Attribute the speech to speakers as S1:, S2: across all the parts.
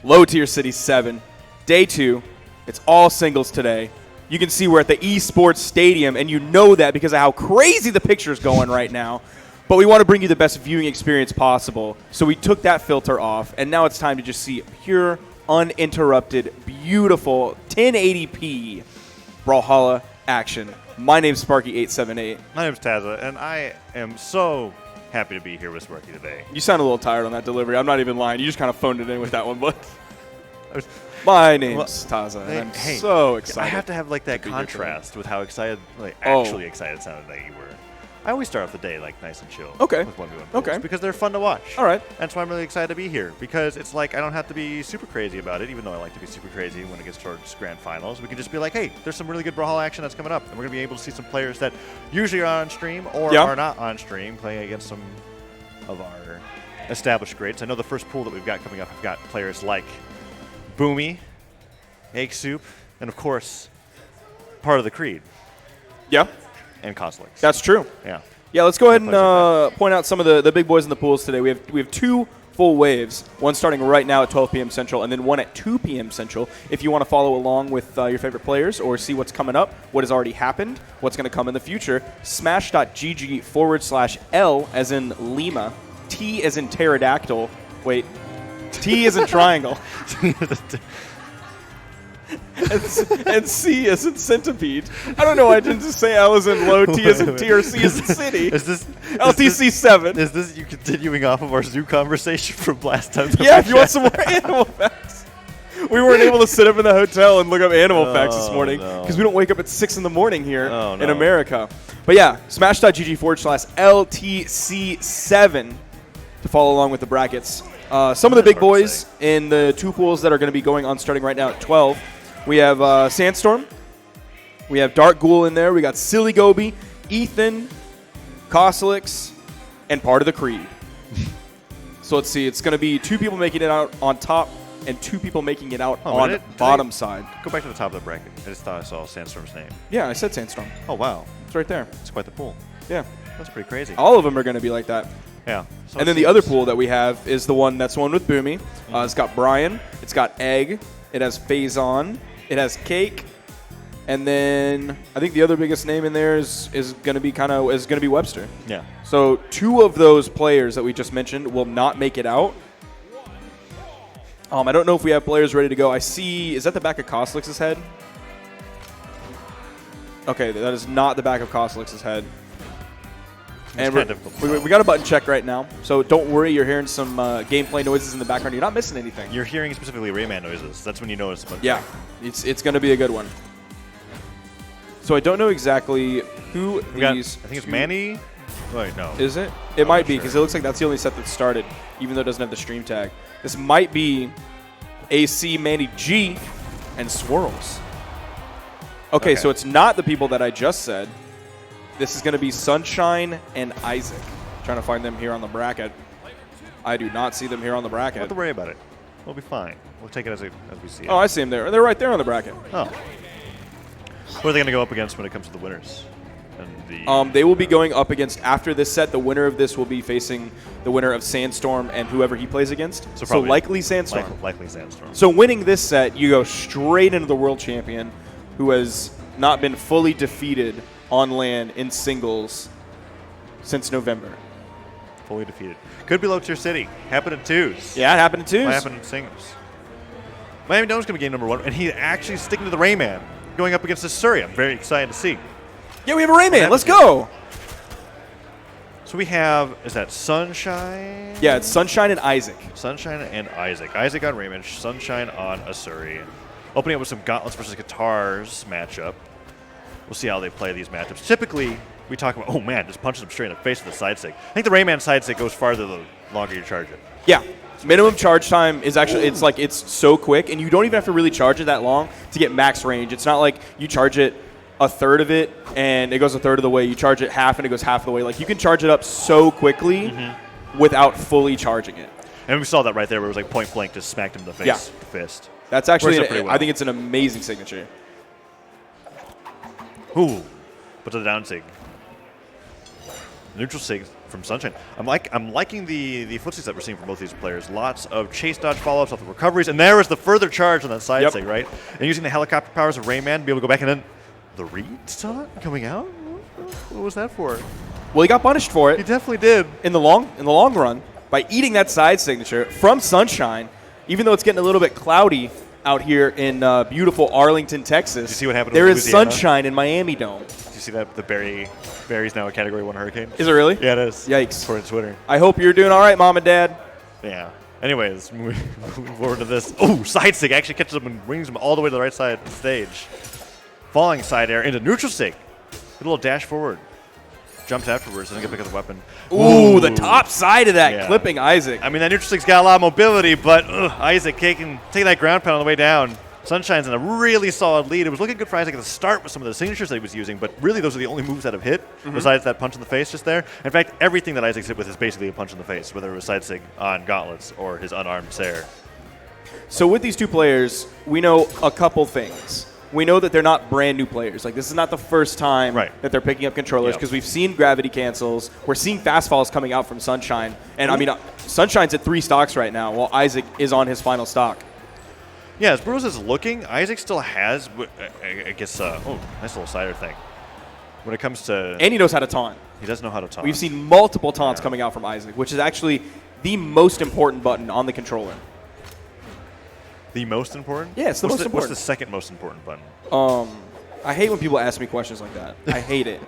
S1: Low Tier City 7, Day 2. It's all singles today. You can see we're at the esports stadium, and you know that because of how crazy the picture's going right now. But we want to bring you the best viewing experience possible. So we took that filter off, and now it's time to just see pure, uninterrupted, beautiful 1080p Brawlhalla action. My name's Sparky878.
S2: My name's Tazza, and I am so happy to be here with Sparky today.
S1: You sound a little tired on that delivery. I'm not even lying. You just kind of phoned it in with that one, but my name's Tazza, and I'm so excited.
S2: I have to have like that contrast with how excited, actually excited sounded that you were. I always start off the day like nice and chill.
S1: Okay.
S2: With 1v1 pools because they're fun to watch.
S1: All right.
S2: That's why I'm really excited to be here because it's like I don't have to be super crazy about it, even though I like to be super crazy when it gets towards grand finals. We can just be like, hey, there's some really good Brawlhalla action that's coming up, and we're going to be able to see some players that usually are on stream or are not on stream playing against some of our established greats. I know the first pool that we've got coming up, we've got players like Boomie, Egg Soup, and of course, part of the Creed.
S1: Yeah.
S2: And Coslicks.
S1: That's true.
S2: Yeah.
S1: Yeah, let's go ahead and point out some of the big boys in the pools today. We have two full waves, one starting right now at 12 p.m. Central and then one at 2 p.m. Central. If you want to follow along with your favorite players or see what's coming up, what has already happened, what's going to come in the future, smash.gg/L as in Lima, T as in pterodactyl, wait, T as in triangle, and C as in centipede. I don't know why I didn't just say L as in low, T as in T, or C as in city.
S2: Is this
S1: LTC 7?
S2: Is this you continuing off of our zoo conversation from last time?
S1: Yeah, if you want some more animal facts. We weren't able to sit up in the hotel and look up animal facts this morning because we don't wake up at 6 in the morning here in America. But yeah, smash.gg/LTC7 to follow along with the brackets. Some of the big boys in the two pools that are going to be going on starting right now at 12. We have Sandstorm. We have Dark Ghoul in there. We got Silly Goby, Ethan, Coslicks, and part of the Creed. So let's see. It's going to be two people making it out on top and two people making it out on the bottom side.
S2: Go back to the top of the bracket. I just thought I saw Sandstorm's name.
S1: Yeah, I said Sandstorm.
S2: Oh, wow.
S1: It's right there.
S2: It's quite the pool.
S1: Yeah.
S2: That's pretty crazy.
S1: All of them are going to be like that.
S2: Yeah. So
S1: and then the other pool that we have is the one that's one with Boomie. It's got Brian. It's got Egg. It has Phazon. It has Cake. And then I think the other biggest name in there is going to be Webster. Yeah. So two of those players that we just mentioned will not make it out. I don't know if we have players ready to go. I see. Is that the back of Coslicks' head? Okay, that is not the back of Coslicks' head. And we got a button check right now, so don't worry. You're hearing some gameplay noises in the background. You're not missing anything.
S2: You're hearing specifically Rayman noises. That's when you notice a button
S1: check. Yeah, it's going to be a good one. So I don't know exactly who these.
S2: I think it's Manny. Wait, no.
S1: Is it? It might be because it looks like that's the only set that started, even though it doesn't have the stream tag. This might be AC, Manny G, and Swirls. Okay, so it's not the people that I just said. This is going to be Sunshine and Isaac. Trying to find them here on the bracket. I do not see them here on the bracket.
S2: Don't have to worry about it. We'll be fine. We'll take it as we see it.
S1: Oh, I see them there. They're right there on the bracket.
S2: Oh. Who are they going to go up against when it comes to the winners?
S1: They will be going up against, after this set, the winner of this will be facing the winner of Sandstorm and whoever he plays against. So likely Sandstorm.
S2: Likely Sandstorm.
S1: So winning this set, you go straight into the world champion who has not been fully defeated on land in singles since November.
S2: Fully defeated. Could be Low Tier City. Happened in twos.
S1: Yeah, it happened in twos.
S2: Might happen in singles. Miami Dome's going to be game number 1, and he's actually sticking to the Rayman, going up against the Surrey. I'm very excited to see.
S1: Yeah, we have a Rayman. Let's go.
S2: So we have, is that Sunshine?
S1: Yeah, it's Sunshine and Isaac.
S2: Sunshine and Isaac. Isaac on Rayman, Sunshine on Asuri. Opening up with some Gauntlets versus Guitars matchup. We'll see how they play these matchups. Typically, we talk about, oh man, just punches them straight in the face with the side stick. I think the Rayman side stick goes farther the longer you charge it.
S1: Yeah. Minimum charge time is actually, it's so quick, and you don't even have to really charge it that long to get max range. It's not like you charge it a third of it, and it goes a third of the way. You charge it half, and it goes half of the way. Like, you can charge it up so quickly without fully charging it.
S2: And we saw that right there where it was like point blank, just smacked him in the face with the fist.
S1: That's actually,
S2: Works out pretty well.
S1: I think it's an amazing signature.
S2: Ooh, but to the down sig. Neutral sig from Sunshine. I'm liking the footsies that we're seeing from both these players. Lots of chase dodge follow-ups, lots of recoveries, and there was the further charge on that side sig, right? And using the helicopter powers of Rayman to be able to go back, and then the read saw it coming out? What was that for?
S1: Well, he got punished for it.
S2: He definitely did.
S1: In the long run by eating that side signature from Sunshine, even though it's getting a little bit cloudy out here in beautiful Arlington, Texas.
S2: Did you see what happened
S1: There
S2: with
S1: is
S2: Louisiana?
S1: sunshine in Miami Dome.
S2: Did you see that the Barry's now a Category 1 hurricane?
S1: Is it really?
S2: Yeah, it is.
S1: Yikes.
S2: According to Twitter.
S1: I hope you're doing all right, Mom and Dad.
S2: Yeah. Anyways, moving forward to this. Oh, side sig actually catches him and brings him all the way to the right side of the stage. Falling side air into neutral sig. A little dash forward. Jumps afterwards, doesn't get pick up the weapon.
S1: Ooh, the top side of that,
S2: Yeah.
S1: clipping Isaac.
S2: I mean, that neutral sig's got a lot of mobility, but Isaac taking that ground pound on the way down. Sunshine's in a really solid lead. It was looking good for Isaac at the start with some of the signatures that he was using, but really those are the only moves that have hit, besides that punch in the face just there. In fact, everything that Isaac's hit with is basically a punch in the face, whether it was side sig on gauntlets or his unarmed Sair.
S1: So with these two players, we know a couple things. We know that they're not brand new players. Like, this is not the first time that they're picking up controllers, because we've seen gravity cancels. We're seeing fast falls coming out from Sunshine. And, I mean, Sunshine's at 3 stocks right now, while Isaac is on his final stock.
S2: Yeah, as Bruce is looking, Isaac still has, I guess, oh, nice little cider thing. When it comes to...
S1: And he knows how to taunt.
S2: He does know how to taunt.
S1: We've seen multiple taunts coming out from Isaac, which is actually the most important button on the controller.
S2: The most important?
S1: Yeah, it's the most important.
S2: What's the second most important button?
S1: I hate when people ask me questions like that. I hate it.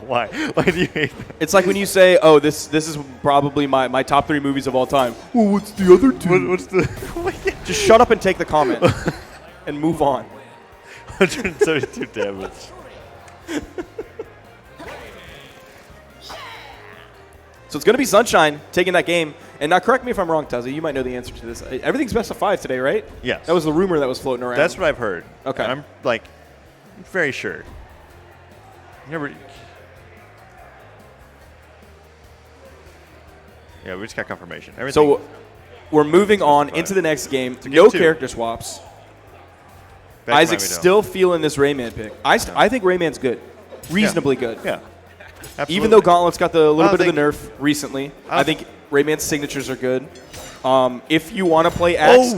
S2: Why? Why do you hate that?
S1: It's like when you say, oh, this is probably my top 3 movies of all time. Well, what's the other 2?
S2: What's the...
S1: Just shut up and take the comment and move on.
S2: 172 damage.
S1: So it's going to be Sunshine taking that game. And now, correct me if I'm wrong, Tuzzy. You might know the answer to this. Everything's best of 5 today, right?
S2: Yes.
S1: That was the rumor that was floating around.
S2: That's what I've heard.
S1: Okay.
S2: And I'm, like, very sure. Never... Yeah, we just got confirmation. Everything.
S1: So we're moving on into the next game. No character swaps. Isaac's still feeling this Rayman pick. I think Rayman's good. Reasonably good.
S2: Yeah. Absolutely.
S1: Even though Gauntlet's got the little bit of the nerf recently, I think Rayman's signatures are good. If you want to play Axe,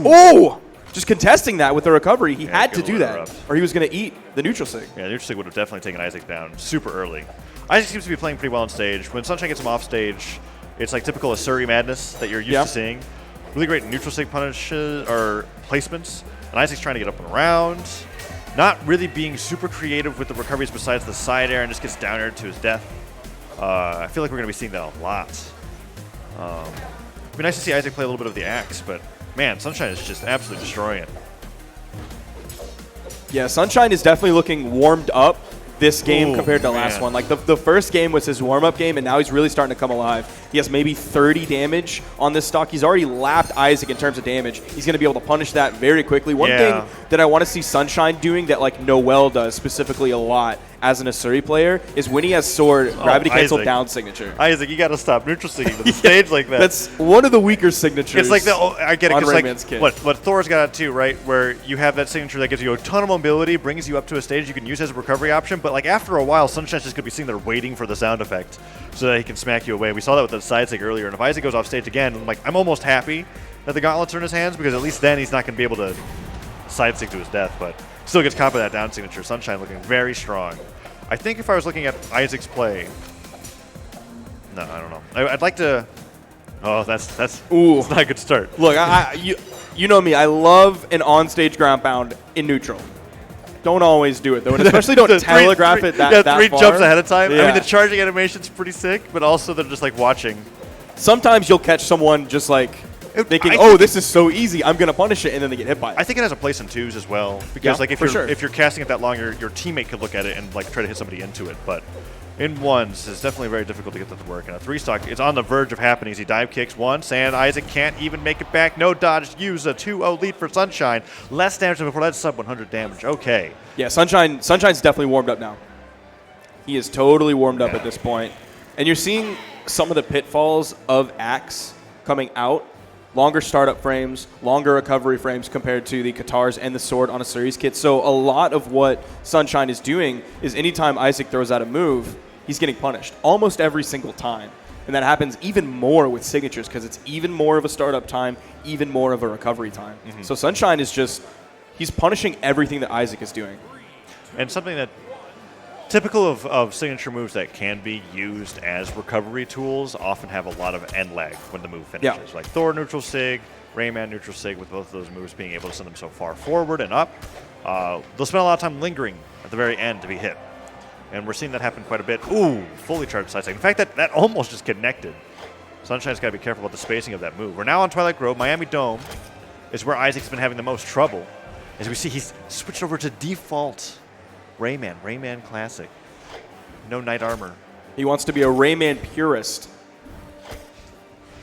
S1: just contesting that with the recovery, he had to do that, or he was going to eat the neutral sig.
S2: Yeah, the neutral sig would have definitely taken Isaac down super early. Isaac seems to be playing pretty well on stage. When Sunshine gets him off stage, it's like typical Asuri madness that you're used to seeing. Really great neutral sig punishes or placements, and Isaac's trying to get up and around. Not really being super creative with the recoveries besides the side air, and just gets down air to his death. I feel like we're going to be seeing that a lot. It'd be nice to see Isaac play a little bit of the axe, but man, Sunshine is just absolutely destroying it. Yeah,
S1: Sunshine is definitely looking warmed up this game compared to the last one. Like the first game was his warm-up game, and now he's really starting to come alive. He has maybe 30 damage on this stock. He's already lapped Isaac in terms of damage. He's going to be able to punish that very quickly. One thing that I want to see Sunshine doing that like Noel does specifically a lot as an Asuri player is when he has sword, gravity cancel down signature.
S2: Isaac, you got to stop neutral singing to the stage like that.
S1: That's one of the weaker signatures.
S2: It's like I get it,
S1: on
S2: because
S1: like
S2: what Thor's got it too, right? Where you have that signature that gives you a ton of mobility, brings you up to a stage you can use as a recovery option. But like after a while, Sunshine's just gonna be sitting there waiting for the sound effect so that he can smack you away. We saw that with the side sig earlier. And if Isaac goes off stage again, I'm almost happy that the gauntlets are in his hands, because at least then he's not gonna be able to side sig to his death. But still gets caught by that down signature. Sunshine looking very strong. I think if I was looking at Isaac's play, no, I don't know. I'd like to. Oh, that's not a good start.
S1: Look, you know me. I love an on-stage ground pound in neutral. Don't always do it though, and especially don't telegraph it that far.
S2: 3 jumps ahead of time.
S1: Yeah.
S2: I mean, the charging animation's pretty sick, but also they're just like watching.
S1: Sometimes you'll catch someone just like thinking, "Oh, this is so easy. I'm gonna punish it," and then they get hit by it.
S2: I think it has a place in 2s as well, because like if you're casting it that long, your teammate could look at it and like try to hit somebody into it. But in 1s, it's definitely very difficult to get that to work. And a 3-stock, it's on the verge of happening. He dive kicks once, and Isaac can't even make it back. No dodge. Use a 2-0 lead for Sunshine. Less damage than before. That's sub 100 damage. Okay.
S1: Yeah, Sunshine's definitely warmed up now. He is totally warmed up at this point, and you're seeing some of the pitfalls of Axe coming out. longer startup frames, longer recovery frames compared to the Katars and the sword on a series kit. So a lot of what Sunshine is doing is anytime Isaac throws out a move, he's getting punished almost every single time. And that happens even more with signatures because it's even more of a startup time, even more of a recovery time. So Sunshine is just, he's punishing everything that Isaac is doing.
S2: And something that typical of signature moves that can be used as recovery tools often have a lot of end lag when the move finishes. Like Thor neutral sig, Rayman neutral sig, with both of those moves being able to send them so far forward and up. They'll spend a lot of time lingering at the very end to be hit. And we're seeing that happen quite a bit. Ooh, fully charged side stick. In fact, that almost just connected. Sunshine's got to be careful about the spacing of that move. We're now on Twilight Grove. Miami Dome is where Isaac's been having the most trouble. As we see, he's switched over to default Rayman Classic. No Knight Armor.
S1: He wants to be a Rayman purist.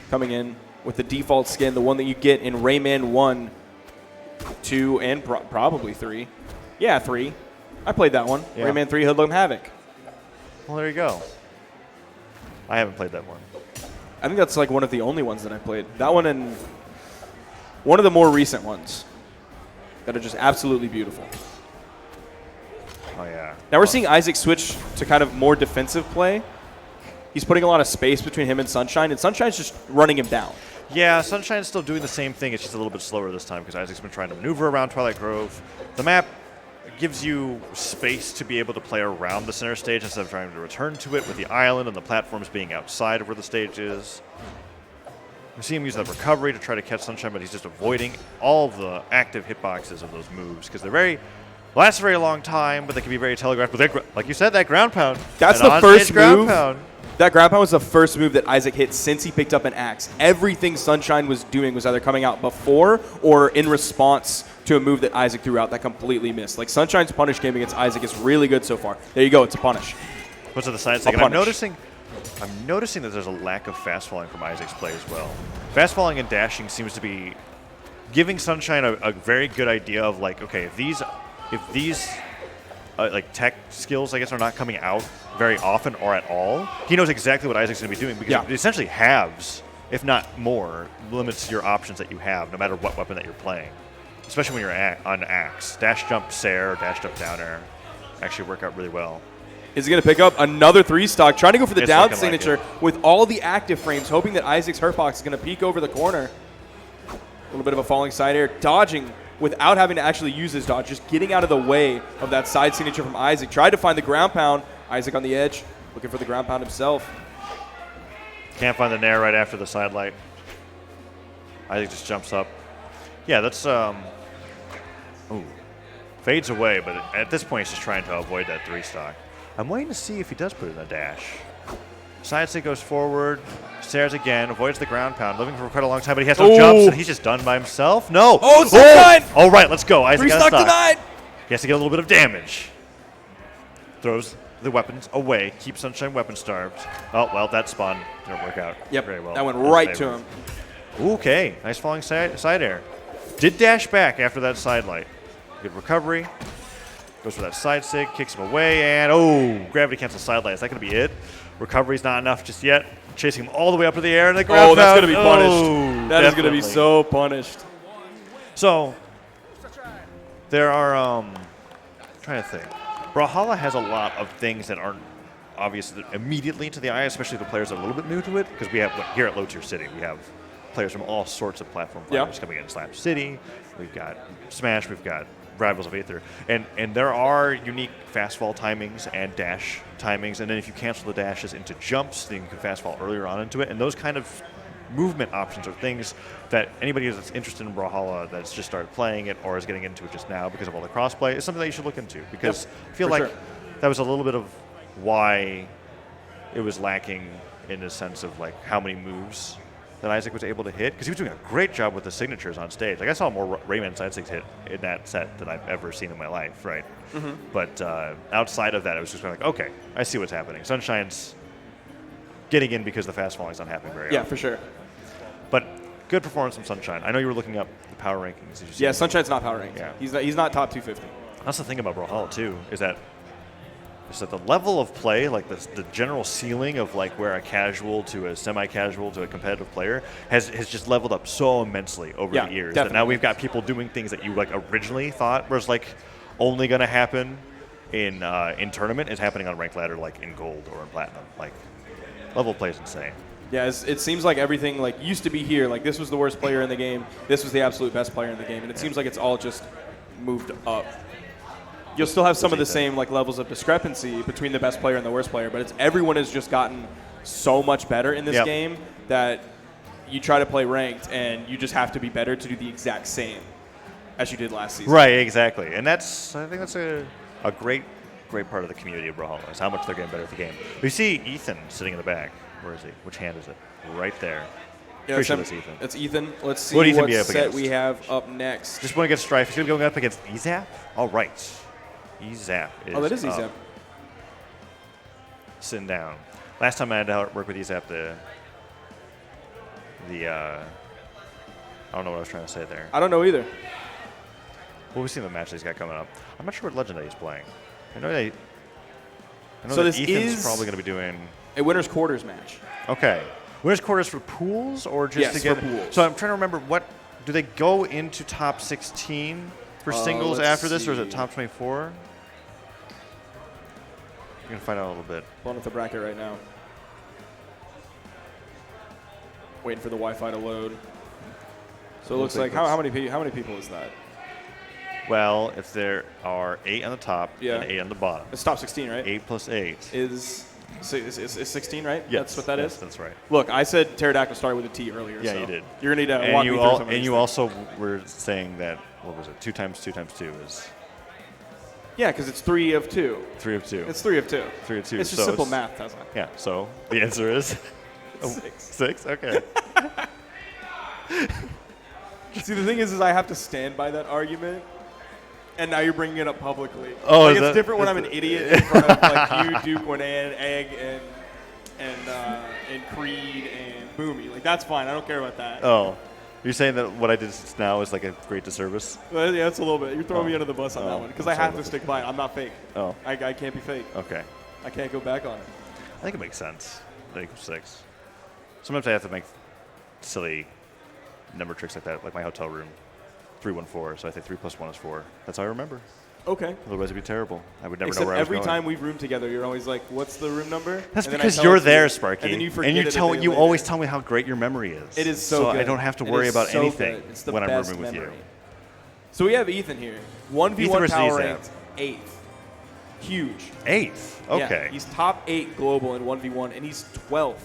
S1: Coming in with the default skin, the one that you get in Rayman 1, 2, and probably 3. Yeah, 3. I played that one. Yeah. Rayman 3 Hoodlum Havoc.
S2: Well, there you go. I haven't played that one.
S1: I think that's like one of the only ones that I played. That one and one of the more recent ones that are just absolutely beautiful.
S2: Oh, yeah.
S1: Now we're seeing Isaac switch to kind of more defensive play. He's putting a lot of space between him and Sunshine, and Sunshine's just running him down.
S2: Yeah, Sunshine's still doing the same thing. It's just a little bit slower this time because Isaac's been trying to maneuver around Twilight Grove. The map gives you space to be able to play around the center stage instead of trying to return to it with the island and the platforms being outside of where the stage is. We see him use that recovery to try to catch Sunshine, but he's just avoiding all of the active hitboxes of those moves because they're last a very long time, but they can be very telegraphed. But like you said, that ground pound.
S1: That's the first move. That ground pound was the first move that Isaac hit since he picked up an axe. Everything Sunshine was doing was either coming out before or in response to a move that Isaac threw out that completely missed. Like, Sunshine's punish game against Isaac is really good so far. There you go. It's a punish.
S2: What's to the side stick? I'm noticing that there's a lack of fast falling from Isaac's play as well. Fast falling and dashing seems to be giving Sunshine a very good idea of, like, okay, if these like tech skills, I guess, are not coming out very often or at all, he knows exactly what Isaac's going to be doing because it essentially halves, if not more, limits your options that you have no matter what weapon that you're playing, especially when you're on axe. Dash jump Sair, dash jump down air actually work out really well.
S1: Is he going to pick up another 3-stock, trying to go for the down signature with all the active frames, hoping that Isaac's hurtbox is going to peek over the corner. A little bit of a falling side air, dodging without having to actually use his dodge, just getting out of the way of that side signature from Isaac. Tried to find the ground pound. Isaac on the edge, looking for the ground pound himself.
S2: Can't find the nair right after the side light. Isaac just jumps up. Yeah, that's fades away, but at this point he's just trying to avoid that 3-stock. I'm waiting to see if he does put it in a dash. Side stick goes forward, stares again, avoids the ground pound, living for quite a long time, but he has no jumps, and he's just done by himself. No!
S1: Oh, it's done!
S2: All right, let's go. Isaac got a stock.
S1: Denied.
S2: He has to get a little bit of damage. Throws the weapons away, keeps Sunshine weapon starved. Oh, well, that spawn didn't work out very well.
S1: That went right to him.
S2: Okay, nice falling side air. Did dash back after that side light. Good recovery. Goes for that side stick, kicks him away, and gravity cancel side light. Is that going to be it? Recovery's not enough just yet. Chasing him all the way up to the air, and the ground
S1: that's going to be punished. That is going to be so punished.
S2: So, there are, I'm trying to think. Brawlhalla has a lot of things that aren't obvious immediately to the eye, especially the players that are a little bit new to it, because we have, here at Low Tier City, we have players from all sorts of platform players coming in. Slap City, we've got Smash, we've got Rivals of Aether, and there are unique fast fall timings and dash timings, and then if you cancel the dashes into jumps, then you can fast fall earlier on into it, and those kind of movement options are things that anybody that's interested in Brawlhalla that's just started playing it or is getting into it just now because of all the crossplay is something that you should look into, because I feel like that was a little bit of why it was lacking in the sense of like how many moves that Isaac was able to hit, because he was doing a great job with the signatures on stage. Like, I saw more Rayman side sticks hit in that set than I've ever seen in my life, right? But outside of that, it was just kind of like, okay, I see what's happening. Sunshine's getting in because the fast falling's not happening very often.
S1: Yeah, for sure.
S2: But good performance from Sunshine. I know you were looking up the power rankings.
S1: Yeah, Sunshine's not power ranked. Yeah. He's not top 250.
S2: That's the thing about Brawlhalla, too, is that is that the level of play, like the general ceiling of like where a casual to a semi-casual to a competitive player has just leveled up so immensely over the years. That now we've got people doing things that you like originally thought was like only going to happen in tournament is happening on ranked ladder, like in gold or in platinum. Like level of play is insane.
S1: Yeah, it seems like everything like used to be here. Like this was the worst player in the game. This was the absolute best player in the game, and it seems like it's all just moved up. You'll still have some of the same like levels of discrepancy between the best player and the worst player, but everyone has just gotten so much better in this game that you try to play ranked and you just have to be better to do the exact same as you did last season.
S2: Right, exactly. And I think that's a great part of the community of Brawlhalla is how much they're getting better at the game. We see Ethan sitting in the back. Where is he? Which hand is it? Right there.
S1: Yeah,
S2: Pretty sure that's Ethan.
S1: That's Ethan. Let's see
S2: what
S1: set against? We have up next.
S2: Just want to get Strife. He's going to be going up against Ezap? All right. Ezap is
S1: that is Ezap.
S2: Sitting down. Last time I had to work with Ezap, I don't know what I was trying to say there.
S1: I don't know either.
S2: Well, we've seen the match that he's got coming up. I'm not sure what Legendary he's playing. I know that
S1: this
S2: Ethan's
S1: is
S2: probably going to be doing
S1: a winner's quarters match.
S2: Okay. Winner's quarters for pools or just to get
S1: for pools.
S2: So I'm trying to remember do they go into top 16 for singles after this, or is it top 24? We're going to find out a little bit.
S1: Pulling up the bracket right now. Waiting for the Wi-Fi to load. So it looks like how many people is that?
S2: Well, if there are 8 on the top and 8 on the bottom.
S1: It's top 16, right?
S2: 8 plus 8
S1: is 16, right?
S2: Yes.
S1: That's what that is?
S2: That's right.
S1: Look, I said pterodactyl started with a T earlier.
S2: Yeah,
S1: so
S2: you did.
S1: You're going to need to walk me through some of these
S2: And you
S1: things.
S2: also were saying that, what was it, 2 times 2 times 2 is?
S1: Yeah, because it's 3 of 2.
S2: 3 of 2.
S1: It's 3 of 2.
S2: 3 of 2.
S1: It's just simple math, Tesla.
S2: Yeah, so the answer is?
S1: 6.
S2: 6? Okay.
S1: See, the thing is I have to stand by that argument. And now you're bringing it up publicly.
S2: Oh,
S1: like it's different when I'm an idiot in front of like you, Duke, Winan, Egg, and Creed and Boomie. Like that's fine. I don't care about that.
S2: Oh, you're saying that what I did now is like a great disservice?
S1: Well, yeah, it's a little bit. You're throwing me under the bus on that one because I have to stick by it. I'm not fake.
S2: Oh,
S1: I can't be fake.
S2: Okay.
S1: I can't go back on it.
S2: I think it makes sense. I think 6. Sometimes I have to make silly number tricks like that, like my hotel room. 314, so I think 3 plus 1 is 4. That's how I remember.
S1: Okay.
S2: Otherwise, it'd be terrible. I would never
S1: Except
S2: know where I was
S1: every
S2: going.
S1: time we've roomed together, you're always like, "What's the room number?"
S2: That's because you're there, Sparky.
S1: And then you forget
S2: and you always tell me how great your memory is.
S1: It is so good.
S2: I don't have to worry about anything
S1: it's the
S2: when I'm
S1: best
S2: rooming with
S1: memory.
S2: you.
S1: So we have Ethan here. 1v1 power ranked 8th. Huge.
S2: 8th. Okay.
S1: Yeah, he's top 8 global in 1v1, and he's 12th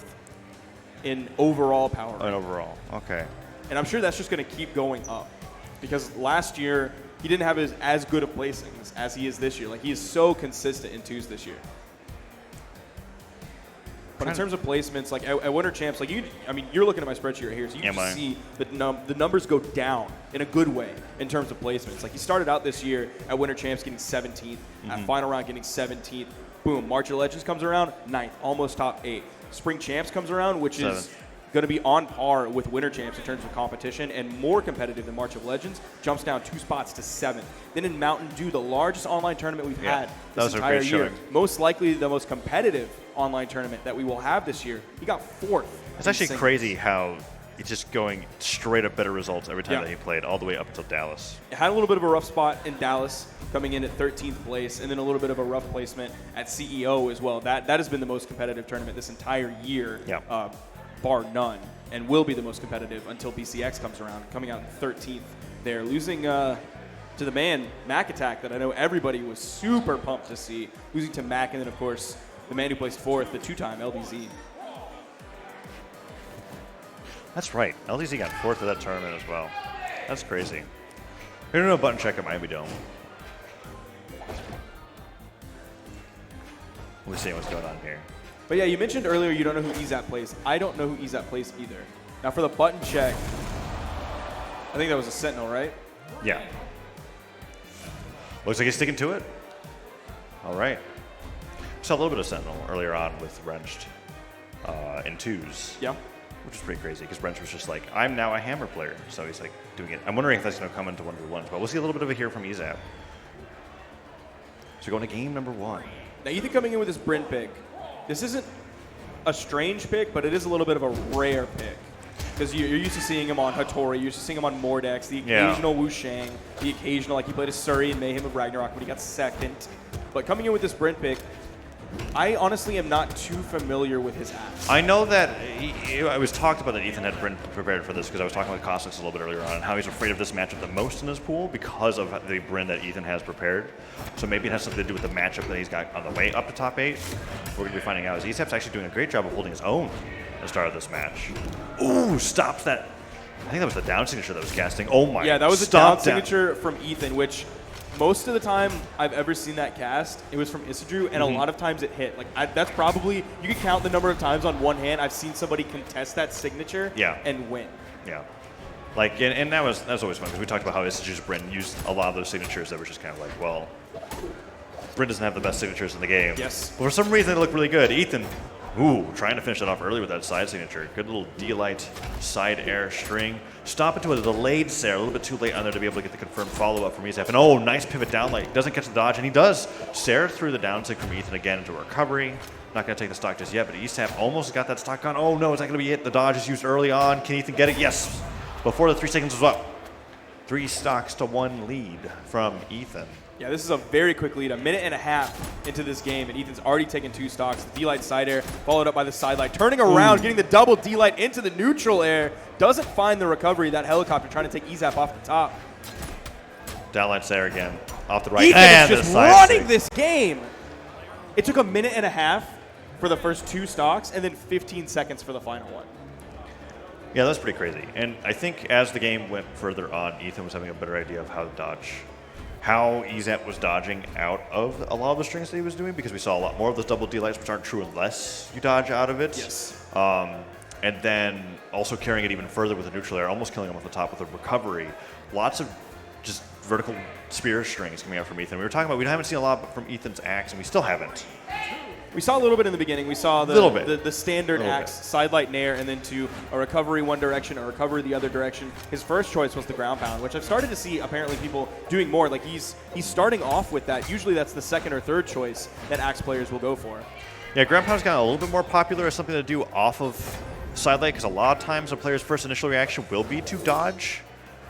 S1: in overall power rank.
S2: Overall. Okay.
S1: And I'm sure that's just going to keep going up because last year he didn't have as good of placings as he is this year. Like he is so consistent in 2s this year. But in terms of placements, like at Winter Champs, like you're looking at my spreadsheet right here, so you can see the numbers go down in a good way in terms of placements. Like he started out this year at Winter Champs getting 17th, at Final Round getting 17th. Boom, March of Legends comes around, 9th, almost top 8. Spring Champs comes around, which
S2: 7th.
S1: is going to be on par with Winter Champs in terms of competition and more competitive than March of Legends, jumps down 2 spots to 7th. Then in Mountain Dew, the largest online tournament we've had this entire year, most likely the most competitive online tournament that we will have this year, he got 4th.
S2: It's actually crazy how it's just going straight up better results every time that he played, all the way up until Dallas.
S1: It had a little bit of a rough spot in Dallas, coming in at 13th place, and then a little bit of a rough placement at CEO as well. That has been the most competitive tournament this entire year. Bar none, and will be the most competitive until BCX comes around, coming out in 13th there, losing to the man, Mac Attack, that I know everybody was super pumped to see, losing to Mac, and then, of course, the man who placed 4th, the 2-time LDZ.
S2: That's right. LDZ got 4th of that tournament as well. That's crazy. We're going to do a button check at Miami Dome. We're seeing what's going on here.
S1: But yeah, you mentioned earlier you don't know who Ezap plays. I don't know who Ezap plays either. Now for the button check, I think that was a Sentinel, right?
S2: Yeah. Looks like he's sticking to it. All right. We saw a little bit of Sentinel earlier on with Wrenched in 2s.
S1: Yeah.
S2: Which is pretty crazy because Wrench was just like, I'm now a hammer player. So he's like doing it. I'm wondering if that's going to come into 1v1s, but we'll see a little bit of it here from Ezap. So we're going to game number 1.
S1: Now, Ethan coming in with his Bryn pick. This isn't a strange pick, but it is a little bit of a rare pick. Because you're used to seeing him on Hattori, you're used to seeing him on Mordex, the occasional Wu Shang, the occasional, like he played a Surrey in Mayhem of Ragnarok, but he got second. But coming in with this Bryn pick, I honestly am not too familiar with his axe.
S2: I know that I was talked about that Ethan had Bryn prepared for this because I was talking with Cossax a little bit earlier on and how he's afraid of this matchup the most in his pool because of the Bryn that Ethan has prepared. So maybe it has something to do with the matchup that he's got on the way up to top 8. What we're going to be finding out is Ezap's actually doing a great job of holding his own at the start of this match. Ooh, stops that. I think that was the down signature that was casting. Oh my.
S1: Yeah, that was a down signature from Ethan, which most of the time I've ever seen that cast, it was from Isidru, and a lot of times it hit. Like that's probably, you can count the number of times on one hand I've seen somebody contest that signature and win.
S2: Yeah. Like, and that was always fun because we talked about how Isidru's Bryn used a lot of those signatures that were just kind of like, well, Bryn doesn't have the best signatures in the game.
S1: Yes.
S2: But for some reason they look really good. Ethan, ooh, trying to finish that off early with that side signature. Good little D-Light side air string. Stop into a delayed Sair, a little bit too late on there to be able to get the confirmed follow-up from Ezap. And oh, nice pivot down light. Doesn't catch the dodge, and he does. Sair through the down sig from Ethan again into recovery. Not going to take the stock just yet, but Ezap almost got that stock on. Oh no, is that going to be it? The dodge is used early on. Can Ethan get it? Yes. Before the 3 seconds was up. 3 stocks to 1 lead from Ethan.
S1: Yeah, this is a very quick lead, a minute and a half into this game, and Ethan's already taken 2 stocks. The D-Light side air, followed up by the side light, turning around, getting the double D-Light into the neutral air. Doesn't find the recovery. That helicopter trying to take Ezap off the top.
S2: Down light Sair again, off the right.
S1: Ethan
S2: and
S1: is just running this game. It took a minute and a half for the first 2 stocks, and then 15 seconds for the final one.
S2: Yeah, that's pretty crazy. And I think as the game went further on, Ethan was having a better idea of how to dodge, how Ezap was dodging out of a lot of the strings that he was doing, because we saw a lot more of those double D-Lights, which aren't true unless you dodge out of it.
S1: Yes.
S2: And then also carrying it even further with a neutral air, almost killing him off the top with a recovery. Lots of just vertical spear strings coming out from Ethan. We were talking about, we haven't seen a lot from Ethan's axe, and we still haven't.
S1: We saw a little bit in the beginning. We saw the standard axe, side light nair, and then to a recovery one direction, a recovery the other direction. His first choice was the ground pound, which I've started to see apparently people doing more. Like he's starting off with that. Usually that's the second or third choice that axe players will go for.
S2: Yeah, ground pound's gotten a little bit more popular as something to do off of side light, because a lot of times a player's first initial reaction will be to dodge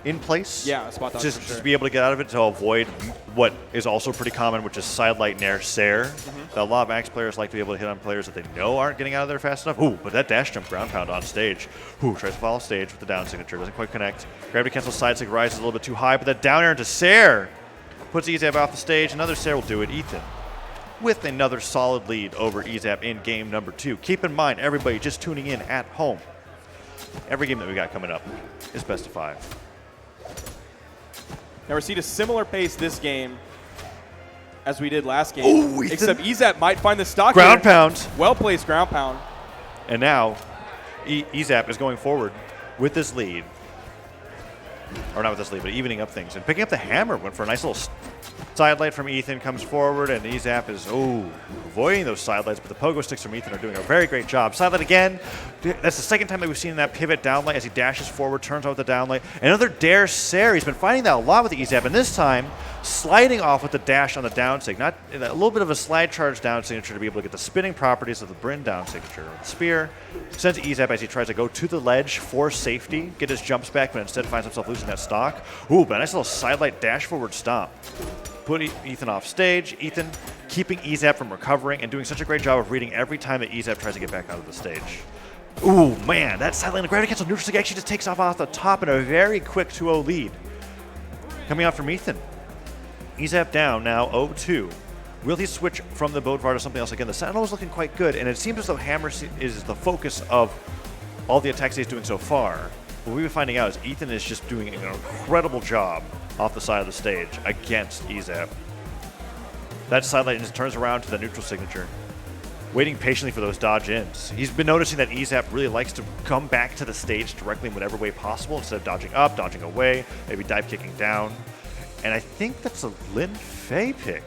S2: in place.
S1: Yeah, spot dodge
S2: just
S1: for sure.
S2: to be able to get out of it to avoid what is also pretty common, which is side light nair Sair. A lot of axe players like to be able to hit on players that they know aren't getting out of there fast enough. Ooh, but that dash jump ground pound on stage. Ooh, tries to follow stage with the down signature. Doesn't quite connect. Gravity cancel side sig rises a little bit too high, but that down air into Sair puts Ezap off the stage. Another Sair will do it. Ethan with another solid lead over Ezap in game number 2. Keep in mind, everybody just tuning in at home, every game that we got coming up is best of 5.
S1: Now we're seeing a similar pace this game as we did last game, except Ezap might find the stock
S2: ground
S1: here.
S2: Pound.
S1: Well-placed ground pound.
S2: And now Ezap is going forward with this lead. Or not with this lead, but evening up things. And picking up the hammer, went for a nice little side light from Ethan, comes forward, and Ezap is, avoiding those side lights, but the pogo sticks from Ethan are doing a very great job. Side light again. That's the second time that we've seen that pivot down light as he dashes forward, turns out with the down light. Another dare Sair. He's been finding that a lot with the Ezap, and this time sliding off with the dash on the down sig. Not a little bit of a slide charge down signature to be able to get the spinning properties of the Bryn down signature. Spear sends Ezap as he tries to go to the ledge for safety, get his jumps back, but instead finds himself losing that stock. Ooh, but a nice little side light dash forward stomp. Put Ethan off stage. Ethan keeping Ezap from recovering and doing such a great job of reading every time that Ezap tries to get back out of the stage. Ooh, man, that side lane, the gravity cancel neutral sig actually just takes off the top in a very quick 2-0 lead. Coming out from Ethan. Ezap down now 0-2. Will he switch from the Bodvar to something else again? The Sentinel is looking quite good, and it seems as though Hammer is the focus of all the attacks he's doing so far. What we've been finding out is Ethan is just doing an incredible job off the side of the stage against Ezap. That side light just turns around to the neutral signature, waiting patiently for those dodge ins. He's been noticing that Ezap really likes to come back to the stage directly in whatever way possible instead of dodging up, dodging away, maybe dive kicking down. And I think that's a Lin Fei pick.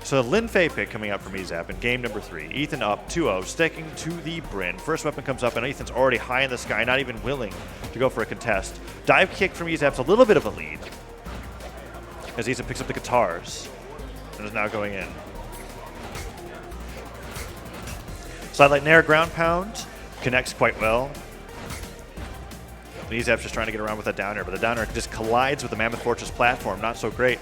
S2: So the Lin Fei pick coming out from Ezap in game number 3. Ethan up 2-0, sticking to the Bryn. First weapon comes up, and Ethan's already high in the sky, not even willing to go for a contest. Dive kick from Ezap's a little bit of a lead, as Ethan picks up the guitars and is now going in. Sidelight Nair ground pound connects quite well. Ezap's just trying to get around with that down air, but the down air just collides with the Mammoth Fortress platform. Not so great.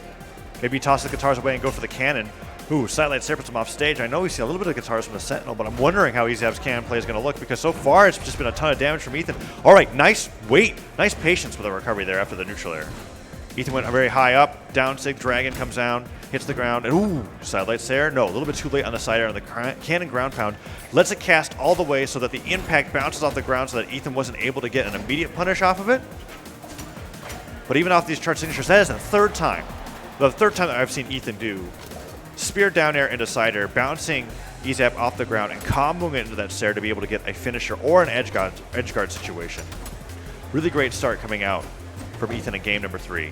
S2: Maybe toss the guitars away and go for the cannon. Ooh, Sidelight Stair puts him off stage. I know we see a little bit of guitars from the Sentinel, but I'm wondering how Ezap's cannon play is going to look because so far it's just been a ton of damage from Ethan. All right, nice wait. Nice patience with the recovery there after the neutral air. Ethan went very high up. Down sig Dragon comes down, hits the ground, and ooh, Sidelight Stair. No, a little bit too late on the side air on the cannon ground pound. Lets it cast all the way so that the impact bounces off the ground so that Ethan wasn't able to get an immediate punish off of it. But even off these chart signatures, that is the third time that I've seen Ethan do spear down air into side air, bouncing Ezap off the ground and comboing it into that stair to be able to get a finisher or an edge guard situation. Really great start coming out from Ethan in game number 3.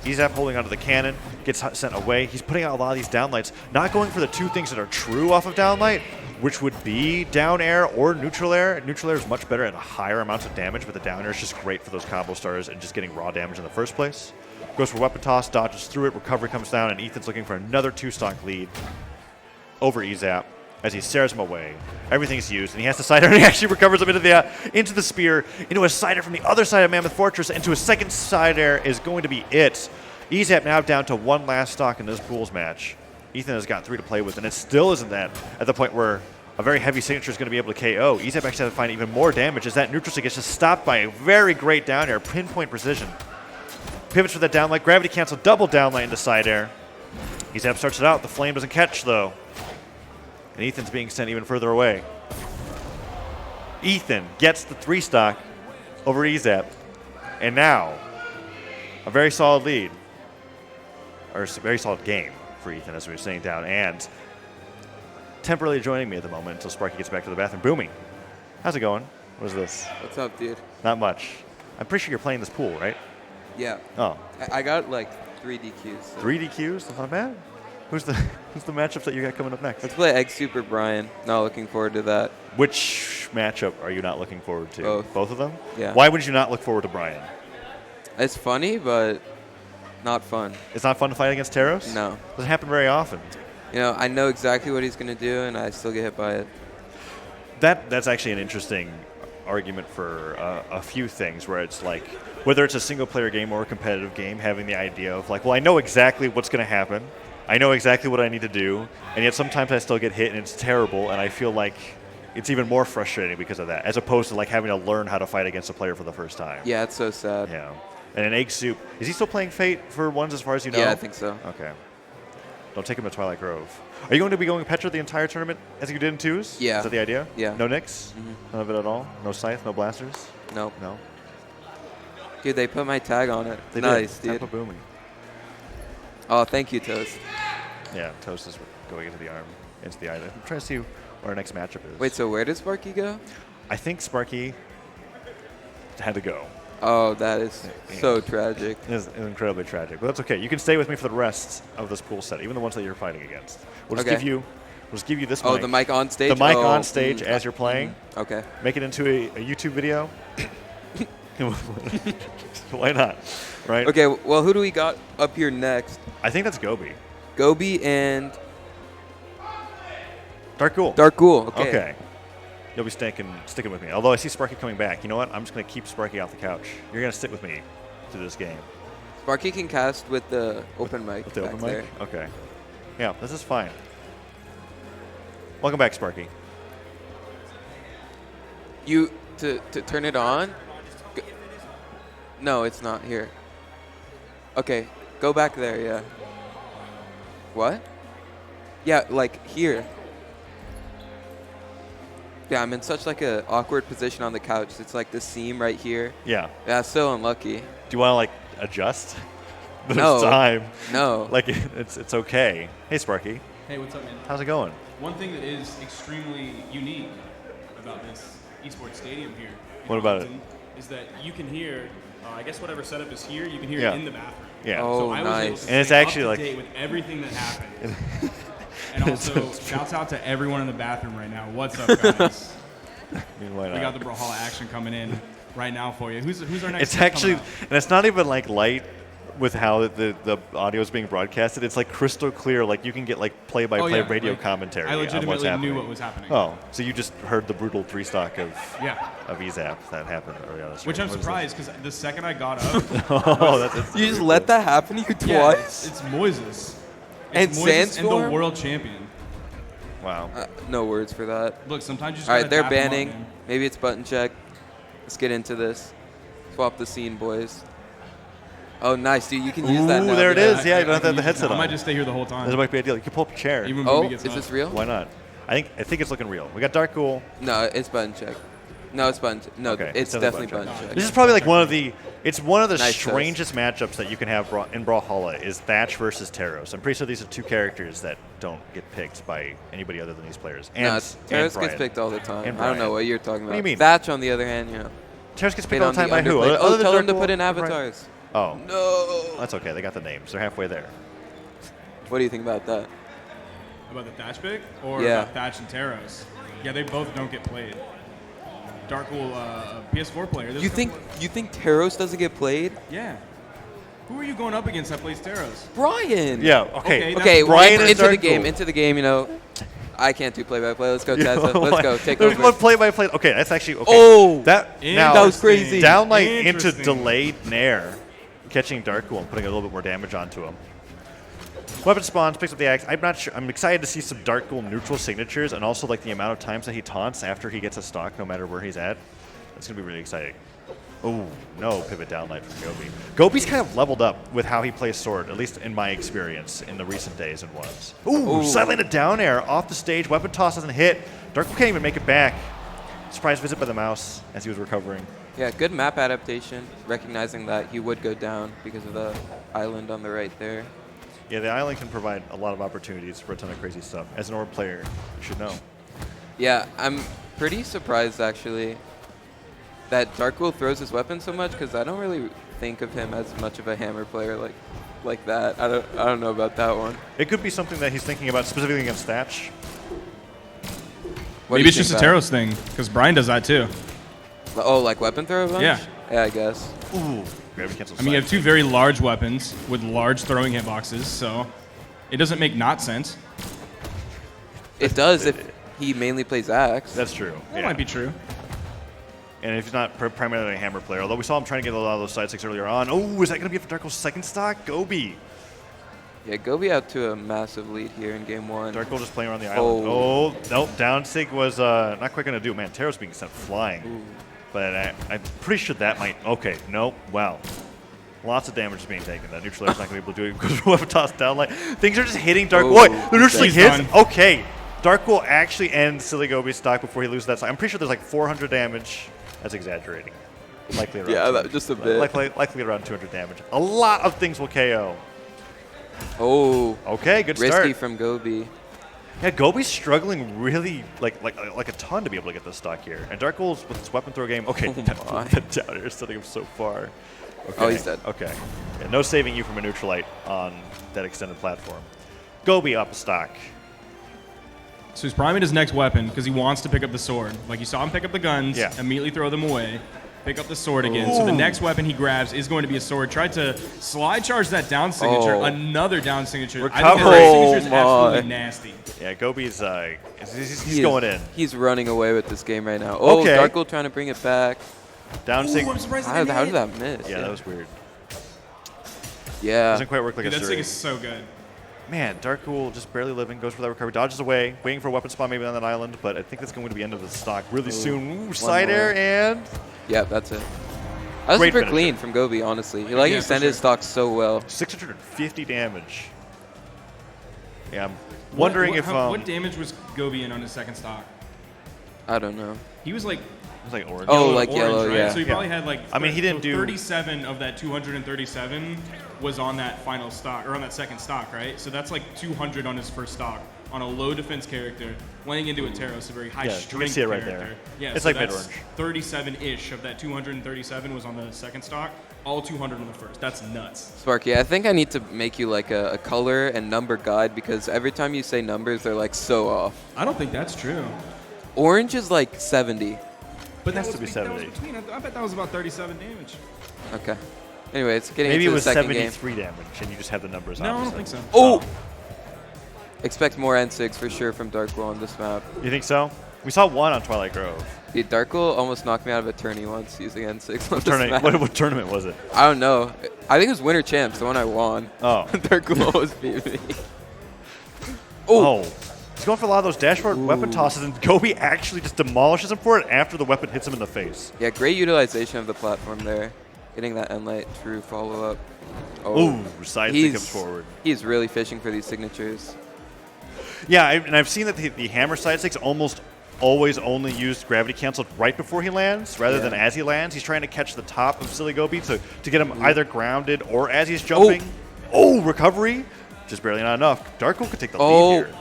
S2: Ezap holding onto the cannon, gets sent away. He's putting out a lot of these downlights, not going for the two things that are true off of downlight, which would be down air or neutral air. Neutral air is much better at higher amounts of damage, but the down air is just great for those combo stars and just getting raw damage in the first place. Goes for weapon toss, dodges through it, recovery comes down, and Ethan's looking for another 2-stock lead over Ezap as he stares him away. Everything's used, and he has to side air, and he actually recovers him into the spear, into a side air from the other side of Mammoth Fortress, into a second side air is going to be it. Ezap now down to one last stock in this pools match. Ethan has got 3 to play with, and it still isn't that at the point where a very heavy signature is going to be able to KO. Ezap actually has to find even more damage as that neutral stick gets just stopped by a very great down air, pinpoint precision. Pivots for that downlight, gravity cancel, double downlight into side air. Ezap starts it out, the flame doesn't catch though. And Ethan's being sent even further away. Ethan gets the 3-stock over Ezap. And now, a very solid lead. Or a very solid game for Ethan as we were sitting down. And temporarily joining me at the moment until Sparky gets back to the bathroom. Boomie, how's it going? What is this?
S3: What's up, dude?
S2: Not much. I'm pretty sure you're playing this pool, right?
S3: Yeah.
S2: Oh.
S3: I got like 3 DQs. So.
S2: 3 DQs? That's not bad. Who's the matchups that you got coming up next?
S3: Let's play Egg Super Brian. Not looking forward to that.
S2: Which matchup are you not looking forward to?
S3: Both
S2: of them?
S3: Yeah.
S2: Why would you not look forward to Brian?
S3: It's funny, but not fun.
S2: It's not fun to fight against Taros?
S3: No.
S2: Doesn't happen very often.
S3: You know, I know exactly what he's going to do, and I still get hit by it.
S2: That's actually an interesting argument for a few things where it's like, whether it's a single-player game or a competitive game, having the idea of like, well, I know exactly what's going to happen. I know exactly what I need to do, and yet sometimes I still get hit, and it's terrible, and I feel like it's even more frustrating because of that, as opposed to like having to learn how to fight against a player for the first time.
S3: Yeah, it's so sad.
S2: Yeah. And an Egg Soup. Is he still playing Fate for ones as far as you know?
S3: Yeah, I think so.
S2: Okay. Don't take him to Twilight Grove. Are you going to be going Petra the entire tournament as you did in 2s?
S3: Yeah.
S2: Is that the idea?
S3: Yeah.
S2: No Nyx? None of it at all? No Scythe? No Blasters?
S3: Nope.
S2: No?
S3: Dude, they put my tag on it.
S2: They
S3: nice,
S2: did.
S3: dude.
S2: Tampa Boomie.
S3: Oh, thank you, Toast.
S2: Yeah, Toast is going into the arm, into the eye. I'm trying to see what our next matchup is.
S3: Wait, so where does Sparky go?
S2: I think Sparky had to go.
S3: Oh, that is so tragic.
S2: It is incredibly tragic, but that's okay. You can stay with me for the rest of this pool set, even the ones that you're fighting against. We'll just give you this mic.
S3: Oh, the mic on stage?
S2: The mic on stage as you're playing.
S3: Okay.
S2: Make it into a YouTube video. Why not? Right?
S3: Okay, well, who do we got up here next?
S2: I think that's Gobi.
S3: Gobi and
S2: Dark Ghoul.
S3: Dark Ghoul. Okay.
S2: Okay. You'll be sticking with me. Although I see Sparky coming back. You know what? I'm just going to keep Sparky off the couch. You're going to stick with me through this game.
S3: Sparky can cast with the open mic.
S2: With the
S3: back
S2: open mic?
S3: there.
S2: Okay. Yeah, this is fine. Welcome back, Sparky.
S3: You to turn it on? No, it's not here. Okay, go back there, yeah. What? Yeah, like here. Yeah, I'm in such like a awkward position on the couch. It's like the seam right here.
S2: Yeah.
S3: Yeah, so unlucky.
S2: Do you want to like adjust?
S3: No.
S2: Time.
S3: No.
S2: Like it's okay. Hey, Sparky.
S4: Hey, what's up, man?
S2: How's it going?
S4: One thing that is extremely unique about this esports stadium here
S2: What about it?
S4: is that you can hear, I guess whatever setup is here, you can hear
S2: Yeah.
S4: it in the bathroom.
S2: Yeah.
S3: Oh,
S4: So I was able
S3: nice.
S4: to
S2: And it's
S4: stay
S2: actually
S4: up
S2: like-
S4: to date with everything that happened. And also, shouts out to everyone in the bathroom right now. What's up, guys?
S2: I mean, why
S4: We
S2: not?
S4: got the Brawlhalla action coming in right now for you. Who's our next?
S2: It's
S4: guest
S2: actually,
S4: coming
S2: and it's not even like light with how the audio is being broadcasted. It's like crystal clear. Like you can get like play-by-play radio
S4: like,
S2: commentary
S4: I
S2: on what's
S4: legitimately
S2: happening.
S4: knew what was happening.
S2: Oh, so you just heard the brutal 3-stock of
S4: Yeah.
S2: EZAP that happened early on.
S4: Which I'm surprised because the second I got up,
S2: Oh, that's
S3: You just let that happen to you
S4: yeah,
S3: twice?
S4: it's Moises.
S3: And
S4: Moises
S3: Sandstorm?
S4: and the world champion.
S2: wow.
S3: No words for that.
S4: Look, sometimes you just
S3: All right,
S4: gotta
S3: they're
S4: dap 'em up,
S3: banning.
S4: man.
S3: Maybe it's button check. Let's get into this. Swap the scene, boys. Oh, nice, dude. You can use that
S2: Ooh,
S3: now.
S2: there it
S3: because-
S2: is. Yeah, you don't have to have the
S4: I
S2: headset
S4: I
S2: on.
S4: might just stay here the whole time.
S2: This might be ideal. You can pull up a chair.
S4: Even when
S3: Oh,
S4: Boomie gets
S3: is
S4: up.
S3: this real?
S2: Why not? I think it's looking real. We got Dark Ghoul.
S3: No, it's button check. No, it's button check. No,
S2: Okay,
S3: it's
S2: definitely
S3: definitely
S2: button
S3: button check.
S2: This is probably like one of the
S3: Nice
S2: strangest matchups that you can have in Brawlhalla is Thatch versus Taros. I'm pretty sure these are two characters that don't get picked by anybody other than these players. And,
S3: No,
S2: and
S3: Terrace
S2: Brian.
S3: gets picked all the time.
S2: And
S3: I don't know
S2: Brian.
S3: what you're talking about.
S2: What do you mean?
S3: Thatch, on the other hand, you know.
S2: Terrace gets
S3: played
S2: picked all the
S3: on
S2: time by who?
S3: underplayed.
S2: Other
S3: Oh,
S2: than
S3: tell
S2: Dark
S3: them to
S2: Ghoul
S3: put in
S2: and Brian?
S3: avatars.
S2: Oh,
S3: No.
S2: that's okay. They got the names. They're halfway there.
S3: What do you think about that?
S4: About the Thatch pick? Or
S3: Yeah.
S4: about Thatch and Taros? Yeah, they both don't get played. Dark Ghoul, PS4 player. There's
S3: You
S4: no-
S3: think Taros doesn't get played?
S4: Yeah. Who are you going up against that plays Taros?
S3: Brian.
S2: Yeah,
S4: Okay,
S2: okay.
S4: that's
S3: Okay,
S2: Brian is
S3: into the
S2: Dark
S3: game.
S2: Ghoul.
S3: Into the game. You know, I can't do play-by-play. Let's go,
S2: Yeah,
S3: Tessa. Let's go. Take
S2: There's
S3: over.
S2: one play-by-play. Okay, that's actually okay.
S3: Oh!
S2: that now
S3: That was crazy.
S2: Downlight into
S4: Interesting.
S2: delayed nair, catching Dark Ghoul and putting a little bit more damage onto him. Weapon spawns, picks up the axe. I'm not sure. I'm excited to see some Dark Ghoul neutral signatures and also like the amount of times that he taunts after he gets a stock, no matter where he's at. That's gonna be really exciting. Oh no, pivot downlight from Gobi. Gobi's kind of leveled up with how he plays sword, at least in my experience in the recent days and ones. Ooh, silent a down air off the stage. Weapon toss doesn't hit. Dark Ghoul can't even make it back. Surprise visit by the mouse as he was recovering.
S3: Yeah, good map adaptation. Recognizing that he would go down because of the island on the right there.
S2: Yeah, the island can provide a lot of opportunities for a ton of crazy stuff. As an orb player, you should know.
S3: Yeah, I'm pretty surprised actually that Dark Ghoul throws his weapon so much because I don't really think of him as much of a hammer player like that. I don't know about that one.
S2: It could be something that he's thinking about specifically against Thatch.
S3: What do
S4: Maybe
S3: you
S4: it's just a
S3: think,
S4: Taros thing, because Brian does that too.
S3: Val? Oh, like weapon throw a bunch?
S4: Yeah.
S3: Yeah, I guess.
S2: Ooh, gravity cancel.
S4: I mean, you have two very large weapons with large throwing hitboxes, so it doesn't make not sense.
S3: It does if he mainly plays axe.
S2: That's true.
S4: That
S2: Yeah.
S4: might be true.
S2: And if he's not primarily a hammer player, although we saw him trying to get a lot of those side sticks earlier on. Oh, is that going to be for Dark Ghoul's second stock? Gobi.
S3: Yeah, Gobi out to a massive lead here in game one.
S2: Dark Ghoul just playing around the island. Oh, nope. Down sig was not quite going to do it. Man, Taros being sent flying.
S3: Ooh.
S2: But I'm pretty sure that might. Okay, nope. Wow. Lots of damage is being taken. That neutral air's not going to be able to do it because we'll have a toss down. Like, things are just hitting Dark Ghoul.
S3: Oh,
S2: The neutral
S4: he's
S2: hits.
S4: done.
S2: Okay. Dark Ghoul actually ends Silly Gobi's stock before he loses that stock. I'm pretty sure there's like 400 damage. That's exaggerating. Likely around
S3: Yeah,
S2: 200.
S3: just a bit.
S2: Likely around 200 damage. A lot of things will KO.
S3: Oh,
S2: Okay, good
S3: risky
S2: start.
S3: from Gobi.
S2: Yeah, Gobi's struggling really like a ton to be able to get this stock here. And Dark Ghoul's with his weapon throw game. Okay,
S3: Oh my.
S2: that down air is sending him so far. Okay.
S3: Oh, he's dead.
S2: Okay. Yeah, no saving you from a neutralite on that extended platform. Gobi up a stock.
S4: So he's priming his next weapon because he wants to pick up the sword. Like you saw him pick up the guns,
S2: Yeah.
S4: immediately throw them away, pick up the sword again. So the next weapon he grabs is going to be a sword. Tried to slide charge that down signature,
S3: Oh.
S4: another down signature. I think
S2: Recovery.
S4: that down signature is
S3: Oh, my.
S4: absolutely nasty.
S2: Yeah, Gobi's he's
S3: He is-
S2: going in.
S3: He's running away with this game right now. Oh,
S2: Okay.
S3: Dark Ghoul trying to bring it back.
S2: Down sig.
S4: Ooh, I'm surprised
S3: How
S4: that
S3: did
S4: didn't
S3: that
S4: hit.
S3: miss?
S2: Yeah, that was weird.
S3: Yeah.
S2: Doesn't quite work like
S4: Dude,
S2: a
S4: that thing
S2: Zuri.
S4: is so good.
S2: Man, Dark Ghoul just barely living, goes for that recovery, dodges away, waiting for a weapon spawn maybe on that island, but I think that's going to be the end of the stock really soon. Ooh, side
S3: more.
S2: air and
S3: Yeah, that's it. That was
S2: Great
S3: super
S2: finisher.
S3: clean from Gobi, honestly. He like
S4: Yeah, for
S3: extended
S4: sure.
S3: his stock so well.
S2: 650 damage. Yeah, I'm wondering if
S4: what damage was Gobi in on his second stock?
S3: I don't know.
S4: He was like
S2: it's like orange.
S3: Oh,
S4: yellow to
S3: like
S4: orange,
S3: yellow,
S4: right?
S3: yeah.
S4: So he
S2: Yeah.
S4: probably had like.
S2: I mean, he didn't do-
S4: 37 of that 237 was on that final stock or on that second stock, right? So that's like 200 on his first stock on a low defense character, laying into a Taros, a very high
S2: Yeah, you can
S4: strength
S2: see it right
S4: character.
S2: there.
S4: Yeah,
S2: It's
S4: so
S2: like
S4: that's
S2: mid-orange.
S4: 37-ish of that 237 was on the second stock. All 200 on the first. That's nuts.
S3: Sparky, I think I need to make you like a color and number guide because every time you say numbers, they're like so off.
S4: I don't think that's true.
S3: Orange is like 70.
S4: But
S2: Has
S4: that
S2: to be
S4: was, that was
S2: 70.
S4: between. I bet that was about 37 damage.
S3: Okay. Anyway, it's getting
S2: Maybe it
S3: into the
S2: was
S3: second game.
S2: 73 damage, and you just have the numbers.
S4: No, I don't
S2: opposite.
S4: think so.
S3: Oh! Expect more N6 for sure from Darkwool on this map.
S2: You think so? We saw one on Twilight Grove.
S3: Dude, Darkwool almost knocked me out of a tourney once using N6 on this
S2: Tournament,
S3: map.
S2: what tournament was it?
S3: I don't know. I think it was Winter Champs, the one I won.
S2: Oh.
S3: Darkwool always beat me.
S2: Oh. He's going for a lot of those dashboard weapon tosses, and Gobi actually just demolishes him for it after the weapon hits him in the face.
S3: Yeah, great utilization of the platform there. Getting that N-Light true follow-up. Oh,
S2: Ooh, side stick comes forward.
S3: He's really fishing for these signatures.
S2: Yeah, and I've seen that the hammer side sticks almost always only used gravity canceled right before he lands rather than as he lands. He's trying to catch the top of Silly Gobi to get him either grounded or as he's jumping. Oh, recovery. Just barely not enough. Darkwool could take the lead here.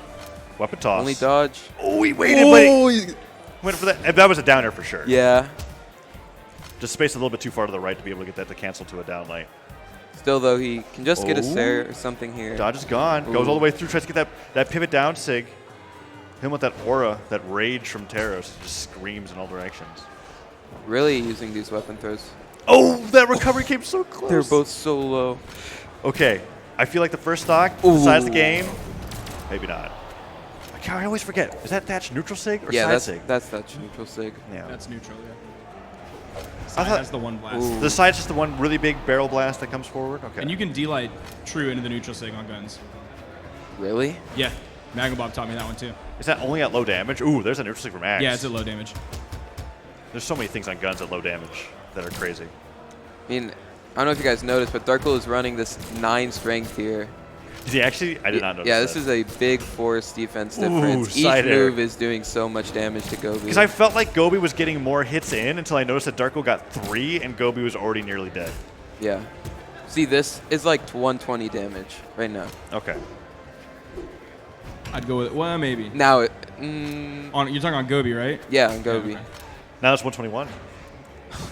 S2: Weapon toss.
S3: Only dodge.
S2: Oh, he waited, but he went for that. That was a down air for sure.
S3: Yeah.
S2: Just spaced a little bit too far to the right to be able to get that to cancel to a down light.
S3: Still, though, he can just get a Sair or something here.
S2: Dodge is gone. Goes all the way through. Tries to get that pivot down sig. Him with that aura, that rage from Taros. Just screams in all directions.
S3: Really using these weapon throws.
S2: Oh, that recovery came so close.
S3: They're both so low.
S2: Okay. I feel like the first stock decides the game. Maybe not. I always forget. Is that Thatch neutral sig or side sig?
S3: That's neutral sig.
S2: Yeah.
S4: That's neutral, yeah.
S2: I thought
S4: That's the one blast.
S2: the side's just the one really big barrel blast that comes forward? Okay.
S4: And you can D-Light true into the neutral sig on guns.
S3: Really?
S4: Yeah. Magabob taught me that one too.
S2: Is that only at low damage? Ooh, there's a neutral sig from Axe.
S4: Yeah, it's at low damage.
S2: There's so many things on guns at low damage that are crazy.
S3: I mean, I don't know if you guys noticed, but Darkwool is running this 9 strength here.
S2: Is he actually? I did not notice
S3: Yeah,
S2: that.
S3: this is a big force defense difference. Each
S2: side air.
S3: move is doing so much damage to Gobi.
S2: Because I felt like Gobi was getting more hits in until I noticed that Darkwool got 3 and Gobi was already nearly dead.
S3: Yeah. See, this is like 120 damage right now.
S2: Okay.
S4: I'd go with, well, maybe.
S3: Now,
S4: You're talking on Gobi, right?
S3: yeah, on Gobi.
S4: okay.
S2: Now it's 121.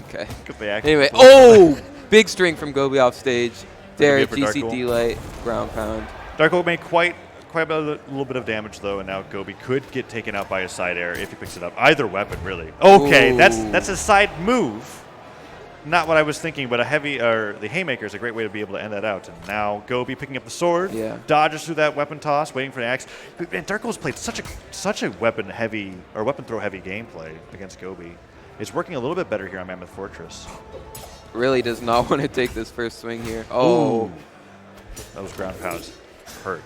S3: Okay.
S2: Because they actually
S3: Anyway, oh! Big string from Gobi off stage. Derek,
S2: good for
S3: GCD light, ground pound.
S2: Darkwool made quite a little bit of damage though, and now Gobi could get taken out by a side air if he picks it up. Either weapon, really. Okay,
S3: Ooh.
S2: that's a side move. Not what I was thinking, but the haymaker is a great way to be able to end that out. And now Gobi picking up the sword, dodges through that weapon toss, waiting for the axe. And Darkwool's played such a weapon throw heavy gameplay against Gobi. It's working a little bit better here on Mammoth Fortress.
S3: Really does not want to take this first swing here. Oh.
S2: Ooh. Those ground pounds hurt.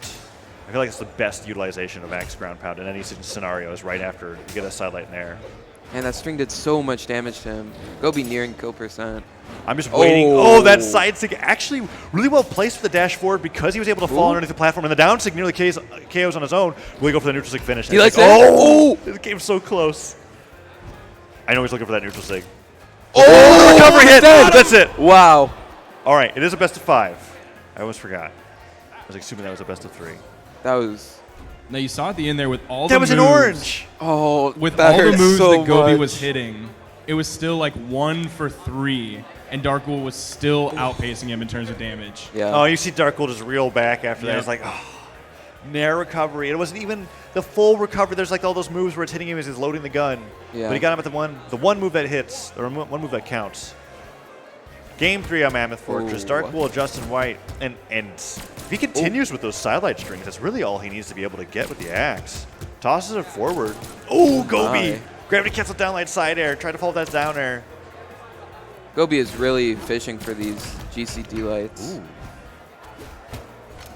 S2: I feel like it's the best utilization of axe ground pound in any scenario is right after you get a sidelight in there.
S3: And that string did so much damage to him. Gobi nearing kill percent.
S2: I'm just waiting. Oh, that side sig actually really well placed for the dash forward because he was able to fall underneath the platform. And the down sig nearly KOs on his own. Will he go for the neutral sig finish?
S3: He likes that.
S2: Oh! This came so close. I know he's looking for that neutral sig. Oh, recovery hit. That's it.
S3: Wow.
S2: All right, it is a best of 5. I almost forgot. I was assuming that was a best of 3.
S3: That was...
S4: Now you saw at the end there with all
S2: That
S4: the
S2: was
S4: moves.
S2: an orange.
S3: Oh,
S4: With
S3: that
S4: all the
S3: hurt
S4: moves
S3: so
S4: that Gobi
S3: much.
S4: was hitting, it was still like 1 for 3, and Darkwool was still outpacing him in terms of damage.
S3: Yeah.
S2: Oh, you see Darkwool just reel back after that.
S4: Yeah.
S2: It's like, oh, nair recovery. It wasn't even the full recovery. There's like all those moves where it's hitting him as he's loading the gun.
S3: Yeah.
S2: But he got him at the one move that hits, or one move that counts. Game 3 on Mammoth Fortress. Darkwool, Justin White, and if he continues with those sidelight strings, that's really all he needs to be able to get with the axe. Tosses it forward. Oh, Gobi!
S3: My.
S2: Gravity cancel downlight side air. Try to follow that down air.
S3: Gobi is really fishing for these GCD lights.
S2: Ooh.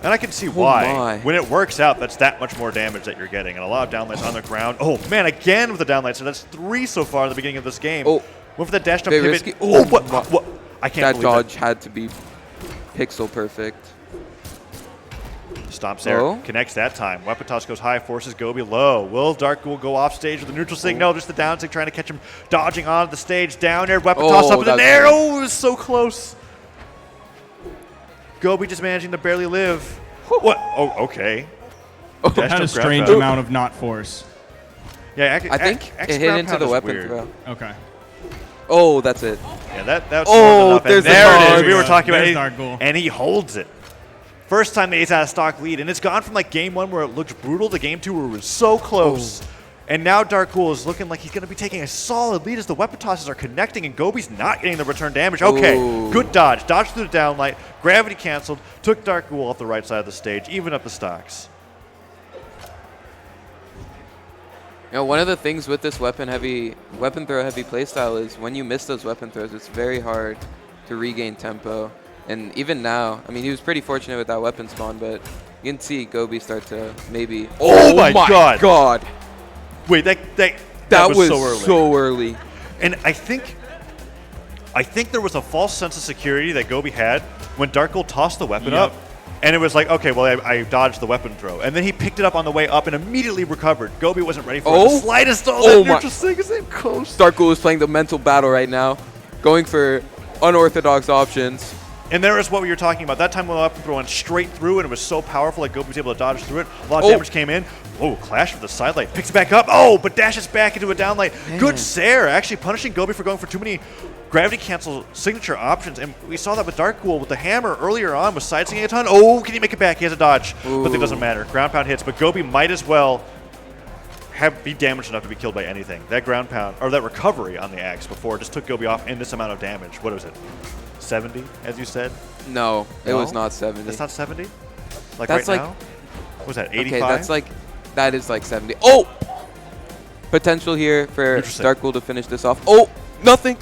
S2: And I can see why.
S3: My.
S2: When it works out, that's that much more damage that you're getting. And a lot of downlights on the ground. Oh, man, again with the downlights. So that's 3 so far at the beginning of this game.
S3: Oh.
S2: Went for the dash jump
S3: Very
S2: pivot.
S3: risky.
S2: Oh,
S3: Oh,
S2: what? I can't
S3: That
S2: believe
S3: dodge had to be pixel perfect.
S2: Stomps there.
S3: Oh.
S2: Connects that time. Weapon toss goes high, forces Gobi low. Will Darkwool go off stage with the neutral sig? No, just the down sig trying to catch him dodging onto the stage. Down air, weapon toss up in the
S3: that's
S2: air.
S3: good.
S2: Oh, it was so close. Gobi just managing to barely live. What? Oh, okay. Dash
S4: It had a
S2: jump
S4: strange
S2: grab
S4: amount of not force.
S2: Yeah,
S3: I think it hit into the weapon
S2: weird.
S3: throw.
S4: Okay.
S3: Oh, that's it.
S2: Yeah, that's
S3: Oh,
S2: more than enough.
S3: there's
S2: And
S3: the
S2: there it is.
S3: dodge.
S2: We were talking
S4: There's
S2: about it.
S4: Darkwool.
S2: And he holds it. First time the Ace out of stock lead. And it's gone from like game 1 where it looked brutal to game 2 where it was so close. And now Dark Ghoul is looking like he's going to be taking a solid lead as the weapon tosses are connecting, and Gobi's not getting the return damage. Okay, good dodge. Dodge through the downlight. Gravity canceled. Took Dark Ghoul off the right side of the stage. Even up the stocks.
S3: You know, one of the things with this weapon throw heavy playstyle is when you miss those weapon throws, it's very hard to regain tempo. And even now, I mean, he was pretty fortunate with that weapon spawn, but you can see Gobi start to maybe.
S2: Oh my God! Wait, that was
S3: so early.
S2: And I think there was a false sense of security that Gobi had when Dark Ghoul tossed the weapon up. And it was like, okay, well, I dodged the weapon throw. And then he picked it up on the way up and immediately recovered. Gobi wasn't ready for it. The slightest. That neutral sig is in close.
S3: Dark Ghoul is playing the mental battle right now, going for unorthodox options.
S2: And there is what we were talking about. That time when the weapon throw went straight through and it was so powerful that Gobi was able to dodge through it. A lot of damage came in. Oh, clash with the side light. Picks it back up. Oh, but dashes back into a down light. Good Sair, actually punishing Gobi for going for too many gravity cancel signature options. And we saw that with Dark Ghoul with the hammer earlier on, was side swinging a ton. Oh, can he make it back? He has a dodge. But it doesn't matter. Ground pound hits. But Gobi might as well be damaged enough to be killed by anything. That ground pound, or that recovery on the axe before just took Gobi off in this amount of damage. What was it? 70, as you said?
S3: No, it was not 70.
S2: It's not 70? Like
S3: that's
S2: right
S3: like,
S2: now? What was that, 85?
S3: Okay, that is like 70. Oh! Potential here for Dark Ghoul to finish this off. Oh, nothing.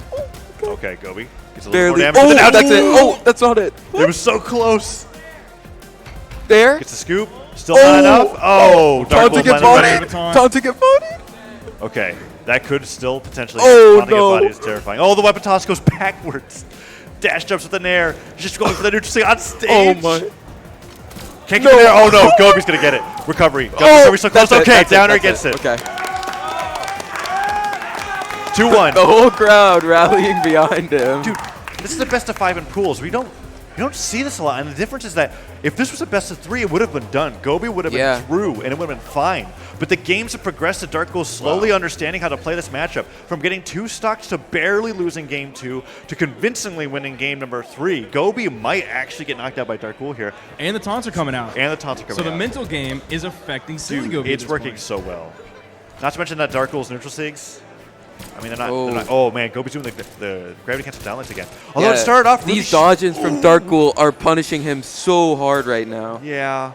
S2: Okay, Gobi gets a
S3: Barely.
S2: little more damage.
S3: Oh, that's it. Oh, that's not it.
S2: It was so close.
S3: There.
S2: Gets a scoop. Still not enough. Oh, Dark Ghoul's
S3: Time to get bodied.
S2: Okay, that could still potentially
S3: get
S2: bodied. Is terrifying. Oh, the weapon toss goes backwards. Dash jumps with an air. He's just going for the neutral sig on stage.
S3: Oh my.
S2: Can't get there. Oh no, Gobi's going to get it. Recovery. Recovery's so close. Okay, downer gets it.
S3: Okay.
S2: 2-1.
S3: The whole crowd rallying behind him.
S2: Dude, this is the best of 5 in pools. You don't see this a lot. And the difference is that if this was a best of 3, it would have been done. Gobi would have been through, and it would have been fine. But the games have progressed to Dark Ghoul slowly understanding how to play this matchup. From getting 2 stocks to barely losing game 2 to convincingly winning game number 3. Gobi might actually get knocked out by Dark Ghoul here.
S4: And the taunts are coming out.
S2: So
S4: the mental game is affecting Silly Gobi.
S2: It's working so well. Not to mention that Dark Ghoul's neutral sigs. I mean, they're not. Oh man, Gobi's doing the gravity cancel downlights again. Although it started off really
S3: these dodges from Dark Ghoul are punishing him so hard right now.
S2: Yeah.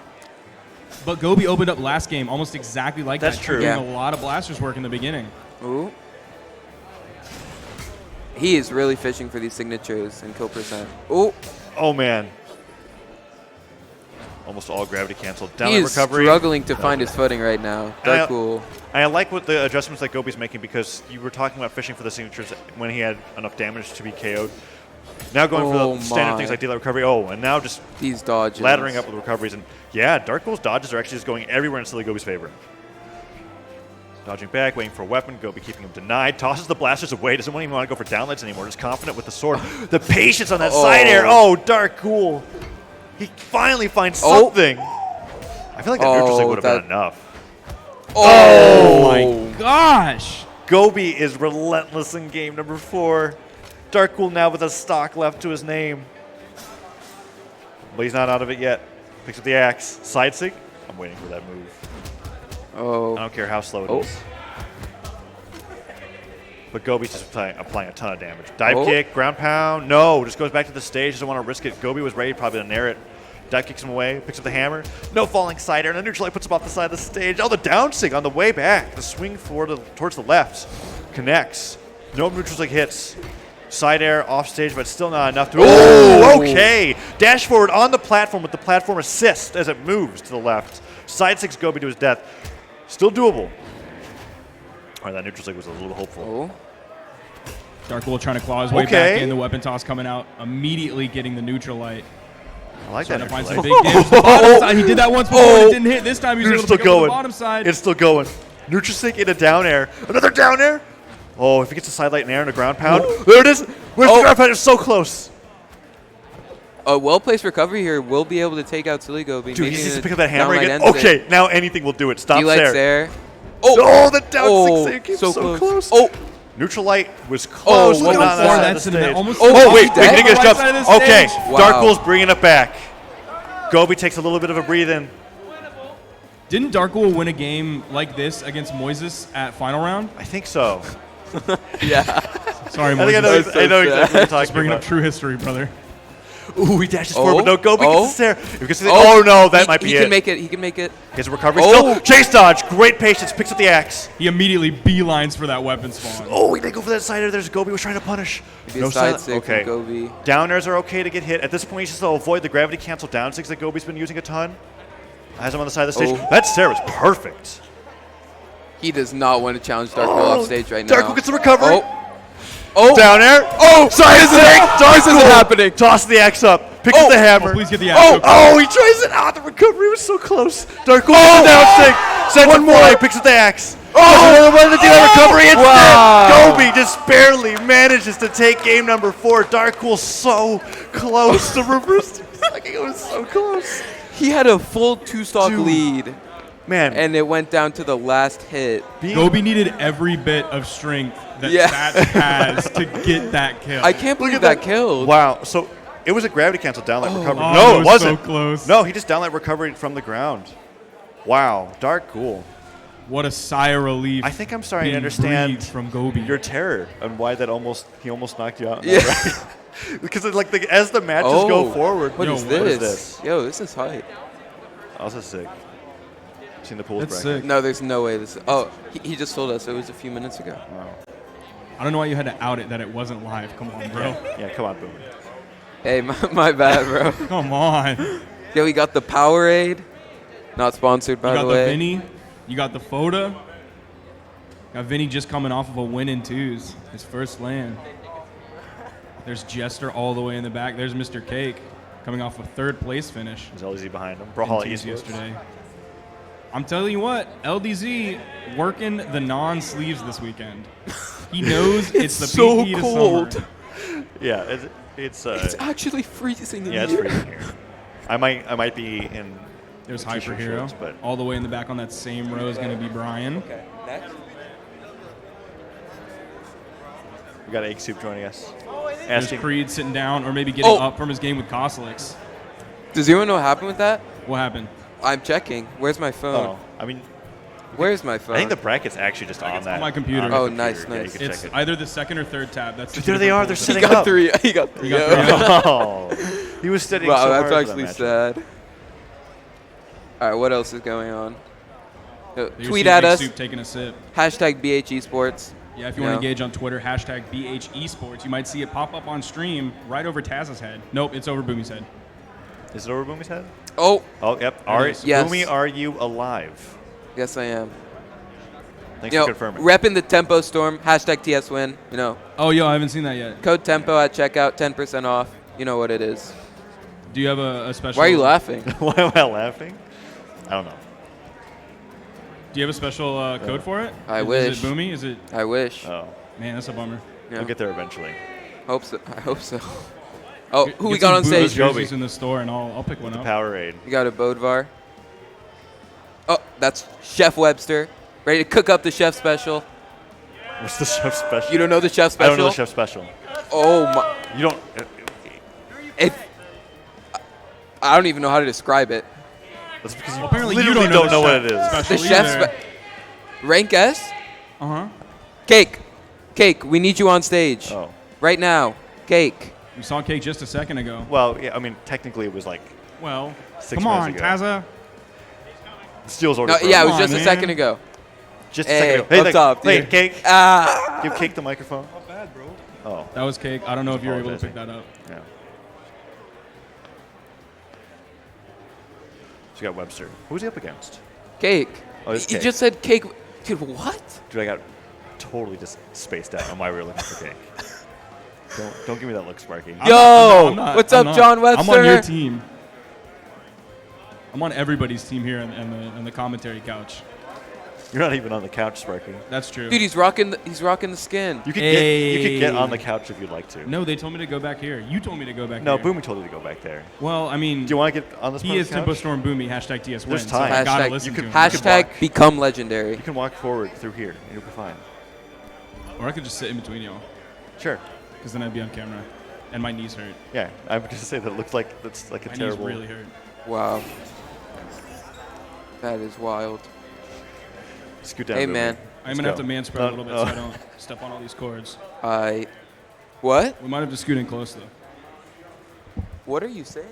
S4: But Gobi opened up last game almost exactly like that.
S2: That's true.
S4: Doing a lot of blasters work in the beginning.
S3: Ooh. He is really fishing for these signatures and kill percent. Ooh.
S2: Oh man. Almost all gravity canceled. Down
S3: he is
S2: recovery.
S3: Struggling to find his footing right now. Dark Ghoul.
S2: I like what the adjustments that Gobi's making, because you were talking about fishing for the signatures when he had enough damage to be KO'd. Now going for the standard things like delayed recovery. Oh, and now just
S3: these dodges.
S2: Laddering up with recoveries. And yeah, Dark Ghoul's dodges are actually just going everywhere in Silly Gobi's favor. Dodging back, waiting for a weapon. Gobi keeping him denied. Tosses the blasters away. Doesn't even want to go for downlights anymore. Just confident with the sword. The patience on that side air. Oh, Dark Ghoul. He finally finds something. I feel like that neutral sig would have been enough.
S4: Oh my gosh.
S2: Gobi is relentless in game number 4. Dark Ghoul now with a stock left to his name. But he's not out of it yet. Picks up the axe. Side sig. I'm waiting for that move.
S3: Oh.
S2: I don't care how slow it is. But Gobi's just applying a ton of damage. Dive kick, ground pound. No, just goes back to the stage. Doesn't want to risk it. Gobi was ready probably to nair it. Dive kicks him away, picks up the hammer. No falling side air, and the neutral light puts him off the side of the stage. Oh, the down sig on the way back. The swing towards the left. Connects. No neutral sig hits. Side air off stage, but still not enough to. Oh, okay. Dash forward on the platform with the platform assist as it moves to the left. Side six Gobi to his death. Still doable. All right, that neutral sig was a little hopeful.
S4: Dark Ghoul trying to claw his way back in. The weapon toss coming out. Immediately getting the neutral light.
S2: I like that.
S4: Find some big damage to the bottom side. He did that once before. It didn't hit. This time he's able to go to the bottom side.
S2: It's still going. Neutral sig in a down air. Another down air. Oh, if he gets a side light and air and a ground pound. There it is. Where's the ground pound? It's so close.
S3: A well-placed recovery here will be able to take out Silly Gobi.
S2: Dude, he needs to pick up that hammer again. Okay, now anything will do it. Stops there.
S3: Oh,
S2: the down six came so close.
S3: Oh.
S2: Neutral light was close.
S4: What
S2: that's
S4: wait,
S2: Dingus jumps. Okay, Dark Ghoul's bringing it back. Gobi takes a little bit of a breathe in.
S4: Didn't Darkwool win a game like this against Moises at final round?
S2: I think so.
S3: Yeah.
S4: Sorry,
S2: I think I know,
S4: Moises.
S3: so
S2: I know exactly what you're
S4: Just
S2: talking
S4: bringing
S2: about.
S4: up true history, brother.
S2: Ooh, he dashes forward, but no, Gobi
S3: Oh.
S2: gets there. Oh, no, that might be
S3: he
S2: it.
S3: Can make it. He can make it.
S2: His recovery
S3: Oh.
S2: still. Chase dodge. Great patience. Picks up the axe.
S4: He immediately beelines for that weapon spawn.
S2: Oh, he did go for that side air. There's Gobi was trying to punish.
S3: Maybe a side stick
S2: Okay.
S3: from Gobi.
S2: Down airs are okay to get hit. At this point, he's just to avoid the gravity cancel down sticks that Gobi's been using a ton. Has him on the side of the stage.
S3: Oh.
S2: That stare was perfect.
S3: He does not want to challenge Darkwool off stage right now.
S2: Darkwool gets the recovery.
S3: Oh,
S2: Down air.
S3: oh!
S2: Side stick.
S3: This isn't happening.
S2: Toss the axe up. Picks up the hammer.
S4: Oh, please get the
S3: Oh,
S4: axe.
S2: Oh, he tries it out. The recovery was so close. Darkwool gets the down stick. Sends one more. Picks up the axe. Oh, another one to do that recovery. It's
S3: Wow.
S2: dead. Gobi just barely manages to take game number 4. Darkwool so close to reverse. It was so close.
S3: He had a full 2-stock
S2: Dude.
S3: lead,
S2: Man,
S3: and it went down to the last hit.
S4: Gobi needed every bit of strength that
S3: Yeah.
S4: Sats has to get that kill.
S3: I can't believe
S2: at
S3: that
S2: that.
S3: killed.
S2: Wow. So it was a gravity cancel downlight recovery.
S4: Oh,
S2: No,
S4: it
S2: it
S4: was
S2: wasn't.
S4: so close.
S2: No, he just downlight recovered from the ground. Wow. Darkwool.
S4: What a sigh of relief.
S2: I think I'm starting to
S4: being
S2: understand
S4: breathed from Gobi.
S2: your terror and why that he almost knocked you out. in
S3: Yeah.
S2: that round. Because like as the matches go forward,
S3: What
S4: Yo,
S3: is
S4: what
S3: this?
S2: is this?
S3: Yo, this is hype.
S2: Also sick. Seen the pools
S4: That's
S2: bracket.
S4: sick.
S3: No, there's no way this. Oh, he just told us it was a few minutes ago.
S2: Wow.
S4: I don't know why you had to out it that it wasn't live. Come on, bro.
S2: Yeah, come on, Boomie.
S3: Hey, my bad, bro.
S4: Come on.
S3: Yeah, we got the Powerade. Not sponsored, by
S4: You got
S3: the
S4: the
S3: way.
S4: Vinny. You got the Foda. Got Vinny just coming off of a win in twos. His first land. There's Jester all the way in the back. There's Mr. Cake coming off a third place finish.
S2: Is LZ behind him?
S4: in
S2: Brawlhalla
S4: twos
S2: Esports.
S4: yesterday. I'm telling you what, LDZ working the non-sleeves this weekend. He knows it's the
S3: so
S4: peak heat
S3: cold.
S4: of summer.
S2: Yeah, it's
S3: It's actually freezing in
S2: yeah, it's
S3: here.
S2: freezing here. I might be in.
S4: There's
S2: t-shirt
S4: Hyper Hero.
S2: shorts, but
S4: All the way in the back on that same row is going to be Brian.
S3: Okay, next.
S2: we got Egg Soup joining us.
S4: There's
S2: Asking,
S4: Creed sitting down or maybe getting
S3: Oh.
S4: up from his game with Koslix.
S3: Does anyone know what happened with that?
S4: What happened?
S3: I'm checking. Where's my phone?
S2: oh, I mean,
S3: Where's my phone?
S2: I think the bracket's actually just on that.
S4: on my computer.
S2: on the
S3: Oh,
S2: computer.
S3: nice,
S2: Yeah, you
S3: nice.
S2: can
S4: It's
S2: check it.
S4: either the second or third tab. That's the
S2: There
S4: two
S2: they are.
S4: different
S2: They're
S4: folders.
S3: he
S2: setting
S3: got
S2: up.
S3: 3. He got 3.
S4: He got
S2: Oh, he was studying
S3: Wow,
S2: so
S3: that's
S2: hard for
S3: actually
S2: that matchup.
S3: sad. All right, what else is going on?
S4: You
S3: Tweet
S4: see
S3: at
S4: Big
S3: us.
S4: Soup taking a sip.
S3: Hashtag BHE Sports.
S4: Yeah, if you want to engage on Twitter, hashtag BH Esports, you might see it pop up on stream right over Taz's head. Nope, it's over Boomie's head.
S2: Is it over Boomie's head?
S3: Oh,
S2: Oh, yep.
S4: is.
S3: Yes.
S2: Boomie, are you alive?
S3: yes, I am.
S2: Thanks
S3: You
S2: for
S3: know,
S2: confirming.
S3: repping the Tempo Storm. Hashtag TS Win. You know,
S4: Oh, yo, I haven't seen that yet.
S3: code Tempo at checkout, 10% off. You know what it is.
S4: Do you have a special?
S3: Why are you laughing?
S2: Why am I laughing? I don't know.
S4: Do you have a special code for it?
S3: I
S4: Is
S3: wish.
S4: it Boomie? Is it?
S3: I wish.
S2: Oh,
S4: Man, that's a bummer.
S3: Yeah.
S2: we'll get there eventually.
S3: Hope so. I hope so. Oh,
S4: Get-
S3: who we
S4: get
S3: got
S4: some
S3: on
S4: Boomie
S3: stage?
S4: jerseys in the store, and I'll pick one up.
S2: Powerade.
S3: You got a Bodvar. Oh, that's Chef Webster. Ready to cook up the chef special.
S2: What's the chef special?
S3: You don't know the chef
S2: I
S3: special?
S2: don't know the chef special.
S3: Oh my!
S2: You don't.
S3: I don't even know how to describe it.
S2: That's because you
S4: Well, apparently you
S2: literally
S4: don't know the
S2: what it
S4: chef
S2: is.
S4: special.
S3: The chef
S4: either.
S3: rank S.
S4: Uh-huh.
S3: Cake. We need you on stage
S2: Oh.
S3: right now. Cake.
S4: We saw Cake just a second ago.
S2: Well, yeah. I mean, technically, it was like
S4: Well,
S2: 6
S4: come on,
S2: minutes ago.
S4: Taza.
S2: Steel's
S3: No,
S2: already.
S3: yeah, it
S2: broken.
S3: was
S4: on,
S3: just a
S4: man.
S3: second ago.
S2: Just
S3: Hey,
S2: a second ago.
S3: up top,
S2: hey,
S3: dude.
S2: Cake.
S3: Ah.
S2: Give Cake the microphone. Not bad, bro. Oh.
S4: That was Cake. I don't know if you're able to pick
S2: Apologizing.
S4: that up.
S2: Yeah. So you got Webster. Who's he up against?
S3: Cake.
S2: Oh, it's
S3: You
S2: Cake.
S3: just said cake. Dude, what?
S2: Dude, I got totally just spaced out on why we were looking for Cake. Don't give me that look, Sparky.
S3: Yo,
S4: I'm not-
S3: what's
S4: I'm
S3: up,
S4: not.
S3: John Webster?
S4: I'm on your team. I'm on everybody's team here in the commentary couch.
S2: You're not even on the couch, Sparky.
S4: That's true.
S3: Dude, he's rocking the skin.
S2: You could
S4: Hey.
S2: get on the couch if you'd like to.
S4: No, they told me to go back here. You told me to go back
S2: No,
S4: here.
S2: Boomie told you to go back there.
S4: Well, I mean,
S2: Do you want to get on this part
S4: he
S2: of
S4: is
S2: the couch?
S4: Tempo Storm Boomie, hashtag TS win.
S2: There's
S4: So
S2: time.
S4: I gotta
S3: Hashtag-
S4: listen
S2: you
S4: to
S2: could-
S4: him.
S3: Hashtag
S2: walk.
S3: become legendary.
S2: You can walk forward through here, and you'll be fine.
S4: Or I could just sit in between y'all,
S2: Sure.
S4: because then I'd be on camera, and my knees hurt.
S2: Yeah, I'm going to say that it looks like that's like a
S4: My
S2: terrible.
S4: knees really hurt.
S3: Wow. That is wild.
S2: Scoot down.
S3: Hey,
S2: Boomie.
S3: man.
S4: I'm
S2: Let's
S4: going to have
S2: go.
S4: to man spread a little bit so I don't step on all these cords.
S3: What?
S4: We might have to scoot in close, though.
S3: What are you saying?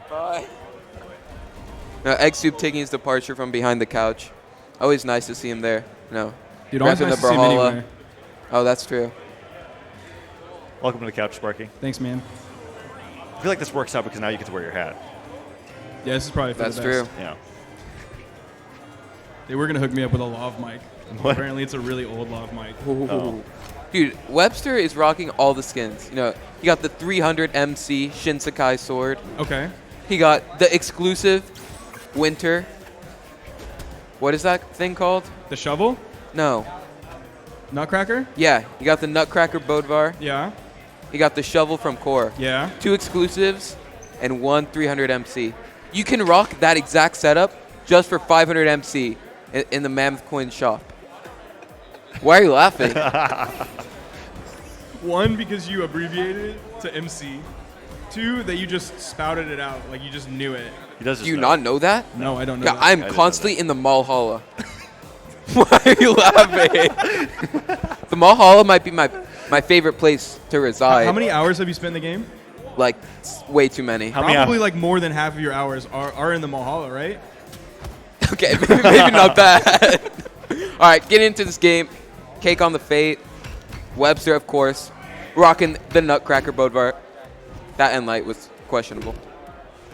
S3: Bye. No, Egg Soup taking his departure from behind the couch. Always nice to see him there. No.
S4: Dude, always
S3: Repping
S4: nice
S3: the
S4: to see him
S3: Brawlhalla.
S4: anywhere.
S3: Oh, that's true.
S2: Welcome to the couch, Sparky.
S4: Thanks, man.
S2: I feel like this works out because now you get to wear your hat.
S4: Yeah, this is probably for
S3: That's
S4: the best.
S3: true.
S2: Yeah.
S4: They were going to hook me up with a lav mic.
S2: What?
S4: Apparently, it's a really old lav mic.
S2: Oh.
S3: Dude, Webster is rocking all the skins. You know, he got the 300 MC Shinsekai sword.
S4: Okay.
S3: He got the exclusive winter. What is that thing called?
S4: The shovel?
S3: No.
S4: Nutcracker?
S3: Yeah, he got the Nutcracker Bodvar.
S4: Yeah.
S3: He got the shovel from Core.
S4: Yeah.
S3: 2 exclusives and 1 300 MC. You can rock that exact setup just for 500 MC in the Mammoth Coin shop. Why are you laughing?
S4: One, because you abbreviated it to MC. 2, that you just spouted it out. Like, you just knew it.
S2: He does
S3: Do
S2: just
S3: you
S2: know.
S3: not know that?
S4: No, I don't know
S3: Yeah,
S4: that.
S3: I'm
S2: didn't know
S3: constantly in the Brawlhalla. Why are you laughing? The Brawlhalla might be my favorite place to reside.
S4: How many hours have you spent in the game?
S3: Like, way too many.
S2: How many
S4: Probably like more than half of your hours are in the Brawlhalla, right?
S3: Okay, maybe not that. All right, get into this game. Cake on the Fate. Webster, of course. Rocking the Nutcracker Bodvar. That end light was questionable.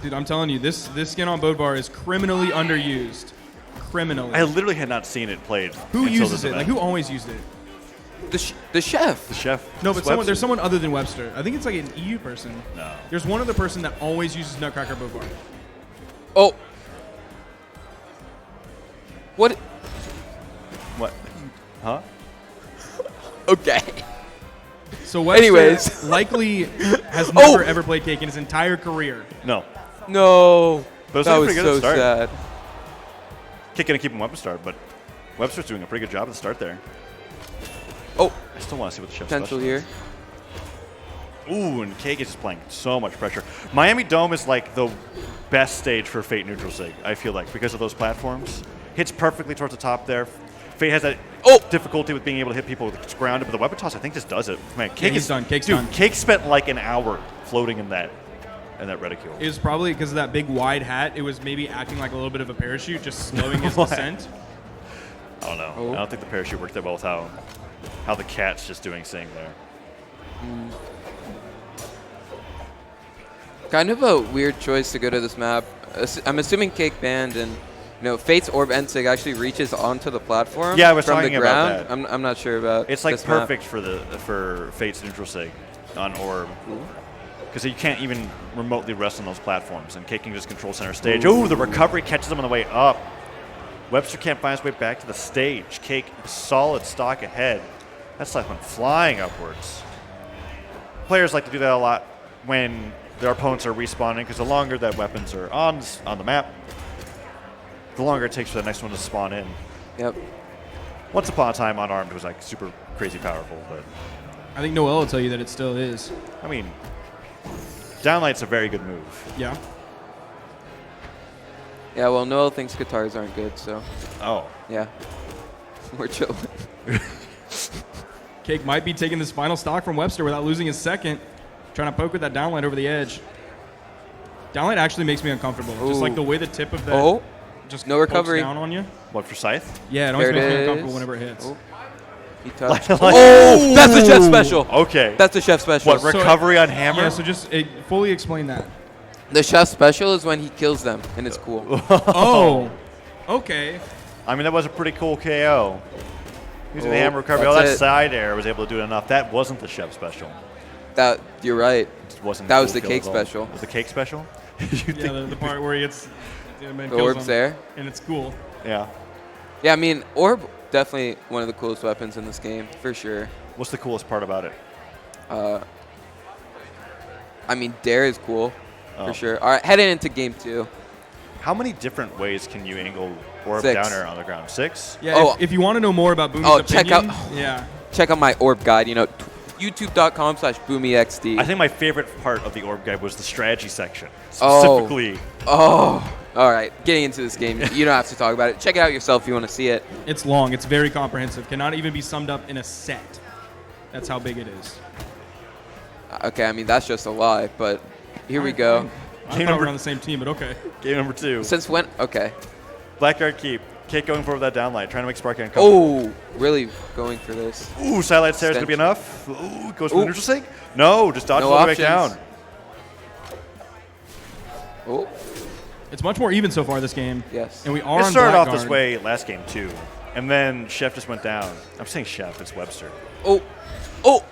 S4: Dude, I'm telling you, this skin on Bodvar is criminally underused. Criminally.
S2: I literally had not seen it played.
S4: Who
S2: until
S4: uses
S2: this
S4: it?
S2: event.
S4: Like, who always used it?
S3: The chef.
S2: The chef.
S4: No,
S2: It's
S4: but
S2: Webster.
S4: there's someone other than Webster. I think it's like an EU person.
S2: No.
S4: There's one other person that always uses Nutcracker Bodvar.
S3: Oh. What?
S2: What? Huh?
S3: Okay.
S4: So Webster
S3: Anyways.
S4: likely has
S3: Oh!
S4: never ever played Cake in his entire career.
S2: No.
S3: No.
S2: But it was
S3: That
S2: doing
S3: was
S2: pretty good at
S3: so
S2: the start.
S3: sad.
S2: Kick gonna keep him up to start, but Webster's doing a pretty good job at the start there.
S3: Oh,
S2: I still want to see what the chef's
S3: potential
S2: special
S3: here.
S2: is. Ooh, and Cake is just playing so much pressure. Miami Dome is like the best stage for Fate neutral sig, I feel like, because of those platforms. Hits perfectly towards the top there. Fate has that difficulty with being able to hit people with grounded, but the weapon toss I think just does it. Man, Cake
S4: he's
S2: is
S4: done. Cake's
S2: dude,
S4: done.
S2: Cake spent like an hour floating in that reticule.
S4: It was probably because of that big wide hat. It was maybe acting like a little bit of a parachute, just slowing his
S2: What?
S4: descent.
S2: I don't know.
S3: Oh.
S2: I don't think the parachute worked that well with how the cat's just doing thing there.
S3: Kind of a weird choice to go to this map. I'm assuming Cake banned, and Fate's Orb Ensig actually reaches onto the platform.
S2: Yeah, I was
S3: from
S2: talking
S3: the
S2: about
S3: ground.
S2: that.
S3: I'm not sure about.
S2: It's like
S3: this map.
S2: perfect for Fate's neutral sig on Orb. Because you can't even remotely rest on those platforms, and Cake can just control center stage. Oh, the recovery catches him on the way up. Webster can't find his way back to the stage. Cake, solid stock ahead. That stuff went flying upwards. Players like to do that a lot when their opponents are respawning, because the longer that weapons are on the map, the longer it takes for the next one to spawn in.
S3: Yep.
S2: Once upon a time, unarmed was like super crazy powerful, but
S4: I think Noel will tell you that it still is.
S2: I mean, downlight's a very good move.
S4: Yeah.
S3: Yeah. Well, Noel thinks guitars aren't good, so
S2: Oh.
S3: yeah, we're chilling.
S4: Cake might be taking this final stock from Webster without losing his second. Trying to poke with that downlight over the edge. Downlight actually makes me uncomfortable. Just like the way the tip of that just
S3: no
S4: pokes
S3: recovery.
S4: down on you.
S2: What, for Scythe?
S4: Yeah, it always
S3: There
S4: makes
S3: it
S4: me
S3: is.
S4: uncomfortable whenever it hits.
S3: Oh. He touched.
S2: Like-
S3: Oh, that's the chef special.
S2: Okay.
S3: That's the chef special.
S2: What, recovery on hammer?
S4: Yeah, so just fully explain that.
S3: The chef special is when he kills them, and it's cool.
S4: Oh, okay.
S2: I mean, that was a pretty cool KO. Using the
S3: Oh,
S2: hammer recovery.
S3: that's
S2: Oh, that
S3: it.
S2: side air was able to do it enough. That wasn't the chef special.
S3: That you're right.
S2: It wasn't
S3: That
S2: a
S3: was
S2: cool
S3: the
S2: kill
S3: cake
S2: at all.
S3: special.
S2: Was the cake special? You
S4: Yeah,
S2: think-
S4: the part where he gets
S3: The orb's there.
S4: and it's cool.
S2: yeah.
S3: Yeah, I mean, orb definitely one of the coolest weapons in this game for sure.
S2: What's the coolest part about it?
S3: I mean, dare is cool
S2: Oh.
S3: for sure. All right, heading into game 2.
S2: How many different ways can you angle orb
S3: 6.
S2: down air on the ground? 6?
S4: Yeah,
S3: Oh.
S4: if you want to know more about Boomie's
S3: Oh,
S4: opinion,
S3: check out-
S4: yeah,
S3: Check out my orb guide. youtube.com/BoomieXD.
S2: I think my favorite part of the orb guide was the strategy section.
S3: Oh.
S2: Specifically,
S3: Oh, all right. Getting into this game, you don't have to talk about it. Check it out yourself if you want to see it.
S4: It's long. It's very comprehensive. Cannot even be summed up in a set. That's how big it is.
S3: Okay, I mean, that's just a lie, but here we go.
S4: I thought we were on the same team, but okay.
S2: game number 2.
S3: Since when? Okay.
S2: Blackguard keep. Cake going for that downlight, trying to make Sparky uncomfortable.
S3: Oh, really going for this.
S2: Ooh, sidelight stairs going to be enough. Ooh, goes for the neutral sink. No, just dodges
S3: No
S2: all the way back
S3: options.
S2: down.
S3: Oh,
S4: It's much more even so far this game.
S3: yes.
S4: And we are
S2: It
S4: on
S2: started off
S4: Blackguard.
S2: this way last game, too. And then Chef just went down. I'm saying Chef, it's Webster.
S3: Oh, oh,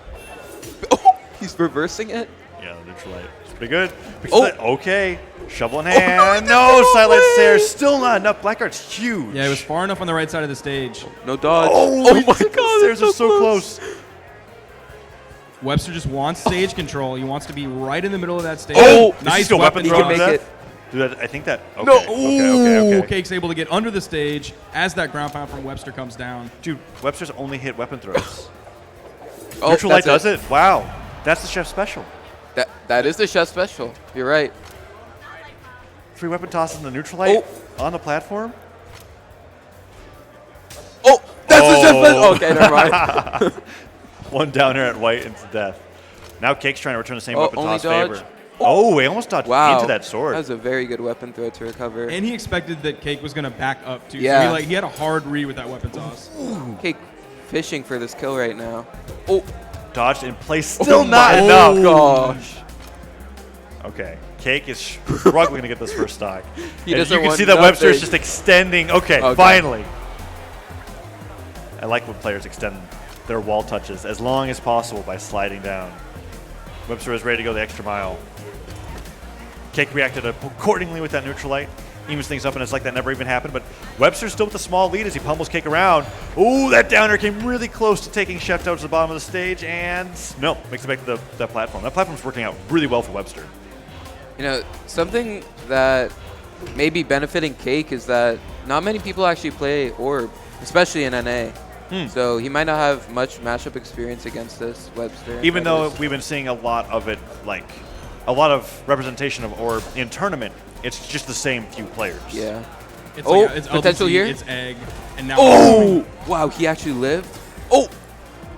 S3: oh, he's reversing it.
S2: Yeah, the neutral light. It's pretty good.
S3: Oh.
S2: Okay. Shovel in hand. No, sidelight stairs. Still not enough. Blackguard's huge.
S4: Yeah, it was far enough on the right side of the stage.
S3: No dodge.
S2: Oh,
S3: my
S2: the
S3: God,
S2: stairs are
S3: that's
S2: so close.
S4: Webster just wants stage control. He wants to be right in the middle of that stage.
S3: Oh!
S2: Is he
S4: nice
S2: still
S4: weapon
S3: He
S2: throw
S3: can
S4: throw.
S3: make
S2: death?
S3: it.
S2: Dude, I think that. Okay.
S3: No.
S2: Okay.
S4: Cake's able to get under the stage as that ground pound from Webster comes down.
S2: Dude, Webster's only hit weapon throws.
S3: Oh,
S2: Neutral light
S3: that's
S2: does it. Wow. That's the chef special.
S3: That is the chef special. You're right.
S2: 3 weapon tosses in the neutral light on the platform.
S3: Oh, that's the chef
S2: Oh.
S3: special. Okay, never mind.
S2: 1 down here at white into death. Now Cake's trying to return the same
S3: Oh,
S2: weapon
S3: only
S2: toss
S3: dodge.
S2: favor. Oh, he almost dodged
S3: Wow.
S2: into that sword.
S3: That was a very good weapon throw to recover.
S4: And he expected that Cake was going to back up, too.
S3: Yeah.
S4: So he had a hard read with that weapon toss.
S3: Cake fishing for this kill right now. Oh,
S2: Dodged in place. Still not
S3: my
S2: enough.
S3: gosh.
S2: Okay. Cake is struggling to get this first stock.
S3: He
S2: And
S3: doesn't
S2: you can
S3: want
S2: see that Webster is
S3: nothing.
S2: just extending. Okay,
S3: Okay.
S2: finally. I like when players extend their wall touches as long as possible by sliding down. Webster is ready to go the extra mile. Cake reacted accordingly with that neutral light. Evens things up, and it's like that never even happened. But Webster's still with a small lead as he pummels Cake around. Ooh, that downer came really close to taking Chef out to the bottom of the stage, and no, makes it back to that platform. That platform's working out really well for Webster.
S3: You know, something that may be benefiting Cake is that not many people actually play Orb, especially in NA. So he might not have much matchup experience against this Webster.
S2: Even
S3: That
S2: though
S3: is-
S2: we've been seeing a lot of it, like a lot of representation of Orb in tournament, it's just the same few players.
S3: Yeah.
S4: It's
S3: Oh,
S4: it's
S3: potential
S4: LTC,
S3: here?
S4: It's Egg. And now
S3: Oh! Wow, he actually lived? Oh!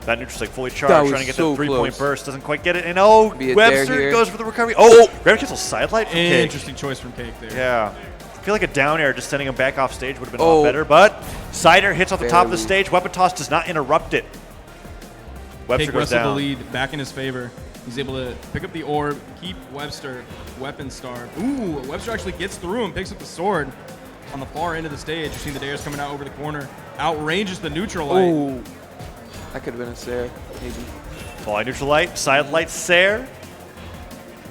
S2: That neutral's like fully
S3: That
S2: charged,
S3: was
S2: trying to get
S3: so
S2: that 3-point
S3: close.
S2: burst. Doesn't quite get it. And oh,
S3: Be a dare
S2: Webster
S3: here.
S2: goes for the recovery. Oh, grab cancel sidelight from Cake.
S4: Interesting choice from Cake there.
S2: Yeah. I feel like a down air just sending him back off stage would have been a
S3: Oh.
S2: lot better. But Cider hits off the top of the
S3: Barely.
S2: stage. Weapon toss does not interrupt it. Webster
S4: Cake
S2: goes
S4: wrestled the
S2: down.
S4: lead back in his favor. He's able to pick up the orb, keep Webster weapon starved. Ooh, Webster actually gets through and picks up the sword on the far end of the stage. You're seeing the dares coming out over the corner. Outranges the neutral light.
S3: Oh. That could have been a Sarah, maybe.
S2: Falling neutral light, side light, Sair.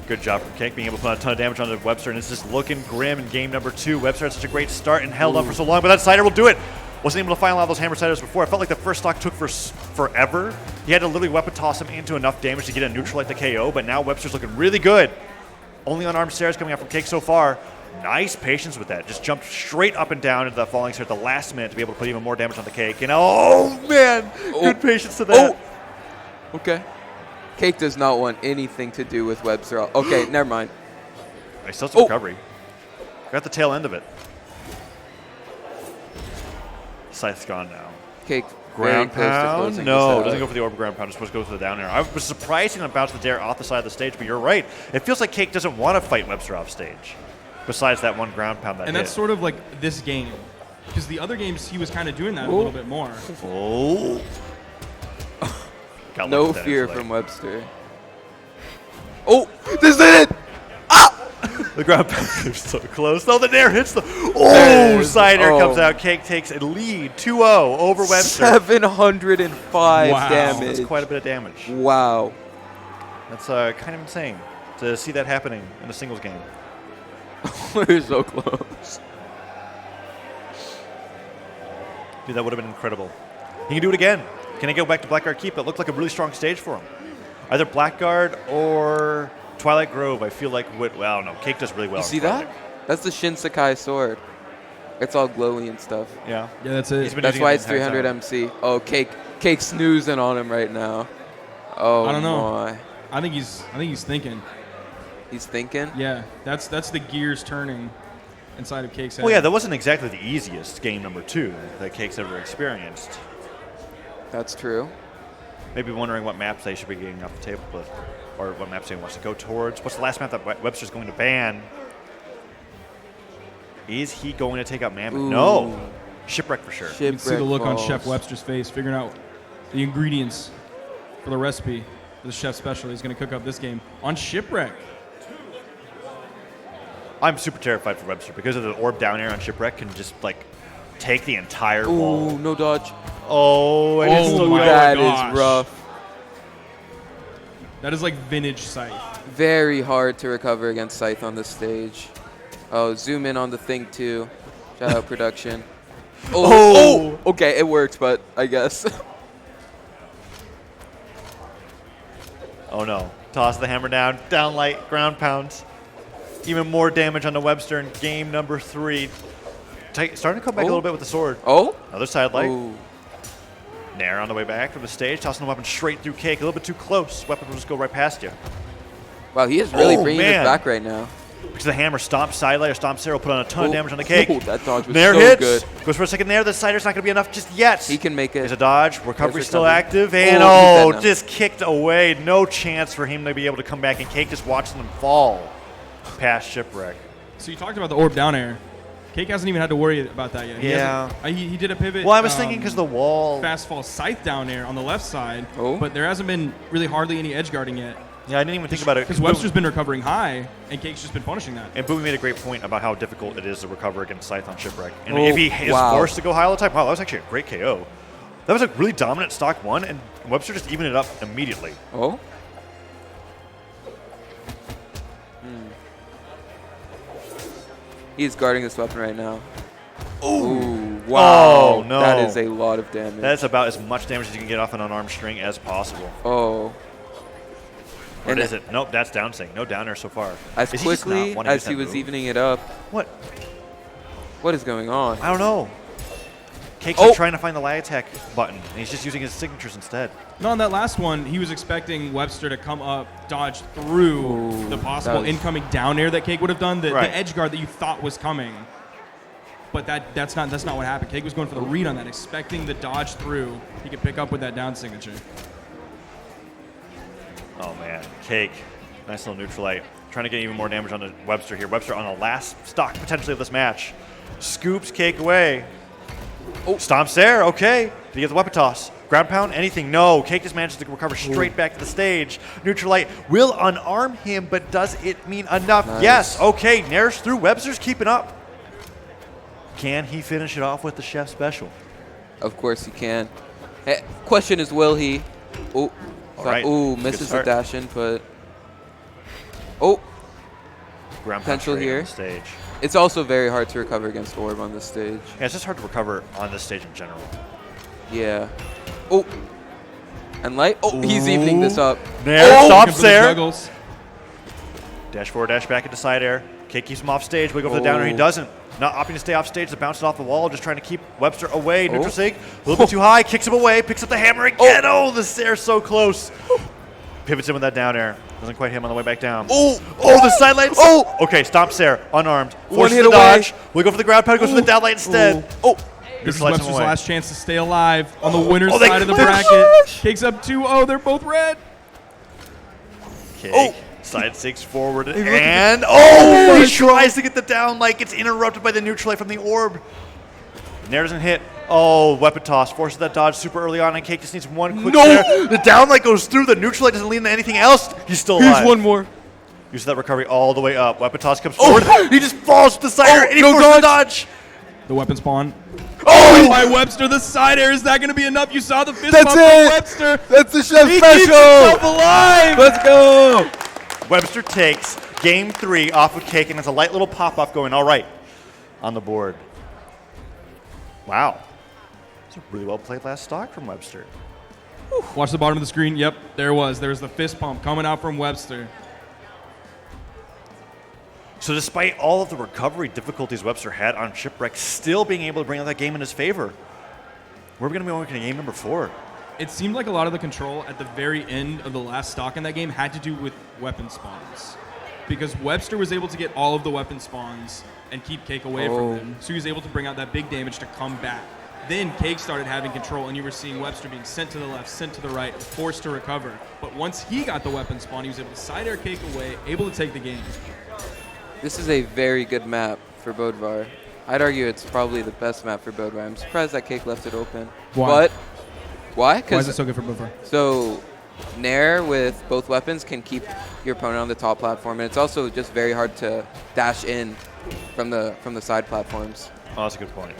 S2: Good job from Cake being able to put a ton of damage onto Webster, and it's just looking grim in game number 2. Webster had such a great start and held on for so long, but that Cider will do it. Wasn't able to find a lot of those hammer Ciders before. I felt like the first stock took forever. He had to literally weapon toss him into enough damage to get a neutral light to KO, but now Webster's looking really good. Only unarmed Stairs coming out from Cake so far. Nice patience with that. Just jumped straight up and down into that falling stair at the last minute to be able to put even more damage on the Cake. And oh man, good patience to that.
S3: Oh. Okay. Cake does not want anything to do with Webster. Okay, never mind.
S2: I still some recovery. Got the tail end of it. Scythe's gone now.
S3: Cake
S2: Ground
S3: very close to
S2: pound?
S3: closing
S2: No,
S3: this
S2: doesn't
S3: out.
S2: go for the orb ground pound. Just supposed to go for the down air. I was surprised he bounced the dare off the side of the stage, but you're right. It feels like Cake doesn't want to fight Webster off stage. Besides that one ground pound that
S4: And
S2: hit.
S4: that's sort of like this game. Because the other games, he was kind of doing that a little bit more.
S2: Oh. Got lucky
S3: No
S2: with that
S3: fear
S2: neutral
S3: from
S2: light.
S3: Webster. Oh, this is it!
S2: The ground pound is so close. No, the dare hits the.
S3: There it
S2: Oh,
S3: is.
S2: Cider
S3: Oh.
S2: comes out. Cake takes a lead 2-0 over Webster.
S3: 705
S4: Wow.
S3: damage.
S2: That's quite a bit of damage.
S3: Wow.
S2: That's kind of insane to see that happening in a singles game.
S3: We're so close.
S2: Dude, that would have been incredible. He can do it again. Can he go back to Blackguard Keep? That looked like a really strong stage for him. Either Blackguard or Twilight Grove, I feel like would. Well, no, Cake does really well.
S3: You
S2: in
S3: see
S2: Twilight.
S3: that? That's the Shin Sakai sword. It's all glowy and stuff.
S2: Yeah.
S4: Yeah, that's it.
S2: He's been
S3: That's
S2: using
S3: why
S2: it
S3: it's
S2: the entire
S3: 300
S2: time.
S3: MC. Oh, Cake snoozing on him right now. Oh,
S4: I don't know.
S3: my.
S4: I think he's thinking.
S3: He's thinking?
S4: Yeah, that's the gears turning inside of Cake's head.
S2: Well, yeah, that wasn't exactly the easiest game number 2 that Cake's ever experienced.
S3: That's true.
S2: Maybe wondering what maps they should be getting off the table with, or what maps he wants to go towards. What's the last map that Webster's going to ban? Is he going to take out Mammoth?
S3: Ooh.
S2: No. Shipwreck for sure.
S4: You can see the
S3: Shipwreck
S4: look on
S3: Falls.
S4: Chef Webster's face, figuring out the ingredients for the recipe for the chef special he's going to cook up this game on Shipwreck.
S2: I'm super terrified for Webster because of the orb down air on Shipwreck can just like take the entire
S3: Ooh,
S2: wall.
S3: no dodge.
S2: Oh, and it's
S4: Oh
S2: still
S4: my
S2: going.
S3: That
S4: gosh.
S3: is rough.
S4: That is like vintage Scythe.
S3: Very hard to recover against Scythe on this stage. Oh, zoom in on the thing too. Shout out production. Oh, okay, it worked, but I guess.
S2: Oh no. Toss the hammer down. Down light. Ground pounds. Even more damage on the Webster in game number 3. Starting to come back a little bit with the sword.
S3: Oh?
S2: Other side light.
S3: Ooh.
S2: Nair on the way back from the stage. Tossing the weapon straight through Cake. A little bit too close. Weapon will just go right past you.
S3: Wow, he is really
S2: Oh,
S3: bringing
S2: man.
S3: it back right now.
S2: Because the hammer stomps side light or stomps Sarah will put on a ton of damage on the Cake.
S3: Oh, that dodge was
S2: Nair
S3: so
S2: hits.
S3: good.
S2: Goes for a second Nair. The sider's not going to be enough just yet.
S3: He can make
S2: There's a
S3: it.
S2: dodge. Recovery still
S3: recovery.
S2: active. And
S3: Oh, he's dead now.
S2: just kicked away. No chance for him to be able to come back. And Cake just watching them fall past Shipwreck.
S4: So you talked about the orb down air. Cake hasn't even had to worry about that yet. He
S2: Yeah.
S4: hasn't- He did a pivot.
S2: Well, I was thinking because the wall.
S4: fast fall Scythe down air on the left side,
S3: Oh.
S4: but there hasn't been really hardly any edge guarding yet.
S2: Yeah, I didn't even think about it.
S4: Because Webster's been recovering high, and Cake's just been punishing that.
S2: And Boomie made a great point about how difficult it is to recover against Scythe on Shipwreck. And
S3: Oh,
S2: if he is
S3: wow.
S2: forced to go high all the time, wow, that was actually a great KO. That was a really dominant stock 1, and Webster just evened it up immediately.
S3: Oh? He's guarding this weapon right now. Ooh, wow.
S2: Oh, no.
S3: That is a lot of damage.
S2: That's about as much damage as you can get off an unarmed string as possible.
S3: Oh.
S2: Or is it? Nope, that's down sync. No downer so far.
S3: As
S2: Is he just
S3: quickly
S2: not wanting to
S3: as
S2: use
S3: he
S2: that
S3: was
S2: move?
S3: evening it up,
S2: What?
S3: what is going on?
S2: I don't know. Cake's
S3: Oh.
S2: like trying to find the lag attack button, and he's just using his signatures instead.
S4: No, on that last one, he was expecting Webster to come up, dodge through
S3: Ooh,
S4: the possible
S3: that was-
S4: incoming down air that Cake would have done, the
S2: Right.
S4: edge guard that you thought was coming. But that's not what happened. Cake was going for the read on that, expecting the dodge through. He could pick up with that down signature.
S2: Oh, man. Cake. Nice little neutral light. Trying to get even more damage on the Webster here. Webster on the last stock, potentially, of this match. Scoops Cake away. Oh, stomps there. Okay. Did he get the weapon toss? Ground pound? Anything? No. Cake just manages to recover straight back to the stage. Neutral light will unarm him, but does it mean enough?
S3: Nice.
S2: Yes. Okay. Nair's through. Webster's keeping up. Can he finish it off with the chef special?
S3: Of course he can. Hey, question is, will he? Oh,
S2: All right.
S3: ooh,
S2: Good
S3: misses the
S2: start.
S3: dash input. Oh,
S2: Ground
S3: Potential
S2: pound straight on
S3: here.
S2: the stage.
S3: it's also very hard to recover against Orb on this stage.
S2: Yeah, it's just hard to recover on this stage in general.
S3: Yeah. Oh, and light. Oh, he's evening this up.
S2: Nair
S4: Looking
S2: stops
S4: for the
S2: there.
S4: juggles.
S2: Dash forward, dash back into side air. Cake keeps him off stage. We go for the downer. He
S3: Oh.
S2: doesn't. Not opting to stay off stage to bounce it off the wall. Just trying to keep Webster away.
S3: Oh.
S2: Neutral sig. A little bit too high. Kicks him away. Picks up the hammer again. Oh, the stair's so close. Pivots in with that down air. Doesn't quite hit him on the way back down.
S3: Oh,
S2: The side lights.
S3: Oh.
S2: Okay, stomps there. Unarmed.
S3: One
S2: Forces
S3: hit
S2: the
S3: away.
S2: dodge. We go for the ground pound. Goes for the down light instead.
S3: Oh,
S4: This is
S2: Neutralize him
S4: Webster's
S2: away.
S4: last chance to stay alive on the winner's
S2: Oh, they
S4: side of the
S2: clinch.
S4: bracket. Cake's up 2-0. They're both red.
S2: Cake. Side six forward. And he tries to get the down light. Gets interrupted by the neutral light from the orb. Nair doesn't hit. Oh, weapon toss. Forces that dodge super early on, and Cake just needs one quick snare. The down light goes through. The neutral light doesn't lead into anything else. He's still alive.
S3: here's one more.
S2: Uses that recovery all the way up. Weapon toss comes forward. He just falls with the side and he
S3: no
S2: forces the dodge.
S4: The weapon spawn. Oh, by Webster, the side air. Is that going to be enough? You saw the fist
S3: That's
S4: bump
S3: it.
S4: from Webster.
S3: That's the chef
S4: He keeps himself alive.
S3: Let's go.
S2: Webster takes game 3 off of Cake and has a light little pop-off going all right on the board. Wow. It's a really well played last stock from Webster.
S4: Watch the bottom of the screen. Yep, there it was. There was the fist pump coming out from Webster.
S2: So despite all of the recovery difficulties Webster had on Shipwreck, still being able to bring out that game in his favor. We're going to be working at game number 4.
S4: it seemed like a lot of the control at the very end of the last stock in that game had to do with weapon spawns. Because Webster was able to get all of the weapon spawns and keep Cake away from them. So he was able to bring out that big damage to come back. Then Cake started having control, and you were seeing Webster being sent to the left, sent to the right, forced to recover. But once he got the weapon spawn, he was able to side air Cake away, able to take the game.
S3: This is a very good map for Bodvar. I'd argue it's probably the best map for Bodvar. I'm surprised that Cake left it open.
S4: Why?
S3: But why?
S4: Why is it so good for Buffer?
S3: So Nair with both weapons can keep your opponent on the top platform, and it's also just very hard to dash in from the side platforms.
S2: Oh, that's a good point.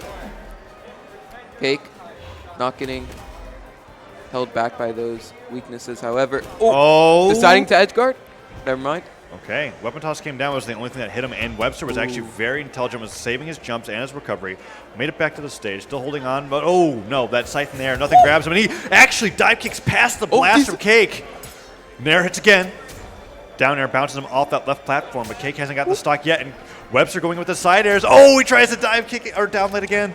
S3: Cake not getting held back by those weaknesses, however. Deciding to edge guard? Never mind.
S2: Okay, weapon toss came down, was the only thing that hit him, and Webster was actually very intelligent, was saving his jumps and his recovery, made it back to the stage, still holding on, but oh no, that scythe in there, nothing grabs him, and he actually dive kicks past the blast from Cake. Nair hits again. Down air bounces him off that left platform, but Cake hasn't got the stock yet, and Webster going with the side airs. Oh, he tries to dive kick or downlet again.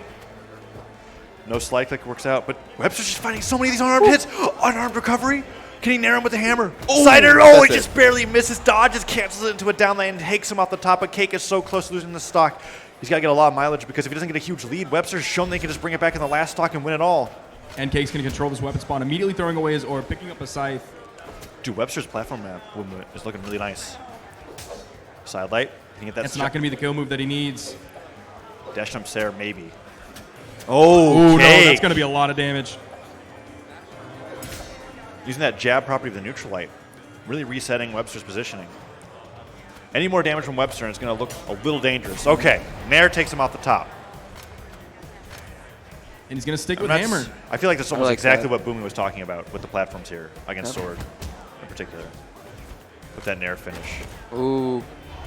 S2: No slide click works out, but Webster's just finding so many of these unarmed hits. Unarmed recovery. Can he nair him with the hammer? Side air. Oh, he just barely misses. Dodges, cancels it into a downlane, and takes him off the top. But Cake is so close to losing the stock. He's got to get a lot of mileage because if he doesn't get a huge lead, Webster's shown they can just bring it back in the last stock and win it all.
S4: And Cake's going to control this weapon spawn, immediately throwing away his orb, picking up a scythe.
S2: Dude, Webster's platform map is looking really nice. Side light. Can get that.
S4: That's not going to be the kill move that he needs.
S2: Dash jump Sarah, maybe. Oh,
S4: no, that's going to be a lot of damage.
S2: Using that jab property of the neutral light, really resetting Webster's positioning. Any more damage from Webster, and it's going to look a little dangerous. Okay, Nair takes him off the top.
S4: And he's going to stick with hammer.
S2: I feel like that's almost exactly what Boomie was talking about with the platforms here against Sword in particular. With that Nair finish.
S3: Ooh,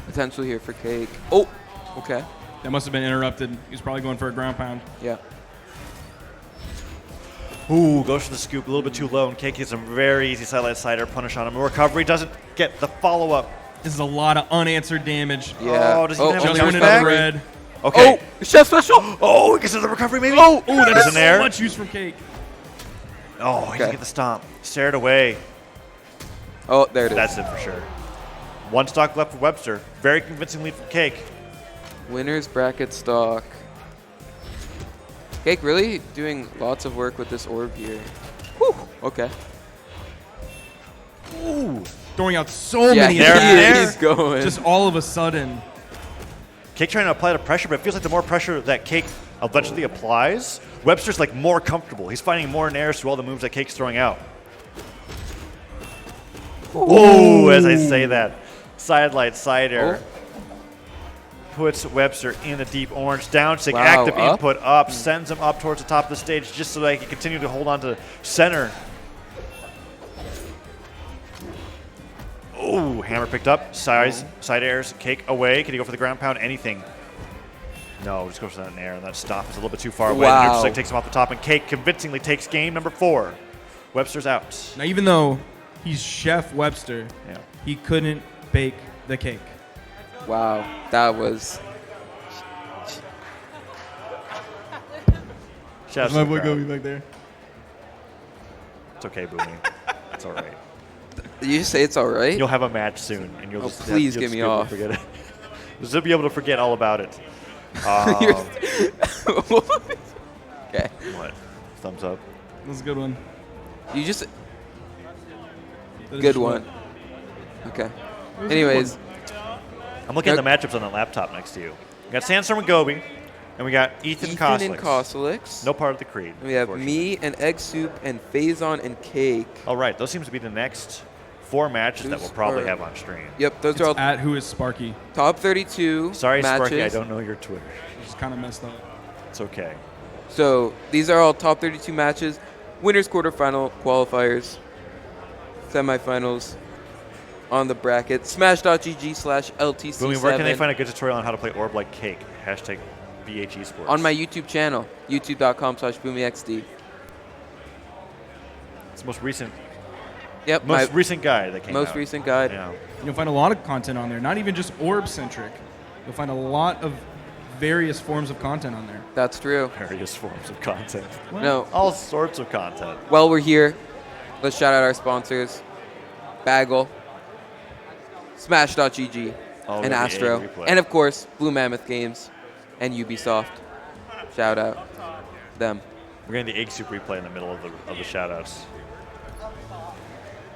S3: potential here for Cake. Oh, okay.
S4: That must have been interrupted. He was probably going for a ground pound.
S3: Yeah.
S2: Ooh, goes for the scoop a little bit too low, and Cake gets a very easy sidelight side air punish on him. Recovery doesn't get the follow-up.
S4: This is a lot of unanswered damage.
S3: Yeah.
S2: Oh, does he have
S4: just
S2: a
S4: went into
S2: back?
S4: red.
S2: Okay.
S3: Oh, chef special.
S2: Oh, he gets to the recovery maybe?
S4: Oh, that is
S2: an
S4: so
S2: air.
S4: much use from Cake.
S2: Oh, he didn't get the stomp. Stared away.
S3: Oh, there it is.
S2: That's it for sure. One stock left for Webster. Very convincing lead from Cake.
S3: Winner's bracket stock. Cake really doing lots of work with this orb here. Whew. Okay.
S2: Ooh.
S4: Throwing out so many
S3: he's going.
S4: just all of a sudden.
S2: Cake trying to apply the pressure, but it feels like the more pressure that Cake eventually applies, Webster's like more comfortable. He's finding more nairs through all the moves that Cake's throwing out. Oh, as I say that. Side light, side air. Puts Webster in the deep orange. Down stick, active input up, sends him up towards the top of the stage just so that he can continue to hold on to center. Oh, hammer picked up. Side airs, Cake away. Can he go for the ground pound? Anything. No, just goes for that nair, and that stop is a little bit too far away.
S3: Wow.
S2: Neutral stick takes him off the top, and Cake convincingly takes game number 4. Webster's out.
S4: Now, even though he's Chef Webster, he couldn't bake the cake.
S3: Wow, that was.
S2: Chef's
S4: my boy Gobi back there.
S2: It's okay, Boomie. It's all right.
S3: Did you say it's all right?
S2: You'll have a match soon, and you'll just
S3: please
S2: you'll
S3: get me
S2: be able to
S3: off.
S2: Forget it. You'll be able to forget all about it.
S3: Okay.
S2: What? Thumbs up.
S4: That was a good one.
S3: You just.
S4: That
S3: Good
S4: is
S3: one. Okay.
S4: That was a good
S3: Anyways,
S4: one.
S2: I'm looking at the matchups on the laptop next to you. We got Sandstorm and Gobi, and we got Ethan
S3: and
S2: Koslix.
S3: Koslix.
S2: No part of the creed.
S3: We have
S2: unfortunately.
S3: me and Egg Soup and Phazon and Cake.
S2: All right, those seems to be the next 4 matches that we'll probably have on stream.
S3: Yep, those
S4: It's
S3: are all
S4: at Who is Sparky.
S3: top 32
S2: Sorry,
S3: matches.
S2: Sparky, I don't know your Twitter.
S4: It's kind of messed up.
S2: It's okay.
S3: So these are all top 32 matches. Winners, quarterfinal, qualifiers, semifinals on the bracket. Smash.gg/LTC7.
S2: Boomie, where can they find a good tutorial on how to play Orb like Cake? Hashtag BHE Sports.
S3: On my YouTube channel, youtube.com/BoomieXD.
S2: It's the most recent.
S3: Yep,
S2: Most recent guide that came out.
S3: most recent guide.
S2: Yeah.
S4: You'll find a lot of content on there, not even just orb-centric. You'll find a lot of various forms of content on there.
S3: That's true.
S2: Various forms of content.
S3: No.
S2: All sorts of content.
S3: While we're here, let's shout out our sponsors: Bagel, Smash.gg,
S2: Oh,
S3: and
S2: the
S3: Astro,
S2: egg replay.
S3: and of course Blue Mammoth Games and Ubisoft. Shout out them.
S2: We're getting the egg soup replay in the middle of the shout-outs.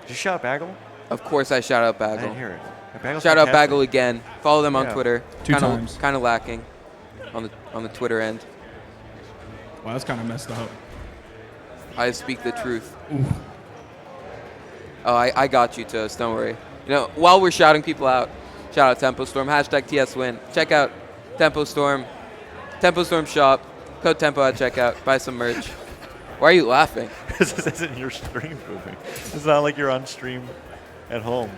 S2: Did you shout Bagel?
S3: Of course, I shout out
S2: I didn't
S3: Bagel.
S2: hear it. Bagel's
S3: Shout out
S2: fantastic.
S3: Bagel again. Follow them on
S2: Yeah.
S3: Twitter.
S4: 2 times.
S3: Kind of lacking on the Twitter end.
S4: Wow, that's kind of messed up.
S3: I speak the truth. Oh, I got you, Toast. Don't worry. You know, while we're shouting people out, shout out Tempo Storm. Hashtag TSWin. Check out Tempo Storm. Tempo Storm shop. Code Tempo at checkout. Buy some merch. Why are you laughing?
S2: This isn't your stream, Boomie. It's not like you're on stream at home.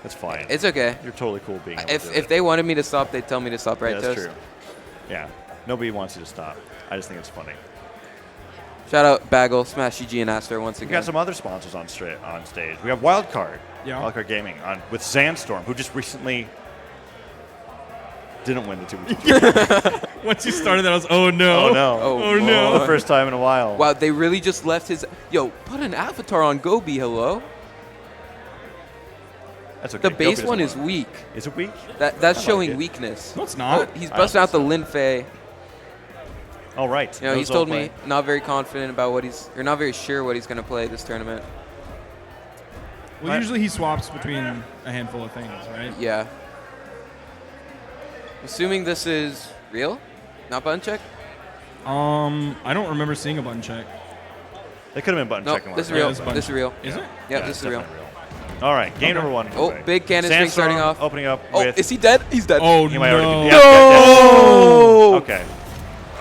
S2: That's fine.
S3: It's okay.
S2: You're totally cool being able to do
S3: If
S2: it.
S3: they wanted me to stop, they'd tell me to stop, right,
S2: Yeah, that's
S3: Toast?
S2: true. Yeah. Nobody wants you to stop. I just think it's funny.
S3: Shout out Bagel, Smash GG, and Aster once
S2: We
S3: again.
S2: got some other sponsors on stage. We have Wildcard.
S4: Yeah.
S2: Wildcard Gaming with Sandstorm, who just recently didn't win the 2v2.
S4: Once you started that, I was, oh no.
S2: Oh no.
S3: Oh,
S4: no.
S2: For the first time in a while.
S3: Wow, they really just left his. Yo, put an avatar on Gobi. Hello.
S2: That's okay.
S3: The
S2: Gobi
S3: base
S2: doesn't
S3: one is
S2: want it.
S3: weak.
S2: Is it weak?
S3: That's
S2: I like
S3: showing
S2: it.
S3: weakness.
S4: No, it's not.
S3: He's
S2: I
S3: busting
S2: don't
S3: out the
S2: think
S3: Lin Fei.
S2: Oh, right.
S3: You know, he's
S2: Those
S3: told
S2: all
S3: me
S2: play.
S3: not very confident about or not very sure what he's going to play this tournament.
S4: Well, usually he swaps between a handful of things, right?
S3: Yeah. Assuming this is real, not button check.
S4: I don't remember seeing a button check.
S2: They could have been button
S3: No,
S2: checking.
S3: this is
S2: last
S3: real.
S2: night.
S4: it's button
S3: This is real.
S4: Is it?
S3: Yeah,
S2: Yeah,
S3: this is
S2: it's
S3: real.
S2: definitely real. All right, game number one.
S3: Oh,
S2: underway.
S3: big cannon string
S2: Sandstorm
S3: starting off.
S2: Opening up
S3: Oh,
S2: with.
S3: is he dead? He's dead.
S4: Oh
S2: He might already
S4: no.
S2: be.
S3: No!
S2: Okay.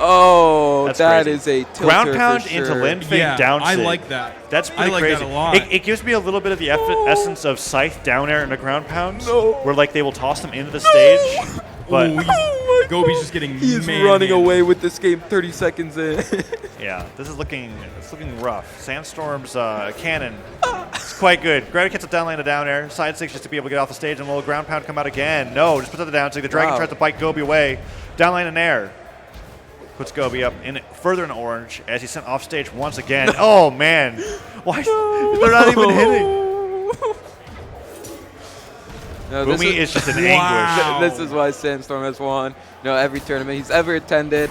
S3: Oh,
S2: That's
S3: that
S2: crazy.
S3: is a tilter
S2: Ground pound
S3: for
S2: into
S3: sure.
S2: Lin Fei
S4: Yeah,
S2: down
S4: I
S2: sig.
S4: like that.
S2: That's pretty
S4: I like
S2: crazy.
S4: that a lot.
S2: It gives me a little bit of the essence of Scythe down air and a ground pound, where like they will toss them into the stage. But
S4: Ooh, Gobi's just getting
S3: He's
S4: manhandled.
S3: running away with this game 30 seconds in.
S2: yeah, this is looking rough. Sandstorm's cannon is quite good. Gravity gets a down lane to down air. Side six just to be able to get off the stage and will ground pound come out again. No, just puts out the down six. The dragon
S3: Wow.
S2: tries to bite Gobi away. Down lane in air. Puts Gobi up further in orange as he's sent off stage once again. Oh man, why? They're not even hitting.
S3: No,
S2: Boomie is just in
S4: Wow.
S2: anguish.
S3: This is why Sandstorm has won. Every tournament he's ever attended.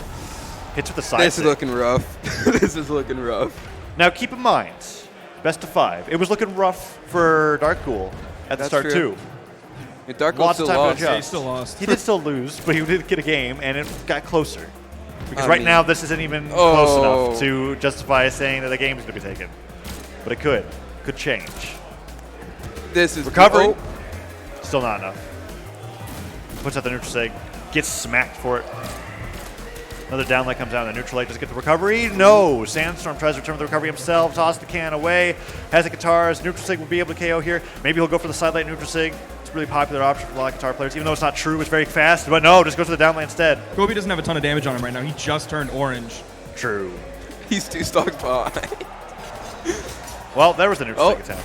S2: Hits with the side
S3: This
S2: six.
S3: is looking rough. This is looking rough.
S2: Now keep in mind, best of 5. It was looking rough for Dark Ghoul at the
S3: That's
S2: start
S3: true.
S2: too.
S3: And Dark
S2: Lots
S3: still
S2: of time to
S3: lost.
S2: adjust.
S4: He still lost.
S2: He did still lose, but he did get a game, and it got closer. Because
S3: I
S2: right
S3: mean-
S2: now, this isn't even
S3: Oh.
S2: close enough to justify saying that the game is going to be taken. But it could. Could change.
S3: This is
S2: Recovery.
S3: Oh,
S2: Still not enough. Puts out the neutral sig. Gets smacked for it. Another down leg comes down. The neutral leg does get the recovery. No. Sandstorm tries to return with the recovery himself. Toss the can away. Has the guitars. Neutral sig will be able to KO here. Maybe he'll go for the side light neutral sig. It's a really popular option for a lot of guitar players, even though it's not true. It's very fast. But no, just goes to the down lane instead.
S4: Gobi doesn't have a ton of damage on him right now. He just turned orange.
S2: True.
S3: he's 2 stocks behind.
S2: Well, there was the neutral
S3: Oh.
S2: sig attempt.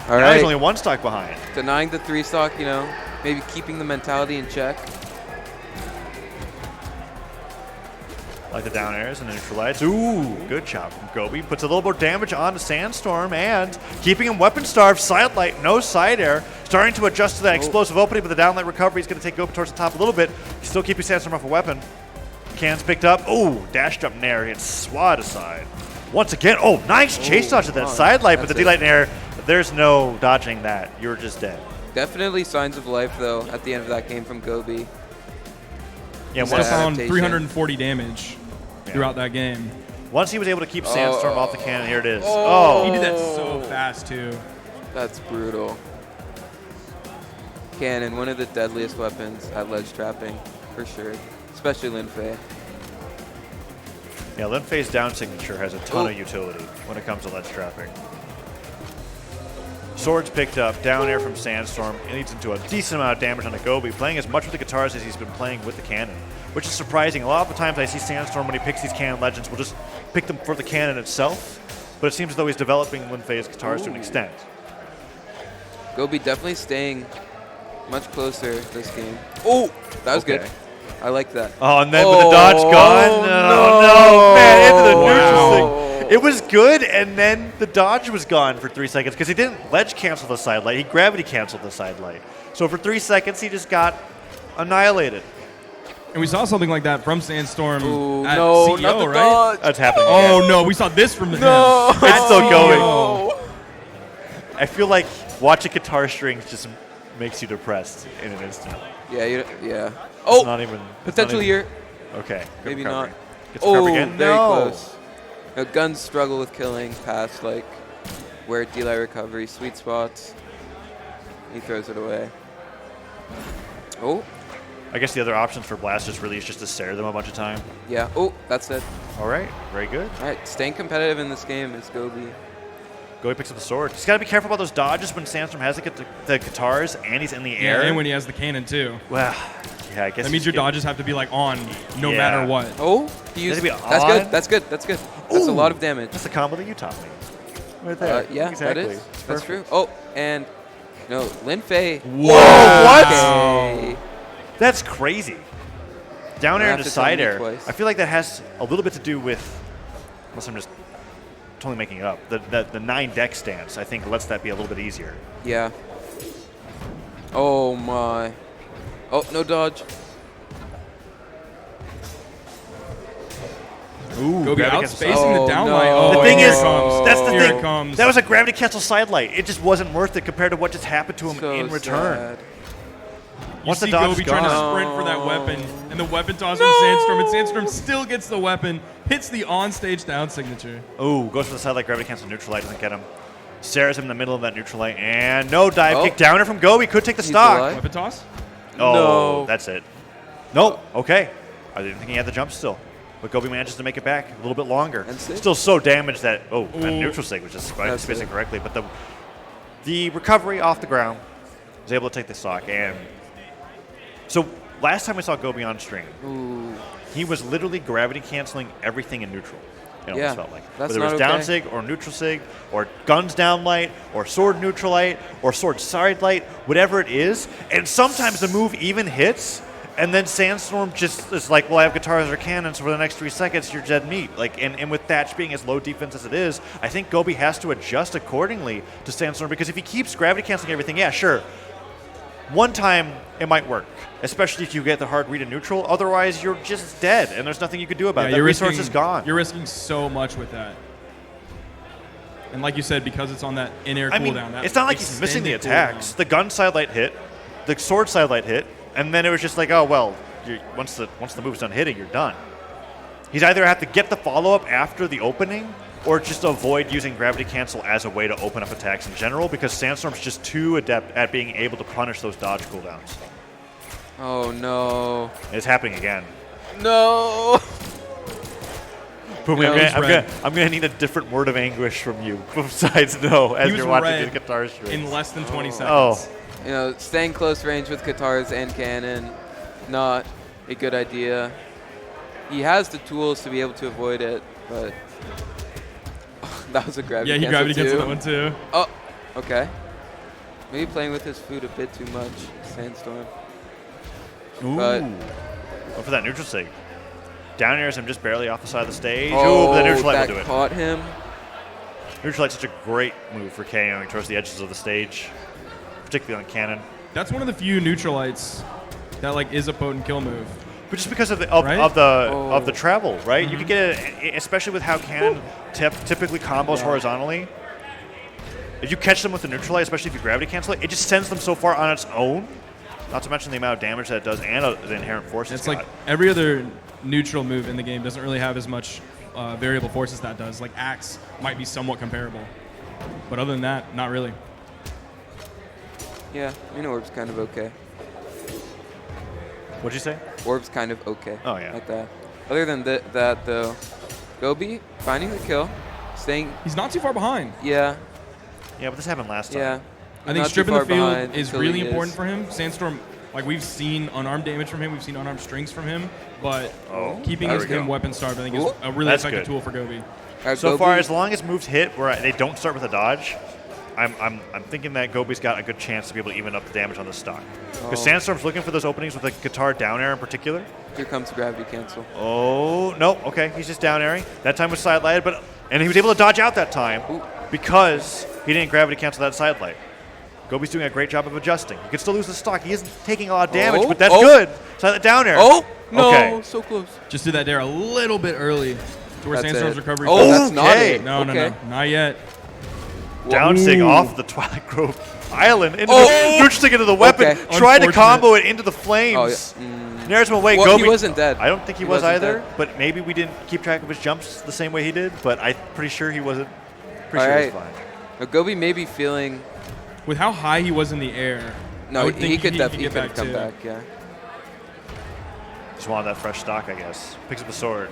S3: All
S2: Now he's
S3: right.
S2: only 1 stock behind.
S3: Denying the 3 stock, maybe keeping the mentality in check.
S2: Like the down airs and the neutral lights. Ooh, good job from Gobi. Puts a little more damage on the Sandstorm and keeping him weapon starved. Side light, no side air. Starting to adjust to that explosive opening, but the down light recovery is going to take Gobi towards the top a little bit. He's still keeping Sandstorm off a weapon. Cans picked up. Ooh, dash jump nair. It's swat aside. Once again, nice chase dodge at that
S3: wow.
S2: side light, but the
S3: That's
S2: D-light nair, there's no dodging that. You're just dead.
S3: Definitely signs of life, though, at the end of that game from Gobi.
S2: Yeah,
S3: He's
S4: Would have
S2: once,
S4: found
S3: adaptation.
S4: 340 damage
S2: Yeah.
S4: throughout that game.
S2: once he was able to keep Sandstorm off the cannon, here it is.
S3: Oh.
S4: He did that so fast too.
S3: That's brutal. Cannon, one of the deadliest weapons at ledge trapping, for sure. Especially Lin Fei.
S2: Yeah, Lin Fei's down signature has a ton
S3: Oh.
S2: of utility when it comes to ledge trapping. Swords picked up, down air from Sandstorm. It leads into a decent amount of damage on the Gobi, playing as much with the guitars as he's been playing with the cannon, which is surprising. A lot of the times I see Sandstorm, when he picks these cannon legends, will just pick them for the cannon itself, but it seems as though he's developing Lin Fei's guitars to an extent.
S3: Gobi definitely staying much closer this game. Oh, that was good. I like that.
S2: Oh, and then with the dodge gone. No, man, into the neutral thing. It was good, and then the dodge was gone for 3 seconds because he didn't ledge cancel the side light. He gravity canceled the side light. So for 3 seconds, he just got annihilated.
S4: And we saw something like that from Sandstorm
S3: Ooh,
S4: at
S3: no,
S4: CEO,
S3: not the
S4: right?
S3: dodge.
S2: That's happening
S4: Oh,
S2: again.
S4: no, we saw this from him.
S2: It's still going.
S3: No.
S2: I feel like watching guitar strings just makes you depressed in an instant.
S3: Yeah, yeah.
S2: It's
S3: Oh,
S2: not even. it's
S3: potential
S2: not
S3: here.
S2: even- Okay. good
S3: Maybe
S2: recovery.
S3: not.
S2: Gets recovered again.
S3: Very
S2: No.
S3: close. No, guns struggle with killing past like where delay recovery, sweet spots. He throws it away. Oh,
S2: I guess the other options for Blasters really is just to stare them a bunch of time.
S3: yeah. Oh, that's it.
S2: All right. Very good.
S3: All right, staying competitive in this game is Gobi.
S2: Gobi picks up the sword. He's got to be careful about those dodges when Sandstorm has to get the guitars and he's in the
S4: Yeah,
S2: air.
S4: and when he has the cannon, too.
S2: Well, yeah, I guess
S4: That means your dodges have to be, like, on no
S2: Yeah.
S4: matter what.
S3: Oh, he used.
S2: be
S3: That's
S2: on?
S3: good. That's good. That's good. That's a
S2: Ooh.
S3: lot of damage.
S2: That's the combo that you taught me. Right there.
S3: Yeah,
S2: exactly.
S3: that is.
S2: It's
S3: That's
S2: perfect.
S3: true. Oh, and no, Lin Fei.
S2: Whoa, what?
S3: Okay.
S2: That's crazy. Down air
S3: Have
S2: into
S3: to tell
S2: side
S3: me
S2: air.
S3: twice.
S2: I feel like that has a little bit to do with, unless I'm just totally making it up, the 9 deck stance, I think, lets that be a little bit easier.
S3: Yeah. Oh my. Oh, no dodge.
S2: Ooh,
S4: Gobi
S2: gravity
S4: outspacing
S2: cancel.
S4: the
S3: Oh,
S4: down
S3: no.
S4: light. Oh,
S2: The
S4: and
S2: thing
S4: here
S2: is,
S4: it comes.
S2: that's the
S4: Here
S2: thing.
S4: it comes.
S2: That was a gravity cancel side light. It just wasn't worth it compared to what just happened to him
S3: So
S2: in return.
S3: sad.
S4: You
S2: Once the
S4: see
S2: dodge
S4: Gobi
S2: is
S4: trying to
S2: gone.
S4: sprint for that weapon, and the weapon toss from Sandstorm, and Sandstorm still gets the weapon, hits the on-stage down signature.
S2: Ooh, goes for the side light, gravity cancel, neutral light, doesn't get him. Stares him in the middle of that neutral light, and no dive
S3: Oh.
S2: kick downer from Gobi. Could take the
S3: He's
S2: stock.
S3: alive.
S4: Weapon toss?
S2: Oh,
S3: No.
S2: that's it. Nope. Okay. I didn't think he had the jump still. But Gobi manages to make it back a little bit longer.
S3: And sig?
S2: Still so damaged that,
S4: Ooh.
S2: and neutral sig was just
S3: That's
S2: spacing
S3: it.
S2: correctly. But the recovery off the ground was able to take the stock. And so last time we saw Gobi on stream,
S3: Ooh.
S2: he was literally gravity canceling everything in neutral. It almost
S3: Yeah,
S2: felt like.
S3: that's
S2: Whether it was
S3: not
S2: down
S3: okay.
S2: sig or neutral sig or guns down light or sword neutral light or sword side light, whatever it is. And sometimes the move even hits, and then Sandstorm just is like, well, I have guitars or cannons, so for the next 3 seconds, you're dead meat. Like, and with Thatch being as low defense as it is, I think Gobi has to adjust accordingly to Sandstorm, because if he keeps gravity canceling everything, yeah, sure. One time, it might work, especially if you get the hard read in neutral. Otherwise, you're just dead, and there's nothing you can do about it. That resource is gone.
S4: You're risking so much with that. And like you said, because it's on that in-air
S2: I mean,
S4: cooldown. that
S2: it's not like he's missing the
S4: extended
S2: attacks.
S4: cooldown.
S2: The gun side light hit, the sword side light hit, and then it was just like, oh well, once the move's done hitting, you're done. He's either have to get the follow-up after the opening, or just avoid using gravity cancel as a way to open up attacks in general, because Sandstorm's just too adept at being able to punish those dodge cooldowns.
S3: Oh no.
S2: It's happening again.
S3: No.
S2: Boomie,
S4: Yeah, it was red.
S2: I'm gonna need a different word of anguish from you besides no as
S4: He was
S2: you're watching
S4: red
S2: the guitar strings.
S4: in less than 20 seconds.
S2: Oh.
S3: You know, staying close range with guitars and cannon, not a good idea. He has the tools to be able to avoid it, but that was a gravity
S4: Yeah, he
S3: cancel
S4: gravity
S3: too.
S4: canceled that one too.
S3: Oh, okay. Maybe playing with his food a bit too much, Sandstorm.
S2: Ooh.
S3: But-
S2: Go for that neutral sig. Down airs him just barely off the side of the stage.
S3: Oh,
S2: Ooh, but the neutral light
S3: that
S2: will do it.
S3: caught him.
S2: Neutral light's such a great move for KOing towards the edges of the stage, particularly on cannon.
S4: That's one of the few neutralites that like is a potent kill move.
S2: But just because of the
S4: Right?
S2: of the travel, right? You can get
S3: Mm-hmm.
S2: it, especially with how cannon typically combos horizontally. If you catch them with the neutral light, especially if you gravity cancel it, it just sends them so far on its own. Not to mention the amount of damage that it does and the inherent force
S4: It's
S2: it's
S4: like
S2: got.
S4: every other neutral move in the game doesn't really have as much variable forces that does. Like Axe might be somewhat comparable, but other than that, not really.
S3: Yeah, you know, Orb's kind of okay.
S2: What'd you say?
S3: Orb's kind of okay.
S2: Oh, yeah.
S3: Like that. Other than that, though, Gobi finding the kill, staying.
S4: He's not too far behind.
S3: Yeah,
S2: Yeah, but this happened last time.
S3: yeah.
S4: I think
S3: Not too
S4: stripping the
S3: far
S4: field
S3: behind
S4: is
S3: until
S4: really
S3: he
S4: important
S3: is.
S4: for him. Sandstorm, like we've seen unarmed damage from him, we've seen unarmed strings from him, but keeping
S2: there
S4: his
S2: we go.
S4: him weapon starved, I think, is
S3: Ooh.
S4: a really
S2: That's
S4: effective
S2: good.
S4: tool for Gobi.
S2: So far, as long as moves hit where they don't start with a dodge, I'm thinking that Gobi's got a good chance to be able to even up the damage on the stock. Because
S3: Oh.
S2: Sandstorm's looking for those openings with the guitar down air in particular.
S3: Here comes gravity cancel.
S2: Oh, no. Okay, he's just down airing. That time was side lighted, and he was able to dodge out that time because he didn't gravity cancel that side light. Gobi's doing a great job of adjusting. He could still lose the stock. He isn't taking a lot of damage, but that's good. Side light down air.
S3: Oh, no,
S2: Okay.
S3: so close.
S4: Just did that there a little bit early to where
S3: That's
S4: Sandstorm's
S3: it.
S4: recovery.
S3: Oh, that's not
S2: Okay.
S3: it.
S4: no,
S3: okay.
S4: no, not yet.
S2: Downsing
S3: Ooh.
S2: off the Twilight Grove Island into
S3: Oh.
S2: the neutral stick into the weapon.
S3: Okay.
S2: Tried to
S4: Unfortunate.
S2: combo it into the flames.
S3: Oh, yeah.
S2: Nares him away.
S3: Well,
S2: Gobi.
S3: he wasn't dead.
S2: I don't think he,
S3: He
S2: was
S3: wasn't
S2: either,
S3: dead.
S2: but maybe we didn't keep track of his jumps the same way he did, but I'm pretty sure he wasn't. Pretty
S3: All
S2: sure
S3: right.
S2: he was fine.
S3: Now, Gobi may be feeling.
S4: With how high he was in the air, I
S3: No,
S4: would think
S3: he could definitely
S4: get
S3: come
S4: too.
S3: back. Yeah.
S2: Just wanted that fresh stock, I guess. Picks up the sword.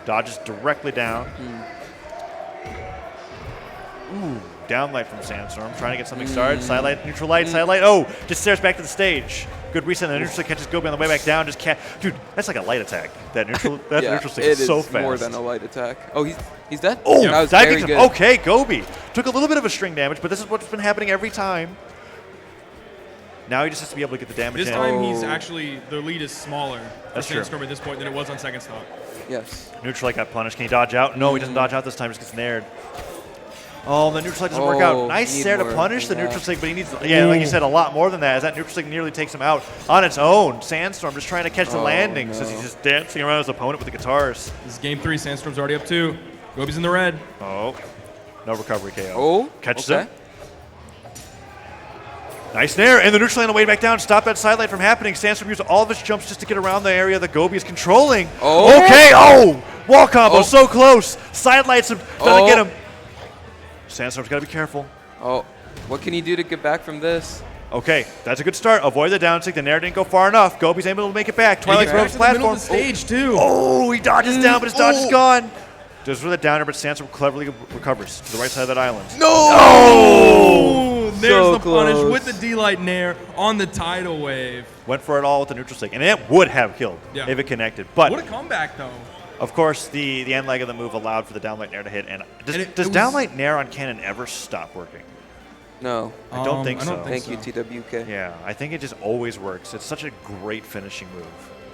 S2: Dodges directly down. Ooh, down light from Sandstorm. Trying to get something started. Side light, neutral light, side light. Oh, just stares back to the stage. Good reset. The neutral stick catches Gobi on the way back down. Just can't. Dude, that's like a light attack. That neutral, that
S3: Yeah,
S2: neutral stick
S3: it
S2: is so
S3: is
S2: fast.
S3: more than a light attack. Oh, he's dead.
S2: Oh,
S3: that was
S2: that
S3: very
S2: gets
S3: good.
S2: him. Okay, Gobi took a little bit of a string damage, but this is what's been happening every time. Now he just has to be able to get the damage
S4: This
S2: in.
S4: time he's
S3: Oh.
S4: actually, the lead is smaller for
S2: That's true.
S4: Sandstorm at this point than it was on second stop.
S3: Yes.
S2: Neutral light got punished. Can he dodge out? No, he doesn't dodge out this time. Just gets nared. Oh, the neutral light doesn't work out.
S3: Oh,
S2: Nice
S3: need
S2: snare to
S3: more
S2: punish the
S3: than
S2: neutral
S3: that.
S2: stick, but he needs, yeah, like you said, a lot more than that, as that neutral stick nearly takes him out on its own. Sandstorm just trying to catch the
S3: Oh,
S2: landings
S3: no.
S2: as he's just dancing around his opponent with the guitars.
S4: This is game 3. Sandstorm's already up 2. Gobi's in the red.
S2: Oh, no recovery KO.
S3: Oh,
S2: Catches
S3: okay.
S2: him. Nice snare, and the neutral line on the way back down. Stop that side light from happening. Sandstorm used all of his jumps just to get around the area that Gobi is controlling.
S3: Oh.
S2: Okay, oh! Wall combo,
S3: Oh.
S2: so close. Side lights him, doesn't
S3: Oh.
S2: get him. Sandstorm's got to be careful.
S3: Oh, what can he do to get back from this?
S2: Okay, that's a good start. Avoid the down stick. The nair didn't go far enough. Gobi's able to make it back.
S4: He
S2: Twilight
S4: gets back
S2: Grove's
S4: to the middle
S2: platform.
S4: of the stage, too.
S2: Oh, he dodges down, but his dodge is gone. Just with a downer, but Sandstorm cleverly recovers to the right side of that island.
S4: Oh, there's
S3: So
S4: the punish
S3: close.
S4: with the D-Light Nair on the tidal wave.
S2: Went for it all with the neutral stick, and it would have killed
S4: Yeah.
S2: if it connected. But
S4: What a comeback, though.
S2: of course, the end leg of the move allowed for the downlight nair to hit. And does,
S4: And it
S2: does
S4: was-
S2: downlight nair on cannon ever stop working?
S3: No.
S2: I don't think so.
S3: Thank you, TWK.
S2: Yeah, I think it just always works. It's such a great finishing move.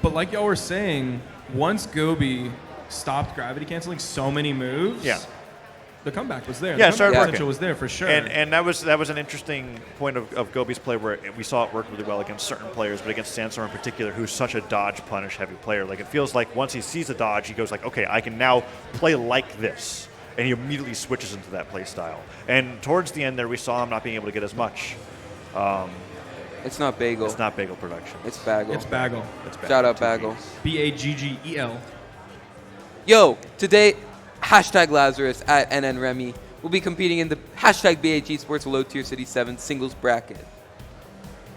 S4: But like y'all were saying, once Gobi stopped gravity canceling so many moves,
S2: Yeah.
S4: the comeback was there.
S2: Yeah, it
S4: the
S2: started
S4: comeback
S2: working.
S4: potential was there for sure.
S2: And that was an interesting point of Gobi's play where we saw it work really well against certain players, but against Sandstorm in particular, who's such a dodge punish heavy player. Like it feels like once he sees a dodge, he goes like, okay, I can now play like this, and he immediately switches into that play style. And towards the end there, we saw him not being able to get as much.
S3: It's not Bagel.
S2: It's not Bagel production.
S3: It's Bagel.
S4: it's Bagel.
S2: It's bad.
S3: Shout out
S2: Two
S3: Bagel.
S2: Bs.
S4: Baggel.
S3: Yo, today, hashtag Lazarus at NNRemy will be competing in the hashtag BAG Sports Low Tier City 7 singles bracket.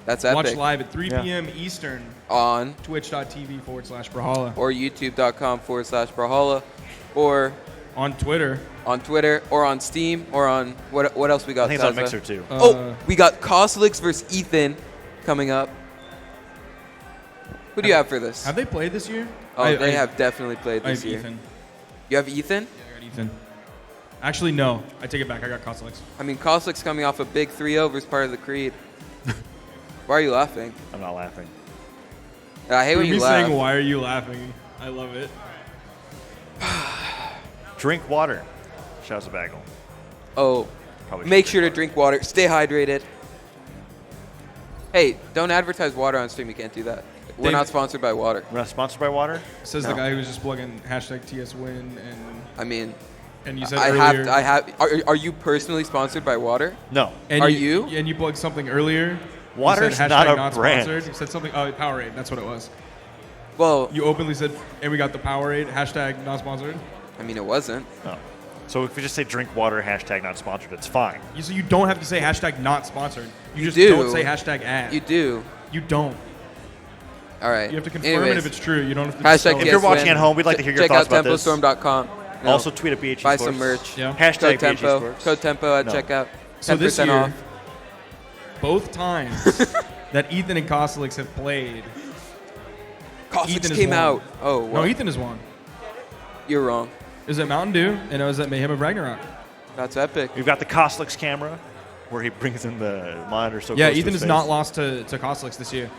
S3: That's epic.
S4: Watch live at 3
S2: Yeah.
S4: p.m. Eastern,
S3: On
S4: twitch.tv/Brawlhalla.
S3: or youtube.com/Brawlhalla or
S4: On Twitter.
S3: on Twitter or on Steam or on what else we got?
S2: I think it's on
S3: Taza?
S2: Mixer too.
S3: Oh, we got Coslix versus Ethan coming up. Who do you have for this?
S4: Have they played this year?
S3: Oh, they have definitely played
S4: I
S3: this
S4: have
S3: year.
S4: Ethan.
S3: You have Ethan?
S4: Yeah, I got Ethan. Actually, no. I take it back. I got Koslix.
S3: I mean, Coslix coming off a big 3-0 versus part of the Creed. Why are you laughing?
S2: I'm not laughing.
S3: I hate when
S4: Me
S3: you laugh.
S4: saying, why are you laughing? I love it.
S2: Drink water. Shouts to Bagel.
S3: Oh,
S2: Probably
S3: make
S2: should
S3: sure to drink water. Stay hydrated. Hey, don't advertise water on stream. You can't do that. We're
S4: Dave-
S3: not sponsored by water.
S2: We're not sponsored by water.
S4: Says
S3: No.
S4: the guy who's just plugging hashtag TSWin
S3: I mean,
S4: and you said
S3: I
S4: earlier.
S3: have. Are you personally sponsored by water?
S2: No.
S4: and
S3: Are you?
S4: And you plugged something earlier. You
S2: Water's
S4: said
S2: not
S4: hashtag
S2: a brand.
S4: sponsored. You said something. Oh, Powerade. That's what it was.
S3: Well,
S4: You openly said, and we got the Powerade hashtag not sponsored.
S3: I mean, it wasn't.
S2: No. So if we just say drink water, hashtag not sponsored, it's fine.
S4: So you don't have to say hashtag not sponsored. You just
S3: do.
S4: don't say hashtag ad.
S3: You do.
S4: You don't.
S3: All right.
S4: You have to confirm
S3: Anyways,
S4: it if it's true. You don't have to.
S3: Hashtag
S4: tell
S2: If
S4: us.
S2: you're
S3: TSWin.
S2: watching at home, we'd like to hear your
S3: Check
S2: thoughts
S3: out
S2: about this.
S3: TempoStorm.com. No.
S2: Also tweet at BHG
S3: buy
S2: Sports.
S3: some merch.
S4: Yeah.
S2: Hashtag
S3: Code
S2: BHG
S3: Tempo.
S2: Sports.
S3: Code Tempo at
S2: No.
S3: checkout. 10%
S4: So this year,
S3: off.
S4: both times that Ethan and Koslix have played,
S3: Coslix
S4: Ethan has
S3: came
S4: won.
S3: out. Oh,
S4: no,
S3: what?
S4: Ethan has won.
S3: You're wrong.
S4: Is it Mountain Dew? And it was at Mayhem of Ragnarok.
S3: That's epic.
S2: We've got the Koslick's camera, where he brings in the monitor so
S4: Yeah,
S2: close to
S4: Ethan
S2: his
S4: has
S2: face.
S4: not lost to Kosliks this year.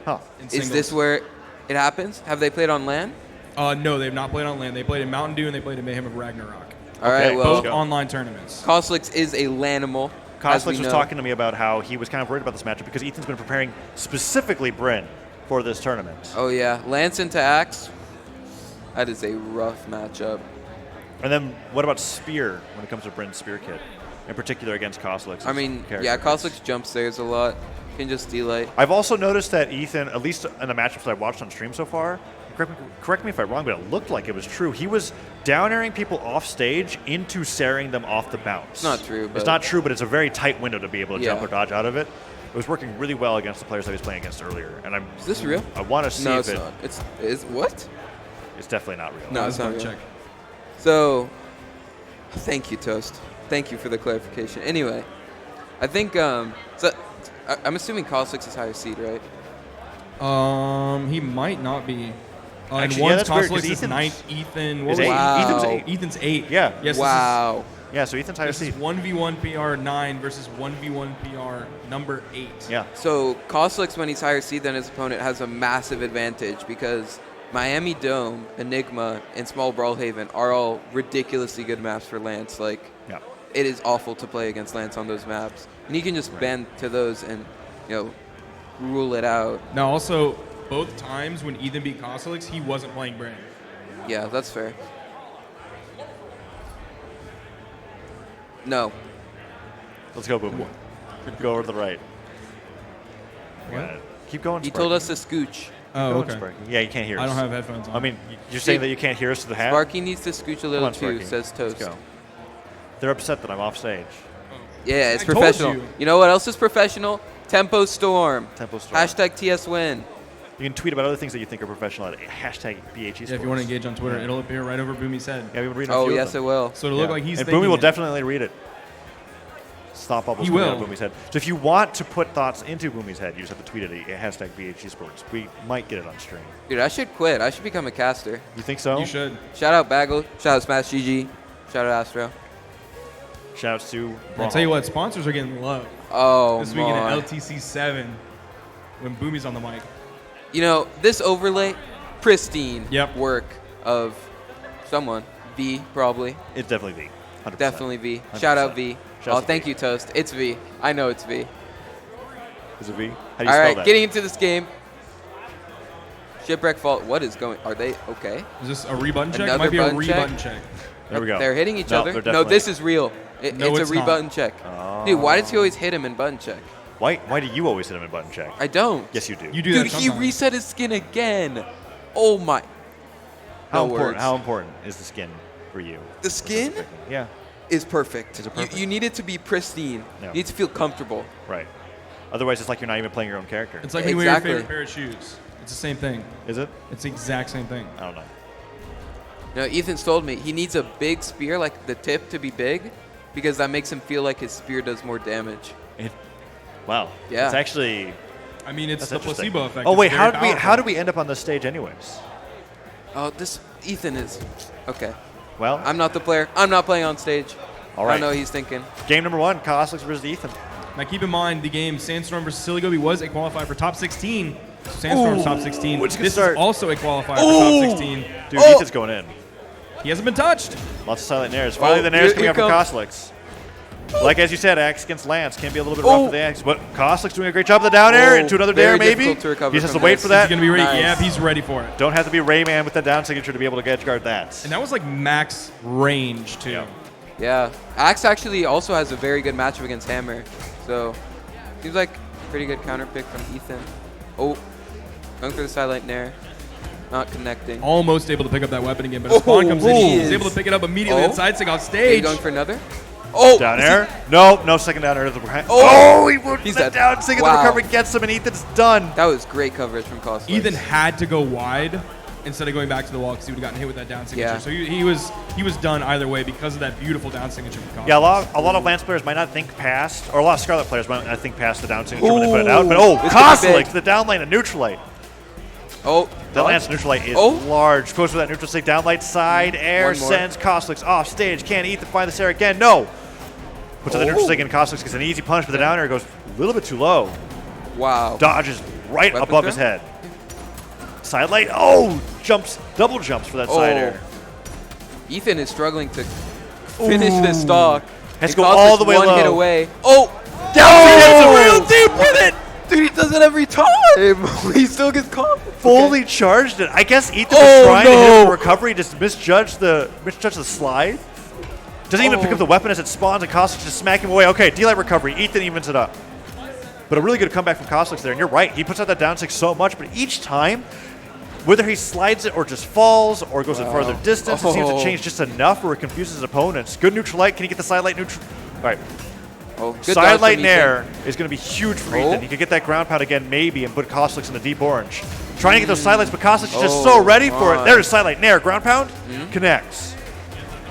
S2: Huh.
S4: in
S3: Is
S4: singles.
S3: this where it happens? Have they played on LAN?
S4: No, they've not played on LAN. They played in Mountain Dew and they played in Mayhem of Ragnarok.
S3: All right,
S2: Okay,
S3: well,
S4: Both
S2: go.
S4: online tournaments.
S3: Koslix is a LANimal. as we
S2: Koslick was
S3: know.
S2: talking to me about how he was kind of worried about this matchup because Ethan's been preparing specifically Bryn for this tournament.
S3: Oh, yeah. Lance into Axe. That is a rough matchup.
S2: And then what about Spear when it comes to Bryn's Spear kit, in particular against Koslick's
S3: I mean,
S2: character?
S3: yeah, Koslix jumps stairs a lot. Can just delight.
S2: I've also noticed that Ethan, at least in the matchups that I've watched on stream so far, correct me if I'm wrong, but it looked like it was true. He was down airing people off stage into sarring them off the bounce.
S3: It's not true, but
S2: It's not true, but it's a very tight window to be able to jump
S3: Yeah.
S2: or dodge out of it. It was working really well against the players I was playing against earlier, and
S3: Is this real?
S2: I want to see
S3: No,
S2: if
S3: it's not. Is what?
S2: It's definitely not real.
S3: No, it's not
S4: Button
S3: real.
S4: check.
S3: So, thank you, Toast. Thank you for the clarification. Anyway, I think I'm assuming Koslix is higher seed, right?
S4: He might not be.
S2: Actually,
S4: and
S2: yeah,
S4: one's
S2: that's weird, 'cause
S4: Kosliks is
S2: Ethan's-
S4: ninth. Ethan, what
S2: Is
S4: was
S2: eight.
S4: it?
S3: Wow.
S2: Ethan's eight.
S4: Ethan's 8.
S2: Yeah.
S4: Yes.
S3: Wow.
S2: Yeah, so Ethan's higher
S4: This is
S2: seed.
S4: 1v1 PR 9 versus 1v1 PR number 8.
S2: Yeah.
S3: So Koslix, when he's higher seed than his opponent, has a massive advantage because Miami Dome, Enigma, and Small Brawlhaven are all ridiculously good maps for Lance. Like,
S2: Yeah.
S3: it is awful to play against Lance on those maps, and he can just bend to those and, rule it out.
S4: Now, also, both times when Ethan beat Kosliks, he wasn't playing Brand.
S3: Yeah, that's fair. No.
S2: Let's go, Boomie. Go over to the right.
S4: What?
S2: Got it. Keep going,
S3: He
S2: Sparky.
S3: told us to scooch.
S4: Oh,
S2: Go on,
S4: okay.
S2: Sparky. Yeah, you can't hear us.
S4: I don't have headphones on.
S2: I mean, you're saying that you can't hear us to the hat?
S3: Sparky needs to scooch a
S2: Come
S3: little
S2: on,
S3: too,
S2: Sparky.
S3: says Toast.
S2: Let's go. They're upset that I'm off stage.
S3: Yeah, it's
S4: I told
S3: professional.
S4: you.
S3: You know what else is professional? Tempo Storm.
S2: Tempo Storm.
S3: Hashtag TS win.
S2: You can tweet about other things that you think are professional at hashtag BHE
S4: Yeah, if you want to engage on Twitter, it'll appear right over Boomie's head.
S2: Yeah, we've been reading a
S3: Oh,
S2: few of
S3: yes, it
S2: them.
S3: will.
S4: So to look like he's
S2: And
S4: thinking
S2: Boomie will
S4: it.
S2: definitely read it. Stop bubbles
S4: He
S2: coming out
S4: will.
S2: of Boomie's head. So if you want to put thoughts into Boomie's head, you just have to tweet it at hashtag BHE Sports. We might get it on stream.
S3: Dude, I should quit. I should become a caster.
S2: You think so?
S4: You should.
S3: Shout out Bagel. Shout out Smash GG. Shout out Astro.
S2: Shouts to
S4: I'll tell you what, sponsors are getting love.
S3: Oh,
S4: This weekend
S3: my.
S4: at LTC 7 when Boomie's on the mic.
S3: You know, this overlay, pristine
S4: Yep.
S3: work of someone. V, probably.
S2: It's definitely V. 100%.
S3: Definitely V. Shout out V.
S2: Shouts
S3: Oh,
S2: to
S3: thank
S2: V.
S3: you, Toast. It's V. I know it's V.
S2: Is it V? How do you
S3: All
S2: spell
S3: right,
S2: that?
S3: getting into this game. Shipwreck Fault. What is going? Are they okay?
S4: Is this a rebutton check?
S3: Another
S4: Might be a
S3: button check?
S4: rebutton check.
S2: There we go.
S3: They're hitting each
S2: No,
S3: other.
S2: they're
S3: No,
S2: definitely-
S3: this is real.
S4: No,
S3: it's
S4: it's
S3: a
S4: not.
S3: rebutton check. Dude, why does he always hit him in button check?
S2: Why do you always hit him in button check?
S3: I don't.
S2: Yes, you do.
S4: You do
S3: Dude,
S4: that
S3: he
S4: sometimes.
S3: reset his skin again. Oh my.
S2: how
S3: No
S2: important?
S3: words.
S2: How important is the skin for you?
S3: The skin
S2: Yeah.
S3: is perfect.
S2: Is it perfect?
S3: You need it to be pristine.
S2: No.
S3: You need to feel comfortable.
S2: Right. Otherwise, it's like you're not even playing your own character.
S4: It's like when you wear your
S3: Exactly.
S4: favorite pair of shoes. It's the same thing.
S2: Is it?
S4: It's the exact same thing.
S2: I don't know.
S3: No, Ethan's told me he needs a big spear, like the tip, to be big, because that makes him feel like his spear does more damage.
S2: Wow.
S3: Yeah.
S2: It's actually.
S4: I mean, it's
S2: That's
S4: the
S2: interesting.
S4: placebo effect.
S2: Oh
S4: It's
S2: wait,
S4: very
S2: how
S4: powerful.
S2: did we end up on this stage anyways?
S3: Oh, this Ethan is okay.
S2: Well,
S3: I'm not the player. I'm not playing on stage.
S2: All
S3: I
S2: right.
S3: don't know what he's thinking.
S2: game number 1, Kosliks versus Ethan.
S4: Now keep in mind, the game Sandstorm versus Silly was a qualifier for top 16. Sandstorm's top 16.
S2: Which could
S4: This
S2: start-
S4: is also a qualifier for top 16.
S2: Dude,
S3: Oh!
S2: Ethan's going in.
S4: He hasn't been touched.
S2: Lots of silent nairs. Finally, the nairs
S3: here-
S2: coming up
S3: here
S2: from Kosliks. Like as you said, Axe against Lance can be a little bit
S3: Oh.
S2: rough for the Axe, but Kosliks doing a great job of the down air into another
S3: very
S2: dare maybe.
S3: difficult to recover
S2: He just has to
S3: from
S2: wait
S3: this.
S2: for
S4: Is he
S2: that.
S4: going to be ready?
S3: Nice.
S4: Yeah, he's ready for it.
S2: Don't have to be Rayman with that down signature to be able to edge guard that.
S4: And that was like max range, too.
S2: Yeah.
S3: Yeah. Axe actually also has a very good matchup against Hammer. So, seems like a pretty good counter pick from Ethan. Oh, going for the sideline nair. Not connecting.
S4: Almost able to pick up that weapon again, but his spawn comes in.
S3: he
S4: He's
S3: is.
S4: able to pick it up immediately
S3: Oh.
S4: and side stick off
S3: Are you
S4: stage.
S3: going for another? Oh!
S2: Down
S3: is he-
S2: air? No second down air to the behind.
S3: Oh!
S2: He moved
S3: He's
S2: the
S3: dead.
S2: down sig and the
S3: Wow.
S2: recovery gets him, and Ethan's done.
S3: That was great coverage from Cosplay.
S4: Ethan had to go wide instead of going back to the wall because he would have gotten hit with that down signature.
S3: Yeah.
S4: So he was done either way because of that beautiful down signature from Kosliks.
S2: Yeah, a lot of Lance players might not think past, or a lot of Scarlet players might not think past the down signature when they put it out. But
S3: This could be
S2: Kosliks,
S3: big.
S2: the down lane, a neutral lane.
S3: Oh,
S2: That Lance neutral light is large. Goes for that neutral stick. Down light side. Air sends Kosliks off stage. Can Ethan find this air again? No. Puts on the neutral stick and Kosliks gets an easy punch, but the down air goes a little bit too low.
S3: Wow.
S2: Dodges right above his head. Side light. Oh, double jumps for that side air.
S3: Ethan is struggling to finish this stock.
S2: Has to go all the way
S3: one
S2: low.
S3: hit away. Oh!
S2: Down real deep with it.
S3: Dude, he does it every time. He still gets caught.
S2: Fully charged it. I guess Ethan was trying to hit the recovery, just misjudged the slide. Doesn't even pick up the weapon as it spawns, and Kosliks just smack him away. Okay, D-Light recovery. Ethan evens it up. But a really good comeback from Kosliks there. And you're right, he puts out that down stick so much, but each time, whether he slides it or just falls or goes a further distance, it seems to change just enough where it confuses his opponents. Good neutral light. Can he get the side light neutral? All right. Side light nair is going to be huge for Ethan. He could get that ground pound again, maybe, and put Kosliks in the deep orange. Trying to get those side lights, but Kosliks is just so ready for it. There's side light nair. Ground pound connects.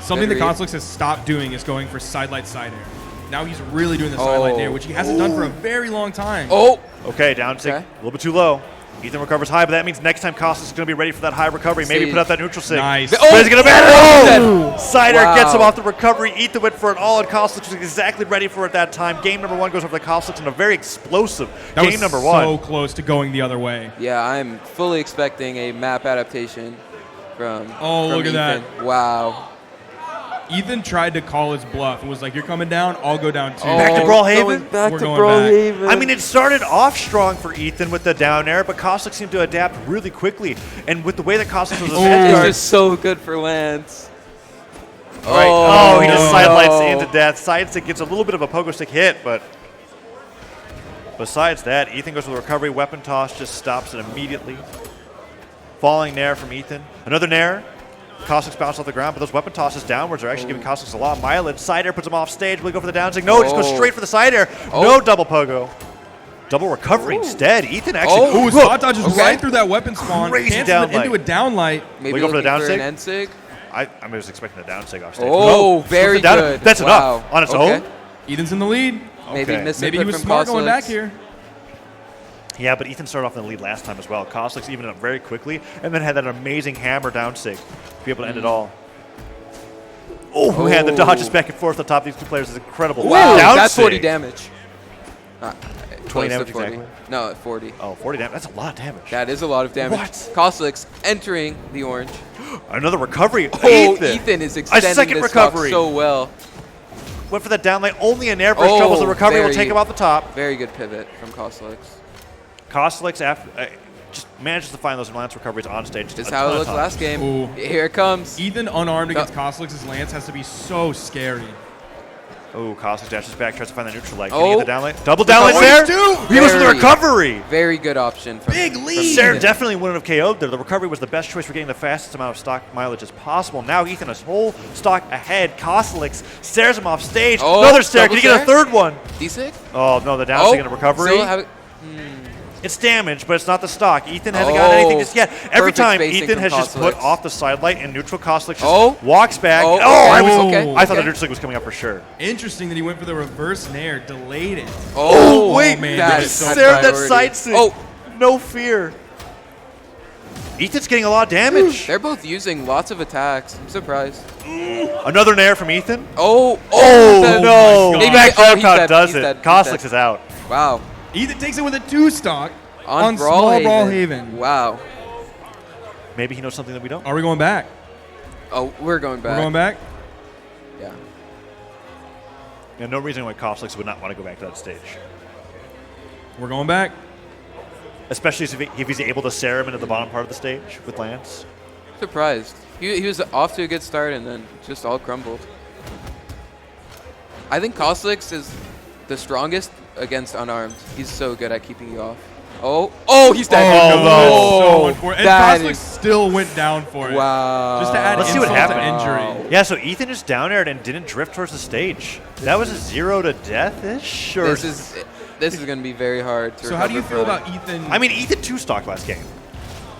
S4: Something that Kosliks has stopped doing is going for side light side air. Now he's really doing the side light nair, which he hasn't done for a very long time.
S2: Okay, down stick, a little bit too low. Ethan recovers high, but that means next time Kosliks is going to be ready for that high recovery. Maybe put out that neutral sig.
S4: Nice.
S2: But he's going to ban it. Side air gets him off the recovery. Ethan went for it all, and Kosliks was exactly ready for it that time. Game number 1 goes over the Kosliks in a very explosive game number 1.
S4: So close to going the other way.
S3: Yeah, I'm fully expecting a map adaptation from
S4: look at
S3: Ethan.
S4: that.
S3: Wow.
S4: Ethan tried to call his bluff and was like, "You're coming down, I'll go down too."
S2: Back to Brawlhalla?
S3: Back
S4: We're
S3: to
S4: going
S3: Brawlhalla.
S2: I mean, it started off strong for Ethan with the down air, but Kosliks seemed to adapt really quickly. And with the way that Kosliks was
S3: It's just so good for Lance.
S2: He just sidelights into death. Side stick gets a little bit of a pogo stick hit, but besides that, Ethan goes with a recovery. Weapon toss just stops it immediately. Falling nair from Ethan. Another nair. Kosliks bounce off the ground, but those weapon tosses downwards are actually giving Kosliks a lot of mileage. Side air puts him off stage. Will he go for the down stick? No, just goes straight for the side air. No double pogo. Double recovery instead. Ethan actually.
S4: Spot dodges right through that weapon spawn.
S2: Crazy down light.
S4: Into a down light.
S3: Maybe
S2: go for the down
S3: an
S2: sig?
S3: end sig?
S2: I was expecting a down sig off stage.
S3: Very good.
S2: That's enough on its own.
S4: Ethan's in the lead.
S3: Maybe
S4: he was smart going back here.
S2: Yeah, but Ethan started off in the lead last time as well. Kosliks evened it up very quickly, and then had that amazing hammer down sig to be able to end it all. Man, the dodges back and forth on top of these two players is incredible.
S3: Wow,
S2: down
S3: that's
S2: sig.
S3: 40 damage.
S2: 20 damage exactly?
S3: No, 40.
S2: Oh, 40 damage. That's a lot of damage.
S3: That is a lot of damage.
S2: What?
S3: Kosliks entering the orange.
S2: Another recovery.
S3: Ethan is extending
S2: a second
S3: this
S2: recovery.
S3: so well.
S2: Went for that down lane. Only an air burst troubles the recovery. Will take him off the top.
S3: Very good pivot from Kosliks.
S2: Kosliks after just manages to find those Lance recoveries on stage.
S3: This is how it looked last game.
S4: Ooh.
S3: Here it comes.
S4: Ethan unarmed against Kosliks' Lance has to be so scary.
S2: Kosliks dashes back, tries to find the neutral leg. Can he get the down lane? Double down lane
S3: there.
S2: He goes for the recovery.
S3: Very good option. From,
S4: Big lead.
S2: Sarah definitely wouldn't have KO'd there. The recovery was the best choice for getting the fastest amount of stock mileage as possible. Now Ethan is whole stock ahead. Kosliks stares him off stage. Another stare. Can he get a third one?
S3: D6?
S2: Oh, no, the down stick and a recovery. It's damage, but it's not the stock. Ethan hasn't got anything just yet. Every time Ethan has just put off the side light and neutral, Kosliks just walks back. I thought the neutral stick was coming up for sure.
S4: Interesting that he went for the reverse nair, delayed it.
S2: Wait,
S4: man,
S3: that is so
S2: that side stick. No fear. Ethan's getting a lot of damage.
S3: They're both using lots of attacks. I'm surprised.
S2: Another nair from Ethan.
S3: No.
S2: Back air does it. Kosliks is out.
S3: Wow.
S4: Ethan takes it with a 2-stock on
S3: Brawlhalla.
S4: small Brawlhalla.
S3: Wow.
S2: Maybe he knows something that we don't.
S4: Are we going back?
S3: We're going back.
S4: We're going back?
S3: Yeah.
S2: No reason why Kosliks would not want to go back to that stage.
S4: We're going back.
S2: Especially if he's able to Sarah him into the bottom part of the stage with Lance.
S3: Surprised. He was off to a good start and then just all crumbled. I think Kosliks is the strongest against unarmed. He's so good at keeping you off. He's dead.
S4: And Kosliks still went down for it.
S3: Wow.
S4: Just to add
S2: Let's see what
S4: insult to
S2: happened.
S4: injury.
S2: Yeah, so Ethan just down aired and didn't drift towards the stage. That was a 0 to death. Sure.
S3: This is going to be very hard to
S4: So how do you feel
S3: from.
S4: about Ethan?
S2: I mean, Ethan 2-stock last game.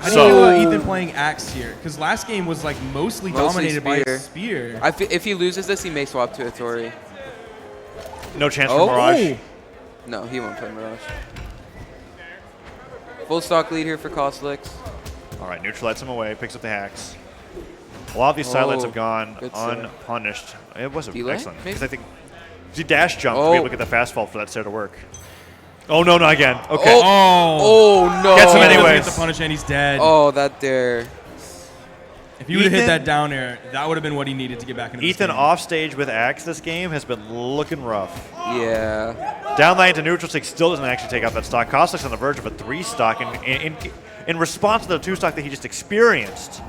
S4: How do you feel about Ethan playing Axe here? Because last game was like mostly dominated by Spear.
S3: If he loses this, he may swap to a Tori.
S2: No chance for Mirage.
S3: No, he won't play Mirage. Full stock lead here for Kosliks.
S2: All right, neutralizes him away, picks up the hacks. A lot of these sidelights have gone
S3: good save.
S2: unpunished. It was
S3: Delay,
S2: excellent.
S3: maybe?
S2: Because I think he dash jumped to be able to get the fast fall for that stair to work. Oh, no, not again. Okay.
S3: Oh no!
S2: Gets him
S4: He doesn't
S2: anyways.
S4: get the punish and he's dead.
S3: Oh, that dare.
S4: If he would have hit
S2: Ethan-
S4: that down air, that would have been what he needed to get back into the
S2: Ethan
S4: game.
S2: off stage with Axe this game has been looking rough.
S3: Yeah.
S2: Down line to neutral stick still doesn't actually take out that stock. Koslik's on the verge of a 3 stock in response to the 2 stock that he just experienced.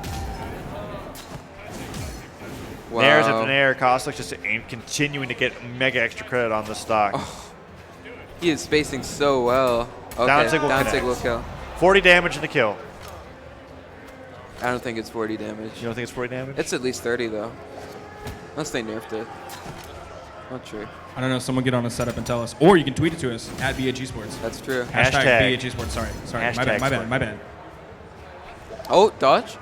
S3: Wow.
S2: Nairs after Nair. Koslik's just continuing to get mega extra credit on this stock.
S3: He is spacing so well. Okay.
S2: Down sig will
S3: sig
S2: connect.
S3: will kill.
S2: 40 damage in the kill.
S3: I don't think it's 40 damage.
S2: You don't think it's 40 damage?
S3: It's at least 30 though. Unless they nerfed it. Not sure.
S4: I don't know. Someone get on a setup and tell us. Or you can tweet it to us at BHG Sports.
S3: That's true.
S2: Hashtag.
S4: BHG Sports. Sorry.
S2: Hashtag
S4: My
S2: sport.
S4: bad.
S3: Oh, dodge?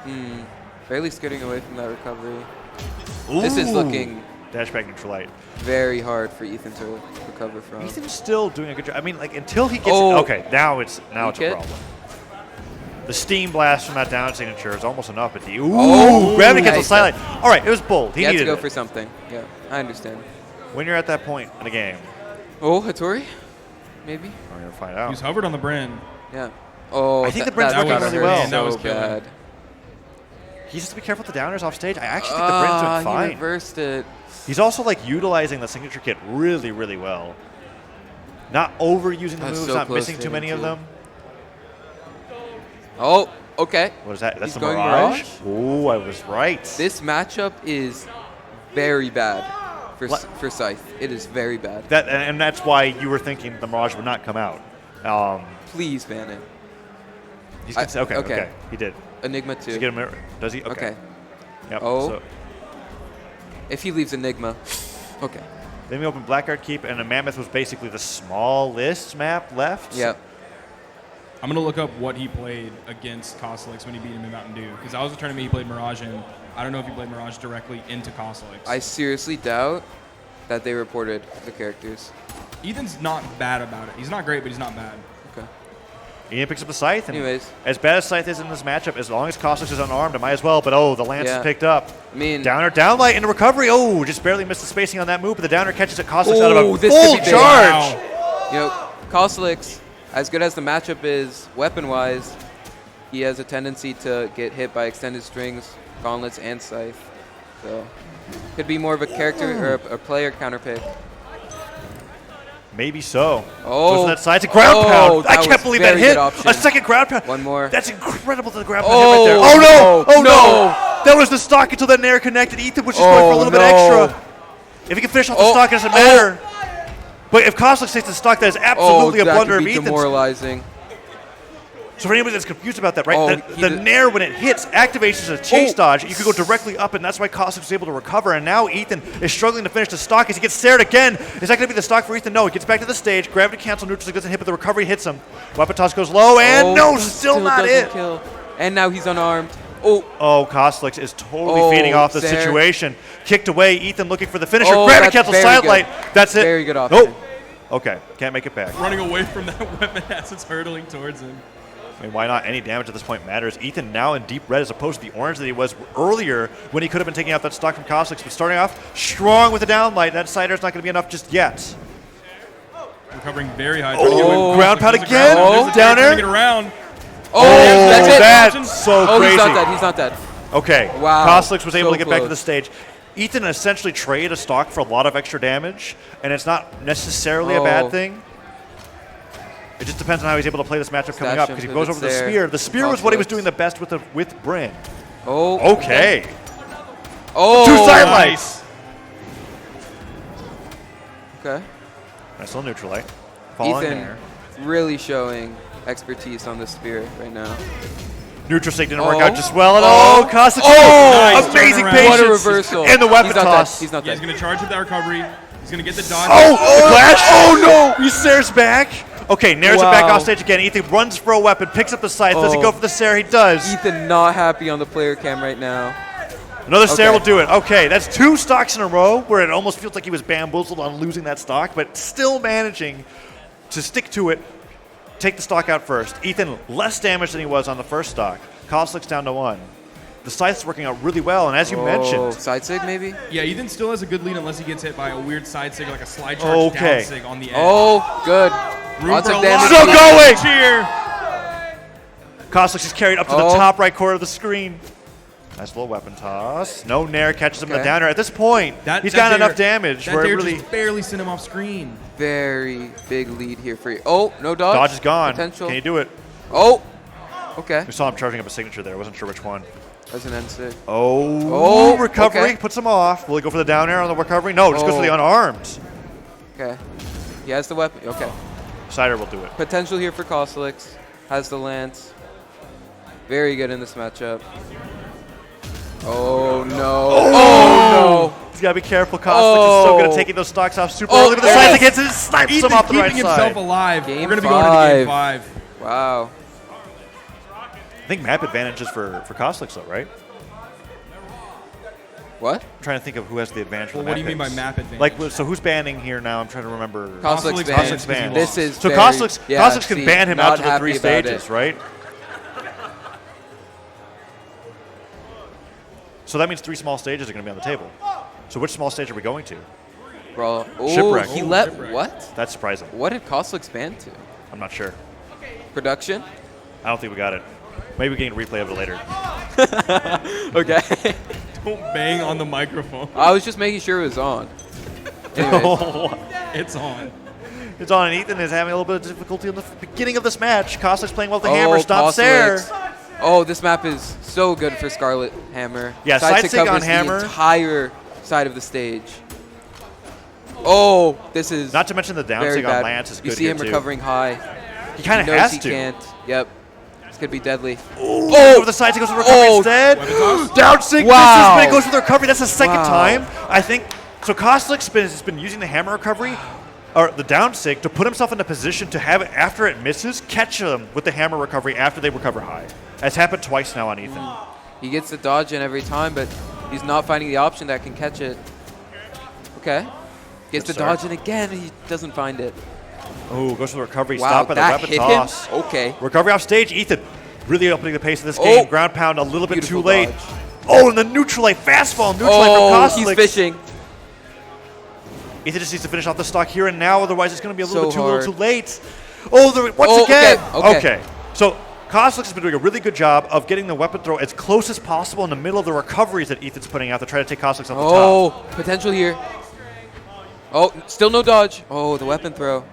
S3: Barely skirting away from that recovery. This is
S2: Ooh.
S3: looking
S2: Dash back neutral light.
S3: very hard for Ethan to recover from.
S2: Ethan's still doing a good job. I mean, like, until he gets...
S3: Oh.
S2: Okay, now it's a
S3: Weak hit.
S2: problem. The steam blast from that down signature is almost enough, but the... Ooh!
S3: Oh,
S2: Gravity cancel
S3: nice.
S2: silent. All right, it was bold. He
S3: You have to
S2: needed
S3: go
S2: it.
S3: for something. Yeah, I understand.
S2: When you're at that point in the game,
S3: Oh, Hattori? Maybe?
S2: we're going to find
S4: He
S2: out.
S4: was hovered on the Bryn.
S3: Yeah. Oh,
S2: I think the Brent's
S3: that
S2: working
S3: got
S2: really
S3: hurt
S2: well.
S3: So
S4: That was killing.
S3: bad.
S2: He has to be careful with the downers off stage. I actually think the Brent's doing
S3: He
S2: fine.
S3: reversed it.
S2: He's also, like, utilizing the signature kit really, really well. Not overusing the
S3: That's
S2: moves,
S3: so
S2: not
S3: close
S2: missing
S3: to
S2: too many
S3: hitting,
S2: of
S3: too.
S2: them.
S3: Oh, okay.
S2: What is that? That's
S3: He's
S2: the
S3: going
S2: Mirage? Ooh, I was right.
S3: This matchup is very bad for Scythe. It is very bad.
S2: And that's why you were thinking the Mirage would not come out.
S3: Please ban it.
S2: He's
S3: okay.
S2: okay. He did.
S3: Enigma
S2: Does he
S3: 2.
S2: get a mirror? Does he? Okay.
S3: Okay.
S2: Yep.
S3: Oh.
S2: So,
S3: If he leaves Enigma. Okay.
S2: then we opened Blackguard Keep, and the Mammoth was basically the smallest map left.
S3: Yep.
S4: I'm gonna look up what he played against Kostelix when he beat him in Mountain Dew, because I was a tournament he played Mirage in. I don't know if he played Mirage directly into Kostelix.
S3: I seriously doubt that they reported the characters.
S4: Ethan's not bad about it. He's not great, but he's not bad.
S3: Okay.
S2: Ian picks up the Scythe. And
S3: Anyways.
S2: as bad as Scythe is in this matchup, as long as Kostelix is unarmed, it might as well. But the Lance
S3: Yeah.
S2: is picked up.
S3: I mean,
S2: Downer, downlight into recovery. Oh, just barely missed the spacing on that move, but the Downer catches it. Kostelix out of a
S3: this
S2: full
S3: could be big.
S2: charge.
S4: Wow.
S3: you know, Kostelix, as good as the matchup is weapon-wise, he has a tendency to get hit by extended strings, gauntlets, and scythe. So, could be more of a character or a player counter pick.
S2: Maybe so.
S3: Oh.
S2: Goes to that side to ground
S3: Oh,
S2: pound. I
S3: that
S2: can't
S3: was
S2: believe that
S3: very
S2: hit.
S3: good option.
S2: A second ground pound.
S3: One more.
S2: That's incredible to the ground pound hit right there.
S3: Oh,
S2: Oh no!
S3: no,
S2: Oh no! That was the stock until that Nair connected. Ethan was just going for a little bit extra. If he can finish off the stock, it doesn't matter. But if Kostelix takes the stock, that is absolutely a
S3: that
S2: blunder
S3: could
S2: of
S3: be
S2: Ethan's.
S3: demoralizing.
S2: So for anybody that's confused about that, right?
S3: Oh,
S2: the Nair, when it hits, activates as a chase dodge. You could go directly up, and that's why Kostelix was able to recover. And now Ethan is struggling to finish the stock as he gets stared again. Is that going to be the stock for Ethan? No, he gets back to the stage. Gravity cancel, neutral doesn't hit, but the recovery hits him. Weapon toss goes low, and no, still not
S3: doesn't
S2: it.
S3: Kill. And now he's unarmed. Oh,
S2: Kostelix is totally feeding off the
S3: there.
S2: situation. Kicked away, Ethan looking for the finisher.
S3: Oh,
S2: Gravity
S3: that's
S2: cancel,
S3: very
S2: sidelight.
S3: good.
S2: That's it.
S3: Very good option.
S2: Nope. Okay, can't make it back.
S4: Running away from that weapon as it's hurtling towards him.
S2: I mean, why not? Any damage at this point matters. Ethan now in deep red as opposed to the orange that he was earlier when he could have been taking out that stock from Kostelix. But starting off strong with the downlight. That sider's not going to be enough just yet.
S4: Recovering very high.
S2: Ground pound
S4: There's a
S2: again.
S4: ground- there's a
S2: Downer.
S4: turning it around.
S3: That's it.
S2: That's so
S3: Oh,
S2: crazy.
S3: he's not dead. He's not dead.
S2: Okay.
S3: Wow.
S2: Kostelix was able
S3: So
S2: to get back to
S3: close.
S2: the stage. Ethan essentially traded a stock for a lot of extra damage, and it's not necessarily a bad thing. It just depends on how he's able to play this matchup coming
S3: Stash
S2: up,
S3: him
S2: because he
S3: to
S2: goes
S3: the
S2: over the
S3: stair.
S2: spear. The spear was what he was
S3: Kostelix.
S2: doing the best with Bryn.
S3: Oh.
S2: Okay.
S3: Oh.
S2: Two sidelights.
S3: Okay.
S2: Nice little neutral light. Falling
S3: Ethan
S2: there.
S3: really showing expertise on the spear right now.
S2: Neutral stick didn't work out
S3: Oh.
S2: just well at
S3: Oh.
S2: all. Kostelix,
S4: Nice
S2: amazing
S4: turnaround.
S2: patience.
S3: What a reversal.
S2: And the weapon
S3: He's not
S2: toss.
S3: dead. He's not
S4: Yeah, he's
S3: dead.
S4: going to charge with that recovery. He's going to get the dodge.
S2: Oh, the clash. Oh, no. He stares back. Okay, Nair's it back
S3: Wow.
S2: off stage again. Ethan runs for a weapon, picks up the scythe. Does he
S3: Oh.
S2: go for the Sair? He does.
S3: Ethan not happy on the player cam right now.
S2: Another Sair
S3: Okay.
S2: will do it. Okay, that's 2 stocks in a row where it almost feels like he was bamboozled on losing that stock, but still managing to stick to it, take the stock out first. Ethan, less damage than he was on the first stock. Koslik's down to 1. The scythe's working out really well, and as you mentioned,
S3: Side sig maybe?
S4: Yeah, Ethan still has a good lead unless he gets hit by a weird side sig, like a slide charge down sig on the edge.
S3: Oh, good.
S4: Room
S3: Lots
S4: for
S3: of
S4: a lot
S3: damage.
S2: Still going!
S4: Cheer!
S2: Koslik is carried up to the top right corner of the screen. Nice little weapon toss. No nair catches him in the down air. At this point, he's got enough damage where it really
S4: just barely sent him off screen.
S3: Very big lead here for you. Oh, no dodge.
S2: Dodge is gone.
S3: Potential.
S2: Can you do it?
S3: Oh, okay.
S2: We saw him charging up a signature there. I wasn't sure which one.
S3: That's an N6.
S2: Oh, recovery
S3: okay.
S2: puts him off. Will he go for the down air on the recovery? No, just goes for the unarmed.
S3: Okay. He has the weapon. Okay.
S2: Cider will do it.
S3: Potential here for Koslix. Has the lance. Very good in this matchup. Oh, no. Oh, no.
S2: He's got to be careful. Koslik is so good at taking those stocks off super early. But the side hits it and snipes him off the right
S4: keeping
S2: side.
S4: himself alive.
S3: Game
S4: We're going to be going into game
S3: 5.
S4: 5.
S3: Wow.
S2: I think map advantages for Koslik, though, right?
S3: What?
S2: I'm trying to think of who has the advantage for
S4: Well,
S2: the
S4: what do you mean by
S2: picks.
S4: map advantage?
S2: Like, so who's banning here now? I'm trying to remember.
S3: Koslix
S4: Koslik's
S3: ban.
S4: ban.
S3: This is
S2: So
S3: very,
S2: Koslik can
S3: see,
S2: ban him out
S3: not
S2: to the
S3: happy
S2: 3
S3: about
S2: stages,
S3: it.
S2: right? So that means 3 small stages are going to be on the table. So which small stage are we going to?
S3: Bro. Oh,
S2: Shipwreck.
S3: he
S2: Oh,
S3: let
S4: Shipwreck.
S3: what?
S2: That's surprising.
S3: What did Koslix ban to?
S2: I'm not sure.
S3: Production?
S2: I don't think we got it. Maybe we can get a replay of it later.
S3: Okay.
S4: Don't bang on the microphone.
S3: I was just making sure it was on. Anyways.
S4: It's on.
S2: It's on, and Ethan is having a little bit of difficulty in the beginning of this match. Koslik's playing well with the hammer, stomps there.
S3: Oh, this map is so good for Scarlet Hammer.
S2: Yeah,
S3: side
S2: side
S3: sig
S2: sig on
S3: covers
S2: hammer.
S3: the entire side of the stage. Oh, this is
S2: Not to mention the down
S3: very
S2: sig on
S3: bad.
S2: Lance is good
S3: You see
S2: here
S3: him
S2: too.
S3: recovering high.
S2: He kind of
S3: knows
S2: has
S3: he
S2: to.
S3: can't. Yep. This could be deadly.
S2: Oh, over the side, he goes for recovery instead. Down sig
S3: Wow.
S2: misses, but it goes for the recovery. That's the second
S3: Wow.
S2: time. I think, so Koslik's has been using the hammer recovery, or the down sig, to put himself in a position to have it, after it misses, catch him with the hammer recovery after they recover high. It's happened twice now on Ethan.
S3: He gets the dodge in every time, but he's not finding the option that can catch it. Okay. Gets
S2: Yes,
S3: the dodge in again, and he doesn't find it.
S2: Oh, goes for the recovery.
S3: Wow,
S2: Stop by the
S3: that
S2: weapon
S3: hit
S2: toss.
S3: him? Okay.
S2: Recovery off stage. Ethan really opening the pace of this game.
S3: Oh.
S2: Ground pound a little bit
S3: Beautiful
S2: too late.
S3: dodge.
S2: Oh, and the neutral light fastball. Neutral
S3: Oh,
S2: light from
S3: he's
S2: Koslik.
S3: fishing.
S2: Ethan just needs to finish off the stock here and now, otherwise it's going to be a little
S3: So
S2: bit too late. Oh, once
S3: Oh,
S2: again.
S3: okay.
S2: So Koslik has been doing a really good job of getting the weapon throw as close as possible in the middle of the recoveries that Ethan's putting out to try to take Koslik off the top.
S3: Oh, potential here. Oh, still no dodge. Oh, the weapon throw.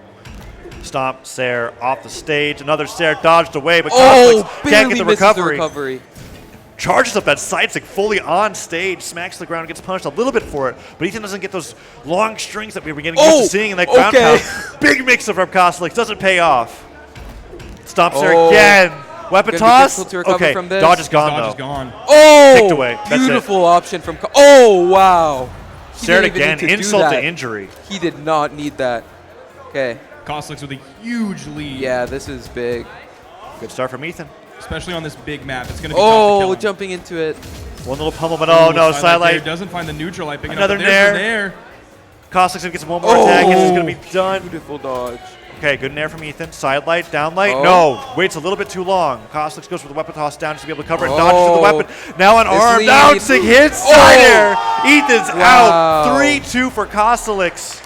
S2: Stomp, Sair off the stage. Another Sair dodged away, but
S3: Oh,
S2: Koslik
S3: barely
S2: can't get the
S3: misses
S2: recovery.
S3: the recovery.
S2: Charges up that side stick fully on stage, smacks the ground, gets punished a little bit for it, but Ethan doesn't get those long strings that we were getting used to seeing in that ground
S3: okay.
S2: pound. Big mix of from Koslik, doesn't pay off. Stomps there
S3: Oh.
S2: again. Weapon
S3: Gonna be
S2: toss.
S3: difficult to recover
S2: Okay,
S3: from this.
S2: dodge is gone
S4: Dodge
S2: though.
S4: is gone.
S3: Oh,
S2: Kicked away. That's it.
S3: beautiful option from. Oh, wow. He
S2: Sair
S3: didn't even
S2: again,
S3: need to do
S2: insult to
S3: that.
S2: injury.
S3: He did not need that. Okay.
S4: Koslik's with a huge lead.
S3: Yeah, this is big.
S2: Good start from Ethan.
S4: Especially on this big map. It's going to be tough to kill
S3: Oh,
S4: him.
S3: jumping into it.
S2: One little pummel, but oh no,
S4: Sidelight
S2: sidelight.
S4: there, doesn't find the neutral light picking
S2: Another
S4: up. But there's the
S2: nair.
S4: nair.
S2: Koslik's gonna get some one more attack. It's gonna be done.
S3: Beautiful dodge.
S2: Okay, good nair from Ethan. Side light, down light.
S3: Oh.
S2: No, waits a little bit too long. Koslik goes for the weapon toss down just to be able to cover it. Dodges to the
S3: Oh.
S2: weapon. Now an
S3: This
S2: arm
S3: lead.
S2: down. Sig hits.
S3: Oh.
S2: Side air. Ethan's
S3: Wow.
S2: out. 3-2 for Koslik.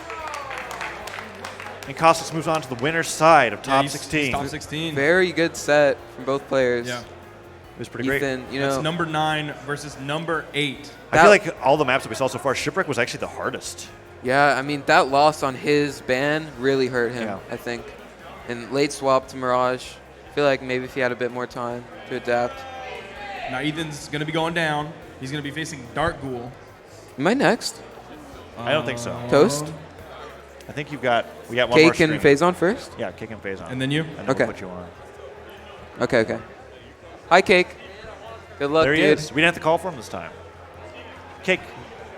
S2: And Koslik moves on to the winner's side of
S4: Yeah,
S2: top
S4: he's
S2: 16.
S4: Top 16.
S3: Very good set from both players.
S4: Yeah.
S2: It was pretty great.
S3: Ethan, you
S4: That's
S3: know,
S4: number 9 versus number 8.
S2: I feel like all the maps that we saw so far, Shipwreck was actually the hardest.
S3: yeah, I mean, that loss on his ban really hurt him,
S2: Yeah.
S3: I think. And late swap to Mirage. I feel like maybe if he had a bit more time to adapt.
S4: Now Ethan's going to be going down. He's going to be facing Dark Ghoul.
S3: Am I next?
S2: I don't think so.
S3: Toast?
S2: I think we got one more
S3: Cake and
S2: screen.
S3: Phazon first?
S2: Yeah, Kick and Phase on.
S4: And then you?
S2: And then
S3: Okay.
S2: we'll put you on.
S3: Okay. Hi, Cake. Good luck,
S2: There he
S3: dude.
S2: is. We didn't have to call for him this time. Cake,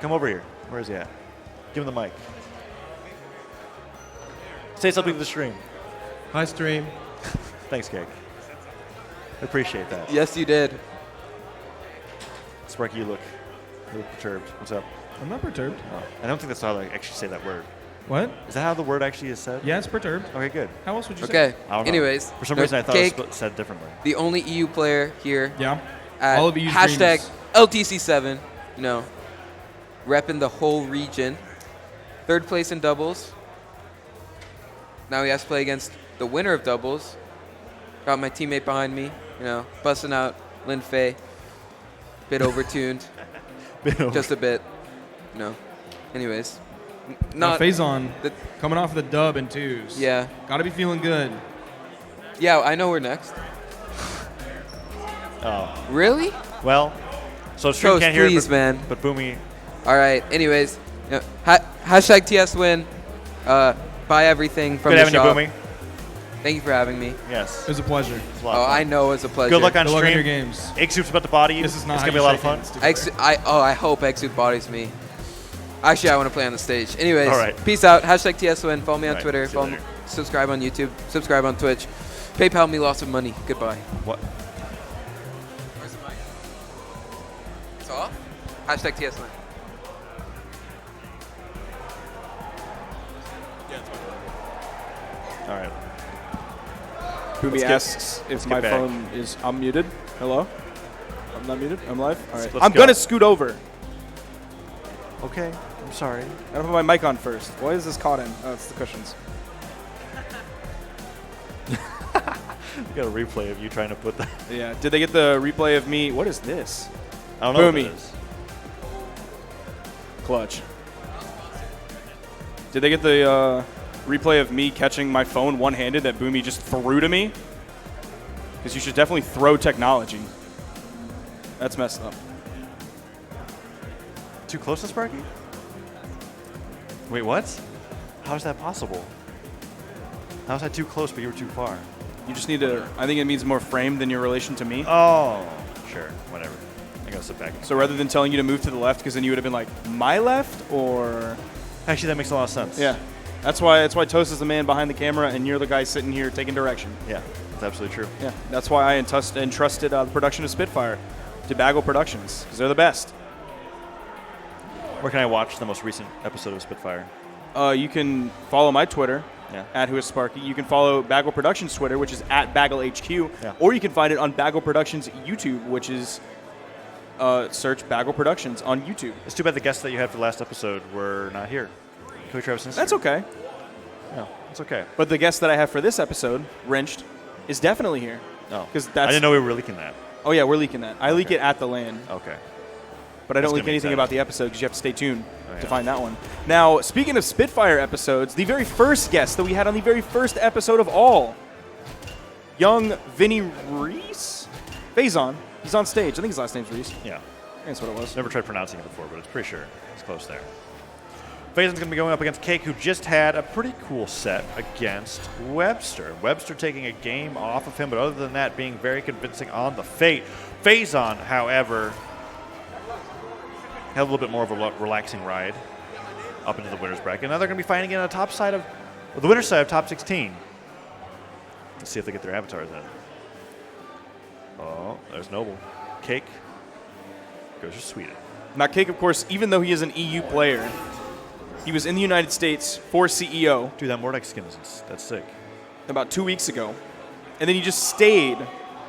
S2: come over here. Where is he at? Give him the mic. Say something to the stream.
S5: Hi, stream.
S2: Thanks, Cake. Appreciate that.
S3: Yes, you did.
S2: Sparky, you look perturbed. What's up?
S4: I'm not perturbed.
S2: Oh, I don't think that's how I actually say that word.
S4: What?
S2: Is that how the word actually is said?
S4: Yeah, it's perturbed.
S2: Okay, good.
S4: How else would you say?
S3: Okay.
S2: I don't know.
S3: Anyways,
S2: For some
S3: no,
S2: reason, I thought
S3: Cake,
S2: it was said differently.
S3: the only EU player here.
S4: Yeah.
S3: At
S4: All of EU's
S3: hashtag
S4: dreams.
S3: LTC7. You know, repping the whole region. Third place in doubles. Now he has to play against the winner of doubles. Got my teammate behind me. You know, busting out Lin Fei. Bit overtuned. Just a bit. You know. Anyways.
S4: Now
S3: Not
S4: Faison
S3: the-
S4: coming off of the dub in twos.
S3: Yeah.
S4: Got to be feeling good.
S3: Yeah, I know we're next.
S2: Oh.
S3: Really?
S2: Well, so stream
S3: Toast,
S2: can't hear
S3: please,
S2: it,
S3: man.
S2: but Boomie.
S3: All right. Anyways, you know, hashtag TS win. Buy everything from
S2: Good
S3: the
S2: having you,
S3: shop.
S2: Boomie.
S3: Thank you for having me.
S2: Yes.
S4: It was a pleasure.
S2: It's a lot
S3: Oh,
S2: of fun.
S3: I know it's a pleasure.
S2: Good luck on
S4: Good luck in
S2: stream.
S4: your games.
S2: Egg Soup's about to body you.
S4: This is not
S2: It's
S4: how
S2: going to be
S4: you
S2: a lot of
S4: shake
S2: fun.
S4: hands.
S3: I hope Exude bodies me. Actually, I want to play on the stage. Anyways,
S2: All right.
S3: peace out. Hashtag TSWin. Follow me on
S2: All right,
S3: Twitter.
S2: see you later.
S3: Subscribe on YouTube. Subscribe on Twitch. PayPal me lots of money. Goodbye.
S2: What?
S3: Where's the mic? It's off? Hashtag TSWin.
S2: All right.
S1: Boomie
S2: Let's
S1: asks if
S2: get
S1: my
S2: back.
S1: phone is unmuted. Hello? I'm not muted? I'm live? All right.
S2: Let's
S1: I'm
S2: go.
S1: going to scoot over.
S2: Okay. I'm sorry.
S1: I gotta put my mic on first. Why is this caught in? Oh, it's the cushions.
S2: We got a replay of you trying to put that.
S1: Yeah. Did they get the replay of me? What is this?
S2: I don't know what
S1: Boomie.
S2: it is.
S1: Clutch. Did they get the replay of me catching my phone one-handed that Boomie just threw to me? Because you should definitely throw technology. That's messed up.
S2: Too close to Sparky? Wait, what? How is that possible? How is that too close, but you were too far?
S1: You just need to. I think it means more frame than your relation to me.
S2: Oh, sure. Whatever. I gotta sit back.
S1: So rather than telling you to move to the left, because then you would have been like, my left, or
S2: Actually, that makes a lot of sense.
S1: yeah. That's why Toast is the man behind the camera, and you're the guy sitting here taking direction.
S2: Yeah, that's absolutely true.
S1: Yeah, that's why I entrusted the production of Spitfire to Bagel Productions, because they're the best.
S2: Where can I watch the most recent episode of Spitfire?
S1: You can follow my Twitter,
S2: Yeah.
S1: at Who is Sparky. You can follow Bagel Productions' Twitter, which is at BagelHQ,
S2: Yeah.
S1: or you can find it on Bagel Productions' YouTube, which is search Bagel Productions on YouTube.
S2: It's too bad the guests that you had for the last episode were not here. Cody Travis and
S1: That's okay.
S2: No, it's okay.
S1: But the guest that I have for this episode, Wrenched, is definitely here.
S2: No,
S1: 'Cause
S2: I
S1: that's-
S2: didn't know we were leaking that.
S1: Oh, yeah, we're leaking that. I leak
S2: Okay.
S1: it at the LAN.
S2: Okay.
S1: But I
S2: That's
S1: don't
S2: gonna
S1: leak
S2: be
S1: anything
S2: exciting.
S1: about the episode because you have to stay tuned
S2: Oh,
S1: to
S2: yeah.
S1: find that one. Now, speaking of Spitfire episodes, the very first guest that we had on the very first episode of all, young Vinny Reese? Faison. He's on stage. I think his last name's Reese.
S2: Yeah.
S1: That's what it was.
S2: Never tried pronouncing it before, but it's pretty sure it's close there. Faison's going to be going up against Cake, who just had a pretty cool set against Webster. Webster taking a game off of him, but other than that, being very convincing on the Fate. Faison, however, had a little bit more of a relaxing ride up into the winner's bracket. Now they're going to be fighting again on the top side of the winner's side of top 16. Let's see if they get their avatars in. Oh, there's Noble. Cake goes to Sweden.
S1: Now, Cake, of course, even though he is an EU player, he was in the United States for CEO
S2: Dude, that Mordex skin that's sick.
S1: about 2 weeks ago. And then he just stayed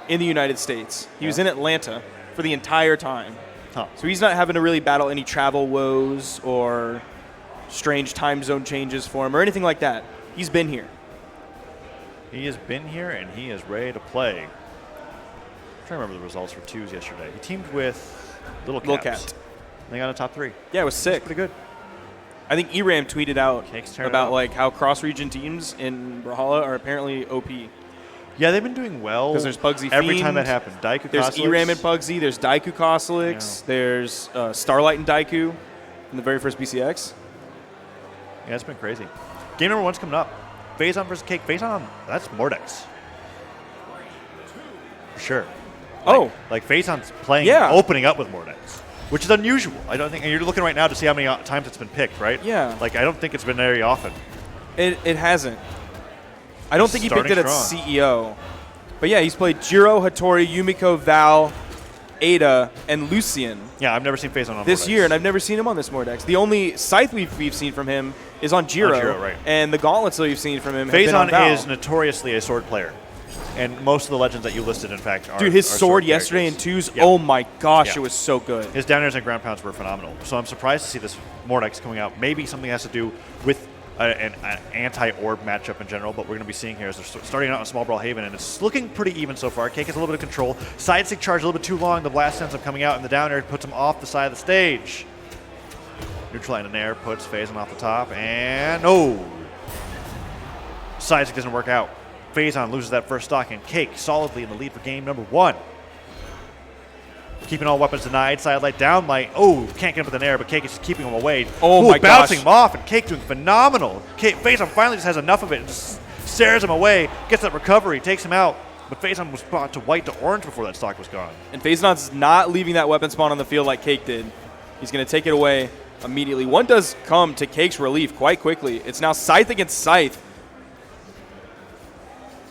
S1: in the United States. He was in Atlanta for the entire time.
S2: Huh.
S1: So he's not having to really battle any travel woes or strange time zone changes for him or anything like that. He's been here.
S2: He has been here and he is ready to play. I'm trying to remember the results for twos yesterday. He teamed with Little Caps.
S1: Little Cat.
S2: They got a top three.
S1: Yeah, it was sick.
S2: Pretty good.
S1: I think ERAM tweeted out
S2: Cake's turning
S1: about
S2: up.
S1: like how cross-region teams in Brawlhalla are apparently OP.
S2: Yeah, they've been doing well.
S1: 'Cause there's Bugsy
S2: every
S1: Fiend.
S2: time that happened. Daiku
S1: There's
S2: Koslix.
S1: ERAM and Pugsy. There's Daiku Koslix.
S2: Yeah.
S1: There's Starlight and Daiku in the very first BCX.
S2: Yeah, it's been crazy. Game number one's coming up. Faison versus Cake. Faison, that's Mordex. For sure. Like Faison's playing, opening up with Mordex, which is unusual. I don't think, and you're looking right now to see how many times it's been picked, right?
S1: Yeah.
S2: Like, I don't think it's been very often.
S1: It hasn't. I don't think he picked it
S2: Starting
S1: at
S2: strong.
S1: CEO. But yeah, he's played Jiro, Hattori, Yumiko, Val, Ada, and Lucian
S2: Yeah, I've never seen Phazon on
S1: this
S2: Vortex.
S1: year, and I've never seen him on this Mordex. The only Scythe we've seen from him is on Jiro,
S2: right.
S1: and the Gauntlets that we've seen from him have been on
S2: Phazon
S1: Val.
S2: is notoriously a sword player. And most of the legends that you listed, in fact, are
S1: Dude, his
S2: are
S1: sword yesterday in
S2: characters.
S1: twos,
S2: Yeah.
S1: oh my gosh,
S2: Yeah.
S1: it was so good.
S2: His down airs and ground pounds were phenomenal. So I'm surprised to see this Mordex coming out. Maybe something has to do with an anti-orb matchup in general, but we're going to be seeing here as they're starting out in Small Brawlhaven, and it's looking pretty even so far. Cake has a little bit of control. Side stick charge a little bit too long. The blast ends up coming out, and the down air puts him off the side of the stage. Neutral line in air puts Phazon off the top, and side stick doesn't work out. Phazon loses that first stock, and Cake solidly in the lead for game number 1. Keeping all weapons denied. Side light, down light. Oh, can't get him with an air, but Cake is just keeping him away.
S1: Oh, my
S2: bouncing
S1: gosh.
S2: him off, and Cake doing phenomenal. Phazon finally just has enough of it and just stares him away, gets that recovery, takes him out. But Phazon was brought to white to orange before that stock was gone.
S1: And Phazon's not leaving that weapon spawn on the field like Cake did. He's going to take it away immediately. One does come to Cake's relief quite quickly. It's now Scythe against Scythe.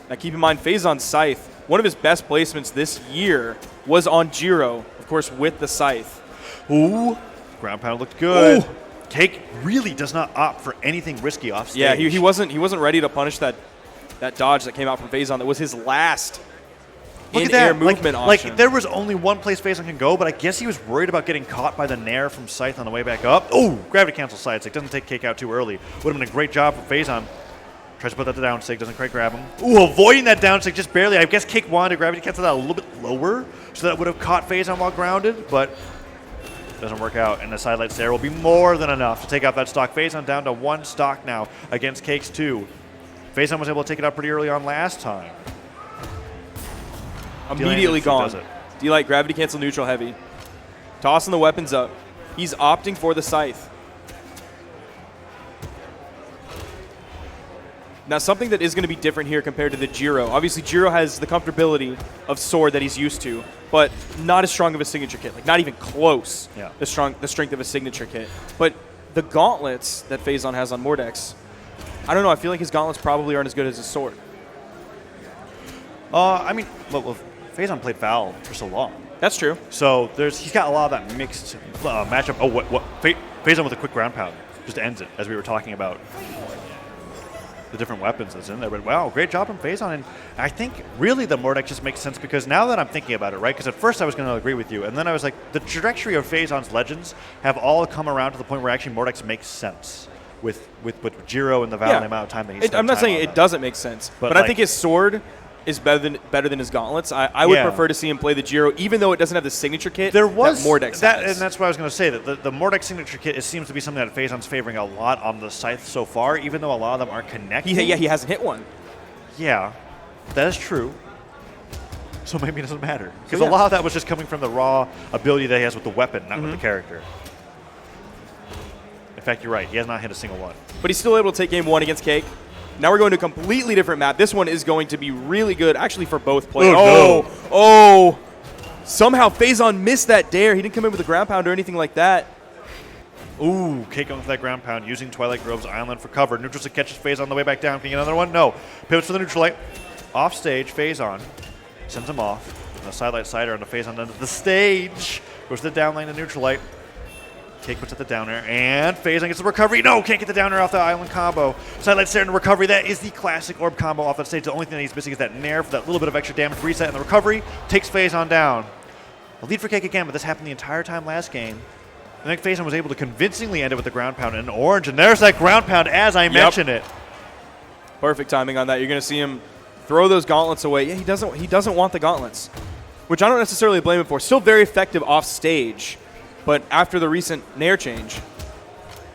S1: Now keep in mind, Phazon's Scythe, one of his best placements this year was on Jiro, of course, with the Scythe.
S2: Ooh, ground pound looked good.
S1: Ooh.
S2: Cake really does not opt for anything risky off stage.
S1: Yeah, he wasn't ready to punish that dodge that came out from Phazon. That was his last
S2: Look at
S1: in-air
S2: that.
S1: movement option.
S2: Like, there was only one place Phazon can go, but I guess he was worried about getting caught by the Nair from Scythe on the way back up. Oh, gravity cancel side stick. Doesn't take Cake out too early. Would have been a great job for Phazon. Tries to put that to down stick, doesn't quite grab him. Ooh, avoiding that down stick just barely. I guess Cake wanted to gravity cancel that a little bit lower, so that would have caught Phazon while grounded, but doesn't work out. And the side light there will be more than enough to take out that stock. Phazon down to 1 stock now against Cake's 2. Phazon was able to take it out pretty early on last time.
S1: Immediately
S2: D-Lane
S1: gone.
S2: does it.
S1: D-Light, gravity cancel, neutral heavy. Tossing the weapons up. He's opting for the Scythe. Now, something that is going to be different here compared to the Jiro. Obviously, Jiro has the comfortability of sword that he's used to, but not as strong of a signature kit. Like, not even close.
S2: Yeah.
S1: The strength of a signature kit. But the gauntlets that Phazon has on Mordex, I don't know. I feel like his gauntlets probably aren't as good as his sword.
S2: I mean, well, Phazon played Val for so long.
S1: That's true.
S2: So he's got a lot of that mixed matchup. Oh, what? Phazon with a quick ground pound just ends it, as we were talking about the different weapons that's in there. But wow, great job from Phazon. And I think really the Mordex just makes sense because now that I'm thinking about it, right? Because at first I was going to agree with you, and then I was like, the trajectory of Phazon's legends have all come around to the point where actually Mordex makes sense with Jiro and the Val and the amount of time that he's
S1: I'm not saying it doesn't make sense, but I
S2: like,
S1: think his sword is better than his gauntlets. I would prefer to see him play the Jiro, even though it doesn't have the signature kit
S2: there was
S1: that Mordex
S2: that,
S1: has.
S2: and that's what I was going to say. That the Mordex signature kit seems to be something that Phazon's favoring a lot on the Scythe so far, even though a lot of them aren't connected.
S1: he hasn't hit one.
S2: Yeah, that is true. So maybe it doesn't matter because
S1: Yeah.
S2: a lot of that was just coming from the raw ability that he has with the weapon, not with the character. In fact, you're right. He has not hit a single one.
S1: But he's still able to take game 1 against Cake. Now we're going to a completely different map. This one is going to be really good, actually, for both players.
S2: Oh,
S1: Somehow Phazon missed that dare. He didn't come in with a ground pound or anything like that.
S2: Ooh, Cake going for that ground pound, using Twilight Grove's Island for cover. Neutral stick catches Phazon on the way back down. Can he get another one? No. Pivots for the neutral light. Off stage, Phazon sends him off. And the sidelight cider on the Phazon under the stage. Goes to the down lane to neutral light. Cake puts at the down air, and Phazon gets the recovery. No, can't get the down air off the island combo. Sidelight stare into recovery. That is the classic orb combo off that stage. The only thing that he's missing is that nair for that little bit of extra damage reset, and the recovery takes Phazon down. A lead for Cake again, but this happened the entire time last game. And then Phazon was able to convincingly end it with the ground pound and orange, and there's that ground pound as I mentioned it.
S1: Perfect timing on that. You're going to see him throw those gauntlets away. Yeah, he doesn't want the gauntlets, which I don't necessarily blame him for. Still very effective off stage. But after the recent nair change,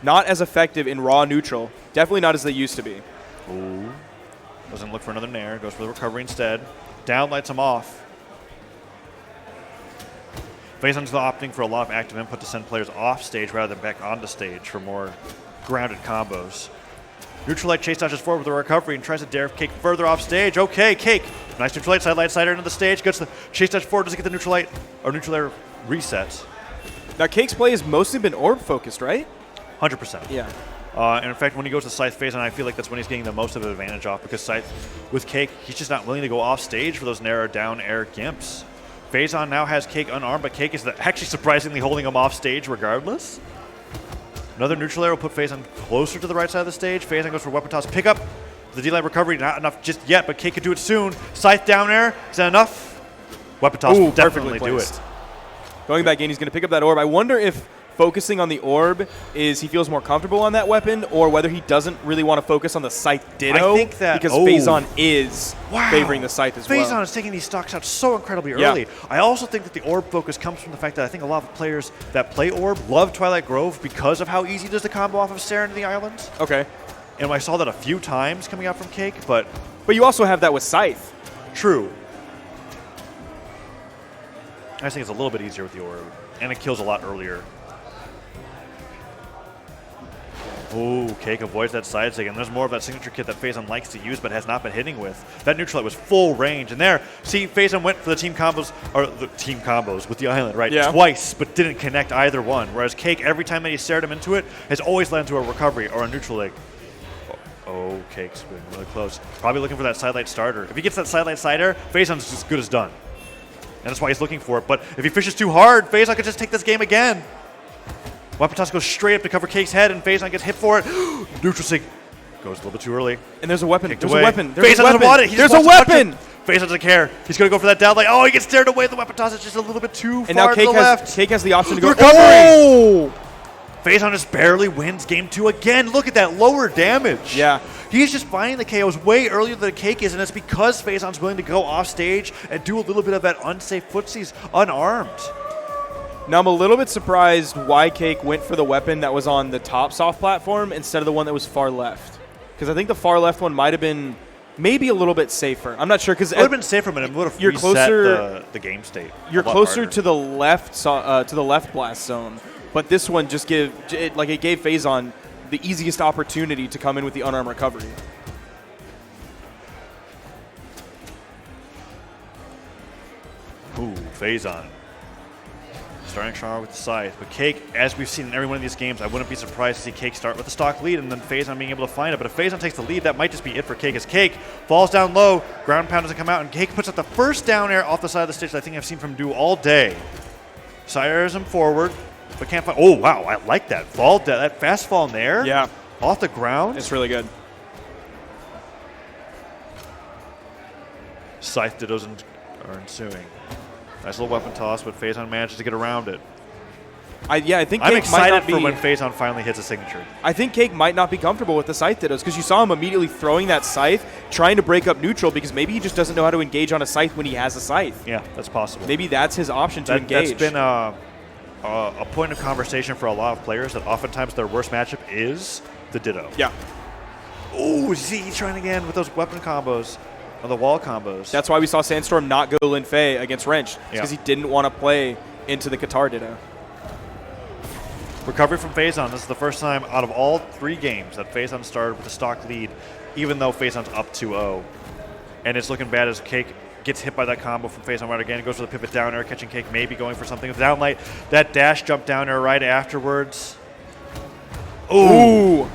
S1: not as effective in raw neutral. Definitely not as they used to be.
S2: Ooh. Doesn't look for another nair. Goes for the recovery instead. Down lights him off. Phazon's opting for a lot of active input to send players off stage rather than back onto stage for more grounded combos. Neutral light chase dodges forward with a recovery and tries to dare Cake further off stage. Okay, Cake. Nice neutral light, side light, cider into the stage. Gets the chase dodge forward. Doesn't get the neutral light or neutral air reset.
S1: Now, Cake's play has mostly been orb focused, right?
S2: 100%.
S1: Yeah.
S2: And in fact, when he goes to Scythe Phazon, I feel like that's when he's getting the most of the advantage off because Scythe, with Cake, he's just not willing to go off stage for those narrow down air gimps. Phazon now has Cake unarmed, but Cake is actually surprisingly holding him off stage regardless. Another neutral air will put Phazon closer to the right side of the stage. Phazon goes for weapon toss pickup. The D-line recovery, not enough just yet, but Cake could do it soon. Scythe down air, is that enough? Weapon toss will definitely do it.
S1: Going back in, he's going to pick up that orb. I wonder if focusing on the orb is he feels more comfortable on that weapon, or whether he doesn't really want to focus on the Scythe Ditto.
S2: I think that,
S1: because Phazon is favoring the Scythe as well.
S2: Phazon is taking these stock shots so incredibly early. I also think that the orb focus comes from the fact that I think a lot of players that play orb love Twilight Grove because of how easy it is to combo off of Sarah into the islands.
S1: Okay.
S2: And I saw that a few times coming out from Cake, but
S1: you also have that with Scythe.
S2: True. I just think it's a little bit easier with the orb, and it kills a lot earlier. Ooh, Cake avoids that side stick, and there's more of that signature kit that Phazon likes to use but has not been hitting with. That neutral was full range, and there, see, Phazon went for the team combos with the island, right?
S1: Yeah.
S2: Twice, but didn't connect either one. Whereas Cake, every time that he stared him into it, has always led to a recovery or a neutral leg. Oh, Cake's been really close. Probably looking for that sidelight starter. If he gets that sidelight sider, Phazon's as good as done. And that's why he's looking for it. But if he fishes too hard, Phazon could just take this game again. Weapon toss goes straight up to cover Cake's head, and Phazon gets hit for it. Neutral sync goes a little bit too early.
S1: And there's a weapon.
S2: Kicked
S1: There's
S2: away.
S1: a weapon.
S2: Phazon doesn't want it. He
S1: There's
S2: just
S1: a
S2: wants to touch
S1: weapon.
S2: it. Phazon doesn't care. He's going to go for that down leg. Oh, he gets stared away. The weapon toss is just a little bit too
S1: And
S2: far
S1: now
S2: to the left.
S1: Cake has the option to go.
S2: Recovery.
S1: Oh!
S2: Phazon just barely wins game 2 again. Look at that lower damage.
S1: Yeah.
S2: He's just finding the KOs way earlier than Cake is, and it's because Phazon's willing to go off stage and do a little bit of that unsafe footsies unarmed.
S1: Now I'm a little bit surprised why Cake went for the weapon that was on the top soft platform instead of the one that was far left. Because I think the far left one might have been maybe a little bit safer. I'm not sure because
S2: It would have been safer, but it would have reset the game state.
S1: You're closer to the left blast zone, but this one just gave Phazon the easiest opportunity to come in with the unarmed recovery.
S2: Ooh, Phazon. Starting strong with the scythe. But Cake, as we've seen in every one of these games, I wouldn't be surprised to see Cake start with a stock lead and then Phazon being able to find it. But if Phazon takes the lead, that might just be it for Cake. As Cake falls down low, ground pound doesn't come out, and Cake puts up the first down air off the side of the stage that I think I've seen from him do all day. Side airs him forward, but can't find. Oh, wow, I like that. That fast fall in there.
S1: Yeah.
S2: Off the ground.
S1: It's really good.
S2: Scythe dittos are ensuing. Nice little weapon toss, but Phazon manages to get around it.
S1: I think
S2: I'm
S1: Cake might
S2: excited
S1: not be,
S2: for when Phazon finally hits a signature.
S1: I think Cake might not be comfortable with the Scythe Dittos because you saw him immediately throwing that Scythe, trying to break up neutral because maybe he just doesn't know how to engage on a Scythe when he has a Scythe.
S2: Yeah, that's possible.
S1: Maybe that's his option to engage.
S2: That's been a point of conversation for a lot of players that oftentimes their worst matchup is the Ditto.
S1: Yeah.
S2: Ooh, Z trying again with those weapon combos. On the wall combos.
S1: That's why we saw Sandstorm not go Lin Fei against Wrench. Because he didn't want to play into the Qatar Ditto.
S2: Recovery from Phazon. This is the first time out of all 3 games that Phazon started with a stock lead, even though Phazon's up 2-0. And it's looking bad as Cake gets hit by that combo from Phazon right again. Goes for the pivot down air, catching Cake, maybe going for something with down light. That dash jump down air right afterwards. Ooh.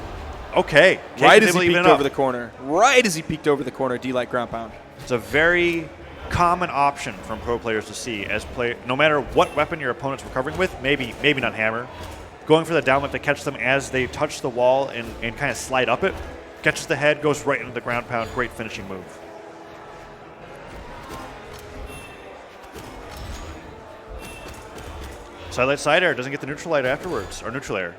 S2: Okay. Cake
S1: Right as he peeked over the corner. Right as he peeked over the corner, D-Light ground pound.
S2: It's a very common option from pro players to see as no matter what weapon your opponent's recovering with, maybe not hammer, going for the downlift to catch them as they touch the wall and kind of slide up it, catches the head, goes right into the ground pound. Great finishing move. Sidelight side air, doesn't get the neutral light afterwards, or neutral air.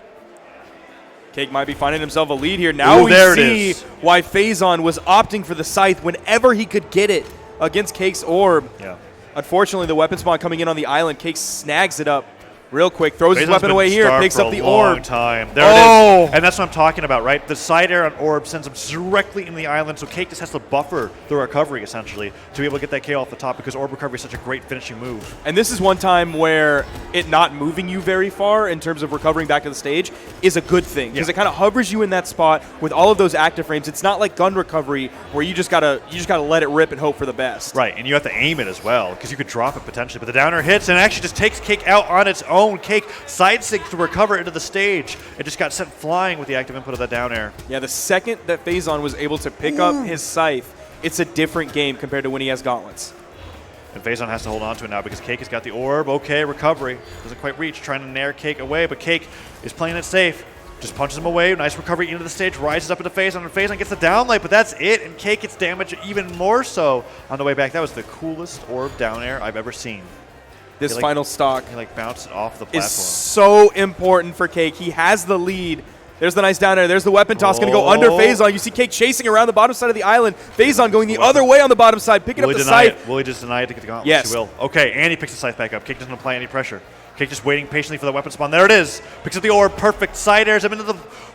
S1: Cake might be finding himself a lead here. Now
S2: Ooh,
S1: we
S2: there it
S1: see
S2: is.
S1: why Phazon was opting for the Scythe whenever he could get it against Cake's orb.
S2: Yeah.
S1: Unfortunately, the weapon spawn coming in on the island, Cake snags it up real quick, throws his
S2: Phazon's
S1: weapon
S2: been
S1: away here,
S2: starved
S1: picks
S2: for
S1: up
S2: a
S1: the
S2: long
S1: orb.
S2: time. There it is. And that's what I'm talking about, right? The side air on orb sends him directly in the island, so Cake just has to buffer the recovery, essentially, to be able to get that KO off the top because orb recovery is such a great finishing move.
S1: And this is one time where it not moving you very far in terms of recovering back to the stage is a good thing because it kind of hovers you in that spot with all of those active frames. It's not like gun recovery where you just gotta let it rip and hope for the best.
S2: Right, and you have to aim it as well because you could drop it potentially. But the downer hits and actually just takes Cake out on its own. Cake side sync to recover into the stage. It just got sent flying with the active input of that down air.
S1: Yeah, the second that Phazon was able to pick up his Scythe, it's a different game compared to when he has Gauntlets.
S2: And Faison has to hold on to it now because Cake has got the orb. Okay, recovery. Doesn't quite reach. Trying to nair Cake away, but Cake is playing it safe. Just punches him away. Nice recovery into the stage. Rises up into Faison, and Faison gets the down light, but that's it. And Cake gets damaged even more so on the way back. That was the coolest orb down air I've ever seen.
S1: This final stock
S2: He bounced it off the platform.
S1: is so important for Cake. He has the lead. There's the nice down air. There's the weapon toss going to go under Faison. You see Cake chasing around the bottom side of the island. Faison going the other way on the bottom side, picking up the scythe.
S2: Will he just deny it to get the gauntlet?
S1: Yes.
S2: He will. Okay, and he picks the scythe back up. Cake doesn't apply any pressure. Cake just waiting patiently for the weapon spawn. There it is. Picks up the orb. Perfect. Side airs him into the...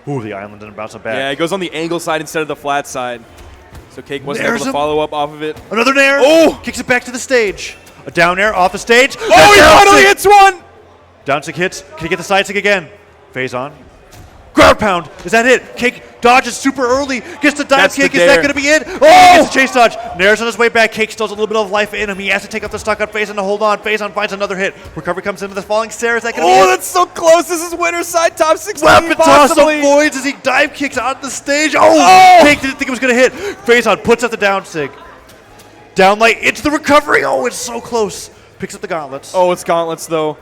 S2: Ooh, the island didn't bounce him back.
S1: Yeah, it goes on the angle side instead of the flat side. So Cake wasn't able to follow up off of it.
S2: Another nair.
S1: Oh!
S2: Kicks it back to the stage. A down air off the stage.
S1: Oh, he finally hits one!
S2: Down stick hits. Can he get the side stick again? Faison. Ground pound. Is that it? Cake dodges super early. Gets the dive kick. Is that going to be it? Oh! He gets a chase dodge. Nair's on his way back. Cake still has a little bit of life in him. He has to take up the stock on Faison to hold on. Faison finds another hit. Recovery comes into the falling stairs. Is that going to be it?
S1: Oh, that's so close. This is winner's side top 16.
S2: Weapon toss
S1: possibly.
S2: avoids as he dive kicks on the stage. Oh! Cake didn't think it was going to hit. Faison puts up the down sig. Down light into the recovery. Oh, it's so close. Picks up the gauntlets.
S1: Oh, it's gauntlets, though.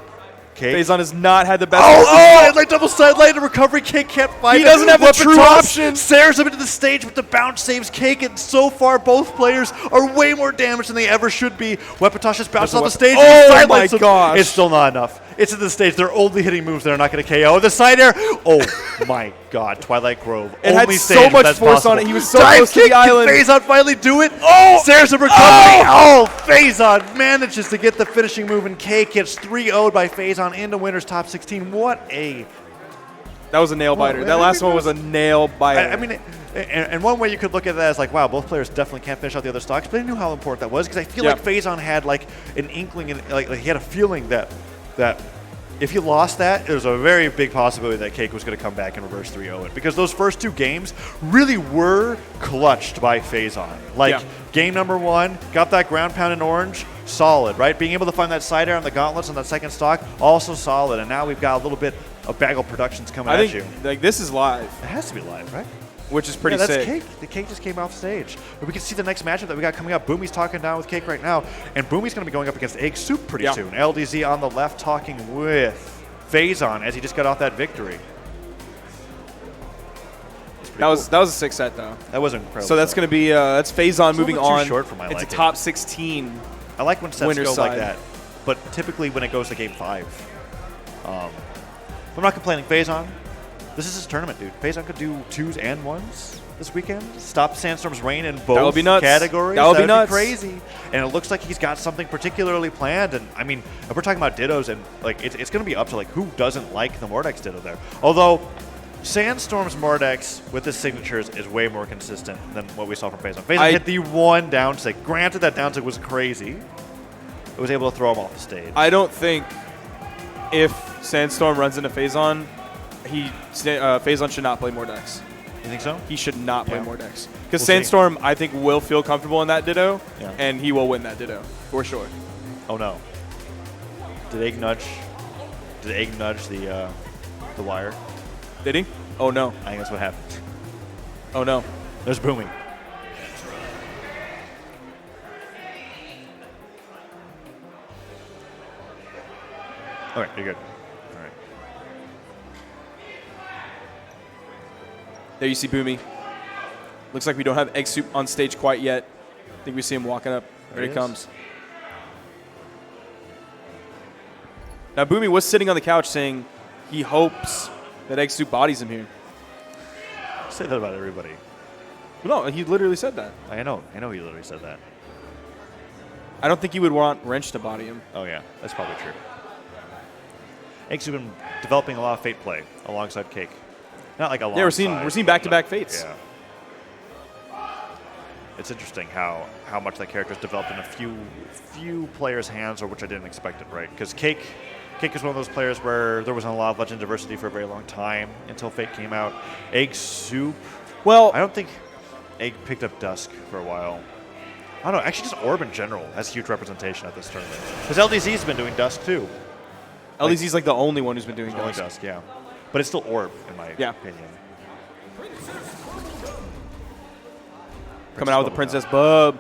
S2: Cake.
S1: Faison has not had the best.
S2: Like double side light and recovery. Cake can't find it.
S1: He doesn't have the
S2: Weapon
S1: true
S2: toss,
S1: option.
S2: Stares him into the stage, but the bounce saves Cake, and so far both players are way more damaged than they ever should be. Weapon toss just bounces off the stage.
S1: Oh
S2: and
S1: my
S2: sidelights him.
S1: gosh.
S2: It's still not enough. It's in the stage. They're only hitting moves that are not going to KO. The side air. Oh my God. Twilight Grove.
S1: It had
S2: only
S1: so
S2: stage
S1: much
S2: that's
S1: force
S2: possible.
S1: on it. He was so
S2: Dive
S1: close to
S2: kick.
S1: the island.
S2: Can Faison finally do it? Oh! Stares of recovery. Oh! Faison manages to get the finishing move, and Cake gets 3-0'd by Faison into winner's top 16. What a...
S1: That was a nail biter. That last one was a nail biter.
S2: I mean, and one way you could look at that as like, wow, both players definitely can't finish out the other stocks, but I knew how important that was because I feel like Faison had like an inkling, and like he had a feeling that if he lost that, there was a very big possibility that Cake was going to come back and reverse 3-0 it because those first two games really were clutched by Faison. Like game number 1, got that ground pound in orange, solid, right? Being able to find that side air on the gauntlets on that second stock, also solid. And now we've got a little bit of Bagel Productions coming at you.
S1: Like this is live,
S2: It has to be live, right?
S1: which is pretty
S2: that's
S1: sick.
S2: Cake. The Cake just came off stage. But we can see the next matchup that we got coming up. Boomie's talking down with Cake right now, and Boomie's going to be going up against Egg Soup pretty soon. LDZ on the left talking with Faison as he just got off that victory.
S1: That was a sick set though.
S2: That was incredible.
S1: So that's going to be that's Faison moving
S2: little bit too
S1: on.
S2: short for my
S1: it's
S2: liking.
S1: a top 16.
S2: I like when sets
S1: winner's
S2: go like
S1: side.
S2: that, but typically when it goes to game 5. I'm not complaining. Faison, this is his tournament, dude. Faison could do 2s and 1s this weekend. Stop Sandstorm's reign in both
S1: be nuts.
S2: categories.
S1: That would be
S2: nuts.
S1: nuts.
S2: Crazy. And it looks like he's got something particularly planned. And I mean, if we're talking about dittos, and like it's going to be up to like who doesn't like the Mordex ditto there. Although Sandstorm's Mordex with his signatures is way more consistent than what we saw from Faison. Faison hit the one down stick. Granted, that down stick was crazy. It was able to throw him off the stage.
S1: I don't think if Sandstorm runs into Faison, Faison should not play Mordex.
S2: You think so?
S1: He should not play Mordex. Because
S2: We'll
S1: Sandstorm, I think, will feel comfortable in that ditto,
S2: Yeah.
S1: and he will win that ditto, for sure.
S2: Oh no. Did Egg nudge the wire?
S1: Did he? Oh, no.
S2: I think that's what happened.
S1: Oh, no.
S2: There's Boomie. Okay, you're good. All right.
S1: There you see Boomie. Looks like we don't have Egg Soup on stage quite yet. I think we see him walking up. There he comes. Now, Boomie was sitting on the couch saying he hopes that Egg Soup bodies him here.
S2: Say that about everybody.
S1: No, he literally said that.
S2: I know he literally said that.
S1: I don't think he would want Wrench to body him.
S2: Oh yeah, that's probably true. Egg's been developing a lot of Fate play alongside Cake. Not like a lot.
S1: Yeah, we're seeing back-to-back Fates.
S2: Yeah. It's interesting how much that character's developed in a few players' hands, or which I didn't expect it, right? Because Cake is one of those players where there wasn't a lot of legend diversity for a very long time until Fate came out. Egg Soup.
S1: Well,
S2: I don't think Egg picked up Dusk for a while. I don't know. Actually, just Orb in general has huge representation at this tournament. Because LDZ's been doing Dusk too.
S1: LDZ's like the only one who's been doing
S2: Only
S1: Dusk.
S2: Dusk, yeah. But it's still Orb, in my opinion.
S1: Coming out with the Princess Bub.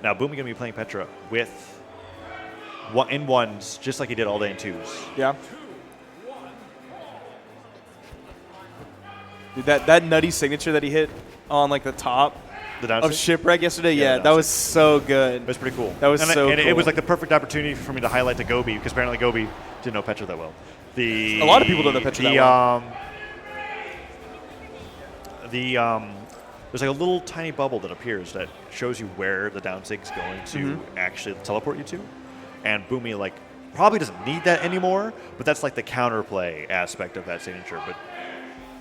S2: Now, Boomie going to be playing Petra with in ones, just like he did all day in twos.
S1: Yeah. Dude, that nutty signature that he hit on like the top of Shipwreck yesterday, yeah, that was so good.
S2: It was pretty cool.
S1: That was
S2: and
S1: so cool.
S2: It was like the perfect opportunity for me to highlight the Gobi, because apparently Gobi didn't know Petra that well.
S1: A lot of people don't know Petra that well.
S2: There's like a little tiny bubble that appears that shows you where the down sig's going to actually teleport you to. And Boomie like probably doesn't need that anymore, but that's like the counterplay aspect of that signature. But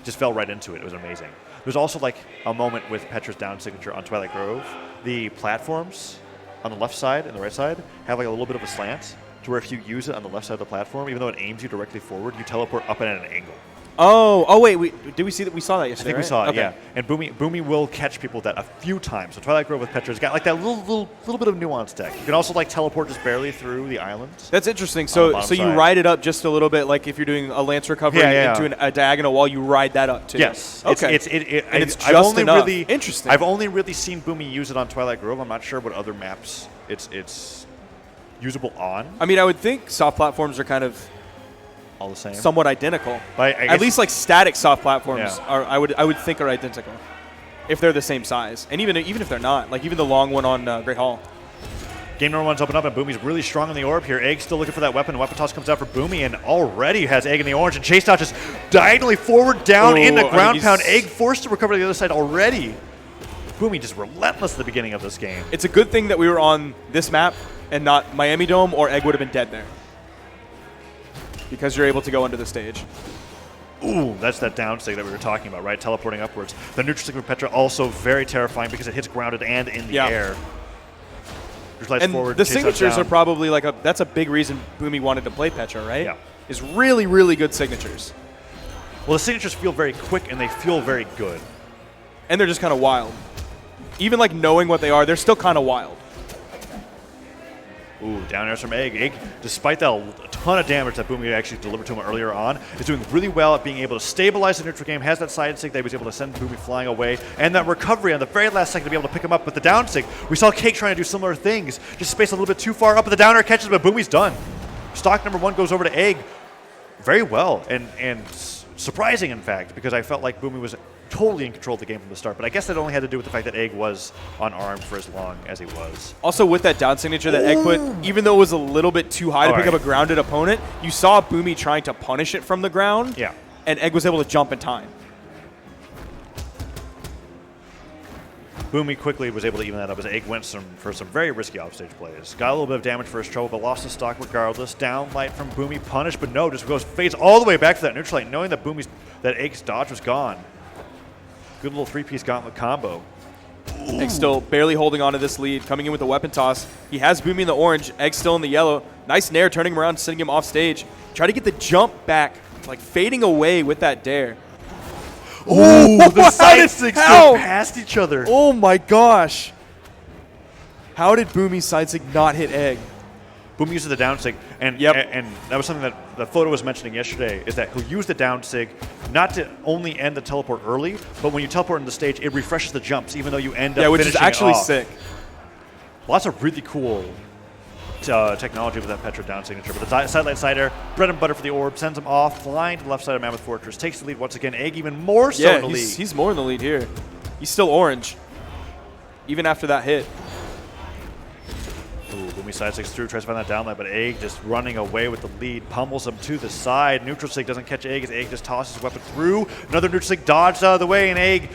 S2: just fell right into it. It was amazing. There's also like a moment with Petra's down signature on Twilight Grove. The platforms on the left side and the right side have like a little bit of a slant to where if you use it on the left side of the platform, even though it aims you directly forward, you teleport up and at an angle.
S1: Oh, wait. Did we see that? We saw that yesterday.
S2: I think we saw it. Yeah. And Boomie will catch people with that a few times. So Twilight Grove with Petra's got like that little bit of nuance tech. You can also like teleport just barely through the islands.
S1: That's interesting. So you ride it up just a little bit, like if you're doing a lance recovery into a diagonal wall, you ride that up too.
S2: Yes.
S1: Okay.
S2: It's
S1: just
S2: only
S1: enough.
S2: really
S1: Interesting.
S2: I've only really seen Boomie use it on Twilight Grove. I'm not sure what other maps it's usable on.
S1: I mean, I would think soft platforms are kind of
S2: all the same,
S1: somewhat identical.
S2: At
S1: least like static soft platforms
S2: Yeah.
S1: are I would think are identical if they're the same size, and even if they're not, like even the long one on Great Hall.
S2: Game number one's open up, and Boomie's really strong on the orb here. Egg still looking for that weapon. The weapon toss comes out for Boomie, and already has Egg in the orange, and chase dodge just diagonally forward down into ground pound. Egg forced to recover to the other side already. Boomie just relentless at the beginning of this game.
S1: It's a good thing that we were on this map and not Miami Dome, or Egg would have been dead there, because you're able to go into the stage.
S2: Ooh, that's that down stick that we were talking about, right? Teleporting upwards. The neutral stick with Petra also very terrifying because it hits grounded and in the air.
S1: And
S2: forward,
S1: the signatures are probably like that's a big reason Boomie wanted to play Petra, right?
S2: Yeah.
S1: Is really, really good signatures.
S2: Well, the signatures feel very quick and they feel very good.
S1: And they're just kind of wild. Even like knowing what they are, they're still kind of wild.
S2: Ooh, down airs from Egg. Egg, despite that a ton of damage that Boomie actually delivered to him earlier on, is doing really well at being able to stabilize the neutral game, has that side stick that he was able to send Boomie flying away, and that recovery on the very last second to be able to pick him up with the down stick. We saw Cake trying to do similar things, just spaced a little bit too far up, but the down air catches, but Boomie's done. Stock number one goes over to Egg very well, and surprising, in fact, because I felt like Boomie was totally in control of the game from the start. But I guess that only had to do with the fact that Egg was unarmed for as long as he was.
S1: Also, with that down signature that Egg put, even though it was a little bit too high to pick up a grounded opponent, you saw Boomie trying to punish it from the ground, and Egg was able to jump in time.
S2: Boomie quickly was able to even that up as Egg went for some very risky offstage plays. Got a little bit of damage for his trouble, but lost his stock regardless. Down light from Boomie, punished, but no, just fades all the way back to that neutral light, knowing that Egg's dodge was gone. Good little three-piece gauntlet combo.
S1: Egg still barely holding on to this lead, coming in with a weapon toss. He has Boomie in the orange, Egg still in the yellow. Nice nair, turning him around, sending him off stage. Try to get the jump back, like fading away with that dare.
S2: Oh, the side sticks go past each other.
S1: Oh my gosh. How did Boomie's side stick not hit Egg?
S2: Boomie uses the down sig, and that was something that the photo was mentioning yesterday, is that he'll use the down sig not to only end the teleport early, but when you teleport into the stage, it refreshes the jumps, even though you end up
S1: which is actually
S2: off.
S1: sick.
S2: Lots of really cool technology with that Petra down signature. But the sidelight side air, bread and butter for the orb, sends him off, flying to the left side of Mammoth Fortress, takes the lead once again. Egg even more so in the lead.
S1: He's more in the lead here. He's still orange, even after that hit.
S2: Ooh, Boomie side sticks through, tries to find that down line, but Egg just running away with the lead, pummels him to the side. Neutral stick doesn't catch Egg as Egg just tosses his weapon through. Another neutral stick dodged out of the way, and Egg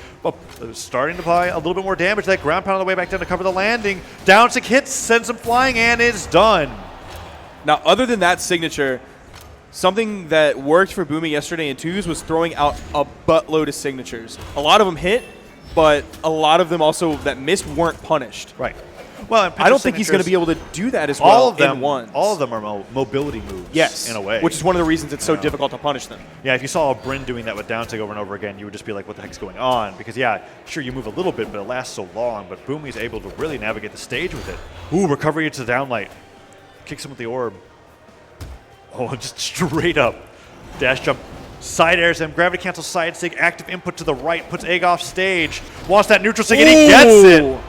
S2: starting to apply a little bit more damage. That ground pound on the way back down to cover the landing. Down stick hits, sends him flying, and is done.
S1: Now, other than that signature, something that worked for Boomie yesterday in twos was throwing out a buttload of signatures. A lot of them hit, but a lot of them also that missed weren't punished.
S2: Right. Well,
S1: I don't think he's going to be able to do that as well in ones.
S2: All of them are mobility moves,
S1: yes,
S2: in a way.
S1: Which is one of the reasons it's so difficult to punish them.
S2: Yeah, if you saw a Bryn doing that with down sig over and over again, you would just be like, what the heck's going on? Because, yeah, sure, you move a little bit, but it lasts so long. But Boomie's able to really navigate the stage with it. Ooh, recovery into the downlight. Kicks him with the orb. Oh, just straight up. Dash jump. Side airs him. Gravity cancel side stick. Active input to the right. Puts Egg off stage. Wants that neutral stick, and he gets it.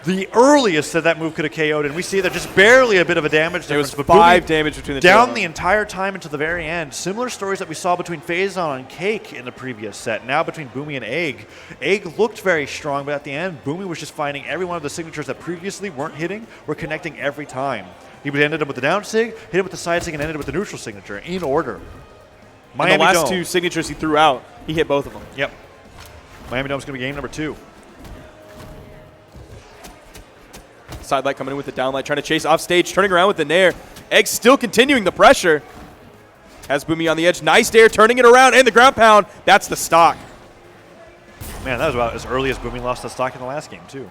S2: the earliest that move could have KO'd, and we see that just barely a bit of a damage
S1: There was
S2: difference. But
S1: 5
S2: Boomie
S1: damage between the two.
S2: down
S1: of
S2: the
S1: them.
S2: entire time until the very end. Similar stories that we saw between Phazon and Cake in the previous set. Now between Boomie and Egg. Egg looked very strong, but at the end, Boomie was just finding every one of the signatures that previously weren't hitting were connecting every time. He would ended up with the down sig, hit him with the side sig, and ended up with the neutral signature in order.
S1: And the last
S2: Dome.
S1: 2 signatures he threw out, he hit both of them.
S2: Yep. Miami Dome's going to be game number 2.
S1: Side light coming in with the down light, trying to chase off stage, turning around with the nair. Egg still continuing the pressure. Has Boomie on the edge. Nice dare, turning it around, and the ground pound. That's the stock.
S2: Man, that was about as early as Boomie lost the stock in the last game, too.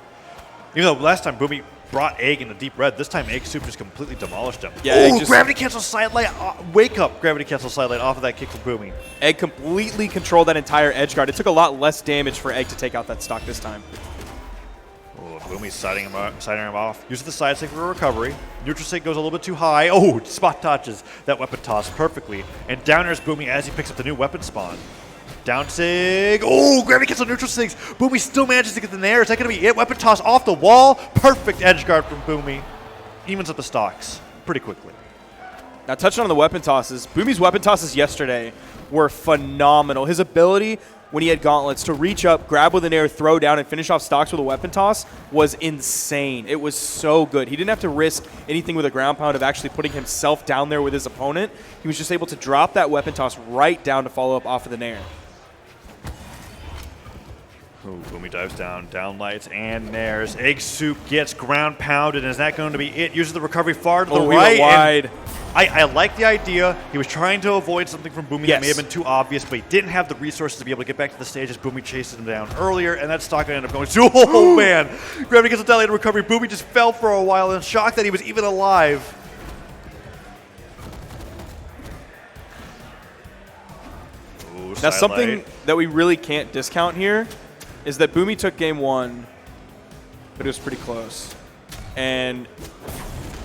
S2: Even though last time Boomie brought Egg into deep red, this time Egg Soup just completely demolished him.
S1: Yeah, Egg
S2: Ooh,
S1: just-
S2: gravity cancel side light. Wake up, gravity cancel side light off of that kick from Boomie.
S1: Egg completely controlled that entire edge guard. It took a lot less damage for Egg to take out that stock this time.
S2: Oh, Boomie's siding him off. Uses the side sig for a recovery. Neutral sig goes a little bit too high. Oh, spot touches that weapon toss perfectly. And down airs Boomie as he picks up the new weapon spawn. Down sig. Oh, gravity cancel neutral sigs. Boomie still manages to get the nair. Is that going to be it? Weapon toss off the wall. Perfect edge guard from Boomie. Evens up the stocks pretty quickly.
S1: Now, touching on the weapon tosses, Boomie's weapon tosses yesterday were phenomenal. His ability, when he had gauntlets, to reach up, grab with an air, throw down, and finish off stocks with a weapon toss was insane. It was so good. He didn't have to risk anything with a ground pound of actually putting himself down there with his opponent. He was just able to drop that weapon toss right down to follow up off of the nair.
S2: Ooh, Boomie dives down lights and nairs. Egg Soup gets ground pounded, and is that going to be it? Uses the recovery far to the
S1: Oh, we
S2: right.
S1: went wide.
S2: I like the idea. He was trying to avoid something from Boomie
S1: Yes.
S2: that may have been too obvious, but he didn't have the resources to be able to get back to the stage as Boomie chases him down earlier, and that stock ended up going, oh man! Gravity gets a dilated recovery. Boomie just fell for a while in shock that he was even alive. Ooh,
S1: Now,
S2: side
S1: something
S2: light.
S1: that we really can't discount here is that Boomie took game 1, but it was pretty close. And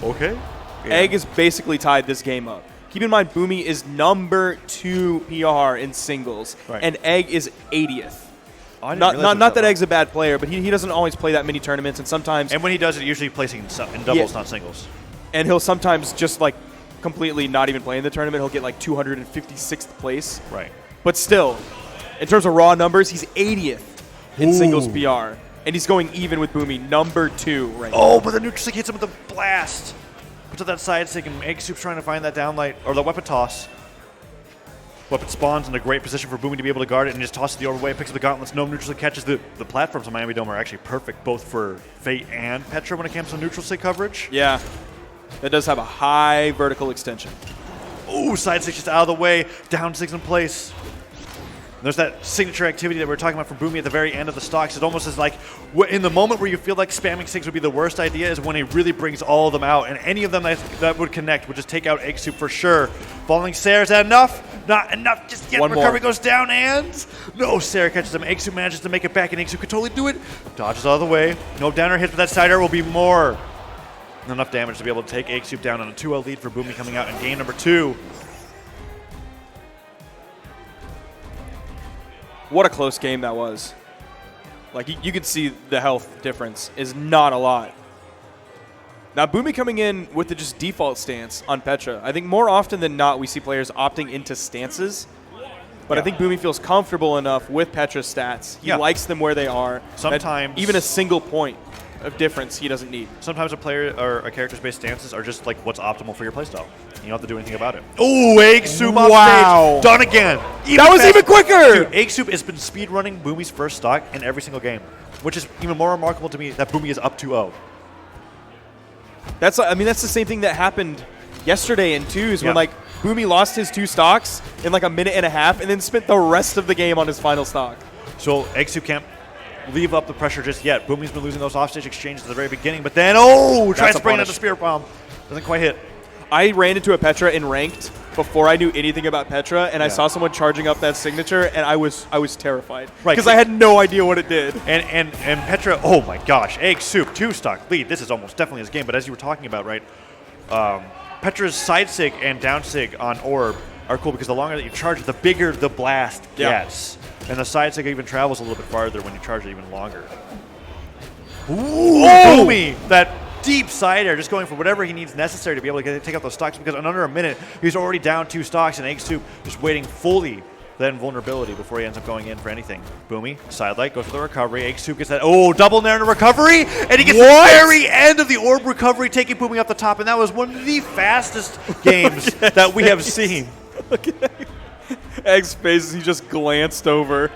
S2: Okay.
S1: Egg is basically tied this game up. Keep in mind, Boomie is number 2 PR in singles,
S2: Right.
S1: and Egg is 80th.
S2: Oh, I didn't
S1: Not
S2: realize it was
S1: that
S2: low.
S1: Egg's a bad player, but he doesn't always play that many tournaments, and sometimes
S2: And when he does it, usually placing in doubles, not singles.
S1: and he'll sometimes just like completely not even play in the tournament. He'll get like 256th place.
S2: Right.
S1: But still, in terms of raw numbers, he's 80th in singles
S2: Ooh.
S1: PR, and he's going even with Boomie, number 2 right now.
S2: Oh, but the neutral stick hits him with a blast. Puts up that side stick, and Egg Soup's trying to find that downlight, or the weapon toss. Weapon spawns in a great position for Boomie to be able to guard it, and just tosses the overway, picks up the gauntlets. No neutral stick catches. The platforms on Miami Dome are actually perfect, both for Fate and Petra when it comes to neutral stick coverage.
S1: Yeah, that does have a high vertical extension.
S2: Ooh, side stick just out of the way. Down six in place. And there's that signature activity that we were talking about from Boomie at the very end of the stocks. It almost is like in the moment where you feel like spamming six would be the worst idea is when he really brings all of them out. And any of them that would connect would just take out Egg Soup for sure. Falling Sarah, is that enough? Not enough just yet.
S1: One
S2: Recovery
S1: more.
S2: goes down and no, Sarah catches him. Egg Soup manages to make it back, and Egg Soup could totally do it. Dodges out of the way. No downer hits, but that side air will be more than enough damage to be able to take Egg Soup down on a 2-0 lead for Boomie coming out in game number 2.
S1: What a close game that was. Like, you could see the health difference is not a lot. Now, Boomie coming in with the just default stance on Petra. I think more often than not, we see players opting into stances. But I think Boomie feels comfortable enough with Petra's stats. He
S2: Yeah.
S1: likes them where they are. that
S2: Sometimes-
S1: even a single point of difference he doesn't need.
S2: Sometimes a player or a character's based stances are just like what's optimal for your playstyle. You don't have to do anything about it. Oh, Egg Soup off
S1: Wow.
S2: stage. Done again.
S1: That was even quicker!
S2: Dude, Egg Soup has been speed running Boomie's first stock in every single game, which is even more remarkable to me that Boomie is up 2-0.
S1: That's the same thing that happened yesterday in twos when
S2: Yeah.
S1: like Boomie lost his 2 stocks in like a minute and a half and then spent the rest of the game on his final stock.
S2: So Egg Soup can't leave up the pressure just yet. Boomie's been losing those offstage exchanges at the very beginning, but then, tries
S1: That's
S2: to
S1: a
S2: bring out the
S1: punish.
S2: Spirit Bomb. Doesn't quite hit.
S1: I ran into a Petra in ranked before I knew anything about Petra, and I
S2: Yeah.
S1: saw someone charging up that signature, and I was terrified
S2: Right,
S1: because I had no idea what it did.
S2: And Petra, oh my gosh, Egg Soup, 2-stock lead. This is almost definitely his game, but as you were talking about, right, Petra's side sig and down sig on Orb are cool because the longer that you charge it, the bigger the blast
S1: Yeah.
S2: gets. And the side sig even travels a little bit farther when you charge it even longer. Ooh, Boomie, that deep side air, just going for whatever he needs necessary to be able to take out those stocks, because in under a minute, he's already down 2 stocks, and Egg Soup just waiting fully that invulnerability before he ends up going in for anything. Boomie, sidelight, goes for the recovery. Egg Soup gets that, double nair in the recovery, and he gets the very end of the orb recovery, taking Boomie up the top, and that was one of the fastest games that we have seen.
S1: Look at Egg's face as he just glanced over.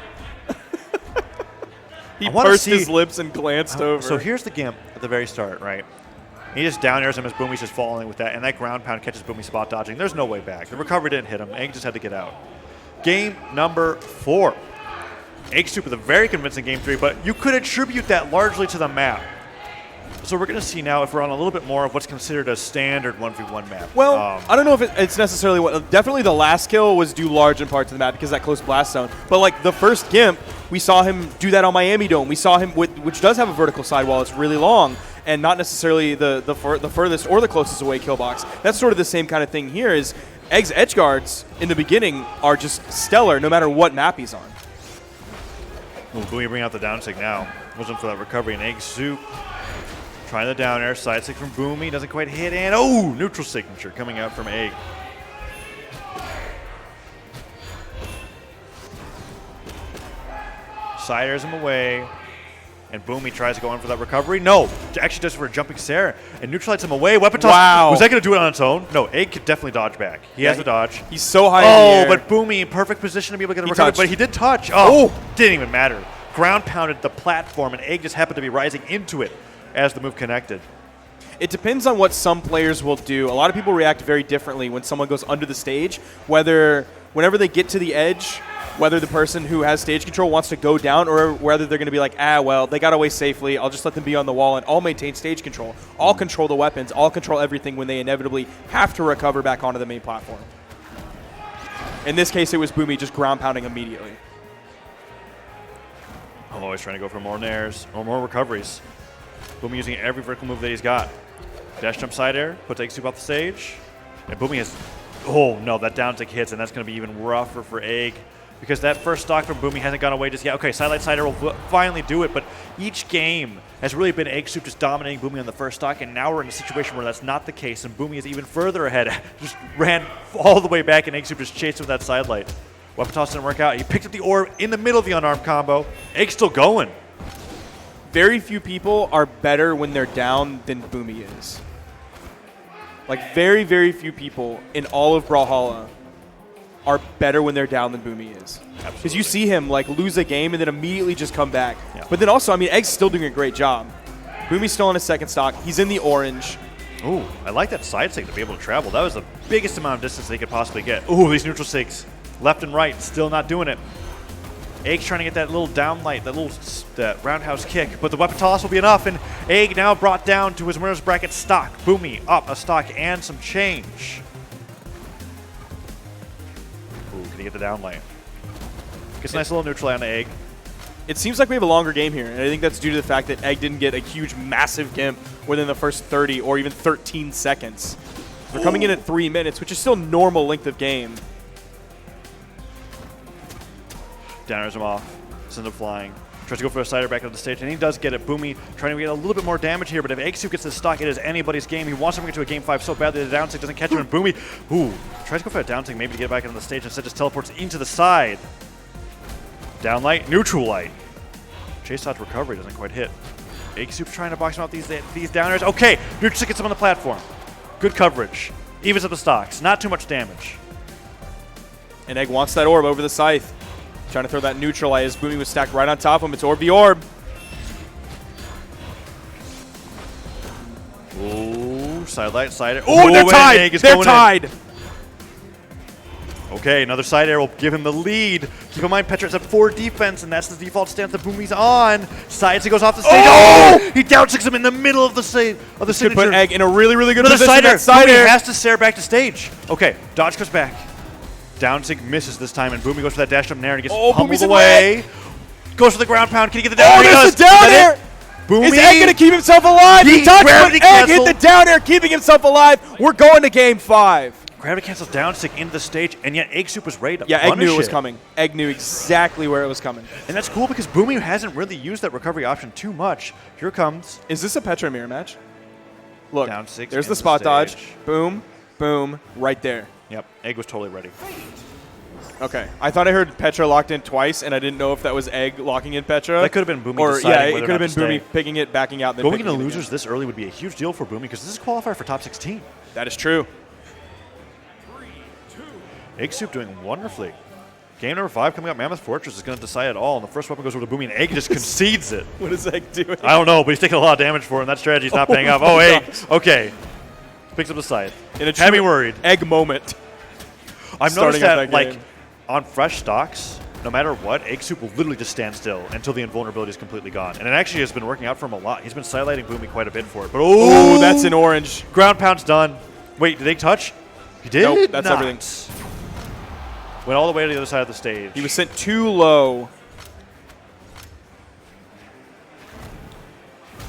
S1: He pursed his lips and glanced over.
S2: So here's the gimp at the very start, right? He just down airs him as Boomie's just falling with that, and that ground pound catches Boomie spot dodging. There's no way back. The recovery didn't hit him. Egg just had to get out. Game number 4. Egg Soup with a very convincing game 3, but you could attribute that largely to the map. So we're going to see now if we're on a little bit more of what's considered a standard 1v1 map.
S1: Well, I don't know if it's necessarily definitely the last kill was due large in part to the map because of that close blast zone. But like the first Gimp, we saw him do that on Miami Dome. We saw him which does have a vertical sidewall. It's really long and not necessarily the furthest or the closest away kill box. That's sort of the same kind of thing here. Is Egg's edge guards in the beginning are just stellar no matter what map he's on.
S2: Ooh, Boomie bring out the down sig now. Wasn't for that recovery, and Egg Soup trying the down air, side sig from Boomie, doesn't quite hit, and neutral signature coming out from Egg. Side airs him away, and Boomie tries to go in for that recovery. No, actually does for a jumping Sarah, and neutralizes him away. Weapon toss.
S1: Wow.
S2: Was that going to do it on its own? No, Egg could definitely dodge back. He has the dodge.
S1: He's so high in the air.
S2: But Boomie in perfect position to be able to get a recovery, but he did touch. Didn't even matter. Ground pounded the platform, and Egg just happened to be rising into it as the move connected.
S1: It depends on what some players will do. A lot of people react very differently when someone goes under the stage, whenever they get to the edge, whether the person who has stage control wants to go down or whether they're going to be like, well, they got away safely. I'll just let them be on the wall and I'll maintain stage control. I'll control the weapons. I'll control everything when they inevitably have to recover back onto the main platform. In this case, it was Boomie just ground pounding immediately.
S2: I'm always trying to go for more nairs or more recoveries. Boomie using every vertical move that he's got. Dash jump side air, puts Egg Soup off the stage. And Boomie has, that down tick hits, and that's going to be even rougher for Egg because that first stock from Boomie hasn't gone away just yet. Okay, sidelight side air will finally do it, but each game has really been Egg Soup just dominating Boomie on the first stock, and now we're in a situation where that's not the case, and Boomie is even further ahead. Just ran all the way back, and Egg Soup just chased with that sidelight. Weapon toss didn't work out. He picked up the orb in the middle of the unarmed combo. Egg's still going.
S1: Very few people are better when they're down than Boomie is. Like, very, very few people in all of Brawlhalla are better when they're down than Boomie is. Because you see him, like, lose a game and then immediately just come back. Yeah. But then also, Egg's still doing a great job. Boomie's still on his second stock. He's in the orange.
S2: Ooh, I like that side sig to be able to travel. That was the biggest amount of distance they could possibly get. Ooh, these neutral sigs. Left and right, still not doing it. Egg's trying to get that little down light, that roundhouse kick, but the weapon toss will be enough, and Egg now brought down to his winner's bracket stock. Boomie up a stock and some change. Ooh, can he get the down light? Gets a nice little neutral on the Egg.
S1: It seems like we have a longer game here, and I think that's due to the fact that Egg didn't get a huge, massive Gimp within the first 30 or even 13 seconds. They're coming in at 3 minutes, which is still normal length of game.
S2: Downers him off, sends him flying. Tries to go for a sider back on the stage, and he does get it. Boomie trying to get a little bit more damage here, but if Egg Soup gets this stock, it is anybody's game. He wants to bring it to a game 5 so badly the downsig doesn't catch him, and Boomie, tries to go for a downsig maybe to get back on the stage, instead just teleports into the side. Down light, neutral light. Chase dodge recovery doesn't quite hit. Egg Soup trying to box him out these downers. Okay, neutral gets him on the platform. Good coverage. Evens up the stocks. Not too much damage.
S1: And Egg wants that orb over the scythe. Trying to throw that neutral light as Boomie was stacked right on top of him. It's orb the orb.
S2: Ooh, sidelight, side air.
S1: Oh, they're tied! They're tied!
S2: Okay, another side air will give him the lead. Keep in mind, Petra's at 4 defense, and that's the default stance that Boomie's on. Sides, he goes off the stage. He down six him in the middle of the signature.
S1: Could put Egg in a really, really good position.
S2: Another side air. Boomie has to stare back to stage. Okay, dodge goes back. Down sig misses this time, and Boomie goes for that dash jump nair and gets pummeled away. Goes for the ground pound. Can he get the down air?
S1: There's the down air!
S2: Boomie.
S1: Is Egg going to keep himself alive? He touched, but Egg hit the down air, keeping himself alive. We're going to game 5.
S2: Gravity cancels down stick into the stage, and yet Egg Soup was ready to
S1: Yeah, Egg
S2: punish
S1: knew it was
S2: it.
S1: coming. Egg knew exactly where it was coming.
S2: And that's cool because Boomie hasn't really used that recovery option too much. Here comes
S1: Is this a Petra mirror match? Look,
S2: down six.
S1: there's
S2: into
S1: the spot dodge.
S2: stage.
S1: Boom, boom, right there.
S2: Yep, Egg was totally ready.
S1: Okay. I thought I heard Petra locked in twice, and I didn't know if that was Egg locking in Petra.
S2: That could have been Boomie
S1: Or,
S2: deciding
S1: yeah, it
S2: whether
S1: could
S2: or
S1: have
S2: not
S1: been
S2: to
S1: Boomie
S2: stay.
S1: picking it, backing out, then
S2: Going
S1: picking
S2: into
S1: it
S2: losers
S1: again.
S2: this early would be a huge deal for Boomie because this is qualifier for top 16.
S1: That is true.
S2: Egg Soup doing wonderfully. Game number 5 coming up. Mammoth Fortress is going to decide it all, and the first weapon goes over to Boomie, and Egg just concedes it.
S1: What is Egg doing?
S2: I don't know, but he's taking a lot of damage for him. That strategy's not paying off.
S1: my
S2: Oh, Egg.
S1: gosh.
S2: Okay. Picks up the scythe.
S1: In a
S2: Had me
S1: true
S2: worried.
S1: Egg moment.
S2: I've
S1: starting
S2: noticed
S1: up
S2: that,
S1: that
S2: like,
S1: game.
S2: on fresh stocks, no matter what, Egg Soup will literally just stand still until the invulnerability is completely gone. And it actually has been working out for him a lot. He's been sidelighting Boomie quite a bit for it. But
S1: Oh, that's an orange.
S2: ground pound's done. Wait, did Egg touch? He did
S1: Nope, that's
S2: not.
S1: everything.
S2: Went all the way to the other side of the stage.
S1: He was sent too low.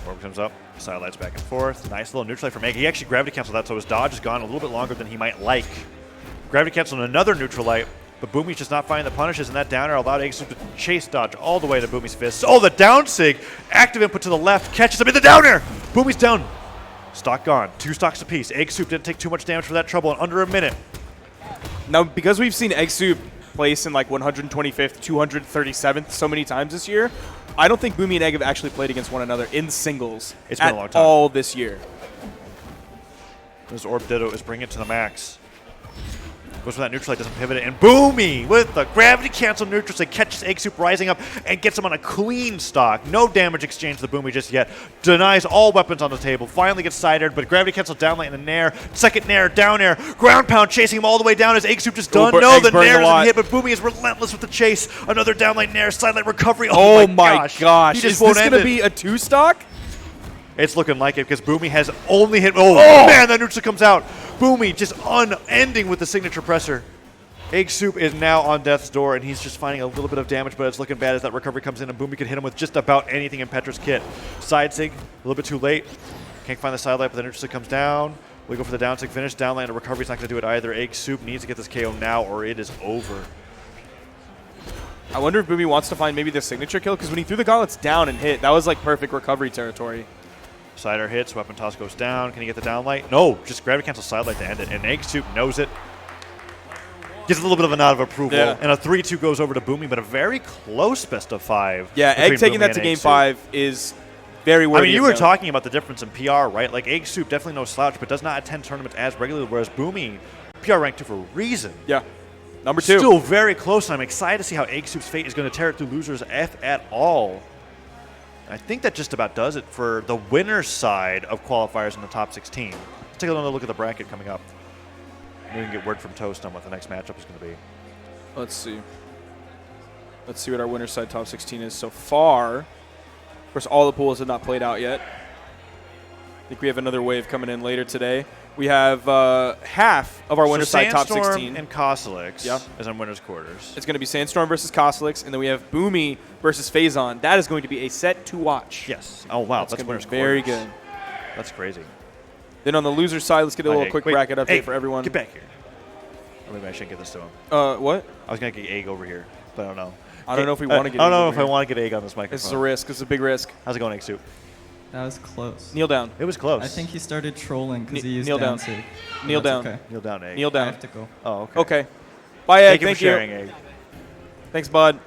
S2: Orb comes up, sidelights back and forth. Nice little neutral light from Egg. He actually gravity canceled that, so his dodge has gone a little bit longer than he might like. Gravity canceled another neutral light, but Boomie's just not finding the punishes, and that downer allowed Egg Soup to chase dodge all the way to Boomie's fist. Oh, the down sig! Active input to the left, catches him in the downer! Boomie's down. Stock gone. 2 stocks apiece. Egg Soup didn't take too much damage for that trouble in under a minute.
S1: Now, because we've seen Egg Soup place in like 125th, 237th so many times this year, I don't think Boomie and Egg have actually played against one another in singles
S2: It's been
S1: at
S2: a long time.
S1: all this year.
S2: This Orb Ditto is bringing it to the max. Goes for that neutral light, doesn't pivot it, and Boomie with the gravity cancel neutral light catches Egg Soup rising up and gets him on a clean stock. No damage exchange to the Boomie just yet. Denies all weapons on the table. Finally gets side-aired, but gravity cancel down light in the nair. Second nair, down air. Ground pound chasing him all the way down. Is Egg Soup just done? No,
S1: Egg's
S2: the
S1: burned a
S2: nair
S1: lot.
S2: doesn't hit, but Boomie is relentless with the chase. Another down light nair, side light recovery.
S1: Oh
S2: my
S1: my
S2: gosh.
S1: gosh.
S2: He just
S1: Is
S2: won't
S1: this
S2: end
S1: going to
S2: it.
S1: be a 2-stock?
S2: It's looking like it because Boomie has only hit. Oh, man, that neutral comes out. Boomie just unending with the signature presser. Egg Soup is now on death's door, and he's just finding a little bit of damage, but it's looking bad as that recovery comes in, and Boomie can hit him with just about anything in Petra's kit. Side sig, a little bit too late. Can't find the side light, but the neutral sig comes down. We go for the down sig finish. Down line, the recovery's not going to do it either. Egg Soup needs to get this KO now, or it is over.
S1: I wonder if Boomie wants to find maybe the signature kill, because when he threw the gauntlets down and hit, that was like perfect recovery territory.
S2: Sider hits, weapon toss goes down. Can he get the down light? No, just gravity cancel side light to end it, and Egg Soup knows it. Gives a little bit of a nod of approval,
S1: Yeah.
S2: and a 3-2 goes over to Boomie, but a very close best of 5.
S1: Yeah,
S2: between
S1: Egg taking
S2: Boomie
S1: that
S2: and
S1: to
S2: Egg
S1: game
S2: Soup.
S1: 5 is very worthy.
S2: I mean, you
S1: of
S2: were
S1: note.
S2: talking about the difference in PR, right? Like, Egg Soup, definitely no slouch, but does not attend tournaments as regularly, whereas Boomie, PR ranked 2 for a reason.
S1: Yeah. Number 2.
S2: Still very close, and I'm excited to see how Egg Soup's fate is going to tear it through losers if at all. I think that just about does it for the winner's side of qualifiers in the top 16. Let's take another look at the bracket coming up. We can get word from Toast on what the next matchup is going to be.
S1: Let's see. Let's see what our winner's side top 16 is so far. Of course, all the pools have not played out yet. I think we have another wave coming in later today. We have half of our winner's side top 16.
S2: Sandstorm and Kosalix
S1: Yeah.
S2: is on winner's quarters.
S1: It's going to be Sandstorm versus Kosalix, and then we have Boomie versus Phazon. That is going to be a set to watch.
S2: Yes. Oh, wow. That's
S1: gonna
S2: winner's
S1: be very
S2: quarters.
S1: good.
S2: That's crazy.
S1: Then on the loser side, let's get a little quick
S2: Wait,
S1: bracket update
S2: hey,
S1: for everyone.
S2: Get back here. Or maybe I shouldn't get this to him.
S1: What?
S2: I was going to get Egg over here, but I don't know.
S1: I don't know if we want to get
S2: I don't
S1: Egg
S2: know
S1: over
S2: if I
S1: here.
S2: want to get Egg on this microphone.
S1: This is a risk. This is a big risk.
S2: How's it going, Egg Soup?
S5: That was close.
S1: Kneel down.
S2: It was close.
S5: I think he started trolling because he used
S1: kneel down.
S5: dancing.
S1: Kneel
S5: That's
S1: down.
S5: Okay.
S2: Kneel down, Egg.
S1: Kneel
S5: I
S1: down.
S5: have to go.
S2: Oh, okay.
S1: Okay. Bye, Egg.
S2: Thank you
S1: Thank
S2: for
S1: you.
S2: sharing, Egg.
S1: Thanks, bud.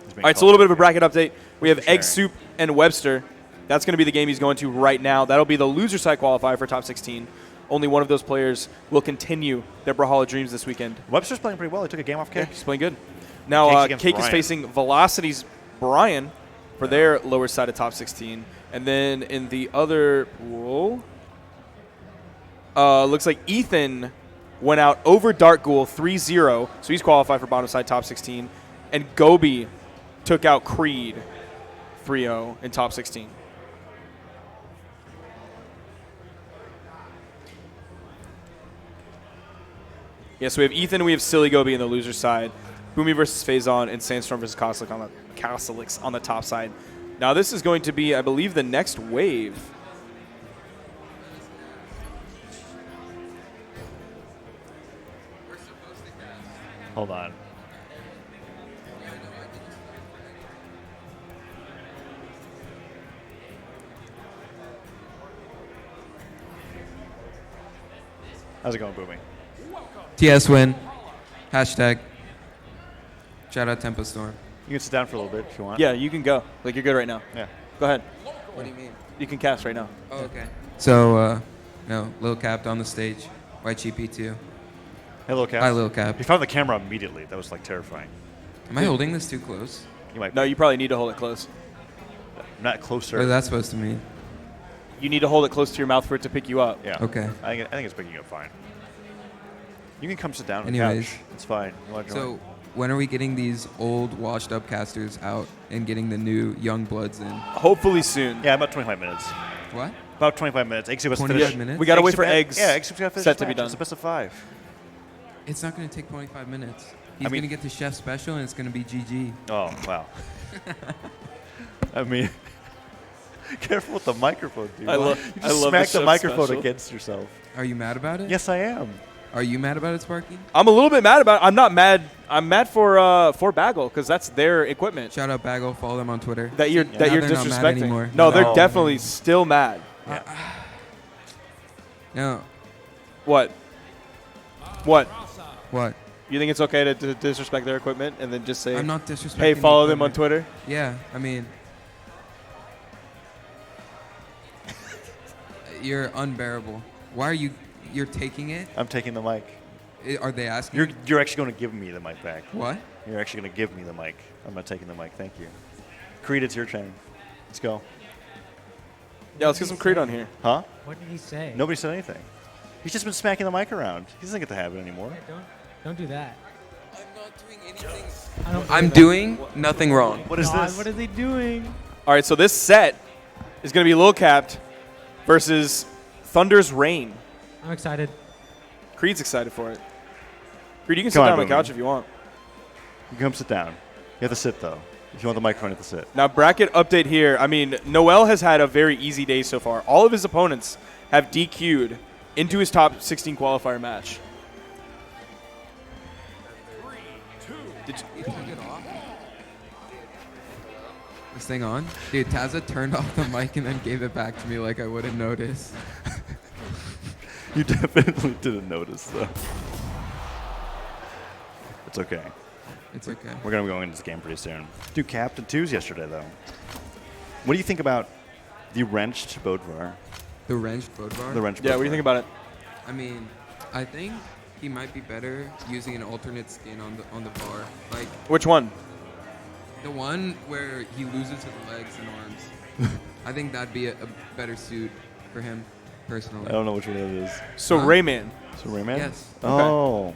S2: He's being
S1: All right, so a
S2: called
S1: little bit of a
S2: out
S1: bracket update. We have
S2: for
S1: Egg
S2: sharing.
S1: Soup and Webster. That's going to be the game he's going to right now. That'll be the loser side qualifier for top 16. Only one of those players will continue their Brawlhalla dreams this weekend.
S2: Webster's playing pretty well. He took a game off
S1: Yeah,
S2: Cake.
S1: he's playing good. Now,
S2: Cake's against
S1: Cake is
S2: Brian.
S1: facing Velocity's Brian for their lower side of top 16. And then in the other pool, looks like Ethan went out over Dark Ghoul 3-0, so he's qualified for bottom side top 16. And Gobi took out Creed 3-0 in top 16. Yeah, so we have Ethan and we have Silly Gobi in the loser side. Boomie versus Phazon and Sandstorm versus Kosalix on the top side. Now this is going to be, I believe, the next wave.
S2: Hold on. How's it going, Boomie?
S3: TS win. Hashtag. Shout out Tempo Storm.
S2: You can sit down for a little bit if you want.
S1: Yeah, you can go. Like, you're good right now.
S2: Yeah.
S1: Go ahead.
S3: What do you mean?
S1: You can cast right now.
S3: Oh, okay. So, no, Lil Capped on the stage. YGP2.
S2: Hey, Lil Cap.
S3: Hi, Lil Cap.
S2: He found the camera immediately. That was like terrifying.
S3: Am I holding this too close?
S2: You might
S1: No, you probably need to hold it close.
S2: not closer.
S3: What is that supposed to mean?
S1: You need to hold it close to your mouth for it to pick you up.
S2: Yeah.
S3: Okay.
S2: I think it's picking you up fine. You can come sit down on
S3: Anyways.
S2: the couch. It's fine. You want to join?
S3: So, when are we getting these old, washed-up casters out and getting the new young bloods in?
S1: Hopefully soon.
S2: Yeah, about 25 minutes.
S3: What?
S2: About 25 minutes. Eggsy was
S3: 25
S2: finished.
S3: minutes?
S1: We got to wait
S2: Eggsy
S1: for
S2: got-
S1: eggs.
S2: Yeah, Eggsy's got to finish
S1: set
S2: the
S1: to be
S2: match.
S1: done.
S2: It's a best of 5.
S3: It's not going to take 25 minutes. He's
S2: mean-
S3: going to get the chef special, and it's going to be GG.
S2: Oh, wow. I mean, careful with the microphone, dude.
S1: I
S2: You
S1: love
S2: just
S1: the
S2: smacked the
S1: chef
S2: microphone
S1: special.
S2: against yourself.
S3: Are you mad about it?
S2: Yes, I am.
S3: Are you mad about it, Sparky?
S1: I'm a little bit mad about it. I'm not mad. I'm mad for Bagel because that's their equipment
S3: Shout out Bagel. Follow them on Twitter.
S1: that you're
S3: Now
S1: that you're
S3: they're not mad
S1: disrespecting.
S3: anymore.
S1: No, they're
S2: No.
S1: definitely still mad.
S3: No.
S1: What? What?
S3: What?
S1: You think it's okay to disrespect their equipment and then just say,
S3: I'm not disrespecting.
S1: "Hey,
S3: the
S1: follow them on
S3: equipment.
S1: Twitter"?
S3: Yeah, I mean, you're unbearable. Why are you're taking it?
S2: I'm taking the mic.
S3: Are they asking?
S2: You're actually going to give me the mic back.
S3: What?
S2: You're actually going to give me the mic. I'm not taking the mic. Thank you. Creed, it's your turn. Let's go.
S1: Yeah, let's get some Creed on here.
S2: Huh?
S6: What did he say?
S2: Nobody said anything. He's just been smacking the mic around. He doesn't get to have it anymore.
S6: Yeah, don't do that.
S3: I'm not doing anything.
S6: I don't
S3: I'm
S6: believe that.
S3: doing nothing wrong.
S2: What is
S6: God,
S2: this?
S6: What is he doing?
S1: All right, so this set is going to be Lil Capped versus Thunder's Reign.
S6: I'm excited.
S1: Creed's excited for it. Creed, you can sit
S2: Come on,
S1: down on the
S2: Boomie.
S1: couch if you want.
S2: You can come sit down. You have to sit, though. If you want the microphone, you have to sit.
S1: Now, bracket update here. I mean, Noel has had a very easy day so far. All of his opponents have DQ'd into his top 16 qualifier match. Did you,
S3: This thing on? Dude, Tazza turned off the mic and then gave it back to me like I wouldn't notice.
S2: You definitely didn't notice, though. It's okay.
S3: It's okay.
S2: We're going to be going into this game pretty soon. Do Captain 2s yesterday, though. What do you think about the wrenched Bodvar?
S3: The wrenched Bodvar?
S2: The wrenched
S1: yeah, what do you
S2: Bodvar.
S1: think about it?
S3: I mean, I think he might be better using an alternate skin on the bar. Like
S1: Which one?
S3: the one where he loses his legs and arms. I think that'd be a better suit for him personally.
S2: I don't know which one it is.
S1: So
S3: Huh?
S1: Rayman.
S2: So Rayman?
S3: Yes.
S2: Oh.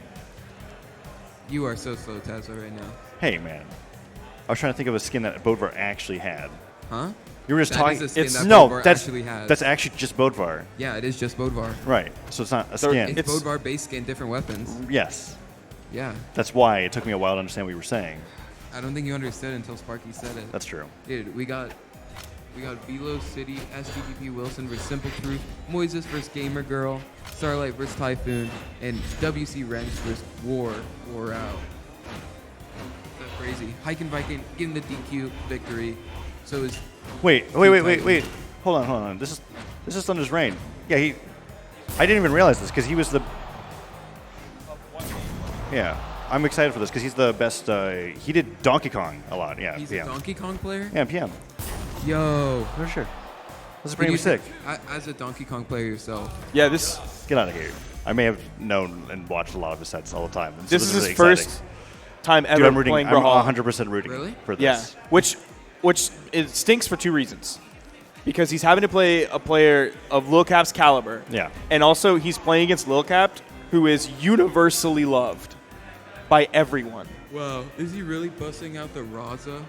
S3: You are so slow, Tazza, right now.
S2: Hey, man. I was trying to think of a skin that Bodvar actually had.
S3: Huh?
S2: You were just
S3: That
S2: talking.
S3: is a skin
S2: it's
S3: that
S2: no,
S3: Bodvar
S2: that's
S3: actually has.
S2: that's actually just Bodvar.
S3: Yeah, it is just Bodvar.
S2: Right. So it's not a
S1: So
S2: skin.
S3: It's,
S1: It's-
S3: Bodvar base skin, different weapons.
S2: Yes.
S3: Yeah.
S2: That's why it took me a while to understand what you were saying.
S3: I don't think you understood until Sparky said it.
S2: That's true.
S3: Dude, we got Velo City, STGP Wilson versus Simple Truth, Moises versus Gamer Girl, Starlight versus Typhoon, and WC Wrench versus War Out. That's crazy. Hiking Viking getting the DQ victory. So is
S2: Wait. Hold on. This is Thunder's Reign. Yeah, I didn't even realize this because he was the. Yeah, I'm excited for this because he's the best. He did Donkey Kong a lot. Yeah,
S3: he's
S2: PM.
S3: a Donkey Kong player?
S2: Yeah, PM.
S3: Yo.
S2: For sure. This is
S3: Did
S2: pretty
S3: you
S2: sick.
S3: As a Donkey Kong player yourself,
S1: Yeah, this
S2: Get out of here. I may have known and watched a lot of his sets all the time. and so
S1: this is his
S2: really exciting.
S1: first time ever
S2: Dude, I'm rooting.
S1: playing
S2: I'm
S1: Brawlhalla.
S2: 100% rooting
S3: Really?
S2: for
S1: Yeah,
S2: this.
S1: which it stinks for two reasons. Because he's having to play a player of Lil Cap's caliber.
S2: Yeah.
S1: And also he's playing against Lil Cap, who is universally loved by everyone.
S3: wow, is he really busting out the Raza?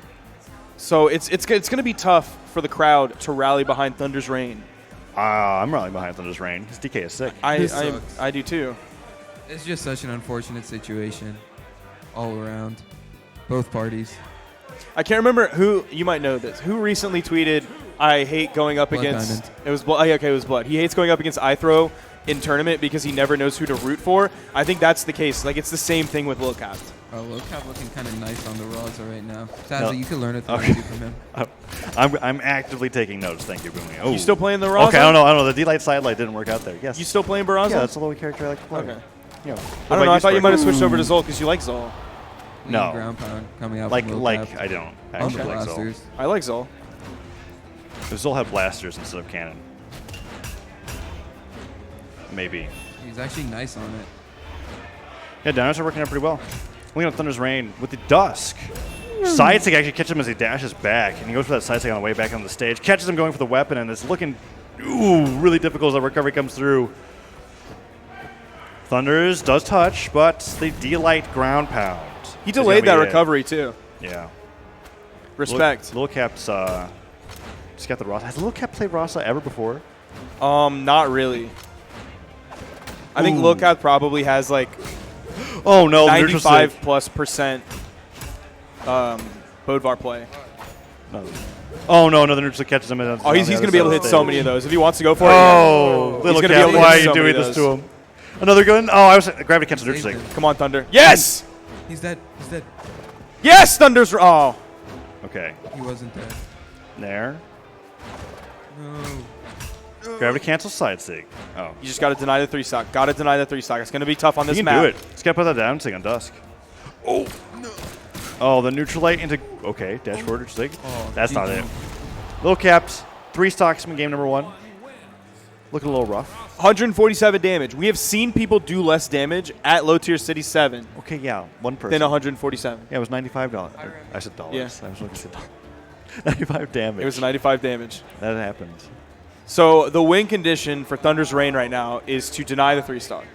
S1: So it's going to be tough for the crowd to rally behind Thunder's Reign.
S2: I'm rallying behind Thunder's Reign. His DK is sick.
S3: This sucks.
S1: I do too.
S3: It's just such an unfortunate situation, all around, both parties.
S1: I can't remember who, you might know this, who recently tweeted, I hate going up
S3: Blood
S1: against,
S3: Diamond.
S1: it was Blood, okay, it was Blood. He hates going up against iThrow in tournament because he never knows who to root for. I think that's the case. Like, it's the same thing with Lil Cap.
S3: Oh, low cap looking kind of nice on the Raza right now. Tazza,
S2: No.
S3: you can learn a thing or
S2: Okay.
S3: two from him.
S2: I'm actively taking notes. Thank you, Boomie. Oh.
S1: You still playing the Raza?
S2: Okay, I don't know. The D-Light side light didn't work out there. Yes.
S1: You still playing Brawlhalla?
S2: Yeah, that's the little character I like to play.
S1: Okay.
S2: Yeah.
S1: I don't know. I thought you might have switched over to Zol because you like Zol.
S2: No.
S3: Mean ground pound coming out
S2: Like,
S3: from low cap.
S2: I don't
S3: Oh,
S2: actually like Zol.
S3: blasters.
S1: I like Zol.
S2: If Zol had blasters instead of cannon. Maybe.
S3: He's actually nice on it.
S2: Yeah, downers are working out pretty well. Looking at Thunder's Rain with the Dusk. Side stick actually catches him as he dashes back, and he goes for that side stick on the way back on the stage. Catches him going for the weapon, and it's looking really difficult as the recovery comes through. Thunders does touch, but the D-Light ground pound.
S1: He
S2: is gonna
S1: delayed
S2: be
S1: that
S2: it.
S1: recovery too.
S2: Yeah.
S1: Respect.
S2: Little Cap's just got the Rasa. Has Little Cap played Rasa ever before?
S1: Not really. I think Lil Cap probably has like
S2: Oh no, the neutral
S1: 95
S2: stick.
S1: plus percent Bodvar play.
S2: No. Oh no, the neutral stick catches him.
S1: Oh, he's going to be able to hit so many of those. If he wants to go for it,
S2: Oh,
S1: he's
S2: Little
S1: gonna be
S2: Cap,
S1: able to
S2: why are
S1: hit
S2: you
S1: so many
S2: doing
S1: of
S2: this to
S1: those.
S2: him? Another gun? Oh, I was gravity cancel neutral stick.
S1: Come on, Thunder. Yes!
S3: He's dead. He's dead.
S1: Yes, Thunder's. Oh.
S2: Okay,
S3: He wasn't dead.
S2: there.
S3: No.
S2: Gravity cancel side stick. Oh,
S1: You just got to deny the 3 stock. Got to deny the 3 stock. It's going to be tough on
S2: he
S1: this
S2: can
S1: map.
S2: do it. He's got to put that down stick on Dusk. Oh no. Oh, the neutral light into dash forward neutral stick.
S3: Oh,
S2: That's not
S3: GG.
S2: it. Little Caps, 3 stocks in game number 1. Looking a little rough.
S1: 147 damage. We have seen people do less damage at low tier city 7
S2: Okay, yeah, one person.
S1: than 147.
S2: Yeah, it was $95. I said dollars.
S1: Yeah.
S2: I was looking to say dollars. 95 damage.
S1: It was 95 damage.
S2: That happened.
S1: So the win condition for Thunder's Reign right now is to deny the 3 stock.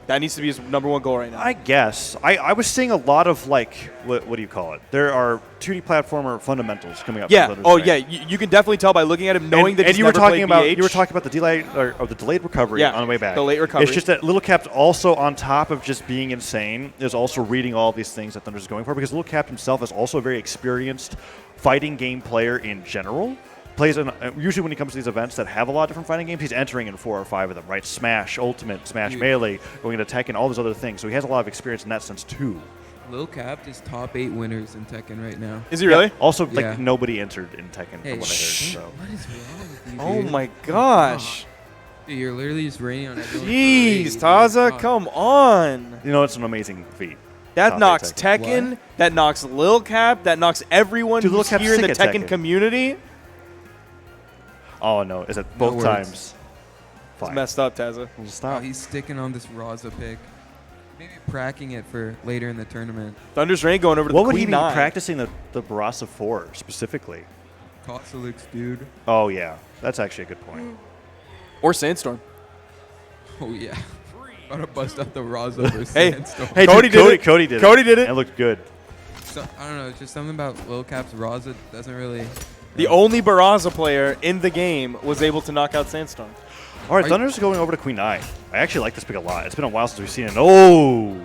S1: That needs to be his #1 goal right now.
S2: I guess. I was seeing a lot of, like, what do you call it? There are 2D platformer fundamentals coming up.
S1: Yeah.
S2: from
S1: Oh,
S2: Thunder's
S1: yeah.
S2: Reign.
S1: You can definitely tell by looking at him, knowing that
S2: and
S1: he's
S2: you were
S1: never
S2: talking
S1: played
S2: about
S1: BH.
S2: you were talking about the delay or the delayed recovery
S1: Yeah,
S2: on the way back.
S1: the late recovery.
S2: It's just that Little Cap also, on top of just being insane, is also reading all these things that Thunder's going for, because Little Cap himself is also a very experienced fighting game player in general. Plays in, usually when he comes to these events that have a lot of different fighting games, he's entering in 4 or 5 of them, right? Smash, Ultimate, Smash Melee, going into Tekken, all those other things. So he has a lot of experience in that sense too.
S3: Lil Cap is top 8 winners in Tekken right now.
S1: Is he really?
S2: Yeah. Also, like,
S3: Yeah.
S2: nobody entered in Tekken
S3: Hey,
S2: from what I heard.
S3: shh.
S2: So.
S3: What is wrong with you,
S1: Oh
S3: dude?
S1: my gosh.
S3: Dude, you're literally just raining on everyone.
S1: Jeez,
S3: Dude,
S1: Taza,
S3: God.
S1: come on.
S2: You know, it's an amazing feat.
S1: That
S2: Top eight
S1: knocks
S2: Tekken.
S1: Tekken.
S3: What?
S1: That knocks Lil Cap. That knocks everyone
S2: Dude, Lil
S1: who's
S2: Cap's
S1: here in the
S2: sick at
S1: Tekken
S2: Tekken.
S1: community.
S2: Oh, no. Is it
S3: No
S2: both
S3: words.
S2: times?
S1: It's
S2: Fine.
S1: messed up, Taza.
S2: We'll
S3: Oh,
S2: stop.
S3: he's sticking on this Raza pick. Maybe pracking it for later in the tournament.
S1: Thunder's Reign going over to
S2: What
S1: the
S2: would he
S1: Queen
S2: be
S1: 9.
S2: practicing the Barasa for specifically?
S3: Kotsalix, dude.
S2: Oh, yeah. That's actually a good point.
S1: Or Sandstorm.
S3: Oh, yeah. About to bust out the Raza versus
S1: Hey.
S3: Sandstorm.
S2: Hey,
S1: Cody
S2: dude,
S1: did it.
S2: Cody did it.
S1: Cody did it.
S2: And it looked good.
S3: So, I don't know. It's just something about Lil Cap's Raza doesn't really...
S1: The only Barraza player in the game was able to knock out Sandstorm.
S2: All right,
S3: Are you-
S2: Thunder's going over to Queen Eye. I actually like this pick a lot. It's been a while since we've seen it. Oh!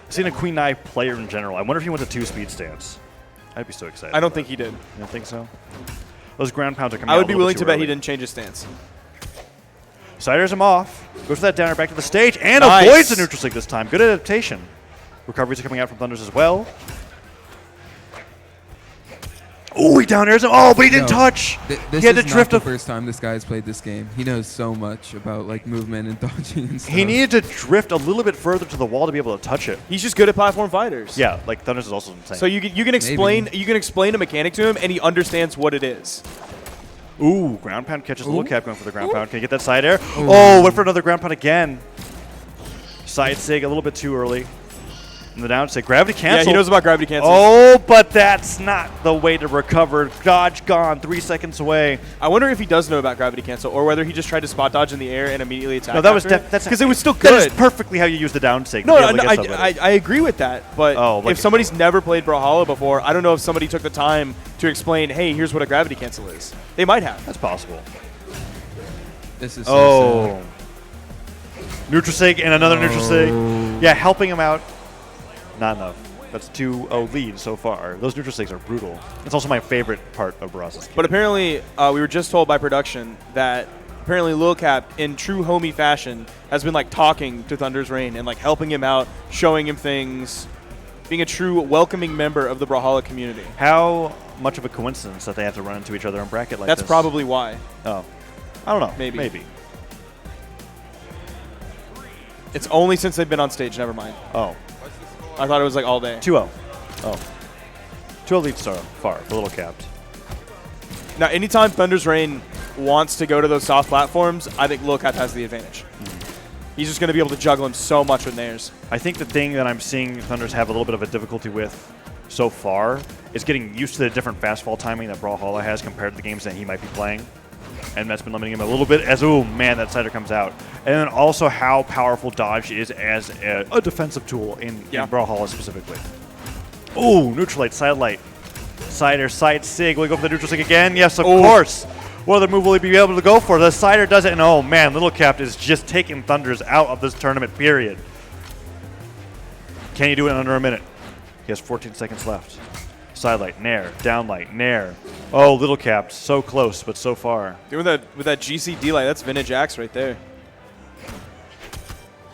S2: Seen a Queen Eye player in general. I wonder if he went to 2 speed stance. I'd be so excited.
S1: I don't think he did.
S2: You don't think so? Those ground pounds are coming
S1: I
S2: out
S1: would
S2: a
S1: be
S2: little
S1: willing
S2: too
S1: to bet he
S2: early.
S1: didn't change his stance.
S2: Siders him off. Goes for that downer back to the stage and
S1: Nice.
S2: avoids the neutral stick this time. Good adaptation. Recoveries are coming out from Thunders as well. Oh, he down airs him. Oh, but he didn't
S3: No.
S2: touch.
S3: This
S2: He had
S3: is
S2: to
S3: not
S2: drift
S3: the
S2: a-
S3: first time this guy's played this game. He knows so much about like movement and dodging and stuff.
S2: He needed to drift a little bit further to the wall to be able to touch it.
S1: He's just good at platform fighters.
S2: Yeah, like Thunders is also insane.
S1: So you can explain a mechanic to him, and he understands what it is.
S2: Ooh, ground pound catches Little Cap going for the ground pound. Can he get that side air?
S3: Ooh.
S2: Oh, went for another ground pound again. Side sig a little bit too early. And the down sig. Gravity cancel.
S1: Yeah, he knows about gravity cancel.
S2: Oh, but that's not the way to recover. Dodge gone, 3 seconds away.
S1: I wonder if he does know about gravity cancel, or whether he just tried to spot dodge in the air and immediately attack.
S2: No, that was
S1: that's
S2: because
S1: it was still
S2: That
S1: good.
S2: is perfectly how you use the down sig.
S1: No,
S2: to be
S1: no,
S2: able to
S1: no,
S2: get somebody.
S1: I agree with that, but
S2: Oh, like-
S1: if somebody's never played Brawlhalla before, I don't know if somebody took the time to explain, hey, here's what a gravity cancel is. They might have.
S2: That's possible.
S3: This is so
S2: Oh. Neutral sig and another neutral sig. Yeah, helping him out. Not enough. That's 2-0 lead so far. Those neutral sigs are brutal. It's also my favorite part of Barrasa's game.
S1: But apparently, we were just told by production that apparently Lil Cap, in true homie fashion, has been like talking to Thunder's Reign and like helping him out, showing him things, being a true welcoming member of the Brawlhalla community.
S2: How much of a coincidence that they have to run into each other in bracket like
S1: That's
S2: this?
S1: probably why.
S2: Oh, I don't know.
S1: Maybe. It's only since they've been on stage. Never mind.
S2: Oh,
S1: I thought it was like all day.
S2: 2-0. Oh, 2-0 lead star far. The little capped.
S1: Now, anytime Thunder's Reign wants to go to those soft platforms, I think Lil Cap has the advantage. He's just going to be able to juggle him so much with nairs.
S2: I think the thing that I'm seeing Thunders have a little bit of a difficulty with so far is getting used to the different fastfall timing that Brawlhalla has compared to the games that he might be playing. And that's been limiting him a little bit as, oh man, that cider comes out. And then also how powerful dodge is as a defensive tool in Brawlhalla specifically. Oh, neutral light, side light. Cider, side sig. Will he go for the neutral sig again? Yes, of course. What other move will he be able to go for? The Cider does it, and oh man, Little Cap is just taking Thunders out of this tournament, period. Can he do it in under a minute? He has 14 seconds left. Side light, nair, down light, nair. Oh, Little Cap, so close, but so far.
S1: Dude, with that GC light, that's Vintage Axe right there.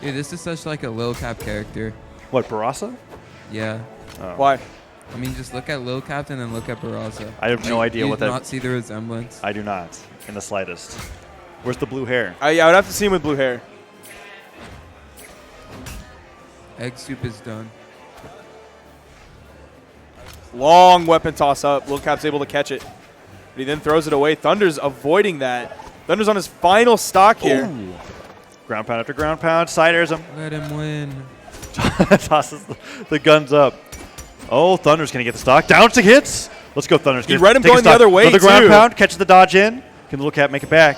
S3: Dude, this is such like a Lil Cap character.
S2: What, Barasa?
S3: Yeah.
S2: Oh.
S1: Why?
S3: I mean, just look at Lil Cap and then look at Barraza.
S2: I have no idea what that.
S3: Do you not see the resemblance?
S2: I do not, in the slightest. Where's the blue hair?
S1: Yeah, I would have to see him with blue hair.
S3: Egg soup is done.
S1: Long weapon toss up. Lil Cap's able to catch it. But he then throws it away. Thunder's avoiding that. Thunder's on his final stock here.
S2: Ooh. Ground pound after ground pound. Ciders him.
S3: Let him win.
S2: Tosses the guns up. Oh, Thunder's going to get the stock. Downsing hits. Let's go, Thunder's.
S1: He read him
S2: Take a
S1: going the
S2: stock.
S1: other way,
S2: Another ground
S1: too.
S2: pound. Catches the dodge in. Can Little Cap make it back?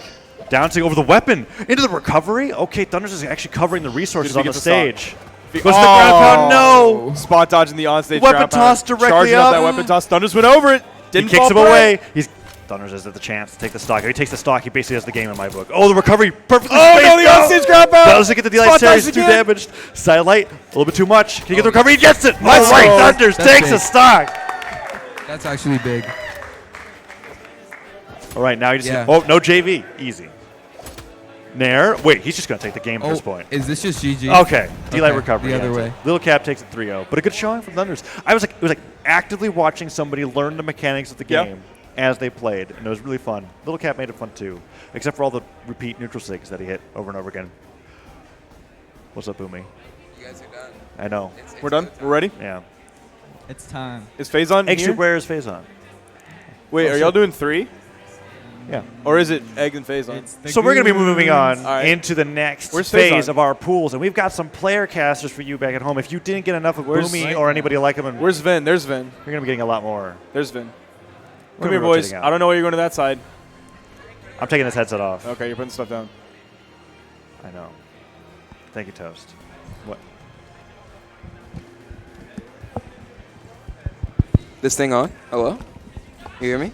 S2: Downsing over the weapon. Into the recovery. Okay, Thunder's is actually covering the resources
S1: Dude, if
S2: on
S1: he
S2: the
S1: gets the
S2: stage.
S1: stock.
S2: Was the ground pound? No.
S1: Spot dodging the onstage
S2: Weapon
S1: ground
S2: toss
S1: pound.
S2: directly
S1: Charging
S2: up.
S1: that weapon toss. Thunder's went over it. Didn't
S2: He kicks him
S1: fall for
S2: away.
S1: it.
S2: Thunders has the chance to take the stock. If he takes the stock, he basically has the game in my book. Oh, the recovery. Perfectly
S1: Oh,
S2: spaced.
S1: no, the onstage ground pound.
S2: Doesn't get the D-Light
S1: Spot
S2: series.
S1: dodge
S2: Too
S1: again.
S2: damaged. Sidelight. A little bit too much. Can he get the recovery? He gets it. All
S1: Let's
S2: right.
S1: go.
S2: Thunders
S3: That's
S2: takes
S3: big.
S2: a stock.
S3: That's actually big.
S2: All right. Now he just.
S3: Yeah.
S2: Oh, no JV. Easy. Nair. Wait, he's just going to take the game at this point.
S3: Is this just GG?
S2: Okay. D-Light
S3: Okay,
S2: recovery.
S3: the other
S2: yeah.
S3: way.
S2: Little Cap takes it 3-0. But a good showing from Thunders. It was like actively watching somebody learn the mechanics of the
S1: Yeah.
S2: game as they played, and it was really fun. Little Cap made it fun too, except for all the repeat neutral sigs that he hit over and over again. What's up, Boomie?
S3: You guys are done.
S2: I know.
S1: We're done? We're ready?
S2: Yeah.
S5: It's time.
S1: Is Phase on
S2: Egg
S1: here?
S2: Soup wears phase on.
S1: Wait, are y'all doing 3?
S2: Yeah.
S1: Or is it Egg and Phase on?
S5: It's the
S2: So we're going to be moving on
S1: All right.
S2: into the next
S1: Where's
S2: phase
S1: Phase on?
S2: of our pools, and we've got some player casters for you back at home. If you didn't get enough of
S1: Where's
S2: Boomie
S5: Right
S2: or
S5: now?
S2: anybody like him,
S1: Where's Vin? There's Vin.
S2: you're going to be getting a lot more.
S1: There's Vin.
S2: We're
S1: Come here,
S2: gonna be
S1: boys.
S2: rotating out.
S1: I don't know why you're going to that side.
S2: I'm taking this headset off.
S1: Okay, you're putting stuff down.
S2: I know. Thank you, Toast. What?
S3: This thing on? Hello? You hear me?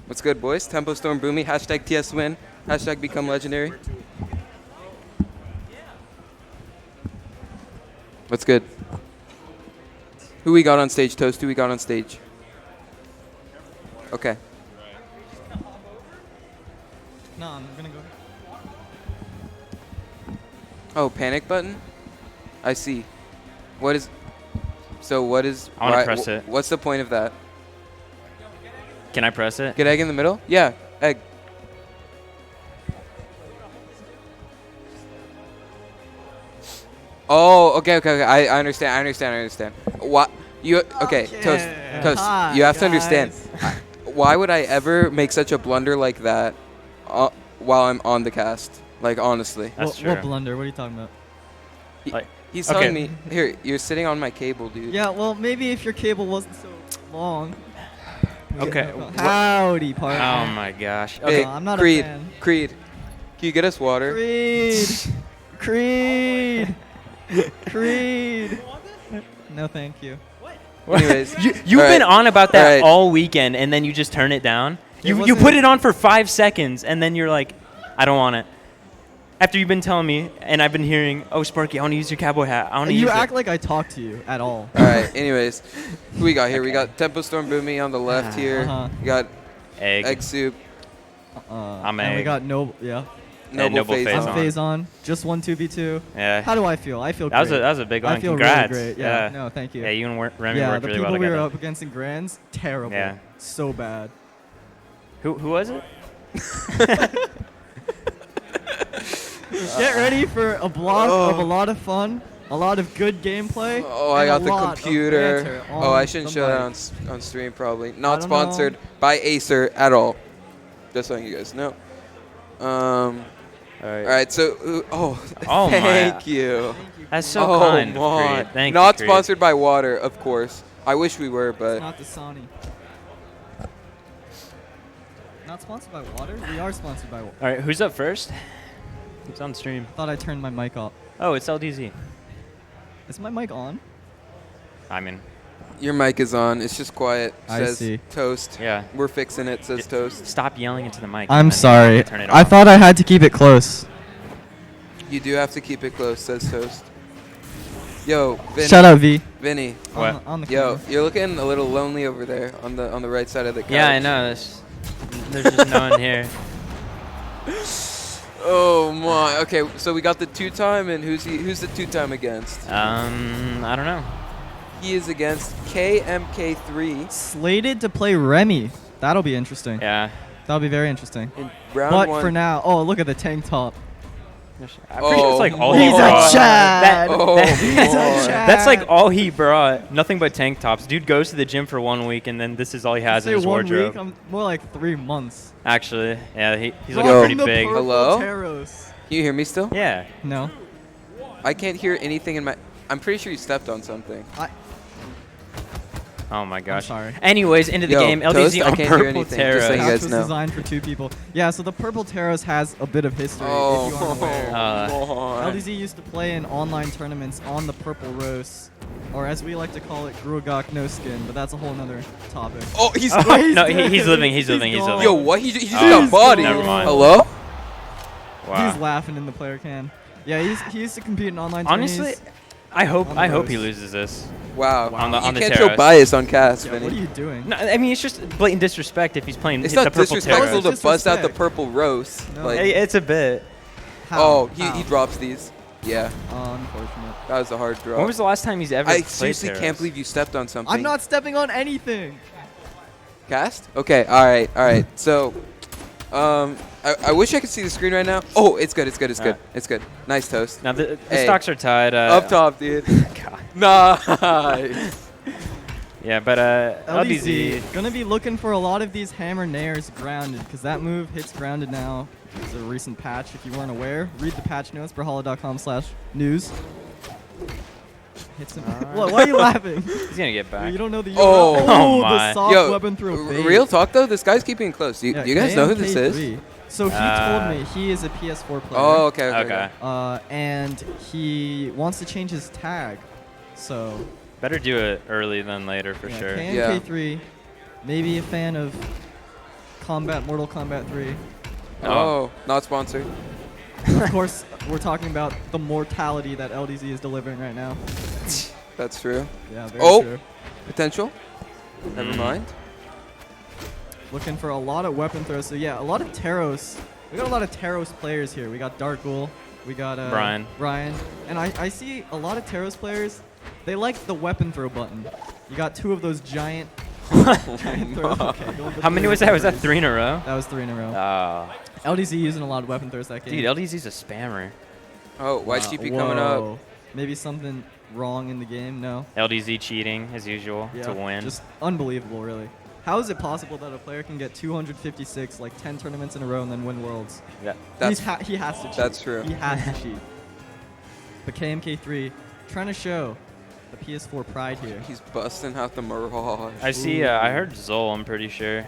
S3: What's good, boys? Tempo Storm Boomie. Hashtag TS win. Hashtag become legendary. What's good? Who we got on stage, Toast? Who we got on stage? Okay.
S5: No, I'm gonna go.
S3: Oh, panic button? I see. What is... So what is...
S7: I wanna
S3: why-
S7: press it.
S3: What's the point of that?
S7: Can I press it?
S3: Get egg in the middle? Yeah, egg. Oh, okay. I understand. What you okay? Toast.
S5: Hi,
S3: You have to understand.
S5: guys.
S3: Why would I ever make such a blunder like that while I'm on the cast? Like honestly,
S7: That's
S5: what
S7: true.
S5: blunder? What are you talking about?
S7: Like,
S3: he's
S7: okay.
S3: telling me here. You're sitting on my cable, dude.
S5: Yeah, well, maybe if your cable wasn't so long.
S7: Okay.
S5: Howdy, partner.
S7: Oh my gosh.
S3: Hey,
S7: Okay.
S5: I'm not a
S3: Creed.
S5: fan.
S3: Creed, can you get us water?
S5: Creed. Creed. No, thank you.
S3: Anyways,
S7: You've
S3: all
S7: been
S3: right.
S7: on about that
S3: All right.
S7: all weekend, and then you just turn it down. You
S5: wasn't-
S7: put it on for 5 seconds, and then you're like, I don't want it. After you've been telling me, and I've been hearing, oh, Sparky, I want to use your cowboy hat. I want to use
S5: You
S7: it.
S5: act like I talk to you at all.
S3: All right. Anyways, who we got here? We got Tempo Storm Boomie on the left here.
S5: Uh-huh.
S3: We got
S7: Egg.
S3: Egg Soup.
S7: I'm
S5: and we
S7: egg.
S5: got Noble. Yeah.
S3: Noble
S7: Phase
S3: phase
S5: I'm
S7: on.
S5: phase on. Just won 2v2.
S7: Yeah.
S5: How do I feel? I feel
S7: That was
S5: great.
S7: a big one.
S5: I feel
S7: Congrats.
S5: really great. Yeah. No, thank you.
S7: Yeah, you and Remy
S5: Yeah,
S7: worked
S5: the
S7: really
S5: people
S7: well
S5: we
S7: together.
S5: were up against in Grands, terrible.
S7: Yeah.
S5: So bad.
S7: Who was it?
S5: Get ready for a block of a lot of fun, a lot of good gameplay.
S3: Oh, I
S5: and
S3: got
S5: a
S3: the
S5: lot of
S3: computer.
S5: banter
S3: Oh, I
S5: on
S3: shouldn't
S5: the
S3: show that
S5: mic.
S3: on stream probably. Not
S5: don't know.
S3: sponsored by Acer at all. Just so you guys know.
S7: All
S3: All right, so
S7: Oh, my.
S3: thank you.
S7: That's so
S3: Oh
S7: kind. of
S3: my.
S7: Creed. Thank
S3: Not
S7: you, Creed.
S3: sponsored by water, of course. I wish we were,
S5: It's
S3: but
S5: not the Sony. Not sponsored by water? We are sponsored by water.
S7: All right, who's up first? Who's on stream?
S5: Thought I turned my mic off.
S7: Oh, it's LDZ.
S5: Is my mic on?
S7: I mean,
S3: your mic is on. It's just quiet.
S5: I
S3: Says
S5: see.
S3: toast.
S7: yeah.
S3: We're fixing it. Says toast.
S7: Stop yelling into the mic.
S5: I'm
S7: and then
S5: sorry.
S7: turn it
S5: I
S7: off.
S5: thought I had to keep it close.
S3: You do have to keep it close. Says toast. Yo, Vinny.
S5: Shout out V.
S3: Vinny.
S7: What?
S5: On the
S3: Yo,
S5: camera.
S3: you're looking a little lonely over there on the right side of the couch.
S7: Yeah, I know. There's just no one here.
S3: Oh my. Okay, so we got the 2-time, and who's the 2-time against?
S7: I don't know.
S3: He is against KMK3
S5: Slated to play Remy. That'll be interesting.
S7: Yeah.
S5: That'll be very interesting.
S3: in round
S5: But
S3: 1.
S5: for now, oh, look at the tank top.
S7: I'm pretty sure it's like all he
S5: He's a
S7: brought.
S5: Chad.
S3: Oh,
S5: He's a
S3: boy.
S5: Chad.
S7: That's like all he brought. Nothing but tank tops. Dude goes to the gym for 1 week and then this is all he has
S5: Say
S7: in his
S5: 1
S7: wardrobe.
S5: week, more like 3 months.
S7: Actually, yeah, he's
S3: Yo.
S7: looking pretty
S5: Rocking the
S7: big.
S5: purple
S3: Hello?
S5: Taros.
S3: Can you hear me still?
S7: Yeah.
S5: No.
S3: I can't hear anything in my. I'm pretty sure you stepped on something.
S7: Oh my gosh.
S5: sorry.
S7: Anyways, into the
S3: Yo,
S7: game.
S3: Toast,
S7: LDZ
S3: I
S7: on
S3: can't hear
S7: purple
S3: anything, just so
S7: Terra.
S3: you
S5: That
S3: guys
S5: was
S3: know.
S5: designed for 2 people. Yeah, so the purple Taros has a bit of history. If you aren't aware. LDZ used to play in online tournaments on the purple roast, or as we like to call it, Gruagok no skin, but that's a whole nother topic.
S3: Oh, he's.
S7: No, he's living. He's living. He's
S5: gone.
S7: living.
S3: Yo, what? He just
S7: Oh,
S3: got bodied.
S7: never mind.
S3: Hello?
S7: Wow.
S5: He's laughing in the player cam. Yeah, he used to compete in online
S7: Honestly,
S5: tourneys.
S7: I hope
S5: On the
S7: he
S5: roast.
S7: loses this.
S3: Wow.
S7: On the-
S3: you
S7: on the
S3: can't
S7: terrace.
S3: show bias on cast,
S5: Yeah,
S3: Vinny.
S5: what are you doing?
S7: No, I mean it's just blatant disrespect if he's playing
S3: It's
S7: the
S3: not
S7: purple
S3: disrespectful
S7: Terra.
S3: to bust out the
S5: Disrespect.
S3: purple roast.
S5: No.
S3: Like,
S7: Hey, it's a bit.
S5: How?
S3: oh,
S5: How?
S3: he drops these. Yeah,
S5: Unfortunate.
S3: that was a hard drop.
S7: When was the last time he's ever
S3: I
S7: played
S3: seriously
S7: Terras?
S3: can't believe you stepped on something.
S5: I'm not stepping on anything.
S3: Cast? Okay, all right. So, I wish I could see the screen right now. Oh, it's good. It's good.
S7: Alright.
S3: Nice toast.
S7: Now the
S3: Hey.
S7: stocks are tied.
S3: Up top, dude.
S7: God.
S3: Nice.
S7: Yeah, but
S5: LDZ
S7: LDZ.
S5: gonna be looking for a lot of these hammer nairs grounded, because that move hits grounded now. There's a recent patch. If you weren't aware, read the patch notes, brawlhalla.com/news. Hits him. What? Why are you laughing?
S7: He's gonna get back.
S5: You don't know the
S3: Oh.
S7: Oh
S5: the
S7: my.
S5: soft
S3: Yo,
S5: weapon through bait.
S3: real talk though, this guy's keeping it close. Do you,
S5: Yeah,
S3: do you guys know who this is?
S5: KMK3. So he told me he is a PS4 player.
S3: Oh, okay.
S7: Okay.
S5: And he wants to change his tag. So
S7: Better do it early than later for
S5: yeah,
S7: sure.
S5: KMK3, maybe a fan of Mortal Kombat 3.
S3: Oh, not sponsored.
S5: Of course, we're talking about the mortality that LDZ is delivering right now.
S3: That's true.
S5: Yeah, very
S3: Oh.
S5: true.
S3: Potential. Never
S7: Mm.
S3: mind.
S5: Looking for a lot of weapon throws. So yeah, a lot of Taros. We got a lot of Taros players here. We got Dark Ghoul. We got Brian. And I see a lot of Taros players. They like the weapon throw button. You got 2 of those giant throws. Okay, go with the
S7: How many
S5: 3
S7: was that? Was that
S5: buttons.
S7: 3 in a row?
S5: That was 3 in a row.
S7: Oh,
S5: LDZ using a lot of weapon throws that game.
S7: dude, LDZ's a spammer.
S3: Oh, YTP coming up.
S5: Whoa. Maybe something wrong in the game? No.
S7: LDZ cheating as usual to win.
S5: Just unbelievable, really. How is it possible that a player can get 256, like 10 tournaments in a row, and then win worlds?
S7: Yeah.
S3: That's
S5: He has to cheat.
S3: that's true.
S5: He has to cheat. But KMK3 trying to show the PS4 pride here.
S3: He's busting out the mirage.
S7: I see. I heard Zol. I'm pretty sure.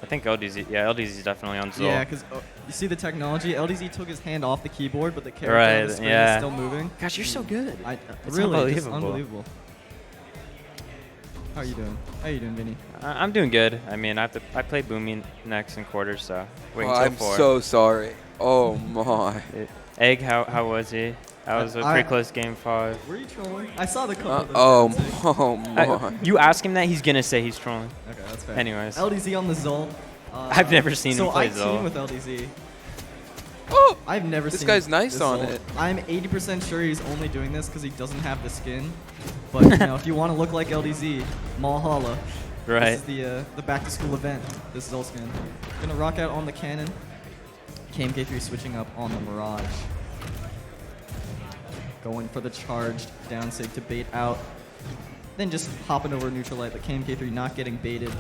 S7: I think LDZ. Yeah, LDZ's definitely on Zol.
S5: Yeah, because you see the technology. LDZ took his hand off the keyboard, but the character
S7: Right,
S5: on the screen
S7: yeah.
S5: is still moving.
S7: Gosh, you're so good. It's
S5: Really, just
S7: unbelievable.
S5: unbelievable. How are you doing? How you doing, Vinny?
S7: I'm doing good. I mean, I play Boomie next in quarters, so wait
S3: Oh,
S7: until
S3: I'm
S7: 4.
S3: so sorry. Oh my.
S7: Egg, how was he? That was a pretty close game 5.
S5: Were you trolling? I saw the cover.
S3: Oh my.
S7: You ask him that, he's gonna say he's trolling.
S5: Okay, that's fair.
S7: Anyways.
S5: LDZ on the Zol.
S7: I've never seen
S5: so
S7: him play
S5: I
S7: Zol.
S5: team with LDZ.
S3: Oh,
S5: I've never
S3: this
S5: seen
S3: guy's nice
S5: this
S3: on
S5: Zol.
S3: it.
S5: I'm 80% sure he's only doing this because he doesn't have the skin. But you know, if you want to look like LDZ, Brawlhalla.
S7: Right.
S5: This is the back to school event. This is Zol skin. Gonna rock out on the cannon. KMK3 switching up on the Mirage. Going for the charged down sig to bait out. Then just hopping over neutral light, but KMK3 not getting baited.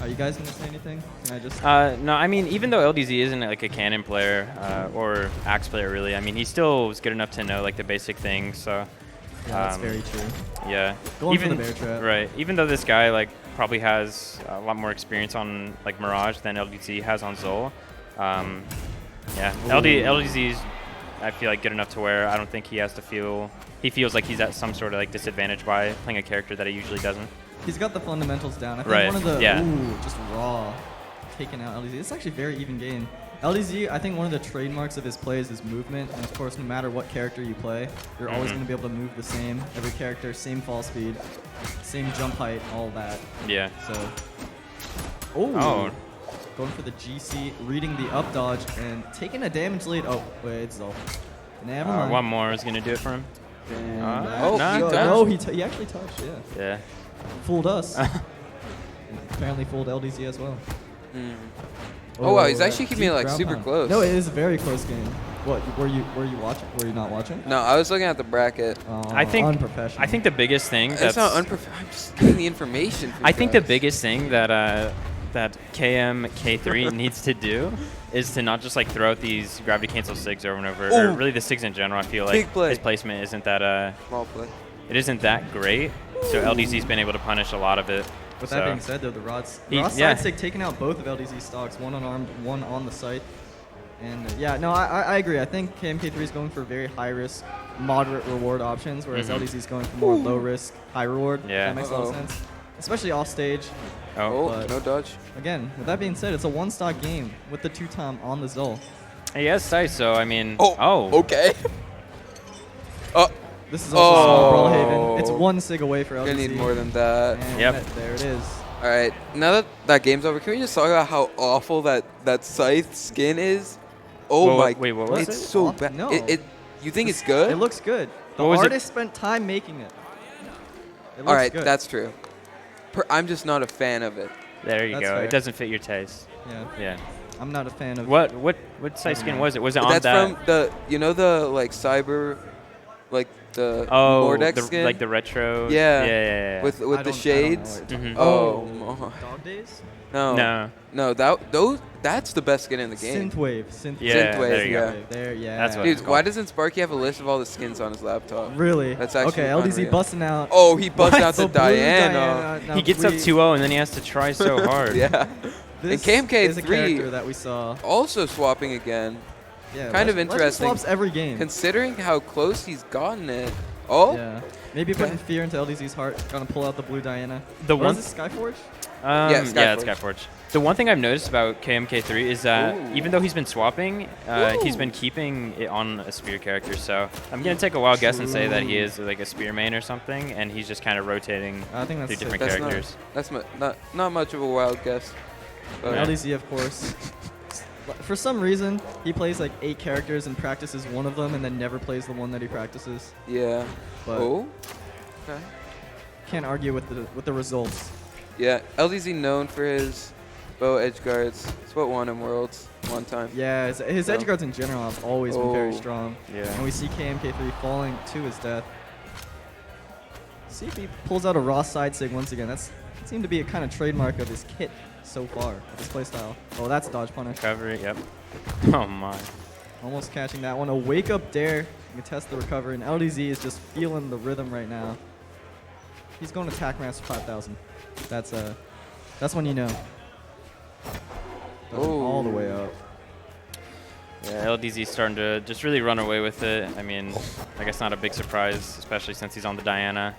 S5: Are you guys gonna say anything? Can I just?
S7: No, I mean, even though LDZ isn't like a cannon player or axe player, really, I mean, he still was good enough to know like the basic things. So.
S5: Yeah, that's very true.
S7: Yeah.
S5: Going for the bear trap.
S7: Right. Even though this guy like probably has a lot more experience on like Mirage than LDZ has on Zol. Yeah. LDZ's I feel like good enough to where I don't think he has to feel. He feels like he's at some sort of like disadvantage by playing a character that he usually doesn't.
S5: He's got the fundamentals down. I think
S7: Right,
S5: one of the
S7: yeah.
S5: just raw taking out LDZ. It's actually a very even game. LDZ, I think one of the trademarks of his play is his movement, and of course, no matter what character you play, you're always going to be able to move the same. Every character, same fall speed, same jump height, all that.
S7: Yeah.
S5: So,
S7: Oh.
S5: going for the GC, reading the up dodge, and taking a damage lead. Oh, wait, it's Zol. Never mind.
S7: One more is gonna do it for him.
S5: And
S3: Oh,
S5: that-
S3: he touched.
S5: no, he actually touched. Yeah,
S7: Yeah.
S5: fooled us. Apparently fooled LDZ as well.
S3: Oh, wow, he's
S5: that
S3: actually keeping
S5: deep
S3: it like
S5: ground
S3: super
S5: pound.
S3: close.
S5: No, it is a very close game. What were you watching? Were you not watching?
S3: No, I was looking at the bracket.
S7: I think
S5: unprofessional.
S7: I think the biggest thing
S3: It's
S7: that's
S3: not unprofessional. I'm just getting the information. For
S7: I
S3: you
S7: think the
S3: guys.
S7: biggest thing that that KMK3 needs to do is to not just like throw out these gravity cancel sigs over and over, or
S3: Ooh.
S7: really the sigs in general. I feel
S3: Big
S7: like
S3: play.
S7: his placement isn't that
S3: Small play.
S7: it isn't that great. So LDZ's been able to punish a lot of it.
S5: With
S7: so.
S5: that being said, though, the Rod's
S7: Yeah.
S5: side stick taking out both of LDZ stocks, one unarmed, one on the site. And yeah, no, I agree. I think KMK3 is going for very high risk, moderate reward options, whereas LDZ is going for more low risk, high reward. If
S7: Yeah.
S5: that makes a lot of sense. Especially off stage.
S7: Oh,
S3: Oh, no dodge.
S5: Again, with that being said, it's a one stock game with the 2-time on the Zol.
S7: he has size, so I mean.
S3: Okay. Oh,
S5: This is also small
S3: Oh.
S5: Brawlhaven. It's one sig away for LDZ.
S3: gonna need more than that.
S5: And
S7: Yep.
S5: there it is.
S3: All right, now that that game's over, can we just talk about how awful that Scythe skin is? Oh
S7: Whoa,
S3: my!
S7: wait, what was
S3: it's
S7: it?
S3: so
S5: Aw-
S3: bad.
S5: no.
S3: You think it's good?
S5: It looks good. The
S7: What was it?
S5: artist spent time making it. It looks
S3: All right,
S5: good.
S3: that's true. I'm just not a fan of it.
S7: There you
S5: That's
S7: go.
S5: fair.
S7: It doesn't fit your taste.
S5: Yeah.
S7: Yeah.
S5: I'm not a fan of
S7: What size skin was it? Was it on
S3: That's
S7: that?
S3: from the like cyber, like the
S7: Oh,
S3: Mordex skin.
S7: like the retro.
S3: Yeah.
S7: Yeah.
S3: with
S5: I
S3: the
S5: don't- I don't know
S3: shades.
S5: what you're talking
S7: Mhm.
S3: Oh, my.
S5: Dog Days?
S3: No.
S7: No.
S3: That's the best skin in the game.
S5: Synthwave.
S7: Yeah.
S3: Synthwave,
S7: There you
S3: yeah.
S7: go.
S5: There, yeah.
S7: That's what
S3: Dude,
S7: it's
S3: why
S7: called.
S3: doesn't Sparky have a list of all the skins on his laptop?
S5: Really?
S3: That's actually
S5: okay. LDZ
S3: unreal.
S5: busting out.
S3: Oh, he busts
S5: What?
S3: out the
S5: blue
S3: Diana.
S5: Now,
S7: He gets up 2-0 and then he has to try so hard.
S3: Yeah.
S5: This
S3: and KMK3
S5: is a character that we saw.
S3: Also swapping again.
S5: Yeah,
S3: kind of
S5: Legend
S3: interesting.
S5: swaps every game.
S3: Considering how close he's gotten it. Oh.
S5: Yeah. Maybe putting fear into LDZ's heart. Gonna pull out the blue Diana.
S7: The
S5: What
S7: one
S5: is this, Skyforge?
S3: Yeah,
S7: it's Skyforge. The one thing I've noticed about KMK3 is that
S3: Ooh.
S7: even though he's been swapping, he's been keeping it on a spear character. So I'm gonna take a wild guess and say that he is like a spear main or something, and he's just kind of rotating
S5: I think
S7: through
S5: that's
S7: different
S3: That's
S7: characters.
S3: not much of a wild guess. But
S5: LDZ, of course. For some reason, he plays like 8 characters and practices one of them, and then never plays the one that he practices.
S3: yeah.
S5: But
S3: Oh. Okay.
S5: can't argue with the results.
S3: Yeah. LDZ known for his bow edge guards. It's what won him Worlds one time.
S5: Yeah, his
S3: So-
S5: edge guards in general have always been very
S3: Oh.
S5: strong.
S7: Yeah.
S5: And we see KMK3 falling to his death. See if he pulls out a raw side sig once again. That seemed to be a kind of trademark of his kit so far, of his playstyle. Oh, that's a dodge punish.
S7: Recovery, yep. Oh my.
S5: Almost catching that one. A wake up dare. You can test the recovery. And LDZ is just feeling the rhythm right now. He's going to attack master 5000. That's when you know. Does it all the way up.
S7: Yeah, LDZ's starting to just really run away with it. I mean, I guess not a big surprise, especially since he's on the Diana.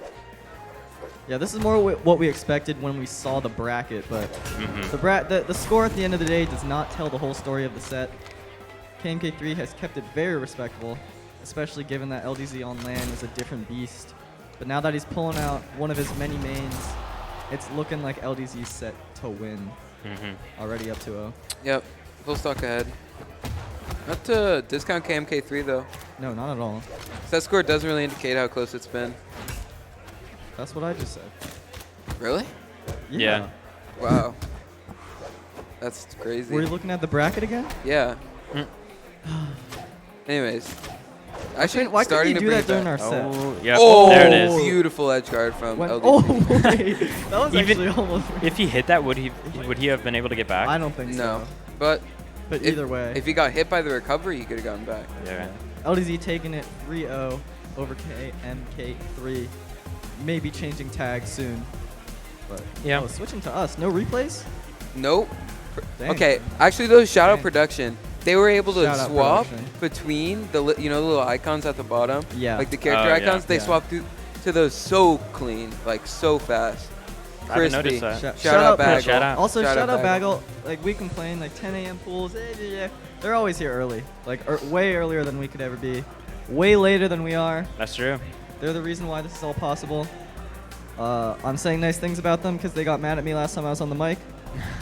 S5: Yeah, this is more what we expected when we saw the bracket, but the score at the end of the day does not tell the whole story of the set. KMK3 has kept it very respectable, especially given that LDZ on land is a different beast. But now that he's pulling out one of his many mains, it's looking like LDZ's set to win. Already up 2-0.
S3: Yep. Full stock ahead. Not to discount KMK3 though.
S5: No, not at all.
S3: That score doesn't really indicate how close it's been.
S5: That's what I just said.
S3: Really?
S7: Yeah.
S3: Wow. That's crazy.
S5: Were you looking at the bracket again?
S3: Yeah. Anyways. Actually,
S5: Why couldn't
S3: starting
S5: you
S3: to
S5: do
S3: bring
S5: that
S3: it
S5: during
S3: back.
S5: our set?
S7: Oh, yeah.
S3: Oh,
S7: There it is.
S3: Beautiful edge guard from
S5: When,
S3: LDC.
S5: oh, wait. That was
S7: Even
S5: actually almost.
S7: If he hit that, would he have been able to get back?
S5: I don't think
S3: No.
S5: so.
S3: But
S5: But
S3: if-
S5: either way,
S3: if he got hit by the recovery, he could have gotten back.
S7: Yeah.
S5: LDZ taking it 3-0 over KMK3. Maybe changing tags soon. But
S7: Yeah.
S5: oh, switching to us. No replays?
S3: Nope.
S5: Dang.
S3: Okay, actually, those shout out
S5: Dang.
S3: production, they were able to
S5: Shout out
S3: swap
S5: production.
S3: between the the little icons at the bottom.
S5: Yeah.
S3: Like the character
S7: Oh, yeah.
S3: icons, they
S5: Yeah.
S3: swapped to those so clean, like so fast.
S7: I haven't
S3: Crispy.
S7: noticed that.
S3: Shout out Bagel.
S7: Shout out.
S5: Also,
S3: Shout
S5: shout
S3: out
S5: out Bagel. Like, we complain, like, 10 a.m. pools. They're always here early. Like, way earlier than we could ever be. Way later than we are.
S7: That's true.
S5: They're the reason why this is all possible. I'm saying nice things about them because they got mad at me last time I was on the mic.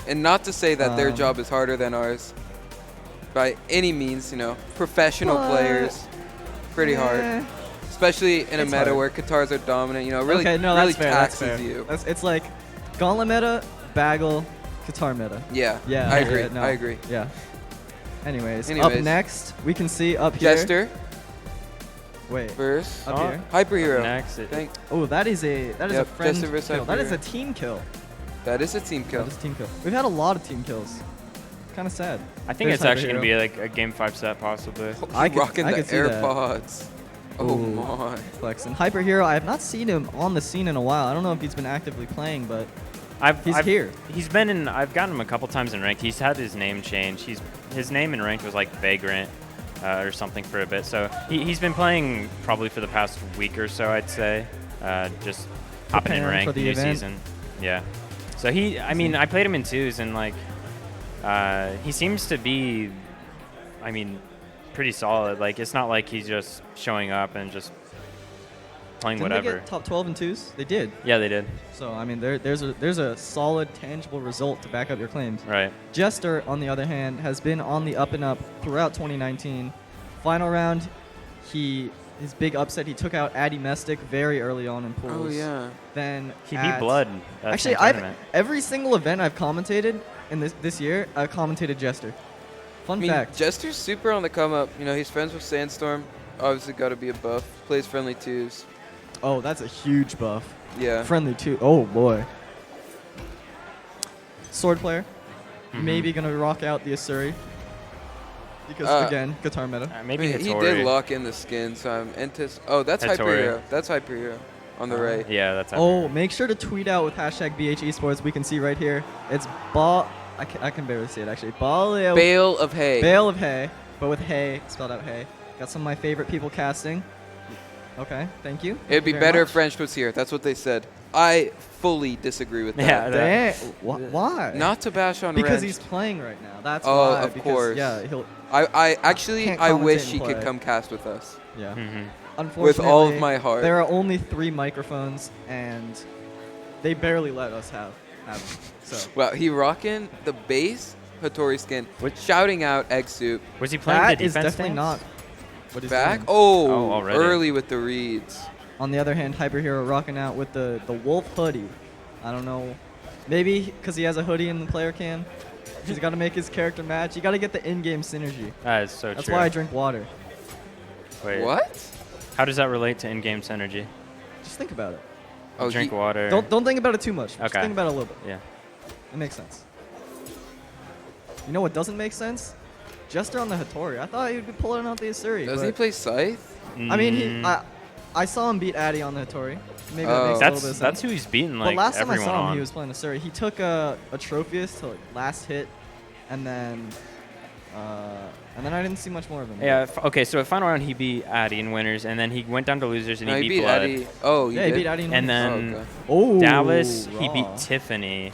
S3: And not to say that their
S5: Um,
S3: job is harder than ours. By any means, you know, professional
S5: But-
S3: players, pretty hard.
S5: Eh.
S3: Especially in a
S5: It's
S3: meta
S5: hard.
S3: where Katars are dominant, you know, really,
S5: Okay, no,
S3: really
S5: that's fair. That's
S3: taxes
S5: fair.
S3: you.
S5: It's like Gauntlet meta, Bagel, Qatar meta.
S3: Yeah,
S5: Yeah,
S3: I agree.
S5: no,
S3: I agree.
S5: Yeah. Anyways, up
S3: Anyways.
S5: next, we can see up here.
S3: Jester
S5: Wait,
S3: versus
S5: up here.
S3: Hyper Hero.
S7: Next,
S3: Thank,
S5: Oh, that is a
S3: Yep,
S5: friend
S3: Jester versus
S5: kill. That is a
S3: Hyper.
S5: team kill.
S3: that is a team kill.
S5: That is a team kill. We've had a lot of team kills. Kind of sad.
S7: I think
S5: There's
S7: it's actually
S5: Hyper
S7: going to be like a game 5 set possibly.
S5: I could-
S3: Rocking
S5: I
S3: the
S5: could see that.
S3: AirPods. Oh
S5: Ooh.
S3: my.
S5: Flex and Hyper Hero. I have not seen him on the scene in a while. I don't know if he's been actively playing, but he's here.
S7: He's been in. I've gotten him a couple times in ranked. He's had his name changed. His name in ranked was like Vagrant or something for a bit. So he's been playing probably for the past week or so, I'd say. Just hopping in
S5: Preparing for
S7: ranked
S5: the
S7: new
S5: event.
S7: season. Yeah. So I mean, I played him in twos and like he seems to be, I mean, pretty solid. Like it's not like he's just showing up and just playing
S5: Didn't
S7: whatever.
S5: they get top 12 and twos? They did.
S7: Yeah, they did.
S5: So I mean, there's a solid, tangible result to back up your claims.
S7: Right.
S5: Jester, on the other hand, has been on the up and up throughout 2019. Final round, his big upset, he took out Addy Mestic very early on in pools.
S3: Oh yeah.
S5: Then
S7: He beat Blood. At
S5: Actually,
S7: the tournament.
S5: every single event I've commentated in this year, I've commentated Jester. Fun
S3: I mean,
S5: fact.
S3: Jester's super on the come up. You know, he's friends with Sandstorm. Obviously, got to be a buff. Plays friendly twos.
S5: Oh, that's a huge buff.
S3: Yeah.
S5: Friendly too. Oh boy. Sword player.
S7: Mm-hmm.
S5: Maybe gonna rock out the Asuri. Because again, guitar meta.
S7: Maybe
S3: he
S7: Hattori.
S3: did lock in the skin, so I'm oh, that's Hyper
S7: Hattori.
S3: Hero. That's Hyper Hero on the right.
S7: Yeah, that's.
S5: Oh, make sure to tweet out with hashtag BH Esports. We can see right here. It's I can barely see it actually.
S3: Bale of hay.
S5: Bale of hay, but with hay spelled out hay. Got some of my favorite people casting. Okay, thank you.
S3: It'd be
S5: Thank you very
S3: better
S5: much.
S3: if French was here. That's what they said. I fully disagree with
S7: Yeah,
S3: that.
S5: Dang, why?
S3: Not to bash on
S5: because
S3: Wrench.
S5: he's playing right now. That's
S3: Oh,
S5: why.
S3: of
S5: because,
S3: course.
S5: Yeah, he'll.
S3: I actually
S5: Can't
S3: I
S5: commentate
S3: wish
S5: and
S3: he could
S5: play.
S3: come cast with us.
S5: Yeah.
S7: Mm-hmm.
S5: Unfortunately,
S3: With all of my heart.
S5: there are only 3 microphones, and they barely let us have them. So
S3: Well, he rocking the base Hattori skin, shouting out egg soup.
S7: Was he playing
S5: that
S7: the
S5: is
S7: defense
S5: definitely
S7: stance?
S5: not what he's
S3: Back?
S5: doing.
S3: Oh,
S7: already.
S3: early with the reads.
S5: On the other hand, Hyper Hero rocking out with the wolf hoodie. I don't know. Maybe because he has a hoodie in the player cam. He's got to make his character match. You got to get the in-game synergy.
S7: That is so
S5: That's
S7: true.
S5: why I drink water.
S7: Wait,
S3: What?
S7: How does that relate to in-game synergy?
S5: Just think about it.
S3: Oh,
S7: Drink
S3: he-
S7: water.
S5: Don't think about it too much. Just
S7: Okay.
S5: think about it a little bit.
S7: Yeah.
S5: It makes sense. You know what doesn't make sense? Jester on the Hattori. I thought he would be pulling out the Asuri.
S3: Doesn't he
S5: but-
S3: play Scythe?
S5: I mean,
S7: Mm,
S5: I saw him beat Addy on the Hattori. Maybe that
S3: Oh.
S5: makes a little bit of sense.
S7: that's who he's beaten like
S5: But last time I
S7: everyone
S5: saw him,
S7: on.
S5: he was playing Asuri. He took a Trophius to like last hit, and then I didn't see much more of him.
S7: Yeah. Okay. So at final round he beat Addy in winners, and then he went down to losers and
S3: No,
S7: he beat Blood.
S3: Addy. Oh,
S5: Yeah, he beat Addy. in
S7: And
S5: winners.
S7: then
S3: Oh, okay.
S5: oh,
S7: Dallas he beat
S5: raw.
S7: Tiffany.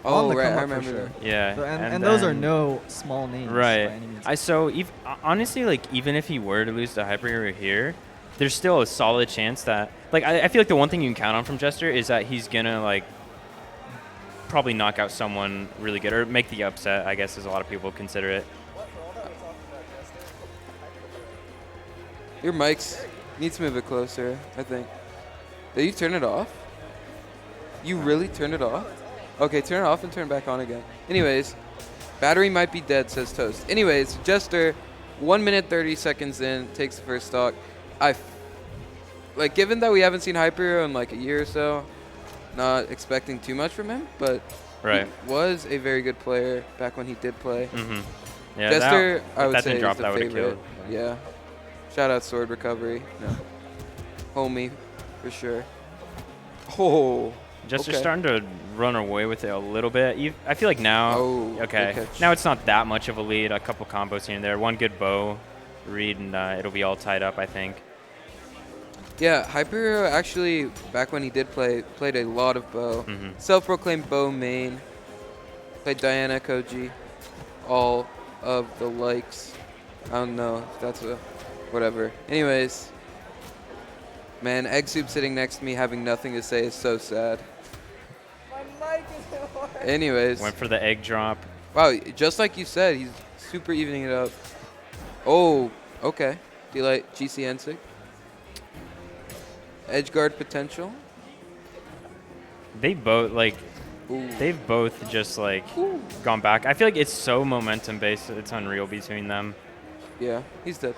S3: Oh,
S5: on the
S3: right.
S5: come
S3: I
S5: up for
S3: remember
S5: sure.
S3: that.
S7: Yeah.
S5: So- and those are
S7: then-
S5: no small names.
S7: Right.
S5: By any means.
S7: Honestly, like even if he were to lose to Hyper Hero here, there's still a solid chance that I feel like the one thing you can count on from Jester is that he's gonna like probably knock out someone really good or make the upset, I guess, as a lot of people consider it.
S3: Your mics need to move it closer, I think. Did you turn it off? You really turned it off? Okay, turn it off and turn it back on again. Anyways, battery might be dead, says Toast. Anyways, Jester, 1 minute 30 seconds in, takes the first stock. Like, given that we haven't seen Hyper in like a year or so, not expecting too much from him, but
S7: Right.
S3: he was a very good player back when he did play.
S7: Yeah,
S3: Jester,
S7: that,
S3: I would
S7: that
S3: say,
S7: didn't drop,
S3: is the
S7: that would have
S3: favorite.
S7: killed.
S3: Yeah. Shout out Sword Recovery. No. Homie, for sure. Oh.
S7: Jester's
S3: okay.
S7: starting to run away with it a little bit. I feel like now,
S3: Oh, good
S7: okay,
S3: catch.
S7: now it's not that much of a lead. A couple combos here and there. One good bow read, and it'll be all tied up, I think.
S3: Yeah, Hyperhero actually, back when he did play, played a lot of bow.
S7: Mm-hmm.
S3: Self-proclaimed bow main. Played Diana, Koji, all of the likes. I don't know if that's a whatever. Anyways, man, Egg Soup sitting next to me having nothing to say is so sad. Anyways,
S7: Went for the egg drop.
S3: wow, just like you said, he's super evening it up. Oh, okay. Delight GC Ensig. Edge guard potential.
S7: They both
S3: Ooh.
S7: they've both just like gone back. I feel like it's so momentum based. It's unreal between them.
S3: Yeah, he's dead.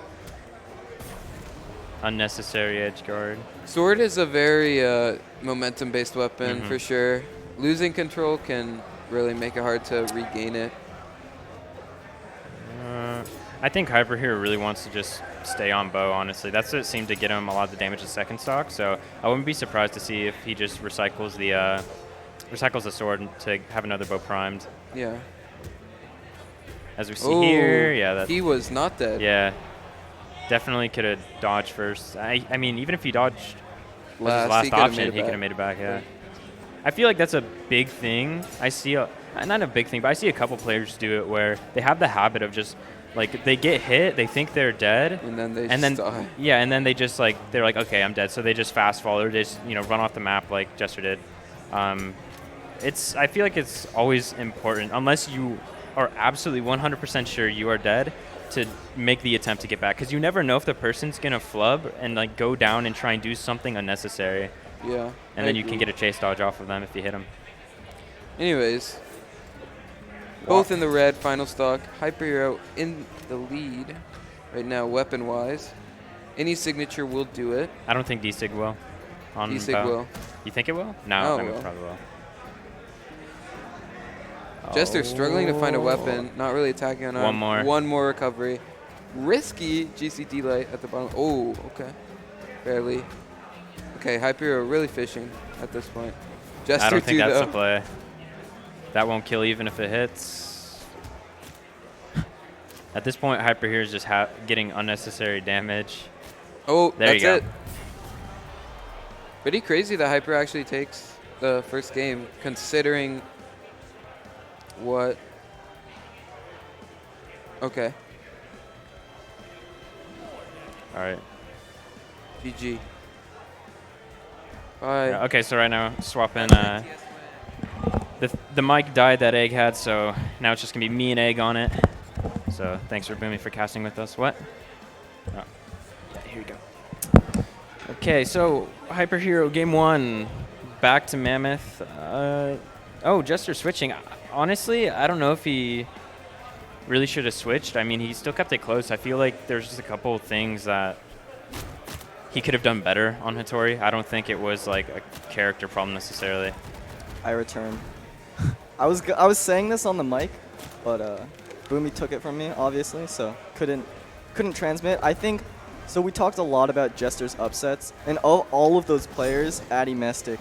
S7: Unnecessary edge guard.
S3: Sword is a very momentum-based weapon
S7: Mhm.
S3: for sure. Losing control can really make it hard to regain it.
S7: I think Hyper here really wants to just stay on bow, honestly. That's what seemed to get him a lot of the damage the second stock, so I wouldn't be surprised to see if he just recycles the sword to have another bow primed.
S3: Yeah.
S7: As we see here, yeah, that,
S3: he was not dead.
S7: yeah, definitely could have dodged first. I mean, even if he dodged was his
S3: Last,
S7: last
S3: he coulda
S7: option,
S3: made it
S7: he could
S3: back.
S7: have made it back, yeah. I feel like that's a big thing. I see, not a big thing, but I see a couple players do it where they have the habit of just, like, they get hit, they think they're dead,
S3: And then they
S7: and
S3: just
S7: then
S3: die.
S7: yeah, and then they just like they're like, okay, I'm dead, so they just fast fall or just run off the map like Jester did. I feel like it's always important, unless you are absolutely 100% sure you are dead, to make the attempt to get back, because you never know if the person's gonna flub and like go down and try and do something unnecessary,
S3: Yeah.
S7: and then you can get a chase dodge off of them if you hit them.
S3: Anyways, both in the red, final stock. Hyperhero in the lead right now, weapon-wise. Any signature will do it.
S7: I don't think D-Sig will. On
S3: D-Sig
S7: bow.
S3: will.
S7: You think it will? No,
S3: Oh,
S7: I mean,
S3: well.
S7: probably will.
S3: Jester struggling to find a weapon, not really attacking on
S7: One more.
S3: One more recovery. Risky GCD light at the bottom. Oh, okay. Barely. Okay, Hyperhero really fishing at this point. Jester
S7: I don't think
S3: too,
S7: that's
S3: though.
S7: a play. That won't kill even if it hits. At this point, Hyper here is just getting unnecessary damage.
S3: Oh,
S7: There
S3: that's
S7: you go.
S3: it. Pretty crazy that Hyper actually takes the first game, considering what. Okay,
S7: All right.
S3: GG. Bye.
S7: Yeah, okay, so right now, swapping. The mic died that Egg had, so now it's just going to be me and Egg on it. So thanks for Boomie for casting with us. What? Oh. Yeah, here you go. Okay, so Hyper Hero Game 1. Back to Mammoth. Oh, Jester switching. Honestly, I don't know if he really should have switched. I mean, he still kept it close. I feel like there's just a couple of things that he could have done better on Hattori. I don't think it was like a character problem necessarily.
S8: I return. I was saying this on the mic, but Boomie took it from me, obviously, so couldn't transmit. I think so. We talked a lot about Jester's upsets, and of all of those players, Addy Mestic,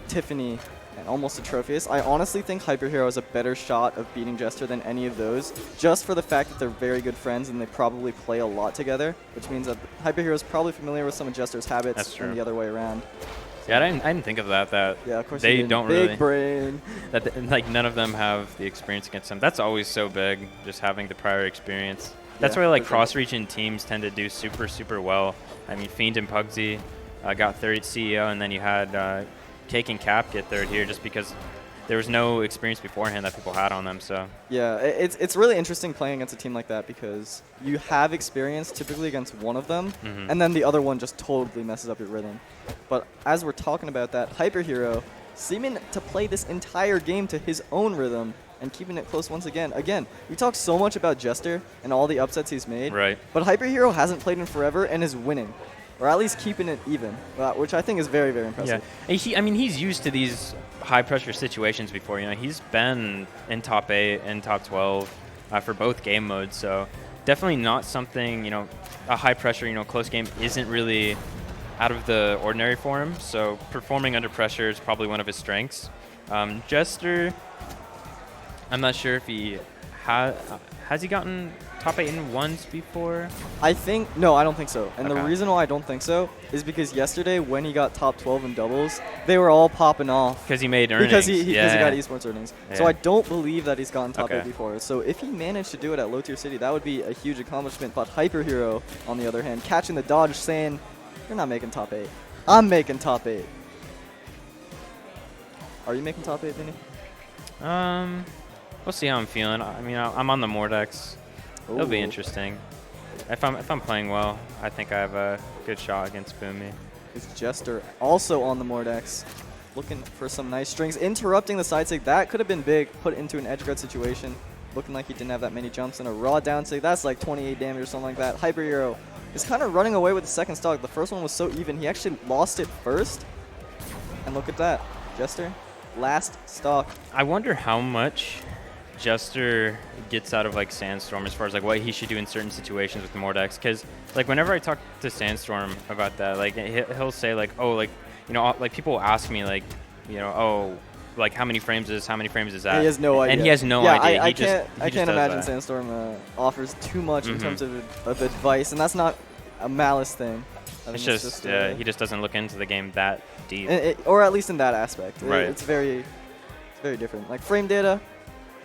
S8: Tiffany, and almost Atrophius, I honestly think Hyper Hero has a better shot of beating Jester than any of those, just for the fact that they're very good friends and they probably play a lot together, which means that Hyper Hero is probably familiar with some of Jester's habits.
S7: That's true.
S8: And the other way around.
S7: Yeah, I didn't think of that.
S8: Yeah, of course
S7: they
S8: you didn't.
S7: don't
S8: Big
S7: really.
S8: brain.
S7: Like none of them have the experience against them. That's always so big, just having the prior experience. That's
S8: Yeah,
S7: why like
S8: for sure.
S7: cross-region teams tend to do super well. I mean, Fiend and Pugsy got third at CEO, and then you had Cake and Cap get third here, just because there was no experience beforehand that people had on them. So
S8: Yeah, it's really interesting playing against a team like that because you have experience typically against one of them, and then the other one just totally messes up your rhythm. But as we're talking about that, Hyper Hero seeming to play this entire game to his own rhythm and keeping it close once again. Again, we talk so much about Jester and all the upsets he's made,
S7: right.
S8: But Hyper Hero hasn't played in forever and is winning, or at least keeping it even, which I think is very, very impressive.
S7: Yeah, I mean, he's used to these high-pressure situations before. You know, he's been in top 8 and top 12 for both game modes, so definitely not something, you know, a high-pressure, you know, close game isn't really out of the ordinary for him, so performing under pressure is probably one of his strengths. Jester, I'm not sure if he has he gotten top 8 in ones before?
S8: No, I don't think so. And
S7: Okay.
S8: the reason why I don't think so is because yesterday when he got top 12 in doubles, they were all popping off.
S7: Because he made earnings.
S8: Because he got esports earnings. So
S7: Yeah.
S8: I don't believe that he's gotten top
S7: Okay.
S8: 8 before. So if he managed to do it at low tier city, that would be a huge accomplishment. But Hyper Hero, on the other hand, catching the dodge saying, you're not making top 8. I'm making top 8. Are you making top 8, Vinny?
S7: We'll see how I'm feeling. I mean, I'm on the Mordex. It'll be
S8: Ooh.
S7: interesting. If I'm playing well, I think I have a good shot against Boomie.
S8: Is Jester also on the Mordex, looking for some nice strings, interrupting the side sig. That could have been big, put into an edge guard situation. Looking like he didn't have that many jumps, and a raw down sig. That's like 28 damage or something like that. Hyper Hero is kind of running away with the second stock. The first one was so even, he actually lost it first. And look at that, Jester, last stock.
S7: I wonder how much Jester gets out of like Sandstorm as far as like what he should do in certain situations with the Mordex, because like whenever I talk to Sandstorm about that, like he'll say like, oh, like, you know, like people will ask me like, you know, oh, like how many frames is that?
S8: He has no idea.
S7: And he has no idea.
S8: I
S7: He
S8: can't
S7: just does
S8: imagine
S7: that.
S8: Sandstorm offers too much in terms of advice, and that's not a malice thing. I
S7: It's
S8: think
S7: just
S8: he
S7: he just doesn't look into the game that deep.
S8: or at least in that aspect.
S7: Right.
S8: It's very different. Like frame data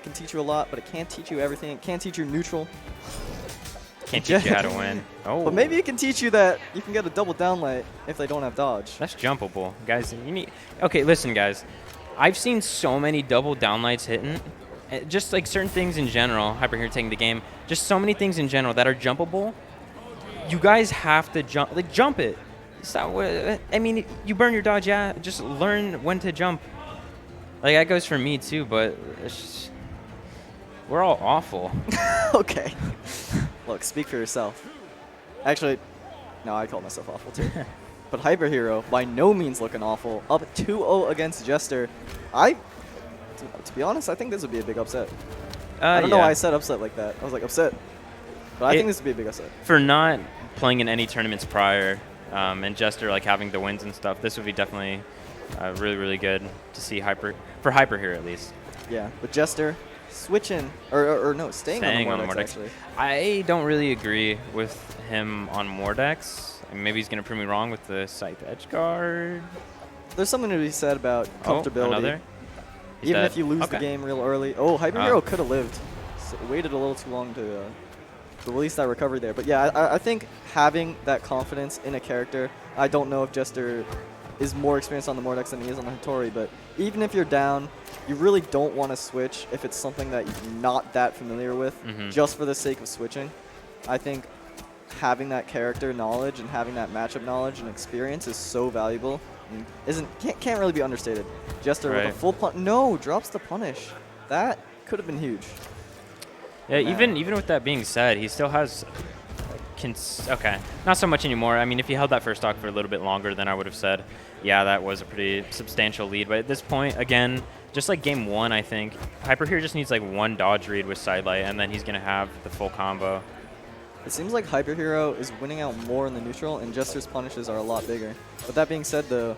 S8: can teach you a lot, but it can't teach you everything. It can't teach you neutral.
S7: Can't teach you how to win. Oh,
S8: But maybe it can teach you that you can get a double downlight if they don't have dodge.
S7: that's jumpable, guys. You need. Okay, listen, guys. I've seen so many double downlights hitting. Just like certain things in general, Hyper here taking the game. Just so many things in general that are jumpable. You guys have to jump. Like jump it. It's not what, I mean, you burn your dodge. Yeah, just learn when to jump. Like that goes for me too, but it's just, we're all awful.
S8: Okay. Look, speak for yourself. Actually, no, I call myself awful too. But Hyper Hero, by no means looking awful. Up 2-0 against Jester. To be honest, I think this would be a big upset. I don't know why I said upset like that. I was like, upset. But I think this would be a big upset.
S7: For not playing in any tournaments prior, and Jester like having the wins and stuff, this would be definitely really, really good to see for Hyper here at least.
S8: Yeah, but Jester switching, or no, staying on the Mordex, actually.
S7: I don't really agree with him on Mordex. I mean, maybe he's going to prove me wrong with the Scythe edge guard.
S8: There's something to be said about comfortability.
S7: Oh, another? He's
S8: Even
S7: dead.
S8: if you lose the game real early. Oh, Hyper Hero could have lived. So waited a little too long to release that recovery there. But yeah, I think having that confidence in a character, I don't know if Jester is more experienced on the Mordex than he is on the Hattori, but even if you're down, you really don't want to switch if it's something that you're not that familiar with, just for the sake of switching. I think having that character knowledge and having that matchup knowledge and experience is so valuable. And can't really be understated. Jester with a full punish. No, drops the punish. That could have been huge.
S7: Yeah, even with that being said, he still has. Okay, not so much anymore. I mean, if he held that first stock for a little bit longer, then I would have said, yeah, that was a pretty substantial lead. But at this point, again, just like game one, I think Hyper here just needs like one dodge read with sidelight, and then he's gonna have the full combo.
S8: It seems like Hyper Hero is winning out more in the neutral, and Jester's punishes are a lot bigger. But that being said, though,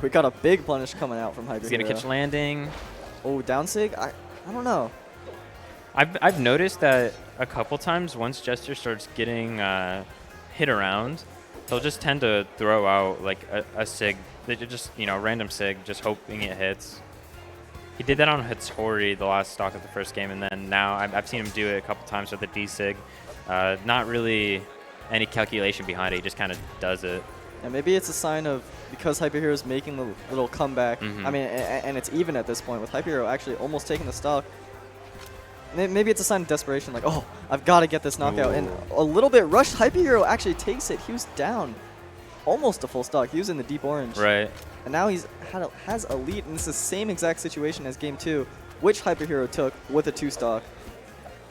S8: we got a big punish coming out from Hyper Hero.
S7: He's gonna catch landing.
S8: Oh, down sig? I don't know.
S7: I've noticed that a couple times once Jester starts getting hit around, they'll just tend to throw out like a sig. They just, you know, random sig, just hoping it hits. He did that on Hattori the last stock of the first game, and then now I've seen him do it a couple times with the D sig. Not really any calculation behind it. He just kind of does it.
S8: And maybe it's a sign of because Hyper Hero's making the little comeback. I mean, and it's even at this point with Hyper Hero actually almost taking the stock. Maybe it's a sign of desperation, like, oh, I've got to get this knockout. And a little bit rushed. Hyper Hero actually takes it. He was down almost a full stock. He was in the deep orange.
S7: Right.
S8: And now he's has a lead, and it's the same exact situation as Game 2, which Hyper Hero took with a 2-stock.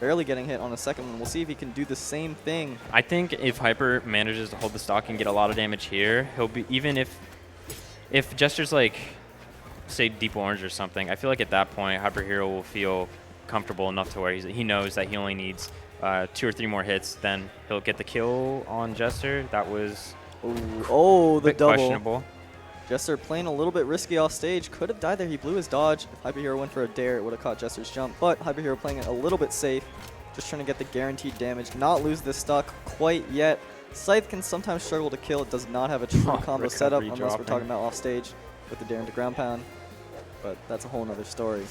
S8: Barely getting hit on a second one. We'll see if he can do the same thing.
S7: I think if Hyper manages to hold the stock and get a lot of damage here, he'll be, even if Jester's like, say, deep orange or something, I feel like at that point, Hyper Hero will feel comfortable enough to where he knows that he only needs 2 or 3 more hits, then he'll get the kill on Jester. That was
S8: the
S7: bit
S8: double.
S7: questionable.
S8: Jester playing a little bit risky off stage. Could have died there. He blew his dodge. If Hyper Hero went for a dare, it would have caught Jester's jump. But Hyper Hero playing it a little bit safe. Just trying to get the guaranteed damage. Not lose this stock quite yet. Scythe can sometimes struggle to kill. It does not have a true combo setup unless we're talking about off stage with the dare into ground pound. But that's a whole nother story.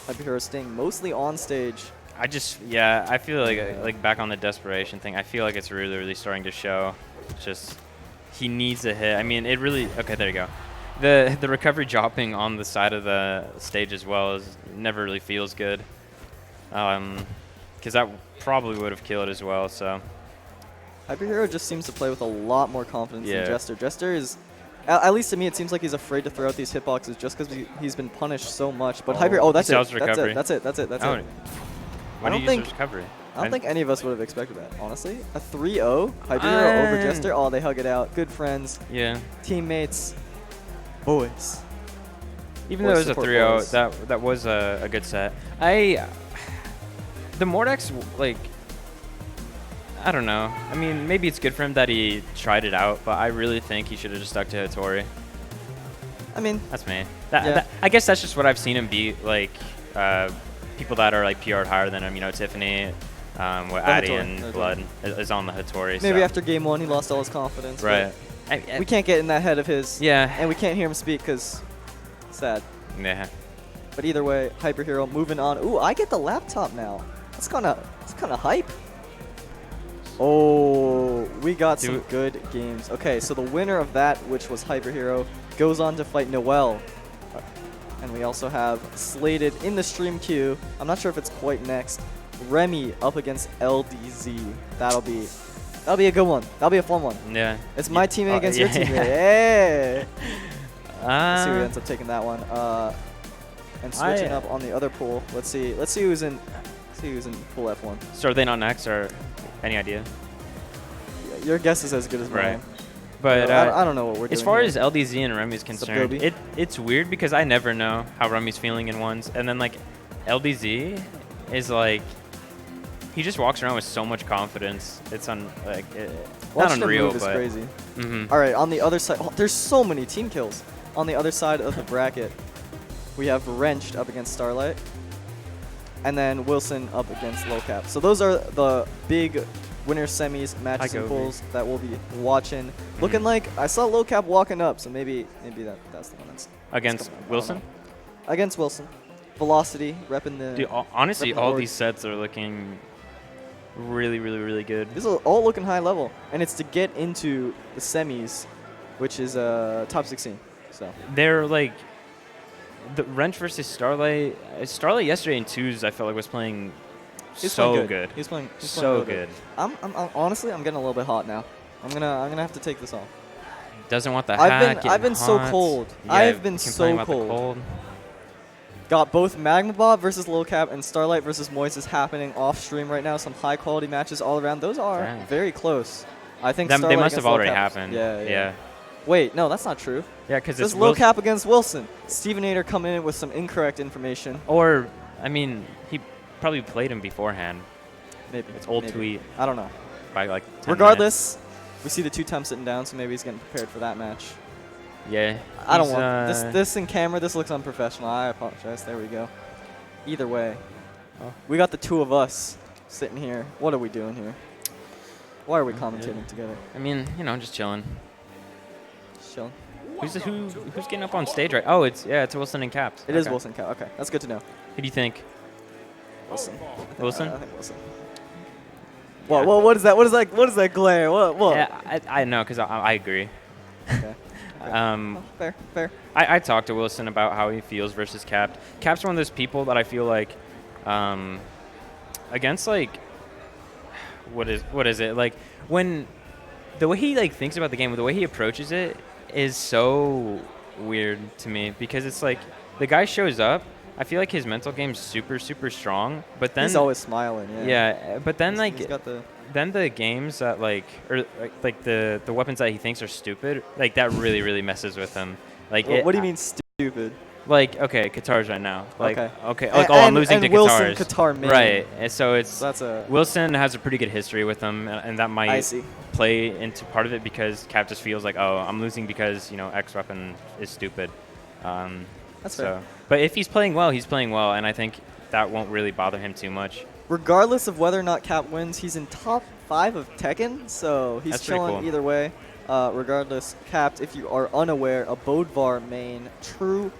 S8: Hyper Hero staying mostly on stage.
S7: I feel like back on the desperation thing, I feel like it's really, really starting to show. Just, he needs a hit. I mean, it really, okay, there you go. The recovery dropping on the side of the stage as well never really feels good. Because that probably would have killed as well, so.
S8: Hyper Hero just seems to play with a lot more confidence than Jester. Jester is, at least to me, it seems like he's afraid to throw out these hitboxes just because he's been punished so much. But Hyper, that's it. That's it. I don't think any of us would have expected that, honestly. A 3-0, Hyper Hero over Jester. Oh, they hug it out. Good friends.
S7: Yeah.
S8: Teammates. Boys.
S7: Even though it was a 3-0, that was a good set. The Mordex, like, I don't know. I mean, maybe it's good for him that he tried it out, but I really think he should have just stuck to Hattori.
S8: I mean,
S7: that's me. I guess that's just what I've seen him beat, like, people that are like PR'd higher than him. You know, Tiffany, with Addy and Blood is on the Hattori.
S8: Maybe after game 1 he lost all his confidence.
S7: Right.
S8: We can't get in that head of his.
S7: Yeah.
S8: And we can't hear him speak because sad.
S7: Yeah.
S8: But either way, Hyper Hero moving on. Ooh, I get the laptop now. That's kind of hype. Oh, we got some good games. Okay, so the winner of that, which was Hyper Hero, goes on to fight Noel. And we also have slated in the stream queue, I'm not sure if it's quite next, Remy up against LDZ. That'll be a good one. That'll be a fun one.
S7: Yeah.
S8: It's my teammate against your teammate. Yeah. Let's see who ends up taking that one. And switching up on the other pool. Let's see who's in pool F1.
S7: So are they not next, or any idea?
S8: Yeah, your guess is as good as mine.
S7: But
S8: I don't know what we're doing.
S7: As far
S8: here.
S7: as LDZ and Remy's concerned, it's weird because I never know how Remy's feeling in ones, and then like LDZ is like he just walks around with so much confidence. It's not unreal,
S8: but crazy.
S7: Mm-hmm.
S8: All right, on the other side, there's so many team kills. On the other side of the bracket, we have Wrenched up against Starlight, and then Wilson up against Lowcap. So those are the big winner semis matches and pools that we'll be watching. Looking like I saw Lowcap walking up, so maybe that's the one that's
S7: against Wilson.
S8: Against Wilson, Velocity repping the.
S7: Dude, honestly, all these sets are looking really, really, really good.
S8: These are all looking high level, and it's to get into the semis, which is top 16. So
S7: they're like the Wrench versus Starlight. Starlight yesterday in twos, I felt like was playing.
S8: He's
S7: so good.
S8: He's playing
S7: so good.
S8: I'm honestly, I'm getting a little bit hot now. I'm gonna have to take this off.
S7: Doesn't want the hack.
S8: I've been so cold.
S7: Yeah,
S8: I've been so cold. Got both Magma Bob versus Lowcap and Starlight versus Moist is happening off stream right now. Some high quality matches all around. Those are very close. I think
S7: they must have already happened.
S8: Yeah. Wait, no, that's not true.
S7: Yeah, because
S8: it's Lowcap against Wilson. Stevenator coming in with some incorrect information.
S7: Or, I mean, he probably played him beforehand.
S8: Maybe.
S7: It's old tweet.
S8: I don't know.
S7: By like 10
S8: Regardless,
S7: minutes.
S8: We see the 2-time sitting down, so maybe he's getting prepared for that match.
S7: Yeah.
S8: I don't want this in camera. This looks unprofessional. I apologize. There we go. Either way, we got the two of us sitting here. What are we doing here? Why are we commentating together?
S7: I mean, you know, just chilling.
S8: Just chilling.
S7: Who's getting up on stage right? Oh, it's Wilson and Caps.
S8: It is Wilson Cap. Okay, that's good to know.
S7: Who do you think?
S8: Wilson.
S7: Wilson?
S8: I think Wilson. What is that? What is that glare? What?
S7: Yeah, I know, because I agree.
S8: Okay.
S7: Um,
S8: Fair.
S7: I talked to Wilson about how he feels versus Capt. Cap's one of those people that I feel like against like what is it like when the way he like thinks about the game, the way he approaches it is so weird to me because it's like the guy shows up. I feel like his mental game's super strong, but then
S8: he's always smiling.
S7: Yeah, but then
S8: he's got the
S7: then the games that like the weapons that he thinks are stupid, like that really messes with him. Like
S8: what do you mean stupid?
S7: Like okay, guitars right now. Like
S8: okay.
S7: Like I'm losing to
S8: Wilson,
S7: guitars.
S8: guitar main.
S7: Right, and so it's
S8: that's
S7: Wilson has a pretty good history with them, and that might play into part of it because Cap just feels like I'm losing because X weapon is stupid.
S8: That's
S7: so
S8: fair.
S7: But if he's playing well, and I think that won't really bother him too much.
S8: Regardless of whether or not Cap wins, he's in top 5 of Tekken, so he's
S7: That's pretty
S8: chilling
S7: cool.
S8: either way. Regardless, Capped, if you are unaware, a Bodvar main, true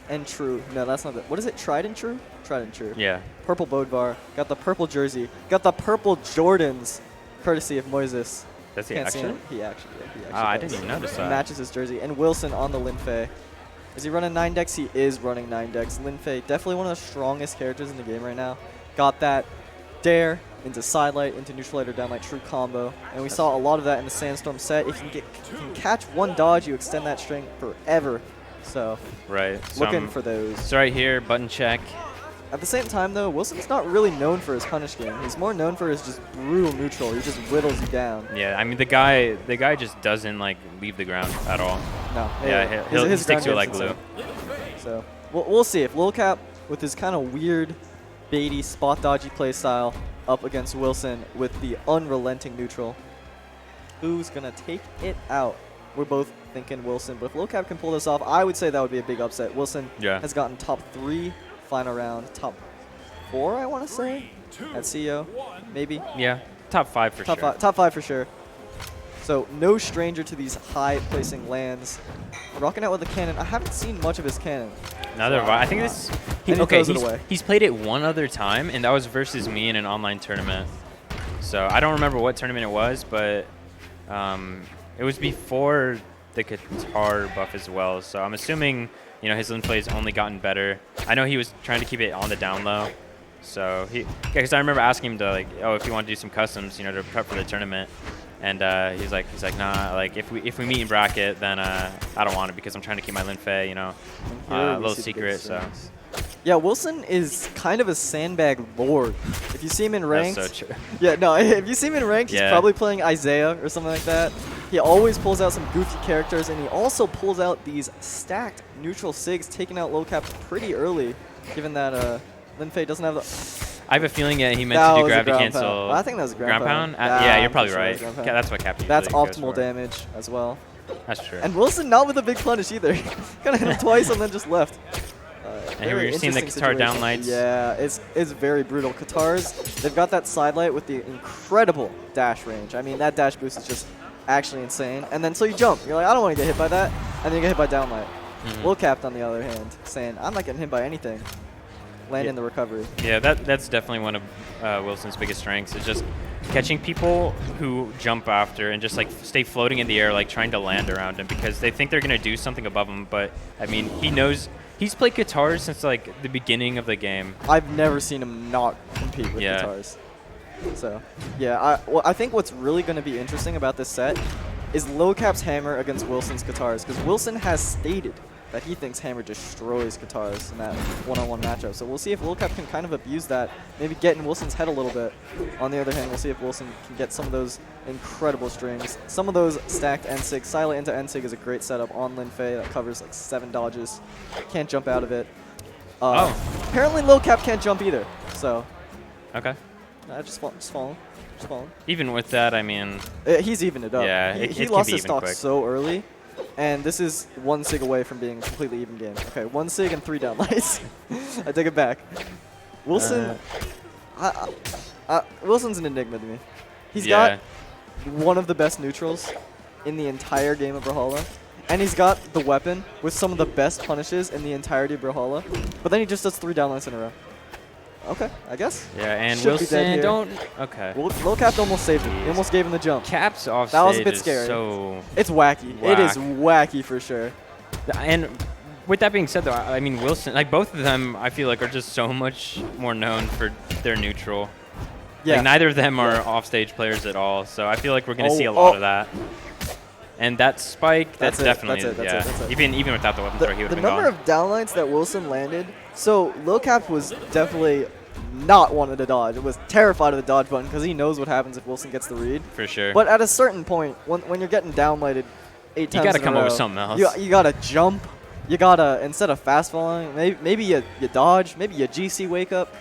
S8: and true. No, that's not it. What is it? Tried and true? Tried and true.
S7: Yeah.
S8: Purple Bodvar. Got the purple jersey. Got the purple Jordans, courtesy of Moises.
S7: Does he
S8: Can't see
S7: actually?
S8: him. He actually
S7: I
S8: does.
S7: didn't even notice
S8: It
S7: that.
S8: matches his jersey. And Wilson on the Linfei. Is he running 9 decks? He is running 9 decks. Linfei, definitely one of the strongest characters in the game right now. Got that dare into sidelight, into neutral light or downlight, true combo. And we saw a lot of that in the Sandstorm set. If you can catch one dodge, you extend that string forever. So,
S7: right. So
S8: looking for those.
S7: So right here, button check.
S8: At the same time, though, Wilson's not really known for his punish game. He's more known for his just brutal neutral. He just whittles you down.
S7: Yeah, I mean the guy just doesn't like leave the ground at all.
S8: No.
S7: Yeah, he'll stick to it like glue.
S8: So we'll see if Lil Cap with his kind of weird, baity, spot dodgy play style up against Wilson with the unrelenting neutral, who's gonna take it out? We're both thinking Wilson, but if Lil Cap can pull this off, I would say that would be a big upset. Wilson has gotten top 3 final round, top 4 I want to say at CEO, maybe.
S7: Yeah, top 5 for sure.
S8: Top 5 for sure. So no stranger to these high placing lands. Rocking out with the cannon. I haven't seen much of his cannon.
S7: Neither have I. I think this. He's played it one other time, and that was versus me in an online tournament. So I don't remember what tournament it was, but it was before the guitar buff as well. So I'm assuming his Linfei's only gotten better. I know he was trying to keep it on the down low. So because I remember asking him to if you want to do some customs, to prep for the tournament. And he's like, nah. Like if we meet in bracket, then I don't want it because I'm trying to keep my Linfei, a little secret. So.
S8: Yeah, Wilson is kind of a sandbag lord. If you see him in ranked,
S7: that's so true.
S8: Yeah, no. If you see him in ranked, he's probably playing Isaiah or something like that. He always pulls out some goofy characters, and he also pulls out these stacked neutral sigs, taking out low cap pretty early, given that Linfei doesn't have the.
S7: I have a feeling that he meant to do gravity cancel.
S8: Well, I think that was a ground
S7: pound.
S8: Nah,
S7: yeah, you're probably
S8: sure
S7: right. That's what Captain.
S8: That's optimal damage as well.
S7: That's true.
S8: And Wilson not with a big punish either. Kind of hit him twice and then just left.
S7: And here we're seeing the Qatar downlights.
S8: Yeah, it's very brutal. Qatars, they've got that sidelight with the incredible dash range. I mean, that dash boost is just actually insane. And then so you jump. You're like, I don't want to get hit by that. And then you get hit by downlight. Lil Capt, on the other hand, saying, I'm not getting hit by anything. Land in the recovery.
S7: Yeah, that's definitely one of Wilson's biggest strengths is just catching people who jump after and just stay floating in the air, trying to land around him because they think they're gonna do something above him. But I mean, he knows he's played guitars since the beginning of the game.
S8: I've never seen him not compete with guitars. So yeah, I think what's really gonna be interesting about this set is Low Cap's hammer against Wilson's guitars because Wilson has stated that he thinks Hammer destroys guitars in that one-on-one matchup. So we'll see if Lil Cap can kind of abuse that, maybe get in Wilson's head a little bit. On the other hand, we'll see if Wilson can get some of those incredible strings. Some of those stacked N-Sig. Silent into N-Sig is a great setup on Linfei that covers 7 dodges. Can't jump out of it. Apparently Lil Cap can't jump either. So.
S7: Okay.
S8: Just falling.
S7: Even with that, I mean.
S8: He's evened it up.
S7: Yeah,
S8: he lost his stock so early. And this is 1 sig away from being a completely even game. Okay, 1 sig and 3 downlights. I take it back. Wilson, Wilson's an enigma to me. He's got one of the best neutrals in the entire game of Brawlhalla. And he's got the weapon with some of the best punishes in the entirety of Brawlhalla. But then he just does 3 downlights in a row. Okay, I guess.
S7: Yeah, and
S8: Should be dead
S7: Wilson
S8: here.
S7: don't. Okay.
S8: Well, Lil Cap almost saved him. He
S7: Jeez.
S8: almost gave him the jump.
S7: Cap's off
S8: That was a
S7: stage
S8: bit
S7: is
S8: scary.
S7: so.
S8: It's wacky. It is
S7: Whack.
S8: wacky for sure.
S7: And with that being said, though, I mean Wilson, like both of them, I feel like are just so much more known for their neutral.
S8: Yeah.
S7: Like neither of them are offstage players at all, so I feel like we're gonna see a lot of that. And that spike, that's definitely
S8: that's it.
S7: Even without the weapon throw, he would
S8: The
S7: have been
S8: number
S7: gone.
S8: of downlights that Wilson landed. So Lil Cap was definitely not wanting to dodge. It was terrified of the dodge button because he knows what happens if Wilson gets the read.
S7: For sure.
S8: But at a certain point, when you're getting downlighted 8 times,
S7: You gotta
S8: in a
S7: come up with
S8: row,
S7: something else.
S8: You gotta jump. You gotta, instead of fast falling, maybe you dodge. Maybe you GC wake up.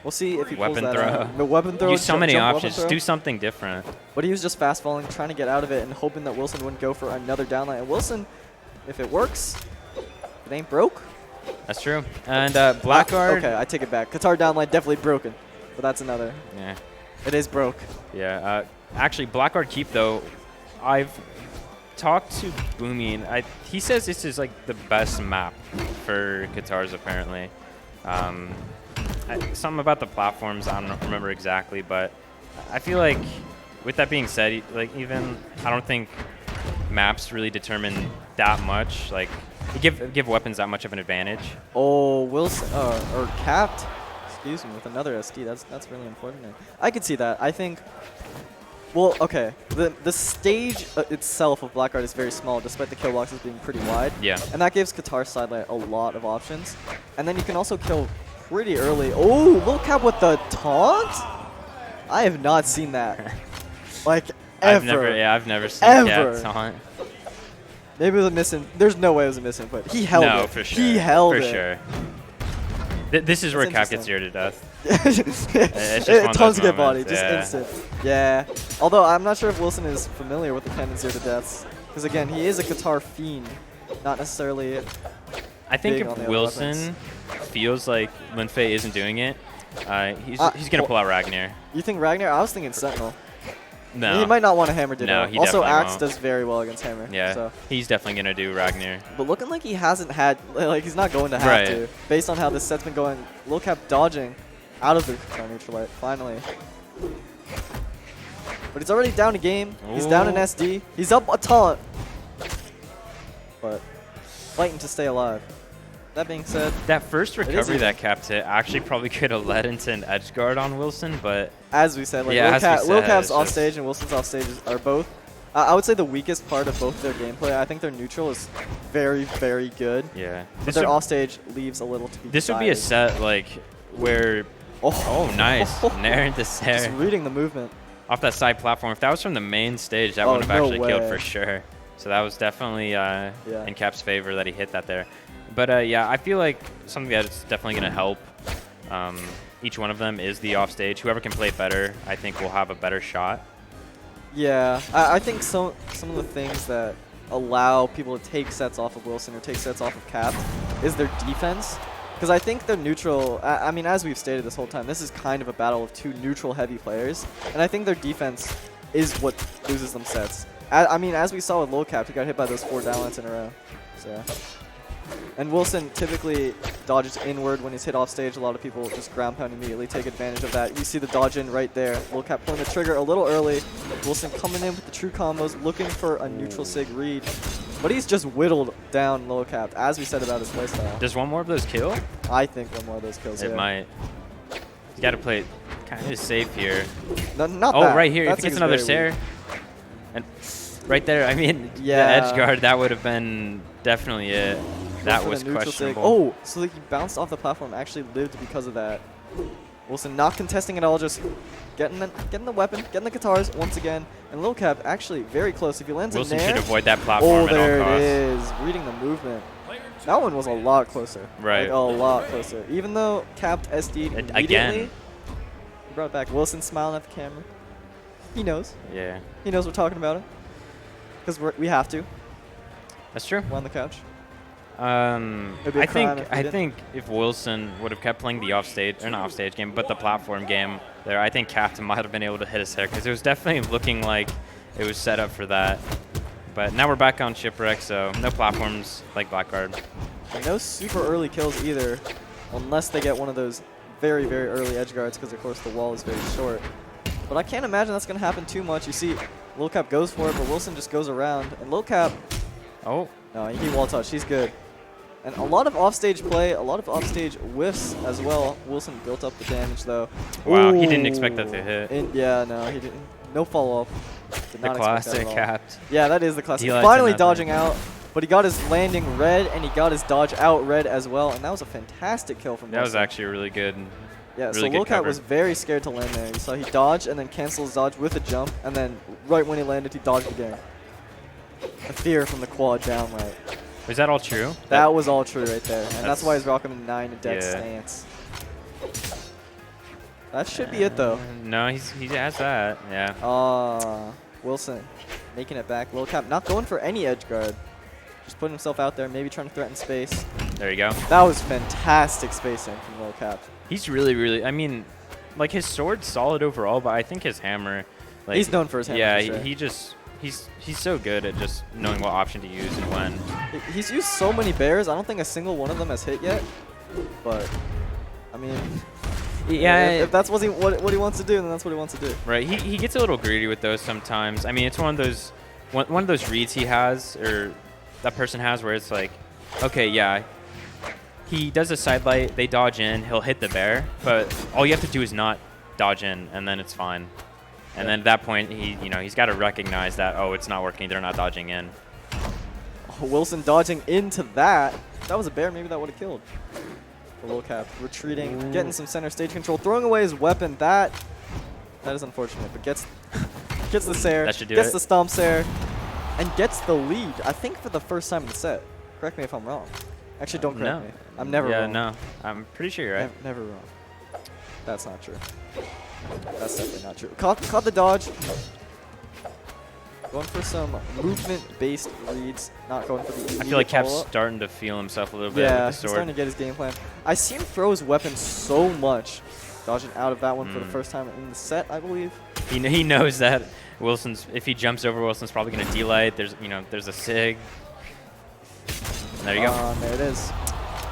S8: We'll see if he pulls
S7: Weapon
S8: that
S7: throw.
S8: out. The weapon throw.
S7: Use so many
S8: jump weapon
S7: options.
S8: throw.
S7: Do something different.
S8: But he was just fast falling, trying to get out of it, and hoping that Wilson wouldn't go for another downlight. And Wilson, if it works, it ain't broke.
S7: That's true. And Blackguard.
S8: Okay, I take it back. Qatar downlight definitely broken, but that's another.
S7: Yeah.
S8: It is broke.
S7: Yeah. Actually, Blackguard Keep though, I've talked to Boomie, and he says this is like the best map for Qatars apparently. Something about the platforms, I don't remember exactly, but I feel like with that being said, like even I don't think maps really determine that much. Like give weapons that much of an advantage.
S8: Oh, Wilson or Capped. Excuse me, with another SD. That's really important. I could see that. I think. Well, okay. The stage itself of Blackguard is very small, despite the kill boxes being pretty wide.
S7: Yeah.
S8: And that gives Qatar's sidelight a lot of options. And then you can also kill pretty early. Oh, Lil Cap with the taunt? I have not seen that. Like, ever.
S7: I've never seen
S8: Ever.
S7: Cat taunt.
S8: Maybe it was a missing. There's no way it was a missing, but he held it.
S7: No, for sure.
S8: He held
S7: for
S8: it.
S7: sure. This is where Cap gets
S8: interesting.
S7: zeroed to death.
S8: It's
S7: just one of
S8: tons
S7: those
S8: to get body,
S7: moments,
S8: just
S7: yeah.
S8: instant. Yeah. Although I'm not sure if Wilson is familiar with the 10 and 0 to deaths, because again, he is a Qatar fiend, not necessarily.
S7: I think
S8: big on the
S7: if
S8: other
S7: Wilson feels like Linfei isn't doing it, he's gonna pull out Ragnar.
S8: You think Ragnar? I was thinking Sentinel.
S7: No.
S8: He might not want to hammer Ditto.
S7: No, he
S8: also,
S7: definitely
S8: Axe
S7: won't.
S8: does very well against hammer.
S7: Yeah,
S8: So.
S7: he's definitely gonna do Ragnar.
S8: But looking like he hasn't had, like he's not going to have
S7: Right.
S8: to, based on how this set's been going. Lil Cap dodging out of the Qatar neutral light, finally. But he's already down a game. He's down an
S7: Ooh.
S8: SD. He's up a taunt. But fighting to stay alive. That being said,
S7: That first recovery
S8: even.
S7: that Cap hit actually probably could have led into an edge guard on Wilson, but
S8: as we said, like
S7: Yeah, as we
S8: Lil
S7: said,
S8: Cap's
S7: it's
S8: off
S7: just-
S8: stage and Wilson's off stage are both. I would say the weakest part of both their gameplay. I think their neutral is very, very good.
S7: yeah.
S8: But their off stage leaves a little to be
S7: This would be a
S8: desired.
S7: set like where
S8: Oh,
S7: nice. Nair into
S8: Just
S7: Sair.
S8: reading the movement.
S7: Off that side platform. If that was from the main stage, that
S8: Oh,
S7: would have
S8: no
S7: actually killed
S8: way.
S7: for sure. So that was definitely in Cap's favor that he hit that there. But yeah, I feel like something that's definitely going to help each one of them is the offstage. Whoever can play better, I think will have a better shot.
S8: Yeah, I think some of the things that allow people to take sets off of Wilson or take sets off of Cap is their defense. Because I think their neutral, I mean, as we've stated this whole time, this is kind of a battle of two neutral-heavy players. And I think their defense is what loses them sets. I mean, as we saw with Lil Cap, he got hit by those 4 downlights in a row. So. And Wilson typically dodges inward when he's hit off stage. A lot of people just ground pound immediately, take advantage of that. You see the dodge in right there. Lil Cap pulling the trigger a little early. Wilson coming in with the true combos, looking for a neutral sig read. But he's just whittled down Lil Cap, as we said about his playstyle.
S7: Does one more of those kill?
S8: I think one more of those kills.
S7: It
S8: yeah.
S7: might. You got to play kind of safe here.
S8: No, not
S7: Oh,
S8: that.
S7: right here.
S8: That
S7: If he
S8: sig
S7: gets
S8: is
S7: another
S8: very
S7: Sair.
S8: weak.
S7: And right there, I mean,
S8: Yeah.
S7: the edge guard, that would have been definitely it. That
S8: For the
S7: was
S8: neutral sig.
S7: questionable.
S8: Oh, so like he bounced off the platform, actually lived because of that. Wilson not contesting at all, just getting the weapon, getting the guitars once again. And Lil Cap actually very close. If he lands
S7: Wilson
S8: in there,
S7: should avoid that platform
S8: oh,
S7: at all
S8: there it
S7: costs.
S8: is, reading the movement. That one was a lot closer.
S7: Right.
S8: Like, a lot closer. Even though Capped SD'd
S7: Again.
S8: immediately, he brought it back. Wilson smiling at the camera. He knows.
S7: Yeah,
S8: He knows we're talking about it. Because we have to.
S7: that's true.
S8: We're on the couch.
S7: I
S8: be a crime if we didn't.
S7: think if Wilson would have kept playing the offstage, or not offstage game, but the platform game there, I think Captain might have been able to hit his hair because it was definitely looking like it was set up for that. But now we're back on Shipwreck, so no platforms like Blackguard.
S8: And no super early kills either, unless they get one of those very, very early edge guards because, of course, the wall is very short. But I can't imagine that's going to happen too much. You see, Lil Cap goes for it, but Wilson just goes around. And Lil Cap,
S7: Oh,
S8: no, he wall touch. He's good. And a lot of offstage play, a lot of offstage whiffs as well. Wilson built up the damage, though.
S7: wow. He didn't expect that to hit.
S8: Yeah, no, he didn't. No follow-up.
S7: The classic capped.
S8: Yeah, that is the classic.
S7: Delight to
S8: Finally
S7: nothing.
S8: dodging out, but he got his landing red, and he got his dodge out red as well. And that was a fantastic kill from
S7: That was
S8: Wilson.
S7: actually really good.
S8: Yeah,
S7: really
S8: so
S7: good
S8: Lil Cat
S7: cover.
S8: was very scared to land there. You saw he dodged and then canceled his dodge with a jump, and then right when he landed, he dodged again. A fear from the quad down right.
S7: Was that all true?
S8: That was all true right there, and that's
S7: That's-
S8: why he's rocking a 9 to dead
S7: Yeah.
S8: stance. That should be it though.
S7: No, he has that. Yeah.
S8: Wilson making it back. Lil Cap not going for any edge guard. Just putting himself out there, maybe trying to threaten space.
S7: There you go.
S8: That was fantastic spacing from Lil Cap.
S7: He's really, really. I mean, like his sword's solid overall, but I think his hammer. Like,
S8: He's known for his hammer.
S7: Yeah,
S8: for sure.
S7: he just he's so good at just knowing what option to use and when.
S8: He's used so many bears. I don't think a single one of them has hit yet. But I mean,
S7: Yeah.
S8: if that's what he wants to do, then that's what he wants to do.
S7: Right. He gets a little greedy with those sometimes. I mean, it's one of those reads he has or that person has where it's like, okay, yeah. He does a side light, they dodge in, he'll hit the bear, but all you have to do is not dodge in, and then it's fine. And then at that point, he's got to recognize that, oh, it's not working, they're not dodging in.
S8: Oh, Wilson dodging into that. If that was a bear, maybe that would have killed. The Lil Cap retreating, getting some center stage control, throwing away his weapon. That is unfortunate, but gets the Sair,
S7: That should do
S8: gets
S7: it.
S8: the Stomp Sair, and gets the lead, I think, for the first time in the set. Correct me if I'm wrong. Actually, don't correct
S7: No.
S8: me. I'm never wrong.
S7: Yeah, no. I'm pretty sure you're right.
S8: Never wrong. That's not true. That's definitely not true. Caught the dodge. Going for some movement-based reads, not going for the
S7: I feel like
S8: immediate
S7: Cap's
S8: follow-up.
S7: starting to feel himself a little bit
S8: Yeah,
S7: with
S8: he's
S7: the
S8: starting
S7: sword.
S8: to get his game plan. I see him throw his weapon so much. Dodging out of that one for the first time in the set, I believe.
S7: He knows that if he jumps over, Wilson's probably going to delight. There's a sig. And there you go.
S8: And there it is.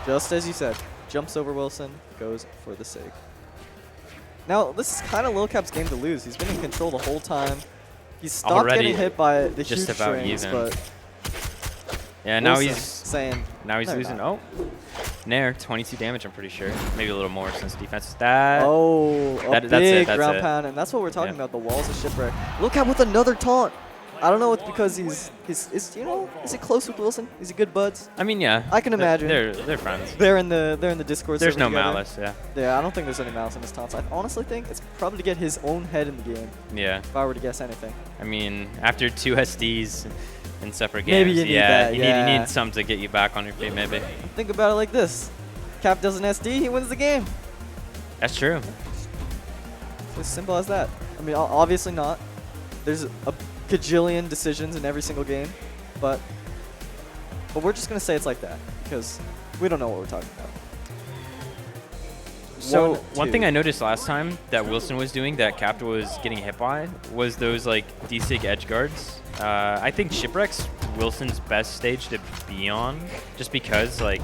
S8: Just as you said. Jumps over Wilson, goes for the sig. Now, this is kind of Lil Cap's game to lose. He's been in control the whole time. He's stopped
S7: Already
S8: getting hit by the
S7: just
S8: huge
S7: about
S8: strings,
S7: even.
S8: but
S7: Yeah, now
S8: Wilson's
S7: he's
S8: saying, "No,
S7: losing.
S8: you're not."
S7: Oh, Nair, 22 damage, I'm pretty sure. Maybe a little more since defense is that.
S8: Oh, a
S7: that's
S8: big
S7: it.
S8: ground pound, and that's what we're talking
S7: Yeah.
S8: about, the walls of shipwreck. Lil Cap with another taunt. I don't know, it's because is he close with Wilson? Is he good buds?
S7: I mean, yeah.
S8: I can imagine.
S7: They're friends.
S8: They're in the Discord
S7: There's
S8: server
S7: no
S8: together.
S7: malice, yeah.
S8: Yeah, I don't think there's any malice in his taunts. I honestly think it's probably to get his own head in the game,
S7: Yeah.
S8: if I were to guess anything.
S7: I mean, after 2 SDs in separate games,
S8: Maybe you need that,
S7: you
S8: yeah.
S7: need some to get you back on your feet, maybe.
S8: Think about it like this. Cap does an SD, he wins the game.
S7: That's true.
S8: It's as simple as that. I mean, obviously not. There's a gajillion decisions in every single game, but we're just gonna say it's like that because we don't know what we're talking about.
S7: So
S8: One,
S7: one
S8: two.
S7: thing I noticed last time that Wilson was doing that Capta was getting hit by was those like D-Sig edge guards. I think Shipwreck's Wilson's best stage to be on, just because like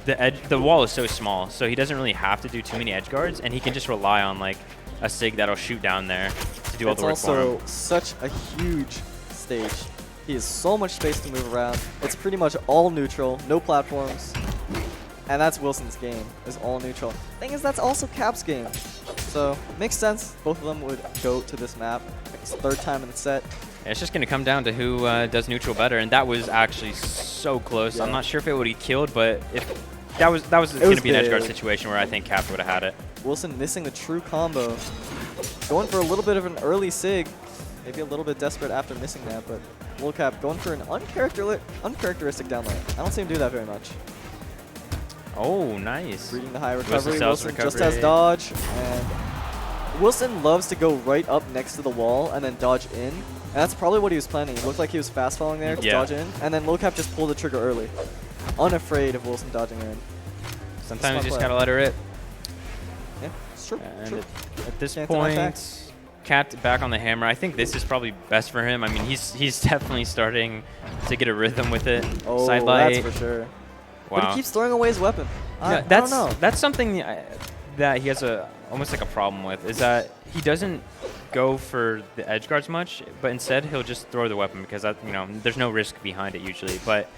S7: the wall is so small, so he doesn't really have to do too many edge guards, and he can just rely on like a Sig that'll shoot down there to do all
S8: It's
S7: the work for
S8: also
S7: him.
S8: such a huge stage. He has so much space to move around. It's pretty much all neutral, no platforms. And that's Wilson's game, is all neutral. Thing is, that's also Cap's game. So, makes sense. Both of them would go to this map. It's the third time in the set.
S7: And it's just going to come down to who does neutral better, and that was actually so close.
S8: Yeah.
S7: I'm not sure if it would have killed, but if that was going to be an edge guard situation where I think Cap would have had it.
S8: Wilson missing the true combo. Going for a little bit of an early sig. Maybe a little bit desperate after missing that, but Lil Cap going for an uncharacteristic down lane. I don't see him do that very much.
S7: Oh, nice.
S8: Reading the high
S7: Wilson
S8: recovery.
S7: sells
S8: Wilson just
S7: recovery.
S8: has dodge. And Wilson loves to go right up next to the wall and then dodge in. And that's probably what he was planning. It looked like he was fast falling there to
S7: Yeah.
S8: dodge in. And then Lil Cap just pulled the trigger early. Unafraid of Wilson dodging in.
S7: Sometimes you just
S8: play.
S7: got to let her rip.
S8: Yeah, it's true.
S7: And
S8: true.
S7: at this
S8: Can't deny
S7: point,
S8: facts.
S7: Cat back on the hammer. I think this is probably best for him. I mean, he's definitely starting to get a rhythm with it.
S8: Oh,
S7: Side light.
S8: that's for sure.
S7: Wow.
S8: But he keeps throwing away his weapon. I
S7: that's
S8: don't know.
S7: that's something that he has almost like a problem with is that he doesn't go for the edge guards much, but instead he'll just throw the weapon because there's no risk behind it usually. But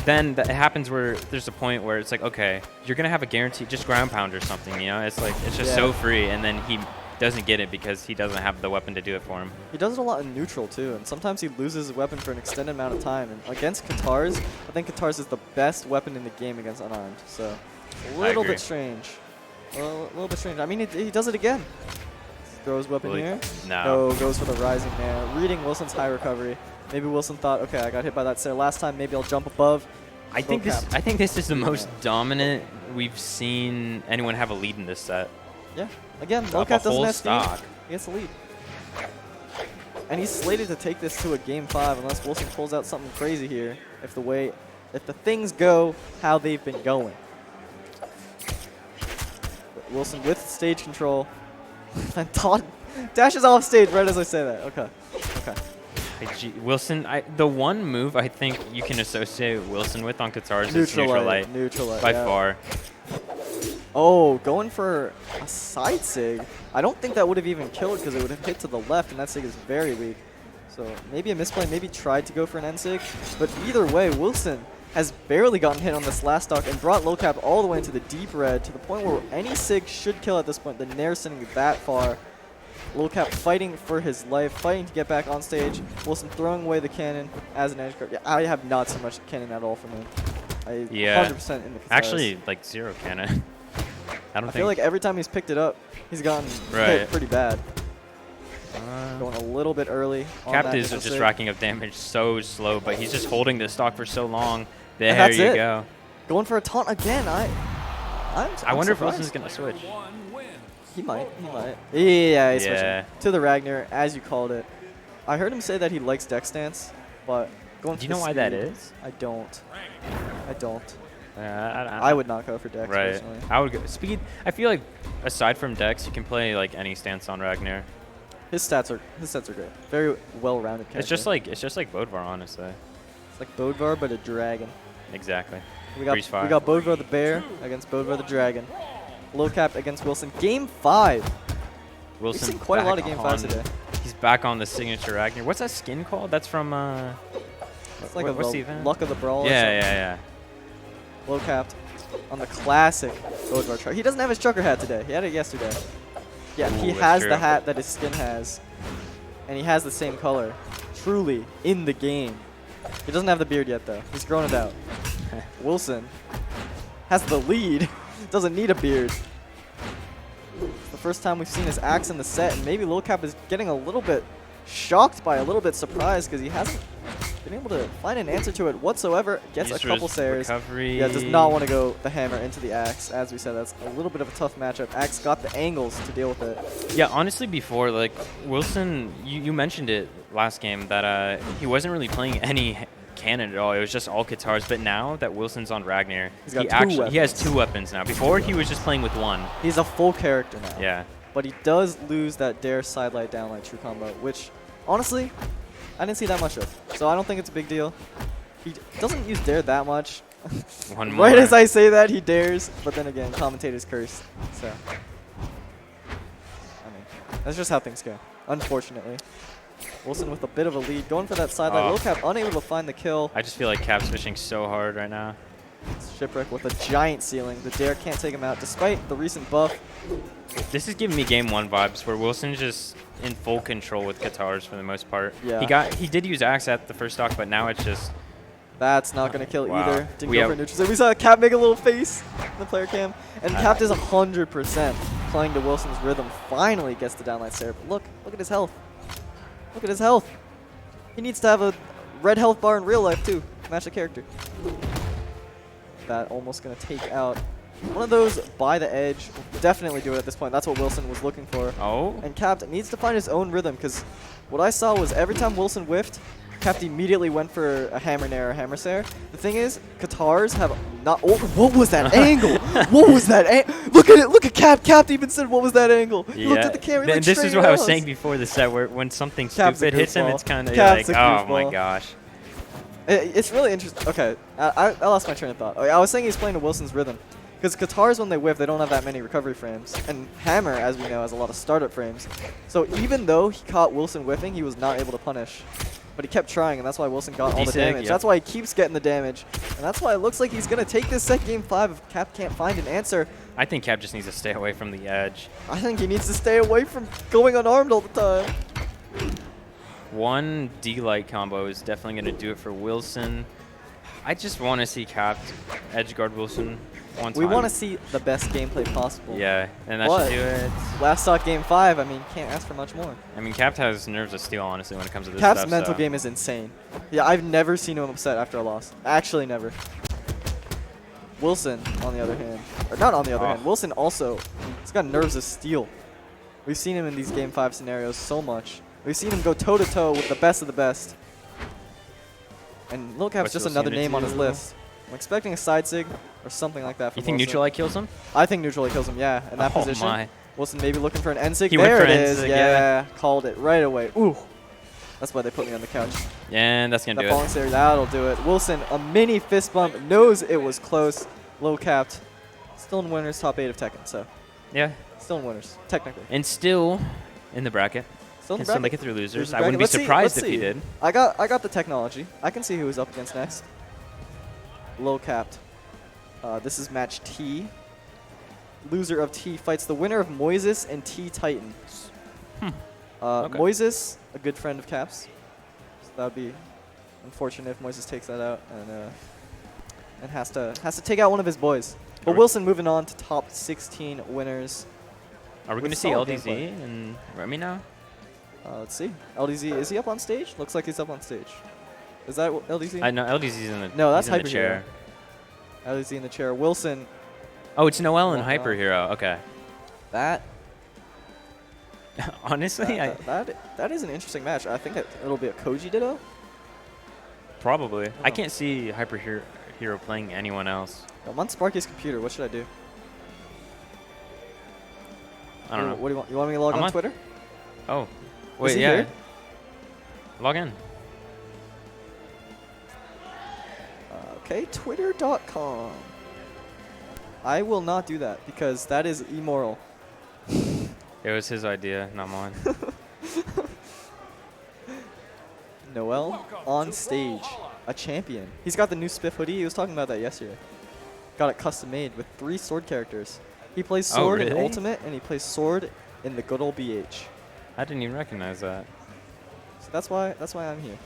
S7: then it happens where there's a point where it's like, okay, you're gonna have a guarantee, just ground pound or something. It's like it's just so free, and then he doesn't get it because he doesn't have the weapon to do it for him.
S8: He does it a lot in neutral too, and sometimes he loses his weapon for an extended amount of time. And against Katars, I think Katars is the best weapon in the game against unarmed. So a little bit strange. A little bit strange. I mean, he does it again. Throws weapon here.
S7: No.
S8: Goes for the rising there. Reading Wilson's high recovery. Maybe Wilson thought, okay, I got hit by that Sarah last time. Maybe I'll jump above.
S7: I think this is the most dominant we've seen anyone have a lead in this set.
S8: Yeah. Again,
S7: Up
S8: Lowcat
S7: a
S8: doesn't
S7: whole
S8: have speed.
S7: stock.
S8: He gets the lead. And he's slated to take this to a game 5 unless Wilson pulls out something crazy here. If the things go how they've been going. Wilson with stage control. And Todd dashes off stage right as I say that. Okay.
S7: Wilson, the one move I think you can associate Wilson with on Katars is neutral light.
S8: Neutral light.
S7: By far.
S8: Oh, going for a side sig. I don't think that would have even killed because it would have hit to the left, and that sig is very weak. So maybe a misplay, maybe tried to go for an end sig. But either way, Wilson has barely gotten hit on this last stock and brought low cap all the way into the deep red to the point where any sig should kill at this point. The Nair sending that far. Low cap fighting for his life, fighting to get back on stage. Wilson throwing away the cannon as an edge guard. Yeah, I have not seen much cannon at all from him. 100% in the Katars.
S7: Actually, like 0 cannon. I
S8: feel like every time he's picked it up, he's gotten hit pretty bad. Going a little bit early.
S7: Capt is just racking up damage so slow, but he's just holding the stock for so long. There you go.
S8: Going for a taunt again.
S7: I wonder if Wilson's going to switch.
S8: He might. Yeah, he's switching to the Ragnar, as you called it. I heard him say that he likes deck stance, but going for
S7: Do you know why that is?
S8: I don't.
S7: I
S8: I would not go for Dex personally.
S7: I would go speed. I feel like aside from Dex, you can play like any stance on Ragnar.
S8: His stats are great. Very well-rounded character.
S7: It's just like Bodvar, honestly.
S8: It's like Bodvar but a dragon.
S7: Exactly.
S8: We got Bodvar the bear against Bodvar the dragon. Low cap against Wilson. Game 5.
S7: Wilson.
S8: We've seen quite a lot of game 5s today.
S7: He's back on the signature Ragnar. What's that skin called? That's from
S8: It's like
S7: what's the event?
S8: Luck of the Brawl.
S7: Yeah.
S8: Low capped on the classic Bodvar truck. He doesn't have his trucker hat today. He had it yesterday. Yeah, he has the hat that his skin has. And he has the same color. Truly in the game. He doesn't have the beard yet though. He's grown it out. Wilson has the lead. Doesn't need a beard. It's the first time we've seen his axe in the set, and maybe Lil Cap is getting a little bit shocked by, a little bit surprised because he hasn't been able to find an answer to it whatsoever. Gets a couple Sares. Yeah, does not want to go the hammer into the axe. As we said, that's a little bit of a tough matchup. Axe got the angles to deal with it.
S7: Yeah, honestly, before, like, Wilson, you mentioned it last game that he wasn't really playing any cannon at all. It was just all Katars. But now that Wilson's on Ragnar, he has 2 weapons now. Before, he was just playing with 1.
S8: He's a full character now.
S7: Yeah.
S8: But he does lose that dare side light down light true combo, which honestly I didn't see that much of. So I don't think it's a big deal. He doesn't use dare that much.
S7: One more.
S8: Right as I say that, he dares. But then again, commentators curse. So I mean, that's just how things go, unfortunately. Wilson with a bit of a lead, going for that side light. Low cap unable to find the kill.
S7: I just feel like Cap's fishing so hard right now.
S8: Shipwreck with a giant ceiling. The dare can't take him out despite the recent buff.
S7: This is giving me game 1 vibes where Wilson's just in full control with Katars for the most part.
S8: Yeah.
S7: He did use axe at the first stock, but now it's just
S8: That's not going to kill
S7: Wow.
S8: either. Didn't go for neutral. So we saw Cap make a little face in the player cam. And Cap is 100% playing to Wilson's rhythm. Finally gets the downlight Sarah. But look at his health. Look at his health. He needs to have a red health bar in real life too. Match the character. That almost going to take out one of those by the edge. Definitely do it at this point. That's what Wilson was looking for.
S7: Oh.
S8: And Cap needs to find his own rhythm because what I saw was every time Wilson whiffed, Cap immediately went for a hammer nair or hammer sair. The thing is, Katars have not. Oh, what was that angle? What was that? Look at it. Look at Cap. Cap even said, "What was that angle?" He looked at the camera.
S7: And this is what I was saying before the set, where when something stupid hits him, it's kind of like, oh my gosh.
S8: It's really interesting. Okay, I lost my train of thought. I was saying he's playing to Wilson's rhythm. Because Guitars, when they whiff, they don't have that many recovery frames. And Hammer, as we know, has a lot of startup frames. So even though he caught Wilson whiffing, he was not able to punish. But he kept trying, and that's why Wilson got all the damage. That's why he keeps getting the damage. And that's why it looks like he's going to take this set game 5 if Cap can't find an answer.
S7: I think Cap just needs to stay away from the edge.
S8: I think he needs to stay away from going unarmed all the time.
S7: One D-Light combo is definitely going to do it for Wilson. I just want to see Cap edge guard Wilson one time.
S8: We want to see the best gameplay possible.
S7: Yeah, and that should do it.
S8: Last stock game 5, I mean, can't ask for much more.
S7: I mean, Cap has nerves of steel, honestly, when it comes to this
S8: Cap's
S7: stuff.
S8: mental game is insane. Yeah, I've never seen him upset after a loss. Actually, never. Wilson, on the other hand, or not on the other hand, Wilson also, he's got nerves of steel. We've seen him in these game 5 scenarios so much. We've seen him go toe-to-toe with the best of the best. And Lil Cap's just another name on his list. I'm expecting a side sig or something like that from
S7: You think
S8: Wilson.
S7: neutral light kills him?
S8: I think neutral light kills him, yeah, in that position.
S7: My.
S8: Wilson maybe looking for an end sig.
S7: He went
S8: There
S7: for
S8: it
S7: an
S8: is.
S7: end-sig,
S8: Yeah, called it right away. Ooh. That's why they put me on the couch.
S7: And that's going to
S8: That
S7: do
S8: falling
S7: it.
S8: stairs, that'll do it. Wilson, a mini fist bump, knows it was close. Low capped. Still in winners, top 8 of Tekken, so.
S7: Yeah.
S8: Still in winners, technically.
S7: And still in the bracket.
S8: Still in
S7: Can
S8: the
S7: still
S8: bracket.
S7: make it through losers.
S8: Losers
S7: I wouldn't be
S8: bracket.
S7: surprised
S8: Let's
S7: if he
S8: see.
S7: did.
S8: I got the technology. I can see who he's up against next. Low capped. This is match T. Loser of T fights the winner of Moises and T Titan.
S7: Okay.
S8: Moises, a good friend of Cap's. So that would be unfortunate if Moises takes that out and has to take out one of his boys. But Wilson moving on to top 16 winners.
S7: Are we going to see LDZ and Remy now?
S8: Let's see. LDZ, is he up on stage? Looks like he's up on stage. Is that LDZ?
S7: I know LDZ's in the
S8: No, that's
S7: he's in
S8: Hyper
S7: the chair.
S8: LDZ in the chair. Wilson.
S7: Oh, it's Noel and
S8: Oh,
S7: Hyper Hero. Okay.
S8: That
S7: Honestly,
S8: that is an interesting match. I think it'll be a Koji Ditto.
S7: probably. I can't see Hyper Hero playing anyone else.
S8: I'm on Sparky's computer. What should I do?
S7: I don't know.
S8: What do you want? You want me to log
S7: I'm
S8: on
S7: on
S8: Twitter?
S7: Oh,
S8: Is
S7: wait,
S8: he
S7: yeah.
S8: here?
S7: Log in.
S8: Okay, twitter.com. I will not do that because that is immoral.
S7: It was his idea, not mine.
S8: Noel on stage, a champion. He's got the new Spiff hoodie. He was talking about that yesterday. Got it custom made with 3 sword characters. He plays sword in
S7: really?
S8: Ultimate and he plays sword in the good old BH.
S7: I didn't even recognize that.
S8: So that's why I'm here.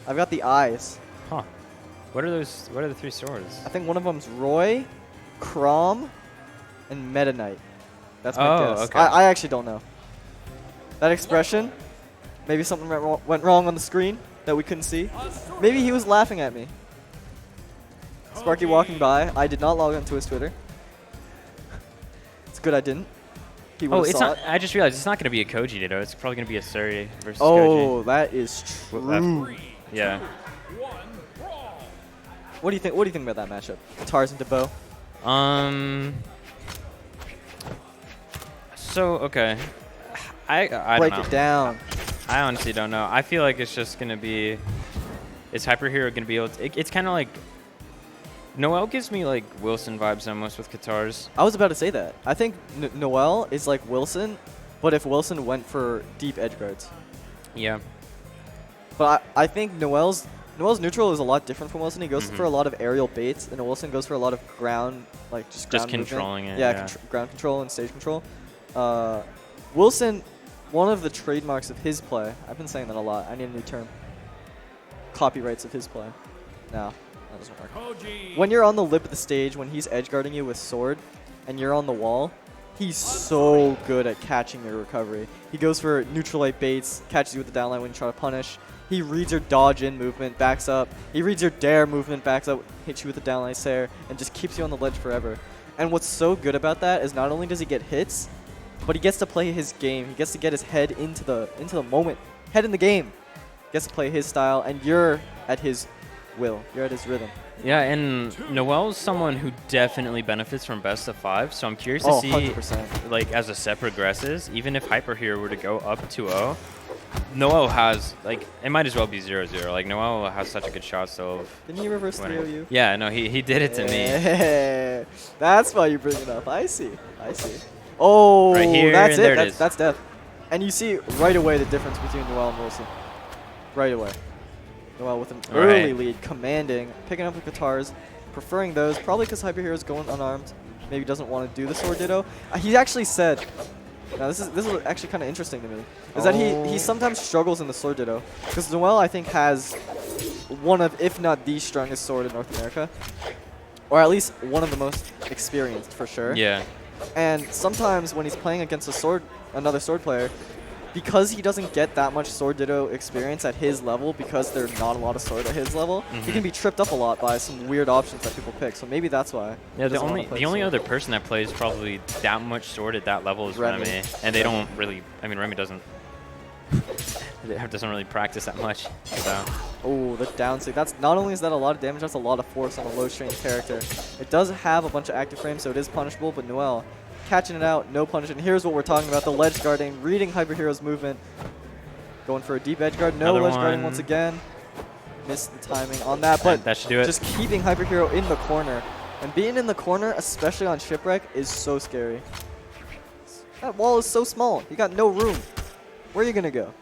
S8: I've got the eyes.
S7: Huh. What are those? What are the 3 swords?
S8: I think one of them's Roy, Crom, and Meta Knight. That's my guess.
S7: Okay.
S8: I actually don't know. That expression, maybe something went wrong on the screen that we couldn't see. Maybe he was laughing at me. Sparky walking by. I did not log onto his Twitter. It's good I didn't. He
S7: Oh,
S8: would've
S7: it's
S8: saw
S7: not.
S8: it.
S7: I just realized it's not going to be a Koji Ditto. It's probably going to be a Suri versus
S8: Oh, that is
S7: Koji.
S8: true.
S7: Yeah.
S8: What do you think? What do you think about that matchup? Guitars and DeBow.
S7: So okay. I don't
S8: Break
S7: know.
S8: it down.
S7: I honestly don't know. I feel like it's just going to be. Is Hyper Hero going to be able to? It's kind of like. Noel gives me like Wilson vibes almost with guitars.
S8: I was about to say that. I think Noel is like Wilson, but if Wilson went for deep edge guards.
S7: Yeah.
S8: But I think Noel's neutral is a lot different from Wilson. He goes for a lot of aerial baits, and Wilson goes for a lot of ground, like just ground movement.
S7: controlling it.
S8: Yeah, ground control and stage control. Wilson, one of the trademarks of his play, I've been saying that a lot. I need a new term. Copyrights of his play. No, that doesn't work. When you're on the lip of the stage, when he's edge guarding you with sword, and you're on the wall, he's so good at catching your recovery. He goes for neutral light baits, catches you with the down line when you try to punish. He reads your dodge in movement, backs up. He reads your dare movement, backs up, hits you with the down line stare, and just keeps you on the ledge forever. And what's so good about that is not only does he get hits, but he gets to play his game. He gets to get his head into the moment, head in the game. Gets to play his style, and you're at his will. You're at his rhythm.
S7: Yeah, and Noel's someone who definitely benefits from best of 5, so I'm curious to see,
S8: 100%.
S7: like, as a set progresses, even if Hyper Hero were to go up 2-0, Noel has, like, it might as well be 0-0. Like, Noel has such a good shot still.
S8: Didn't he reverse 3-0-U?
S7: Yeah, no, he did it to me.
S8: That's why you bring it up. I see. Oh,
S7: Right here,
S8: that's
S7: and there
S8: it.
S7: it is.
S8: That's death. And you see right away the difference between Noel and Wilson. Right away. Noel with an early lead, commanding, picking up the guitars, preferring those, probably because Hyper Hero's going unarmed. Maybe doesn't want to do the sword ditto. He actually said, now this is actually kind of interesting to me, is that he sometimes struggles in the sword ditto. Because Noel, I think, has one of, if not the strongest sword in North America. Or at least one of the most experienced, for sure.
S7: Yeah.
S8: And sometimes when he's playing against another sword player, because he doesn't get that much sword ditto experience at his level, because there's not a lot of sword at his level, he can be tripped up a lot by some weird options that people pick. So maybe that's why.
S7: Yeah, the only other person that plays probably that much sword at that level is Remy. And they don't really, I mean, Remy doesn't really practice that much. So.
S8: Oh, the down sig. That's not only is that a lot of damage, that's a lot of force on a low strain character. It does have a bunch of active frames, so it is punishable, but Noel catching it out, no punishment. Here's what we're talking about, the ledge guarding, reading Hyper Hero's movement, going for a deep edge guard. No ledge guarding once again. Missed the timing on that, but
S7: that should do it.
S8: Just keeping Hyper Hero in the corner. And being in the corner, especially on Shipwreck, is so scary. That wall is so small. You got no room. Where are you going to go?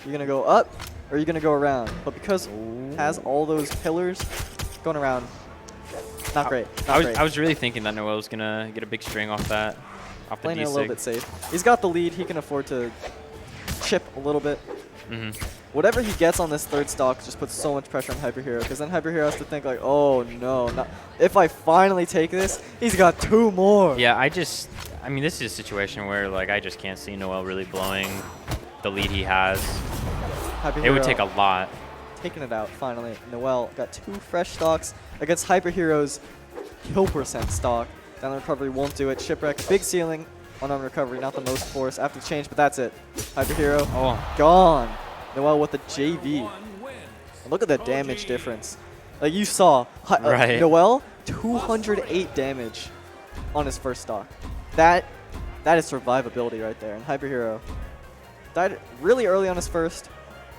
S8: You're going to go up, or are you going to go around? But because it has all those pillars going around, not great.
S7: I was really thinking that Noel was going to get a big string off that.
S8: Playing it a little bit safe. He's got the lead. He can afford to chip a little bit. Whatever he gets on this third stock just puts so much pressure on Hyper Hero, because then Hyper Hero has to think like, oh no, if I finally take this, he's got 2 more.
S7: Yeah, I mean, this is a situation where like I just can't see Noel really blowing the lead he has. It would take a lot.
S8: Taking it out finally. Noel got 2 fresh stocks against Hyper Hero's kill percent stock. Down the recovery won't do it. Shipwreck, big ceiling on recovery, not the most force after the change, but that's it. Hyper Hero gone. Noel with the JV. And look at the damage difference. Like you saw, Noel 208 damage on his first stock. That is survivability right there. And Hyper Hero died really early on his first,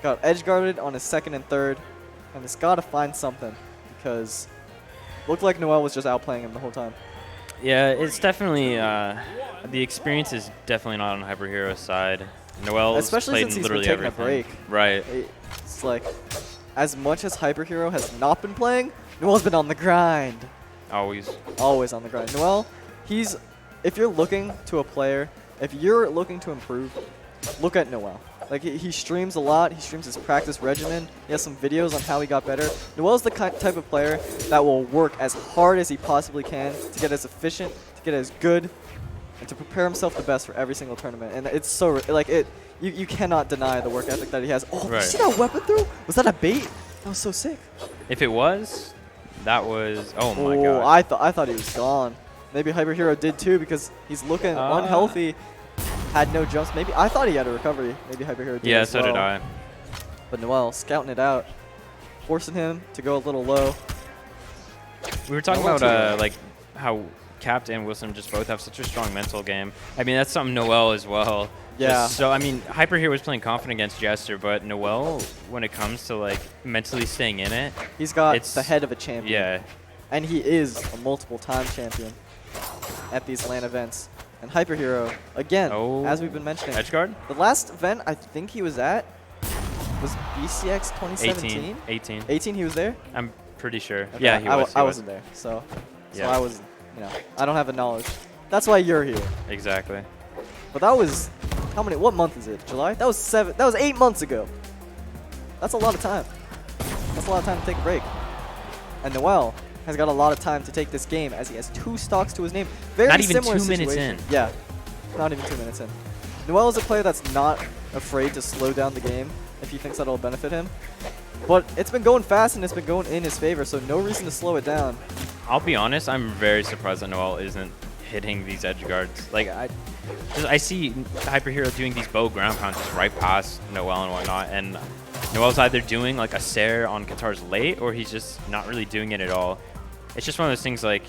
S8: got edge guarded on his second and third, and has got to find something because looked like Noel was just outplaying him the whole time.
S7: Yeah, it's definitely the experience is definitely not on Hyper Hero's side. Noel's
S8: especially
S7: played
S8: since he's
S7: literally
S8: been taking
S7: everything.
S8: a break.
S7: Right.
S8: It's like as much as Hyper Hero has not been playing, Noel's been on the grind.
S7: Always
S8: on the grind. Noel, if you're looking to a player, if you're looking to improve, look at Noel. Like he streams a lot. He streams his practice regimen. He has some videos on how he got better. Noel's the type of player that will work as hard as he possibly can to get as efficient, to get as good, and to prepare himself the best for every single tournament. And it's so like you cannot deny the work ethic that he has. Oh, did you see that weapon throw? Was that a bait? That was so sick.
S7: If it was, that was my god.
S8: Oh, I thought he was gone. Maybe Hyper Hero did too because he's looking unhealthy. Had no jumps. Maybe I thought he had a recovery. Maybe Hyper Hero did.
S7: Yeah,
S8: as
S7: so
S8: well.
S7: did I.
S8: But Noel scouting it out, forcing him to go a little low.
S7: We were talking about like how Capt and Wilson just both have such a strong mental game. I mean, that's something Noel as well.
S8: Yeah.
S7: So I mean, Hyper Hero was playing confident against Jester, but Noel, when it comes to like mentally staying in it,
S8: he's got the head of a champion.
S7: Yeah.
S8: And he is a multiple-time champion at these LAN events. And Hyper Hero, again, as we've been mentioning.
S7: Edgeguard?
S8: The last event I think he was at was BCX 2017?
S7: 18.
S8: 18 he was there?
S7: I'm pretty sure.
S8: Okay.
S7: Yeah, he was.
S8: I wasn't there, so I was, I don't have the knowledge. That's why you're here.
S7: Exactly.
S8: But that was, what month is it? July? That was 8 months ago. That's a lot of time. That's a lot of time to take a break. And Noel has got a lot of time to take this game as he has 2 stocks to his name. Very
S7: not even
S8: similar
S7: 2 minutes
S8: situation.
S7: in.
S8: Yeah, not even 2 minutes in. Noel is a player that's not afraid to slow down the game if he thinks that'll benefit him. But it's been going fast and it's been going in his favor, so no reason to slow it down.
S7: I'll be honest, I'm very surprised that Noel isn't hitting these edge guards. Like I see Hyper Hero doing these bow ground pounds just right past Noel and whatnot, and Noel's either doing like a Sair on Qatar's late, or he's just not really doing it at all. It's just one of those things like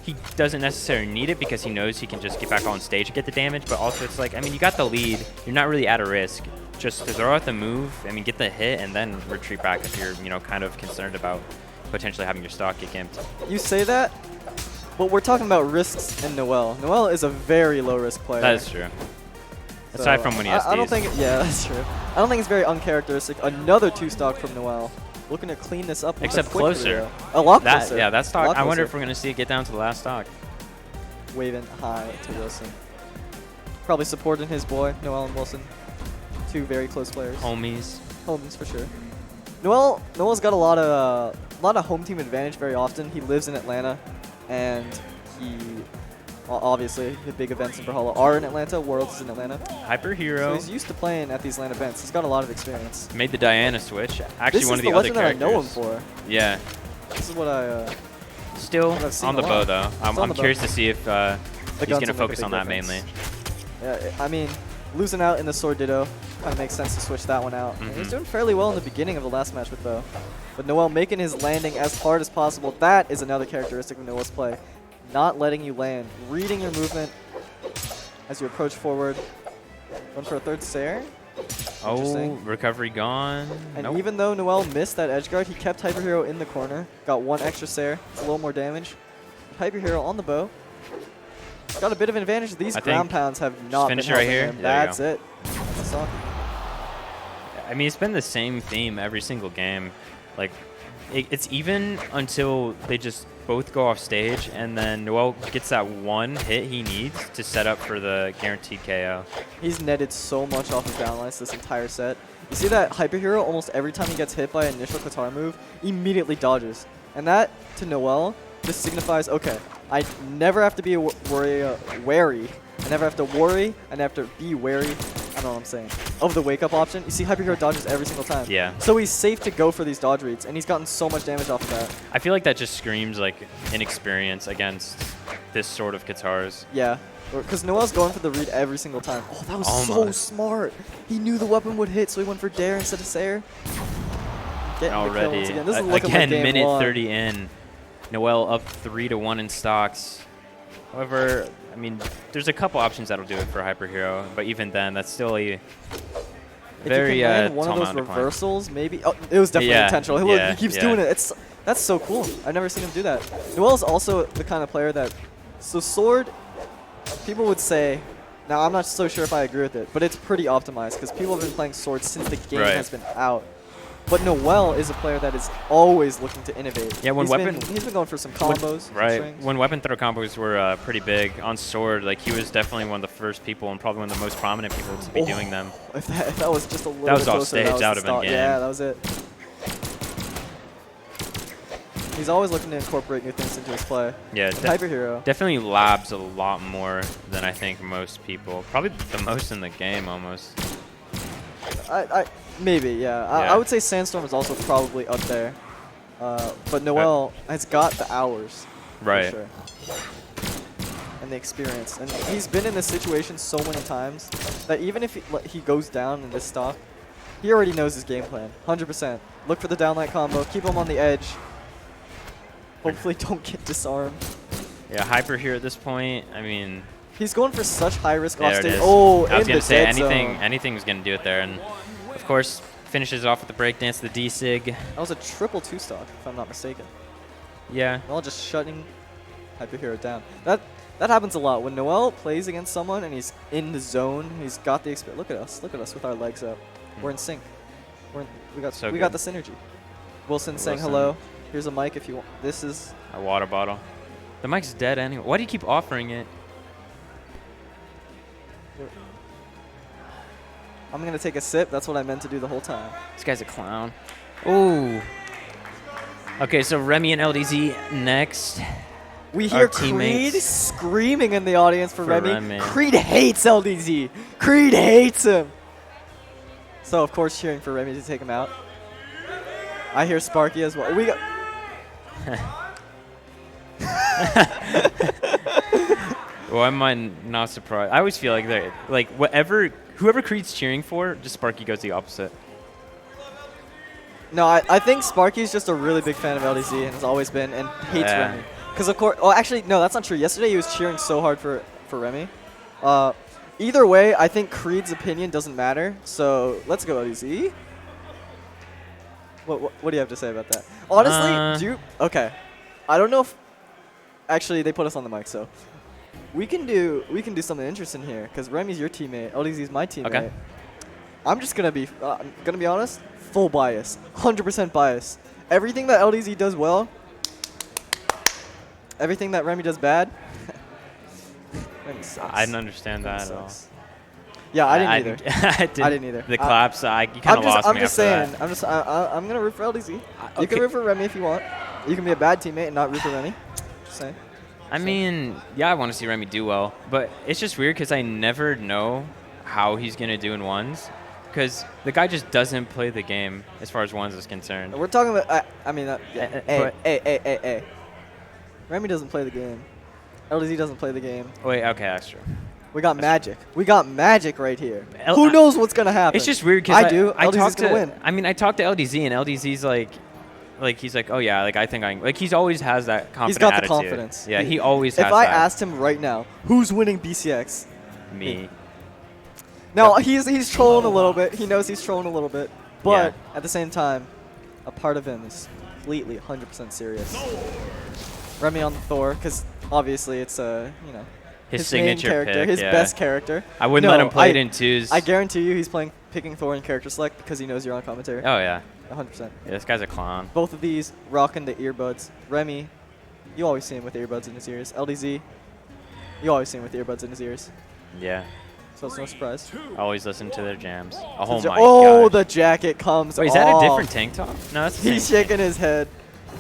S7: he doesn't necessarily need it because he knows he can just get back on stage and get the damage, but also it's like, I mean, you got the lead. You're not really at a risk. just to throw out the move, I mean, get the hit and then retreat back if you're, you know, kind of concerned about potentially having your stock get gimped.
S8: You say that, but we're talking about risks in Noel. Noel is a very low-risk player.
S7: That is true.
S8: So
S7: Aside from when he has
S8: I don't
S7: these.
S8: think, yeah, that's true. I don't think it's very uncharacteristic. Another 2-stock from Noel. Looking to clean this up. with a
S7: Except
S8: quick
S7: closer.
S8: 3-0. A lot
S7: That,
S8: closer.
S7: yeah, that
S8: A
S7: stock.
S8: lot
S7: I wonder
S8: closer.
S7: if we're going to see it get down to the last stock.
S8: Waving high to Wilson. Probably supporting his boy, Noel and Wilson. Two very close players.
S7: Homies.
S8: Homies for sure. Noel's got a lot of home team advantage very often. He lives in Atlanta, and he obviously the big events in Brawlhalla are in Atlanta. Worlds is in Atlanta.
S7: Hyper
S8: So
S7: Hero
S8: he's used to playing at these LAN events. He's got a lot of experience.
S7: made the Diana switch. Actually,
S8: This
S7: one
S8: is
S7: of the
S8: the
S7: other
S8: legend that I
S7: characters.
S8: know him for.
S7: Yeah.
S8: This is what I.
S7: Still
S8: I've seen
S7: on
S8: a
S7: the
S8: lot.
S7: bow though.
S8: It's on
S7: I'm
S8: the bow.
S7: curious to see if he's
S8: guns
S7: going
S8: will
S7: to
S8: make a
S7: focus
S8: big
S7: on that
S8: difference.
S7: mainly.
S8: Yeah, I mean, losing out in the Sword Ditto kind of makes sense to switch that one out. And he's doing fairly well in the beginning of the last match with bow. But Noel making his landing as hard as possible. That is another characteristic of Noel's play. Not letting you land. Reading your movement as you approach forward. Going for a third Sair.
S7: Oh,
S8: Interesting.
S7: recovery gone.
S8: And
S7: Nope.
S8: even though Noel missed that edge guard, he kept Hyper Hero in the corner. Got one extra Sair. It's a little more damage. Hyper Hero on the bow. Got a bit of an advantage. These
S7: I
S8: ground
S7: think
S8: pounds have not been
S7: finish it right
S8: helping
S7: here.
S8: him.
S7: There you
S8: That's
S7: go.
S8: it. That's the song.
S7: I mean, it's been the same theme every single game. Like, it's even until they just both go off stage, and then Noel gets that one hit he needs to set up for the guaranteed KO.
S8: He's netted so much off of downlines this entire set. You see that Hyper Hero, almost every time he gets hit by an initial Qatar move, immediately dodges. And that, to Noel, just signifies, okay, I never have to be wary. I never have to worry. I never have to be wary. I don't know what I'm saying. Of the wake-up option. You see Hyper Hero dodges every single time.
S7: Yeah.
S8: So he's safe to go for these dodge reads, and he's gotten so much damage off of that.
S7: I feel like that just screams, like, inexperience against this sort of guitars.
S8: Yeah. Because Noel's going for the read every single time. Oh, that was so
S7: Almost.
S8: smart. He knew the weapon would hit, so he went for Dare instead of Sair. Getting the kill
S7: Already.
S8: once again. This is looking
S7: Again,
S8: like game
S7: minute
S8: one.
S7: 30 in. Noel up 3-1 in stocks. However, I mean, there's a couple options that'll do it for Hyper Hero, but even then, that's still a
S8: If
S7: very
S8: you can land one
S7: tall
S8: of those
S7: mountain to climb.
S8: reversals, maybe. Oh, it was definitely
S7: Yeah,
S8: intentional. Look,
S7: yeah,
S8: he keeps
S7: yeah.
S8: doing it. That's so cool. I've never seen him do that. Noel's also the kind of player that. So Sword, people would say. Now I'm not so sure if I agree with it, but it's pretty optimized because people have been playing Sword since the game
S7: Right.
S8: has been out. But Noel is a player that is always looking to innovate.
S7: Yeah, when
S8: he's been going for some combos, some
S7: Right.
S8: strings.
S7: When weapon throw combos were pretty big on Sword, like he was definitely one of the first people and probably one of the most prominent people to be
S8: Oh,
S7: doing them.
S8: If that was just a little
S7: That was
S8: bit
S7: off
S8: closer,
S7: stage,
S8: that was
S7: that
S8: the
S7: would've been
S8: stop.
S7: game.
S8: Yeah, that was it. He's always looking to incorporate new things into his play.
S7: Yeah,
S8: And Hyper Hero.
S7: definitely labs a lot more than I think most people. Probably the most in the game almost.
S8: Maybe, yeah.
S7: Yeah.
S8: I would say Sandstorm is also probably up there. But Noel has got the hours. for
S7: Right.
S8: sure. And the experience. And he's been in this situation so many times that even if he goes down in this stock, he already knows his game plan. 100%. Look for the downlight combo. Keep him on the edge. Hopefully don't get disarmed.
S7: Yeah, Hyper Hero at this point, I mean,
S8: He's going for such high risk
S7: there
S8: off
S7: it
S8: stage.
S7: is.
S8: Oh,
S7: I was
S8: in
S7: gonna
S8: the
S7: say
S8: dead zone.
S7: anything's gonna do it there, and of course finishes off with the breakdance, the D-Sig.
S8: That was a triple 2-stock, if I'm not mistaken.
S7: Yeah,
S8: Noel just shutting Hyper Hero down. That happens a lot. When Noel plays against someone and he's in the zone, he's got the experience. Look at us with our legs up. We're in sync. We got
S7: So
S8: the
S7: good.
S8: synergy. Wilson saying
S7: Wilson.
S8: hello. Here's a mic if you want. This is
S7: a water bottle. The mic's dead anyway. Why do you keep offering it?
S8: I'm going to take a sip. That's what I meant to do the whole time.
S7: This guy's a clown. Ooh. Okay, so Remy and LDZ next.
S8: We
S7: Our
S8: hear
S7: teammates.
S8: Creed screaming in the audience for Remy.
S7: Remy.
S8: Creed hates LDZ. Creed hates him. So, of course, cheering for Remy to take him out. I hear Sparky as well. We got...
S7: Well, I'm not surprised. I always feel like they whoever Creed's cheering for, just Sparky goes the opposite.
S8: No, I think Sparky's just a really big fan of LDZ and has always been and hates
S7: Yeah.
S8: Remy. Because, of course... Oh, actually, no, that's not true. Yesterday, he was cheering so hard for Remy. Either way, I think Creed's opinion doesn't matter. So let's go LDZ. What do you have to say about that? Honestly, okay. I don't know if actually they put us on the mic, so we can do something interesting here because Remy's your teammate, LDZ's my teammate.
S7: Okay.
S8: I'm just gonna be honest, full bias, 100% bias. Everything that LDZ does well, everything that Remy does bad. Remy sucks.
S7: I didn't understand that at all.
S8: Yeah, I didn't either.
S7: I
S8: didn't either.
S7: The claps, you kind of lost me.
S8: I'm just saying. I'm gonna root for LDZ. You can root for Remy if you want. You can be a bad teammate and not root for Remy. Just saying.
S7: I mean, yeah, I want to see Remy do well, but it's just weird because I never know how he's gonna do in ones, because the guy just doesn't play the game as far as ones is concerned.
S8: We're talking about. Hey. Remy doesn't play the game. LDZ doesn't play the game.
S7: Wait, okay, that's true.
S8: We got magic. We got magic right here. Who knows what's gonna happen?
S7: It's just weird because
S8: I do. LDZ's gonna win.
S7: I mean, I talked to LDZ and LDZ's like he's like, oh yeah, like I think he's always has that confident
S8: He's got
S7: attitude.
S8: the confidence.
S7: Yeah, he always has
S8: If I
S7: that.
S8: asked him right now, who's winning BCX?
S7: Me.
S8: No, he's trolling a little bit. He knows he's trolling a little bit, but
S7: Yeah.
S8: at the same time, a part of him is completely 100% serious. Remy on Thor, because obviously it's his main
S7: signature
S8: character,
S7: pick,
S8: his
S7: yeah.
S8: best character.
S7: I wouldn't let him play it in twos.
S8: I guarantee you, he's picking Thor in character select because he knows you're on commentary.
S7: Oh yeah.
S8: 100%.
S7: Yeah, this guy's a clown.
S8: Both of these rocking the earbuds. Remy, you always see him with earbuds in his ears. LDZ, you always see him with earbuds in his ears.
S7: Yeah.
S8: So it's no surprise.
S7: I always listen to their jams. Oh my
S8: Oh,
S7: gosh.
S8: the jacket comes
S7: Wait, is that a
S8: off.
S7: different tank top? No, that's the
S8: He's
S7: same
S8: shaking his head.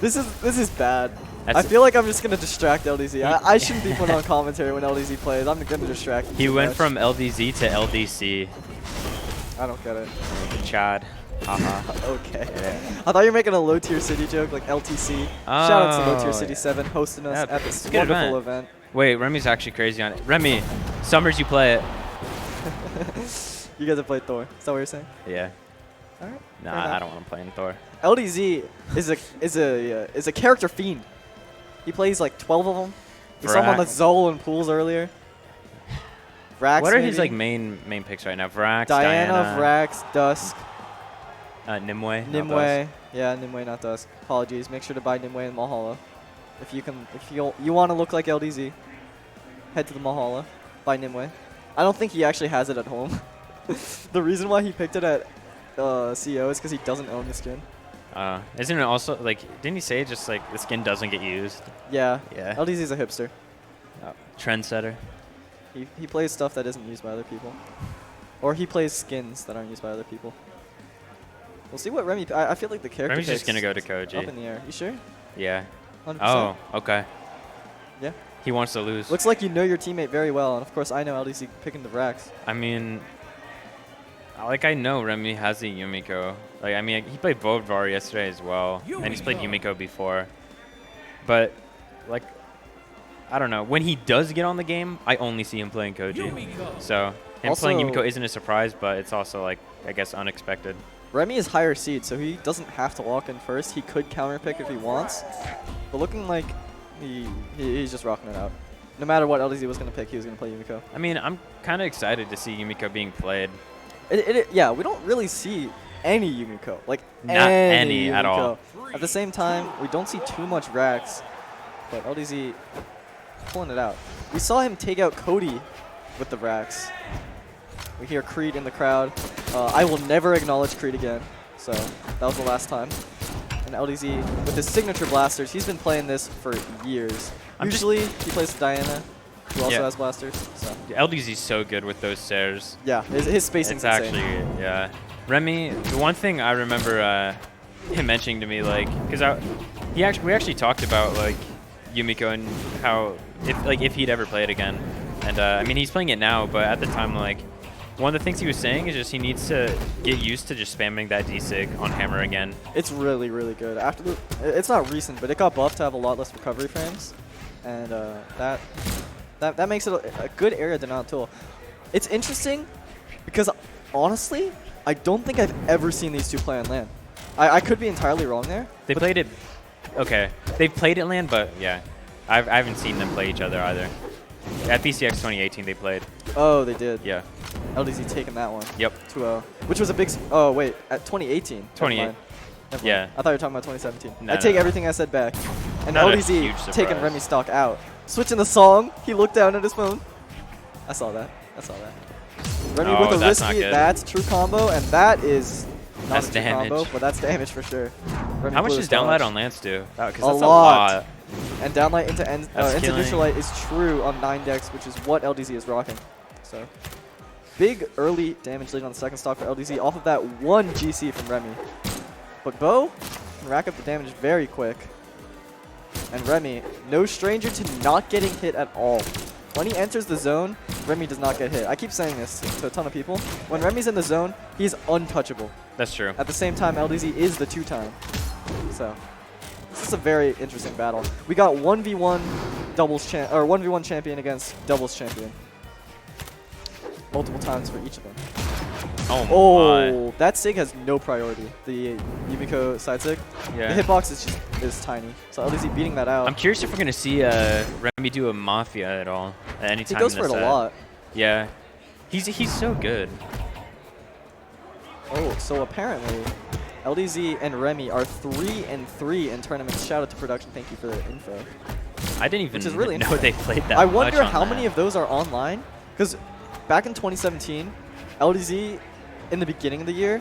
S8: This is bad.
S7: That's
S8: I feel like I'm just gonna distract LDZ. I shouldn't be put on commentary when LDZ plays. I'm gonna distract him.
S7: He
S8: too
S7: went
S8: much.
S7: from LDZ to LDC.
S8: I don't get it.
S7: Chad. Haha.
S8: Okay.
S7: Yeah.
S8: I thought you were making a low tier city joke like LTC. Shout out to Low Tier City 7 hosting us
S7: Yeah,
S8: at
S7: it's
S8: this
S7: a good
S8: wonderful event.
S7: Wait, Remy's actually crazy on it. Remy, summers you play it.
S8: You guys have played Thor. Is that what you're saying?
S7: Yeah.
S8: All right.
S7: Nah,
S8: fair enough.
S7: I don't want to play in Thor.
S8: LDZ is a character fiend. He plays like 12 of them. We saw him on the Zol and pools earlier. Vrax.
S7: What are
S8: maybe?
S7: his like main picks right now? Vrax,
S8: Diana, Vrax, Dusk,
S7: Nimue.
S8: Nimue. Yeah, Nimue, not Dusk. Apologies. Make sure to buy Nimue in Brawlhalla. If you want to look like LDZ, head to the Brawlhalla, buy Nimue. I don't think he actually has it at home. The reason why he picked it at CO is because he doesn't own the skin.
S7: Isn't it also like? Didn't he say just like the skin doesn't get used?
S8: Yeah.
S7: Yeah.
S8: LDZ's a hipster.
S7: Trendsetter.
S8: He plays stuff that isn't used by other people. Or he plays skins that aren't used by other people. We'll see what Remy... I feel like the character
S7: Remy's just
S8: pick's
S7: gonna go to Koji.
S8: up in the air. You sure?
S7: Yeah.
S8: 100%?
S7: Oh, okay.
S8: Yeah.
S7: He wants to lose.
S8: Looks like you know your teammate very well. And of course, I know LDC picking the Vrax.
S7: I mean, like I know Remy has a Yumiko. Like I mean, he played Bodvar yesterday as well, and he's played Yumiko before. But like, I don't know. When he does get on the game, I only see him playing Koji. So him
S8: Also,
S7: playing Yumiko isn't a surprise, but it's also like I guess unexpected.
S8: Remy is higher seed, so he doesn't have to walk in first. He could counter pick if he wants. But looking like he's just rocking it out. No matter what LDZ was going to pick, he was going to play Yumiko.
S7: I mean, I'm kind of excited to see Yumiko being played.
S8: Yeah, we don't really see any Yumiko. Like,
S7: Not
S8: any
S7: at all.
S8: At the same time, we don't see too much Vrax, but LDZ pulling it out. We saw him take out Cody with the Vrax. We hear Creed in the crowd. I will never acknowledge Creed again, so that was the last time. And LDZ, with his signature blasters, he's been playing this for years. Usually, he plays Diana, who also has blasters. So.
S7: LDZ's so good with those stairs.
S8: Yeah, his spacing's
S7: It's
S8: insane.
S7: actually, yeah. Remy, the one thing I remember him mentioning to me, like, because we actually talked about like Yumiko and how if he'd ever play it again, and I mean he's playing it now, but at the time like one of the things he was saying is just he needs to get used to just spamming that D-Sig on hammer again.
S8: It's really, really good. It's not recent, but it got buffed to have a lot less recovery frames, and that makes it a good area denial tool. It's interesting because honestly, I don't think I've ever seen these two play on LAN. I could be entirely wrong there.
S7: They played it, okay. They've played it LAN, but yeah, I haven't seen them play each other either. At BCX 2018 they played.
S8: Oh, they did.
S7: Yeah.
S8: LDZ taking that one.
S7: Yep.
S8: 2-0. Which was a big. Oh wait, at 2018. Never
S7: 28.
S8: mind. Never
S7: Yeah.
S8: mind. I thought you were talking about 2017.
S7: No,
S8: I take
S7: no.
S8: everything I said back. And
S7: Not a
S8: LDZ
S7: huge
S8: taking
S7: surprise.
S8: Remy stock out. Switching the song. He looked down at his phone. I saw that. I saw that. Remy
S7: Oh,
S8: with a
S7: that's not
S8: risky.
S7: good.
S8: That's true combo, and that is not
S7: That's
S8: a true
S7: damage.
S8: combo, but that's damage for sure. Remy
S7: How much
S8: blew
S7: does
S8: his dodge.
S7: downlight on Lance do? Because
S8: A
S7: that's
S8: lot.
S7: a lot.
S8: And downlight into
S7: That's
S8: into
S7: killing.
S8: neutral light is true on 9 decks, which is what LDZ is rocking. So big early damage lead on the second stock for LDZ off of that one GC from Remy. But Bo can rack up the damage very quick. And Remy, no stranger to not getting hit at all. When he enters the zone, Remy does not get hit. I keep saying this to a ton of people. When Remy's in the zone, he's untouchable.
S7: That's true.
S8: At the same time, LDZ is the 2-time. So this is a very interesting battle. We got 1v1 1v1 champion against doubles champion. Multiple times for each of them.
S7: Oh, my.
S8: That sig has no priority. The Yumiko side sig.
S7: Yeah.
S8: The hitbox is tiny. So LDZ beating that out.
S7: I'm curious if we're going to see Remy do a Mafia at all at any
S8: He
S7: time
S8: goes
S7: in
S8: for
S7: the
S8: it
S7: set.
S8: a lot.
S7: Yeah. He's so good.
S8: Oh, so apparently LDZ and Remy are 3-3 in tournaments. Shout out to production. Thank you for the info.
S7: I didn't even
S8: Which is really
S7: know
S8: interesting.
S7: they played that
S8: I
S7: much
S8: wonder
S7: on
S8: how
S7: that.
S8: many of those are online. Because back in 2017, LDZ in the beginning of the year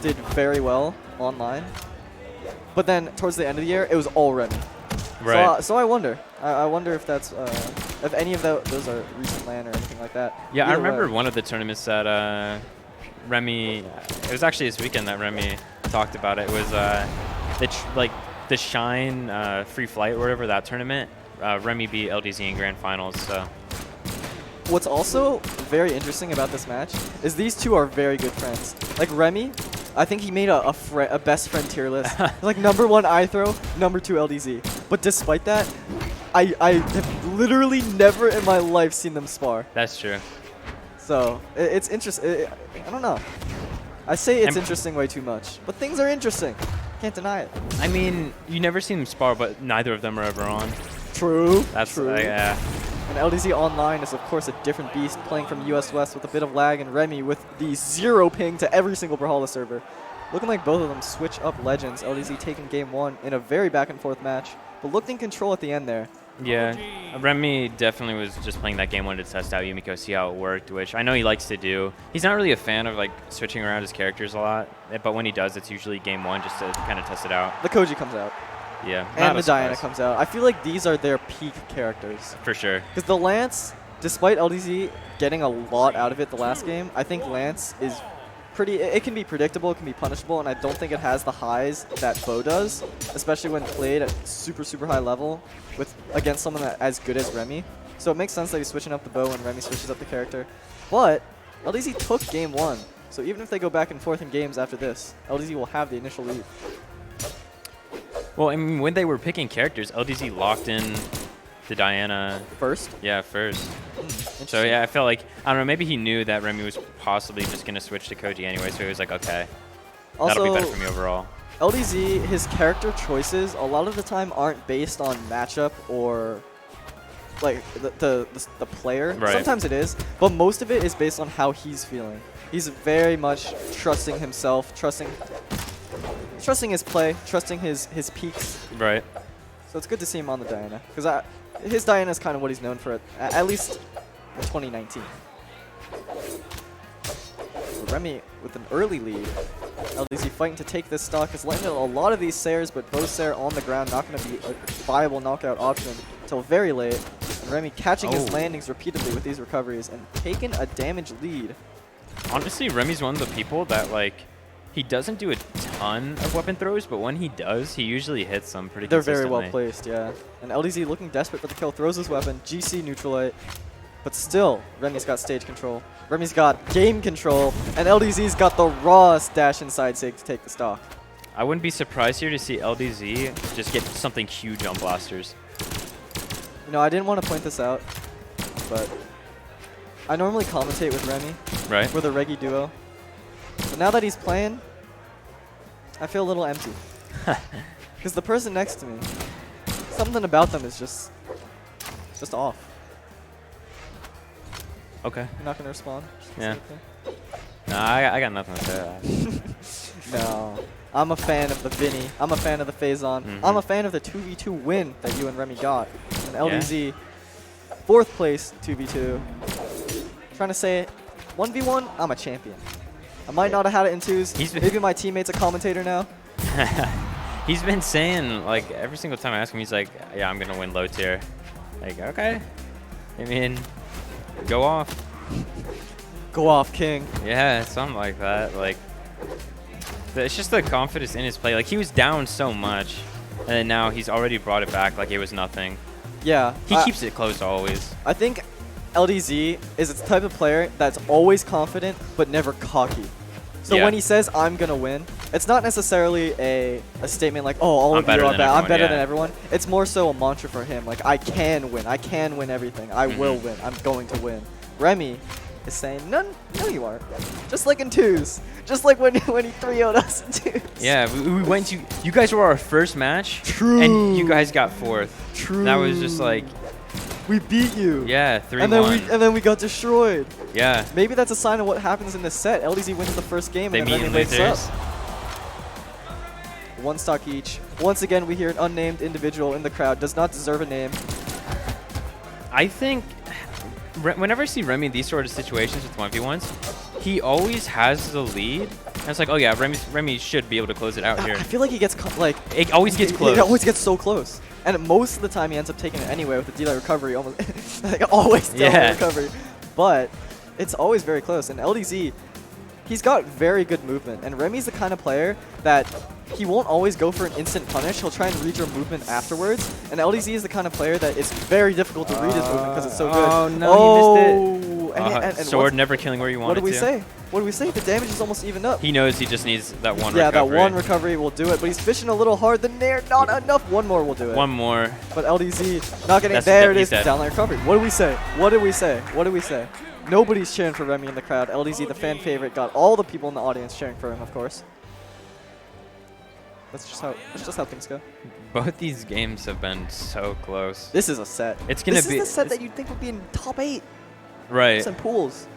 S8: did very well online. But then towards the end of the year, it was all Remy.
S7: Right.
S8: So I wonder. I wonder if that's if any of those are recent LAN or anything like that.
S7: Yeah, I
S8: Either
S7: remember
S8: way.
S7: one of the tournaments that Remy. It was actually this weekend that Remy talked about it. Was the Shine Free Flight or whatever, that tournament. Remy beat LDZ in grand finals. So
S8: What's also very interesting about this match is these two are very good friends. Like Remy, I think he made a best friend tier list. Like number 1 iThrow, number 2 LDZ. But despite that, I have literally never in my life seen them spar.
S7: that's true.
S8: So it's interesting. I don't know. I say it's
S7: And-
S8: interesting way too much, but things are interesting. Can't deny it.
S7: I mean, you never see them spar, but neither of them are ever on.
S8: True.
S7: That's
S8: true.
S7: yeah.
S8: And LDZ Online is, of course, a different beast, playing from US West with a bit of lag, and Remy with the 0 ping to every single Brawlhalla server. Looking like both of them switch up legends. LDZ taking game 1 in a very back-and-forth match, but looked in control at the end there.
S7: Yeah, Remy definitely was just playing that game 1 to test out Yumiko, see how it worked, which I know he likes to do. He's not really a fan of like switching around his characters a lot, but when he does, it's usually game 1 just to kind of test it out.
S8: The Koji comes out,
S7: Yeah, not
S8: and
S7: a
S8: the Diana
S7: surprise.
S8: comes out. I feel like these are their peak characters.
S7: For sure.
S8: Because the Lance, despite LDZ getting a lot out of it the last game, I think Lance is pretty, it can be predictable, it can be punishable, and I don't think it has the highs that Bo does, especially when played at super, super high level against someone that as good as Remy. So it makes sense that he's switching up the Bo and Remy switches up the character. But LDZ took game 1, so even if they go back and forth in games after this, LDZ will have the initial lead.
S7: Well, I mean, when they were picking characters, LDZ locked in the Diana.
S8: First?
S7: Yeah, first. So
S8: Interesting.
S7: yeah, I felt like, I don't know, maybe he knew that Remy was possibly just going to switch to Koji anyway, so he was like, okay, that'll be better for me overall.
S8: LDZ, his character choices a lot of the time aren't based on matchup or like the player.
S7: Right.
S8: Sometimes it is, but most of it is based on how he's feeling. He's very much trusting himself, trusting his play, trusting his peaks.
S7: Right.
S8: So it's good to see him on the Diana, because his Diana is kind of what he's known for, at least in 2019. Remy with an early lead. LDZ fighting to take this stock, is letting a lot of these Sairs, but both Sair on the ground, not going to be a viable knockout option until very late. And Remy catching his landings repeatedly with these recoveries and taking a damage lead.
S7: Honestly, Remy's one of the people that, like, he doesn't do a ton of weapon throws, but when he does, he usually hits them pretty
S8: They're
S7: consistently.
S8: very well placed, yeah. And LDZ looking desperate for the kill, throws his weapon, GC neutralite. But still, Remy's got stage control. Remy's got game control, and LDZ's got the rawest dash inside sig to take the stock.
S7: I wouldn't be surprised here to see LDZ just get something huge on blasters.
S8: You know, I didn't want to point this out, but I normally commentate with Remy.
S7: Right.
S8: We're the Reggie duo. But now that he's playing, I feel a little empty. Because the person next to me, something about them is just off.
S7: Okay.
S8: You're not gonna respond?
S7: Yeah. No, I got nothing to say.
S8: No. I'm a fan of the Vinny. I'm a fan of the Phazon. I'm a fan of the 2v2 win that you and Remy got. And LDZ, 4th place 2v2. Trying to say, 1v1, I'm a champion. I might not have had it in 2s. Maybe my teammate's a commentator now.
S7: He's been saying, like, every single time I ask him, he's like, yeah, I'm going to win low tier. Like, okay. I mean, go off.
S8: Go off, King.
S7: Yeah, something like that. Like, it's just the confidence in his play. Like, he was down so much, and then now he's already brought it back like it was nothing.
S8: Yeah.
S7: He keeps it close always.
S8: I think LDZ is the type of player that's always confident but never cocky. So when he says, I'm going to win, it's not necessarily a statement like, oh, all of you are bad. I'm better than everyone. It's more so a mantra for him. Like, I can win. I can win everything. I will win. I'm going to win. Remy is saying, no, you aren't. Just like in 2s. Just like when he 3-0'd us in 2s.
S7: Yeah, we went to, you guys were our first match.
S8: True.
S7: And you guys got 4th.
S8: True.
S7: That was just like,
S8: we beat you.
S7: yeah, 3-1.
S8: And then we got destroyed.
S7: Yeah.
S8: Maybe that's a sign of what happens in this set. LDZ wins the first game and then Remy wakes up. 1 stock each. Once again, we hear an unnamed individual in the crowd. Does not deserve a name.
S7: I think whenever I see Remy in these sort of situations with 1v1s, he always has the lead. And it's like, oh yeah, Remy should be able to close it out here.
S8: I feel like he gets like
S7: it always gets close.
S8: It always gets so close. And most of the time he ends up taking it anyway with the delay recovery, almost like always delay recovery. But it's always very close. And LDZ, he's got very good movement. And Remy's the kind of player that he won't always go for an instant punish. He'll try and read your movement afterwards. And LDZ is the kind of player that it's very difficult to read his movement because it's so good.
S7: Oh no, he missed it.
S8: And
S7: sword never killing where you want it to.
S8: What do we say? What do we say? The damage is almost even up.
S7: He knows he just needs that one recovery.
S8: Yeah, that one recovery will do it. But he's fishing a little hard. The nair, not enough. One more will do it.
S7: One more.
S8: But LDZ not getting there. It is downline recovery. What do we say? What do we say? What do we say? Nobody's cheering for Remy in the crowd. LDZ, the fan favorite, got all the people in the audience cheering for him, of course. That's just how things go.
S7: Both these games have been so close.
S8: This is a set.
S7: It's gonna
S8: be the set that you'd think would be in top 8.
S7: Right.
S8: Some pools.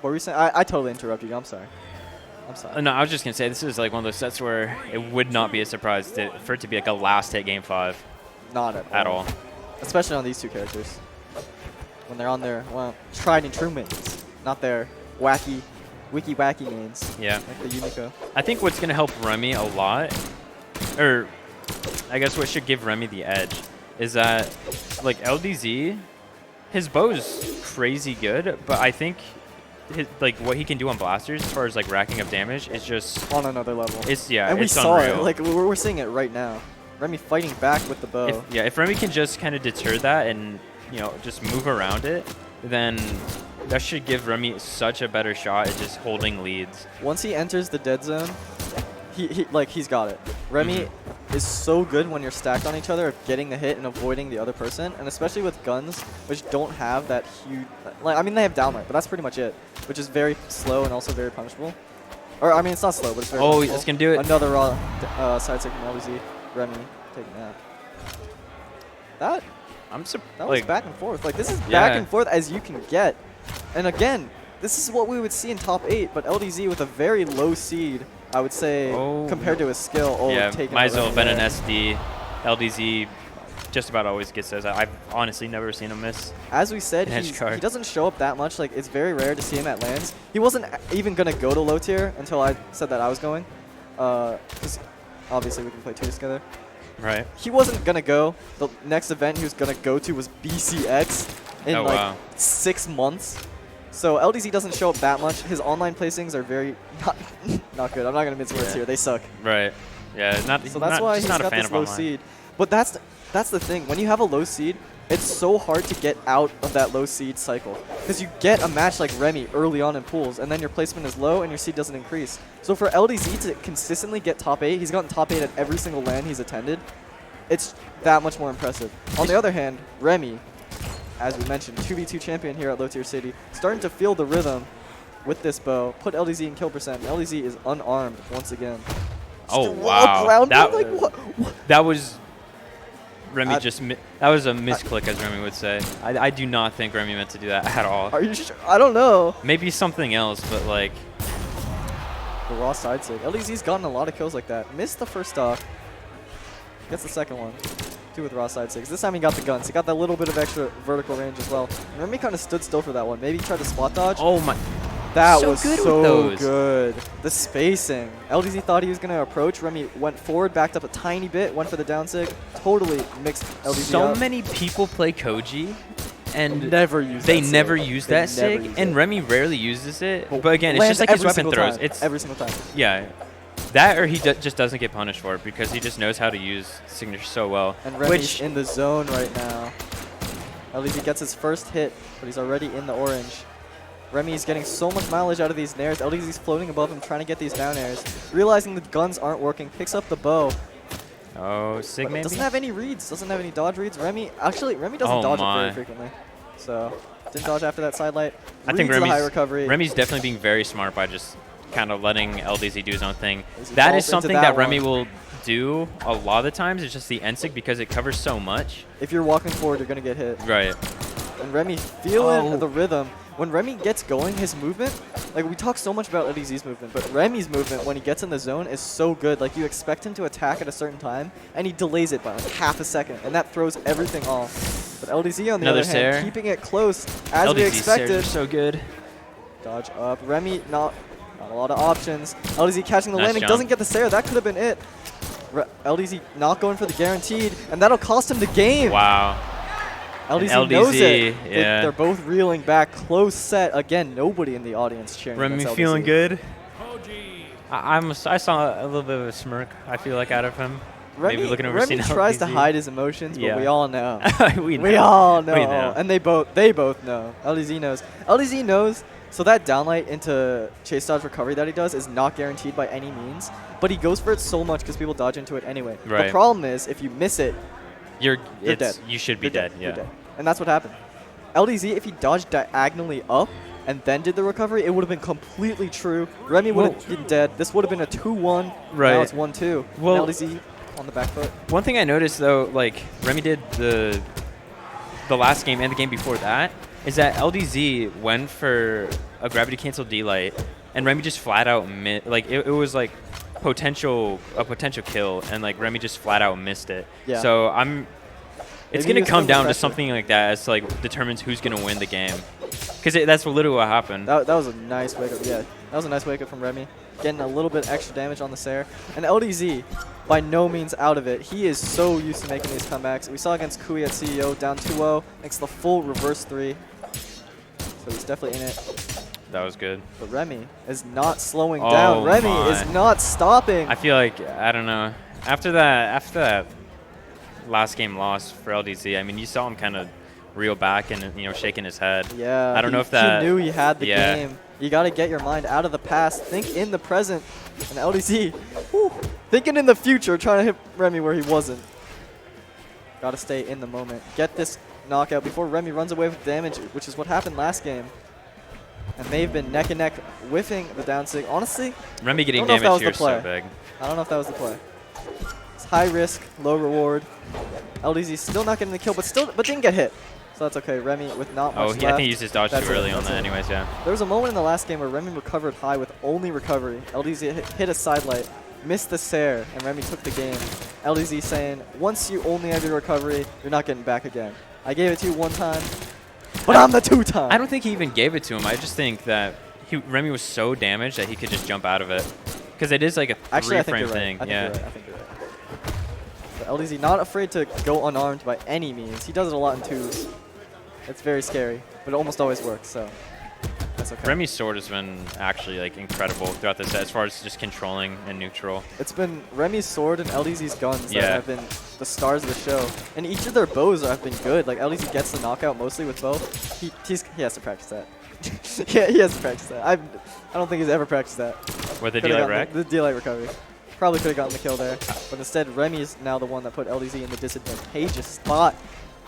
S8: What were you saying? I totally interrupted you. I'm sorry.
S7: No, I was just gonna say this is like one of those sets where it would not be a surprise for it to be like a last hit game 5.
S8: Not at all. Especially on these two characters. When they're on their tried and true mains, not their wacky mains.
S7: Yeah.
S8: Like the Unico.
S7: I think what's gonna help Remy a lot, or I guess what should give Remy the edge, is that like LDZ, his bow is crazy good, but I think like what he can do on blasters as far as like racking up damage is just
S8: on another level.
S7: It's
S8: and we saw it. Like we're seeing it right now. Remy fighting back with the bow.
S7: If Remy can just kind of deter that and just move around it, then that should give Remy such a better shot at just holding leads.
S8: Once he enters the dead zone, he's got it. Remy is so good when you're stacked on each other of getting the hit and avoiding the other person, and especially with guns, which don't have that huge. I mean, they have downlight, but that's pretty much it, which is very slow and also very punishable. Or I mean, it's not slow, but it's very.
S7: Oh, he's gonna do it.
S8: Another raw side stick from LDZ. Remy taking that. That was back and forth. Like this is back and forth as you can get. And again, this is what we would see in top 8, but LDZ with a very low seed, I would say, compared to his skill.
S7: Might as well have been an SD. LDZ just about always gets those. I've honestly never seen him miss.
S8: As we said, he doesn't show up that much. Like it's very rare to see him at lands. He wasn't even going to go to low tier until I said that I was going. Because obviously we can play 2 together.
S7: Right.
S8: He wasn't going to go. The next event he was going to go to was BCX in 6 months. So LDZ doesn't show up that much. His online placings are very not good. I'm not going to mince words here. They suck.
S7: Right. Yeah.
S8: So that's why he's got this low seed. But that's the thing. When you have a low seed, it's so hard to get out of that low seed cycle. Because you get a match like Remy early on in pools, and then your placement is low and your seed doesn't increase. So for LDZ to consistently get top 8, he's gotten top 8 at every single LAN he's attended. It's that much more impressive. On the other hand, Remy, as we mentioned, 2v2 champion here at Low Tier City, starting to feel the rhythm with this bow. Put LDZ in kill percent. LDZ is unarmed once again.
S7: Oh, wow.
S8: That,
S7: that was... Remy that was a misclick, as Remy would say. I do not think Remy meant to do that at all.
S8: Are you sure? I don't know.
S7: Maybe something else, but like.
S8: The raw side sig. LDZ's gotten a lot of kills like that. Missed the first stock. Gets the second one. 2 with raw side sigs. This time he got the guns. He got that little bit of extra vertical range as well. And Remy kind of stood still for that one. Maybe he tried to spot dodge.
S7: Oh my.
S8: That
S7: So
S8: was
S7: good with
S8: so
S7: those.
S8: good. The spacing. LDZ thought he was going to approach. Remy went forward, backed up a tiny bit, went for the down sig. Totally mixed LDZ
S7: So
S8: up.
S7: many people play Koji, and
S8: Never use
S7: they
S8: that sig.
S7: never use
S8: They
S7: that
S8: never
S7: sig,
S8: use
S7: and
S8: it.
S7: Remy rarely uses it.
S8: Well,
S7: But again, it's
S8: lands
S7: just like his
S8: every
S7: weapon
S8: single
S7: throws.
S8: time.
S7: It's
S8: every single time.
S7: yeah, that or he just doesn't get punished for it because he just knows how to use signature so well.
S8: And Remy's in the zone right now. LDZ gets his first hit, but he's already in the orange. Remy's getting so much mileage out of these nairs. LDZ's floating above him, trying to get these down airs. Realizing the guns aren't working, picks up the bow.
S7: Oh, sig
S8: But
S7: maybe.
S8: doesn't have any reads, doesn't have any dodge reads. Remy doesn't
S7: Oh
S8: dodge it
S7: my.
S8: very frequently. So, didn't dodge after that side light.
S7: I think
S8: Reads the high
S7: Remy's
S8: recovery.
S7: Remy's definitely being very smart by just kind of letting LDZ do his own thing.
S8: As he
S7: That
S8: falls
S7: is
S8: into
S7: something
S8: that
S7: that Remy
S8: one.
S7: will do a lot of the times. It's just the N-sig because it covers so much.
S8: If you're walking forward, you're going to get hit.
S7: Right.
S8: And Remy feeling
S7: Oh.
S8: the rhythm. When Remy gets going, his movement, like we talk so much about LDZ's movement, but Remy's movement when he gets in the zone is so good. Like you expect him to attack at a certain time, and he delays it by like half a second, and that throws everything off. But LDZ on the
S7: Another
S8: other hand,
S7: Sair.
S8: keeping it close as we
S7: LDZ
S8: expected.
S7: Sairs are so good.
S8: Dodge up. Remy not a lot of options. LDZ catching the
S7: Nice
S8: landing,
S7: jump.
S8: doesn't get the Sair. That could have been it. LDZ not going for the guaranteed, and that'll cost him the game.
S7: Wow.
S8: LDZ knows it.
S7: yeah.
S8: They're both reeling back. Close set. Again, nobody in the audience cheering.
S7: Remy
S8: against
S7: feeling
S8: LDZ.
S7: good. I saw a little bit of a smirk, I feel like, out of him. Maybe looking over
S8: Remy
S7: seeing
S8: tries to
S7: LDZ.
S8: hide his emotions, but
S7: Yeah.
S8: we all know.
S7: we
S8: We all know.
S7: We know.
S8: And they both know. LDZ knows. LDZ knows. So that downlight into chase dodge recovery that he does is not guaranteed by any means, but he goes for it so much because people dodge into it anyway.
S7: Right.
S8: The problem is if you miss it,
S7: You're
S8: dead.
S7: You should be
S8: you're
S7: dead.
S8: You're
S7: Yeah.
S8: dead. And that's what happened. LDZ, if he dodged diagonally up and then did the recovery, it would have been completely true. Remy would have been dead. This would have been a 2-1.
S7: Right.
S8: Now it's 1-2.
S7: Well-
S8: And LDZ on the back foot.
S7: One thing I noticed though, like Remy did the last game and the game before that, is that LDZ went for a gravity cancel D-light, and Remy just flat out it was like a potential kill, and like Remy just flat out missed it.
S8: Yeah.
S7: So it's
S8: Maybe
S7: gonna
S8: it's
S7: come
S8: under
S7: down to
S8: pressure.
S7: something like that as to, like determines who's gonna win the game, because that's literally what happened.
S8: That was a nice wake up. Yeah, that was a nice wake up from Remy. Getting a little bit extra damage on the Sair. And LDZ, by no means out of it. He is so used to making these comebacks. We saw against Kui at CEO, down 2-0, makes the full reverse 3. So he's definitely in it.
S7: That was good.
S8: But Remy is not slowing
S7: Oh
S8: down. Remy
S7: my.
S8: is not stopping.
S7: I feel like, I don't know, after that last game loss for LDZ, I mean, you saw him kind of reel back and shaking his head.
S8: Yeah,
S7: I don't know if that.
S8: He knew he had the
S7: yeah.
S8: game. You got to get your mind out of the past. Think in the present. And LDZ, whew, thinking in the future, trying to hit Remy where he wasn't. Got to stay in the moment. Get this knockout before Remy runs away with damage, which is what happened last game. And they've been neck and neck, whiffing the down sig. Honestly,
S7: Remy getting
S8: don't know if that
S7: damage
S8: was the
S7: here is so
S8: play.
S7: big.
S8: I don't know if that was the play. It's high risk, low reward. LDZ still not getting the kill, but didn't get hit. So that's okay. Remy with not much
S7: Oh,
S8: left.
S7: I think he used his dodge
S8: That's
S7: too
S8: it,
S7: early on
S8: that's
S7: that
S8: it.
S7: anyways, yeah.
S8: There was a moment in the last game where Remy recovered high with only recovery. LDZ hit a side light, missed the Sair, and Remy took the game. LDZ saying, once you only have your recovery, you're not getting back again. I gave it to you one time, but I'm the 2-time.
S7: I don't think he even gave it to him. I just think that Remy was so damaged that he could just jump out of it. Because it is like a
S8: Actually, I think
S7: three-frame
S8: you're right.
S7: thing.
S8: I think
S7: yeah.
S8: you're right. I think you're right. But LDZ not afraid to go unarmed by any means. He does it a lot in twos. It's very scary, but it almost always works, so that's okay.
S7: Remy's sword has been actually like incredible throughout this set as far as just controlling and neutral.
S8: It's been Remy's sword and LDZ's guns
S7: Yeah.
S8: that have been the stars of the show. And each of their bows have been good. Like, LDZ gets the knockout mostly with bow. He has to practice that. Yeah, he has to practice that. I don't think he's ever practiced that.
S7: With the
S8: Could've
S7: D-Light
S8: gotten
S7: rack?
S8: The D-Light recovery. Probably could have gotten the kill there. But instead, Remy is now the one that put LDZ in the disadvantageous spot.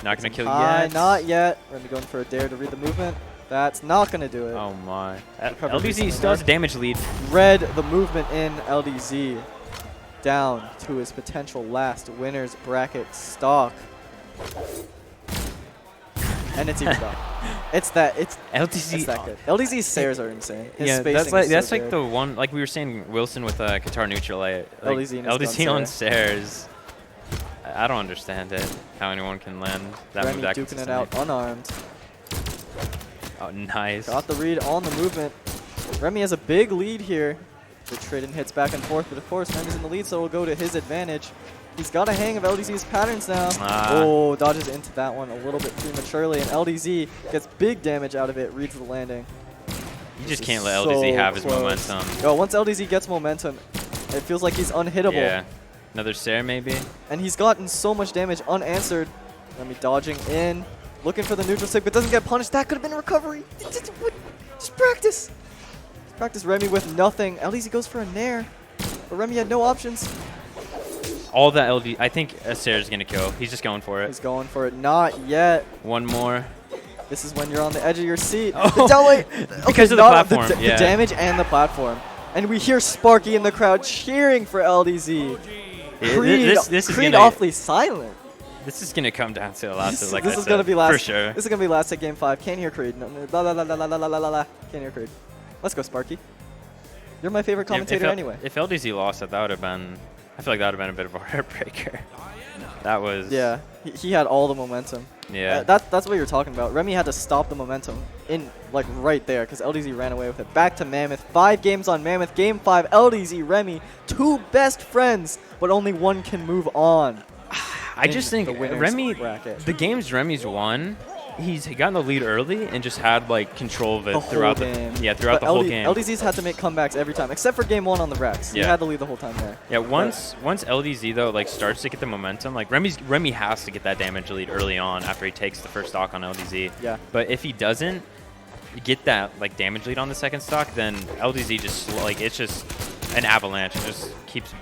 S7: Not going to kill
S8: High,
S7: yet.
S8: not yet. Remy going for a dare to read the movement. That's not going to do it.
S7: Oh my.
S8: Recovery
S7: LDZ
S8: recently
S7: still has a
S8: marked.
S7: damage lead.
S8: Read the movement in LDZ down to his potential last winner's bracket stock. And it's even done. It's that good. LDZ's Sayers are insane. His
S7: Yeah,
S8: spacing
S7: that's
S8: is so
S7: like
S8: good.
S7: the one, like we were saying Wilson with Qatar neutral. Like
S8: LDZ and his
S7: LDZ
S8: gun
S7: on Sayers. I don't understand it. How anyone can land that
S8: Remy
S7: move that
S8: duking it
S7: consistently.
S8: out unarmed.
S7: Oh, nice.
S8: Got the read on the movement. Remy has a big lead here. The trading hits back and forth, but of course Remy's in the lead, so it'll go to his advantage. He's got a hang of LDZ's patterns now. Oh, dodges into that one a little bit prematurely, and LDZ gets big damage out of it, reads the landing.
S7: You just can't let LDZ have his momentum.
S8: Yo, once LDZ gets momentum, it feels like he's unhittable.
S7: Yeah. Another Sair maybe?
S8: And he's gotten so much damage unanswered. Remy dodging in, looking for the neutral stick, but doesn't get punished. That could have been a recovery. Just practice. Practice Remy with nothing. LDZ goes for a nair, but Remy had no options.
S7: All that LD, I think Sair is going to kill. He's just going for it.
S8: He's going for it. Not yet.
S7: One more.
S8: This is when you're on the edge of your seat.
S7: Oh.
S8: The down weight.
S7: Because of the platform,
S8: The
S7: yeah.
S8: damage and the platform. And we hear Sparky in the crowd cheering for LDZ. Creed,
S7: This is
S8: Creed
S7: gonna,
S8: awfully silent.
S7: This is going to come down to the last of, like
S8: This
S7: I
S8: is going to
S7: said,
S8: be last.
S7: for sure.
S8: This is going to be last at game 5. Can't hear Creed. No, no, la, la, la, la, la, la, la, la, la. Can't hear Creed. Let's go, Sparky. You're my favorite commentator anyway.
S7: If LDZ lost it, that would have been, I feel like that would have been a bit of a heartbreaker. That was.
S8: Yeah, he had all the momentum.
S7: Yeah.
S8: That's what you're talking about. Remy had to stop the momentum in like right there because LDZ ran away with it. Back to Mammoth. 5 games on Mammoth. Game 5, LDZ, Remy, 2 best friends, but only one can move on.
S7: I just think
S8: the winner's
S7: Remy,
S8: bracket.
S7: the games Remy's won, he's gotten the lead early and just had like control of it throughout the
S8: game.
S7: throughout
S8: But
S7: the whole game.
S8: LDZ's had to make comebacks every time, except for game 1 on the Rex. He
S7: Yeah.
S8: had the lead the whole time there.
S7: Yeah, once LDZ though like starts to get the momentum, like Remy has to get that damage lead early on after he takes the first stock on LDZ.
S8: Yeah.
S7: But if he doesn't get that like damage lead on the second stock, then LDZ just like it's just an avalanche. It just keeps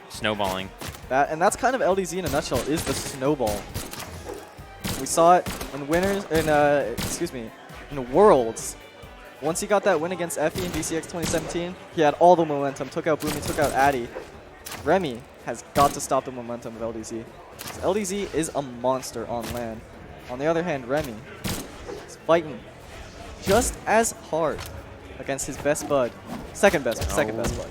S7: snowballing.
S8: And that's kind of LDZ in a nutshell, is the snowball. We saw it in in Worlds. Once he got that win against Effie in BCX 2017, he had all the momentum, took out Boomie, took out Addy. Remy has got to stop the momentum of LDZ. LDZ is a monster on land. On the other hand, Remy is fighting just as hard against his best bud. Second best bud.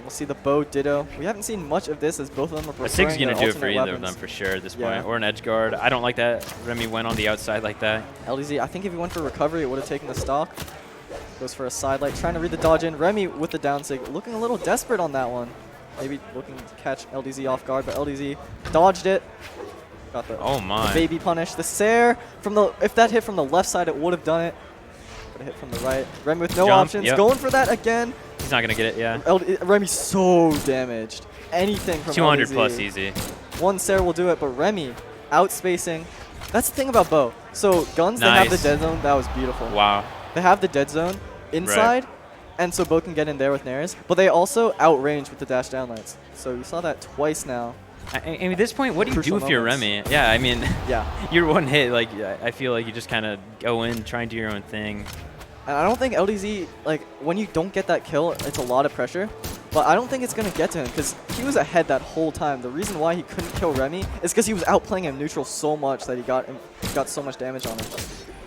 S8: We'll see the bow ditto. We haven't seen much of this as both of them are
S7: A Sig's
S8: preferring
S7: going to
S8: their
S7: do it for
S8: alternate
S7: either of
S8: weapons.
S7: them for sure at this
S8: Yeah.
S7: point. Or an edge guard. I don't like that Remy went on the outside like that.
S8: LDZ, I think if he went for recovery, it would have taken the stock. Goes for a side light, trying to read the dodge in. Remy with the down sig, looking a little desperate on that one. Maybe looking to catch LDZ off guard, but LDZ dodged it. Got the
S7: Oh my.
S8: baby punish. The Sair, if that hit from the left side, it would have done it. But it hit from the right. Remy with no
S7: Jump,
S8: options,
S7: yep.
S8: going for that again.
S7: He's not going to get it, yeah.
S8: Remy's so damaged. Anything from
S7: 200
S8: LDZ.
S7: plus easy.
S8: One Sair will do it, but Remy outspacing. That's the thing about Bo. So guns that have the
S7: Nice.
S8: dead zone, that was beautiful.
S7: Wow.
S8: They have the dead zone inside, and so Bo can get in there with nairs, but they also outrange with the dash down lights. So you saw that twice now.
S7: I mean, at this point, what do you
S8: Crucial
S7: do if you're
S8: moments.
S7: Remy? Yeah, I mean,
S8: Yeah.
S7: you're one hit. Like, I feel like you just kind of go in, try and do your own thing.
S8: And I don't think LDZ, like, when you don't get that kill, it's a lot of pressure. But I don't think it's going to get to him because he was ahead that whole time. The reason why he couldn't kill Remy is because he was outplaying him neutral so much that he got so much damage on him.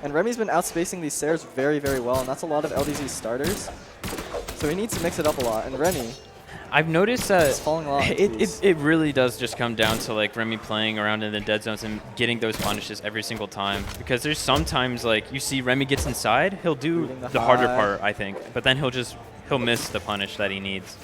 S8: And Remy's been outspacing these Sairs very, very well, and that's a lot of LDZ's starters. So he needs to mix it up a lot. And Remy,
S7: I've noticed that
S8: He's falling a lot into these.
S7: it really does just come down to like Remy playing around in the dead zones and getting those punishes every single time. Because there's sometimes like you see Remy gets inside, he'll do
S8: Reading the
S7: the harder
S8: high.
S7: part, I think, but then he'll miss the punish that he needs.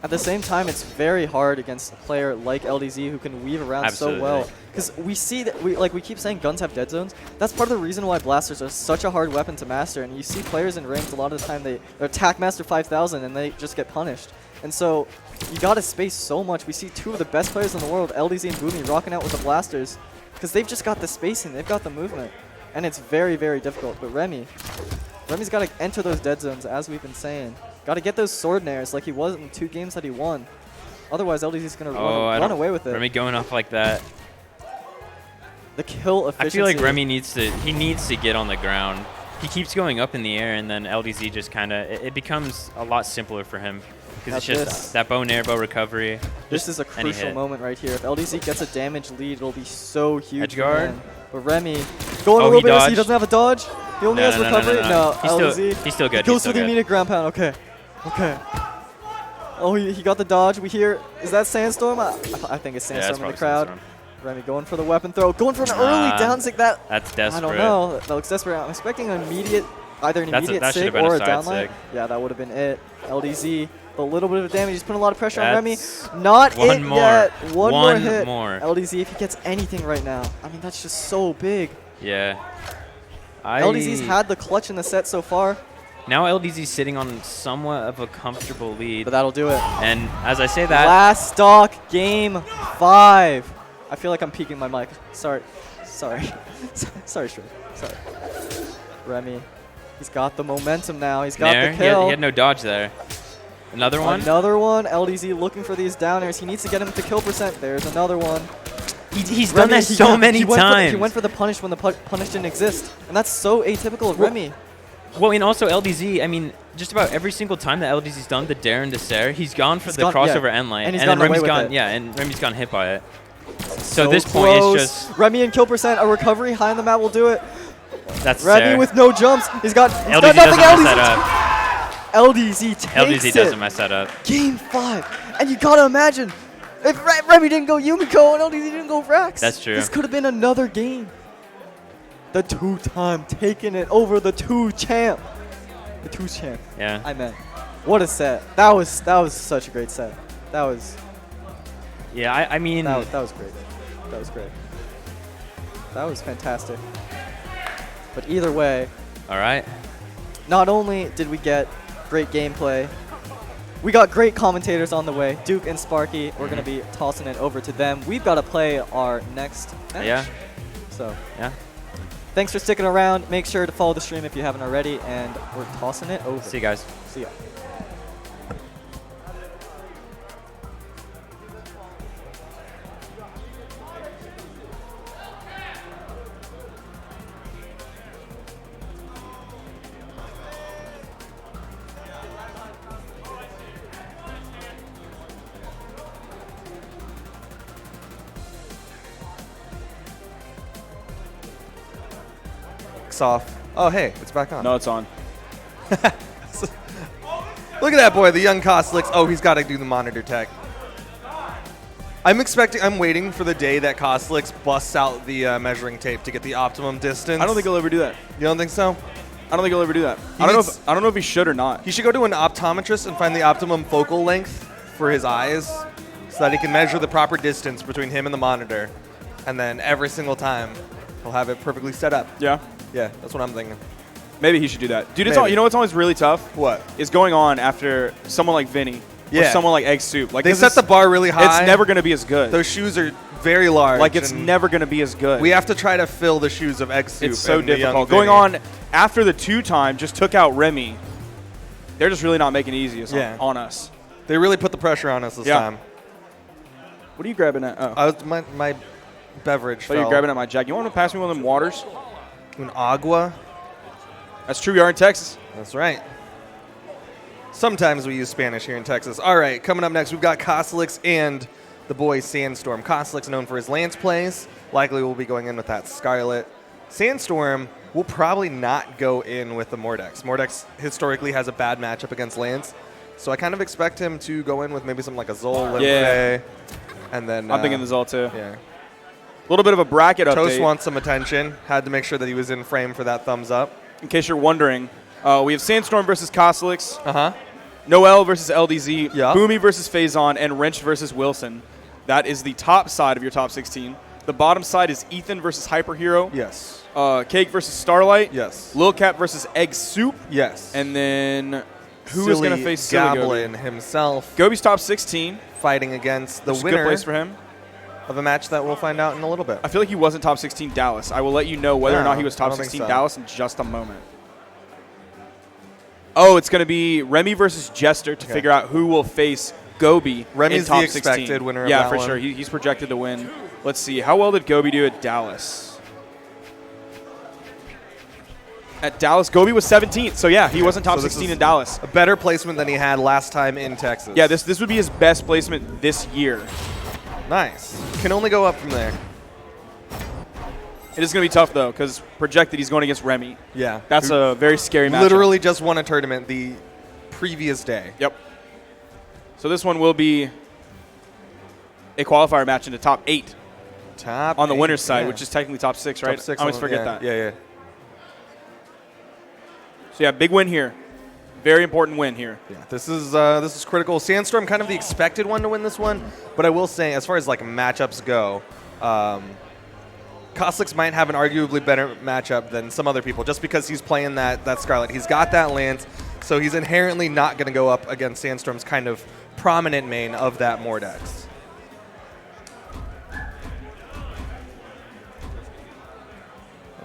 S8: at the same time, it's very hard against a player like LDZ who can weave around
S7: Absolutely.
S8: so well. Because we see that we keep saying guns have dead zones. That's part of the reason why blasters are such a hard weapon to master. And you see players in ranks a lot of the time they're attack master 5000 and they just get punished. And so you gotta space so much. We see 2 of the best players in the world, LDZ and Boomie, rocking out with the blasters because they've just got the spacing, they've got the movement, and it's very, very difficult. But Remy's got to enter those dead zones, as we've been saying. Got to get those sword nairs like he was in the 2 games that he won. Otherwise, LDZ's gonna run away with it.
S7: Remy going off like that.
S8: The kill efficiency.
S7: I feel like Remy needs to get on the ground. He keeps going up in the air, and then LDZ just kind of it becomes a lot simpler for him. Because it's just that bow and arrow recovery.
S8: This is a
S7: any
S8: crucial
S7: hit.
S8: moment right here. If LDZ gets a damage lead, it'll be so huge.
S7: Edge guard.
S8: for him. But Remy going a
S7: Oh,
S8: little
S7: he
S8: bit. He
S7: dodged.
S8: doesn't have a dodge. He only
S7: No,
S8: has
S7: no, no,
S8: recovery.
S7: no, no. He's
S8: LDZ.
S7: still good.
S8: He
S7: He's
S8: goes
S7: still
S8: for the
S7: good.
S8: immediate ground pound. Okay. Okay. Oh, he got the dodge. We hear. Is that Sandstorm? I think it's
S7: Yeah,
S8: Sandstorm
S7: it's
S8: in the
S7: probably
S8: crowd.
S7: Sandstorm.
S8: Remy going for the weapon throw. Going for an early down sig. That
S7: That's desperate.
S8: I don't know. That looks desperate. I'm expecting an immediate, either an immediate
S7: that
S8: sig
S7: should've been
S8: or
S7: a
S8: a
S7: side
S8: down line.
S7: sig.
S8: Yeah, that would have been it. LDZ, a little bit of damage. He's putting a lot of pressure on Remy.
S7: That's
S8: Not
S7: one
S8: it
S7: more.
S8: yet. One more
S7: One
S8: hit.
S7: more.
S8: LDZ, if he gets anything right now, I mean, that's just so big.
S7: Yeah.
S8: LDZ's had the clutch in the set so far,
S7: Now LDZ's sitting on somewhat of a comfortable lead.
S8: but that'll do it.
S7: And as I say that,
S8: Last stock, game 5. I feel like I'm peeking my mic. Sorry. Sorry, Stray. Sorry. Remy, he's got the momentum now. He's got
S7: Nair,
S8: the kill.
S7: he had no dodge there. Another one?
S8: Another one. LDZ looking for these downers. He needs to get him to kill percent. There's another one.
S7: He's done
S8: Remy,
S7: that so many times.
S8: He went for the punish when the punish didn't exist. And that's so atypical of Remy.
S7: Well, and also LDZ, I mean, just about every single time that LDZ's done the Dare and Dare, he's gone for the crossover end line.
S8: And he's
S7: then
S8: gotten away
S7: Remy's
S8: with
S7: gone,
S8: it.
S7: yeah, and Remy's gone hit by it.
S8: So
S7: this point,
S8: close.
S7: it's just,
S8: Remy and kill percent. A recovery high on the map will do it.
S7: that's
S8: Remy
S7: there.
S8: with no jumps. He's got
S7: LDZ
S8: nothing.
S7: doesn't mess that up.
S8: LDZ takes
S7: LDZ
S8: it.
S7: doesn't mess that up.
S8: Game 5. And you gotta imagine, if Remy didn't go Yumiko and LDZ didn't go Vrax.
S7: That's true.
S8: This could have been another game. The 2-time taking it over the 2 champ. The 2 champ.
S7: Yeah.
S8: I meant. What a set. That was such a great set. That was
S7: Yeah, I mean,
S8: that was great. That was great. That was fantastic. But either way,
S7: all right.
S8: not only did we get great gameplay, we got great commentators on the way. Duke and Sparky, we're going to be tossing it over to them. We've got to play our next match.
S7: Yeah.
S8: So,
S7: Yeah.
S8: thanks for sticking around. Make sure to follow the stream if you haven't already, and we're tossing it over.
S7: See you guys.
S8: See ya.
S9: Off. Oh, hey, it's back on.
S1: No, it's on.
S9: Look at that boy, the young Kostlix. Oh, he's got to do the monitor tech. I'm waiting for the day that Kostlix busts out the measuring tape to get the optimum distance.
S1: I don't think he'll ever do that.
S9: You don't think so?
S1: I don't think he'll ever do that.
S9: He
S1: I don't
S9: needs-
S1: know if he should or not.
S9: He should go to an optometrist and find the optimum focal length for his eyes so that he can measure the proper distance between him and the monitor. And then every single time, he'll have it perfectly set up.
S1: Yeah.
S9: Yeah, that's what I'm thinking.
S1: Maybe he should do that. Dude,
S9: Maybe.
S1: you know what's always really tough?
S9: What?
S1: Is going on after someone like Vinny or
S9: Yeah.
S1: someone like Egg Soup. Like
S9: They
S1: 'cause
S9: set the bar really high.
S1: It's never going to be as good.
S9: Those shoes are very large.
S1: Like, it's
S9: and
S1: never going to be as good.
S9: We have to try to fill the shoes of Egg Soup.
S1: It's so
S9: and the young
S1: difficult. Going
S9: Vinny.
S1: on after the 2-time just took out Remy. They're just really not making it easy on us.
S9: They really put the pressure on us this
S1: Yeah.
S9: time.
S1: What are you grabbing at? Oh,
S9: I was my beverage.
S1: you're grabbing at my jack. You want to pass me one of them waters?
S9: an agua.
S1: That's true. We are in Texas.
S9: That's right. Sometimes we use Spanish here in Texas. All right, coming up next, we've got Kostlix and the boy Sandstorm. Kostlix, known for his Lance plays, likely will be going in with that Scarlet. Sandstorm will probably not go in with the Mordex. Mordex historically has a bad matchup against Lance, so I kind of expect him to go in with maybe something like a Zol, Limpe,
S1: Yeah.
S9: and then
S1: I'm thinking the Zol too.
S9: Yeah.
S1: A little bit of a bracket update.
S9: Toast wants some attention. Had to make sure that he was in frame for that thumbs up.
S1: In case you're wondering, we have Sandstorm versus Kostlix,
S9: Uh-huh.
S1: Noel versus LDZ,
S9: Yeah.
S1: Boomie versus Faison, and Wrench versus Wilson. That is the top side of your top 16. The bottom side is Ethan versus Hyperhero.
S9: Yes.
S1: Cake versus Starlight.
S9: Yes.
S1: Lil Cap versus Egg Soup.
S9: Yes.
S1: And then who is going to face Silly Gobi?
S9: Goblin himself
S1: Gobi's top 16.
S9: fighting against the
S1: Which is a good
S9: winner
S1: place for him.
S9: of a match that we'll find out in a little bit.
S1: I feel like he wasn't top 16 Dallas. I will let you know whether or
S9: No,
S1: not he was
S9: I
S1: top
S9: don't think
S1: 16
S9: so.
S1: Dallas in just a moment. Oh, it's going to be Remy versus Jester to
S9: Okay.
S1: figure out who will face Gobi
S9: Remy's
S1: in top
S9: the
S1: 16.
S9: expected winner of
S1: Yeah,
S9: that
S1: for
S9: one.
S1: sure. He's projected to win. Let's see. How well did Gobi do at Dallas? At Dallas, Gobi was 17th. So, yeah, he wasn't top
S9: So this
S1: 16
S9: is
S1: in Dallas.
S9: A better placement than he had last time in Texas.
S1: Yeah, this would be his best placement this year.
S9: Nice. Can only go up from there.
S1: It is going to be tough, though, because projected he's going against Remy.
S9: Yeah.
S1: That's a very scary matchup.
S9: Literally just won a tournament the previous day.
S1: Yep. So this one will be a qualifier match in the top 8
S9: Top
S1: on the
S9: 8,
S1: winner's side,
S9: yeah.
S1: which is technically top 6, right?
S9: Top 6
S1: I always
S9: on-
S1: forget
S9: yeah,
S1: that.
S9: Yeah, yeah.
S1: So, yeah, big win here. Very important win here.
S9: Yeah, this is critical. Sandstorm kind of the expected one to win this one, but I will say, as far as like matchups go, Koslix might have an arguably better matchup than some other people, just because he's playing that Scarlet. He's got that Lance, so he's inherently not going to go up against Sandstorm's kind of prominent main of that Mordex.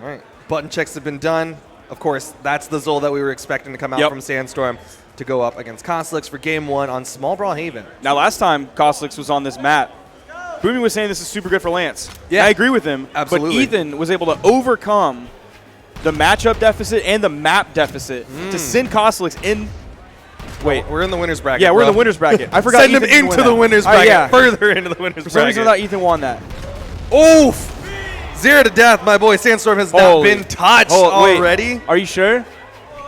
S9: All right, button checks have been done. Of course, that's the Zol that we were expecting to come out from Sandstorm to go up against Koslix for Game 1 on Small Brawlhaven.
S1: Now, last time Koslix was on this map, Boomie was saying this is super good for Lance.
S9: Yeah.
S1: I agree with him.
S9: Absolutely.
S1: But Ethan was able to overcome the matchup deficit and the map deficit to send Koslix in. Wait.
S9: We're in the winner's bracket.
S1: Yeah, we're in
S9: bro.
S1: the winner's bracket. I forgot
S9: Send
S1: Ethan
S9: him
S1: didn't win
S9: into the
S1: that.
S9: winner's
S1: Oh,
S9: bracket.
S1: yeah.
S9: Further into the winner's
S1: For some reason, I
S9: bracket.
S1: thought Ethan won that.
S9: Oof! 0 to death, my boy. Sandstorm has not
S1: Holy-
S9: been touched
S1: Wait,
S9: already.
S1: are you sure?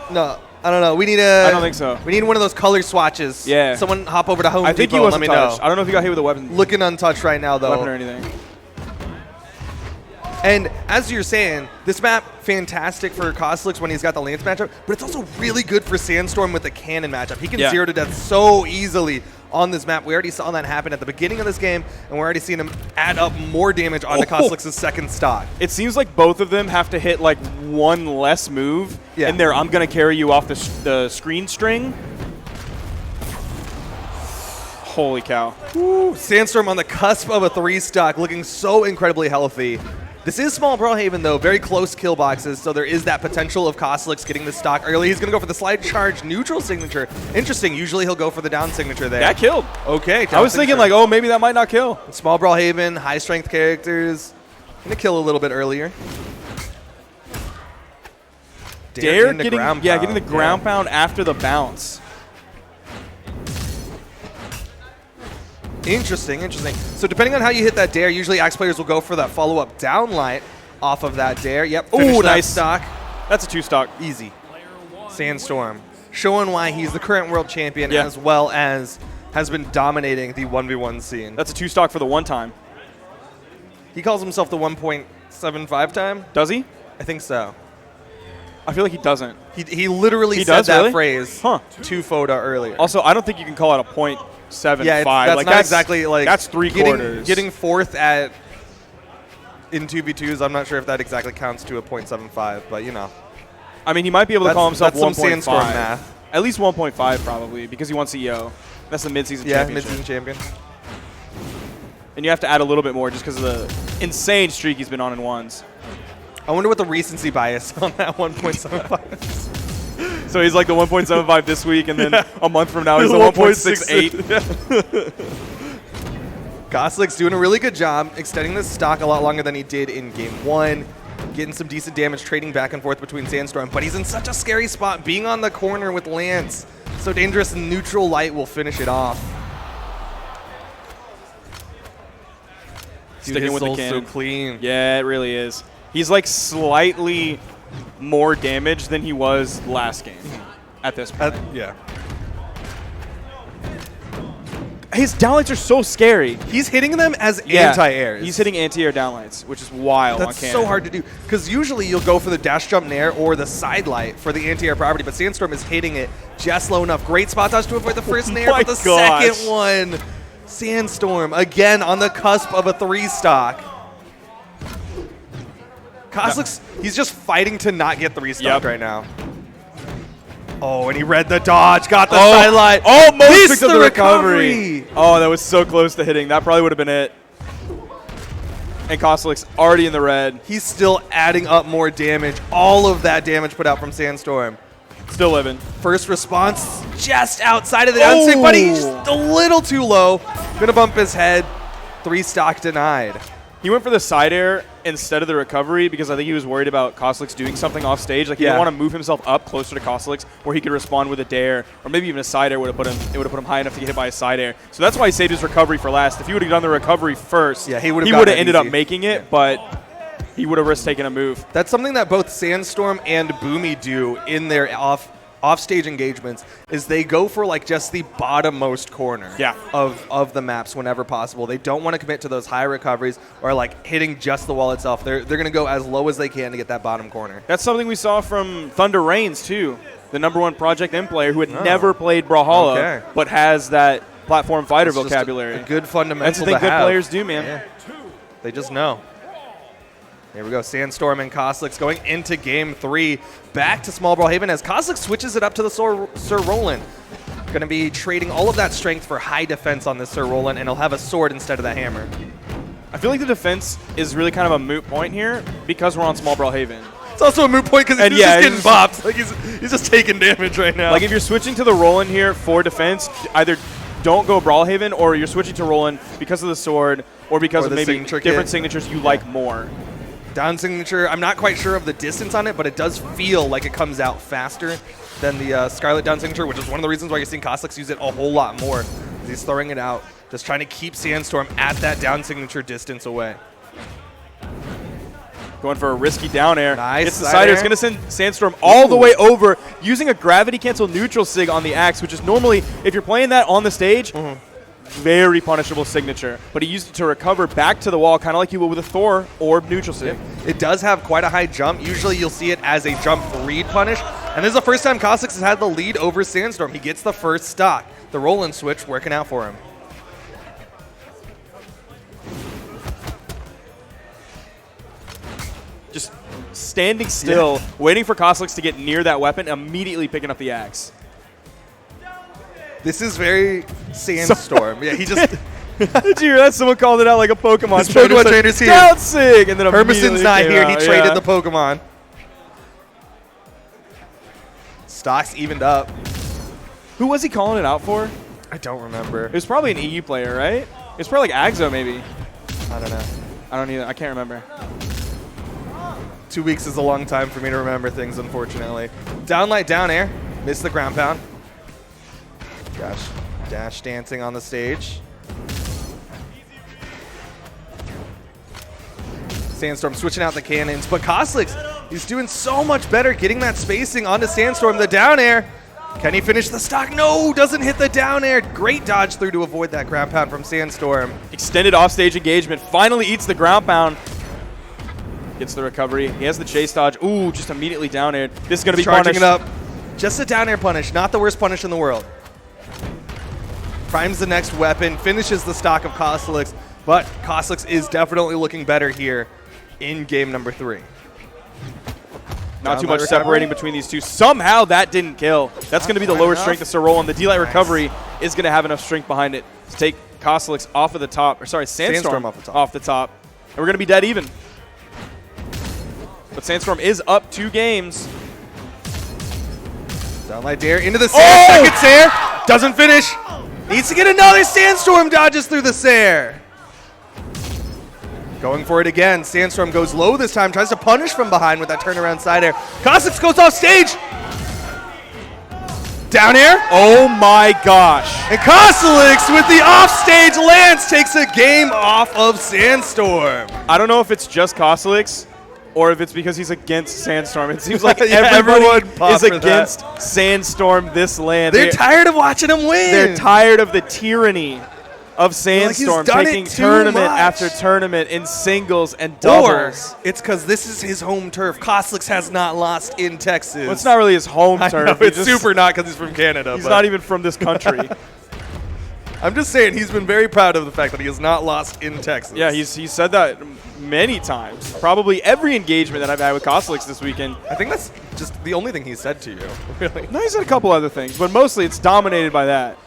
S9: No, I don't know. We need a.
S1: I don't think so.
S9: We need one of those color swatches.
S1: Yeah.
S9: Someone hop over to Home
S1: I think
S9: Depot
S1: he
S9: and let
S1: wasn't
S9: me
S1: touched.
S9: know.
S1: I don't know if he got hit with a weapon,
S9: Looking untouched right now, though.
S1: weapon or anything.
S9: And as you're saying, this map, fantastic for Koslix when he's got the Lance matchup, but it's also really good for Sandstorm with the Cannon matchup. He can 0 to death so easily on this map. We already saw that happen at the beginning of this game, and we're already seeing him add up more damage onto Koslix's second stock.
S1: It seems like both of them have to hit like one less move, and they're I'm going to carry you off the screen string. Holy cow.
S9: Woo. Sandstorm on the cusp of a 3 stock, looking so incredibly healthy. This is Small Brawlhaven, though. Very close kill boxes, so there is that potential of Koslix getting the stock early. He's going to go for the slide charge neutral signature. Interesting. Usually he'll go for the down signature there.
S1: That killed.
S9: Okay.
S1: I was thinking like, oh, maybe that might not kill.
S9: Small Brawlhaven, high strength characters. Going to kill a little bit earlier.
S1: Dare
S9: getting
S1: getting the ground pound after the bounce.
S9: Interesting, interesting. So depending on how you hit that dare, usually Axe players will go for that follow-up down light off of that dare. Yep, finish
S1: Ooh,
S9: that
S1: nice
S9: stock.
S1: That's a 2 stock.
S9: Easy. Sandstorm, showing why he's the current world champion
S1: Yeah.
S9: as well as has been dominating the 1v1 scene.
S1: That's a 2 stock for the one time.
S9: He calls himself the 1.75 time.
S1: Does he?
S9: I think so.
S1: I feel like he doesn't.
S9: He literally
S1: He
S9: said
S1: does,
S9: that
S1: really?
S9: phrase
S1: Huh.
S9: to Foda earlier.
S1: Also, I don't think you can call it a .75.
S9: Yeah,
S1: like,
S9: that's not exactly like
S1: that's 3 quarters.
S9: Getting fourth at in 2v2s, I'm not sure if that exactly counts to a .75, but you know.
S1: I mean, he might be able to call himself
S9: that's some
S1: 1.5.
S9: Sandstorm math.
S1: At least 1.5 probably because he won CEO. That's the midseason
S9: Yeah,
S1: championship.
S9: mid-season champion.
S1: And you have to add a little bit more just because of the insane streak he's been on in ones.
S9: I wonder what the recency bias on that 1.75 is.
S1: So he's like the 1.75 this week, and then a month from now he's the 1.68.
S9: Koslix doing a really good job extending this stock a lot longer than he did in Game 1. Getting some decent damage, trading back and forth between Sandstorm. But he's in such a scary spot, being on the corner with Lance. So dangerous, and neutral light will finish it off.
S1: Sticking
S9: his
S1: with the
S9: soul's
S1: cannon.
S9: so clean.
S1: Yeah, it really is. He's like slightly more damage than he was last game at this point.
S9: Yeah.
S1: His downlights are so scary.
S9: He's hitting them as anti-airs.
S1: He's hitting anti-air downlights, which is wild on
S9: That's
S1: cannon.
S9: so hard to do. Because usually you'll go for the dash jump nair or the side light for the anti-air property, but Sandstorm is hitting it just low enough. Great spot dodge to avoid the first nair,
S1: my
S9: but the
S1: gosh.
S9: second one. Sandstorm, again, on the cusp of a 3 stock. Koslix, he's just fighting to not get 3 stock right now. Oh, and he read the dodge, got the side light.
S1: Almost
S9: Missed
S1: picked up
S9: the
S1: the recovery. Oh, that was so close to hitting. That probably would have been it. And Koslix already in the red.
S9: He's still adding up more damage. All of that damage put out from Sandstorm.
S1: Still living.
S9: First response just outside of the downstate, but he's just a little too low. Gonna bump his head. 3 stock denied.
S1: He went for the side air, instead of the recovery because I think he was worried about Koslic's doing something off stage. Like he didn't want to move himself up closer to Koslic's where he could respond with a dare, or maybe even a side air would have put him high enough to get hit by a side air. So that's why he saved his recovery for last. If he would have done the recovery first,
S9: he would
S1: have ended up making it, but he would have risked taking a move.
S9: That's something that both Sandstorm and Boomie do in their off-stage engagements, is they go for like just the bottommost corner of the maps whenever possible. They don't want to commit to those high recoveries or like hitting just the wall itself. They're going to go as low as they can to get that bottom corner.
S1: That's something we saw from Thunder Reigns too, the #1 Project M player who had never played Brawlhalla, but has that platform fighter vocabulary.
S9: A good fundamental.
S1: That's the thing good players do, man.
S9: Yeah. They just know. Here we go, Sandstorm and Koslic's going into game 3. Back to Small Brawlhaven as Koslic switches it up to the Sir Roland. Going to be trading all of that strength for high defense on this Sir Roland, and he'll have a sword instead of that hammer.
S1: I feel like the defense is really kind of a moot point here because we're on Small Brawlhaven.
S9: It's also a moot point because he's just getting bopped. Like he's just taking damage right now.
S1: Like if you're switching to the Roland here for defense, either don't go Brawlhaven or you're switching to Roland because of the sword or because of maybe different signatures you like more.
S9: Down signature, I'm not quite sure of the distance on it, but it does feel like it comes out faster than the Scarlet down signature, which is one of the reasons why you're seeing Koslic use it a whole lot more. He's throwing it out, just trying to keep Sandstorm at that down signature distance away.
S1: Going for a risky down air.
S9: Nice.
S1: It's the side air. It's going to send Sandstorm all the way over using a gravity cancel neutral sig on the axe, which is normally, if you're playing that on the stage, very punishable signature, but he used it to recover back to the wall, kind of like you would with a Thor orb neutral sig.
S9: It does have quite a high jump. Usually you'll see it as a jump read punish, and this is the first time Koslic has had the lead over Sandstorm. He gets the first stock. The Roland switch working out for him.
S1: Just standing still, waiting for Koslic to get near that weapon, immediately picking up the axe.
S9: This is very Sandstorm. Yeah, he just...
S1: Did you hear that? Someone called it out like a Pokemon.
S9: His Pokemon trainer's here.
S1: Down sig! And then
S9: Hermison's not here. He traded the Pokemon. Stocks evened up.
S1: Who was he calling it out for?
S9: I don't remember.
S1: It was probably an EU player, right? It was probably like Axo, maybe.
S9: I don't know.
S1: I don't either. I can't remember.
S9: 2 weeks is a long time for me to remember things, unfortunately. Down light, down air. Missed the ground pound. Gosh, dash dancing on the stage. Sandstorm switching out the cannons, but Koslic, he's doing so much better getting that spacing onto Sandstorm. The down air. Can he finish the stock? No, doesn't hit the down air. Great dodge through to avoid that ground pound from Sandstorm.
S1: Extended offstage engagement. Finally eats the ground pound. Gets the recovery. He has the chase dodge. Ooh, just immediately down air. This is going to be
S9: charging
S1: punished.
S9: it up. Just a down air punish. Not the worst punish in the world. Primes the next weapon. Finishes the stock of Koslic. But Koslic is definitely looking better here in game number 3.
S1: Not too much separating between these two. Somehow that didn't kill. That's going to be the lower strength of Sir Roland. The D-Light recovery is going to have enough strength behind it to take Koslic off of the top. Or sorry, Sandstorm off the top. And we're going to be dead even. But Sandstorm is up 2 games.
S9: Downlight dare into the Sair. Second Sair. Doesn't finish. Needs to get another. Sandstorm dodges through the Sair. Going for it again. Sandstorm goes low this time. Tries to punish from behind with that turnaround side air. Koslic goes off stage. Down air.
S1: Oh my gosh.
S9: And Koslic with the offstage lance takes a game off of Sandstorm.
S1: I don't know if it's just Koslic or if it's because he's against Sandstorm. It seems like
S9: Yeah,
S1: everyone is
S9: for
S1: against Sandstorm this land.
S9: They're tired of watching him win.
S1: They're tired of the tyranny of Sandstorm taking tournament after tournament in singles and doubles.
S9: Or it's because this is his home turf. Koslic has not lost in Texas.
S1: Well, it's not really his home turf.
S9: Know, it's super not because he's from Canada.
S1: He's not even from this country.
S9: I'm just saying he's been very proud of the fact that he has not lost in Texas.
S1: Yeah, he's said that many times. Probably every engagement that I've had with Koslic this weekend.
S9: I think that's just the only thing he said to you, really.
S1: No, he said a couple other things, but mostly it's dominated by that.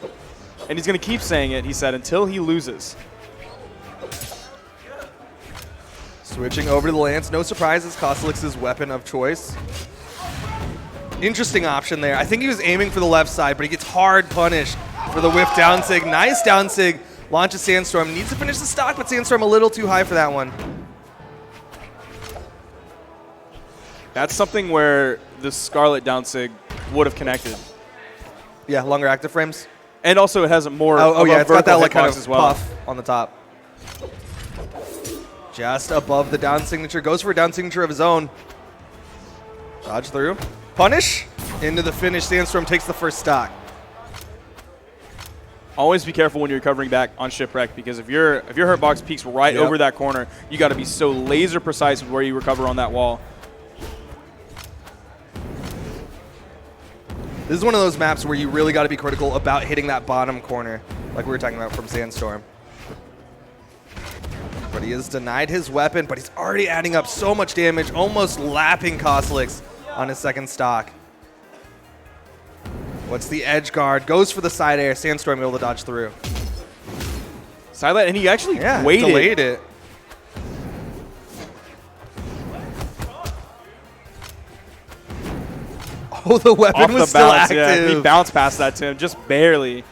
S1: And he's going to keep saying it, he said, until he loses.
S9: Switching over to the lance. No surprises, Koslic's weapon of choice. Interesting option there. I think he was aiming for the left side, but he gets hard punished for the whiff down sig. Nice down sig. Launches Sandstorm. Needs to finish the stock, but Sandstorm a little too high for that one.
S1: That's something where the Scarlet down sig would have connected.
S9: Yeah, longer active frames.
S1: And also it has a more
S9: Oh yeah, it's got that like kind of
S1: as well.
S9: puff on the top. Just above the down signature. Goes for a down signature of his own. Dodge through. Punish. Into the finish. Sandstorm takes the first stock.
S1: Always be careful when you're recovering back on Shipwreck, because if your hurt box peeks right over that corner, you got to be so laser precise with where you recover on that wall.
S9: This is one of those maps where you really got to be critical about hitting that bottom corner, like we were talking about from Sandstorm. But he has denied his weapon, but he's already adding up so much damage, almost lapping Kostlix on his second stock. What's the edge guard? Goes for the side air. Sandstorm able to dodge through.
S1: Silent, and he actually waited.
S9: Delayed it. Oh, the weapon
S1: Off
S9: was
S1: the
S9: still
S1: bounce,
S9: active.
S1: yeah. He bounced past that to him, just barely.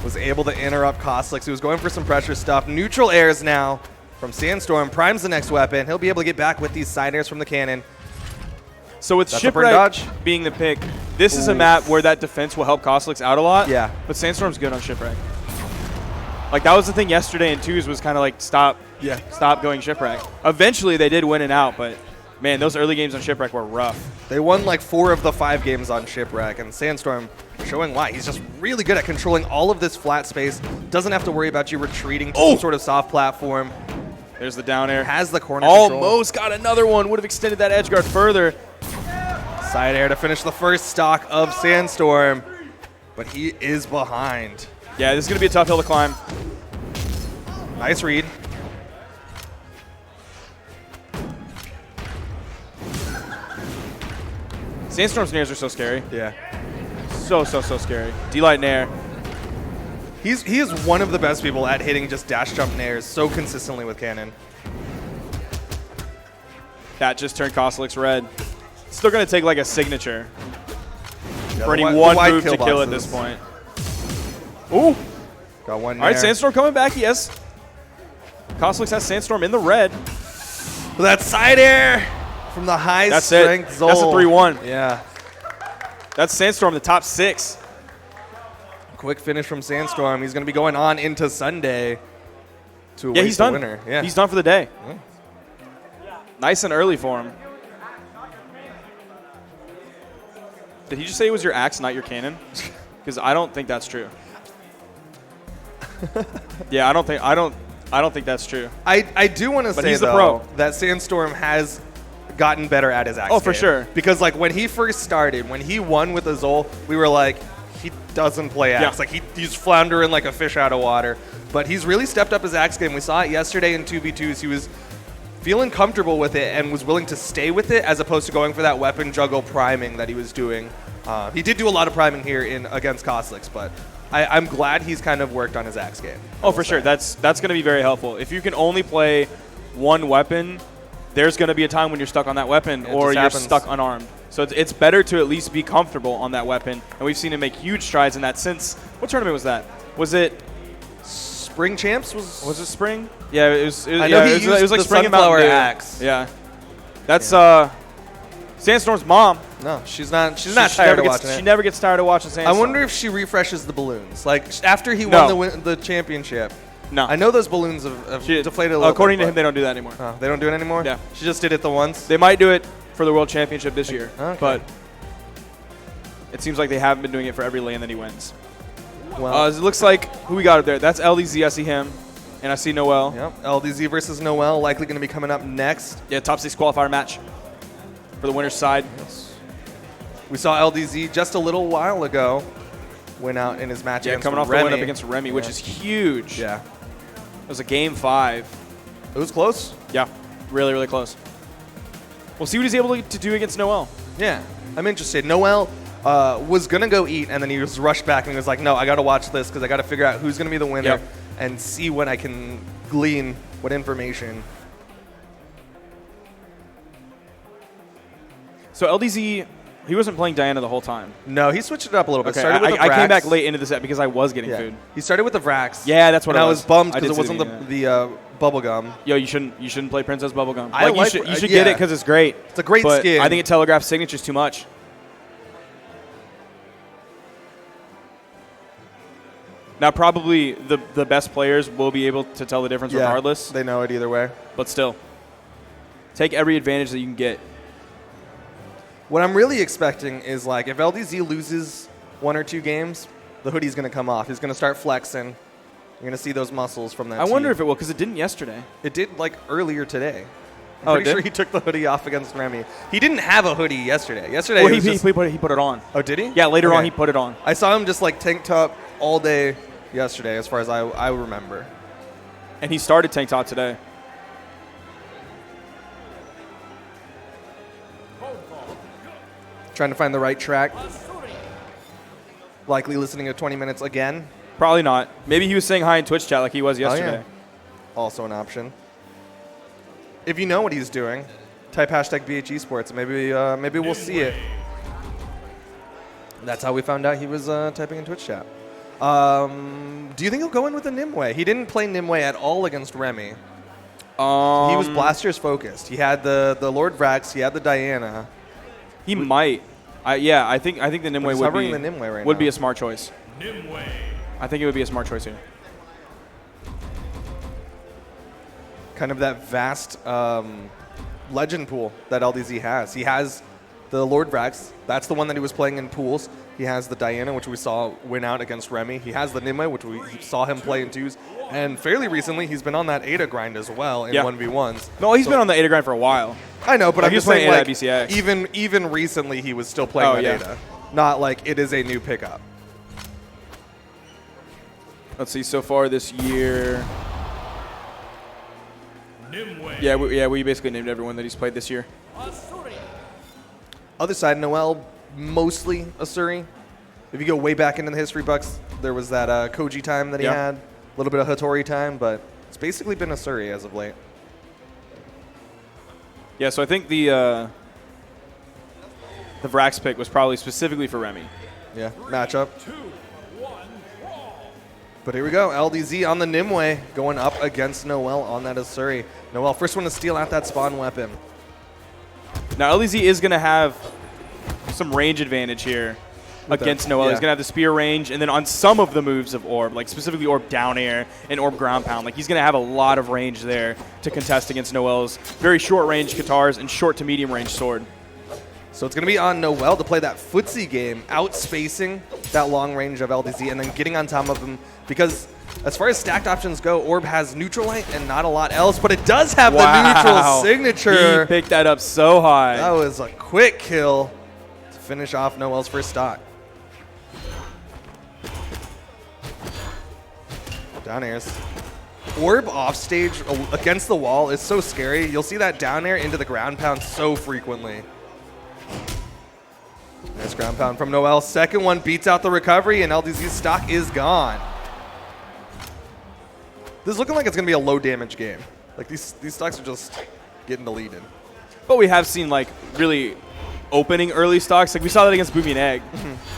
S9: Was able to interrupt Kostlix. He was going for some pressure stuff. Neutral airs now from Sandstorm. Primes the next weapon. He'll be able to get back with these side airs from the cannon.
S1: So with
S9: That's a burn
S1: Shipwreck
S9: dodge.
S1: being the pick, this is a map where that defense will help Kostlix out a lot.
S9: Yeah.
S1: But Sandstorm's good on Shipwreck. Like, that was the thing yesterday in twos, was kind of like stop going Shipwreck. Eventually they did win and out, but man, those early games on Shipwreck were rough.
S9: They won like 4 of the 5 games on Shipwreck, and Sandstorm showing why. He's just really good at controlling all of this flat space. Doesn't have to worry about you retreating to some sort of soft platform.
S1: There's the down air.
S9: Has the corner control.
S1: Almost got another one. Would have extended that edge guard further.
S9: Side air to finish the first stock of Sandstorm, but he is behind.
S1: Yeah, this is going to be a tough hill to climb.
S9: Nice read.
S1: Sandstorm's nairs are so scary.
S9: Yeah.
S1: So scary. D-Light nair.
S9: He is one of the best people at hitting just dash jump nairs so consistently with cannon.
S1: That just turned Kostlix red. Still going to take like a signature for any
S9: the
S1: one
S9: wide
S1: move to kill at this point. Ooh.
S9: Got one
S1: All right,
S9: nair.
S1: Sandstorm coming back, yes. Kostlix has Sandstorm in the red.
S9: That side air from the high
S1: That's
S9: strength
S1: it.
S9: Zol.
S1: That's a 3-1.
S9: Yeah.
S1: That's Sandstorm, the top 6.
S9: Quick finish from Sandstorm. He's going to be going on into Sunday to
S1: Yeah,
S9: await
S1: he's
S9: the
S1: done.
S9: winner. Yeah.
S1: He's done for the day.
S9: Yeah.
S1: Nice and early for him. Did he just say it was your axe, not your cannon? Because I don't think that's true. Yeah, I don't think that's true.
S9: I do want to say
S1: he's the
S9: though
S1: pro.
S9: that Sandstorm has gotten better at his axe
S1: Oh, for
S9: game.
S1: sure.
S9: Because like when he first started, when he won with Azul, we were like, he doesn't play axe.
S1: Yeah.
S9: Like he's floundering like a fish out of water. But he's really stepped up his axe game. We saw it yesterday in 2v2s. He was feeling comfortable with it and was willing to stay with it as opposed to going for that weapon juggle priming that he was doing. He did do a lot of priming here against Kostlix, but I'm glad he's kind of worked on his axe game.
S1: Oh, for sure. That's going to be very helpful. If you can only play one weapon, there's going to be a time when you're stuck on that weapon or you're stuck unarmed. So it's better to at least be comfortable on that weapon. And we've seen him make huge strides in that since – what tournament was that? Was it –
S9: Spring Champs was
S1: it spring? Yeah, it was
S9: I know he
S1: it
S9: used
S1: was like
S9: the
S1: spring and
S9: sunflower
S1: Mountain Dew.
S9: axe.
S1: Yeah. That's Sandstorm's mom.
S9: No, she's not
S1: She
S9: tired
S1: never
S9: of
S1: gets,
S9: watching it.
S1: She never gets tired of watching Sandstorm.
S9: I wonder if she refreshes the balloons. Like after he
S1: No.
S9: won the championship.
S1: No.
S9: I know those balloons have deflated a little
S1: According
S9: bit,
S1: to him, they don't do that anymore.
S9: Oh, they don't do it anymore?
S1: Yeah.
S9: She just did it the once?
S1: They might do it for the World Championship this year,
S9: Okay.
S1: but it seems like they haven't been doing it for every lane that he wins.
S9: Well,
S1: It looks like who we got up there. That's LDZ. I see him, and I see Noel.
S9: yep. LDZ versus Noel likely going to be coming up next.
S1: Yeah, top 6 qualifier match for the winner's side.
S9: We saw LDZ just a little while ago win out in his match
S1: Yeah,
S9: against
S1: coming off
S9: Remy.
S1: the win up against Remy, which is huge.
S9: Yeah.
S1: It was a game 5.
S9: It was close.
S1: Yeah, really, really close. We'll see what he's able to do against Noel.
S9: Yeah. I'm interested. Noel was going to go eat, and then he was rushed back and he was like, no, I got to watch this because I got to figure out who's going to be the winner
S1: Yep.
S9: and see what I can glean, what information.
S1: So LDZ, he wasn't playing Diana the whole time.
S9: No, he switched it up a little bit.
S1: Okay,
S9: Started with the
S1: I came
S9: Vrax.
S1: back late into the set because I was getting
S9: Yeah.
S1: food.
S9: He started with the Vrax.
S1: Yeah, that's what
S9: and
S1: it
S9: I
S1: was.
S9: was bummed
S1: I
S9: because
S1: did
S9: it
S1: see
S9: wasn't
S1: the
S9: Bubblegum.
S1: Yo, you shouldn't play Princess Bubblegum.
S9: I like-
S1: you should
S9: yeah.
S1: get it because it's great.
S9: It's a great
S1: but
S9: skin.
S1: I think it telegraphs signatures too much. Now, probably the best players will be able to tell the difference regardless.
S9: They know it either way.
S1: But still, take every advantage that you can get.
S9: What I'm really expecting is, like, if LDZ loses 1 or 2 games, the hoodie's going to come off. He's going to start flexing. You're going to see those muscles from that
S1: I wonder
S9: tee.
S1: if it will, because it didn't yesterday.
S9: It did, like, earlier today. I'm
S1: Oh, it
S9: pretty sure
S1: did?
S9: he took the hoodie off against Remy. He didn't have a hoodie yesterday. Yesterday,
S1: Well,
S9: it was just,
S1: he put it on.
S9: oh, did he?
S1: Yeah, later on
S9: Okay.
S1: he put it on.
S9: I saw him just, like, tank top all day yesterday, as far as I remember.
S1: And he started tank top today.
S9: Trying to find the right track. Likely listening to 20 minutes again.
S1: Probably not. Maybe he was saying hi in Twitch chat like he was yesterday.
S9: Oh, yeah. Also an option. If you know what he's doing, type hashtag BH Esports. Maybe we'll see it. That's how we found out he was typing in Twitch chat. Do you think he'll go in with a Nimue? He didn't play Nimue at all against Remy. He was Blasters focused. He had the Lord Vrax. He had the Diana.
S1: He might. I think the Nimue
S9: he's
S1: would
S9: hovering
S1: be
S9: the Nimue right
S1: would
S9: now.
S1: be a smart choice. I think it would be a smart choice here.
S9: Kind of that vast legend pool that LDZ has. He has the Lord Vrax. That's the one that he was playing in pools. He has the Diana, which we saw win out against Remy. He has the Nimue, which we saw him play in 2s. And fairly recently, he's been on that Ada grind as well in 1v1s.
S1: No, he's been on the Ada grind for a while.
S9: I know, but
S1: Like,
S9: I'm
S1: he was
S9: just saying,
S1: playing
S9: like,
S1: Ada at BCX.
S9: even recently, he was still playing that
S1: yeah.
S9: Ada. Not like it is a new pickup.
S1: Let's see, so far this year. Yeah, we basically named everyone that he's played this year.
S9: Other side, Noel, mostly Asuri. If you go way back into the history books, there was that Koji time that he had. A little bit of Hattori time, but it's basically been Asuri as of late.
S1: Yeah, so I think the Vrax pick was probably specifically for Remy.
S9: Yeah, matchup. But here we go. LDZ on the Nimue going up against Noel on that Asuri. Noel, first one to steal out that spawn weapon.
S1: Now, LDZ is going to have some range advantage here against Noel. He's going to have the spear range, and then on some of the moves of Orb, like specifically Orb down air and Orb ground pound, like he's going to have a lot of range there to contest against Noel's very short range guitars and short to medium range sword.
S9: So it's going to be on Noel to play that footsie game, outspacing that long range of LDZ and then getting on top of him, because as far as stacked options go, Orb has neutral light and not a lot else, but it does have the neutral signature.
S1: He picked that up so high.
S9: That was a quick kill to finish off Noel's first stock. Down airs. Orb off stage against the wall is so scary. You'll see that down air into the ground pound so frequently. Nice ground pound from Noel. Second one beats out the recovery, and LDZ's stock is gone. This is looking like it's going to be a low damage game. Like these stocks are just getting deleted.
S1: But we have seen like really opening early stocks. Like we saw that against Boomie and Egg.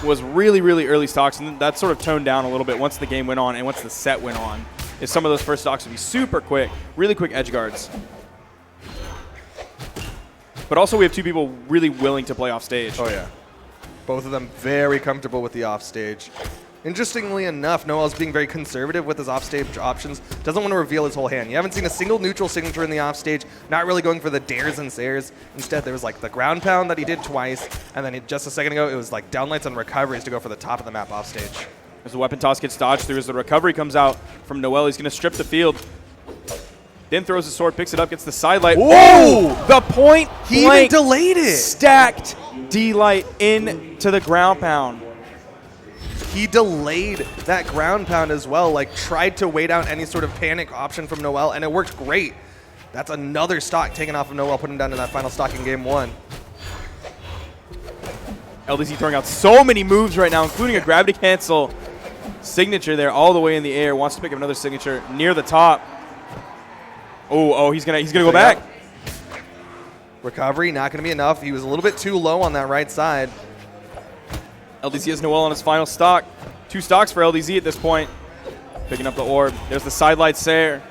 S1: Was really, really early stocks, and that sort of toned down a little bit once the game went on and once the set went on. Is some of those first stocks would be super quick, really quick edge guards. But also we have two people really willing to play off stage.
S9: Oh yeah. Both of them very comfortable with the offstage. Interestingly enough, Noel's being very conservative with his offstage options. Doesn't want to reveal his whole hand. You haven't seen a single neutral signature in the offstage. Not really going for the dares and sares. Instead, there was like the ground pound that he did twice, and then just a second ago, it was like downlights and recoveries to go for the top of the map offstage.
S1: As the weapon toss gets dodged through, as the recovery comes out from Noel, he's going to strip the field. Then throws his sword, picks it up, gets the side light.
S9: Whoa!
S1: The point
S9: He
S1: blank
S9: even delayed it.
S1: stacked D-light into the ground pound.
S9: He delayed that ground pound as well, like tried to wait out any sort of panic option from Noel, and it worked great. That's another stock taken off of Noel, putting him down to that final stock in game one.
S1: LDZ throwing out so many moves right now, including a gravity cancel signature there all the way in the air. Wants to pick up another signature near the top. Oh, he's gonna go back.
S9: Recovery not gonna be enough. He was a little bit too low on that right side.
S1: LDZ has Noel on his final stock. 2 stocks for LDZ at this point. Picking up the orb. There's the side light Sair.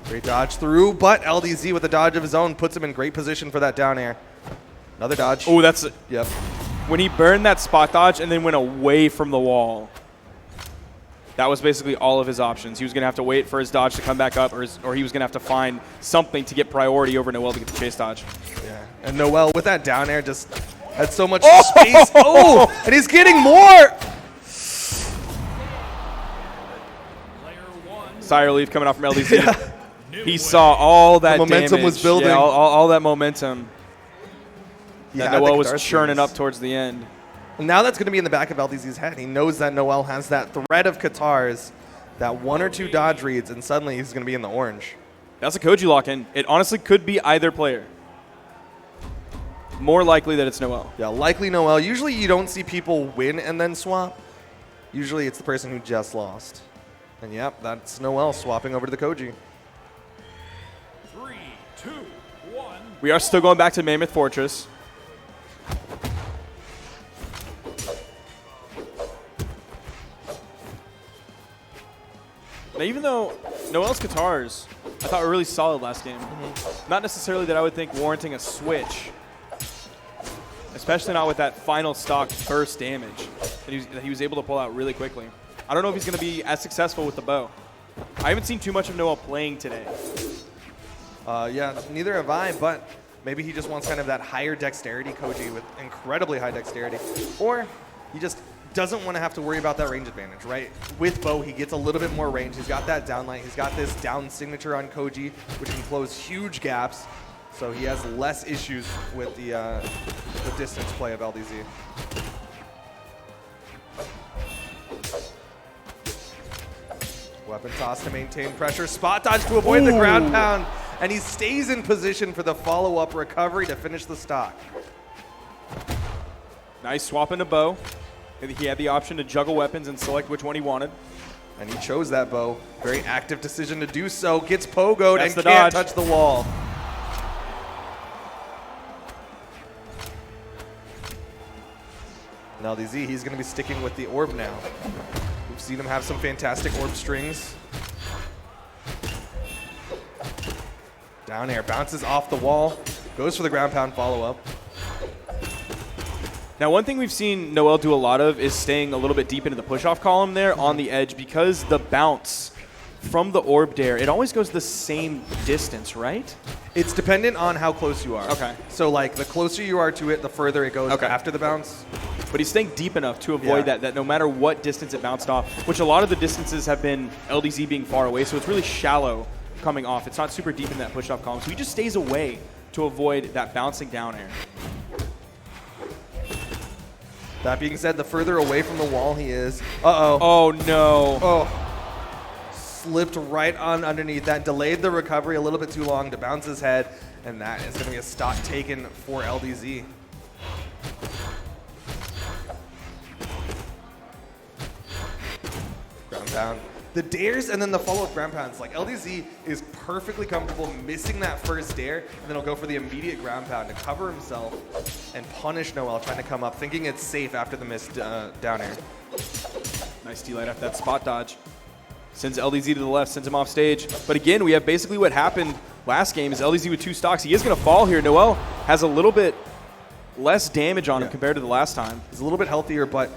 S9: Great dodge through, but LDZ with a dodge of his own puts him in great position for that down air. Another dodge.
S1: Oh, that's
S9: Yep.
S1: when he burned that spot dodge and then went away from the wall. That was basically all of his options. He was going to have to wait for his dodge to come back up, or he was going to have to find something to get priority over Noel to get the chase dodge.
S9: Yeah. And Noel with that down air just had so much space. Oh, and he's getting more.
S1: Sire Leaf coming off from LDZ. He saw all that
S9: momentum
S1: damage.
S9: was building.
S1: Yeah, all that momentum that
S9: Yeah,
S1: Noel was churning up towards the end.
S9: Now that's going to be in the back of LDZ's head. He knows that Noel has that threat of Katars, that 1 or 2 dodge reads, and suddenly he's going to be in the orange.
S1: That's a Koji lock-in. It honestly could be either player. More likely that it's Noel.
S9: Yeah, likely Noel. Usually you don't see people win and then swap. Usually it's the person who just lost. And yep, that's Noel swapping over to the Koji.
S10: 3, 2, 1.
S1: We are still going back to Mammoth Fortress. Now, even though Noel's Katars, I thought were really solid last game. Not necessarily that I would think warranting a switch, especially not with that final stock burst damage that he was able to pull out really quickly. I don't know if he's going to be as successful with the bow. I haven't seen too much of Noel playing today.
S9: Yeah, neither have I, but maybe he just wants kind of that higher dexterity Koji with incredibly high dexterity. Or he just doesn't want to have to worry about that range advantage, right? With bow, he gets a little bit more range. He's got that down light. He's got this down signature on Koji, which can close huge gaps. So he has less issues with the distance play of LDZ. Weapon toss to maintain pressure. Spot dodge to avoid the ground pound. And he stays in position for the follow-up recovery to finish the stock.
S1: Nice swap into bow. He had the option to juggle weapons and select which one he wanted.
S9: And he chose that bow. Very active decision to do so. Gets pogoed
S1: That's
S9: and
S1: the
S9: can't
S1: dodge.
S9: touch the wall. Now LDZ, he's going to be sticking with the orb now. We've seen him have some fantastic orb strings. Down air, bounces off the wall, goes for the ground pound follow-up.
S1: Now, one thing we've seen Noel do a lot of is staying a little bit deep into the push-off column there on the edge, because the bounce from the orb dare, it always goes the same distance, right?
S9: It's dependent on how close you are.
S1: Okay.
S9: So, like, the closer you are to it, the further it goes after the bounce.
S1: But he's staying deep enough to avoid that no matter what distance it bounced off, which a lot of the distances have been LDZ being far away, so it's really shallow coming off. It's not super deep in that push-off column, so he just stays away to avoid that bouncing down air.
S9: That being said, the further away from the wall he is, uh-oh.
S1: Oh, no.
S9: Oh, slipped right on underneath that, delayed the recovery a little bit too long to bounce his head, and that is going to be a stock taken for LDZ. Ground pound. The dares and then the follow-up ground pounds. Like, LDZ is perfectly comfortable missing that first dare, and then he'll go for the immediate ground pound to cover himself and punish Noel trying to come up, thinking it's safe after the missed down air.
S1: Nice D-light after that spot dodge. Sends LDZ to the left, sends him off stage. But again, we have basically what happened last game is LDZ with 2 stocks. He is going to fall here. Noel has a little bit less damage on him compared to the last time.
S9: He's a little bit healthier, but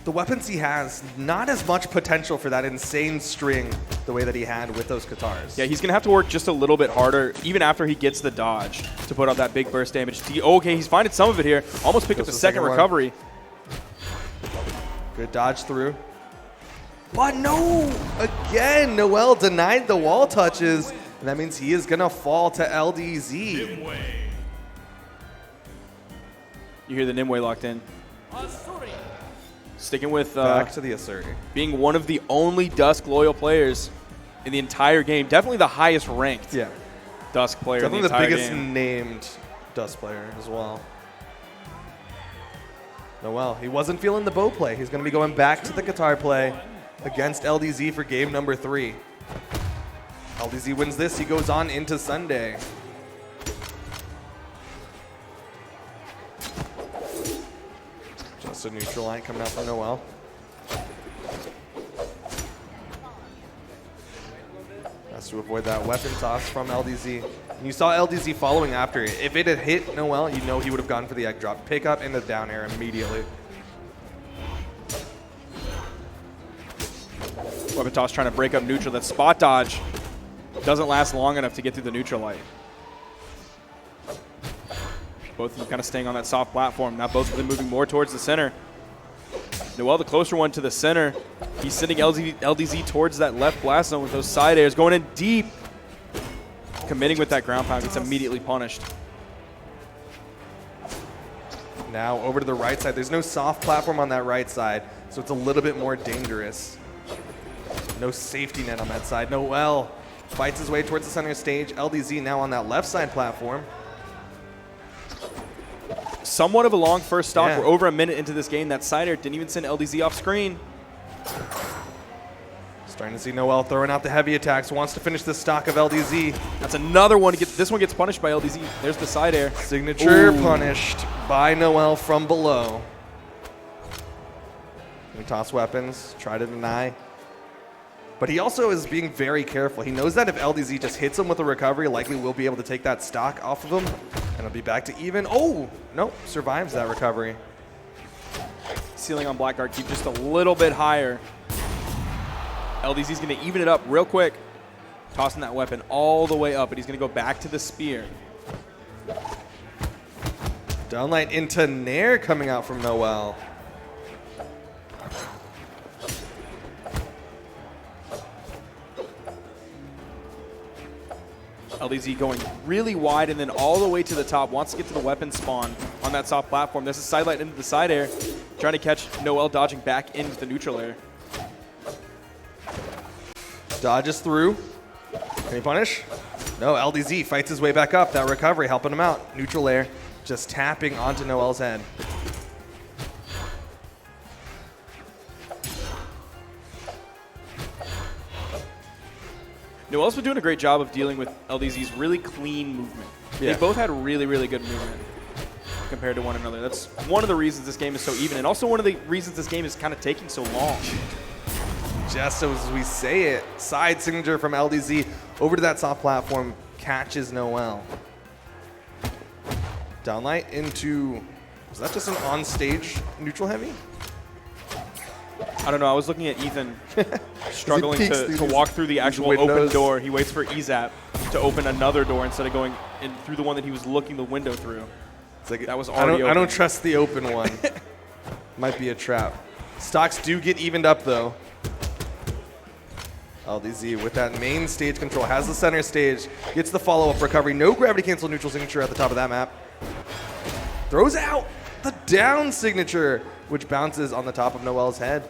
S9: the weapons he has, not as much potential for that insane string the way that he had with those Katars.
S1: Yeah, he's going to have to work just a little bit harder, even after he gets the dodge, to put out that big burst damage. Okay, he's finding some of it here. Almost picked up the second recovery.
S9: Good dodge through. But no! Again, Noel denied the wall touches, and that means he is going to fall to LDZ.
S1: You hear the Nimue locked in. Sticking with
S9: Back to the Asuri.
S1: Being one of the only Dusk loyal players in the entire game. Definitely the highest ranked Dusk player
S9: Definitely
S1: in the entire
S9: biggest
S1: game.
S9: named Dusk player as well. Noel, he wasn't feeling the bow play. He's going to be going back to the guitar play against LDZ for game number 3. LDZ wins this. He goes on into Sunday. Just a neutral line coming out from Noel. That's to avoid that weapon toss from LDZ. And you saw LDZ following after it. If it had hit Noel, you know he would have gone for the egg drop. Pick up into the down air immediately.
S1: Weapon toss trying to break up neutral. That spot dodge doesn't last long enough to get through the neutral light. Both of them kind of staying on that soft platform. Now both of them moving more towards the center. Noel, the closer one to the center. He's sending LDZ towards that left blast zone with those side airs. Going in deep. Committing with that ground pound. Gets immediately punished.
S9: Now over to the right side. There's no soft platform on that right side, so it's a little bit more dangerous. No safety net on that side. Noel fights his way towards the center stage. LDZ now on that left side platform.
S1: Somewhat of a long first stock.
S9: Yeah.
S1: We're over a minute into this game. That side air didn't even send LDZ off screen.
S9: Starting to see Noel throwing out the heavy attacks. Wants to finish the stock of LDZ.
S1: That's another one. This one gets punished by LDZ. There's the side air.
S9: Signature
S1: Ooh.
S9: punished by Noel from below. We toss weapons, try to deny. But he also is being very careful. He knows that if LDZ just hits him with a recovery, likely will be able to take that stock off of him. And it'll be back to even. Oh, nope, survives that recovery.
S1: Ceiling on Blackguard, keep just a little bit higher. LDZ's going to even it up real quick. Tossing that weapon all the way up, and he's going to go back to the spear.
S9: Downlight into Nair coming out from Noel.
S1: LDZ going really wide and then all the way to the top. Wants to get to the weapon spawn on that soft platform. There's a side light into the side air. Trying to catch Noel dodging back into the neutral air.
S9: Dodges through. Can he punish? No, LDZ fights his way back up. That recovery helping him out. Neutral air just tapping onto Noel's head.
S1: Noel's been doing a great job of dealing with LDZ's really clean movement.
S9: Yeah.
S1: They both had really, really good movement compared to one another. That's one of the reasons this game is so even, and also one of the reasons this game is kind of taking so long.
S9: Just as we say it, side signature from LDZ over to that soft platform, catches Noel. Downlight into, was that just an on-stage neutral heavy?
S1: I don't know. I was looking at Ethan struggling
S9: peeks
S1: to
S9: through
S1: walk through the actual open
S9: windows.
S1: door. He waits for EZAP to open another door instead of going in through the one that he was looking the window through.
S9: It's like,
S1: That was
S9: I
S1: already
S9: don't
S1: open.
S9: trust the open one. Might be a trap. Stocks do get evened up though. LDZ with that main stage control has the center stage, gets the follow-up recovery. No gravity cancel neutral signature at the top of that map. Throws out the down signature, which bounces on the top of Noel's head.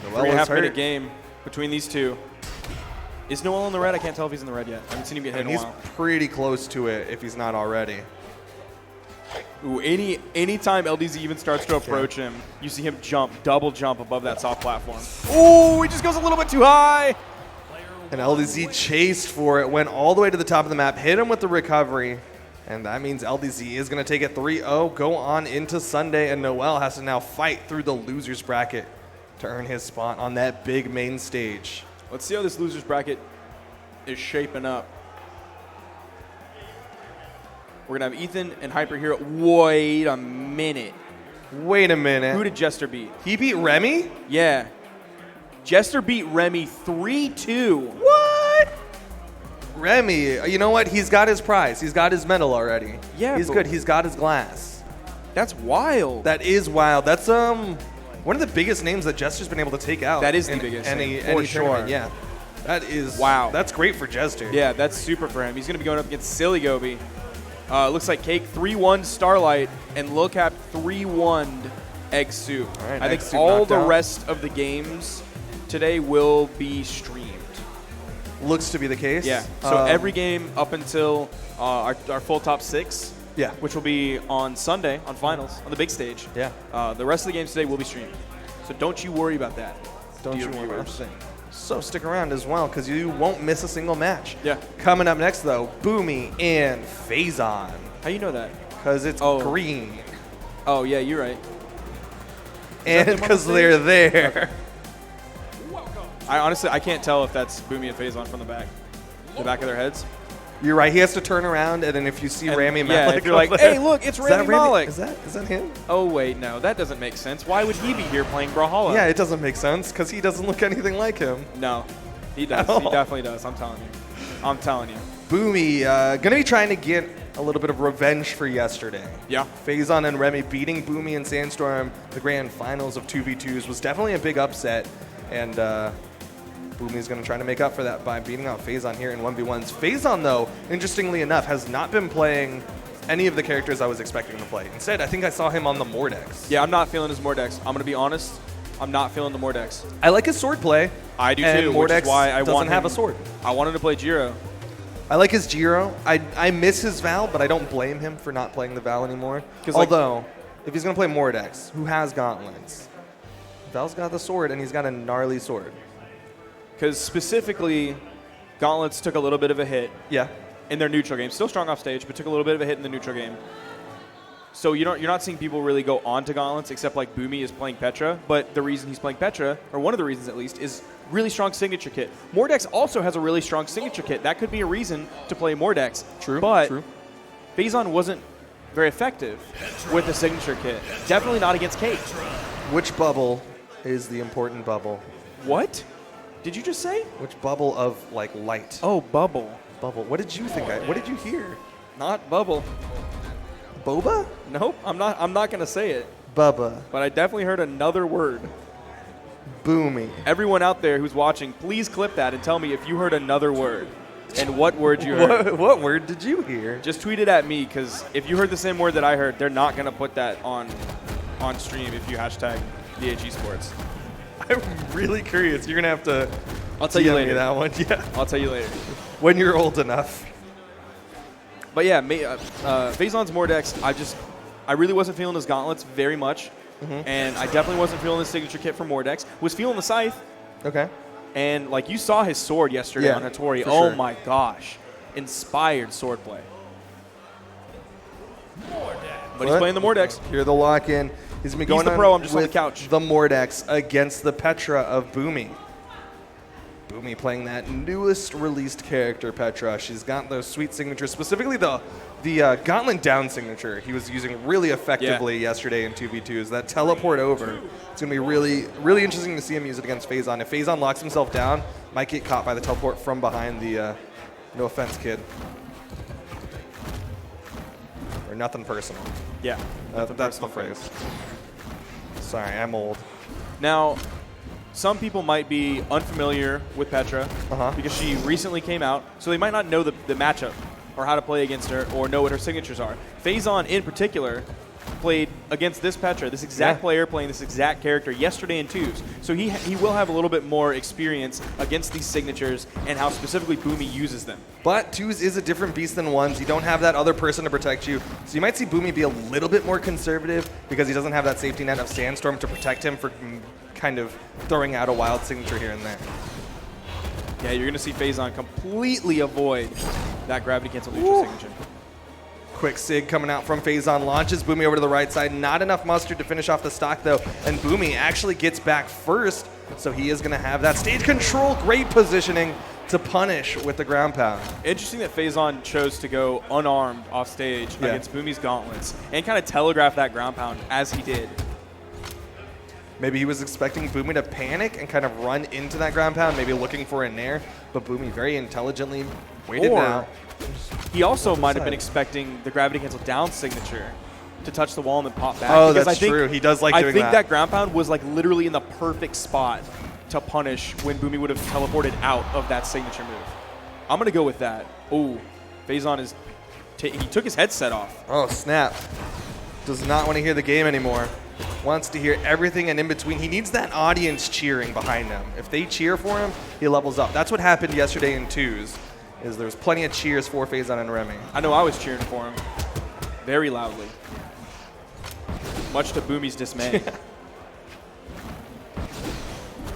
S9: Noel
S1: 3.5
S9: is
S1: minute
S9: hurt.
S1: game between these two. Is Noel in the red? I can't tell if he's in the red yet. I haven't seen him get hit
S9: And
S1: in a
S9: he's
S1: while.
S9: pretty close to it if he's not already.
S1: Ooh, anytime LDZ even starts to approach him, you see him double jump above that soft platform. Ooh, he just goes a little bit too high.
S9: And LDZ chased for it, went all the way to the top of the map, hit him with the recovery, and that means LDZ is going to take it 3-0, go on into Sunday, and Noel has to now fight through the loser's bracket to earn his spot on that big main stage.
S1: Let's see how this loser's bracket is shaping up. We're going to have Ethan and Hyper here. Wait a minute.
S9: Wait a minute.
S1: Who did Jester beat?
S9: He beat Remy?
S1: Yeah. Jester beat Remy 3-2.
S9: What? Remy, you know what? He's got his prize. He's got his medal already.
S1: Yeah,
S9: He's
S1: but-
S9: good. He's got his glass.
S1: That's wild.
S9: That is wild. That's one of the biggest names that Jester's been able to take out.
S1: That is the
S9: in
S1: biggest
S9: any,
S1: name, for
S9: any
S1: sure.
S9: tournament. Yeah. That is
S1: Wow.
S9: That's great for Jester.
S1: Yeah, that's super for him. He's going to be going up against Silly Gobi. Looks like Cake 3-1 Starlight and Lilcap 3-1 Egg Soup.
S9: All right,
S1: I
S9: Egg
S1: think
S9: Soup
S1: all
S9: knocked
S1: the
S9: out.
S1: rest of the games today will be streamed.
S9: Looks to be the case.
S1: Yeah. So every game up until our full top 6,
S9: Yeah.
S1: which will be on Sunday on finals on the big stage.
S9: Yeah.
S1: The rest of the games today will be streamed. So don't you worry about that.
S9: Don't
S1: dear
S9: you worry about
S1: viewers.
S9: a thing. So stick around as well because you won't miss a single match.
S1: Yeah.
S9: Coming up next though, Boomie and Phazon
S1: How you know that?
S9: because it's
S1: Oh.
S9: green
S1: Oh, yeah, you're right.
S9: and
S1: them on the
S9: because they're there.
S1: I can't tell if that's Boomie and Phazon from the back of their heads.
S9: You're right. He has to turn around, and then if you see
S1: And
S9: Rami
S1: yeah,
S9: Malek,
S1: if you're like, hey, look, it's Rami Malek.
S9: Is that him?
S1: Oh wait, no, that doesn't make sense. Why would he be here playing Brawlhalla?
S9: Yeah, it doesn't make sense because he doesn't look anything like him.
S1: No, he does. He definitely does. I'm telling you.
S9: Boomie gonna be trying to get a little bit of revenge for yesterday.
S1: Yeah.
S9: Phazon and Remy beating Boomie and Sandstorm, the grand finals of 2v2s, was definitely a big upset, and Boomie's going to try to make up for that by beating out Phazon here in 1v1s. Phazon, though, interestingly enough, has not been playing any of the characters I was expecting to play. Instead, I think I saw him on the Mordex.
S1: Yeah, I'm not feeling his Mordex. I'm going to be honest. I'm not feeling the Mordex.
S9: I like his sword play.
S1: I do
S9: and
S1: too,
S9: Mordex
S1: which is why I
S9: doesn't have a sword.
S1: I wanted to play Jiro.
S9: I like his Jiro. I miss his Val, but I don't blame him for not playing the Val anymore. Although, if he's going to play Mordex, who has gauntlets, Val's got the sword, and he's got a gnarly sword.
S1: Because specifically, Gauntlets took a little bit of a hit in their neutral game. Still strong off stage, but took a little bit of a hit in the neutral game. So you're not seeing people really go on to Gauntlets, except like Boomie is playing Petra. But the reason he's playing Petra, or one of the reasons at least, is really strong signature kit. Mordex also has a really strong signature kit. That could be a reason to play Mordex.
S9: True.
S1: But Phazon wasn't very effective with the signature kit. Definitely not against Kate.
S9: Which bubble is the important bubble?
S1: What? Did you just say?
S9: Which bubble of like light?
S1: Oh, bubble.
S9: Bubble. What did you think? What did you hear?
S1: Not bubble.
S9: Boba?
S1: Nope. I'm not gonna say it.
S9: Bubba.
S1: But I definitely heard another word.
S9: Boomie.
S1: Everyone out there who's watching, please clip that and tell me if you heard another word and what word you heard.
S9: What word did you hear?
S1: Just tweet it at me, because if you heard the same word that I heard, they're not gonna put that on stream if you hashtag DH Esports.
S9: I'm really curious. You're gonna have to.
S1: I'll tell you
S9: DM
S1: later.
S9: me that one. Yeah.
S1: I'll tell you later.
S9: When you're old enough.
S1: But yeah, Phazon's Mordex, I really wasn't feeling his gauntlets very much, and I definitely wasn't feeling his signature kit for Mordex. Was feeling the scythe.
S9: Okay.
S1: And like you saw his sword yesterday on Hattori.
S9: For
S1: Oh
S9: sure.
S1: my gosh, inspired swordplay. But he's playing the Mordex.
S9: Here's the lock-in. He's gonna be going
S1: the
S9: on
S1: pro, I'm just on the
S9: with
S1: couch.
S9: The Mordex against the Petra of Boomie. Boomie playing that newest released character, Petra. She's got those sweet signatures, specifically the Gauntlet down signature he was using really effectively yesterday in 2v2s. That teleport over. It's going to be really, really interesting to see him use it against Phazon. If Phazon locks himself down, might get caught by the teleport from behind the no offense, kid. Or nothing personal.
S1: Yeah,
S9: That's the phrase. Sorry, I'm old.
S1: Now, some people might be unfamiliar with Petra because she recently came out, so they might not know the matchup or how to play against her or know what her signatures are. Phazon, in particular, played against this Petra, this exact player playing this exact character yesterday in twos. So he will have a little bit more experience against these signatures and how specifically Boomie uses them.
S9: But twos is a different beast than ones. You don't have that other person to protect you. So you might see Boomie be a little bit more conservative because he doesn't have that safety net of Sandstorm to protect him for kind of throwing out a wild signature here and there.
S1: Yeah, you're going to see Phazon completely avoid that gravity cancel neutral signature.
S9: Quick sig coming out from Phazon, launches Boomie over to the right side. Not enough mustard to finish off the stock, though. And Boomie actually gets back first, so he is going to have that stage control. Great positioning to punish with the ground pound.
S1: Interesting that Phazon chose to go unarmed off stage against Boomie's gauntlets and kind of telegraph that ground pound as he did.
S9: Maybe he was expecting Boomie to panic and kind of run into that ground pound, maybe looking for a nair, but Boomie very intelligently waited now.
S1: He also might have been expecting the gravity cancel down signature to touch the wall and then pop back.
S9: Oh,
S1: because
S9: that's true. He does like doing that.
S1: I think that ground pound was like literally in the perfect spot to punish when Boomie would have teleported out of that signature move. I'm going to go with that. Oh, Phazon is... he took his headset off.
S9: Oh, snap. Does not want to hear the game anymore. Wants to hear everything and in between. He needs that audience cheering behind him. If they cheer for him, he levels up. That's what happened yesterday in twos. Is there's plenty of cheers for Phazon and Remy.
S1: I know I was cheering for him very loudly, much to Boomie's dismay.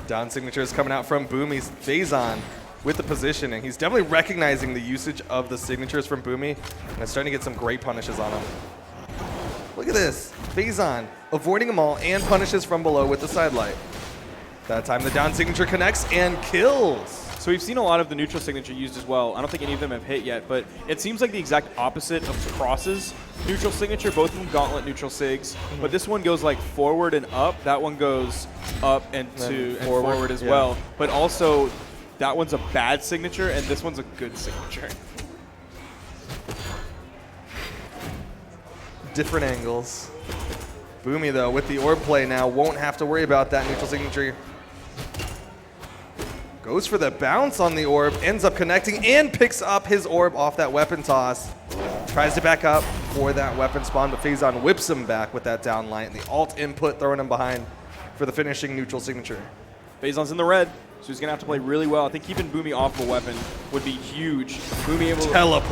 S9: Down signature is coming out from Boomie's Phazon with the positioning. He's definitely recognizing the usage of the signatures from Boomie and is starting to get some great punishes on him. Look at this. Phazon avoiding them all and punishes from below with the sidelight. That time the down signature connects and kills.
S1: So we've seen a lot of the neutral signature used as well. I don't think any of them have hit yet, but it seems like the exact opposite of Cross's neutral signature. Both of them gauntlet neutral sigs, but this one goes like forward and up. That one goes up and forward as well. But also, that one's a bad signature, and this one's a good signature.
S9: Different angles. Boomie, though, with the orb play now, won't have to worry about that neutral signature. Goes for the bounce on the orb, ends up connecting and picks up his orb off that weapon toss. Tries to back up for that weapon spawn, but Faison whips him back with that down light and the alt input throwing him behind for the finishing neutral signature.
S1: Faison's in the red, so he's going to have to play really well. I think keeping Boomie off of a weapon would be huge. Boomie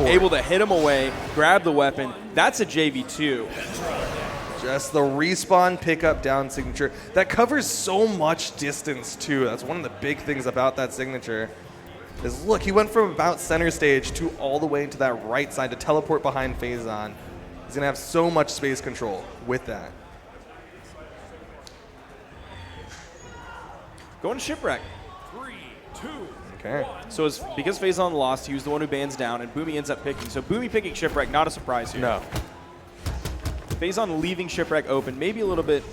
S1: able to hit him away, grab the weapon. That's a JV2.
S9: Just the respawn pickup down signature. That covers so much distance, too. That's one of the big things about that signature. Is look, he went from about center stage to all the way into that right side to teleport behind Faison. He's going to have so much space control with that.
S1: Going to Shipwreck.
S10: 3, 2,
S9: Okay.
S1: So because Faison lost, he was the one who bans down, and Boomie ends up picking. So Boomie picking Shipwreck, not a surprise here.
S9: No.
S1: Faison leaving Shipwreck open, maybe a little bit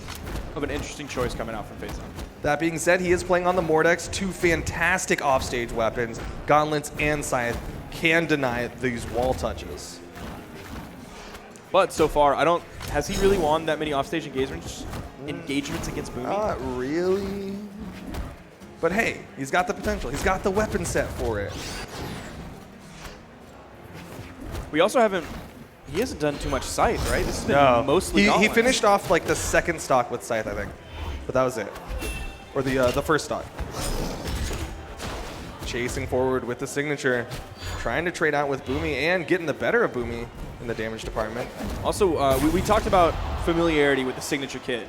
S1: of an interesting choice coming out from Faison.
S9: That being said, he is playing on the Mordex. Two fantastic offstage weapons, Gauntlets and Scythe, can deny these wall touches.
S1: But so far, has he really won that many offstage engagements against Boomie?
S9: Not really. But hey, he's got the potential. He's got the weapon set for it.
S1: We also he hasn't done too much Scythe, right? This has been mostly
S9: He
S1: Gauntlets.
S9: finished off like the second stock with Scythe, I think. But that was it. Or the first stock. Chasing forward with the signature. Trying to trade out with Boomie and getting the better of Boomie in the damage department.
S1: Also, we talked about familiarity with the signature kit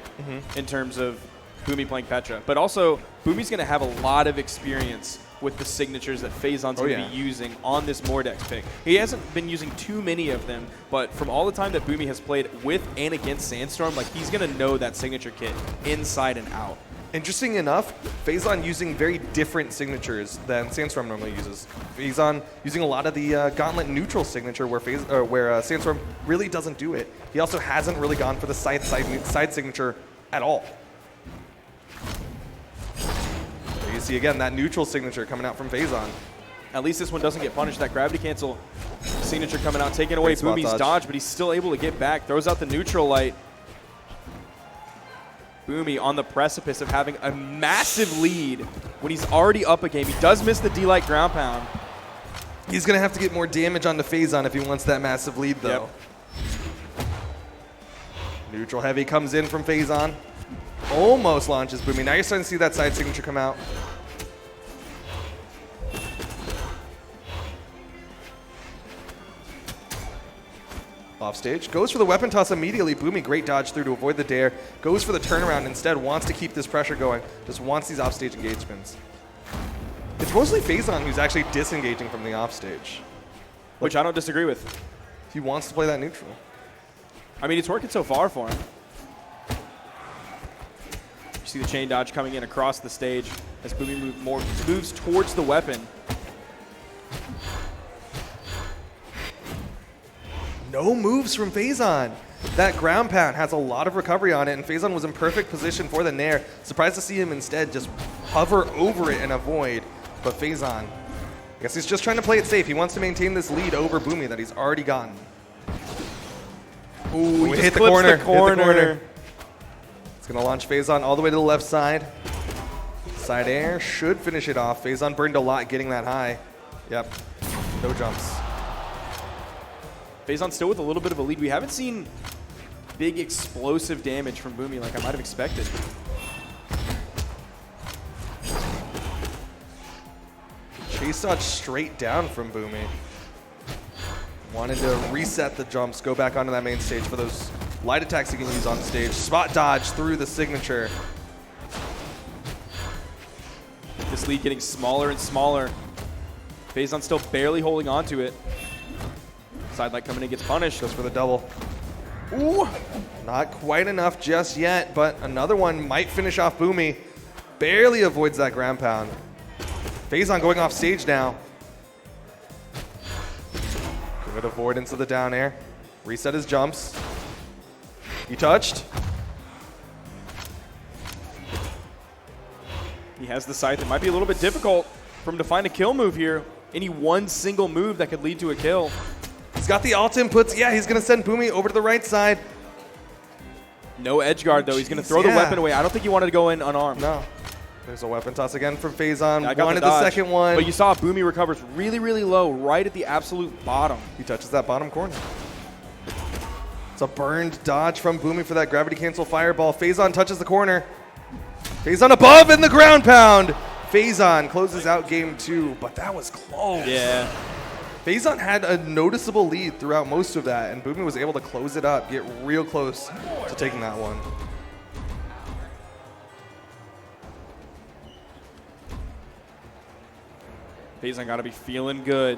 S1: in terms of Boomie playing Petra. But also, Boomie's going to have a lot of experience with the signatures that Faison's going to be using on this Mordex pick. He hasn't been using too many of them, but from all the time that Boomie has played with and against Sandstorm, like he's going to know that signature kit inside and out.
S9: Interesting enough, Faison using very different signatures than Sandstorm normally uses. Faison using a lot of the Gauntlet neutral signature where Sandstorm really doesn't do it. He also hasn't really gone for the side signature at all. You see again that neutral signature coming out from Faison.
S1: At least this one doesn't get punished. That gravity cancel signature coming out, taking away Boomie's dodge, but he's still able to get back. Throws out the neutral light. Boomie on the precipice of having a massive lead when he's already up a game. He does miss the D-Light ground pound.
S9: He's going to have to get more damage onto Faison if he wants that massive lead, though.
S1: Yep.
S9: Neutral heavy comes in from Faison. Almost launches Boomie. Now you're starting to see that side signature come out. Offstage. Goes for the weapon toss immediately. Boomie, great dodge through to avoid the dare. Goes for the turnaround instead. Wants to keep this pressure going. Just wants these offstage engagements. It's mostly Faison who's actually disengaging from the offstage.
S1: Which I don't disagree with.
S9: He wants to play that neutral.
S1: I mean, it's working so far for him. You see the chain dodge coming in across the stage as Boomie moves towards the weapon.
S9: No moves from Faison. That ground pound has a lot of recovery on it, and Faison was in perfect position for the Nair. Surprised to see him instead just hover over it and avoid. But Faison, I guess he's just trying to play it safe. He wants to maintain this lead over Boomie that he's already gotten.
S1: Ooh, he
S9: hit
S1: just
S9: the
S1: clips
S9: corner.
S1: the corner.
S9: Hit the corner. It's going to launch Faison all the way to the left side. Side air should finish it off. Faison burned a lot getting that high. Yep, no jumps.
S1: Faison still with a little bit of a lead. We haven't seen big explosive damage from Boomie like I might have expected.
S9: Chase dodge straight down from Boomie. Wanted to reset the jumps, go back onto that main stage for those light attacks he can use on stage. Spot dodge through the signature.
S1: This lead getting smaller and smaller. Faison still barely holding on to it. Side light coming in, gets punished.
S9: Goes for the double. Ooh, not quite enough just yet, but another one might finish off Boomie. barely avoids that ground pound. Faison going off stage now. Good avoidance of the down air. Reset his jumps. He touched.
S1: He has the scythe. It might be a little bit difficult for him to find a kill move here. Any one single move that could lead to a kill.
S9: He's got the alt inputs. Yeah, he's going to send Boomie over to the right side.
S1: No edge guard, though. He's going to throw the weapon away. I don't think he wanted to go in unarmed.
S9: No. There's a weapon toss again from Faison.
S1: Yeah,
S9: Wanted the second one.
S1: But you saw Boomie recovers really, really low, right at the absolute bottom.
S9: He touches that bottom corner. It's a burned dodge from Boomie for that gravity cancel fireball. Faison touches the corner. Faison above in the ground pound. Faison closes out game 2, but that was close.
S1: Yeah.
S9: Faison had a noticeable lead throughout most of that, and Boomie was able to close it up, get real close to taking that one.
S1: Faison got to be feeling good,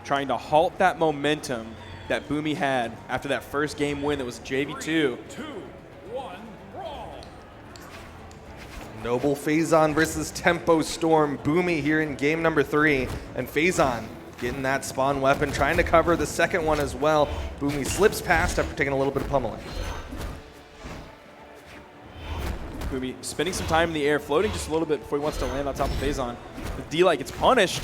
S1: trying to halt that momentum that Boomie had after that first game win that was JV2.
S10: 2, 1, brawl.
S9: Noble Faison versus Tempo Storm. Boomie here in game number 3, and Faison getting that spawn weapon, trying to cover the second one as well. Boomie slips past after taking a little bit of pummeling.
S1: Boomie spending some time in the air, floating just a little bit before he wants to land on top of Faison. The D-Light gets punished.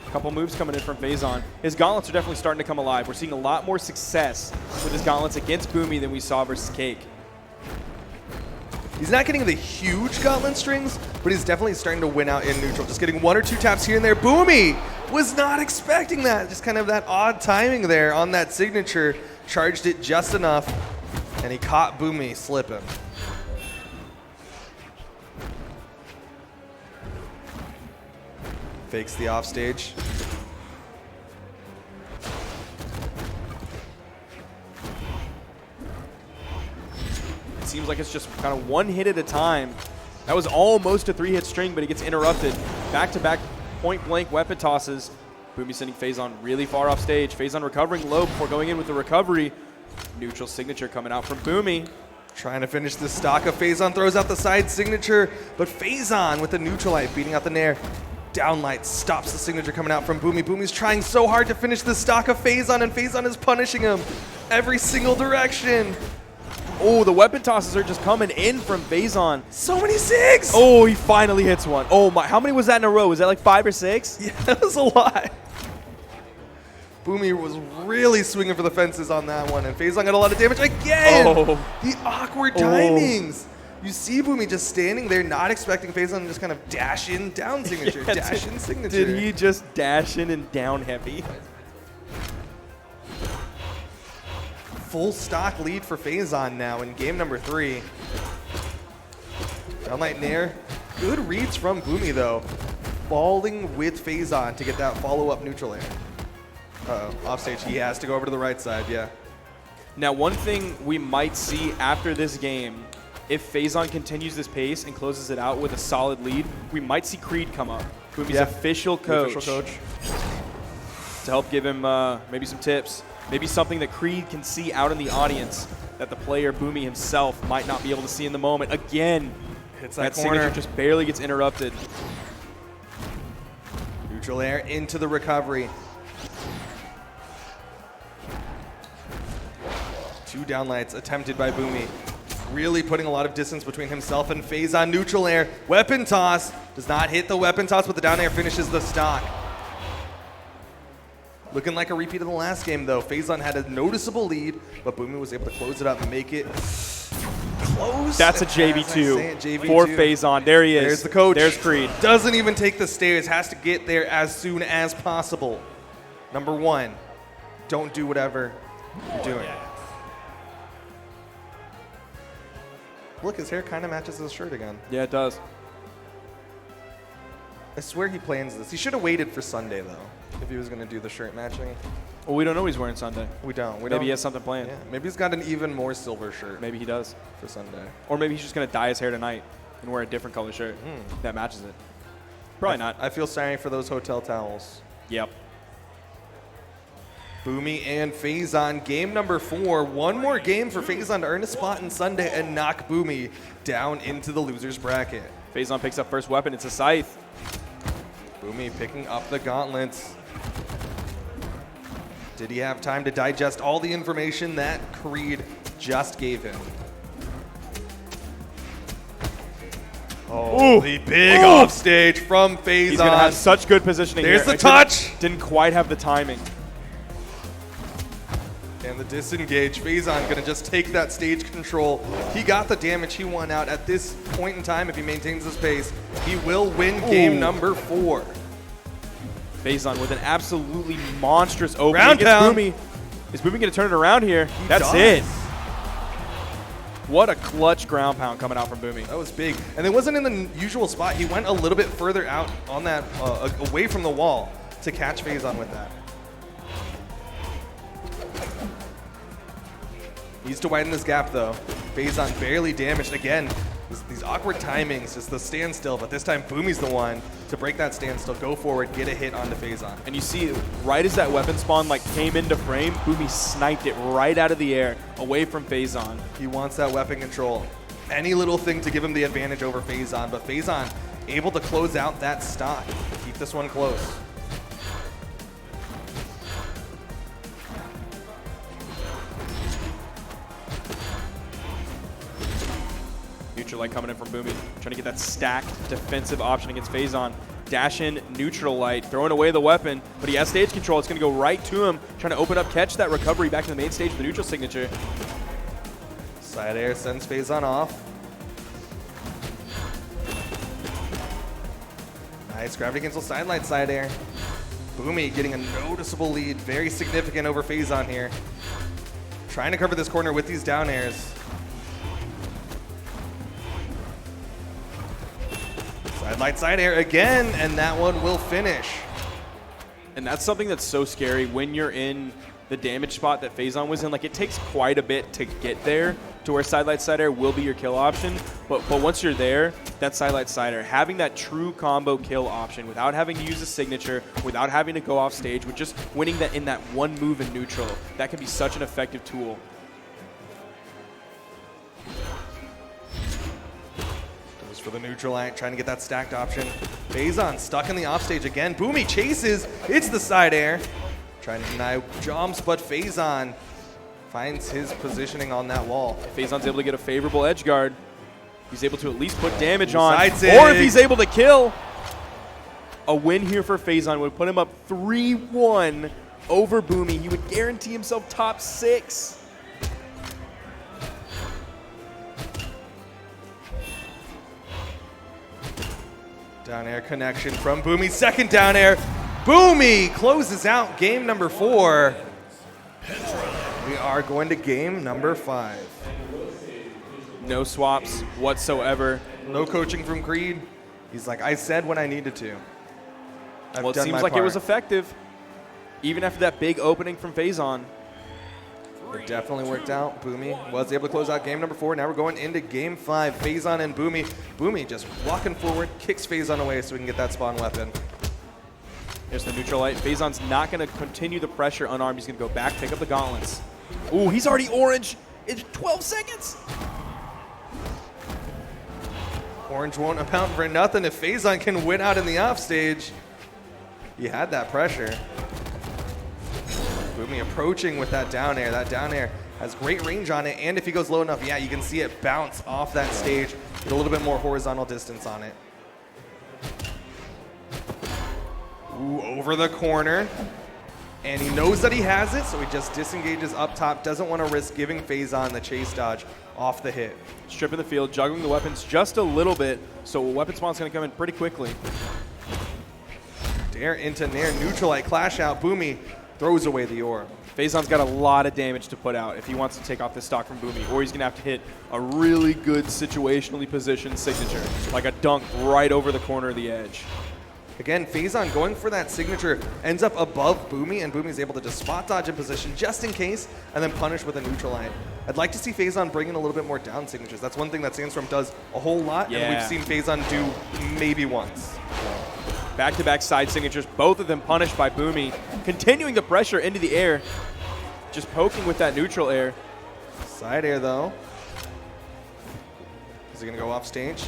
S1: A couple moves coming in from Faison. His gauntlets are definitely starting to come alive. We're seeing a lot more success with his gauntlets against Boomie than we saw versus Cake.
S9: He's not getting the huge gauntlet strings, but he's definitely starting to win out in neutral. Just getting 1 or 2 taps here and there. Boomie was not expecting that. Just kind of that odd timing there on that signature. Charged it just enough, and he caught Boomie slipping. Fakes the offstage.
S1: It seems like it's just kind of one hit at a time. That was almost a 3-hit string, but it gets interrupted. Back-to-back point-blank weapon tosses. Boomie sending Faison really far off stage. Faison recovering low before going in with the recovery. Neutral signature coming out from Boomie.
S9: Trying to finish the stock of Faison. Throws out the side signature, but Faison with the neutral light beating out the nair. Downlight stops the signature coming out from Boomie. Boomie's trying so hard to finish the stock of Faison, and Faison is punishing him every single direction.
S1: Oh, the weapon tosses are just coming in from Faison.
S9: So many SIGs!
S1: Oh, he finally hits one. Oh my, how many was that in a row? Was that like 5 or 6?
S9: Yeah, that was a lot. Boomie was really swinging for the fences on that one, and Faison got a lot of damage again.
S1: Oh.
S9: The awkward timings. You see Boomie just standing there, not expecting Faison to just kind of dash in down signature,
S1: Yeah,
S9: dash in signature.
S1: Did he just dash in and down heavy?
S9: Full stock lead for Faison now in game number 3. Downlight nair. Good reads from Boomie though. Falling with Faison to get that follow-up neutral air. Uh-oh, offstage. He has to go over to the right side, yeah.
S1: Now, one thing we might see after this game, if Faison continues this pace and closes it out with a solid lead, we might see Creed come up, Boomie's official coach, to help give him maybe some tips, maybe something that Creed can see out in the audience that the player Boomie himself might not be able to see in the moment. Again,
S9: hits that
S1: signature
S9: corner.
S1: just barely gets interrupted.
S9: Neutral air into the recovery. 2 downlights attempted by Boomie. Really putting a lot of distance between himself and Faison. Neutral air. Weapon toss. Does not hit the weapon toss, but the down air finishes the stock. Looking like a repeat of the last game, though. Faison had a noticeable lead, but Boomie was able to close it up and make it close.
S1: That's a JV2 for Faison. There he is.
S9: There's the coach.
S1: There's Creed.
S9: Doesn't even take the stairs. Has to get there as soon as possible. Number 1, don't do whatever you're doing. Look, his hair kind of matches his shirt again.
S1: Yeah, it does.
S9: I swear he plans this. He should have waited for Sunday, though, if he was going to do the shirt matching.
S1: Well, we don't know he's wearing Sunday.
S9: We don't.
S1: Maybe he has something planned.
S9: Yeah, maybe he's got an even more silver shirt.
S1: Maybe he does.
S9: For Sunday.
S1: Or maybe he's just going to dye his hair tonight and wear a different color shirt that matches it. Probably not.
S9: I feel sorry for those hotel towels.
S1: Yep.
S9: Boomie and Faison, game number 4. One more game for Faison to earn a spot in Sunday and knock Boomie down into the loser's bracket.
S1: Phazon picks up first weapon. It's a scythe.
S9: Boomie picking up the gauntlets. Did he have time to digest all the information that Creed just gave him? Oh, the big offstage from Phazon.
S1: He's going to have such good positioning
S9: There's
S1: here.
S9: the touch.
S1: Didn't quite have the timing.
S9: And the disengage. Phazon going to just take that stage control. He got the damage. He won out. At this point in time, if he maintains his pace, he will win game number 4.
S1: Phazon with an absolutely monstrous opening
S9: Ground
S1: against
S9: pound.
S1: Boomie. Is Boomie going to turn it around here? That's
S9: does.
S1: it. What a clutch ground pound coming out from Boomie.
S9: That was big. And it wasn't in the usual spot. He went a little bit further out on that, away from the wall to catch Phazon with that. Needs to widen this gap, though. Phazon barely damaged. Again, these awkward timings, just the standstill, but this time Boomie's the one to break that standstill, go forward, get a hit onto Phazon.
S1: And you see, right as that weapon spawn came into frame, Boomie sniped it right out of the air, away from Phazon.
S9: He wants that weapon control. Any little thing to give him the advantage over Phazon, but Phazon able to close out that stock. Keep this one close.
S1: Neutral light coming in from Boomie, trying to get that stacked defensive option against Phazon. Dash in, neutral light, throwing away the weapon, but he has stage control. It's going to go right to him, trying to open up, catch that recovery back to the main stage with the neutral signature.
S9: Side air sends Phazon off. Nice gravity cancel sidelight side air. Boomie getting a noticeable lead, very significant over Phazon here. Trying to cover this corner with these down airs. Sidelight side air again, and that one will finish.
S1: And that's something that's so scary when you're in the damage spot that Phazon was in. Like, it takes quite a bit to get there to where sidelight side air will be your kill option. But once you're there, that sidelight side air, having that true combo kill option without having to use a signature, without having to go off stage, with just winning that in that one move in neutral, that can be such an effective tool.
S9: For the neutral light, trying to get that stacked option. Phazon stuck in the offstage again. Boomie chases. It's the side air. Trying to deny jumps, but Phazon finds his positioning on that wall.
S1: Phazon's able to get a favorable edge guard. He's able to at least put damage on.
S9: Side
S1: Or if
S9: sig.
S1: he's able to kill, a win here for Phazon would put him up 3-1 over Boomie. He would guarantee himself top 6.
S9: Down air connection from Boomie. Second down air. Boomie closes out game number 4. We are going to game number 5.
S1: No swaps whatsoever.
S9: No coaching from Creed. He's like, I said when I needed to.
S1: Well, it seems like it was effective, even after that big opening from Phazon.
S9: It definitely worked out. Boomie was able to close out game number 4. Now we're going into game 5. Phazon and Boomie. Boomie just walking forward, kicks Phazon away so we can get that spawn weapon.
S1: Here's the neutral light. Phazon's not going to continue the pressure unarmed. He's going to go back, pick up the gauntlets. Ooh, he's already orange. It's 12 seconds.
S9: Orange won't amount for nothing if Phazon can win out in the offstage. He had that pressure. Boomie approaching with that down air. That down air has great range on it, and if he goes low enough, yeah, you can see it bounce off that stage, get a little bit more horizontal distance on it. Ooh, over the corner. And he knows that he has it, so he just disengages up top. Doesn't want to risk giving Phazon the chase dodge off the hit.
S1: Stripping the field, juggling the weapons just a little bit, so weapon spawn's going to come in pretty quickly.
S9: Dare into Nair, neutral light, clash out. Boomie throws away the orb.
S1: Phazon's got a lot of damage to put out if he wants to take off this stock from Boomie, or he's going to have to hit a really good situationally positioned signature, like a dunk right over the corner of the edge.
S9: Again, Phazon going for that signature, ends up above Boomie, and Boomie's able to just spot dodge in position just in case, and then punish with a neutral line. I'd like to see Phazon bring in a little bit more down signatures. That's one thing that Sandstorm does a whole lot, and we've seen Phazon do maybe once.
S1: Back-to-back side signatures, both of them punished by Boomie, continuing the pressure into the air, just poking with that neutral air.
S9: Side air, though. Is he going to go off stage?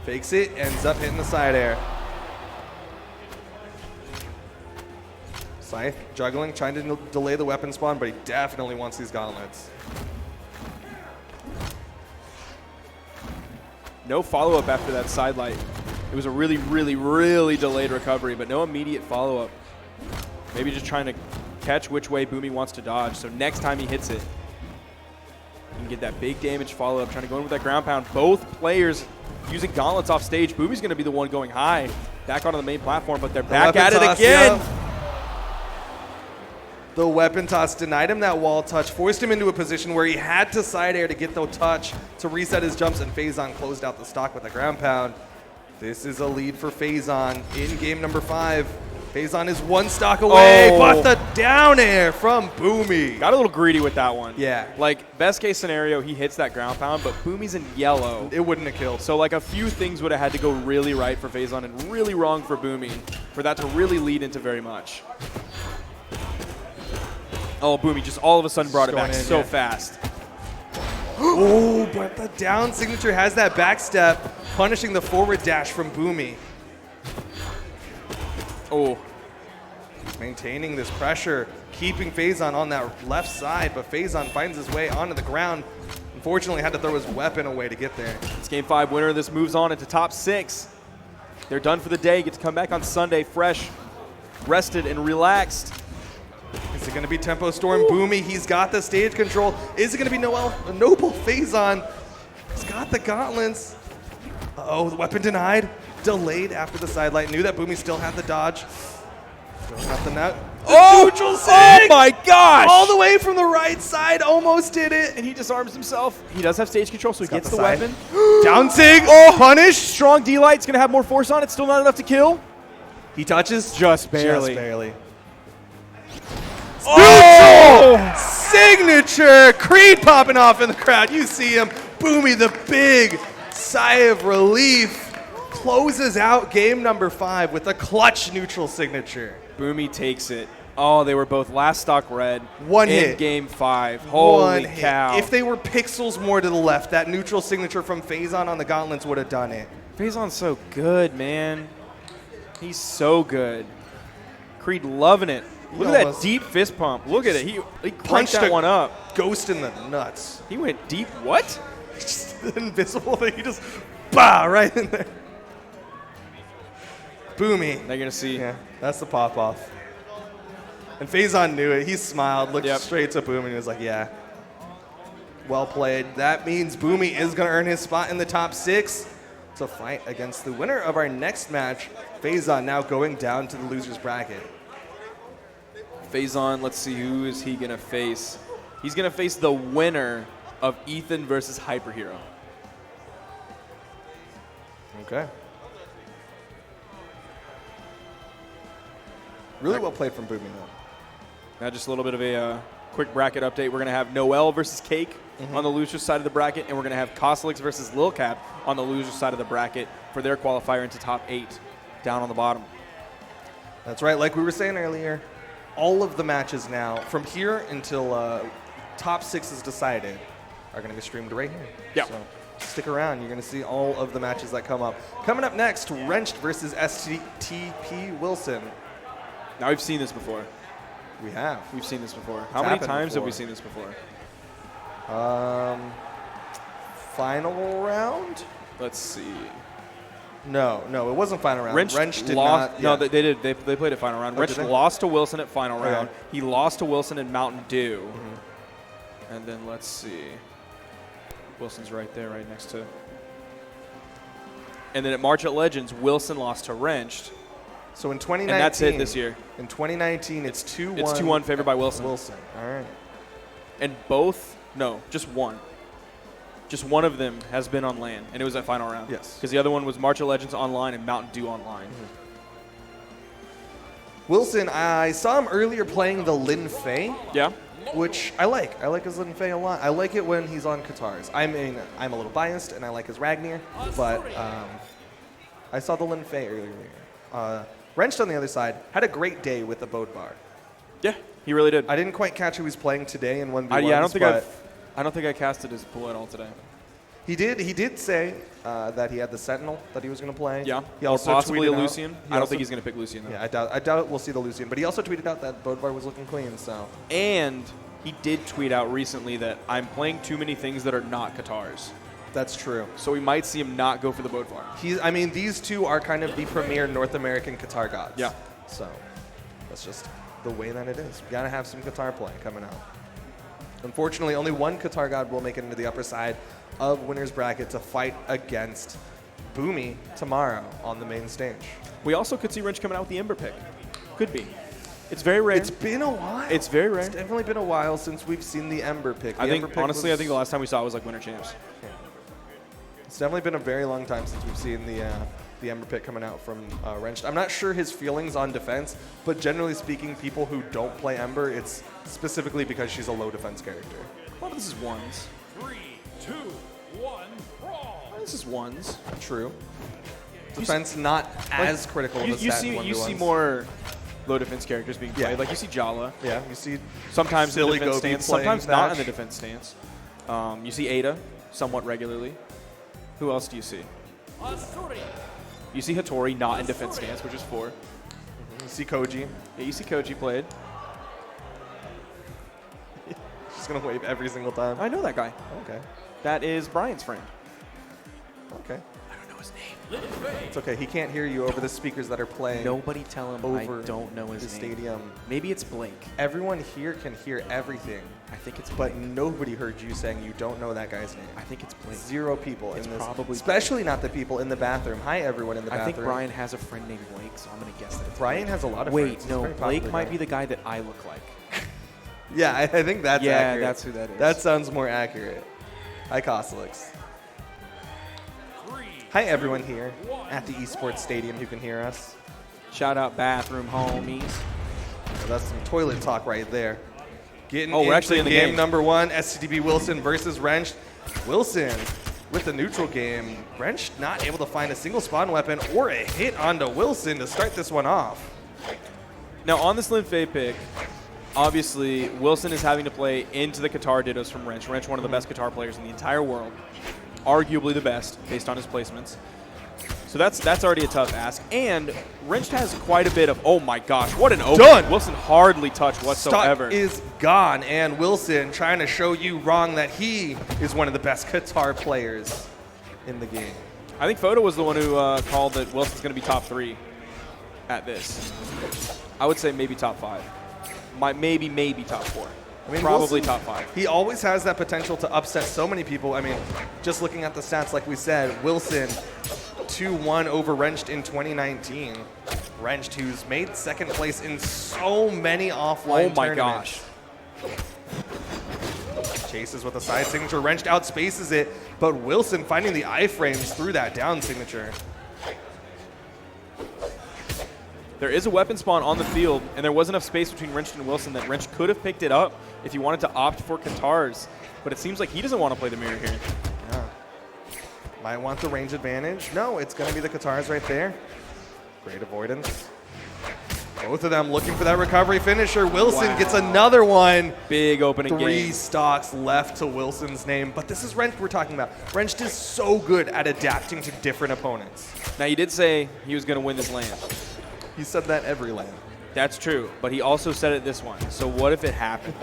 S9: Fakes it, ends up hitting the side air. Scythe juggling, trying to delay the weapon spawn, but he definitely wants these gauntlets.
S1: No follow-up after that side light. It was a really, really, really delayed recovery, but no immediate follow-up. Maybe just trying to catch which way Boomie wants to dodge, so next time he hits it, he can get that big damage follow-up, trying to go in with that ground pound. Both players using gauntlets off stage. Boomie's going to be the one going high, back onto the main platform, but they're back at it again.
S9: Yep. The weapon toss denied him that wall touch, forced him into a position where he had to side air to get the touch to reset his jumps, and Faison closed out the stock with a ground pound. This is a lead for Faison in game number 5. Faison is one stock away, but the down air from Boomie.
S1: Got a little greedy with that one.
S9: Yeah.
S1: Like, best case scenario, he hits that ground pound, but Boomie's in yellow.
S9: It wouldn't have killed.
S1: So, like, a few things would have had to go really right for Faison and really wrong for Boomie for that to really lead into very much. Oh, Boomie just all of a sudden brought it back so fast.
S9: Oh, but the down signature has that back step, punishing the forward dash from Boomie.
S1: Oh.
S9: Maintaining this pressure, keeping Faison on that left side, but Faison finds his way onto the ground. Unfortunately, had to throw his weapon away to get there.
S1: It's game 5 winner. This moves on into top 6. They're done for the day. Get to come back on Sunday fresh, rested, and relaxed.
S9: Is it going to be Tempo Storm Boomie? He's got the stage control. Is it going to be Noble Faison? He's got the gauntlets. Uh-oh, the weapon denied. Delayed after the side light. Knew that Boomie still had the dodge. Still got the nut. Neutral sig!
S1: Oh my gosh!
S9: All the way from the right side. Almost did it.
S1: And he disarms himself. He does have stage control, so he gets the
S9: side.
S1: weapon.
S9: Down sig. Punish.
S1: Strong D-Light's going to have more force on it. Still not enough to kill.
S9: He touches.
S1: Just barely.
S9: Just barely. Oh! Signature! Creed popping off in the crowd. You see him. Boomie, the big sigh of relief, closes out game number 5 with a clutch neutral signature.
S1: Boomie takes it. Oh, they were both last stock red.
S9: One
S1: in
S9: hit.
S1: game 5. Holy
S9: One
S1: cow.
S9: hit. If they were pixels more to the left, that neutral signature from Faison on the gauntlets would have done it.
S1: Faison's so good, man. He's so good. Creed loving it. Look at that deep fist pump. Look at it. He crunched that one up.
S9: Ghost in the nuts.
S1: He went deep. What?
S9: Just the invisible thing. He just, bah, right in there. Boomie.
S1: They're going to see.
S9: Yeah, that's the pop off. And Faison knew it. He smiled, looked straight to Boomie, and was like, yeah. Well played. That means Boomie is going to earn his spot in the top 6 to fight against the winner of our next match. Faison now going down to the loser's bracket.
S1: Faison, let's see, who is he going to face? He's going to face the winner of Ethan versus Hyperhero.
S9: Okay. Really well played from Boomie, though.
S1: Now just a little bit of a quick bracket update. We're going to have Noel versus Cake on the loser side of the bracket, and we're going to have Koslix versus Lil Cap on the loser side of the bracket for their qualifier into top 8 down on the bottom.
S9: That's right. Like we were saying earlier, all of the matches now, from here until top 6 is decided, are going to be streamed right here.
S1: Yeah.
S9: So stick around. You're going to see all of the matches that come up. Coming up next, Wrenched versus STP Wilson.
S1: Now, we've seen this before.
S9: We have.
S1: We've seen this before. How many times have we seen this before?
S9: Final round?
S1: Let's see.
S9: No, it wasn't final round.
S1: Wrenched
S9: did
S1: lost.
S9: not.
S1: No,
S9: Yeah.
S1: they did. They played it final round.
S9: Oh,
S1: Wrenched
S9: did they?
S1: lost to Wilson at final
S9: Okay.
S1: round. He lost to Wilson in Mountain Dew. And then let's see. Wilson's right there, right next to. And then at March at Legends, Wilson lost to Wrenched.
S9: So in 2019.
S1: And that's it this year.
S9: In 2019, it's 2-1.
S1: It's 2-1 favored by Wilson.
S9: All right.
S1: And just one. Just one of them has been on LAN, and it was at final round.
S9: Yes.
S1: Because the other one was March of Legends online and Mountain Dew online.
S9: Wilson, I saw him earlier playing the Lin Fei.
S1: Yeah.
S9: Which I like. I like his Lin Fei a lot. I like it when he's on Katars. I mean, I'm a little biased, and I like his Ragnar, but I saw the Lin Fei earlier. Wrenched on the other side had a great day with the Bode Bar.
S1: Yeah, he really did.
S9: I didn't quite catch who he's playing today in 1v1s.
S1: I don't think I casted his pool at all today.
S9: He did say that he had the Sentinel that he was going to play.
S1: Yeah.
S9: He
S1: Or
S9: also
S1: possibly a
S9: tweeted out-
S1: Lucian.
S9: he
S1: I don't
S9: also-
S1: think he's going to pick Lucian, though.
S9: Yeah, I doubt we'll see the Lucian. But he also tweeted out that Bodvar was looking clean. So
S1: And he did tweet out recently that I'm playing too many things that are not Katars.
S9: that's true.
S1: So we might see him not go for the Bodvar.
S9: I mean, these two are kind of the premier North American Qatar gods.
S1: Yeah.
S9: So that's just the way that it is. We gotta have some Qatar play coming out. Unfortunately, only one Qatar god will make it into the upper side of winners bracket to fight against Boomie tomorrow on the main stage.
S1: We also could see Wrench coming out with the Ember pick. Could be. It's very rare.
S9: It's been a while.
S1: It's very rare.
S9: It's definitely been a while since we've seen the Ember pick.
S1: I
S9: The
S1: think,
S9: Ember pick
S1: honestly, I
S9: was-
S1: think the last time we saw it was like Winter Champs.
S9: It's definitely been a very long time since we've seen the Ember pick coming out from Wrench. I'm not sure his feelings on defense, but generally speaking, people who don't play Ember, it's specifically because she's a low defense character.
S1: Well, this is ones.
S10: 3, 2, 1, brawl.
S1: This is ones.
S9: True. Defense not as critical of a
S1: You
S9: stat
S1: see,
S9: in
S1: you see
S9: 1v1s.
S1: more low defense characters being played.
S9: Yeah.
S1: Like you see Jala.
S9: Yeah, you see
S1: Sometimes in the
S9: Silly
S1: defense
S9: Gobi
S1: stance,
S9: playing
S1: sometimes not in
S9: Thatch.
S1: the defense stance. You see Ada somewhat regularly. Who else do you see?
S10: Asuri.
S1: You see Hattori not in defense stance, which is 4.
S9: You see Koji.
S1: Yeah, you see Koji played.
S9: She's going to wave every single time.
S1: I know that guy.
S9: Okay.
S1: That is Brian's friend.
S9: Okay.
S1: I don't know his name.
S9: It's okay. He can't hear you over the speakers that are playing
S1: Nobody tell him
S9: over
S1: I don't know his
S9: the
S1: name.
S9: stadium.
S1: Maybe it's Blake.
S9: Everyone here can hear everything,
S1: I think it's Blake.
S9: but nobody heard you saying you don't know that guy's name.
S1: I think it's Blake.
S9: 0 people
S1: It's
S9: in this,
S1: probably
S9: especially not the people in the bathroom. Hi, everyone in the
S1: I
S9: bathroom.
S1: think Brian has a friend named Blake, so I'm going to guess that it's
S9: Brian
S1: Blake.
S9: has a lot of
S1: Wait,
S9: friends. He's a
S1: no,
S9: very
S1: Blake
S9: popular
S1: might
S9: guy.
S1: be the guy that I look like.
S9: Yeah, I think that's
S1: Yeah,
S9: accurate.
S1: that's who that is.
S9: That sounds more accurate. Hi, Koslix.
S10: 3,
S9: Hi, everyone here at the esports stadium who can hear us.
S1: Shout out bathroom homies.
S9: So that's some toilet talk right there. Getting
S1: Oh, we're
S9: into
S1: actually in the game.
S9: number 1, SCDB Wilson versus Wrench. Wilson with the neutral game. Wrench not able to find a single spawn weapon or a hit onto Wilson to start this one off.
S1: Now, on this Linfei pick, obviously, Wilson is having to play into the Qatar Dittos from Wrench. Wrench, one of the best Qatar players in the entire world. Arguably the best, based on his placements. So that's already a tough ask. And Wrench has quite a bit of, oh my gosh, what an open.
S9: Done.
S1: Wilson hardly touched whatsoever.
S9: Stock is gone, and Wilson trying to show you wrong that he is one of the best Qatar players in the game.
S1: I think Photo was the one who called that Wilson's going to be top 3 at this. I would say maybe top 5. Maybe top 4.
S9: I mean,
S1: Probably
S9: Wilson,
S1: top 5.
S9: He always has that potential to upset so many people. I mean, just looking at the stats, like we said, Wilson 2-1 over Wrenched in 2019. Wrenched, who's made second place in so many offline
S1: Oh my
S9: tournaments.
S1: gosh.
S9: Chases with a side signature. Wrenched outspaces it, but Wilson finding the iframes through that down signature.
S1: There is a weapon spawn on the field, and there was enough space between Wrench and Wilson that Wrench could have picked it up if he wanted to opt for Qatars. But it seems like he doesn't want to play the mirror here.
S9: Yeah. Might want the range advantage. No, it's going to be the Qatars right there. Great avoidance. Both of them looking for that recovery finisher. Wilson
S1: Wow.
S9: gets another one.
S1: Big opening
S9: 3
S1: game.
S9: stocks left to Wilson's name. But this is Wrench we're talking about. Wrench is so good at adapting to different opponents.
S1: Now, you did say he was going to win this land.
S9: He said that every lane.
S1: That's true, but he also said it this one. So what if it happened?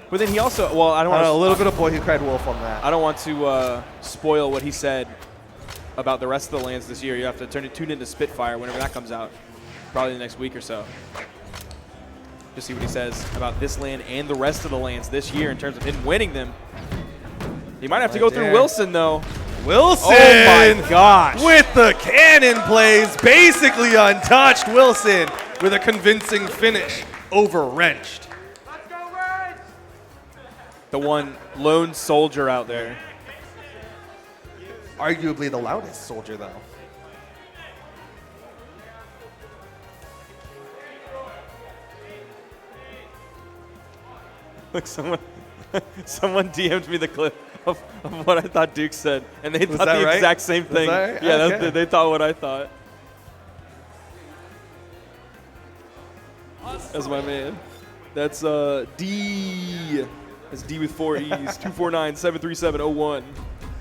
S1: But then he also, well, I don't want
S9: A
S1: to,
S9: little bit of boy who cried wolf on that.
S1: I don't want to spoil what he said about the rest of the lands this year. You have to tune into Spitfire whenever that comes out, probably the next week or so. Just see what he says about this land and the rest of the lands this year in terms of him winning them. He might have to go through
S9: there.
S1: Wilson, though.
S9: Wilson!
S1: Oh my gosh.
S9: With the cannon plays, basically untouched. Wilson with a convincing finish over Wrenched.
S1: The one lone soldier out there.
S9: Arguably the loudest soldier, though.
S1: Look, someone DM'd me the clip of what I thought Duke said, and they
S9: Was
S1: thought
S9: that
S1: the
S9: right?
S1: exact same
S9: Was
S1: thing.
S9: that right?
S1: Yeah,
S9: Okay.
S1: they thought what I thought. That's my man. That's D. That's D with 4 E's. 249-737-01.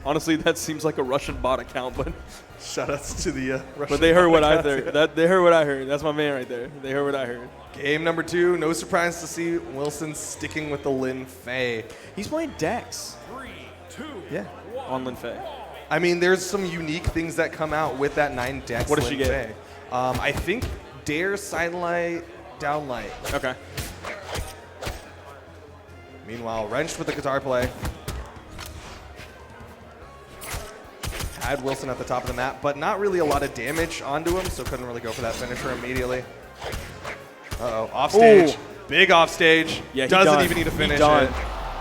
S1: Honestly, that seems like a Russian bot account, but
S2: Shoutouts to the Russian.
S1: but they heard what I
S2: podcast.
S1: heard. They heard what I heard. That's my man right there. They heard what I heard.
S9: Game number 2. No surprise to see Wilson sticking with the Lin Fei.
S1: He's playing Dex
S10: 3, 2,
S9: Yeah.
S1: on Lin Fei.
S9: I mean, there's some unique things that come out with that 9 Dex.
S1: What does she
S9: Lin
S1: get?
S9: Fei. I think Dare, Sidelight, Downlight.
S1: Okay.
S9: Meanwhile, Wrenched with the guitar play. Had Wilson at the top of the map, but not really a lot of damage onto him, so couldn't really go for that finisher immediately. Uh-oh, offstage.
S1: Ooh.
S9: Big offstage.
S1: Yeah, he
S9: Doesn't
S1: done.
S9: even need to
S1: He
S9: finish
S1: done.
S9: it.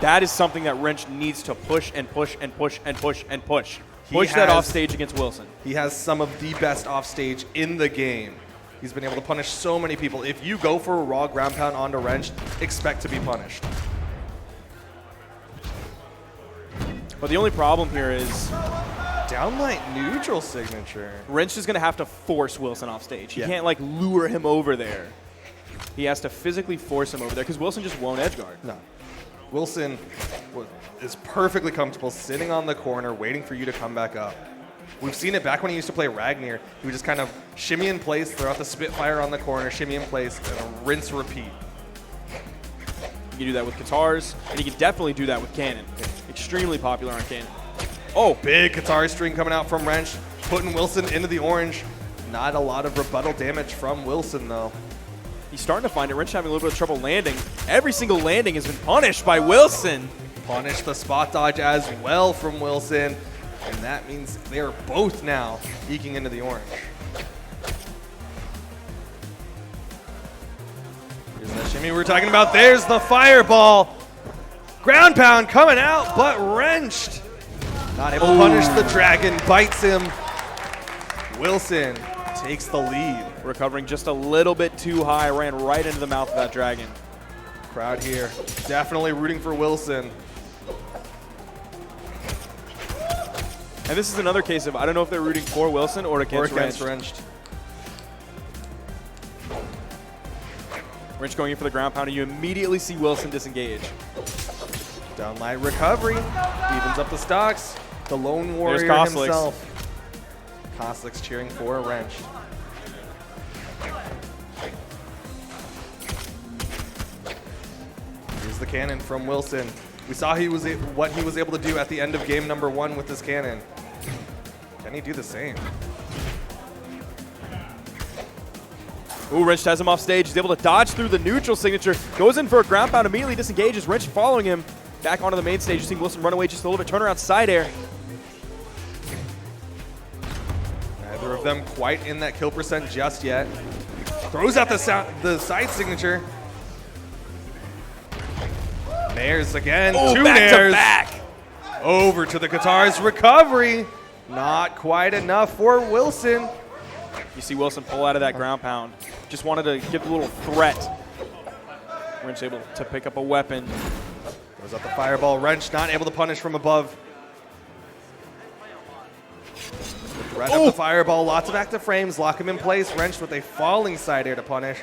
S1: That is something that Wrench needs to push and push and push and push and push.
S9: He
S1: Push that
S9: has-
S1: offstage against Wilson.
S9: He has some of the best offstage in the game. He's been able to punish so many people. If you go for a raw ground pound onto Wrenched, expect to be punished.
S1: But the only problem here is
S9: Downlight neutral signature.
S1: Wrench is going to have to force Wilson off stage. He
S9: Yeah.
S1: can't like lure him over there. He has to physically force him over there because Wilson just won't edge guard.
S9: No. Wilson is perfectly comfortable sitting on the corner waiting for you to come back up. We've seen it back when he used to play Ragnar. He would just kind of shimmy in place, throw out the Spitfire on the corner, shimmy in place, and rinse, repeat.
S1: You can do that with guitars, and you can definitely do that with Cannon. Extremely popular on Cannon. Oh,
S9: Big guitar string coming out from Wrench, putting Wilson into the orange. Not a lot of rebuttal damage from Wilson, though.
S1: he's starting to find it. Wrench having a little bit of trouble landing. Every single landing has been punished by Wilson.
S9: Punish the spot dodge as well from Wilson, and that means they are both now eking into the orange. Here's that shimmy we were talking about. There's the fireball. Ground pound coming out, but Wrenched. Not able to punish the dragon, bites him. Wilson takes the lead.
S1: Recovering just a little bit too high, ran right into the mouth of that dragon.
S9: Crowd here definitely rooting for Wilson.
S1: And this is another case of I don't know if they're rooting for Wilson or against Wrench.
S9: Wrenched.
S1: Wrench going in for the ground pound, and you immediately see Wilson disengage.
S9: Downlight recovery. Evens up the stocks. The lone warrior
S1: Kosliks.
S9: himself. Kosliks cheering for Wrench. Here's the cannon from Wilson. We saw what he was able to do at the end of game number 1 with this cannon. Can he do the same?
S1: Ooh, Wrench has him off stage. He's able to dodge through the neutral signature. Goes in for a ground pound, immediately disengages. Wrench following him back onto the main stage. You see Wilson run away just a little bit. Turnaround side air.
S9: Neither of them quite in that kill percent just yet. Throws out the side signature. Nairs again.
S1: Ooh,
S9: Two
S1: back to
S9: nairs.
S1: back.
S9: Over to the guitars. Recovery. Not quite enough for Wilson.
S1: You see Wilson pull out of that ground pound. Just wanted to give a little threat. Wrench able to pick up a weapon.
S9: Goes out the fireball. Wrench not able to punish from above. Right up the fireball. Lots of active frames. Lock him in place. Wrench with a falling side air to punish.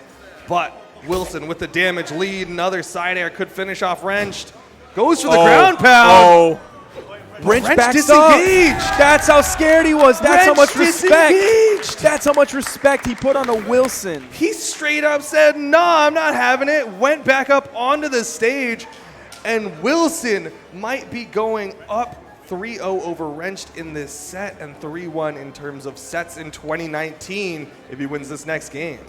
S9: But Wilson with the damage lead. Another side air could finish off Wrenched. Goes for the ground pound.
S1: Wrench
S9: Wrench
S1: backs
S9: disengaged.
S1: up. That's how scared he was. That's how
S9: Wrench
S1: much respect.
S9: disengaged.
S1: That's how much respect he put on a Wilson.
S9: He straight up said, "Nah, I'm not having it." Went back up onto the stage, and Wilson might be going up 3-0 over Wrenched in this set and 3-1 in terms of sets in 2019 if he wins this next game.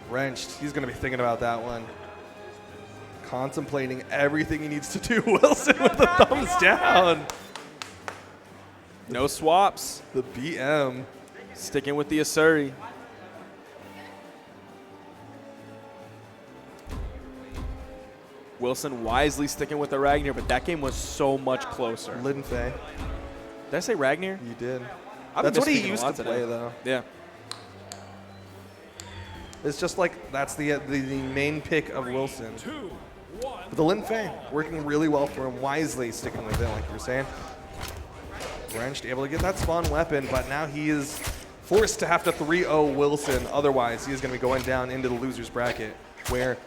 S9: Wrenched, he's going to be thinking about that one. Contemplating everything he needs to do. Wilson with the thumbs down.
S1: No swaps.
S9: The BM.
S1: Sticking with the Asuri. Wilson wisely sticking with the Ragnar, but that game was so much closer.
S9: Lin Fei.
S1: Did I say Ragnar?
S9: You did.
S1: I've
S9: That's
S1: been
S9: what he
S1: misspeaking a
S9: used
S1: lot
S9: to
S1: today.
S9: play, though.
S1: Yeah.
S9: It's just like that's the main pick of Wilson.
S10: 2, 1.
S9: But the Lin Fei working really well for him, wisely sticking with it, like you were saying. Wrenched able to get that spawn weapon, but now he is forced to have to 3-0 Wilson. Otherwise, he is going to be going down into the loser's bracket, where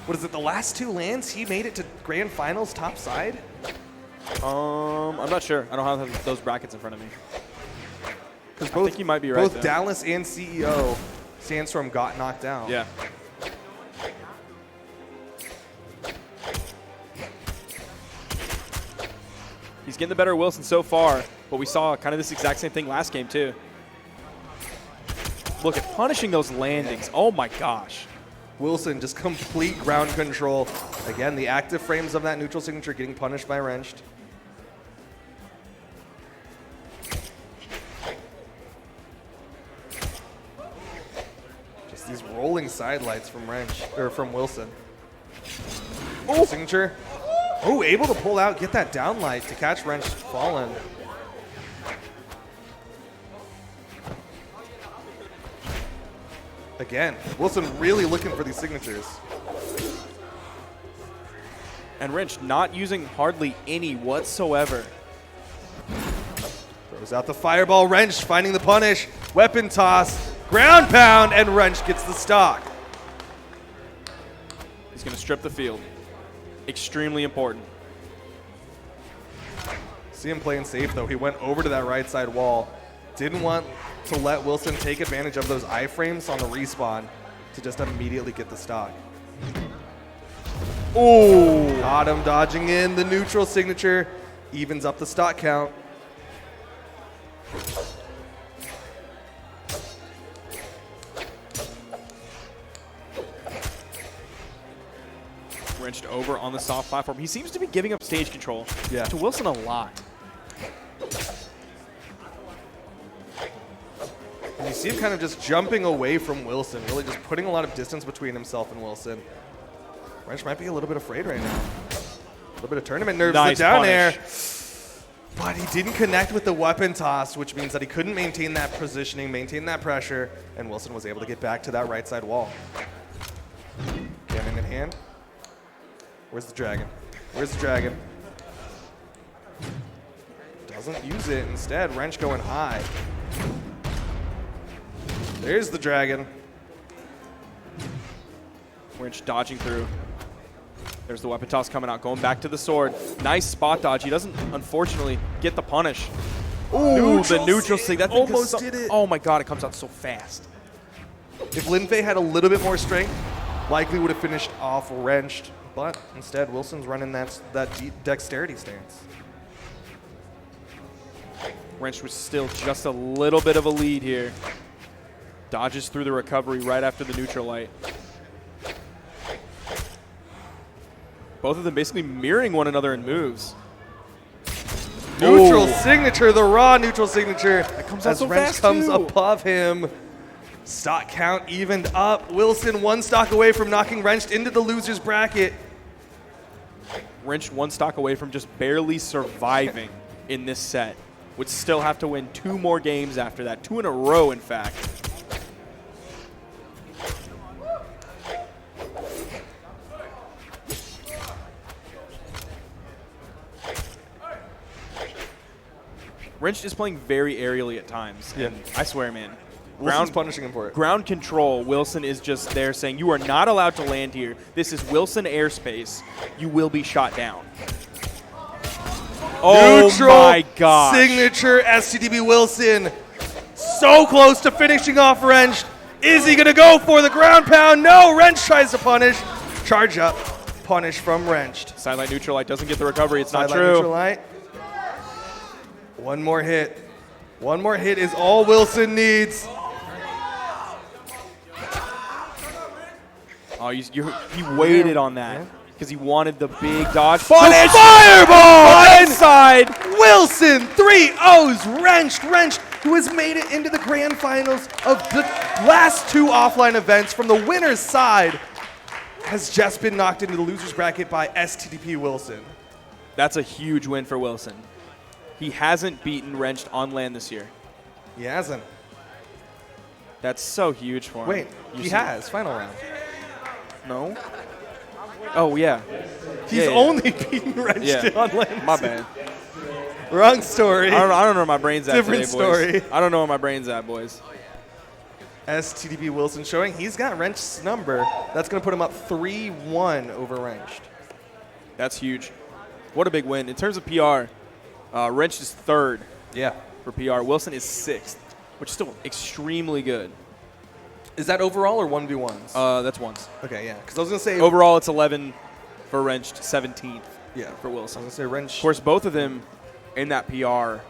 S9: what is it, the last 2 lands, he made it to Grand Finals top side?
S1: I'm not sure. I don't have those brackets in front of me.
S9: Because
S1: I think you might be right,
S9: both
S1: though.
S9: Dallas and CEO Sandstorm got knocked out.
S1: Yeah. He's getting the better of Wilson so far, but we saw kind of this exact same thing last game, too. Look at punishing those landings. Oh, my gosh.
S9: Wilson just complete ground control. Again, the active frames of that neutral signature getting punished by Wrenched. Just these rolling sidelights from from Wilson. Oh, signature. Oh, able to pull out, get that downlight to catch Wrenched fallen. Again, Wilson really looking for these signatures.
S1: And Wrench not using hardly any whatsoever.
S9: Throws out the fireball. Wrench finding the punish. Weapon toss. Ground pound. And Wrench gets the stock.
S1: He's going to strip the field. Extremely important.
S9: See him playing safe, though. He went over to that right side wall. Didn't want to let Wilson take advantage of those iframes on the respawn to just immediately get the stock. Oh! Got him dodging in the neutral signature. Evens up the stock count.
S1: Wrenched over on the soft platform. He seems to be giving up stage control to Wilson a lot.
S9: And you see him kind of just jumping away from Wilson, really just putting a lot of distance between himself and Wilson. Wrench might be a little bit afraid right now. A little bit of tournament nerves
S1: Nice
S9: down
S1: punish.
S9: there. But he didn't connect with the weapon toss, which means that he couldn't maintain that positioning, maintain that pressure, and Wilson was able to get back to that right side wall. Cannon in hand. Where's the dragon? Where's the dragon? Doesn't use it. Instead, Wrench going high. There's the dragon.
S1: Wrench dodging through. There's the weapon toss coming out, going back to the sword. Nice spot dodge. He doesn't, unfortunately, get the punish. Ooh, the neutral sig. That thing
S9: almost did it.
S1: Oh my god, it comes out so fast.
S9: If Linfei had a little bit more strength, likely would have finished off Wrenched. But instead, Wilson's running that dexterity stance.
S1: Wrench was still just a little bit of a lead here. Dodges through the recovery right after the neutral light. Both of them basically mirroring one another in moves.
S9: Neutral signature, the raw neutral signature.
S1: That comes out
S9: as
S1: so
S9: Wrench
S1: fast,
S9: comes
S1: too.
S9: above him. Stock count evened up. Wilson one stock away from knocking Wrenched into the loser's bracket.
S1: Wrench one stock away from just barely surviving in this set. Would still have to win 2 more games after that. 2 in a row, in fact. Wrench is playing very aerially at times.
S9: Yeah.
S1: And I swear, man.
S9: Wilson's punishing him for it.
S1: Ground control, Wilson is just there saying, you are not allowed to land here. This is Wilson airspace. You will be shot down. Oh
S9: Neutral
S1: my gosh.
S9: signature STDB Wilson. So close to finishing off Wrench. Is he going to go for the ground pound? No, Wrench tries to punish. Charge up. Punish from Wrenched.
S1: Sidelight neutral light doesn't get the recovery. It's not
S9: Sidelight
S1: true.
S9: neutral light. One more hit. One more hit is all Wilson needs.
S1: Oh, he waited on that because he wanted the big dodge.
S9: The
S1: Punish!
S9: fireball!
S1: Inside!
S9: Wilson 3-0's Wrenched, who has made it into the grand finals of the last 2 offline events from the winner's side, has just been knocked into the loser's bracket by STDP Wilson.
S1: That's a huge win for Wilson. He hasn't beaten Wrenched on land this year.
S9: He hasn't.
S1: That's so huge for him.
S9: Wait, he has. Final round.
S1: No? Oh, yeah.
S9: He's only beaten Wrenched on land.
S1: My bad.
S9: Wrong story.
S1: I don't know where my brain's at
S9: Different
S1: today, boys.
S9: story.
S1: I don't know where my brain's at, boys.
S9: STDB Wilson showing he's got Wrench's number. That's going to put him up 3-1 over Wrenched.
S1: That's huge. What a big win. In terms of PR, Wrench is 3rd for PR. Wilson is 6th, which is still extremely good.
S9: Is that overall or 1v1s?
S1: That's ones.
S9: Okay, yeah. Because I was going to say
S1: overall it's 11 for Wrenched, 17th for Wilson.
S9: I was going to say Wrench.
S1: Of course, both of them in that PR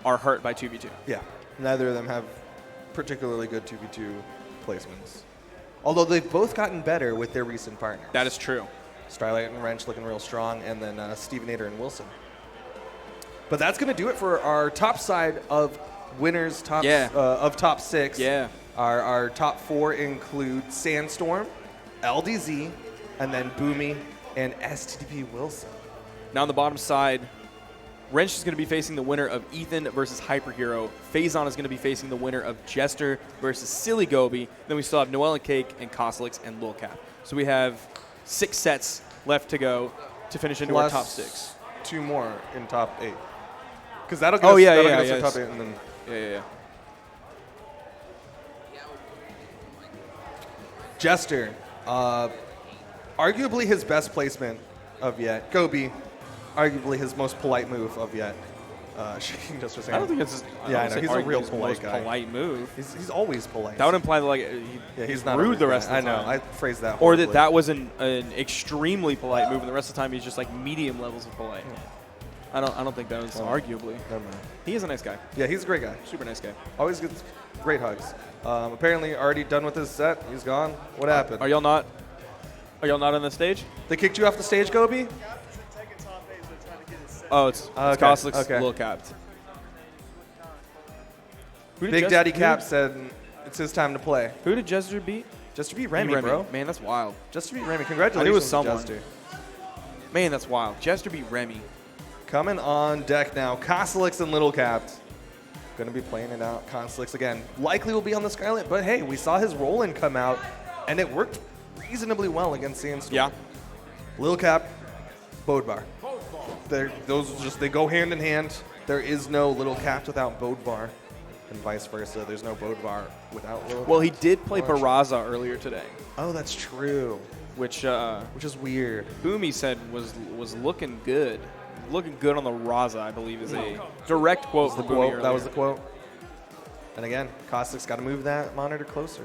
S1: are hurt by 2v2.
S9: Yeah. Neither of them have particularly good 2v2 placements. Although they've both gotten better with their recent partners.
S1: That is true.
S9: Starlight and Wrench looking real strong, and then Stevenator and Wilson. But that's going to do it for our top side of winners of top 6.
S1: Yeah.
S9: Our top 4 include Sandstorm, LDZ, and then Boomie and STDP Wilson.
S1: Now on the bottom side, Wrench is going to be facing the winner of Ethan versus Hyperhero. Phazon is going to be facing the winner of Jester versus Silly Gobi. Then we still have Noel and Cake and Coslix and Lil Cap. So we have 6 sets left to go to finish into our top 6.
S9: 2 more in top 8. Because that'll get us to top 8. And then
S1: Yeah.
S9: Jester, arguably his best placement of yet. Gobi, arguably his most polite move of yet. Shaking Jester's hand.
S1: I don't think it's.
S9: I know. He's a real polite guy.
S1: Polite move.
S9: He's always polite.
S1: That would imply that
S9: he's not
S1: rude the rest of the time.
S9: I know. I phrased that.
S1: Or
S9: horribly.
S1: that was an extremely polite move, and the rest of the time he's just like medium levels of polite. I don't think that was arguably.
S9: Never mind.
S1: He is a nice guy.
S9: Yeah, he's a great guy.
S1: Super nice guy.
S9: Always gets great hugs. Apparently already done with his set. He's gone. What happened?
S1: Are y'all not on the stage?
S9: They kicked you off the stage, Gobi?
S1: Oh, it's Coslix, Lil Capped.
S9: Big Daddy Cap said it's his time to play.
S1: Who did Jester beat?
S9: Jester beat Remy, bro.
S1: Man, that's wild.
S9: Jester beat Remy. Congratulations,
S1: I knew it was someone.
S9: Jester.
S1: Man, that's wild. Jester beat Remy.
S9: Coming on deck now, Coslix and Little Capped. Going to be playing it out. Coslix again. Likely will be on the Scarlet, but hey, we saw his roll-in come out, and it worked reasonably well against Sandstorm.
S1: Yeah.
S9: Little Cap, Bodvar. They go hand in hand. There is no Little Cap without Bodvar, and vice versa. There's no Bodvar without Little Cap.
S1: Well, he did play Barraza earlier today.
S9: Oh, that's true.
S1: Which
S9: is weird.
S1: Boomie said was looking good. Looking good on the Raza, I believe, is a direct quote from Boomie earlier.
S9: That was the quote. And again, Caustic's got to move that monitor closer.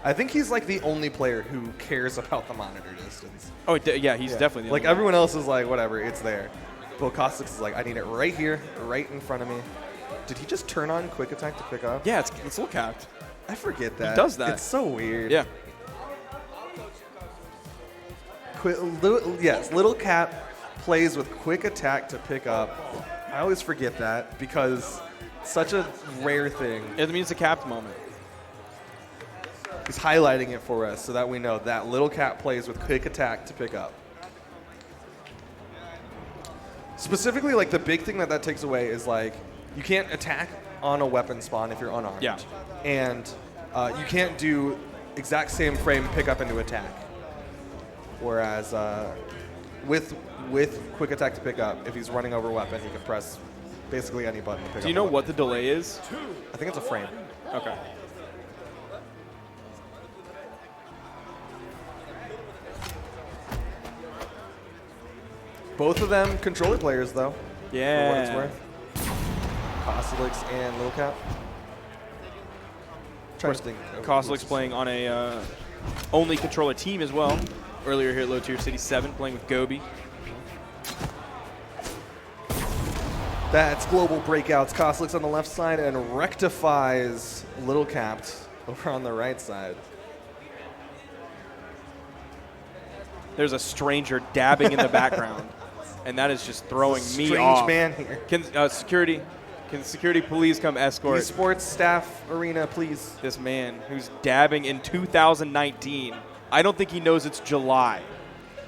S9: I think he's like the only player who cares about the monitor distance.
S1: Oh, yeah, he's definitely the
S9: like
S1: only
S9: everyone else is like, whatever, it's there. But Caustic's is like, I need it right here, right in front of me. Did he just turn on quick attack to pick up?
S1: Yeah, it's Lil Capped.
S9: I forget that.
S1: He does that.
S9: It's so weird.
S1: Yeah.
S9: Little Cap plays with quick attack to pick up. I always forget that because it's such a rare thing.
S1: It means it's a capped moment.
S9: He's highlighting it for us so that we know that Little Cap plays with quick attack to pick up. Specifically, like the big thing that takes away is like you can't attack on a weapon spawn if you're unarmed.
S1: Yeah.
S9: And you can't do exact same frame pick up into attack. Whereas with quick attack to pick up, if he's running over a weapon, he can press basically any button to pick up.
S1: Do you know what the delay is?
S9: I think it's a frame.
S1: Okay.
S9: Both of them controller players, though.
S1: Yeah.
S9: For what it's worth. Coslix and Little Cap.
S1: Coslix playing on a only controller team as well. Earlier here at Low Tier City 7, playing with Gobi.
S9: That's Global Breakouts. Coslix on the left side and rectifies Little Capped over on the right side.
S1: There's a stranger dabbing in the background, and that is just throwing me off.
S9: Strange man here.
S1: Can security please come escort
S9: Esports staff arena, please?
S1: This man who's dabbing in 2019. I don't think he knows it's July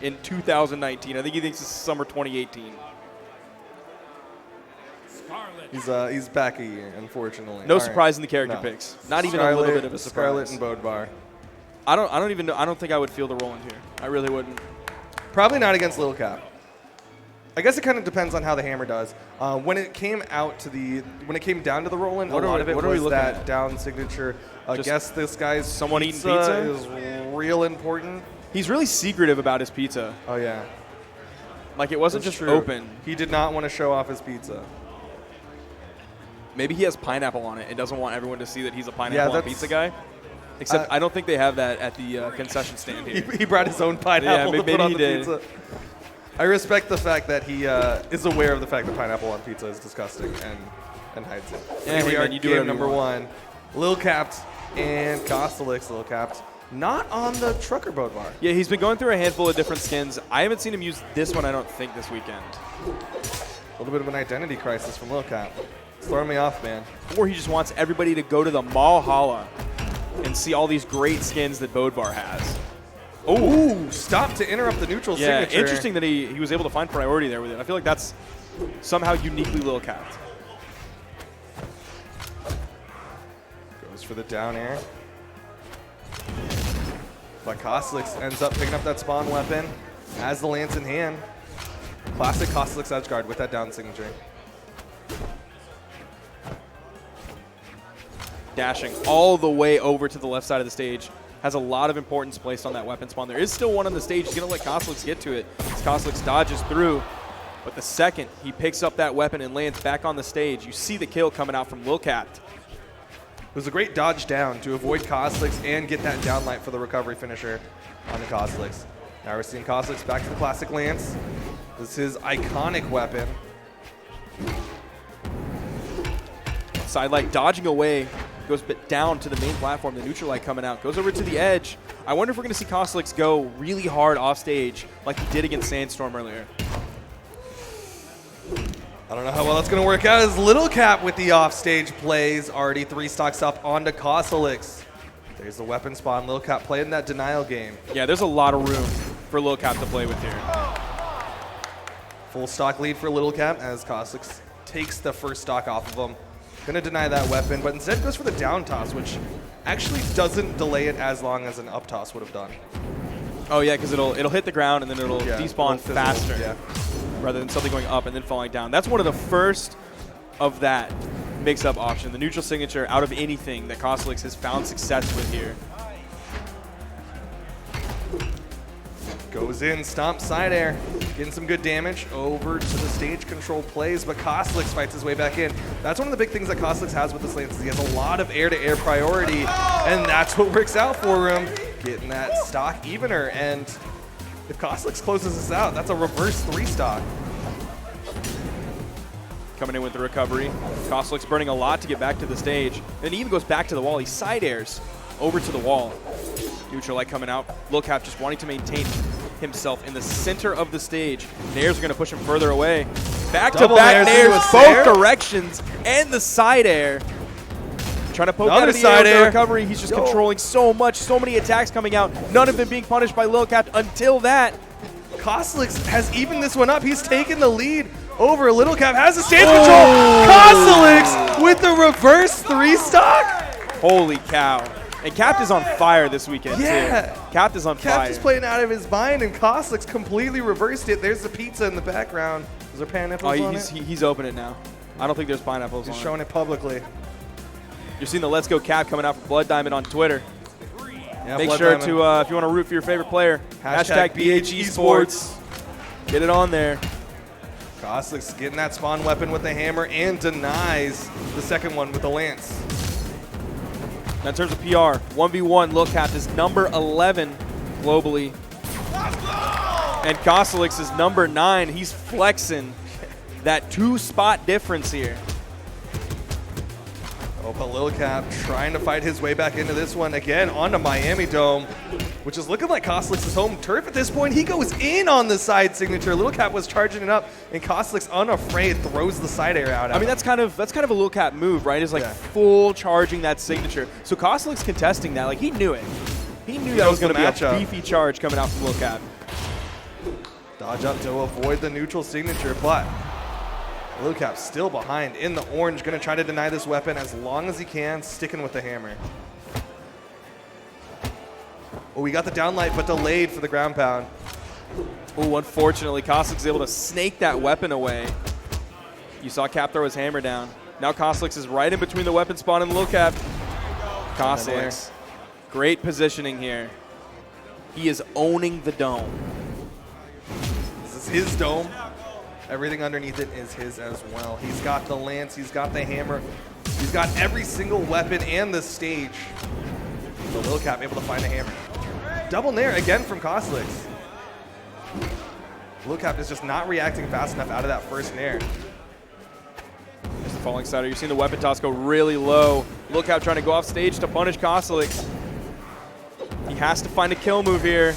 S1: in 2019. I think he thinks it's summer 2018.
S9: He's back a year, unfortunately.
S1: No surprise in the character picks. Not even a little bit of a surprise.
S9: Scarlet and Bodvar.
S1: I don't even know. I don't think I would feel the roll in here. I really wouldn't.
S9: Probably not against Little Cap. I guess it kind of depends on how the hammer does. When it came down to the Roland, a lot of it was that down signature. I guess this guy's
S1: someone eating pizza
S9: is real important.
S1: He's really secretive about his pizza.
S9: Oh yeah,
S1: like it wasn't
S9: That's
S1: just
S9: true.
S1: open.
S9: He did not want to show off his pizza.
S1: Maybe he has pineapple on it and doesn't want everyone to see that he's a pineapple on pizza guy. Except I don't think they have that at the concession stand here.
S9: He brought his own pineapple to put on the pizza. I respect the fact that he is aware of the fact that pineapple on pizza is disgusting and hides it.
S1: Yeah,
S9: Here we are,
S1: you do
S9: game number 1. Lil Capped and Kostelix. Lil Capped not on the trucker boat bar.
S1: Yeah, he's been going through a handful of different skins. I haven't seen him use this one, I don't think, this weekend.
S9: A little bit of an identity crisis from Lil Cap. It's throwing me off, man.
S1: Or he just wants everybody to go to the Brawlhalla and see all these great skins that Bodvar has.
S9: Ooh, stop to interrupt the neutral signature.
S1: Interesting that he was able to find priority there with it. I feel like that's somehow uniquely Lil Capped.
S9: Goes for the down air. But Kostelix ends up picking up that spawn weapon, has the lance in hand. Classic Kostelix edge guard with that down signature.
S1: Dashing all the way over to the left side of the stage. Has a lot of importance placed on that weapon spawn. There is still one on the stage. He's going to let Kostelix get to it as Kostelix dodges through. But the second he picks up that weapon and lands back on the stage, you see the kill coming out from Lil Capped.
S9: It was a great dodge down to avoid Kostelix and get that downlight for the recovery finisher on the Kostelix. Now we're seeing Kostelix back to the classic lance. This is his iconic weapon.
S1: Sidelight dodging away. Goes down to the main platform. The neutral light coming out. Goes over to the edge. I wonder if we're going to see Kostelix go really hard off stage like he did against Sandstorm earlier.
S9: I don't know how well that's going to work out as Little Cap with the offstage plays. Already 3 stocks up onto Kostelix. There's the weapon spawn. Lil Cap playing that denial game.
S1: Yeah, there's a lot of room for Lil Cap to play with here.
S9: Full stock lead for Little Cap as Kostelix takes the first stock off of him. Going to deny that weapon, but instead goes for the down toss, which actually doesn't delay it as long as an up toss would have done.
S1: Oh yeah, because it'll hit the ground and then it'll despawn
S9: fizzle,
S1: faster rather than something going up and then falling down. That's one of the first of that mix-up option. The neutral signature out of anything that Kostelix has found success with here.
S9: Goes in, stomp side air, getting some good damage over to the stage control plays, but Kostelix fights his way back in. That's one of the big things that Kostelix has with this lance is he has a lot of air-to-air priority, and that's what works out for him, getting that stock evener. And if Kostelix closes this out, that's a reverse 3 stock.
S1: Coming in with the recovery. Kostelix burning a lot to get back to the stage. Then he even goes back to the wall. He side airs over to the wall. Neutral light coming out. Lil Cap just wanting to maintain himself in the center of the stage. Nairs are going to push him further away. Back-to-back Nairs, both directions, and the side air. Trying to poke out of the air with the recovery. He's just controlling so much, so many attacks coming out. None of them being punished by Lil Cap until that.
S9: Kostelix has evened this one up. He's taken the lead over Little Cap. Has the stage control. Kostelix with the reverse 3 stock.
S1: Holy cow. And Capt is on fire this weekend, too. Capt is on fire.
S9: Capt is playing out of his mind, and Kostelix completely reversed it. There's the pizza in the background. Is there pineapples on it?
S1: He's open it now. I don't think there's pineapples on it.
S9: He's showing it publicly.
S1: You're seeing the Let's Go Cap coming out from Blood Diamond on Twitter.
S9: Yeah,
S1: Make
S9: Blood
S1: sure
S9: Diamond.
S1: to, if you want to root for your favorite player, hashtag BH Esports. Get it on there.
S9: Kostelix getting that spawn weapon with the hammer and denies the second one with the lance.
S1: Now in terms of PR, 1v1, Lil Cap is number 11 globally. And Kostelix is number 9. He's flexing that 2-spot difference here.
S9: Oh, but Lil Cap trying to fight his way back into this one again onto Miami Dome, which is looking like Kostelix's home turf at this point. He goes in on the side signature. Lil Cap was charging it up, and Kostelix, unafraid, throws the side air out.
S1: I mean, that's kind of a Lil Cap move, right? Is like full charging that signature. So Kostelix contesting that, like he knew it. He knew that was going to be a beefy charge coming out from Lil Cap.
S9: Dodge up to avoid the neutral signature, but Lil Cap still behind in the orange, going to try to deny this weapon as long as he can, sticking with the hammer. Oh, we got the downlight, but delayed for the ground pound.
S1: Ooh, unfortunately, Koslik's is able to snake that weapon away. You saw Cap throw his hammer down. Now Koslik's is right in between the weapon spawn and the Lil Cap. Koslik's, great positioning here. He is owning the dome.
S9: This is his dome. Everything underneath it is his as well. He's got the lance, he's got the hammer, he's got every single weapon and the stage. The Lil Cap able to find a hammer. Double nair again from Koslik's. Lil Cap is just not reacting fast enough out of that first nair.
S1: There's the falling sider. You're seeing the weapon toss go really low. Lil Cap trying to go off stage to punish Koslik's. He has to find a kill move here.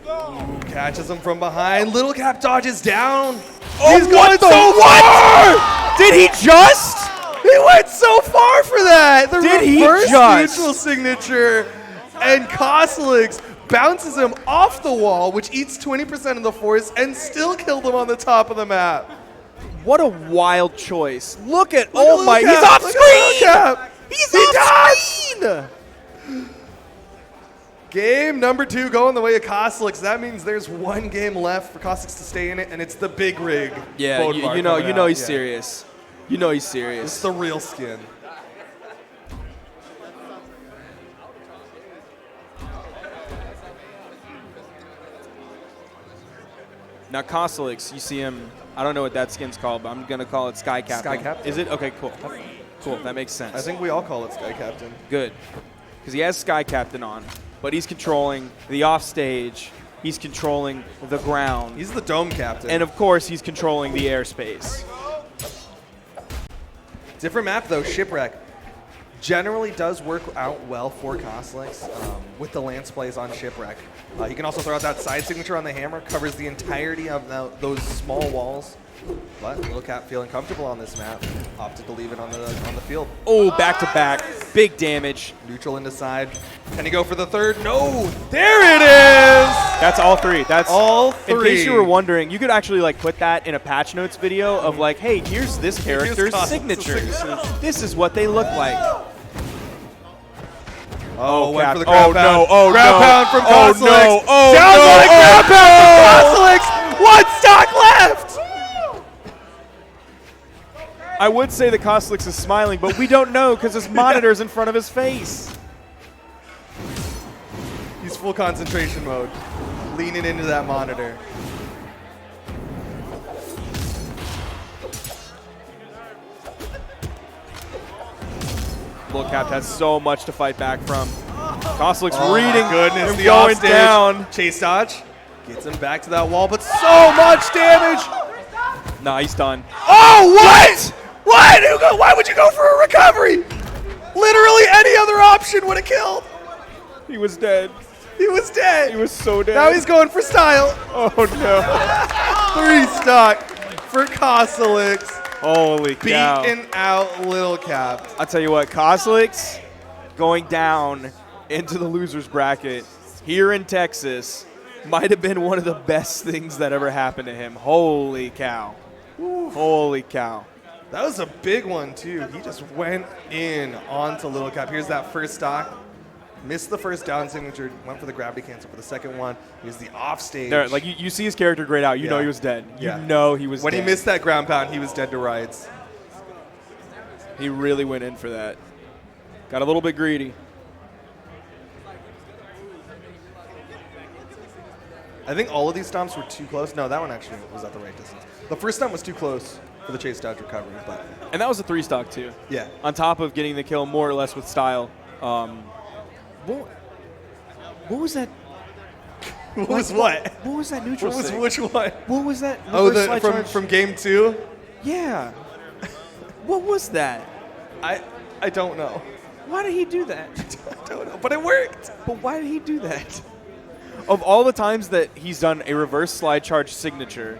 S9: Ooh, catches him from behind. Lil Cap dodges down.
S1: Oh,
S9: He's going so far!
S1: Did he just?
S9: He went so far for that. The
S1: Did he
S9: reverse
S1: just?
S9: neutral signature, and Koslik's bounces him off the wall, which eats 20% of the force, and still killed him on the top of the map.
S1: What a wild choice. Look at,
S9: Look
S1: oh
S9: at
S1: my,
S9: Lil
S1: he's
S9: Cap.
S1: off
S9: Look at Lil
S1: screen!
S9: Cap.
S1: He's
S9: He
S1: off screen!
S9: Game number 2 going the way of Koslik's. That means there's one game left for Koslik's to stay in it, and it's the big rig.
S1: Yeah,
S9: Bodvar
S1: you know
S9: coming out.
S1: he's
S9: Yeah.
S1: serious. You know he's
S9: It's
S1: serious.
S9: the real skin.
S1: Now Koslik's, you see him, I don't know what that skin's called, but I'm going to call it Sky Captain.
S9: Sky Captain.
S1: Is it? Okay, cool. Cool, that makes sense.
S9: I think we all call it Sky Captain.
S1: Good. Because he has Sky Captain on, but he's controlling the offstage. He's controlling the ground.
S9: He's the dome captain.
S1: And of course, he's controlling the airspace.
S9: Different map though, Shipwreck. Generally does work out well for Koslik's with the lance plays on Shipwreck. He can also throw out that side signature on the hammer, covers the entirety of those small walls. But Lil Cap feeling comfortable on this map, opted to leave it on the field.
S1: Oh, back to back, big damage.
S9: Neutral into side. Can he go for the third? No, there it is!
S1: That's all three. That's
S9: all
S1: In
S9: three.
S1: case you were wondering, you could actually like put that in a patch notes video of like, hey, here's this character's
S9: Koslik's
S1: signatures.
S9: signatures.
S1: This is what they look like.
S9: Oh, went
S1: Cap.
S9: for the ground pound.
S1: No, oh
S9: ground
S1: no.
S9: pound from
S1: Oh
S9: Koslik's.
S1: no, oh
S9: Sounds
S1: no,
S9: like
S1: oh
S9: ground pound from Koslik's. One stock left.
S1: I would say that Koslik's is smiling, but we don't know because his monitor's in front of his face.
S9: He's full concentration mode, leaning into that monitor.
S1: Lil Cap has so much to fight back from. Koslik's
S9: Oh
S1: reading
S9: my goodness,
S1: him
S9: the
S1: going
S9: offstage.
S1: down.
S9: Chase dodge. Gets him back to that wall, but so much damage.
S1: Nah, he's done.
S9: Oh, what? Why would you go for a recovery? Literally any other option would have killed.
S1: He was dead.
S9: He was dead.
S1: He was so dead.
S9: Now he's going for style.
S1: Oh no.
S9: 3 stock for Koslik's.
S1: Holy cow.
S9: Beating out Lil Cap.
S1: I'll tell you what, Koslik's going down into the loser's bracket here in Texas might have been one of the best things that ever happened to him. Holy cow. Holy cow.
S9: That was a big one, too. He just went in onto Lil Cap. Here's that first stock. Missed the first down signature. Went for the gravity cancel for the second one. Here's the offstage.
S1: There, like you see his character grayed out. You know he was dead. You know he was
S9: when
S1: dead.
S9: he missed that ground pound, he was dead to rights.
S1: He really went in for that. Got a little bit greedy.
S9: I think all of these stomps were too close. No, that one actually was at the right distance. The first stomp was too close for the chase dodge recovery, but
S1: And that was a 3-stock too.
S9: yeah.
S1: On top of getting the kill more or less with style. What was that?
S9: What was what?
S1: What was that neutral
S9: What was
S1: sig?
S9: which one?
S1: What was that?
S9: Oh,
S1: reverse slide charge?
S9: from game 2?
S1: Yeah. What was that?
S9: I don't know.
S1: Why did he do that?
S9: I don't know, but it worked.
S1: But why did he do that? Of all the times that he's done a reverse slide charge signature,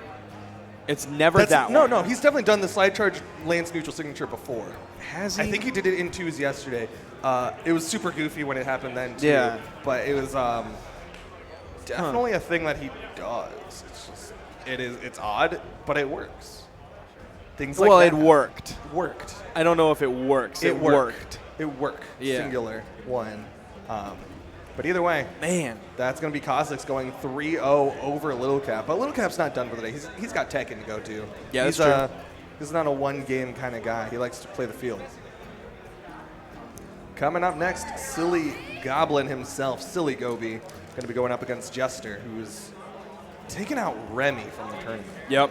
S1: it's never that one.
S9: No, he's definitely done the slide charge lance neutral signature before.
S1: Has he?
S9: I think he did it in 2s yesterday. It was super goofy when it happened then too.
S1: Yeah.
S9: But it was definitely a thing that he does. It's just it's odd, but it works. Things like
S1: well,
S9: that
S1: it worked.
S9: worked.
S1: I don't know if it works. It worked.
S9: It worked.
S1: Yeah.
S9: Singular one. But either way,
S1: Man.
S9: that's going to be Kozlik's going 3-0 over Little Cap. But Little Cap's not done for the day. He's got Tekken to go to.
S1: Yeah, that's true.
S9: He's not a one-game kind of guy. He likes to play the field. Coming up next, Silly Goblin himself, Silly Gobi, going to be going up against Jester, who's taken out Remy from the tournament.
S1: Yep.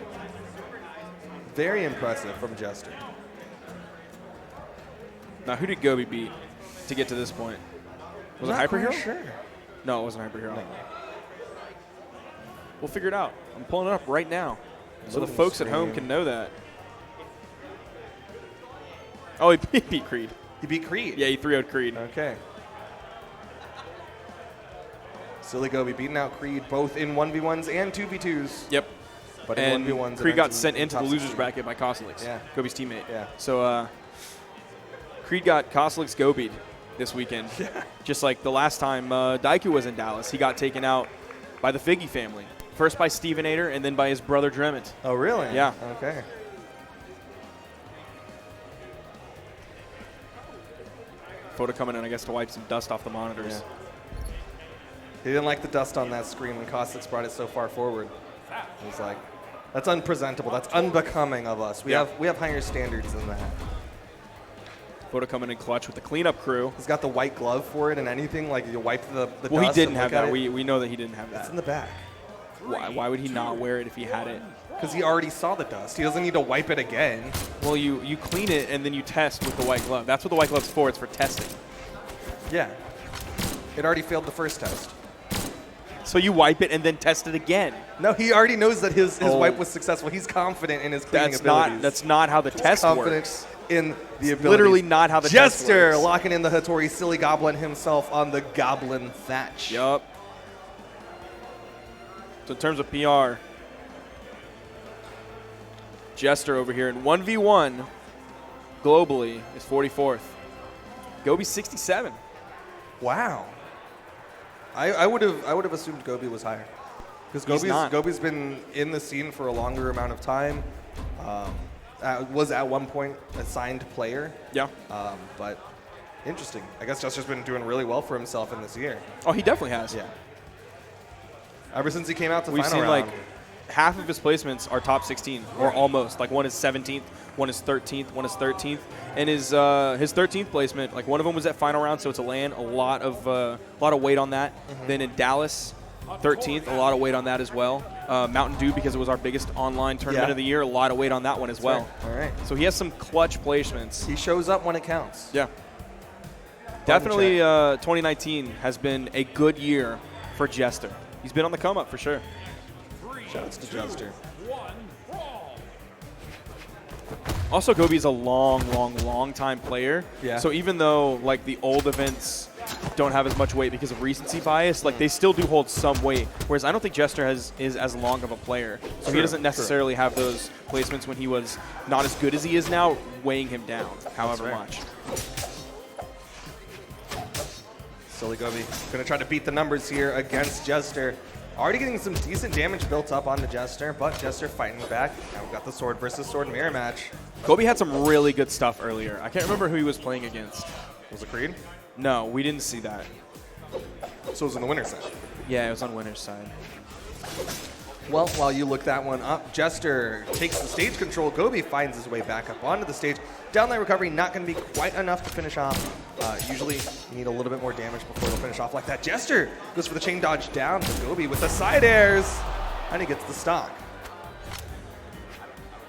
S9: Very impressive from Jester.
S1: Now, who did Gobi beat to get to this point? Was it
S9: Not
S1: Hyper
S9: quite
S1: Hero?
S9: Sure.
S1: No, it wasn't Hyper Hero. We'll figure it out. I'm pulling it up right now, so the
S9: Loading
S1: folks at home
S9: screen.
S1: can know that. Oh, he beat Creed.
S9: He beat Creed.
S1: Yeah, he 3-0'd Creed.
S9: Okay. Silly Gobi beating out Creed both in 1v1s and 2v2s.
S1: Yep.
S9: But
S1: And
S9: in 1v1s,
S1: Creed
S9: it
S1: got
S9: ends
S1: sent
S9: in
S1: into the
S9: top
S1: losers
S9: 16.
S1: bracket by Koslix,
S9: Yeah.
S1: Gobi's teammate.
S9: Yeah.
S1: So Creed got Koslix Gobi'd this weekend.
S9: Yeah.
S1: Just like the last time Daiku was in Dallas. He got taken out by the Figgy family. First by Stevenator and then by his brother Dremont.
S9: Oh, really?
S1: Yeah.
S9: Okay.
S1: Photo coming in, I guess, to wipe some dust off the monitors.
S9: Yeah. He didn't like the dust on that screen when Kostik's brought it so far forward. He's like, that's unpresentable. That's unbecoming of us. We have higher standards than that.
S1: Photo coming in clutch with the cleanup crew.
S9: He's got the white glove for it and anything. Like, you wipe the dust.
S1: Well, he didn't
S9: and
S1: have
S9: look at
S1: that.
S9: it.
S1: We know that he didn't have
S9: It's
S1: that.
S9: in the back.
S1: Why would he not wear it if he had it?
S9: Because he already saw the dust. He doesn't need to wipe it again.
S1: Well, you clean it and then you test with the white glove. That's what the white glove's for. It's for testing.
S9: Yeah. It already failed the first test.
S1: So you wipe it and then test it again.
S9: No, he already knows that his
S1: Oh.
S9: wipe was successful. He's confident in his cleaning
S1: That's
S9: abilities.
S1: that's not how the test
S9: confident
S1: works.
S9: in the ability.
S1: Literally not how the test
S9: Jester
S1: works.
S9: locking in the Hattori, Silly Goblin himself on the Goblin Thatch.
S1: Yup. So in terms of PR, Jester over here in 1v1 globally is 44th. Gobi's 67.
S9: Wow. I would have assumed Gobi was higher. Because
S1: not.
S9: Gobi's been in the scene for a longer amount of time. Was at one point a signed player.
S1: Yeah.
S9: But interesting. I guess Jester's been doing really well for himself in this year.
S1: Oh, he definitely has.
S9: Yeah. Ever since he came out to
S1: We've
S9: final
S1: seen
S9: round.
S1: like half of his placements are top 16 or almost. Like one is 17th, one is 13th, one is 13th, and his 13th placement, like one of them was at final round, so it's a land. A lot of weight on that. Then in Dallas, 13th, a lot of weight on that as well. Mountain Dew, because it was our biggest online tournament
S9: Yeah.
S1: of the year, a lot of weight on that one as well.
S9: All right.
S1: So he has some clutch placements.
S9: He shows up when it counts.
S1: Yeah. Definitely 2019 has been a good year for Jester. He's been on the come up for sure.
S9: Shouts to Jester.
S1: Also, Gobi is a long time player.
S9: Yeah.
S1: So even though like the old events don't have as much weight because of recency bias, like they still do hold some weight. Whereas I don't think Jester is as long of a player. So he doesn't necessarily have those placements when he was not as good as he is now, weighing him down however much.
S9: Silly Gobi going to try to beat the numbers here against Jester. Already getting some decent damage built up onto Jester, but Jester fighting back. Now we've got the sword versus sword mirror match.
S1: Gobi had some really good stuff earlier. I can't remember who he was playing against.
S9: Was it Creed?
S1: No, we didn't see that.
S9: So it was in the winner's side.
S1: Yeah, it was on winner's side.
S9: Well, while you look that one up, Jester takes the stage control. Gobi finds his way back up onto the stage. Downlight recovery not going to be quite enough to finish off. Usually you need a little bit more damage before they'll finish off like that. Jester goes for the chain dodge down to Gobi with the side airs. And he gets the stock.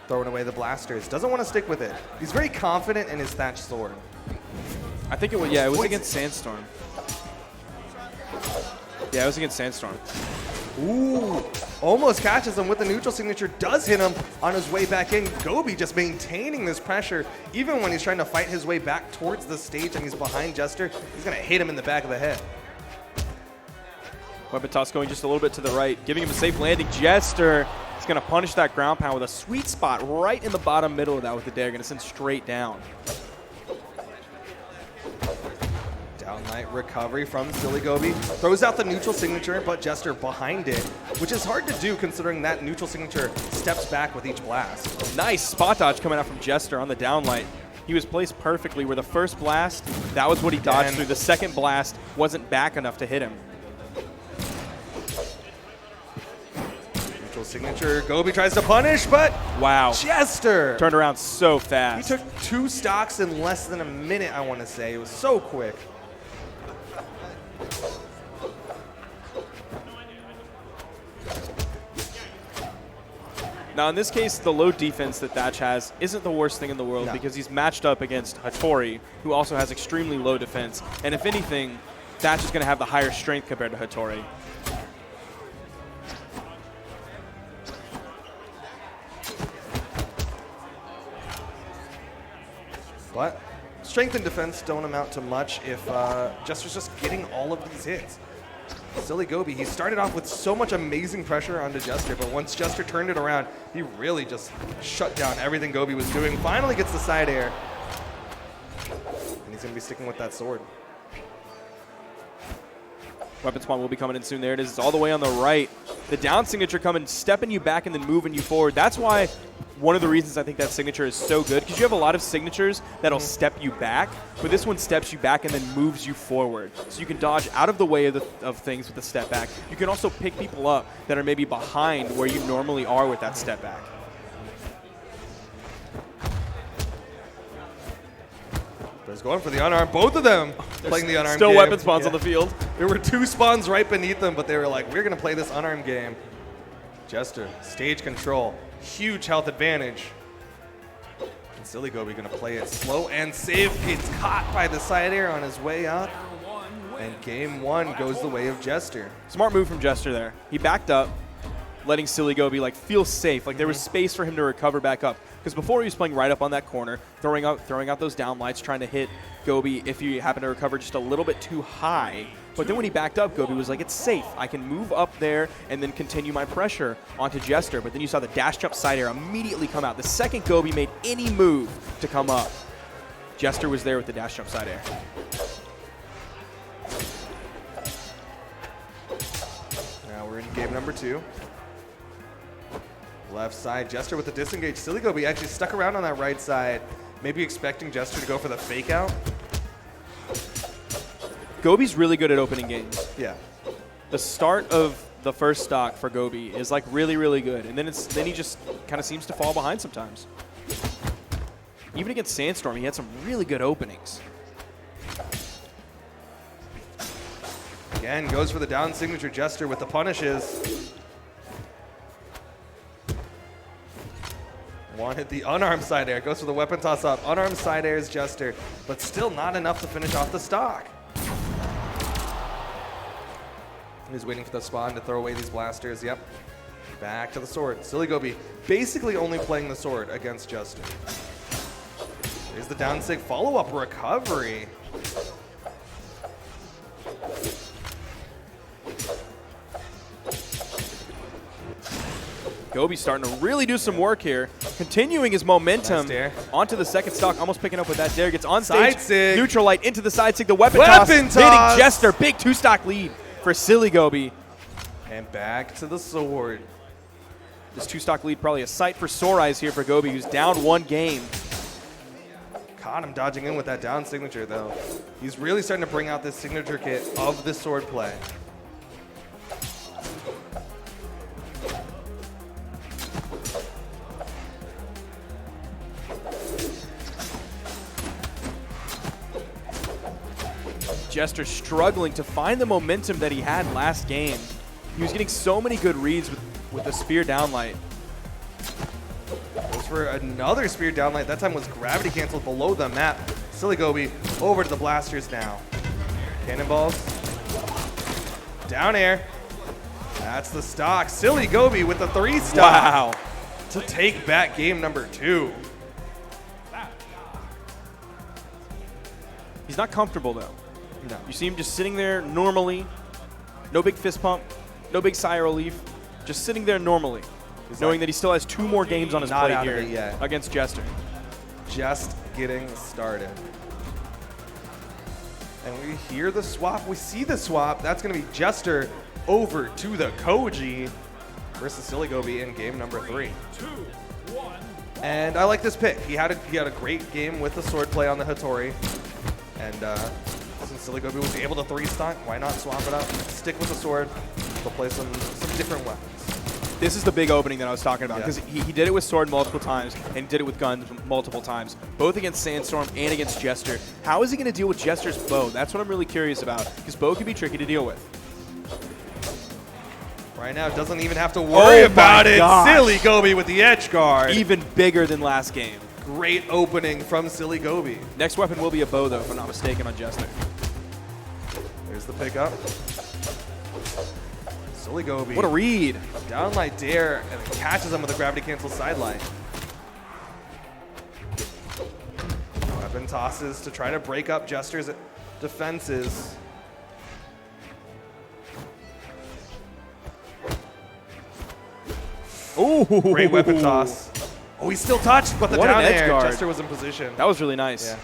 S9: Throwing away the blasters. Doesn't want to stick with it. He's very confident in his Thatch sword.
S1: I think it was, yeah, it was against Sandstorm. Yeah, it was against Sandstorm.
S9: Ooh, almost catches him with the neutral signature, does hit him on his way back in. Gobi just maintaining this pressure, even when he's trying to fight his way back towards the stage and he's behind Jester, he's gonna hit him in the back of the head.
S1: Weapon toss going just a little bit to the right, giving him a safe landing. Jester is gonna punish that ground pound with a sweet spot right in the bottom middle of that with the dare, gonna send straight down.
S9: Downlight recovery from Silly Gobi. Throws out the neutral signature, but Jester behind it, which is hard to do considering that neutral signature steps back with each blast.
S1: Nice spot dodge coming out from Jester on the downlight. He was placed perfectly where the first blast, that was what he dodged through. The second blast wasn't back enough to hit him.
S9: Neutral signature. Gobi tries to punish, but
S1: wow.
S9: Jester
S1: Turned around so fast.
S9: He took 2 stocks in less than a minute, I want to say. It was so quick.
S1: Now, in this case, the low defense that Thatch has isn't the worst thing in the world because he's matched up against Hattori, who also has extremely low defense. And if anything, Thatch is going to have the higher strength compared to Hattori.
S9: But strength and defense don't amount to much if Jester's just getting all of these hits. Silly Gobi, he started off with so much amazing pressure onto Jester, but once Jester turned it around, he really just shut down everything Gobi was doing. Finally gets the side air. And he's going to be sticking with that sword.
S1: Weapon spawn will be coming in soon. There it is. It's all the way on the right. The down signature coming, stepping you back and then moving you forward. That's why one of the reasons I think that signature is so good, because you have a lot of signatures that'll step you back, but this one steps you back and then moves you forward. So you can dodge out of the way of things with the step back. You can also pick people up that are maybe behind where you normally are with that step back.
S9: But he's going for the unarmed. Both of them playing the unarmed
S1: Still
S9: game.
S1: weapon spawns on the field.
S9: There were 2 spawns right beneath them, but they were like, we're going to play this unarmed game. Jester, stage control, huge health advantage. And Silly Gobi going to play it slow and safe. Gets caught by the side air on his way up. And game 1 goes the way of Jester.
S1: Smart move from Jester there. He backed up, letting Silly Gobi like feel safe, like there was space for him to recover back up. Because before he was playing right up on that corner, throwing out those down lights, trying to hit Gobi if you happen to recover just a little bit too high. But then when he backed up, Gobi was like, it's safe. I can move up there and then continue my pressure onto Jester. But then you saw the dash jump side air immediately come out. The second Gobi made any move to come up, Jester was there with the dash jump side air.
S9: Now we're in game number 2. Left side, Jester with the disengage. Silly Gobi actually stuck around on that right side, maybe expecting Jester to go for the fake out.
S1: Gobi's really good at opening games.
S9: Yeah.
S1: The start of the first stock for Gobi is like really, really good. And then he just kind of seems to fall behind sometimes. Even against Sandstorm, he had some really good openings.
S9: Again, goes for the down signature. Jester with the punishes. Wanted the unarmed side air. Goes for the weapon toss up. Unarmed side air is Jester, but still not enough to finish off the stock. He's waiting for the spawn to throw away these blasters. Yep. Back to the sword. Silly Gobi basically only playing the sword against Jester. There's the down sig follow-up recovery.
S1: Gobi's starting to really do some work here, continuing his momentum onto the second stock, almost picking up with that dare. Gets on stage,
S9: Side sig.
S1: neutral light into the side sig, the weapon toss, hitting Jester. Big 2-stock lead for Silly Gobi.
S9: And back to the sword.
S1: This 2-stock lead probably a sight for sore eyes here for Gobi, who's down 1 game.
S9: Caught him dodging in with that down signature, though. He's really starting to bring out this signature kit of the sword play.
S1: Jester struggling to find the momentum that he had last game. He was getting so many good reads with the spear downlight.
S9: Goes for another spear downlight. That time was gravity canceled below the map. Silly Gobi over to the blasters now. Cannonballs. Down air. That's the stock. Silly Gobi with the 3-stock.
S1: Wow.
S9: To take back game number 2.
S1: He's not comfortable though.
S9: No.
S1: You see him just sitting there normally, no big fist pump, no big sigh of relief, just sitting there normally, knowing that he still has 2 more games on his plate here against Jester.
S9: Just getting started. And we hear the swap. We see the swap. That's going to be Jester over to the Koji versus Silly Gobi in game number 3.
S10: 2, 1.
S9: And I like this pick. He had a great game with the sword play on the Hattori. And since Silly Gobi was able to 3-stock, why not swap it up? Stick with the sword. They'll play some different weapons.
S1: This is the big opening that I was talking about because he did it with sword multiple times and did it with guns multiple times, both against Sandstorm and against Jester. How is he going to deal with Jester's bow? That's what I'm really curious about because bow can be tricky to deal with.
S9: Right now, doesn't even have to worry about it.
S1: Gosh.
S9: Silly Gobi with the edge guard.
S1: Even bigger than last game.
S9: Great opening from Silly Gobi.
S1: Next weapon will be a bow, though, if I'm not mistaken, on Jester.
S9: There's the pickup. Silly Gobi.
S1: What a read.
S9: Downlight dare and catches him with a gravity cancel sidelight. Weapon tosses to try to break up Jester's defenses.
S1: Ooh.
S9: Great weapon toss. Oh, he's still touched, but the
S1: What
S9: down
S1: an edge
S9: air.
S1: guard.
S9: Jester was in position.
S1: That was really nice.
S9: Yeah.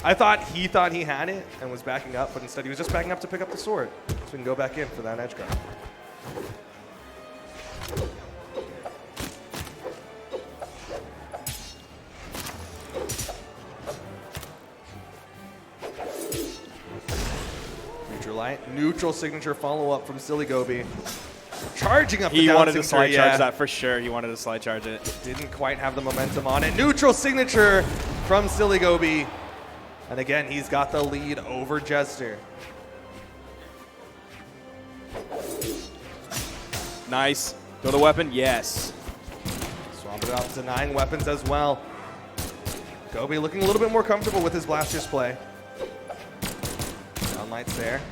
S9: I thought he had it and was backing up, but instead he was just backing up to pick up the sword. So we can go back in for that edge guard. Neutral signature follow-up from Silly Gobi. Charging up the
S1: He
S9: down
S1: wanted to
S9: signature,
S1: slide
S9: yeah.
S1: charge that for sure. He wanted to slide charge it.
S9: Didn't quite have the momentum on it. Neutral signature from Silly Gobi. And again, he's got the lead over Jester.
S1: Nice. Go to weapon. Yes.
S9: Swap it up to 9 weapons as well. Gobi looking a little bit more comfortable with his blaster's play. Downlight's there.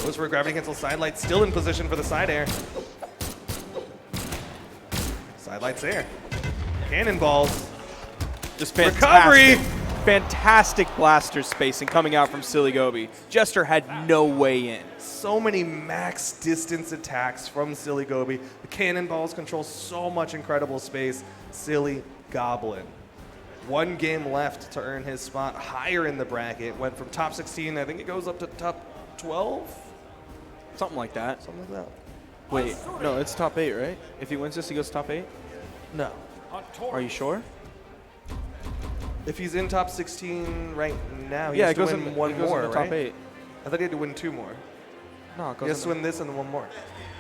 S9: Goes for a gravity cancel sidelight, still in position for the side air. Sidelight's there. Cannonballs.
S1: Just fantastic.
S9: Recovery!
S1: Fantastic blaster spacing coming out from Silly Gobi. Jester had no way in.
S9: So many max distance attacks from Silly Gobi. The cannonballs control so much incredible space. Silly Goblin. 1 game left to earn his spot higher in the bracket. Went from top 16, I think it goes up to top 12?
S1: Something like that.
S9: Something like that.
S1: Wait, no, it's top 8, right? If he wins this, he goes top 8?
S9: No.
S1: Are you sure?
S9: If he's in top 16 right now, he
S1: Yeah,
S9: has
S1: it
S9: to
S1: goes
S9: win
S1: in
S9: one
S1: it goes
S9: more,
S1: in the
S9: right?
S1: top 8.
S9: I thought he had to win 2 more.
S1: No, it
S9: He
S1: goes
S9: has to
S1: in
S9: win this and then 1 more.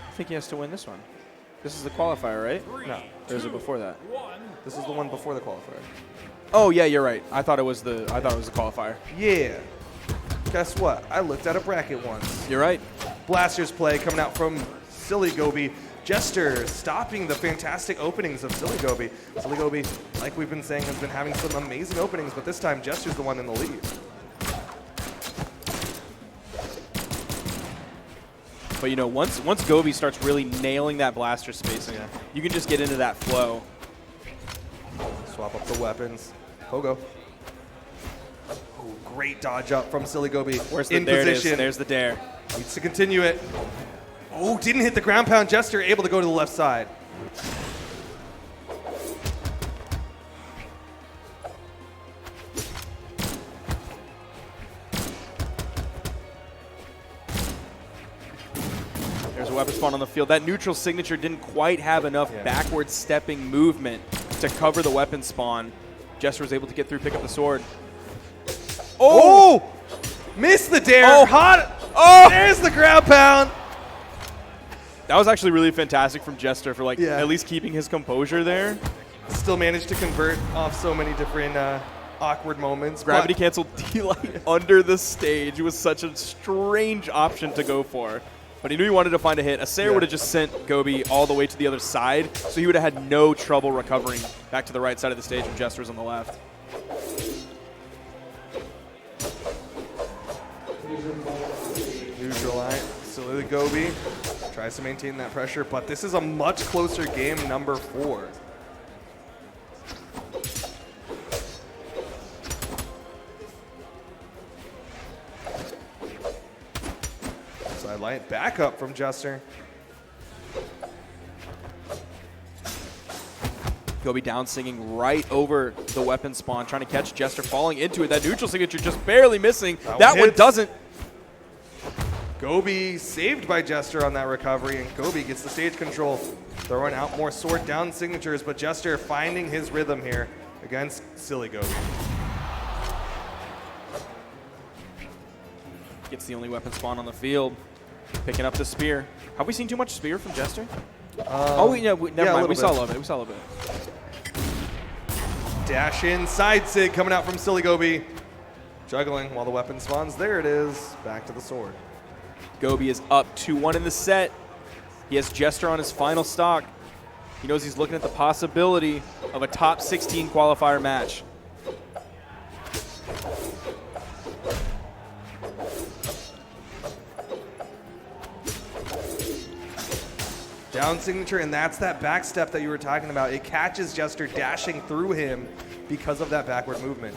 S1: I think he has to win this one. This is the qualifier, right?
S9: No.
S1: Or is it before that?
S9: This is the one before the qualifier.
S1: Oh yeah, you're right. I thought it was the qualifier.
S9: Yeah. Guess what? I looked at a bracket once.
S1: You're right.
S9: Blaster's play coming out from Silly Gobi. Jester stopping the fantastic openings of Silly Gobi. Silly Gobi, like we've been saying, has been having some amazing openings, but this time Jester's the one in the lead.
S1: But you know, once Gobi starts really nailing that blaster spacing, you can just get into that flow.
S9: Swap up the weapons. Pogo. Ooh, great dodge up from Silly Gobi.
S1: Where's the
S9: in
S1: there
S9: position.
S1: It is. There's the dare.
S9: Needs to continue it. Oh, didn't hit the ground pound. Jester able to go to the left side.
S1: There's a weapon spawn on the field. That neutral signature didn't quite have enough backward stepping movement to cover the weapon spawn. Jester was able to get through, pick up the sword.
S9: Oh! Missed the dare.
S1: Oh.
S9: Hot.
S1: Oh!
S9: There's the ground pound.
S1: That was actually really fantastic from Jester for at least keeping his composure there.
S9: Still managed to convert off so many different awkward moments.
S1: Gravity cancel D-Light under the stage was such a strange option to go for. But he knew he wanted to find a hit. Asair would have just sent Gobi all the way to the other side, so he would have had no trouble recovering back to the right side of the stage when Jester was on the left.
S9: Neutral line. Silly Gobi tries to maintain that pressure, but this is a much closer game, number 4. Sidelight back up from Jester.
S1: Gobi down singing right over the weapon spawn, trying to catch Jester falling into it. That neutral signature just barely missing. That one
S9: hits.
S1: doesn't.
S9: Gobi saved by Jester on that recovery, and Gobi gets the stage control, throwing out more sword down signatures, but Jester finding his rhythm here against Silly Gobi.
S1: Gets the only weapon spawn on the field, picking up the spear. Have we seen too much spear from Jester? Never mind. We saw a little bit. We saw a little bit.
S9: Dash in, side sig coming out from Silly Gobi. Juggling while the weapon spawns. There it is. Back to the sword.
S1: Gobi is up 2-1 in the set. He has Jester on his final stock. He knows he's looking at the possibility of a top 16 qualifier match.
S9: Down signature, and that's that back step that you were talking about. It catches Jester dashing through him because of that backward movement.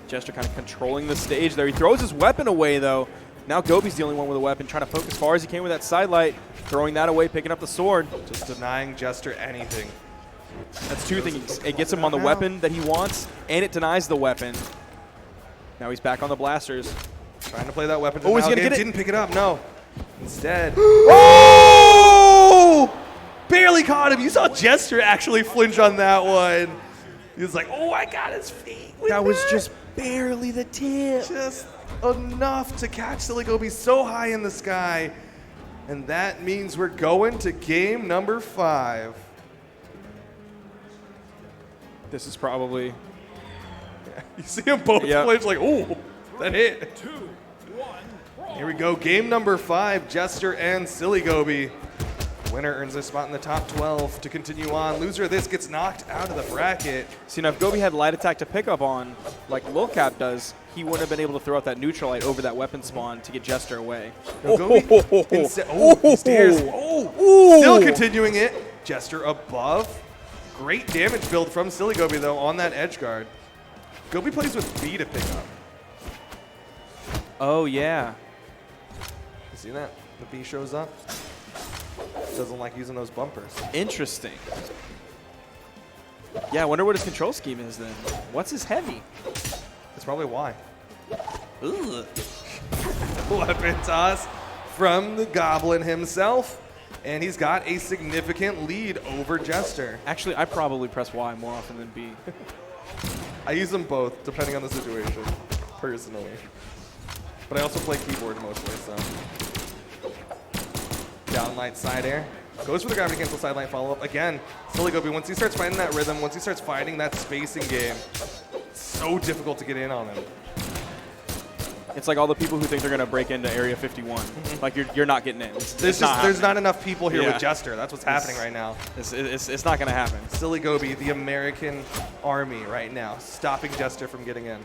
S1: Jester kind of controlling the stage there. He throws his weapon away, though. Now Gobi's the only one with a weapon, trying to poke as far as he can with that sidelight, throwing that away, picking up the sword.
S9: Just denying Jester anything.
S1: That's two things. It gets him on the weapon that he wants, and it denies the weapon. Now he's back on the blasters.
S9: Trying to play that weapon.
S1: Oh, he's going to get it.
S9: Didn't pick it up, no. Instead. Oh! Barely caught him. You saw Jester actually flinch on that one. He was like, oh, I got his feet.
S1: That was just barely the tip.
S9: Just enough to catch Silly Gobi so high in the sky. And that means we're going to game number 5.
S1: This is probably...
S9: You see them both flinch like, oh, that hit.
S10: 2, 1,
S9: Here we go, game number 5, Jester and Silly Gobi. Winner earns a spot in the top 12 to continue on. Loser of this gets knocked out of the bracket.
S1: See, now if Gobi had light attack to pick up on, like Lil Cap does, he wouldn't have been able to throw out that neutral light over that weapon spawn to get Jester away.
S9: Gobi he stares. Still continuing it. Jester above. Great damage build from Silly Gobi, though, on that edge guard. Gobi plays with B to pick up.
S1: Oh, yeah.
S9: You see that? The B shows up. Doesn't like using those bumpers.
S1: Interesting. Yeah, I wonder what his control scheme is then. What's his heavy?
S9: That's probably why.
S1: Ugh.
S9: Weapon toss from the Goblin himself. And he's got a significant lead over Jester.
S1: Actually, I probably press Y more often than B.
S9: I use them both, depending on the situation, personally. But I also play keyboard mostly, so. Downlight side air. Goes for the gravity cancel sideline follow-up. Again, Silly Gobi, once he starts finding that rhythm, once he starts finding that spacing game, it's so difficult to get in on him.
S1: It's like all the people who think they're going to break into Area 51. Like, you're not getting in.
S9: There's not enough people here with Jester. That's what's happening right now.
S1: It's not going to happen.
S9: Silly Gobi, the American army right now, stopping Jester from getting in.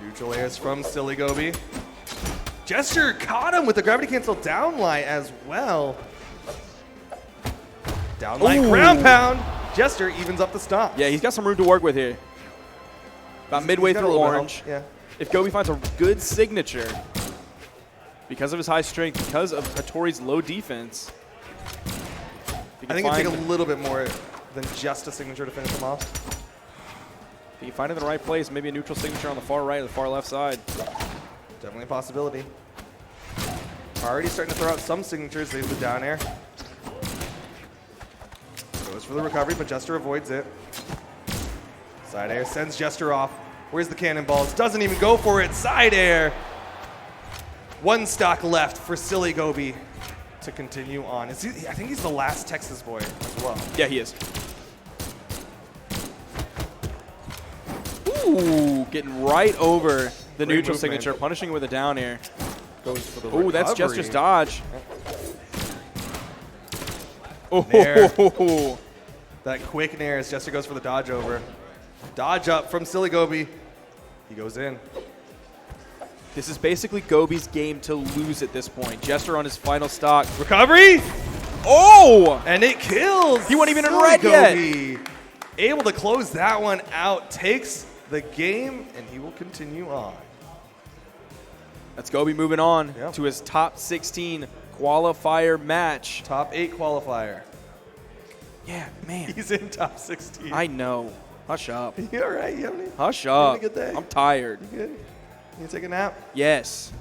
S9: Neutral airs from Silly Gobi. Jester caught him with the gravity cancel downlight as well. Downlight ground pound. Jester evens up the stop.
S1: Yeah, he's got some room to work with here. About midway through orange.
S9: Yeah.
S1: If Gobi finds a good signature, because of his high strength, because of Hattori's low defense,
S9: I think it'd take a little bit more than just a signature to finish him off.
S1: If you find it in the right place, maybe a neutral signature on the far right or the far left side.
S9: Definitely a possibility. Already starting to throw out some signatures. There's the down air. Goes for the recovery, but Jester avoids it. Side air sends Jester off. Where's the cannonballs? Doesn't even go for it. Side air. One stock left for Silly Gobi to continue on. I think he's the last Texas boy as well.
S1: Yeah, he is. Ooh, getting right over the neutral signature, punishing with a down air.
S9: Goes for the recovery.
S1: Ooh, that's Jester's dodge.
S9: Oh, that quick nair as Jester goes for the dodge over. Dodge up from Silly Gobi. He goes in.
S1: This is basically Gobi's game to lose at this point. Jester on his final stock.
S9: Recovery!
S1: Oh!
S9: And it kills.
S1: He wasn't even in
S9: Silly
S1: red
S9: Gobi. Able to close that one out. Takes the game, and he will continue on.
S1: That's Gobi moving on to his top 16 qualifier match.
S9: Top 8 qualifier.
S1: Yeah, man.
S9: He's in top 16.
S1: I know. Hush up.
S9: You all right? You having a,
S1: Hush
S9: you having
S1: up.
S9: a good day?
S1: I'm tired.
S9: You good? You take a nap?
S1: Yes.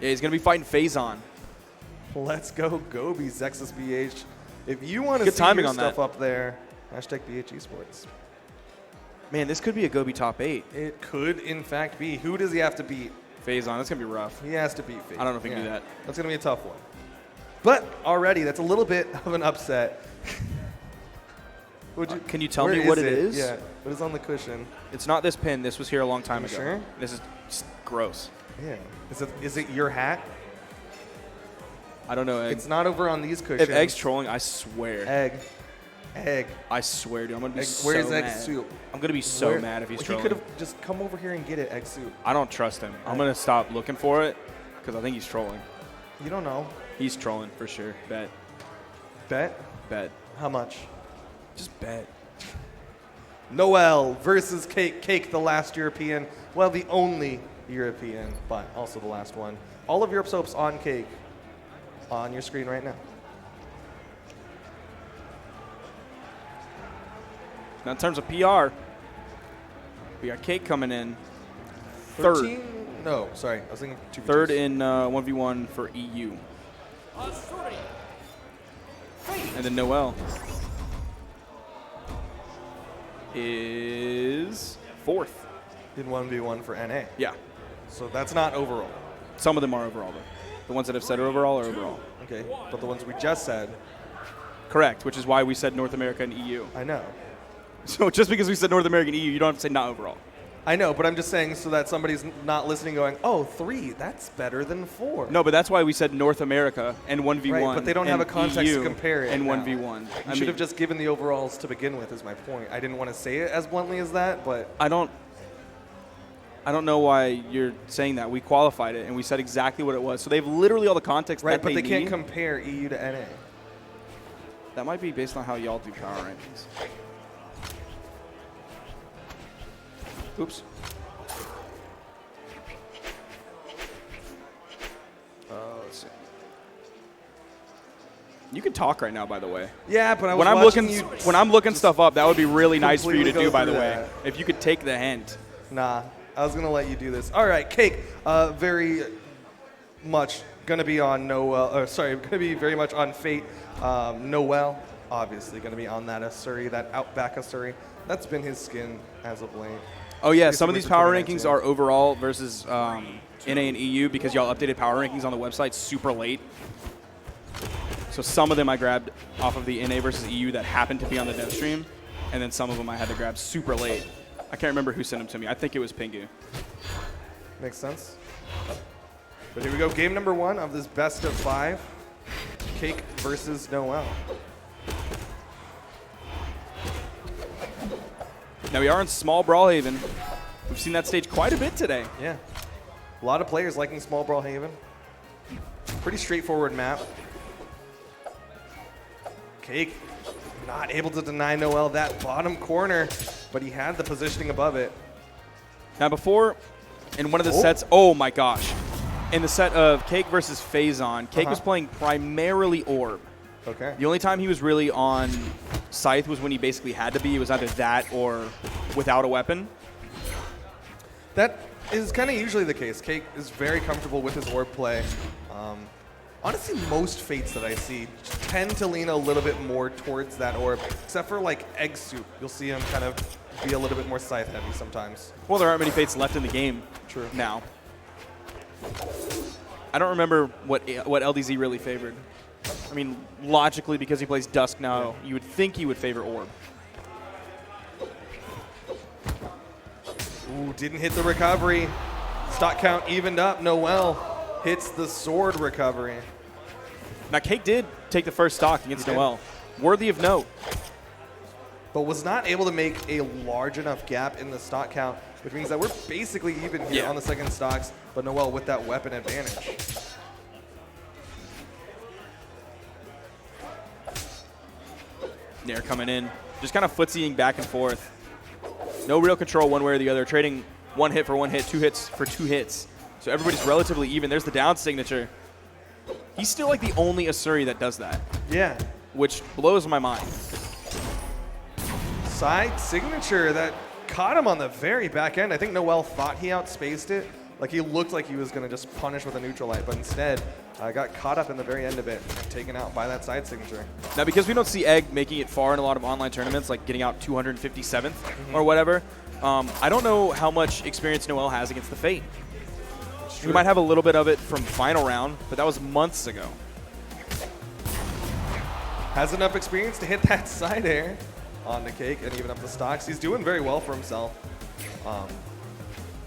S1: Yeah, he's going to be fighting Phazon.
S9: Let's go, Gobi, Zexus BH. If you want to
S1: Good
S9: see
S1: timing
S9: your
S1: on
S9: stuff
S1: that.
S9: up there, hashtag BH Esports.
S1: Man, this could be a Gobi top 8.
S9: It could, in fact, be. Who does he have to beat?
S1: Phazon, that's going to be rough.
S9: He has to beat Phazon.
S1: I don't know if he can do that.
S9: That's going to be a tough one. But already, that's a little bit of an upset.
S1: Can you tell
S9: where
S1: me what it
S9: it?
S1: is?
S9: Yeah, what is on the cushion?
S1: It's not this pin. This was here a long time
S9: You
S1: ago.
S9: sure?
S1: This is just gross.
S9: Yeah. Is it your hat?
S1: I don't know, Egg.
S9: It's not over on these cushions.
S1: If Egg's trolling, I swear.
S9: Egg.
S1: I swear, dude. I'm going to be
S9: Where's
S1: so
S9: Egg
S1: mad.
S9: Soup?
S1: I'm going to be so mad if he's trolling.
S9: He could have just come over here and get it, Egg Soup.
S1: I don't trust him. I'm going to stop looking for it because I think he's trolling.
S9: You don't know.
S1: He's trolling for sure. Bet.
S9: Bet?
S1: Bet.
S9: How much?
S1: Just bet.
S9: Noel versus Cake. Cake, the last European. Well, the only European, but also the last one. All of Europe's hopes on Cake on your screen right now.
S1: Now, in terms of PR, we got Cake coming in third.
S9: 13? No, sorry. I was thinking 2v2s.
S1: Third in 1v1 for EU. And then Noel is fourth.
S9: In 1v1 for NA.
S1: Yeah.
S9: So that's not overall.
S1: Some of them are overall, though. The ones that have said overall are overall.
S9: Okay. But the ones we just said.
S1: Correct, which is why we said North America and EU.
S9: I know.
S1: So just because we said North America and EU, you don't have to say not overall.
S9: I know, but I'm just saying so that somebody's not listening going, oh, 3, that's better than 4.
S1: No, but that's why we said North America and 1v1.
S9: Right, but they don't have a
S1: and
S9: context
S1: EU
S9: to compare it
S1: and
S9: now.
S1: 1v1.
S9: You should have just given the overalls to begin with, is my point. I didn't want to say it as bluntly as that, but
S1: I don't know why you're saying that. We qualified it, and we said exactly what it was. So they have literally all the context
S9: right,
S1: that
S9: but they can't
S1: need.
S9: compare EU to NA.
S1: That might be based on how y'all do power rankings. Oops. Let's see. You can talk right now, by the way.
S9: Yeah, but I was
S1: when I'm looking stuff up, that would be really nice for you to
S9: completely
S1: do,
S9: go
S1: by the
S9: through
S1: way.
S9: that.
S1: If you could take the hint.
S9: Nah, I was gonna let you do this. All right, Cake, very much gonna be on Noel. Gonna be very much on Fate. Noel, obviously, gonna be on that Asuri, that Outback Asuri. That's been his skin as of late.
S1: Oh yeah,
S9: Basically
S1: some of these
S9: for
S1: power
S9: 2019.
S1: rankings are overall versus NA and EU because y'all updated power rankings on the website super late. So some of them I grabbed off of the NA versus EU that happened to be on the dev stream, and then some of them I had to grab super late. I can't remember who sent them to me. I think it was Pingu.
S9: Makes sense. But here we go, game number 1 of this best of 5. Cake versus Noel.
S1: Now we are in small Brawlhaven. We've seen that stage quite a bit today.
S9: Yeah. A lot of players liking small Brawlhaven. Pretty straightforward map. Cake not able to deny Noel that bottom corner, but he had the positioning above it.
S1: Now before, in one of the sets, oh my gosh. In the set of Cake versus Phazon, Cake was playing primarily Orb.
S9: Okay.
S1: The only time he was really on Scythe was when he basically had to be. It was either that or without a weapon.
S9: That is kind of usually the case. Cake is very comfortable with his orb play. Honestly, most Fates that I see tend to lean a little bit more towards that orb, except for like Egg Soup. You'll see him kind of be a little bit more Scythe heavy sometimes.
S1: Well, there aren't many Fates left in the game now. I don't remember what LDZ really favored. I mean, logically, because he plays Dusk now, you would think he would favor Orb.
S9: Ooh, didn't hit the recovery. Stock count evened up. Noel hits the sword recovery.
S1: Now, Cake did take the first stock against Noel. Worthy of note.
S9: But was not able to make a large enough gap in the stock count, which means that we're basically even here on the second stocks, but Noel with that weapon advantage.
S1: Nair coming in. Just kind of footsying back and forth. No real control one way or the other. Trading one hit for one hit, 2 hits for 2 hits. So everybody's relatively even. There's the down signature. He's still like the only Asuri that does that.
S9: Yeah.
S1: Which blows my mind.
S9: Side signature that caught him on the very back end. I think Noel thought he outspaced it. Like he looked like he was going to just punish with a neutral light, but instead got caught up in the very end of it and taken out by that side signature.
S1: Now, because we don't see Egg making it far in a lot of online tournaments, like getting out 257th or whatever, I don't know how much experience Noel has against the Fate. He might have a little bit of it from final round, but that was months ago.
S9: Has enough experience to hit that side air on the Cake and even up the stocks. He's doing very well for himself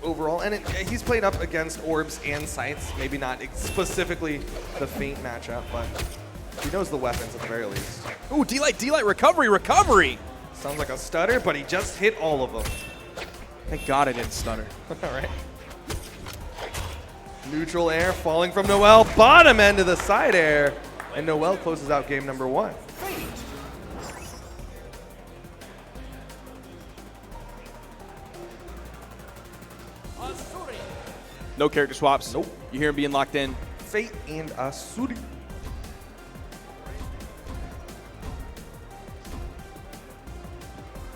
S9: overall. And he's played up against Orbs and Sights, maybe not specifically the Feint matchup, but he knows the weapons at the very least.
S1: Ooh, D-Light, recovery!
S9: Sounds like a stutter, but he just hit all of them.
S1: Thank God I didn't stutter.
S9: All right. Neutral air falling from Noel, bottom end of the side air, and Noel closes out game number 1.
S1: No character swaps.
S9: Nope.
S1: You hear him being locked in.
S9: Fate and Asuri.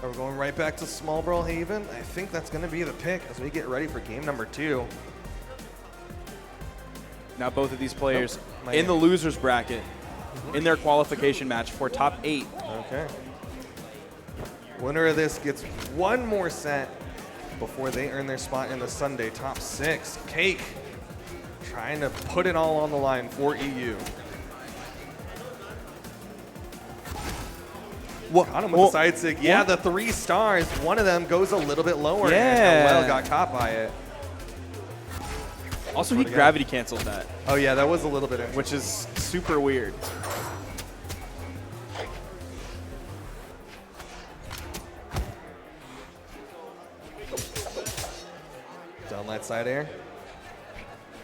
S9: Are we going right back to Small Brawlhaven? I think that's going to be the pick as we get ready for game number 2.
S1: Now both of these players in the losers bracket in their qualification match for top 8.
S9: Okay. Winner of this gets one more set before they earn their spot in the Sunday top 6. Cake trying to put it all on the line for EU. Got him with the side sig. Yeah, the 3 stars. One of them goes a little bit lower.
S1: Yeah.
S9: And Noel got caught by it.
S1: Also, he gravity canceled that.
S9: Oh, yeah, that was a little bit interesting.
S1: Which is super weird.
S9: Downlight side air.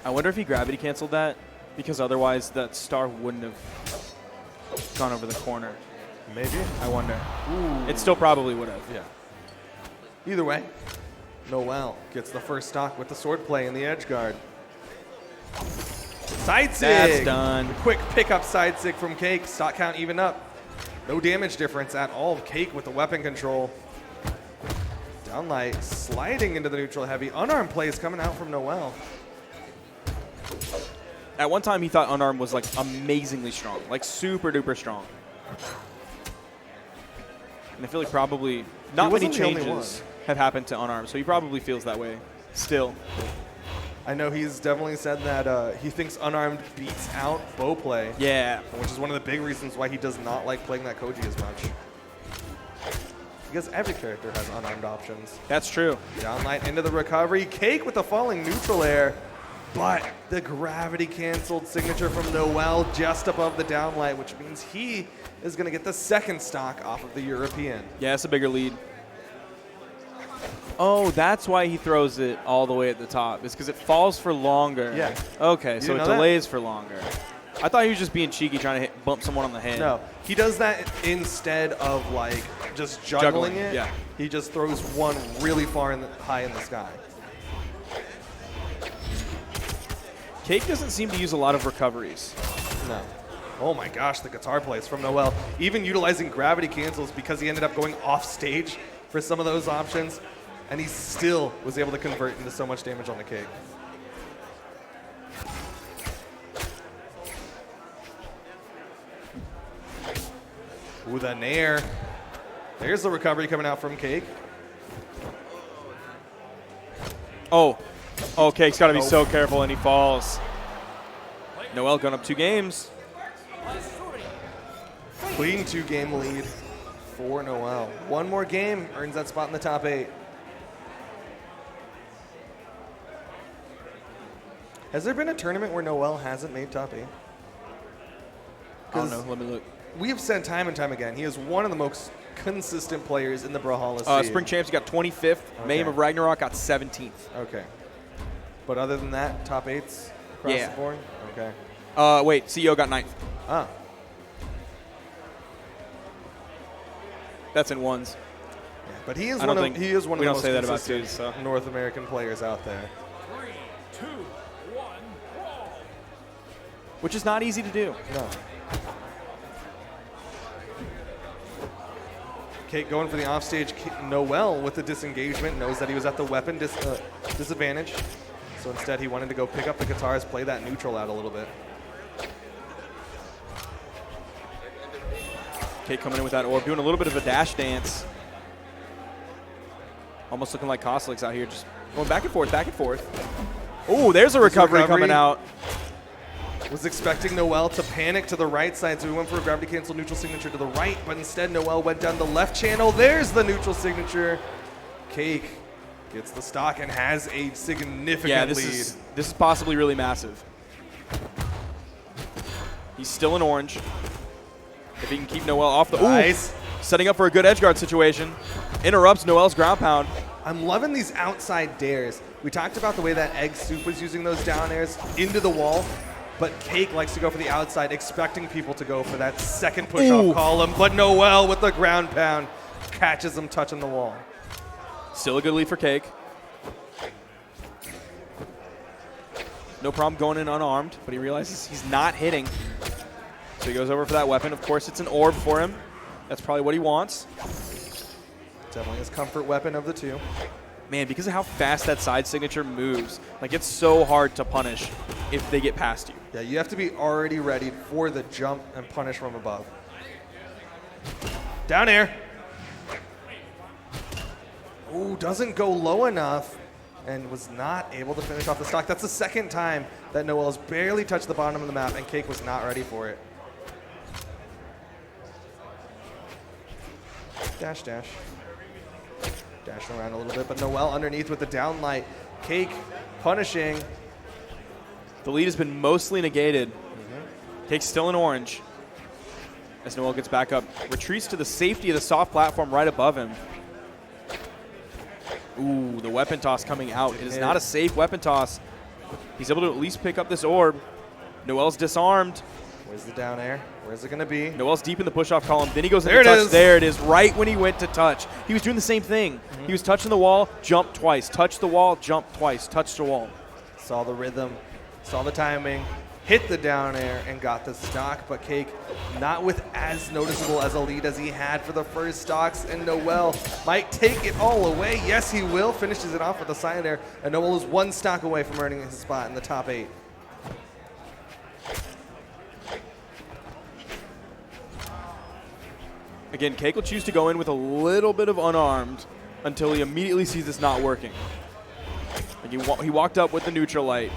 S1: I wonder if he gravity canceled that, because otherwise that star wouldn't have gone over the corner.
S9: Maybe.
S1: I wonder.
S9: Ooh.
S1: It still probably would have.
S9: Yeah. Either way, Noel gets the first stock with the sword play in the edge guard. Side sig.
S1: That's done.
S9: Quick pickup side sig from Cake. Stock count even up. No damage difference at all. Cake with the weapon control. Downlight sliding into the neutral heavy. Unarmed plays coming out from Noel.
S1: At one time, he thought unarmed was like amazingly strong, like super duper strong. And I feel like probably not many changes have happened to unarmed, so he probably feels that way still.
S9: I know he's definitely said that he thinks unarmed beats out bow play.
S1: Yeah.
S9: Which is one of the big reasons why he does not like playing that Koji as much. Because every character has unarmed options.
S1: That's true.
S9: Downlight into the recovery. Cake with the falling neutral air. But the gravity canceled signature from Noel just above the downlight, which means he is going to get the second stock off of the European.
S1: Yeah, it's a bigger lead. Oh, that's why he throws it all the way at the top. It's because it falls for longer.
S9: Yeah.
S1: Okay, so it delays for longer. I thought he was just being cheeky, trying to bump someone on the head.
S9: No, he does that instead of like just juggling it.
S1: Yeah.
S9: He just throws one really far high in the sky.
S1: Cake doesn't seem to use a lot of recoveries.
S9: No. Oh my gosh, the guitar plays from Noel. Even utilizing gravity cancels because he ended up going off stage for some of those options, and he still was able to convert into so much damage on the Cake. Ooh, the nair. There's the recovery coming out from Cake.
S1: Oh, Cake's got to be so careful, and he falls. Noel going up 2 games.
S9: Clean 2-game lead for Noel. One more game earns that spot in the top 8. Has there been a tournament where Noel hasn't made top 8?
S1: I don't know. Let me look.
S9: We have said time and time again, he is one of the most consistent players in the Brawlhalla scene.
S1: Spring Champs, he got 25th.
S9: Okay.
S1: Mayhem of Ragnarok got 17th.
S9: Okay. But other than that, top 8s across the board? Okay.
S1: Wait, CEO got 9th.
S9: Ah.
S1: That's in ones.
S9: Yeah, but he is one of the most consistent North American players out there.
S10: 3, 2, 1, brawl.
S1: Which is not easy to do.
S9: No. Kate going for the offstage. Noel with the disengagement knows that he was at the weapon disadvantage. So instead, he wanted to go pick up the guitars, play that neutral out a little bit.
S1: Kate coming in with that orb, doing a little bit of a dash dance. Almost looking like Koslick's out here, just going back and forth, back and forth. Oh, there's a recovery coming out.
S9: Was expecting Noel to panic to the right side, so he went for a gravity cancel neutral signature to the right, but instead Noel went down the left channel. There's the neutral signature. Cake gets the stock and has a significant lead.
S1: This is possibly really massive. He's still in orange. If he can keep Noel off the
S9: nice.
S1: Setting up for a good edge guard situation. Interrupts Noel's ground pound.
S9: I'm loving these outside dares. We talked about the way that Egg Soup was using those down airs into the wall, but Cake likes to go for the outside, expecting people to go for that second push-off column, but Noel with the ground pound catches him touching the wall.
S1: Still a good lead for Cake. No problem going in unarmed, but he realizes he's not hitting. So he goes over for that weapon. Of course, it's an orb for him. That's probably what he wants.
S9: Definitely his comfort weapon of the two.
S1: Man, because of how fast that side signature moves, like it's so hard to punish if they get past you.
S9: Yeah, you have to be already ready for the jump and punish from above. Down air. Ooh, doesn't go low enough and was not able to finish off the stock. That's the second time that Noel's barely touched the bottom of the map and Cake was not ready for it. Dash, dash. Dashing around a little bit, but Noel underneath with the down light. Cake punishing.
S1: The lead has been mostly negated. Cake's still in orange. As Noel gets back up, retreats to the safety of the soft platform right above him. Ooh, the weapon toss coming out. It is not a safe weapon toss. He's able to at least pick up this orb. Noel's disarmed.
S9: Where's the down air? Where's it going to be?
S1: Noel's deep in the push-off column. Then he goes into touch. There it is, right when he went to touch. He was doing the same thing. He was touching the wall, jumped twice. Touch the wall, jump twice. Touch the wall.
S9: Saw the rhythm, saw the timing, hit the down air, and got the stock. But Cake not with as noticeable as a lead as he had for the first stocks. And Noel might take it all away. Yes, he will. Finishes it off with a side air. And Noel is one stock away from earning his spot in the top 8.
S1: Again, Cake will choose to go in with a little bit of unarmed until he immediately sees this not working. Like he walked up with the neutral light.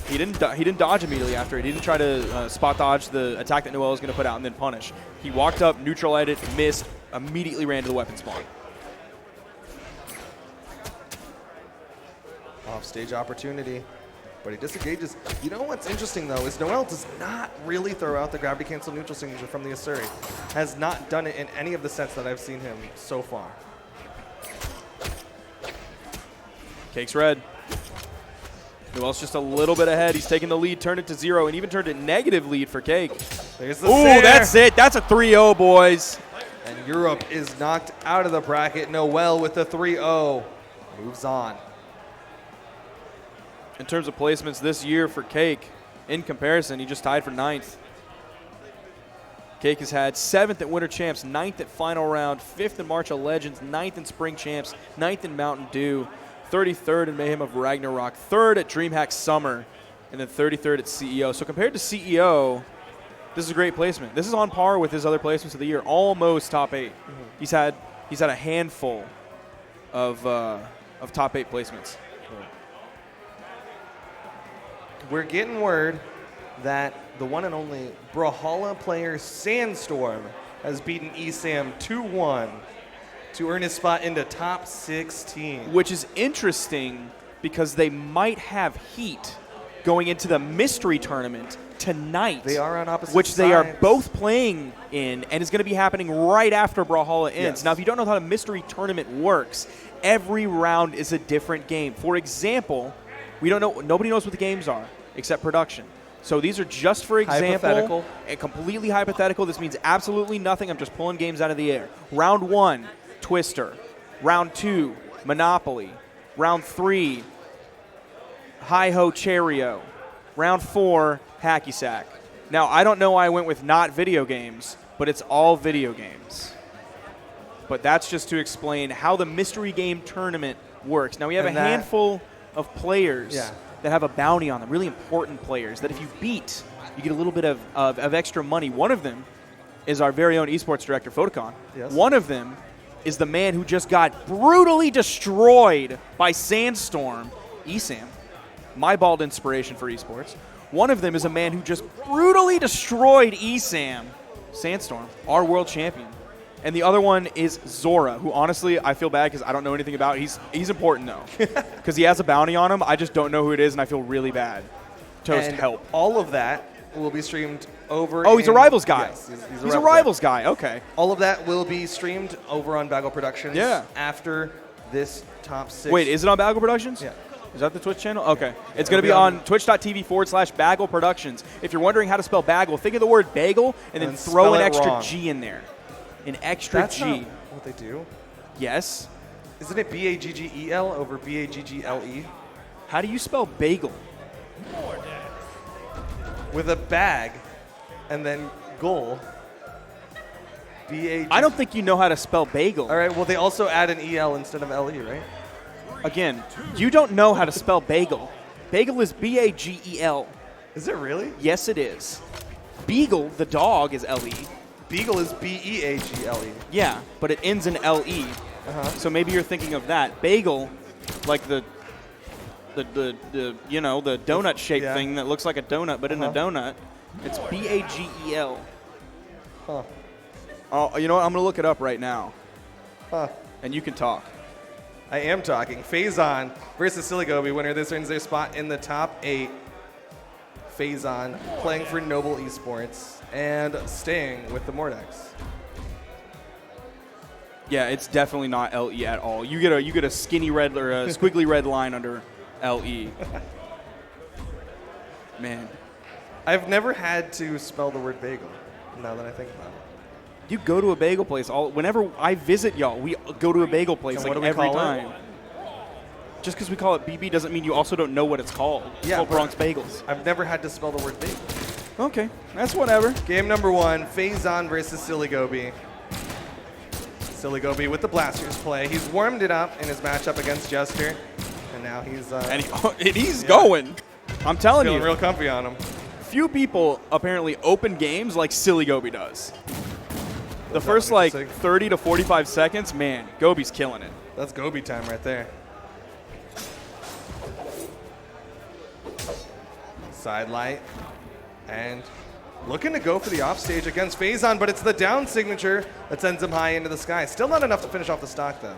S1: He didn't dodge immediately after it. He didn't try to spot dodge the attack that Noel was going to put out and then punish. He walked up, neutral lighted, missed, immediately ran to the weapon spawn.
S9: Off-stage opportunity, but he disengages. You know what's interesting, though, is Noel does not really throw out the gravity cancel neutral signature from the Asuri. Has not done it in any of the sets that I've seen him so far.
S1: Cake's red. Noel's just a little bit ahead. He's taking the lead, turned it to 0, and even turned it negative lead for Cake.
S9: There's the
S1: Ooh, that's it. That's a 3-0, boys.
S9: And Europe is knocked out of the bracket. Noel with the 3-0 moves on.
S1: In terms of placements this year for Cake, in comparison, he just tied for 9th. Cake has had 7th at Winter Champs, 9th at Final Round, 5th in March of Legends, 9th in Spring Champs, 9th in Mountain Dew, 33rd in Mayhem of Ragnarok, 3rd at DreamHack Summer, and then 33rd at CEO. So compared to CEO, this is a great placement. This is on par with his other placements of the year, almost top 8. He's had a handful of top 8 placements.
S9: We're getting word that the one and only Brawlhalla player Sandstorm has beaten ESAM 2-1 to earn his spot into top 16.
S1: Which is interesting because they might have heat going into the mystery tournament tonight.
S9: They are on opposite
S1: which
S9: sides.
S1: They are both playing in, and is going to be happening right after Brawlhalla ends.
S9: Yes.
S1: Now, if you don't know how the mystery tournament works, every round is a different game. For example, we don't know. Nobody knows what the games are except production. So these are just for example, and completely hypothetical. This means absolutely nothing. I'm just pulling games out of the air. Round 1, Twister. Round 2, Monopoly. Round 3, Hi-Ho Cheerio. Round 4, Hacky Sack. Now, I don't know why I went with not video games, but it's all video games. but that's just to explain how the mystery game tournament works. Now, we have
S9: And
S1: a
S9: that-
S1: handful of players
S9: Yeah.
S1: that have a bounty on them, really important players, that if you beat, you get a little bit of extra money. One of them is our very own esports director, Photocon.
S9: Yes.
S1: One of them is the man who just got brutally destroyed by Sandstorm, Esam, my bald inspiration for esports. One of them is a man who just brutally destroyed Esam, Sandstorm, our world champion. And the other one is Zora, who honestly I feel bad because I don't know anything about. He's important though, because he has a bounty on him. I just don't know who it is, and I feel really bad. Toast,
S9: And
S1: help.
S9: all of that will be streamed over.
S1: Oh, he's a Rivals guy.
S9: Yes,
S1: he's a Rivals guy. Okay.
S9: All of that will be streamed over on Bagel Productions.
S1: Yeah.
S9: After this top 6.
S1: Wait, is it on Bagel Productions?
S9: Yeah.
S1: Is that the Twitch channel? Okay. It's
S9: It'll
S1: going to be on twitch.tv/Bagel Productions. If you're wondering how to spell bagel, think of the word bagel and then throw
S9: spell
S1: an
S9: it
S1: extra
S9: wrong.
S1: G in there. An extra
S9: That's
S1: G.
S9: not what they do.
S1: Yes.
S9: Isn't it BAGGEL over BAGGLE?
S1: How do you spell bagel?
S9: With a bag and then goal. BAG.
S1: I don't think you know how to spell bagel.
S9: All right, well, they also add an EL instead of LE, right?
S1: Again, you don't know how to spell bagel. Bagel is BAGEL.
S9: Is it really?
S1: Yes, it is. Beagle, the dog, is LE.
S9: Beagle is BEAGLE.
S1: Yeah, but it ends in LE. So maybe you're thinking of that. Bagel, like the you know, the donut shaped
S9: Yeah.
S1: thing that looks like a donut but in a donut. It's BAGEL.
S9: Huh.
S1: Oh, you know what? I'm going to look it up right now.
S9: Huh.
S1: And you can talk.
S9: I am talking. Phazon versus Siligobi. Winner. This earns their spot in the top 8. Phazon playing for Noble Esports and staying with the Mordex.
S1: Yeah, it's definitely not LE at all. You get a skinny red or a squiggly red line under LE. Man,
S9: I've never had to spell the word bagel, now that I think about it.
S1: you go to a bagel place whenever I visit y'all, we go to a bagel place
S9: And
S1: like
S9: what do we
S1: every
S9: call it?
S1: time. Just because we call it BB doesn't mean you also don't know what it's called. It's called
S9: but
S1: Bronx Bagels.
S9: I've never had to spell the word bagel.
S1: Okay, that's whatever.
S9: Game number 1, Phazon versus Siligobi. Siligobi with the Blasters play. He's warmed it up in his matchup against Jester, and now he's
S1: And he's going. I'm telling
S9: feeling
S1: you,
S9: real comfy on him.
S1: few people apparently open games like Silly Gobi does. The first like
S9: interesting?
S1: 30 to 45 seconds, man, Gobi's killing it.
S9: That's Gobi time right there. Side light. And looking to go for the offstage against Phazon, but it's the down signature that sends him high into the sky. Still not enough to finish off the stock, though.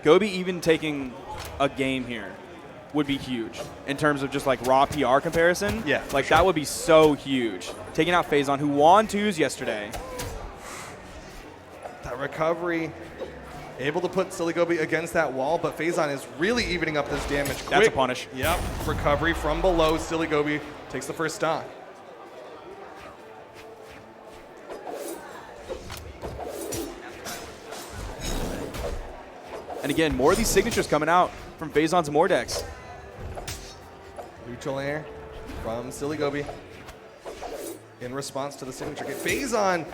S1: Gobi even taking a game here would be huge in terms of just like raw PR comparison.
S9: Yeah,
S1: Like that would be so huge. Taking out Phazon, who won 2s yesterday.
S9: That recovery, able to put Siligobi against that wall, but Phazon is really evening up this damage.
S1: That's a
S9: Quick-
S1: punish.
S9: Yep, recovery from below. Siligobi takes the first stock.
S1: And again, more of these signatures coming out from Phazon's Mordex.
S9: Neutral air from Siligobi in response to the signature hit. Phazon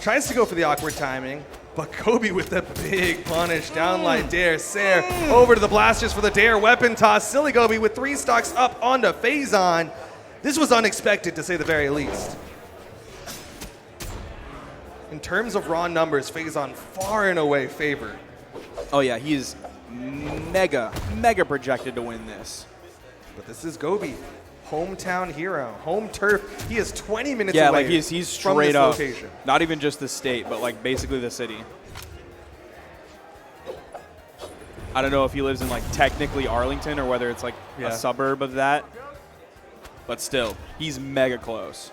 S9: tries to go for the awkward timing, but Kobe with the big punish. Downlight dare. Sair over to the blasters for the dare. Weapon toss. Siligobi with 3 stocks up onto Phazon. This was unexpected to say the very least. In terms of raw numbers, Phazon far and away favored.
S1: Oh yeah, he is mega projected to win this.
S9: But this is Gobi, hometown hero, home turf. He is 20 minutes
S1: Yeah,
S9: away
S1: like he's
S9: from
S1: straight
S9: this
S1: up.
S9: location.
S1: Not even just the state, but like basically the city. I don't know if he lives in like technically Arlington or whether it's like
S9: Yeah.
S1: a suburb of that. But still, he's mega close.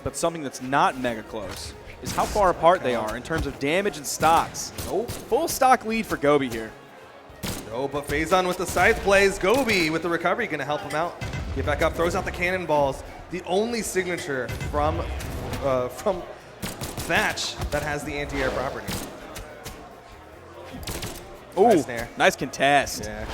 S1: But something that's not mega close is how far apart they are in terms of damage and stocks.
S9: Nope.
S1: Full stock lead for Gobi here.
S9: No, but Phazon with the scythe plays. Gobi with the recovery, going to help him out. Get back up, throws out the cannonballs. The only signature from Thatch that has the anti-air property.
S1: Ooh,
S9: Nice snare.
S1: nice contest.
S9: Yeah.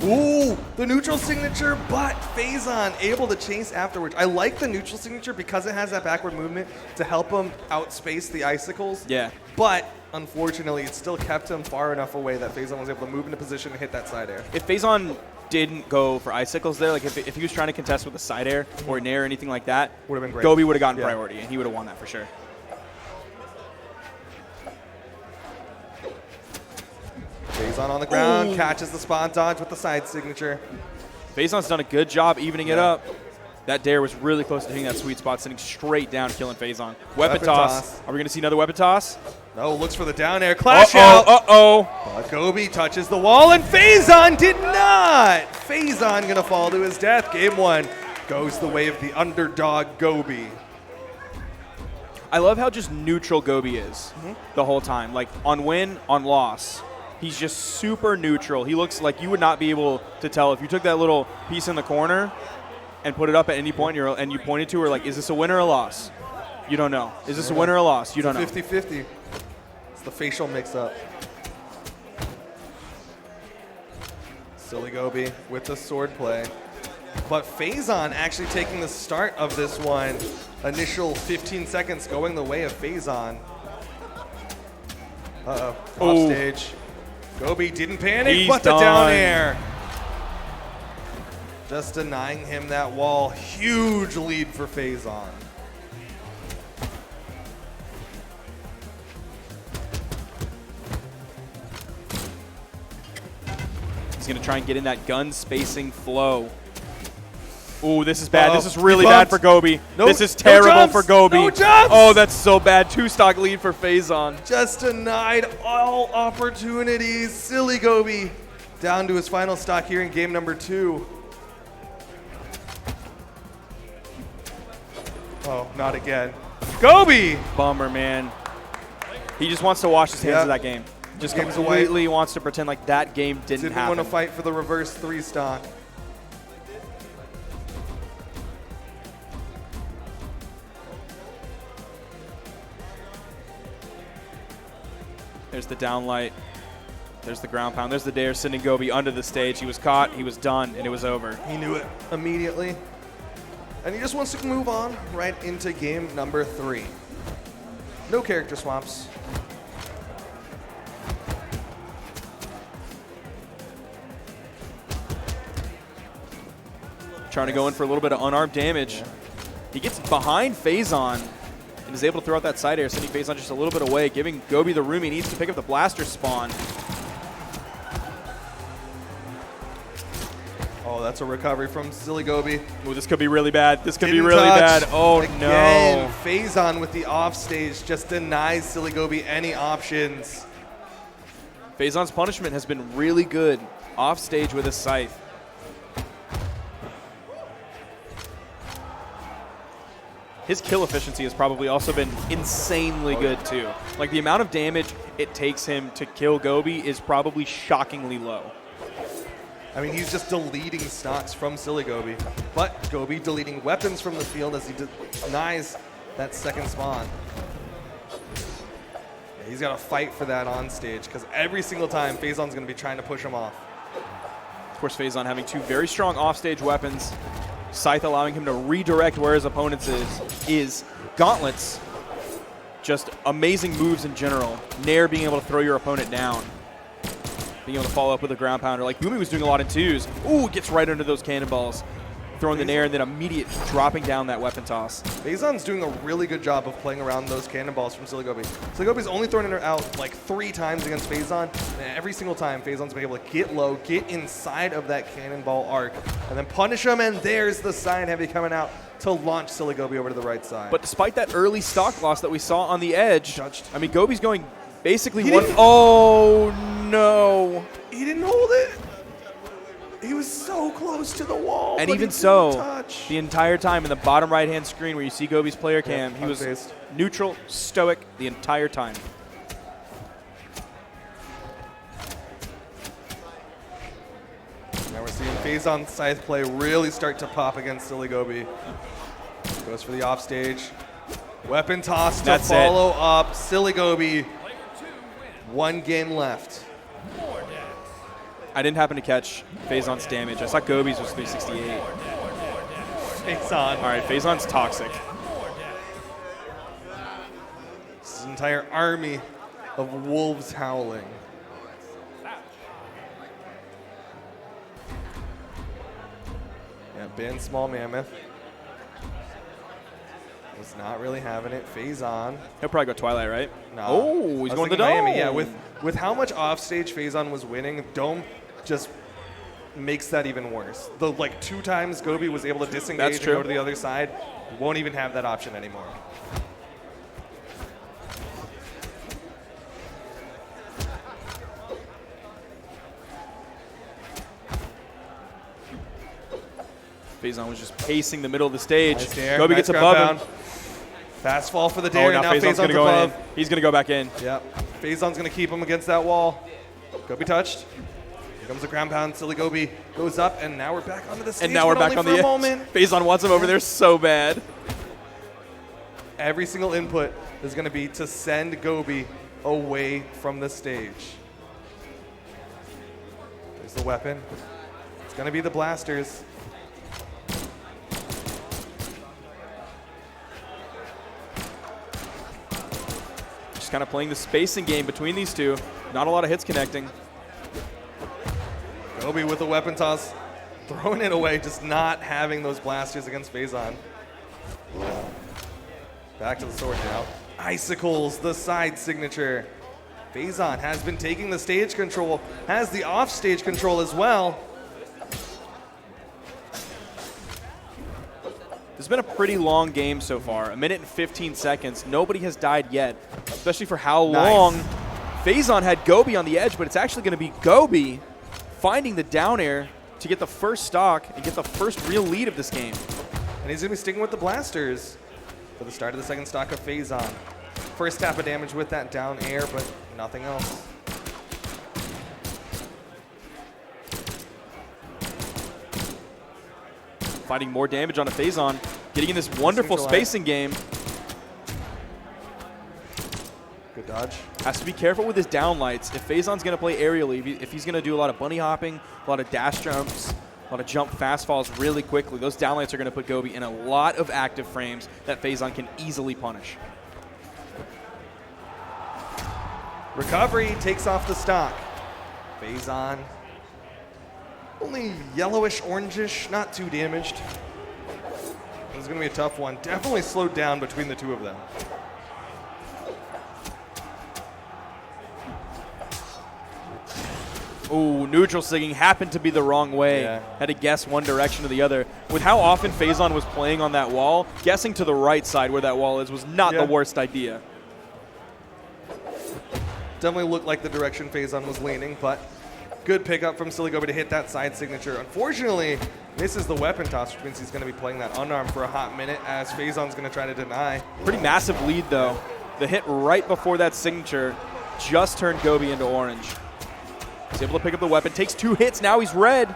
S9: Ooh, the neutral signature, but Phazon able to chase afterwards. I like the neutral signature because it has that backward movement to help him outspace the icicles.
S1: Yeah.
S9: But unfortunately, it still kept him far enough away that Phazon was able to move into position and hit that side air.
S1: If Phazon didn't go for icicles there, like if he was trying to contest with a side air or nair or anything like that,
S9: Would have been great.
S1: Gobi would have gotten
S9: Yeah.
S1: priority, and he would have won that for sure.
S9: Phazon on the ground, catches the spot dodge with the side signature.
S1: Phazon's done a good job evening it up. That dare was really close to hitting that sweet spot, sending straight down, killing Phazon. Weapon toss. Are we going to see another weapon toss?
S9: No, looks for the down air. Clash out. But Gobi touches the wall, and Phazon did not. Phazon going to fall to his death. Game 1 goes the way of the underdog Gobi.
S1: I love how just neutral Gobi is the whole time. Like on win, on loss. He's just super neutral. He looks like you would not be able to tell if you took that little piece in the corner and put it up at any point and you pointed to her like, is this a win or a loss? You don't know. Is this a win or a loss? You don't know.
S9: 50-50. It's the facial mix-up. Silly Gobi with the sword play. But Phazon actually taking the start of this one. Initial 15 seconds going the way of Phazon. Uh-oh. Off stage. Gobi didn't panic, but the down air. Just denying him that wall. Huge lead for Phazon.
S1: He's going to try and get in that gun spacing flow. Ooh, this is bad. This is really bad for Gobi. This is terrible for Gobi.
S9: No jumps.
S1: Oh, that's so bad. 2-stock lead for Phazon.
S9: Just denied all opportunities. Silly Gobi down to his final stock here in game number 2. Oh, not again. Gobi!
S1: Bummer, man. He just wants to wash his hands of that game. Just completely wants to pretend like that game didn't happen.
S9: Want to fight for the reverse 3-stock.
S1: There's the downlight. There's the ground pound. There's the dare sending Gobi under the stage. He was caught. He was done, and it was over.
S9: He knew it immediately. And he just wants to move on right into game number 3. No character swaps.
S1: Trying to go in for a little bit of unarmed damage. He gets behind Phazon and is able to throw out that side air, sending Phazon just a little bit away, giving Gobi the room he needs to pick up the blaster spawn.
S9: Oh, that's a recovery from Silly Gobi.
S1: Oh, this could be really bad. This could be really bad. Oh,
S9: Again,
S1: no.
S9: Phazon with the offstage just denies Silly Gobi any options.
S1: Phazon's punishment has been really good off stage with his scythe. His kill efficiency has probably also been insanely good too. Like the amount of damage it takes him to kill Gobi is probably shockingly low.
S9: I mean, he's just deleting stocks from Silly Gobi. But Gobi deleting weapons from the field as he denies that second spawn. Yeah, he's got to fight for that on stage because every single time Phazon's going to be trying to push him off.
S1: Of course, Phazon having 2 very strong offstage weapons. Scythe allowing him to redirect where his opponents is. Gauntlets, just amazing moves in general. Nair being able to throw your opponent down. Being able to follow up with a ground pounder. Like Boomie was doing a lot in 2s. Ooh, gets right under those cannonballs. Throwing the Nair and then immediate dropping down that weapon toss.
S9: Phazon's doing a really good job of playing around those cannonballs from Silly Gobi. Silly Gobi's only thrown it out like 3 times against Phazon, and every single time Phazon's been able to get low, get inside of that cannonball arc, and then punish him, and there's the side heavy coming out to launch Silly Gobi over to the right side.
S1: But despite that early stock loss that we saw on the edge, I mean, Gobi's going basically
S9: He
S1: one.
S9: didn't-
S1: Oh, no.
S9: He didn't hold it. He was so close to the wall.
S1: And
S9: but
S1: even
S9: he
S1: so,
S9: didn't touch.
S1: the entire time in the bottom right-hand screen where you see Gobi's player cam, he was
S9: unfazed.
S1: neutral, stoic the entire time.
S9: Now we're seeing Phazon's scythe play really start to pop against Silly Gobi. Goes for the offstage. Weapon toss to
S1: That's
S9: follow up. Silly Gobi. 1 game left.
S1: I didn't happen to catch Faison's damage. I saw Gobi's was 368.
S9: Faison.
S1: All right, Faison's toxic.
S9: This is an entire army of wolves howling. Yeah, Ben Small Mammoth was not really having it. Faison.
S1: He'll probably go Twilight, right?
S9: No.
S1: Oh, he's
S9: I was
S1: going to
S9: thinking
S1: the Dome.
S9: Miami. Yeah, with how much offstage Faison was winning, Dome just makes that even worse. The 2 times Gobi was able to disengage
S1: That's
S9: and
S1: true.
S9: go to the other side, won't even have that option anymore.
S1: Faison was just pacing the middle of the stage.
S9: Nice dare.
S1: Gobi
S9: Nice
S1: gets
S9: ground
S1: above him.
S9: pound. Fast fall for the dare.
S1: Now Faison's going to go
S9: above.
S1: in. He's going to go back in.
S9: Yep. Faison's going to keep him against that wall. Gobi touched. Here comes the ground pound. Silly Gobi goes up, and now we're back onto the stage.
S1: And now we're
S9: but
S1: back
S9: only
S1: on
S9: for
S1: the
S9: a
S1: edge.
S9: moment.
S1: Faison wants him over there so bad.
S9: Every single input is going to be to send Gobi away from the stage. There's the weapon. It's going to be the blasters.
S1: Just kind of playing the spacing game between these two. Not a lot of hits connecting.
S9: Gobi with the weapon toss, throwing it away, just not having those blasters against Faison. Back to the sword now. Icicles, the side signature. Faison has been taking the stage control, has the off-stage control as well.
S1: This has been a pretty long game so far. 1 minute and 15 seconds. Nobody has died yet, especially for how long Faison had Gobi on the edge, but it's actually going to be Gobi finding the down air to get the first stock and get the first real lead of this game.
S9: And he's going to be sticking with the blasters for the start of the second stock of Faison. First tap of damage with that down air, but nothing else.
S1: Finding more damage on a Faison, getting in this wonderful spacing game.
S9: Good dodge.
S1: Has to be careful with his downlights. If Faison's going to play aerially, if he's going to do a lot of bunny hopping, a lot of dash jumps, a lot of jump fast falls really quickly, those downlights are going to put Gobi in a lot of active frames that Faison can easily punish.
S9: Recovery takes off the stock. Faison. Only yellowish, orangish, not too damaged. This is going to be a tough one. Definitely slowed down between the two of them.
S1: Ooh, neutral sigging happened to be the wrong way.
S9: Yeah.
S1: Had to guess one direction or the other. With how often Faison was playing on that wall, guessing to the right side where that wall is was not the worst idea.
S9: Definitely looked like the direction Faison was leaning, but good pickup from Silly Gobi to hit that side signature. Unfortunately, misses the weapon toss, which means he's going to be playing that unarmed for a hot minute as Faison's going to try to deny.
S1: Pretty massive lead, though. The hit right before that signature just turned Gobi into orange. He's able to pick up the weapon. Takes 2 hits. Now he's red.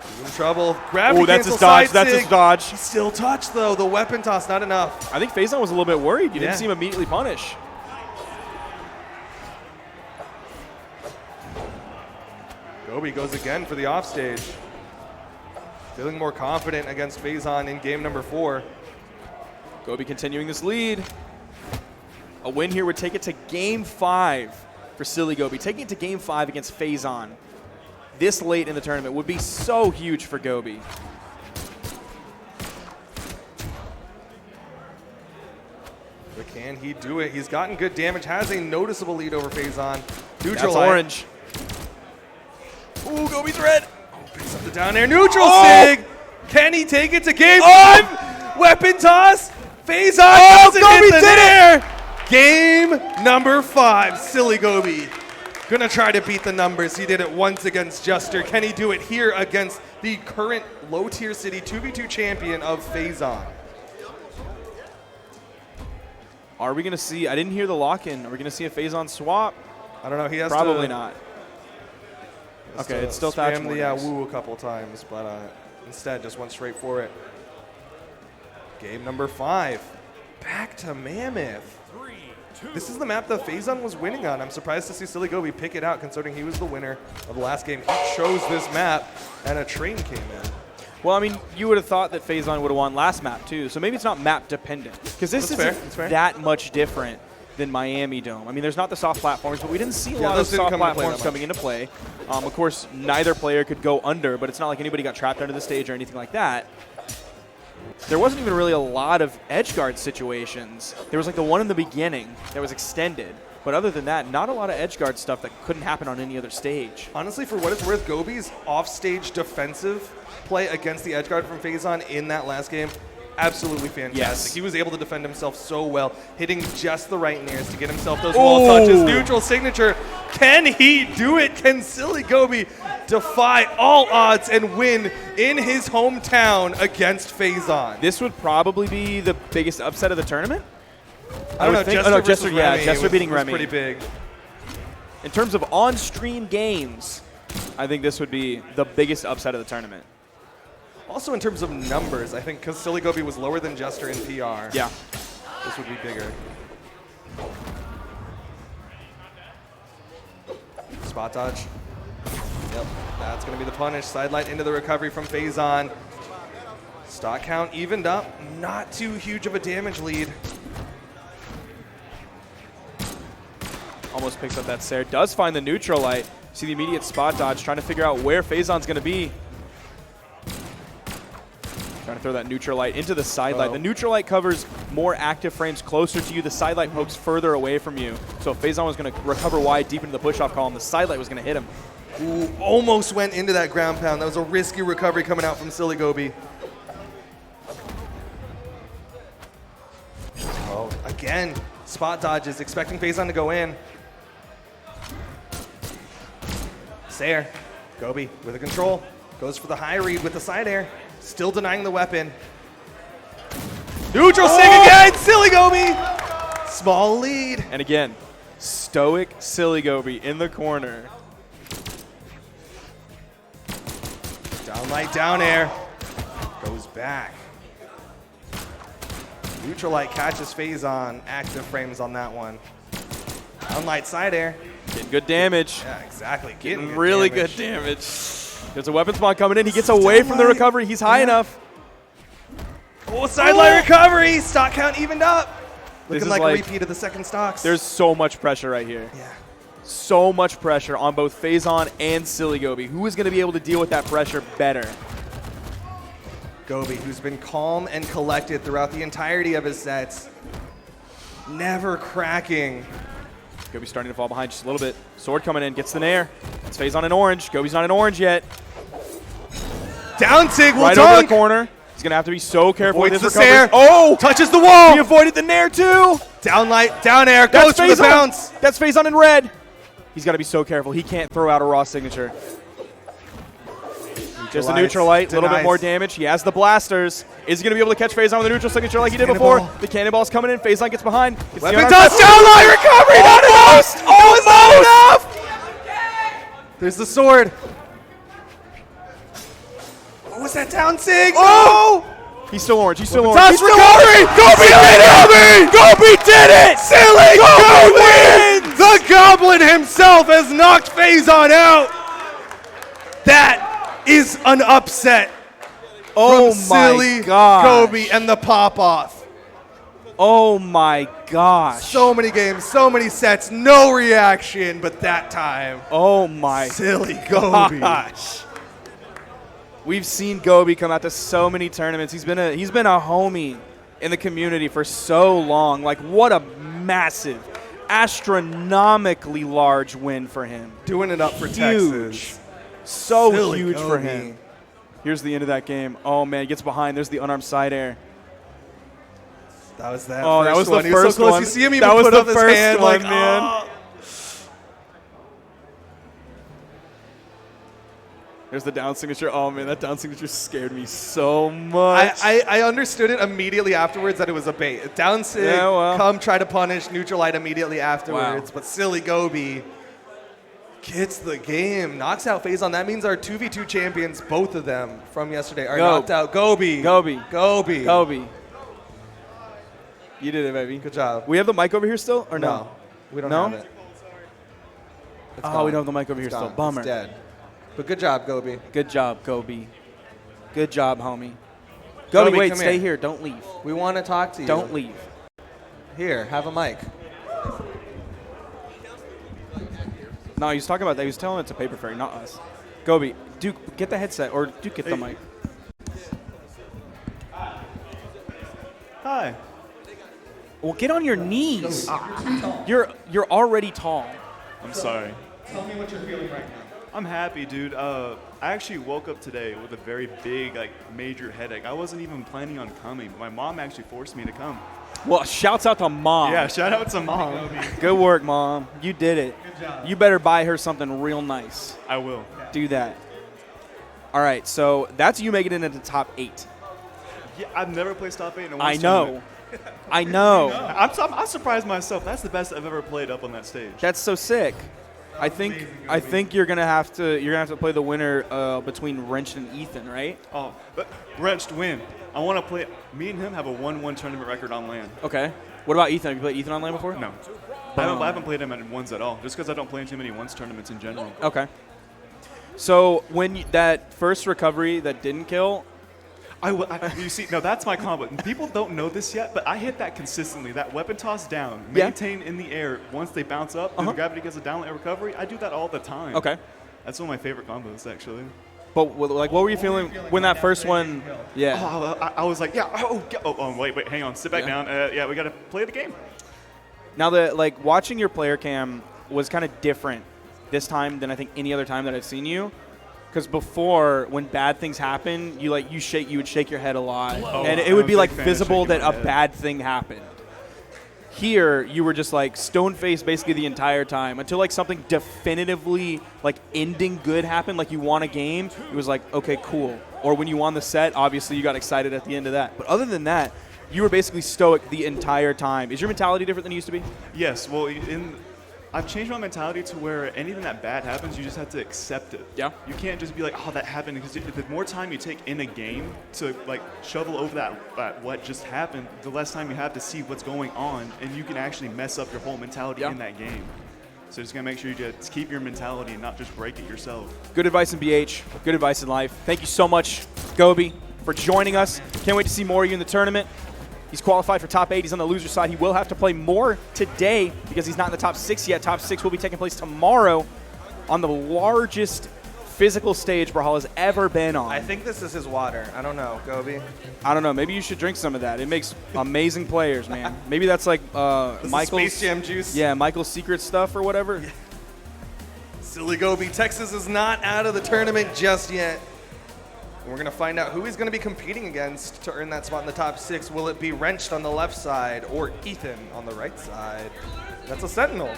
S9: He's in trouble. Gravity
S1: Oh, that's his
S9: cancel
S1: dodge.
S9: side
S1: That's
S9: sig.
S1: his dodge.
S9: He still touched, though. The weapon toss, not enough.
S1: I think Faison was a little bit worried. You
S9: Yeah.
S1: didn't see him immediately punish.
S9: Gobi goes again for the offstage. Feeling more confident against Faison in game number 4.
S1: Gobi continuing this lead. A win here would take it to game 5 for Silly Gobi. Taking it to game 5 against Faison this late in the tournament would be so huge for Gobi.
S9: But can he do it? He's gotten good damage, has a noticeable lead over Faison. Neutral
S1: That's orange. Ooh, Gobi's red.
S9: Picks up the down air. Neutral
S1: Oh!
S9: sig. Can he take it to game
S1: Oh!
S9: 5? Weapon toss. Faison
S1: Oh,
S9: doesn't
S1: Gobi
S9: hit the
S1: did it!
S9: nair. Game number 5. Silly Gobi. Gonna try to beat the numbers. He did it once against Jester. Can he do it here against the current low-tier city 2v2 champion of Faison?
S1: Are we going to see, I didn't hear the lock-in. Are we going to see a Faison swap?
S9: I don't know. He has
S1: Probably
S9: to,
S1: not.
S9: has
S1: Okay,
S9: to
S1: it's still
S9: spam
S1: Thatchmore
S9: the
S1: next.
S9: woo a couple times, but instead just went straight for it. Game number 5. Back to Mammoth.
S10: 3, 2,
S9: This is the map that Faison was winning on. I'm surprised to see Silly Gobi pick it out, considering he was the winner of the last game. He chose this map, and a train came in.
S1: Well, I mean, you would have thought that Faison would have won last map, too. So maybe it's not map dependent. Because this isn't that much different than Miami Dome. I mean, there's not the soft platforms, but we didn't see a lot of soft platforms coming into play. Of course, neither player could go under, but it's not like anybody got trapped under the stage or anything like that. There wasn't even really a lot of edge guard situations. There was like the one in the beginning that was extended. But other than that, not a lot of edge guard stuff that couldn't happen on any other stage.
S9: Honestly, for what it's worth, Gobi's offstage defensive play against the edge guard from Faison in that last game, absolutely fantastic.
S1: Yes.
S9: He was able to defend himself so well, hitting just the right nairs to get himself those wall touches. Neutral signature. Can he do it? Can Silly Gobi defy all odds and win in his hometown against Faison?
S1: This would probably be the biggest upset of the tournament.
S9: I don't know. Jester,
S1: Jester beating
S9: was
S1: Remy.
S9: Pretty big.
S1: In terms of on-stream games, I think this would be the biggest upset of the tournament.
S9: Also, in terms of numbers, I think because Silly Gobi was lower than Jester in PR,
S1: yeah,
S9: this would be bigger. Spot dodge. Yep, that's going to be the punish. Sidelight into the recovery from Faison. Stock count evened up. Not too huge of a damage lead.
S1: Almost picks up that Sair. Does find the neutral light. See the immediate spot dodge, trying to figure out where Faison's going to be. Trying to throw that neutral light into the side light. The neutral light covers more active frames closer to you. The side light pokes further away from you. So if Faison was going to recover wide deep into the push-off column, the side light was going to hit him.
S9: Ooh, almost went into that ground pound. That was a risky recovery coming out from Silly Gobi. Oh, again, spot dodges, expecting Faison to go in. Sair, Gobi with a control, goes for the high read with the side air, still denying the weapon. Neutral sig again, Silly Gobi! Small lead.
S1: And again, stoic Silly Gobi in the corner.
S9: Down light, down air, goes back. Neutral light catches Faison, active frames on that one. Down light, side air.
S1: Getting good damage.
S9: Yeah, exactly.
S1: Getting really good damage. There's a weapon spawn coming in. He gets away from the recovery. He's high enough.
S9: Oh, sidelight recovery. Stock count evened up. Looking like a repeat of the second stocks.
S1: There's so much pressure right here.
S9: Yeah.
S1: So much pressure on both Faison and Silly Gobi. Who is going to be able to deal with that pressure better?
S9: Gobi, who's been calm and collected throughout the entirety of his sets. Never cracking.
S1: Gobi's starting to fall behind just a little bit. Sword coming in, gets the nair. It's Faison in orange. Gobi's not in orange yet.
S9: Down sig,
S1: right over the corner. He's going to have to be so careful with his recovery.
S9: Air.
S1: Oh!
S9: Touches the wall.
S1: He avoided the nair too.
S9: Down light, down air, goes for the bounce.
S1: That's Faison in red. He's got to be so careful. He can't throw out a raw signature. Just a neutral light, a little bit more damage. He has the blasters. Is he going to be able to catch Faison with a neutral signature like he did before? The cannonball's coming in. Faison gets behind.
S9: Weapon toss, down light, recovery, not enough! Almost enough! There's the sword. What was that down sig? Oh!
S1: He's still orange. He's still orange.
S9: Toss recovery! Gobi did it!
S1: Gobi did it!
S9: Silly Gobi wins! The Goblin himself has knocked Faison out. That is an upset from Silly Gobi and the pop-off.
S1: Oh my gosh.
S9: So many games, so many sets, no reaction, but that time.
S1: Oh my
S9: Silly Gobi.
S1: Gosh. We've seen Gobi come out to so many tournaments. He's been a homie in the community for so long. Like, what a massive, astronomically large win for him.
S9: Doing it up for Texas.
S1: So
S9: Silly
S1: huge
S9: Gobi.
S1: for him. Here's the end of that game. Oh man, he gets behind. There's the unarmed side air.
S9: That was that.
S1: Oh, that was the first
S9: one.
S1: one.
S9: You see him even put up his hand like,
S1: man.
S9: oh.
S1: There's the down signature. Oh man, that down signature scared me so much.
S9: I understood it immediately afterwards that it was a bait. Down sig, come try to punish, neutral light immediately afterwards. But Silly Gobi gets the game, knocks out Faison. That means our 2v2 champions, both of them from yesterday, are knocked out. Gobi.
S1: You did it, baby.
S9: Good job.
S1: We have the mic over here still, or no?
S9: We don't
S1: No?
S9: have it. It's
S1: Oh,
S9: gone.
S1: we don't have the mic over here
S9: It's
S1: still.
S9: gone.
S1: Bummer.
S9: It's dead. But good job, Gobi.
S1: Good job, Gobi. Good job, homie.
S9: Gobi,
S1: Gobi, wait,
S9: come
S1: stay
S9: here.
S1: here. Don't leave.
S9: We want to talk to you.
S1: Don't leave.
S9: Here, have a mic.
S1: No, he was talking about that. He was telling it's a paper fairy, not us. Gobi, Duke, get the headset, or Duke, get the mic.
S11: Hi.
S1: Well, get on your knees. You're already tall.
S11: I'm sorry.
S9: Tell me what you're feeling right now.
S11: I'm happy, dude. I actually woke up today with a very big, major headache. I wasn't even planning on coming, but my mom actually forced me to come.
S1: Well, shouts out to Mom.
S11: Yeah, shout out to Mom.
S1: Good work, Mom. You did it.
S9: Good job.
S1: You better buy her something real nice.
S11: I will.
S1: Do that. All right, so that's you making it into the top 8.
S11: Yeah, I've never played top 8 in a
S1: I know. I know.
S11: I'm surprised myself. That's the best I've ever played up on that stage.
S1: That's so sick. I think you're gonna have to play the winner between Wrench and Ethan, right?
S11: Oh, but Wrench to win. I want to play. Me and him have a 1-1 tournament record on LAN.
S1: Okay. What about Ethan? Have you played Ethan on LAN before?
S11: No. I haven't played him at ones at all, just because I don't play too many ones tournaments in general.
S1: Okay. So when that first recovery that didn't kill,
S11: you see, no, that's my combo. People don't know this yet, but I hit that consistently. That weapon toss down, maintain in the air once they bounce up, and the gravity gets a down air recovery. I do that all the time.
S1: Okay.
S11: That's one of my favorite combos, actually.
S1: But what were you feeling when that first one? Yeah.
S11: Oh, I was like, yeah. Wait, hang on, sit back down. Yeah, we got to play the game.
S1: Now watching your player cam was kind of different this time than I think any other time that I've seen you. Because before, when bad things happen, you would shake your head a lot, and it would be visible that a bad thing happened. Here, you were just stone faced basically the entire time until something definitively ending good happened, you won a game. It was okay, cool. Or when you won the set, obviously you got excited at the end of that. But other than that, you were basically stoic the entire time. Is your mentality different than it used to be?
S11: Yes. Well, I've changed my mentality to where anything that bad happens, you just have to accept it.
S1: Yeah.
S11: You can't just be like, oh, that happened, because the more time you take in a game to shovel over that what just happened, the less time you have to see what's going on, and you can actually mess up your whole mentality in that game. So just gotta make sure you just keep your mentality and not just break it yourself.
S1: Good advice in BH. Good advice in life. Thank you so much, Gobi, for joining us. Can't wait to see more of you in the tournament. He's qualified for top 8. He's on the loser side. He will have to play more today because he's not in the top 6 yet. Top 6 will be taking place tomorrow on the largest physical stage Brawlhalla has ever been on.
S9: I think this is his water. I don't know, Gobi.
S1: I don't know. Maybe you should drink some of that. It makes amazing players, man. Maybe that's Michael's
S9: Space Jam juice.
S1: Yeah, Michael's secret stuff or whatever. Yeah.
S9: Silly Gobi. Texas is not out of the tournament just yet. And we're going to find out who he's going to be competing against to earn that spot in the top 6. Will it be Wrenched on the left side or Ethan on the right side? That's a Sentinel.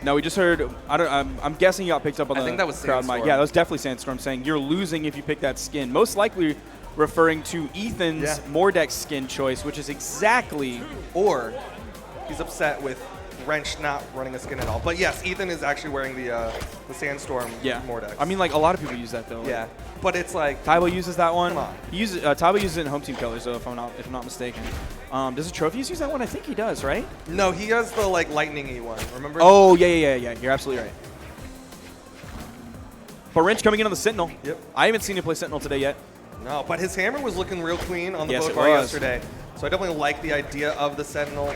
S1: No, we just heard. I'm guessing you got picked up on
S9: think that was
S1: crowd
S9: Sandstorm.
S1: mic. Yeah, that was definitely Sandstorm saying you're losing if you pick that skin. Most likely referring to Ethan's Mordex skin choice, which is exactly.
S9: Or he's upset with Wrench not running a skin at all. But yes, Ethan is actually wearing the Sandstorm Mordex.
S1: I mean, a lot of people use that though.
S9: Yeah, but it's
S1: Tybo uses that one.
S9: Come on.
S1: He uses Tybo uses it in Home Team Colors, though, if I'm not mistaken. Does the Trophies use that one? I think he does, right?
S9: No, he has the lightning-y one. Remember?
S1: Oh yeah. You're absolutely right. But Wrench coming in on the Sentinel.
S9: Yep.
S1: I haven't seen him play Sentinel today yet.
S9: No, but his hammer was looking real clean on the
S1: Yes,
S9: boat
S1: it
S9: bar
S1: was.
S9: yesterday. So I definitely like the idea of the Sentinel.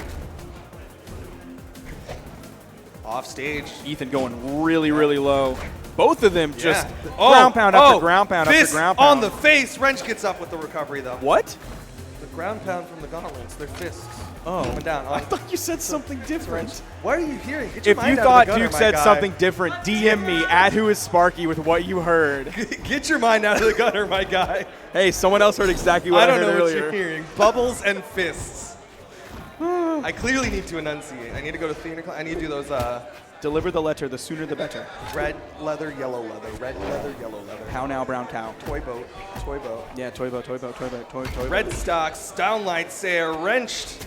S9: Off stage.
S1: Ethan going really low. Both of them just ground pound after ground pound
S9: fist
S1: after ground pound.
S9: on the face. Wrench gets up with the recovery, though.
S1: What?
S9: The ground pound from the gauntlets. Their fists.
S1: Oh.
S9: Coming down.
S1: I thought you said something different.
S9: What are you hearing? Get your
S1: If you
S9: mind out
S1: thought
S9: of the gutter,
S1: Duke
S9: my
S1: said
S9: guy.
S1: something different, DM me at whoissparky with what you heard.
S9: Get your mind out of the gutter, my guy.
S1: Hey, someone else heard exactly what I
S9: don't
S1: heard
S9: know
S1: earlier.
S9: what you're hearing. Bubbles and fists. I clearly need to enunciate. I need to go to theater class. I need to do those
S1: Deliver the letter, the sooner the better.
S9: red leather, yellow leather, red leather, yellow leather.
S1: How now, brown cow.
S9: Toy boat, toy boat.
S1: Yeah, toy boat.
S9: Red stocks, downlight sayer, wrenched.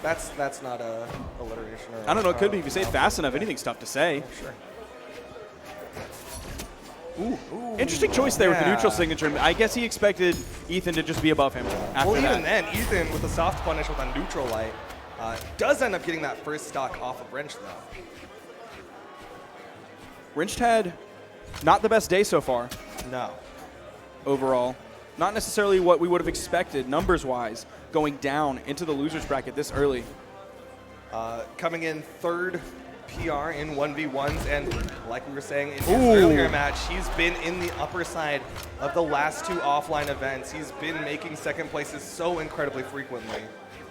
S9: That's not a alliteration. Or
S1: I don't know. It could be if you say it fast enough. Anything's tough to say.
S9: Sure.
S1: Ooh. Interesting choice there with the
S9: Yeah.
S1: neutral signature. I guess he expected Ethan to just be above him after
S9: Well,
S1: that.
S9: even then, Ethan with the soft punish with a neutral light does end up getting that first stock off of Wrench, though.
S1: Wrenched had not the best day so far
S9: No.
S1: overall. Not necessarily what we would have expected numbers-wise going down into the losers bracket this early.
S9: Coming in third PR in 1v1s, and like we were saying in his
S1: Ooh.
S9: earlier match, he's been in the upper side of the last 2 offline events. He's been making second places so incredibly frequently.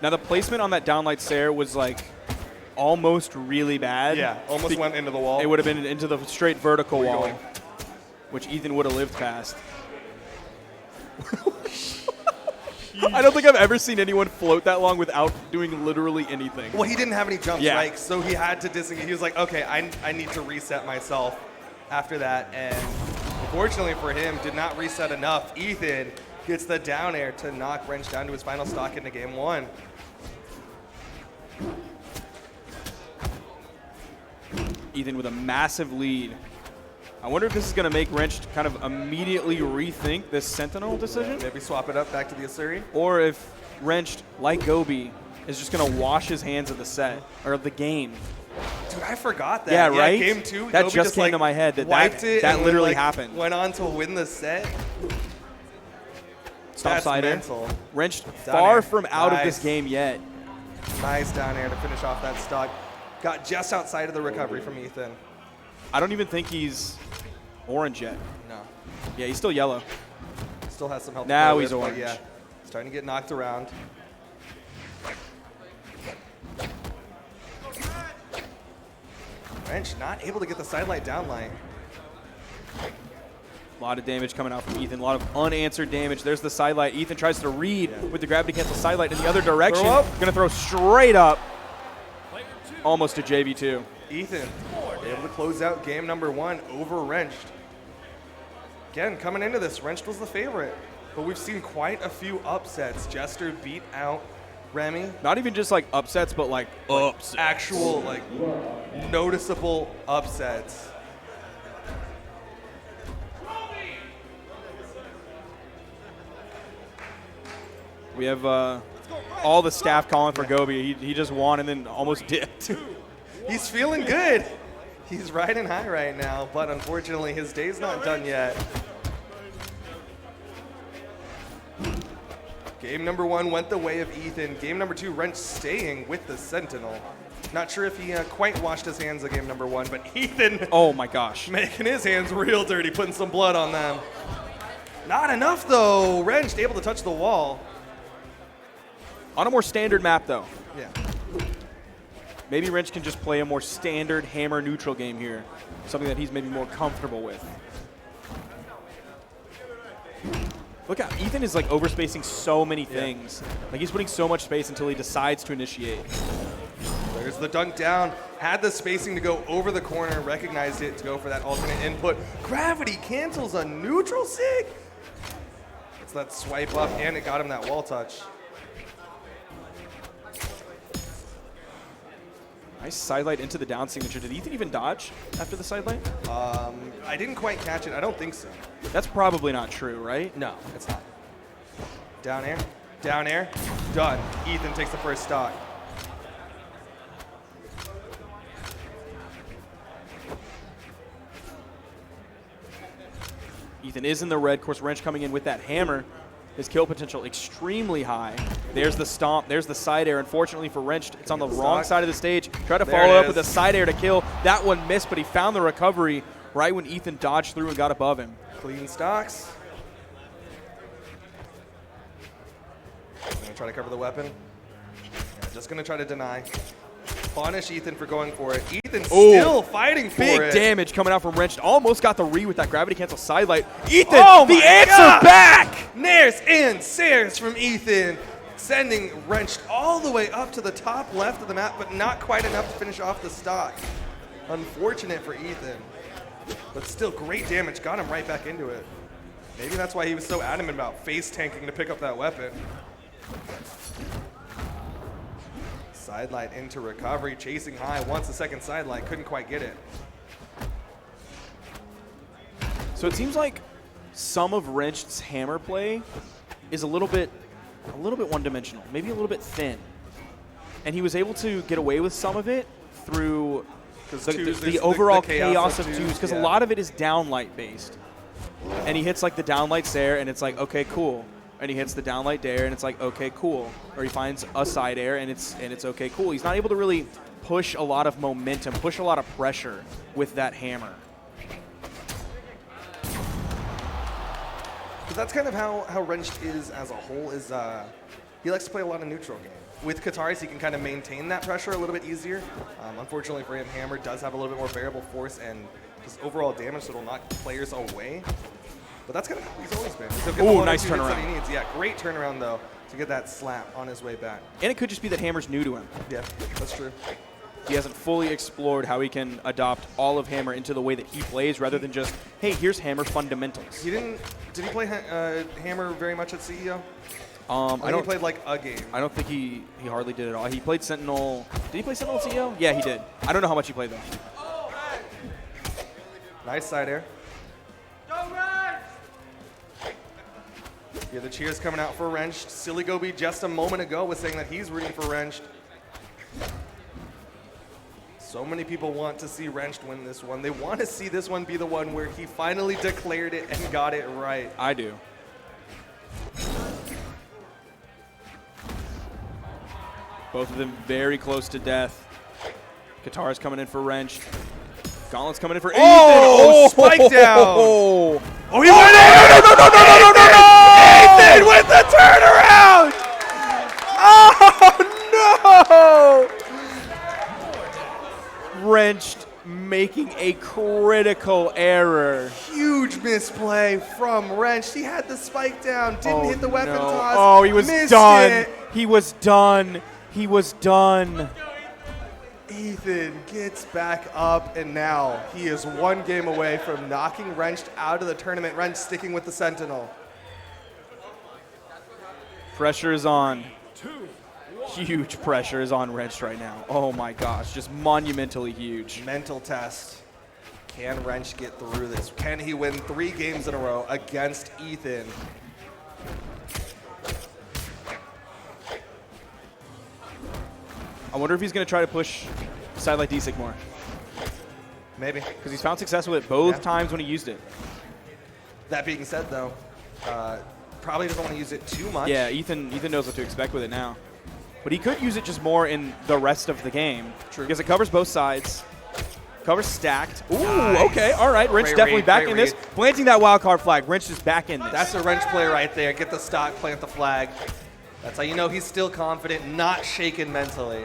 S1: Now the placement on that downlight Sair was like almost really bad.
S9: Yeah, almost went into the wall.
S1: It would have been into the straight vertical
S9: Where you
S1: wall,
S9: going?
S1: which Ethan would have lived past. I don't think I've ever seen anyone float that long without doing literally anything.
S9: Well, he didn't have any jumps,
S1: Yeah.
S9: right? So he had to disengage. He was like, okay, I need to reset myself after that. And unfortunately for him, did not reset enough. Ethan gets the down air to knock Wrench down to his final stock into game 1.
S1: Ethan with a massive lead. I wonder if this is going to make Wrench kind of immediately rethink this Sentinel decision,
S9: Maybe swap it up back to the Asuri.
S1: or if Wrench, like Gobi, is just going to wash his hands of the set or of the game.
S9: Dude, I forgot that.
S1: Yeah, right?
S9: Game 2,
S1: That
S9: Gobi
S1: just came
S9: like,
S1: to my head that
S9: wiped it
S1: that
S9: and then,
S1: literally
S9: like,
S1: happened.
S9: Went on to win the set.
S1: Stop
S9: That's
S1: side air.
S9: mental.
S1: Wrench
S9: Down
S1: far
S9: air.
S1: from out of this
S9: Nice.
S1: game yet.
S9: Nice down air to finish off that stock. Got just outside of the recovery from Ethan.
S1: I don't even think he's orange yet.
S9: No.
S1: Yeah, he's still yellow.
S9: Still has some help.
S1: Now
S9: to play
S1: he's
S9: with, but
S1: orange.
S9: Yeah, starting to get knocked around. Wrench not able to get the sidelight down line.
S1: A lot of damage coming out from Ethan. A lot of unanswered damage. There's the sidelight. Ethan tries to read with the gravity cancel sidelight in the other direction.
S9: Throw up.
S1: Going to throw straight up. Almost to JV2.
S9: Ethan able to close out game number 1 over Wrenched. Again, coming into this, Wrenched was the favorite, but we've seen quite a few upsets. Jester beat out Remy.
S1: Not even just like upsets, but like upsets.
S9: Actual, like, noticeable upsets.
S1: We have all the staff calling for Gobi. He just won and then almost dipped.
S9: He's feeling good. He's riding high right now, but unfortunately his day's not done yet. Game number 1 went the way of Ethan. Game number 2, Wrench staying with the Sentinel. Not sure if he quite washed his hands of game number 1, but Ethan
S1: Oh my gosh.
S9: making his hands real dirty, putting some blood on them. Not enough though. Wrench able to touch the wall.
S1: On a more standard map though.
S9: Yeah.
S1: Maybe Wrench can just play a more standard hammer neutral game here. Something that he's maybe more comfortable with. Look out, Ethan is like overspacing so many things. Like he's putting so much space until he decides to initiate.
S9: There's the dunk down. Had the spacing to go over the corner, recognized it to go for that alternate input. Gravity cancels a neutral sig. It's that swipe up, and it got him that wall touch.
S1: Nice sidelight into the down signature. Did Ethan even dodge after the sidelight?
S9: I didn't quite catch it. I don't think so.
S1: That's probably not true, right?
S9: No, it's not. Down air, done. Ethan takes the first stock.
S1: Ethan is in the red. Of course, Wrench coming in with that hammer. His kill potential extremely high. There's the stomp. There's the side air. Unfortunately for Wrench, it's on the wrong side of the stage. Try to follow up with a side air to kill. That one missed, but he found the recovery right when Ethan dodged through and got above him.
S9: Clean stocks. Gonna try to cover the weapon. Yeah, just gonna try to deny. Punish Ethan for going for it. Ethan still fighting for it.
S1: Big damage coming out from Wrench. Almost got the read with that gravity cancel sidelight. Ethan,
S9: Oh
S1: the
S9: my
S1: answer
S9: God.
S1: back!
S9: Nairs and Sairs from Ethan, sending Wrenched all the way up to the top left of the map, but not quite enough to finish off the stock. Unfortunate for Ethan, but still great damage. Got him right back into it. Maybe that's why he was so adamant about face tanking to pick up that weapon. Sidelight into recovery, chasing high. Wants the second sidelight, couldn't quite get it.
S1: So it seems like some of Wrenched's hammer play is a little bit one-dimensional, maybe a little bit thin. And he was able to get away with some of it through the overall chaos of twos, because a lot of it is downlight based. And he hits like the downlight air, and it's like, okay, cool. And he hits the downlight dare, and it's like, okay, cool. Or he finds a side air, and it's okay, cool. He's not able to really push a lot of momentum, push a lot of pressure with that hammer.
S9: But that's kind of how Wrenched is as a whole. Is he likes to play a lot of neutral game. With Katars, he can kind of maintain that pressure a little bit easier. Unfortunately for him, Hammer does have a little bit more variable force and just overall damage, so it'll knock players away. But that's kind of how he's always been.
S1: Oh, nice turnaround.
S9: That he needs. Yeah, great turnaround, though, to get that slap on his way back.
S1: And it could just be that Hammer's new to him.
S9: Yeah, that's true.
S1: He hasn't fully explored how he can adopt all of Hammer into the way that he plays, rather than just, hey, here's Hammer's fundamentals.
S9: Did he play Hammer very much at CEO?
S1: I
S9: think he played like a game.
S1: I don't think he hardly did at all. He played Sentinel. Did he play Sentinel at CEO? Yeah, he did. I don't know how much he played, though.
S9: Nice side air. Yeah, the cheers coming out for Wrenched. Silly Gobi just a moment ago was saying that he's rooting for Wrenched. So many people want to see Wrenched win this one. They want to see this one be the one where he finally declared it and got it right.
S1: I do. Both of them very close to death. Katara's coming in for Wrenched. Gauntlet's coming in for Ethan.
S9: Oh, spike down.
S1: Oh,
S9: he went in! No! Ethan with the turnaround! Oh,
S1: no! Wrenched making a critical error.
S9: Huge misplay from Wrenched. He had the spike down, didn't hit the weapon toss.
S1: Oh, he was done.
S9: It.
S1: He was done. He was done.
S9: Ethan gets back up, and now he is one game away from knocking Wrenched out of the tournament. Wrenched sticking with the Sentinel.
S1: Pressure is on. Huge pressure is on Wrenched right now. Oh my gosh, just monumentally huge.
S9: Mental test. Can Wrenched get through this? Can he win 3 games in a row against Ethan?
S1: I wonder if he's going to try to push sidelight D-Sig more.
S9: Maybe.
S1: Because he's found success with it both times when he used it.
S9: That being said, though, probably doesn't want to use it too much.
S1: Yeah, Ethan knows what to expect with it now. But he could use it just more in the rest of the game.
S9: True.
S1: Because it covers both sides. Covers stacked. Ooh,
S9: nice.
S1: Okay, all right. Wrench definitely back in this. Planting that wild card flag. Wrench is back in this.
S9: That's a Wrench play right there. Get the stock, plant the flag. That's how you know he's still confident, not shaken mentally.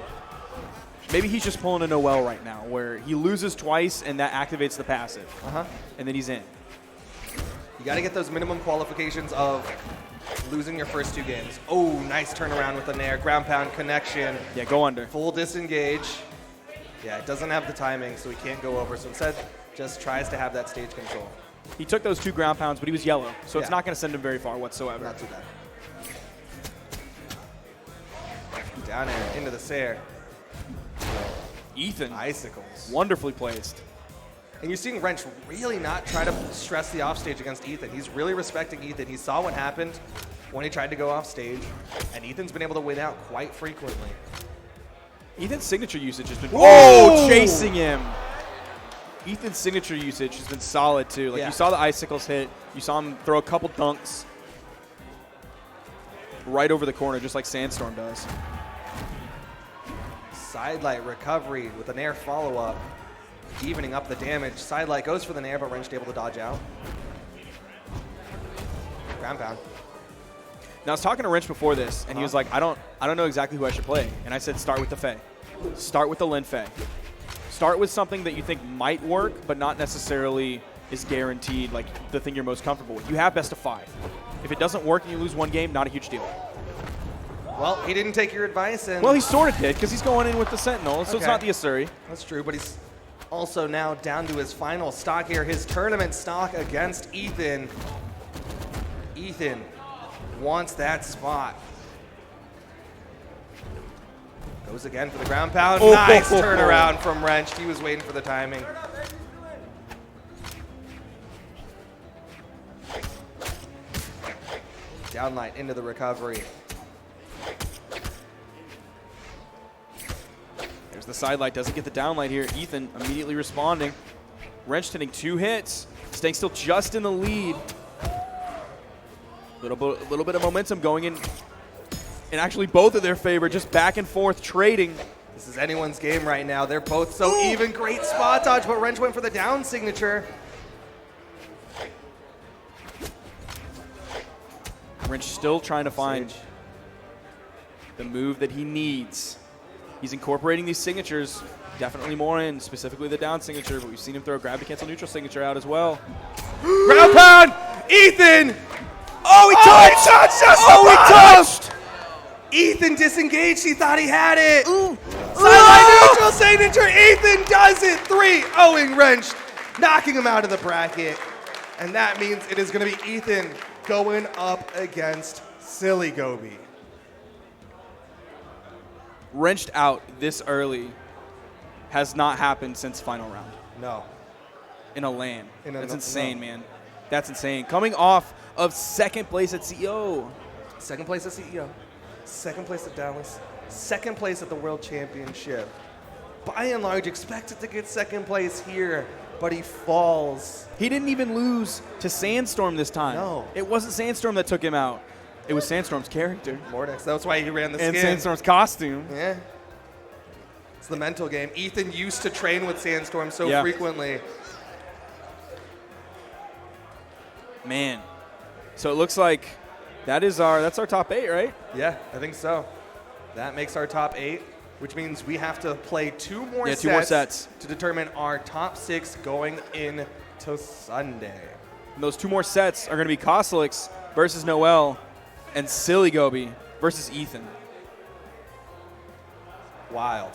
S1: Maybe he's just pulling a Noel right now, where he loses twice and that activates the passive. And then he's in.
S9: You got to get those minimum qualifications of losing your first 2 games. Oh, nice turnaround with the nair. Ground pound connection.
S1: Yeah, go under.
S9: Full disengage. Yeah, it doesn't have the timing, so he can't go over. So instead, just tries to have that stage control.
S1: He took those 2 ground pounds, but he was yellow, so it's not going to send him very far whatsoever.
S9: Not too bad. Down air, into the Sair.
S1: Ethan.
S9: Icicles.
S1: Wonderfully placed.
S9: And you're seeing Wrench really not try to stress the offstage against Ethan. He's really respecting Ethan. He saw what happened when he tried to go off stage, and Ethan's been able to win out quite frequently.
S1: Ethan's signature usage has been chasing him. Ethan's signature usage has been solid too. Like you saw the icicles hit, you saw him throw a couple dunks right over the corner, just like Sandstorm does.
S9: Sidelight recovery with an air follow-up, evening up the damage. Sidelight goes for the nair, but Wrench able to dodge out. Ground pound.
S1: Now I was talking to Wrench before this, and he was like, I don't know exactly who I should play. And I said, start with the Fae. Start with the Lin Fae. Start with something that you think might work, but not necessarily is guaranteed like the thing you're most comfortable with. You have best of 5. If it doesn't work and you lose 1 game, not a huge deal.
S9: Well, he didn't take your advice. And
S1: well, he sort of did, because he's going in with the Sentinel, so it's not the Asuri.
S9: That's true, but he's also now down to his final stock here, his tournament stock against Ethan. Ethan wants that spot. Goes again for the ground pound. Nice turnaround from Wrench. He was waiting for the timing. Downlight into the recovery.
S1: There's the side light. Doesn't get the downlight here. Ethan immediately responding. Wrench hitting 2 hits. Staying still just in the lead. Little bit of momentum going in actually both of their favor, just back and forth trading.
S9: This is anyone's game right now. They're both so even. Great spot dodge, but Wrench went for the down signature.
S1: Wrench still trying to find the move that he needs. He's incorporating these signatures, definitely more in, specifically the down signature, but we've seen him throw a grab to cancel neutral signature out as well.
S9: Ground pound! Ethan!
S1: Oh, he touched!
S9: He touched! Ethan disengaged. He thought he had it. Sideline neutral signature. Ethan does it. 3-0ing Wrench, knocking him out of the bracket. And that means it is going to be Ethan going up against Silly Gobi.
S1: Wrenched out this early has not happened since final round.
S9: No.
S1: In a LAN. That's insane,
S9: no.
S1: man. That's insane. Coming off of second place at CEO.
S9: Second place at CEO. Second place at Dallas. Second place at the World Championship. By and large, expected to get second place here, but he falls.
S1: He didn't even lose to Sandstorm this time.
S9: No.
S1: It wasn't Sandstorm that took him out. It was Sandstorm's character.
S9: Mordex. That's why he ran the
S1: and
S9: skin.
S1: Sandstorm's costume.
S9: Yeah. It's the mental game. Ethan used to train with Sandstorm so frequently.
S1: Man. So it looks like that's our top 8, right?
S9: Yeah, I think so. That makes our top 8, which means we have to play 2 more sets to determine our top 6 going into Sunday.
S1: And those 2 more sets are going to be Koslix versus Noel and Silly Gobi versus Ethan.
S9: Wild.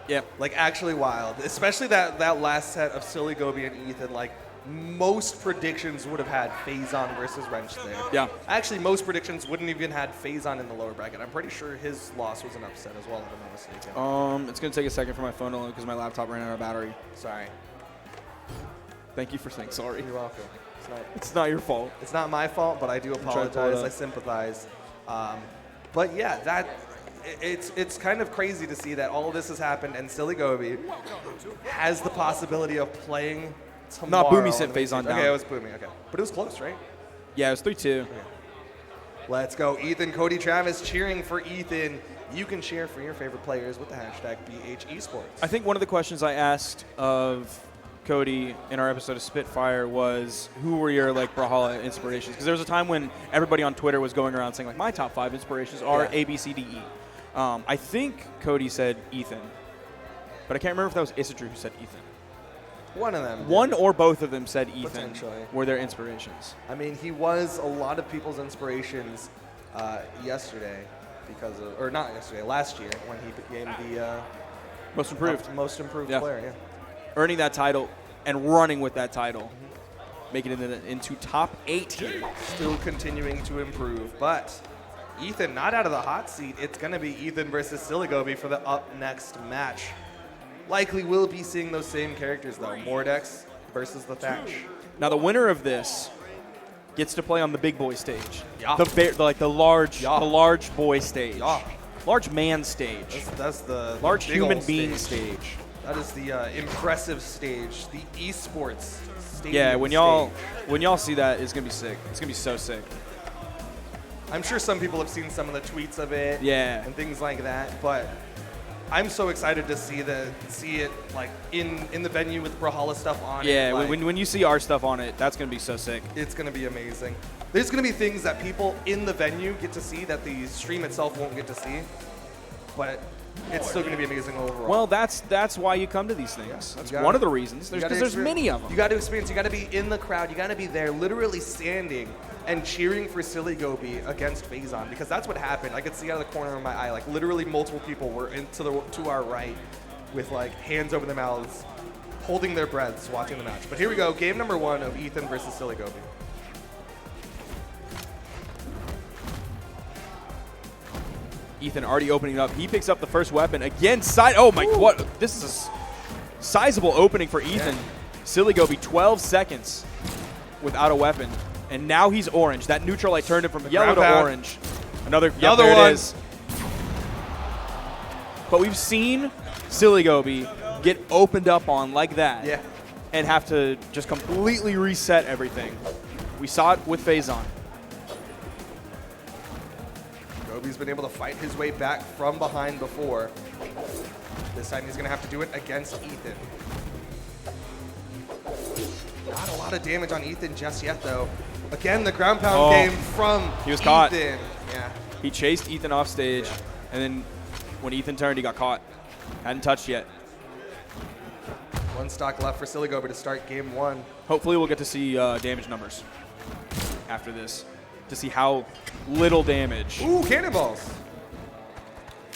S1: Yeah.
S9: Like, actually wild. Especially that last set of Silly Gobi and Ethan. Like, most predictions would have had Phazon versus Wrench there.
S1: Yeah.
S9: Actually, most predictions wouldn't even had Phazon in the lower bracket. I'm pretty sure his loss was an upset as well, if I'm not mistaken.
S1: It's going to take a second for my phone to load because my laptop ran out of battery.
S9: Sorry.
S1: Thank you for saying sorry.
S9: You're welcome.
S1: It's not your fault.
S9: It's not my fault, but I do apologize. I sympathize. But yeah, it's kind of crazy to see that all of this has happened and Silly Gobi has the possibility of playing tomorrow.
S1: No, Boomie sent Phazon down.
S9: Okay, it was Boomie, okay. But it was close, right?
S1: Yeah, it was 3-2.
S9: Okay. Let's go. Ethan, Cody Travis cheering for Ethan. You can cheer for your favorite players with the hashtag BHEsports.
S1: I think one of the questions I asked of Cody in our episode of Spitfire was, who were your Brawlhalla inspirations? Because there was a time when everybody on Twitter was going around saying my top 5 inspirations are A, B, C, D, E. I think Cody said Ethan, but I can't remember if that was Isidru who said Ethan.
S9: One of them.
S1: One or both of them said Ethan
S9: Potentially.
S1: were their inspirations.
S9: I mean, he was a lot of people's inspirations yesterday last year when he became the
S1: most improved
S9: player. Yeah.
S1: Earning that title and running with that title, making it into top 8 here.
S9: Still continuing to improve, but Ethan not out of the hot seat. It's going to be Ethan versus Silly Gobi for the up next match. Likely will be seeing those same characters though. Mordex versus the Thatch.
S1: Now the winner of this gets to play on the big boy stage.
S9: Yeah.
S1: The large boy stage.
S9: Yeah.
S1: Large man stage.
S9: That's the
S1: large
S9: big
S1: human
S9: old
S1: being stage.
S9: That is the impressive stage, the esports stage.
S1: Yeah, when y'all see that, it's gonna be sick. It's gonna be so sick.
S9: I'm sure some people have seen some of the tweets of it.
S1: Yeah.
S9: And things like that, but I'm so excited to see it like in the venue with Brawlhalla stuff on it.
S1: Yeah,
S9: like,
S1: when you see our stuff on it, that's gonna be so sick.
S9: It's gonna be amazing. There's gonna be things that people in the venue get to see that the stream itself won't get to see, but it's still gonna be amazing overall.
S1: Well, that's why you come to these things. That's one of the reasons. Because there's many of them.
S9: You got to experience. You got to be in the crowd. You got to be there, literally standing and cheering for Silly Gobi against Phazon, because that's what happened. I could see out of the corner of my eye, like literally multiple people were to our right, with like hands over their mouths, holding their breaths, watching the match. But here we go, game number 1 of Ethan versus Silly Gobi.
S1: Ethan already opening up. He picks up the first weapon again. Oh my! What? This is a sizable opening for Ethan.
S9: Yeah.
S1: Silly Gobi 12 seconds without a weapon, And now he's orange. That neutral light turned him from yellow to
S9: pound.
S1: orange. Another
S9: Another
S1: there
S9: one.
S1: it is. But we've seen Silly Gobi get opened up on like that.
S9: Yeah.
S1: And have to just completely reset everything. We saw it with Faison.
S9: Gobi's been able to fight his way back from behind before. This time he's going to have to do it against Ethan. Not a lot of damage on Ethan just yet, though. Again, the ground pound game from
S1: he was
S9: Ethan.
S1: caught.
S9: Yeah.
S1: He chased Ethan off stage, and then when Ethan turned, he got caught. Hadn't touched yet.
S9: One stock left for Silly Gobi to start game 1.
S1: Hopefully we'll get to see damage numbers after this to see how little damage
S9: Ooh, cannonballs.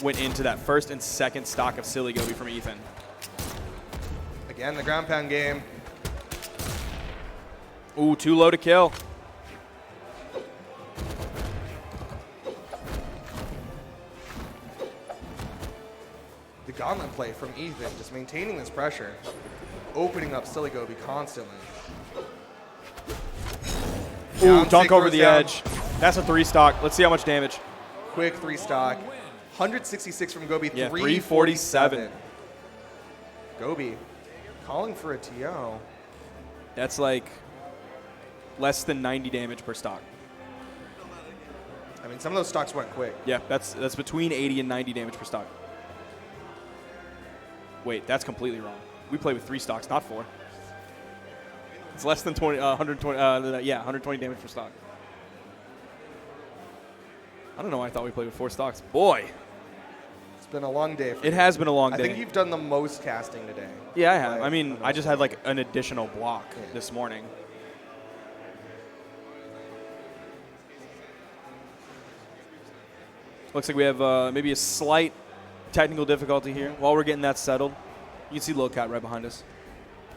S1: went into that first and second stock of Silly Gobi from Ethan.
S9: Again, the ground pound game.
S1: Ooh, too low to kill.
S9: The gauntlet play from Ethan, just maintaining this pressure, opening up Silly Gobi constantly.
S1: Ooh,
S9: Down
S1: dunk
S9: sig
S1: over
S9: goes
S1: the
S9: down.
S1: edge. That's a 3 stock. Let's see how much damage.
S9: Quick 3 stock. 166 from Gobi,
S1: Yeah,
S9: 347. Gobi calling for a TO.
S1: That's like less than 90 damage per stock.
S9: I mean, some of those stocks went quick.
S1: Yeah, that's between 80 and 90 damage per stock. Wait, that's completely wrong. We play with 3 stocks, not 4. It's less than 120 damage per stock. I don't know why I thought we played with 4 stocks. Boy,
S9: It's been a long day for
S1: it
S9: you.
S1: has been a long
S9: I
S1: day.
S9: think you've done the most casting today.
S1: Yeah, I have.
S9: By
S1: I mean,
S9: the
S1: I just
S9: most
S1: had like an additional block
S9: Yeah.
S1: this morning. Looks like we have maybe a slight technical difficulty here. While we're getting that settled, you can see Lil Cat right behind us.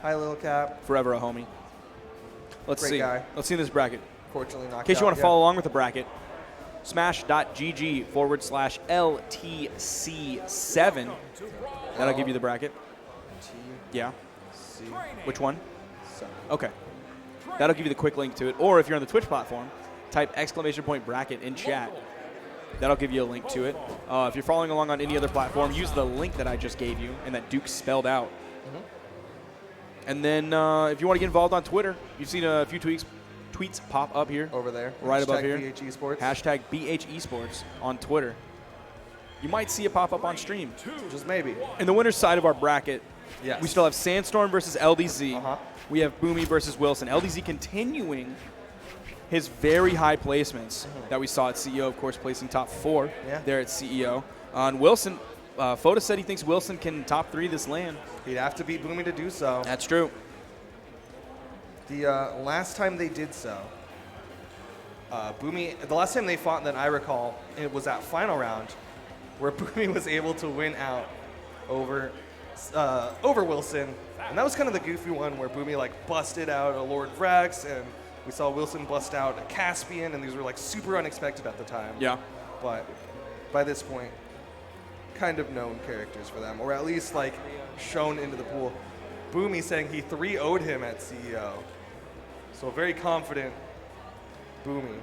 S9: Hi, Lil Cap.
S1: Forever a homie. Let's
S9: Great
S1: see.
S9: guy.
S1: Let's see this bracket.
S9: Fortunately knocked
S1: In case you
S9: out,
S1: want to
S9: yeah.
S1: follow along with the bracket, smash.gg/LTC7. That'll give you the bracket. Yeah.
S9: C.
S1: Which one?
S9: So.
S1: Okay. That'll give you the quick link to it. Or if you're on the Twitch platform, type !bracket in chat. That'll give you a link to it. If you're following along on any other platform, use the link that I just gave you and that Duke spelled out. And then if you want to get involved on Twitter, you've seen a few tweets pop up here.
S9: Over there.
S1: Right above
S9: Hashtag
S1: here.
S9: BH Esports.
S1: Hashtag BH Esports on Twitter. You might see it pop up on stream.
S9: Just maybe.
S1: In the winner's side of our bracket,
S9: Yes.
S1: we still have Sandstorm versus LDZ.
S9: Uh-huh.
S1: We have Boomie versus Wilson. LDZ continuing his very high placements that we saw at CEO, of course, placing top 4
S9: Yeah.
S1: there at CEO. And Wilson, Foda said he thinks Wilson can top 3 this LAN.
S9: He'd have to beat Boomie to do so.
S1: That's true.
S9: The last time they did so, Boomie, the last time they fought that I recall, it was that final round where Boomie was able to win out over Wilson. And that was kind of the goofy one where Boomie like busted out a Lord Vrax, and we saw Wilson bust out a Caspian, and these were like super unexpected at the time.
S1: Yeah.
S9: But by this point, kind of known characters for them, or at least like shown into the pool. Boomie saying he 3-0'd him at CEO. So very confident Boomie.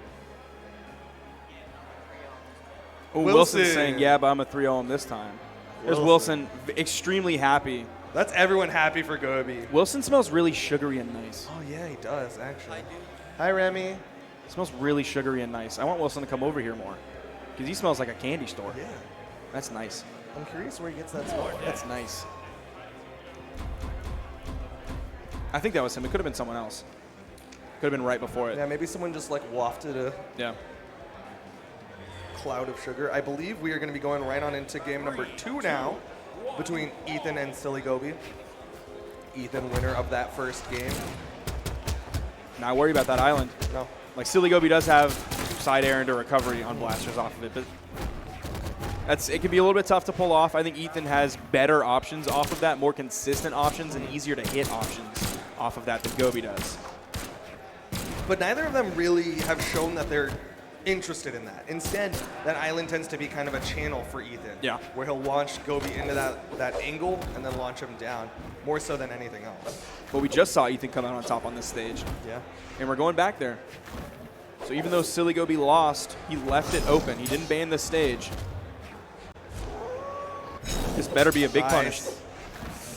S1: Ooh, Wilson's saying, yeah, but I'm a 3-0 him this time. There's Wilson extremely happy.
S9: That's everyone happy for Gobi.
S1: Wilson smells really sugary and nice.
S9: Oh yeah, he does actually. Hi Remy.
S1: It smells really sugary and nice. I want Wilson to come over here more because he smells like a candy store.
S9: Yeah.
S1: That's nice.
S9: I'm curious where he gets that smell.
S1: That's nice. I think that was him. It could have been someone else. Could have been right before it.
S9: Yeah, maybe someone just like wafted a
S1: Yeah.
S9: cloud of sugar. I believe we are going to be going right on into game number 2 now between Ethan and Silly Gobi. Ethan, winner of that first game.
S1: Not worry about that island.
S9: No.
S1: Like Silly Gobi does have side errand or recovery on blasters off of it, but it can be a little bit tough to pull off. I think Ethan has better options off of that, more consistent options, and easier to hit options off of that than Gobi does.
S9: But neither of them really have shown that they're interested in that. Instead, that island tends to be kind of a channel for Ethan.
S1: Yeah.
S9: Where he'll launch Gobi into that angle and then launch him down, more so than anything else.
S1: But we just saw Ethan come out on top on this stage.
S9: Yeah.
S1: And we're going back there. So even though Silly Gobi lost, he left it open. He didn't ban the stage. This better be a big punish.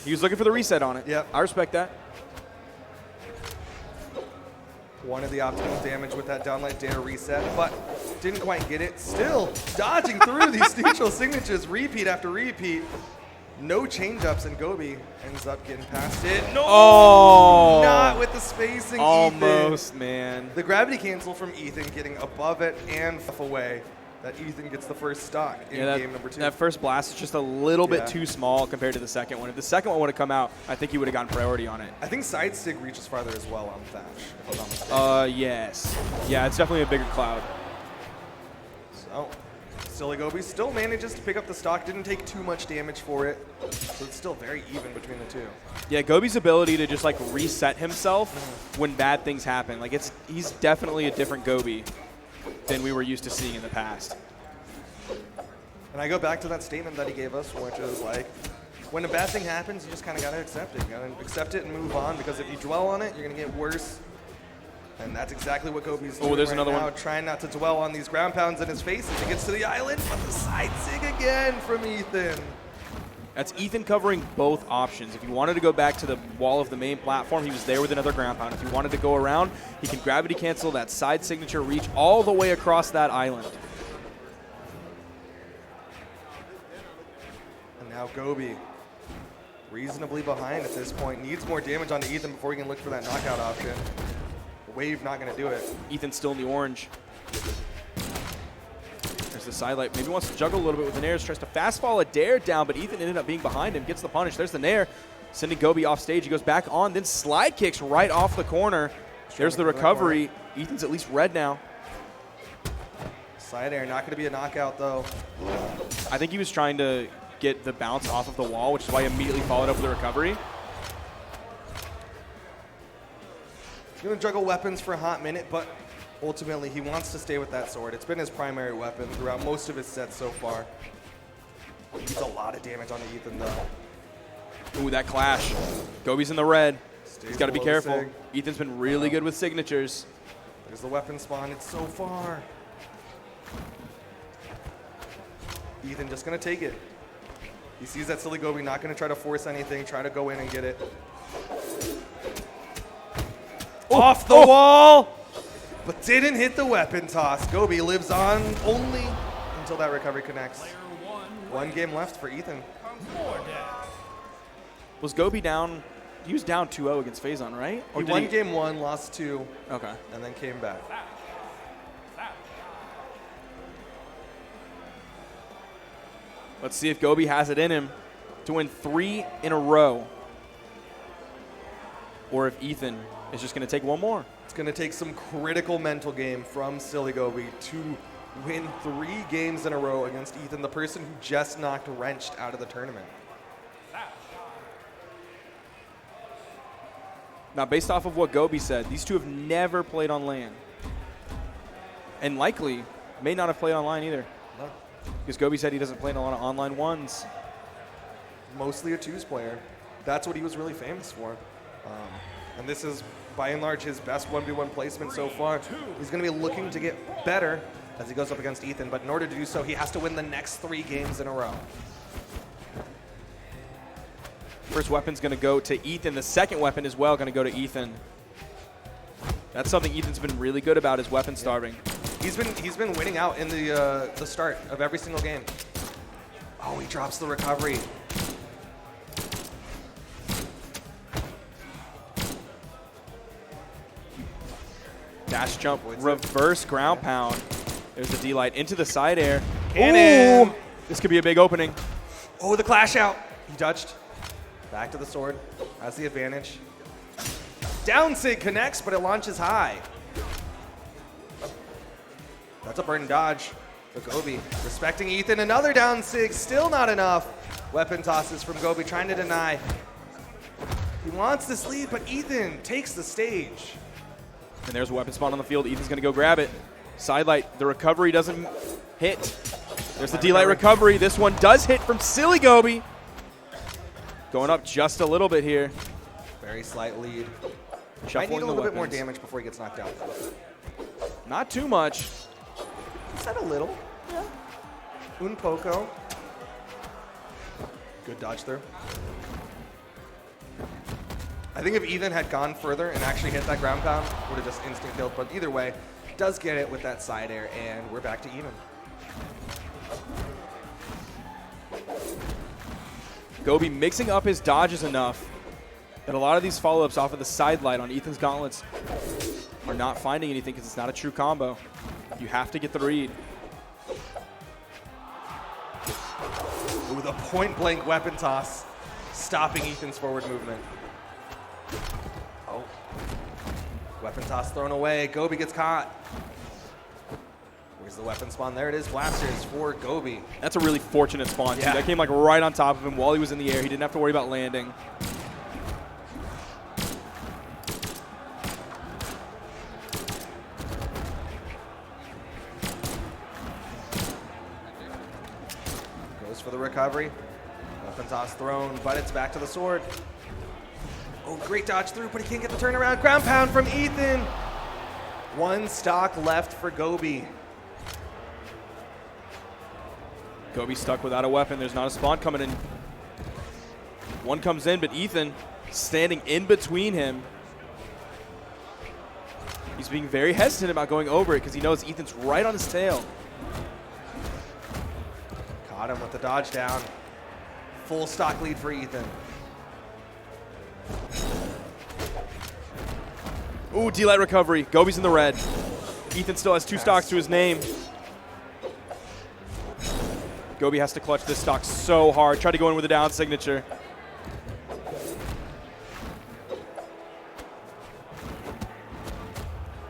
S1: He was looking for the reset on it.
S9: Yep.
S1: I respect that.
S9: Wanted the optimal damage with that downlight dare reset, but didn't quite get it. Still dodging through these neutral signatures, repeat after repeat. No change-ups, and Gobi ends up getting past it. No!
S1: Oh!
S9: Not with the spacing,
S1: Almost,
S9: Ethan.
S1: man.
S9: The gravity cancel from Ethan getting above it and away. That Ethan gets the first stock in game number 2.
S1: That first blast is just a little bit too small compared to the second one. If the second one would have come out, I think he would have gotten priority on it.
S9: I think side stick reaches farther as well on Thatch, if I'm not mistaken.
S1: Yes. Yeah, it's definitely a bigger cloud.
S9: So, Silly Gobi still manages to pick up the stock, didn't take too much damage for it, so it's still very even between the two.
S1: Yeah, Gobi's ability to just like reset himself when bad things happen, like he's definitely a different Gobi than we were used to seeing in the past.
S9: And I go back to that statement that he gave us, which is like, when a bad thing happens, you just kind of got to accept it. You got to accept it and move on, because if you dwell on it, you're going to get worse. And that's exactly what Gobi's doing
S1: there's
S9: right
S1: another
S9: now,
S1: one.
S9: trying not to dwell on these ground pounds in his face as he gets to the island, but the side sig again from Ethan.
S1: That's Ethan covering both options. If he wanted to go back to the wall of the main platform, he was there with another ground pound. If he wanted to go around, he can gravity cancel that side signature reach all the way across that island.
S9: And now Gobi, reasonably behind at this point, needs more damage onto Ethan before he can look for that knockout option. Wave not going to do it.
S1: Ethan's still in the orange. There's the sidelight. Maybe wants to juggle a little bit with the Nair. Tries to fastball a dare down, but Ethan ended up being behind him. Gets the punish. There's the Nair. Sending Gobi off stage. He goes back on, then slide kicks right off the corner. There's the recovery. Ethan's at least red now.
S9: Side air, not going to be a knockout though.
S1: I think he was trying to get the bounce off of the wall, which is why he immediately followed up with the recovery.
S9: He's going to juggle weapons for a hot minute, but ultimately he wants to stay with that sword. It's been his primary weapon throughout most of his sets so far. He's a lot of damage on Ethan though.
S1: Ooh, that clash. Gobi's in the red.
S9: Stays
S1: He's got to be
S9: below the
S1: careful.
S9: sig.
S1: Ethan's been really good with signatures.
S9: There's the weapon spawn. It's so far. Ethan just going to take it. He sees that Silly Gobi, not going to try to force anything, try to go in and get it. Off the wall, but didn't hit the weapon toss. Gobi lives on only until that recovery connects. One game left for Ethan.
S1: Was Gobi down? He was down 2-0 against Phazon, right?
S9: He won game 1, lost 2,
S1: okay,
S9: and then came back.
S1: Let's see if Gobi has it in him to win 3 in a row, or if Ethan is just going to take one more.
S9: It's going to take some critical mental game from Silly Gobi to win 3 games in a row against Ethan, the person who just knocked Wrenched out of the tournament.
S1: Now, based off of what Gobi said, these two have never played on LAN. And likely may not have played online either.
S9: No.
S1: Because Gobi said he doesn't play in a lot of online ones.
S9: Mostly a twos player. That's what he was really famous for. And this is, by and large, his best 1v1 placement so far. He's going to be looking to get better as he goes up against Ethan, but in order to do so, he has to win the next 3 games in a row.
S1: First weapon's going to go to Ethan. The second weapon as well going to go to Ethan. That's something Ethan's been really good about, is weapon starving.
S9: He's been winning out in the start of every single game. Oh, he drops the recovery.
S1: Dash jump, reverse ground pound. There's the D-light into the side air.
S9: Cannon.
S1: Ooh, this could be a big opening.
S9: Oh, the clash out. He dodged. Back to the sword. Has the advantage. Down sig connects, but it launches high. That's a burn dodge for Gobi. Respecting Ethan, another down sig, still not enough. Weapon tosses from Gobi, trying to deny. He wants this lead, but Ethan takes the stage.
S1: And there's a weapon spawn on the field. Ethan's going to go grab it. Sidelight, the recovery doesn't hit. There's the D-Light recovery. This one does hit from Silly Gobi. Going up just a little bit here.
S9: Very slight lead. Might
S1: Shuffling
S9: need a
S1: the
S9: little bit more
S1: weapons.
S9: damage before he gets knocked out.
S1: Not too much.
S9: Is that a little? Yeah. Un poco. Good dodge through. I think if Ethan had gone further and actually hit that ground pound, would have just instant killed. But either way, does get it with that side air, and we're back to even.
S1: Gobi mixing up his dodges enough that a lot of these follow-ups off of the side light on Ethan's gauntlets are not finding anything because it's not a true combo. You have to get the read.
S9: Ooh, the point-blank weapon toss, stopping Ethan's forward movement. Oh. Weapon toss thrown away. Gobi gets caught. Where's the weapon spawn? There it is. Blasters for Gobi.
S1: That's a really fortunate spawn, too.
S9: Yeah.
S1: That came like right on top of him while he was in the air. He didn't have to worry about landing.
S9: Goes for the recovery. Weapon toss thrown, but it's back to the sword. Oh, great dodge through, but he can't get the turnaround. Ground pound from Ethan. One stock left for Gobi.
S1: Gobi stuck without a weapon. There's not a spawn coming in. One comes in, but Ethan standing in between him. He's being very hesitant about going over it because he knows Ethan's right on his tail.
S9: Caught him with the dodge down. Full stock lead for Ethan.
S1: Ooh, D-Light recovery. Gobi's in the red. Ethan still has 2 stocks to his name. Gobi has to clutch this stock so hard. Try to go in with a down signature.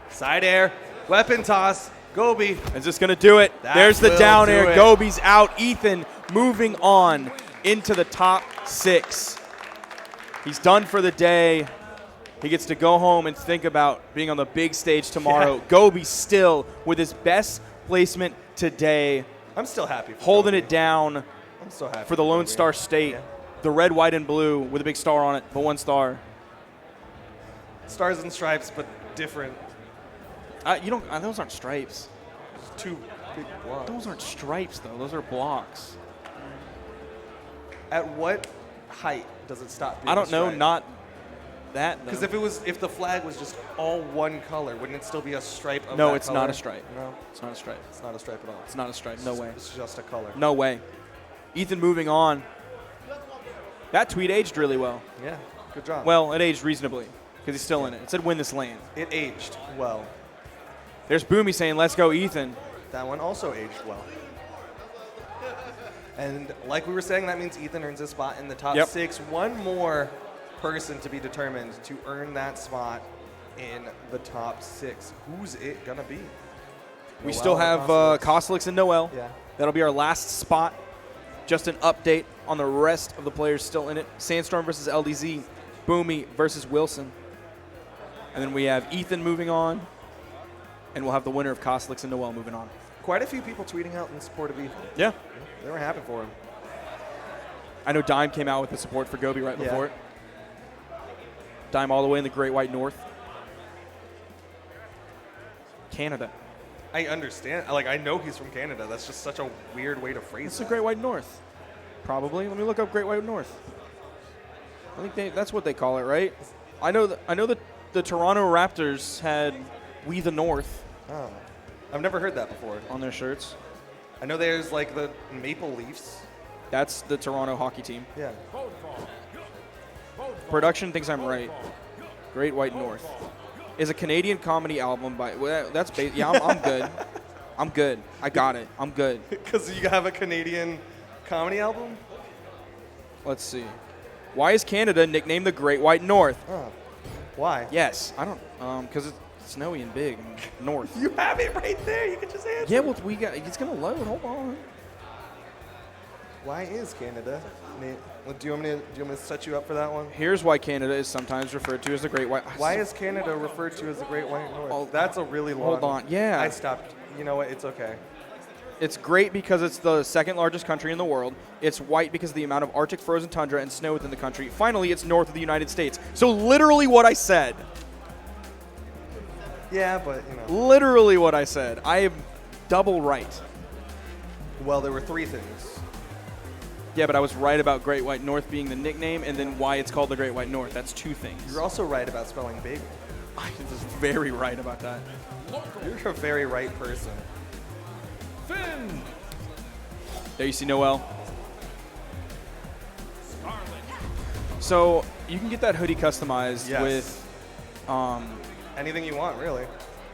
S9: Side air, weapon toss, Gobi.
S1: Is this going to do it?
S9: That
S1: There's the
S9: will
S1: down
S9: do
S1: air.
S9: it.
S1: Gobi's out. Ethan moving on into the top 6. He's done for the day. He gets to go home and think about being on the big stage tomorrow.
S9: Yeah.
S1: Gobi still with his best placement today.
S9: I'm still happy.
S1: Holding it down
S9: I'm so happy
S1: for the Lone Star State.
S9: Yeah.
S1: The red, white, and blue with a big star on it, but 1 star.
S9: Stars and stripes, but different.
S1: You don't. Those aren't stripes.
S9: 2 big blocks.
S1: Those aren't stripes, though. Those are blocks.
S9: At what height does it stop being
S1: I don't
S9: a
S1: know.
S9: stripe?
S1: Not that.
S9: Because
S1: though.
S9: if the flag was just all one color, wouldn't it still be a stripe of
S1: No,
S9: that
S1: it's
S9: color?
S1: not a stripe.
S9: No,
S1: It's not a stripe.
S9: it's not a stripe at all.
S1: It's not a stripe. No way.
S9: It's just a color.
S1: No way. Ethan moving on. That tweet aged really well.
S9: Yeah, good job.
S1: Well, it aged reasonably because he's still in it. It said win this lane.
S9: It aged well.
S1: There's Boomie saying, let's go, Ethan.
S9: That one also aged well. And like we were saying, that means Ethan earns a spot in the top
S1: Yep.
S9: 6. One more person to be determined to earn that spot in the top 6. Who's it gonna be?
S1: We
S9: Noel
S1: still
S9: or
S1: have
S9: Koslix?
S1: Koslix and Noel.
S9: Yeah.
S1: That'll be our last spot. Just an update on the rest of the players still in it. Sandstorm versus LDZ. Boomie versus Wilson. And then we have Ethan moving on. And we'll have the winner of Koslix and Noel moving on.
S9: Quite a few people tweeting out in support of Ethan.
S1: Yeah.
S9: They were happy for him.
S1: I know Dime came out with the support for Gobi right
S9: Yeah.
S1: before it. Dime all the way in the Great White North. Canada.
S9: I understand. Like, I know he's from Canada. That's just such a weird way to phrase
S1: It's
S9: that.
S1: the Great White North. Probably. Let me look up Great White North. I think that's what they call it, right? I know that the Toronto Raptors had "We the North"
S9: Oh. I've never heard that before.
S1: on their shirts.
S9: I know there's like the Maple Leafs.
S1: That's the Toronto hockey team.
S9: Yeah.
S1: Production thinks I'm right. Great White North is a Canadian comedy album by. Well, that's yeah. I'm good. I'm good. I got it. I'm good.
S9: Because you have a Canadian comedy album?
S1: Let's see. Why is Canada nicknamed the Great White North?
S9: Oh. Why?
S1: Yes, I don't. Because it's snowy and big and north.
S9: You have it right there. You can just answer.
S1: Yeah, well, we got. It's gonna load. Hold on.
S9: Why is Canada? Well, do you want me to set you up for that one?
S1: Here's why Canada is sometimes referred to as the Great White.
S9: Why is Canada referred to as the Great White North?
S1: Oh,
S9: That's a really long.
S1: Hold on. Yeah.
S9: I stopped you know what? It's okay.
S1: It's great because it's the second largest country in the world. It's white because of the amount of Arctic frozen tundra and snow within the country. Finally, it's north of the United States. So literally what I said.
S9: Yeah, but, you know.
S1: Literally what I said. I am double right.
S9: Well, there were 3 things.
S1: Yeah, but I was right about Great White North being the nickname and then why it's called the Great White North. That's 2 things.
S9: You're also right about spelling baby.
S1: I was very right about that.
S9: You're a very right person.
S10: Finn.
S1: There you see Noel. So you can get that hoodie customized
S9: Yes.
S1: with
S9: Anything you want, really.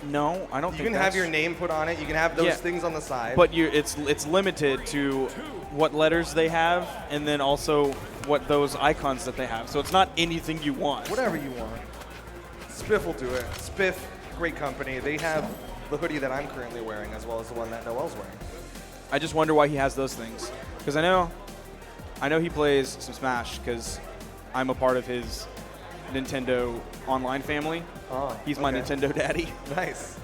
S1: no, I don't
S9: You
S1: think
S9: can have your name put on it. You can have those
S1: Yeah.
S9: things on the side.
S1: But it's limited to what letters they have and then also what those icons that they have. So it's not anything you want.
S9: whatever you want. Spiff will do it. Spiff, great company. They have the hoodie that I'm currently wearing as well as the one that Noel's wearing.
S1: I just wonder why he has those things. Because I know he plays some Smash because I'm a part of his Nintendo online family.
S9: Oh,
S1: He's my
S9: okay.
S1: Nintendo daddy.
S9: Nice.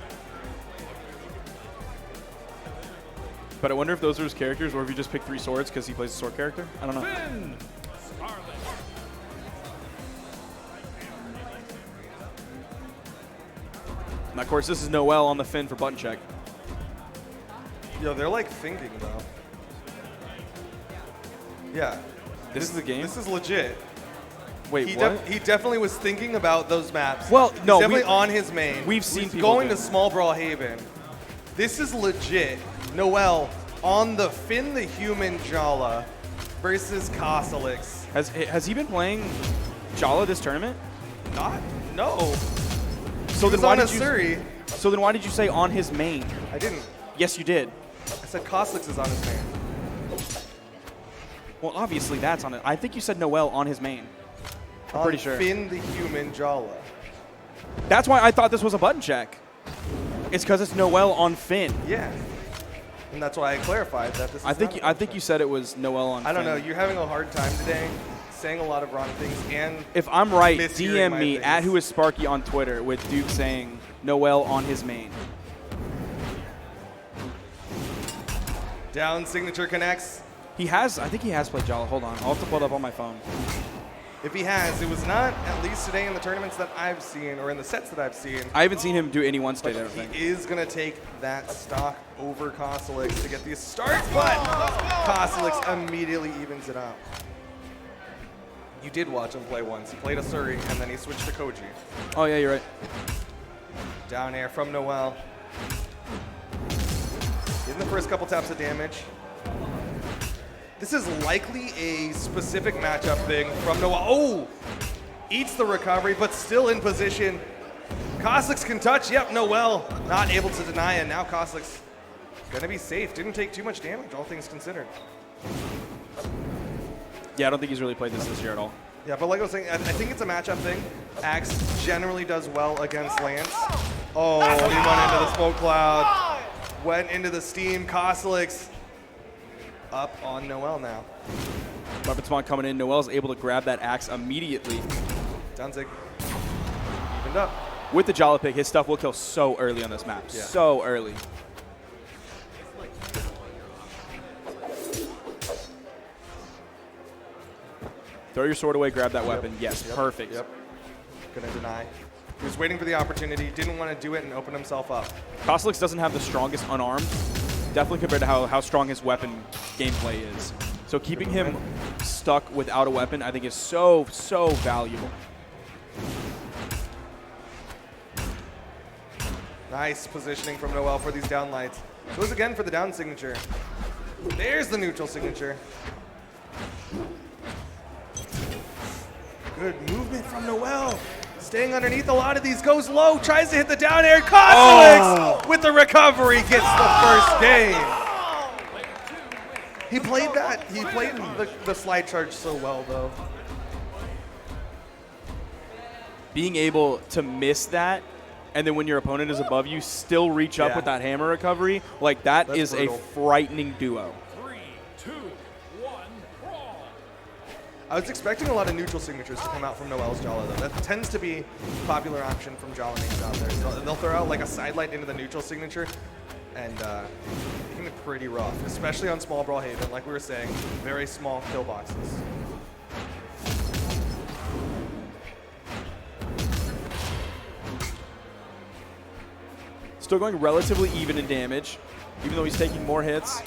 S1: But I wonder if those are his characters or if he just picked 3 swords because he plays a sword character. I don't know.
S10: Finn. Scarlet.
S1: And of course, this is Noel on the Finn for button check.
S9: Yo, they're like thinking though. Yeah.
S1: This is the game?
S9: This is legit.
S1: Wait,
S9: He,
S1: what?
S9: he definitely was thinking about those maps.
S1: Well,
S9: He's
S1: no,
S9: definitely
S1: we-
S9: on his main.
S1: we've seen
S9: He's
S1: people
S9: going
S1: do
S9: to
S1: it.
S9: Small Brawlhaven. This is legit. Noel on the Finn the Human Jala versus Kosalix.
S1: Has he been playing Jala this tournament?
S9: Not? No.
S1: So
S9: He
S1: then
S9: was
S1: why
S9: on a
S1: did you?
S9: Suri.
S1: So then why did you say on his main?
S9: I didn't.
S1: Yes, you did.
S9: I said Kosalix is on his main.
S1: Well, obviously that's on it. I think you said Noel on his main. I'm
S9: On
S1: pretty sure.
S9: Finn the Human Jala.
S1: That's why I thought this was a button check. It's because it's Noel on Finn.
S9: Yeah. And that's why I clarified that this is
S1: I think
S9: not a
S1: I think you said it was Noel on.
S9: I don't know.
S1: Finn.
S9: You're having a hard time today, saying a lot of wrong things, and
S1: If I'm right,
S9: mishearing
S1: DM
S9: my
S1: me
S9: things.
S1: at Who Is Sparky on Twitter with Duke saying Noel on his main.
S9: down signature connects.
S1: I think he has played Jala. Hold on, I'll have to pull it up on my phone.
S9: If he has, it was not, at least today in the tournaments that I've seen, or in the sets that I've seen.
S1: I haven't seen him do any one state, I
S9: But
S1: don't think.
S9: he is going to take that stock over Kosalix to get these starts, but Kosalix immediately evens it out. You did watch him play once. He played a Suri, and then he switched to Koji.
S1: Oh yeah, you're right.
S9: Down air from Noel. Getting the first couple taps of damage. This is likely a specific matchup thing from Noel. Oh! Eats the recovery, but still in position. Kosalix can touch. Yep, Noel not able to deny, and now Kosalix gonna be safe. Didn't take too much damage, all things considered.
S1: Yeah, I don't think he's really played this year at all.
S9: Yeah, but like I was saying, I think it's a matchup thing. Axe generally does well against Lance. Oh, he went into the smoke cloud. Went into the steam. Kosalix up on Noel now.
S1: Weapon spawn coming in. Noel's able to grab that axe immediately.
S9: Danzig evened up.
S1: With the Jala pick, his stuff will kill so early on this map.
S9: Yeah.
S1: So early. Throw your sword away, grab that weapon. Yes,
S9: Yep.
S1: perfect.
S9: Yep. Gonna deny. He was waiting for the opportunity, didn't want to do it, and open himself up.
S1: Kosalix doesn't have the strongest unarmed, definitely compared to how strong his weapon gameplay is. So keeping him stuck without a weapon, I think is so, so valuable.
S9: Nice positioning from Noel for these down lights. Goes again for the down signature. There's the neutral signature. Good movement from Noel. Staying underneath a lot of these. Goes low, tries to hit the down air. Kosalix with the recovery gets the first game. He played that. He played the slide charge so well, though.
S1: Being able to miss that, and then when your opponent is above you, still reach up
S9: Yeah.
S1: with that hammer recovery, like that
S9: That's
S1: is
S9: brutal.
S1: a frightening duo.
S10: 3, 2, 1, brawl.
S9: I was expecting a lot of neutral signatures to come out from Noel's Jala, though. That tends to be a popular option from Jala names out there. So they'll throw out like a side light into the neutral signature. and making it pretty rough, especially on small Brawlhaven. Like we were saying, very small kill boxes.
S1: Still going relatively even in damage, even though he's taking more hits.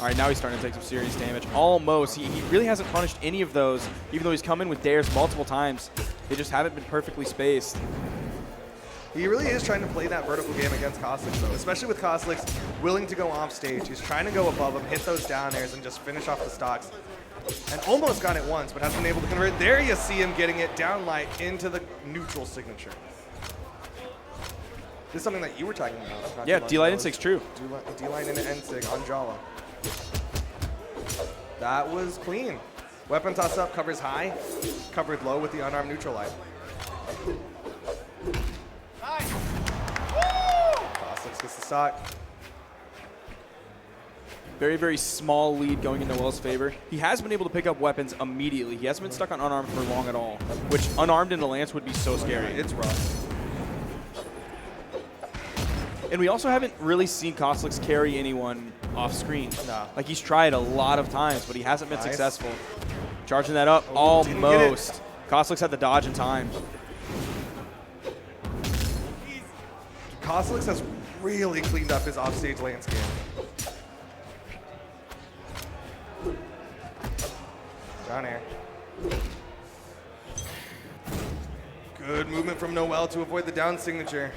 S1: All right, now he's starting to take some serious damage. Almost. He really hasn't punished any of those, even though he's come in with dares multiple times. They just haven't been perfectly spaced.
S9: He really is trying to play that vertical game against Kostlix, though, especially with Kostlix willing to go off stage. He's trying to go above him, hit those down airs, and just finish off the stocks. And almost got it once, but hasn't been able to convert. There you see him getting it down light into the neutral signature. This is something that you were talking about.
S1: Yeah, D-Light N-Sig's true.
S9: D-Light into N-Sig on Brawlhalla. That was clean. Weapon toss up, covers high, covered low with the unarmed neutral light. Kostlix gets the stock.
S1: Very, very small lead going in Noel's favor. He has been able to pick up weapons immediately. He hasn't been stuck on unarmed for long at all, which unarmed in the lance would be so scary.
S9: It's rough.
S1: And we also haven't really seen Kostlix carry anyone off screen.
S9: No.
S1: Like he's tried a lot of times, but he hasn't been successful. Charging that up, almost. Kostlix had the dodge in time.
S9: Kostlix has really cleaned up his offstage landscape. Down air. Good movement from Noel to avoid the down signature,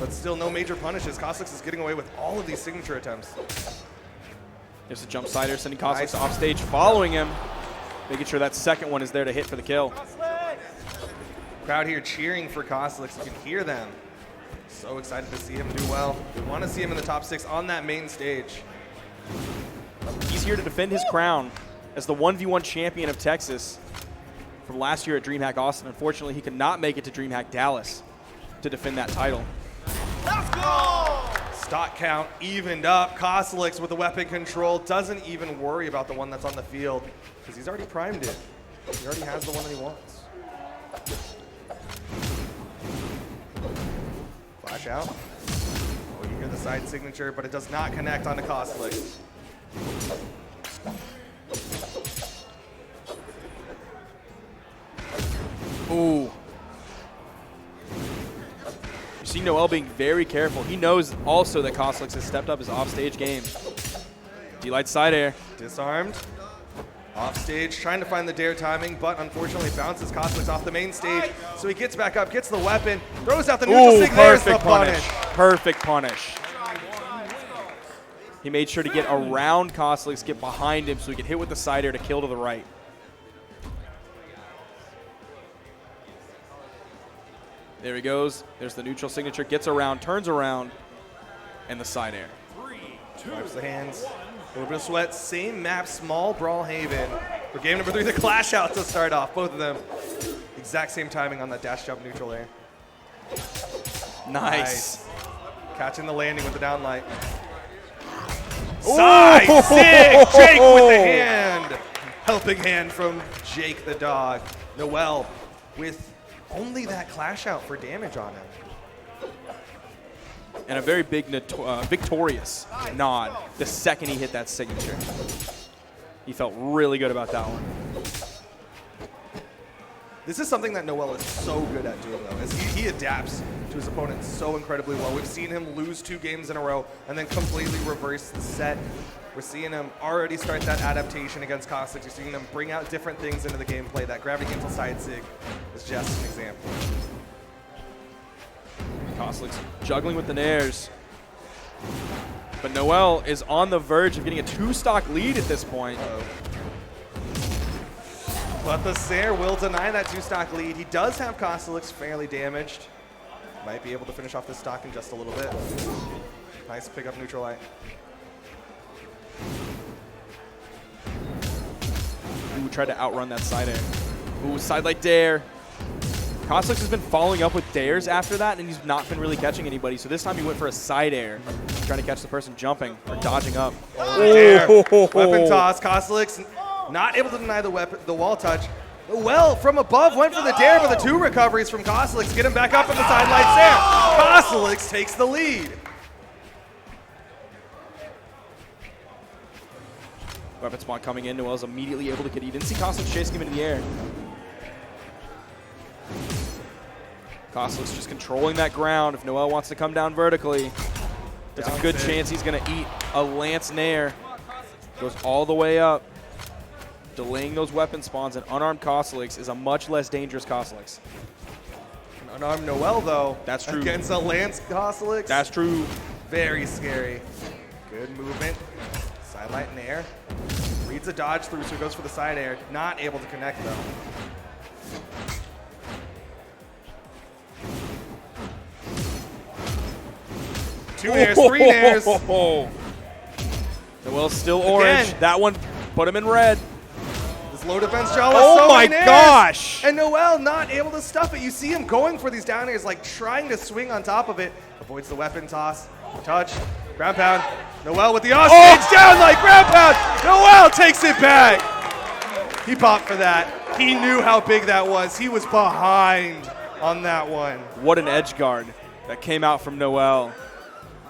S9: but still no major punishes. Kostlix is getting away with all of these signature attempts.
S1: There's a jump sider, sending Kostlix off stage, following him, making sure that second one is there to hit for the kill.
S9: Crowd here cheering for Kostlix. You can hear them. So excited to see him do well. We want to see him in the top 6 on that main stage.
S1: He's here to defend his crown as the 1v1 champion of Texas from last year at DreamHack Austin. Unfortunately, he could not make it to DreamHack Dallas to defend that title.
S9: Let's go! Stock count evened up. Kostlix with the weapon control doesn't even worry about the one that's on the field because he's already primed it. He already has the one that he wants. Flash out. Oh, you hear the side signature, but it does not connect onto Kostlix.
S1: Ooh. You see Noel being very careful. He knows also that Kostlix has stepped up his offstage game. D-Light side air.
S9: Disarmed. Offstage, trying to find the dare timing, but unfortunately bounces Kostlix off the main stage. So he gets back up, gets the weapon, throws out the neutral sig. There's the punish.
S1: Perfect punish. He made sure to get around Kostlix, get behind him so he could hit with the side air to kill to the right. There he goes. There's the neutral signature. Gets around, turns around, and the side air.
S9: Wipes the hands. A little bit of sweat. Same map, small Brawlhaven. For game number 3, the clash out to start off. Both of them. Exact same timing on that dash jump neutral air.
S1: Nice.
S9: Catching the landing with the downlight. Side sig! Jake with the hand. Helping hand from Jake the dog. Noel with only that clash out for damage on him.
S1: And a very big, victorious nod the second he hit that signature. He felt really good about that one.
S9: This is something that Noel is so good at doing, though, is he adapts to his opponent so incredibly well. We've seen him lose 2 games in a row and then completely reverse the set. We're seeing him already start that adaptation against Kostlix. You're seeing him bring out different things into the gameplay. That gravity cancel side sig is just an example.
S1: Kostlix juggling with the nairs. But Noel is on the verge of getting a 2-stock lead at this point.
S9: But the Sair will deny that 2-stock lead. He does have Kostlix fairly damaged. Might be able to finish off this stock in just a little bit. Nice pick up neutral light.
S1: Ooh, tried to outrun that side air. Ooh, side light dare. Kostlix has been following up with dares after that, and he's not been really catching anybody. So this time he went for a side air, trying to catch the person jumping or dodging up.
S9: Dare. Weapon toss. Kostlix not able to deny the wall touch. Well, from above, went for the dare, but the 2 recoveries from Kostlix get him back up in the side lights there. Kostlix takes the lead.
S1: Weapon spawn coming in. Noel's immediately able to get. You didn't see Koslick's chasing him into the air. Koslick's just controlling that ground. If Noel wants to come down vertically, there's a good chance he's going to eat a Lance Nair. Goes all the way up. Delaying those weapon spawns, and unarmed Koslick's is a much less dangerous Koslick's.
S9: An unarmed Noel, though.
S1: That's true.
S9: Against a Lance Koslick's.
S1: That's true.
S9: Very scary. Good movement. Sidelight in air. Reads a dodge through, so he goes for the side air. Not able to connect, though. Two nairs, three nairs.
S1: Noel's still orange.
S9: Again.
S1: That one put him in red.
S9: This low defense Jala.
S1: Oh
S9: so
S1: my
S9: many nairs.
S1: gosh.
S9: And Noel not able to stuff it. You see him going for these down airs, like trying to swing on top of it. Avoids the weapon toss. Touch. Ground pound. Noel with the offstage down like ground pound. Noel takes it back. He popped for that. He knew how big that was. He was behind on that one.
S1: What an edge guard that came out from Noel.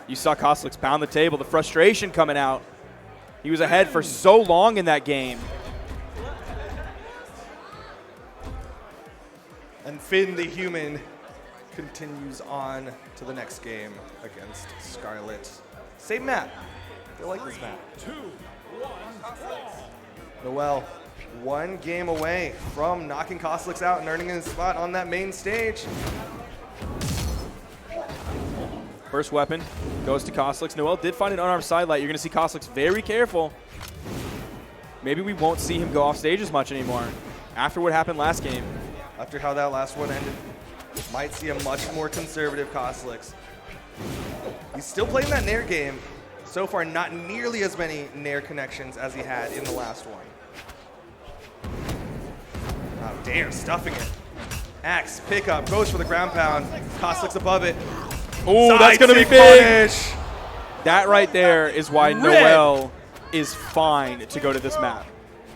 S1: You saw Koslick's pound the table, the frustration coming out. He was ahead for so long in that game.
S9: And Finn the human continues on to the next game against Scarlet. Same map. They like this map.
S10: 2, 1, draw.
S9: Noel, one game away from knocking Koslick's out and earning his spot on that main stage.
S1: First weapon goes to Koslick's. Noel did find an unarmed sidelight. You're going to see Koslick's very careful. Maybe we won't see him go off stage as much anymore after what happened last game.
S9: After how that last one ended, might see a much more conservative Koslick's. He's still playing that Nair game. So far, not nearly as many Nair connections as he had in the last one. Oh, damn, stuffing it. Axe, pickup, goes for the ground pound. Koslick's above it.
S1: Oh, that's going to be big. Punish. That right there is why Noel is fine to go to this map.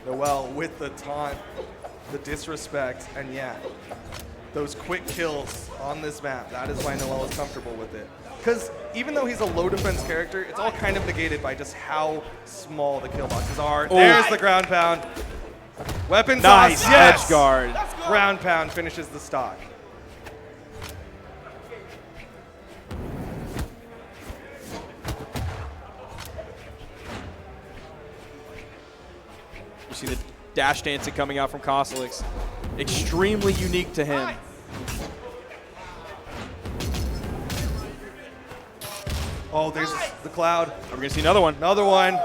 S9: Noel with the taunt, the disrespect, and yeah, those quick kills on this map. That is why Noel is comfortable with it. Because even though he's a low defense character, it's all kind of negated by just how small the kill boxes are. Oh. There's the ground pound. Weapon
S1: nice
S9: toss, yes.
S1: Edge guard.
S9: Ground pound finishes the stock.
S1: You see the dash dancing coming out from Koslick's. Extremely unique to him.
S9: Oh, there's the cloud.
S1: We're going to see another one.
S9: Another one.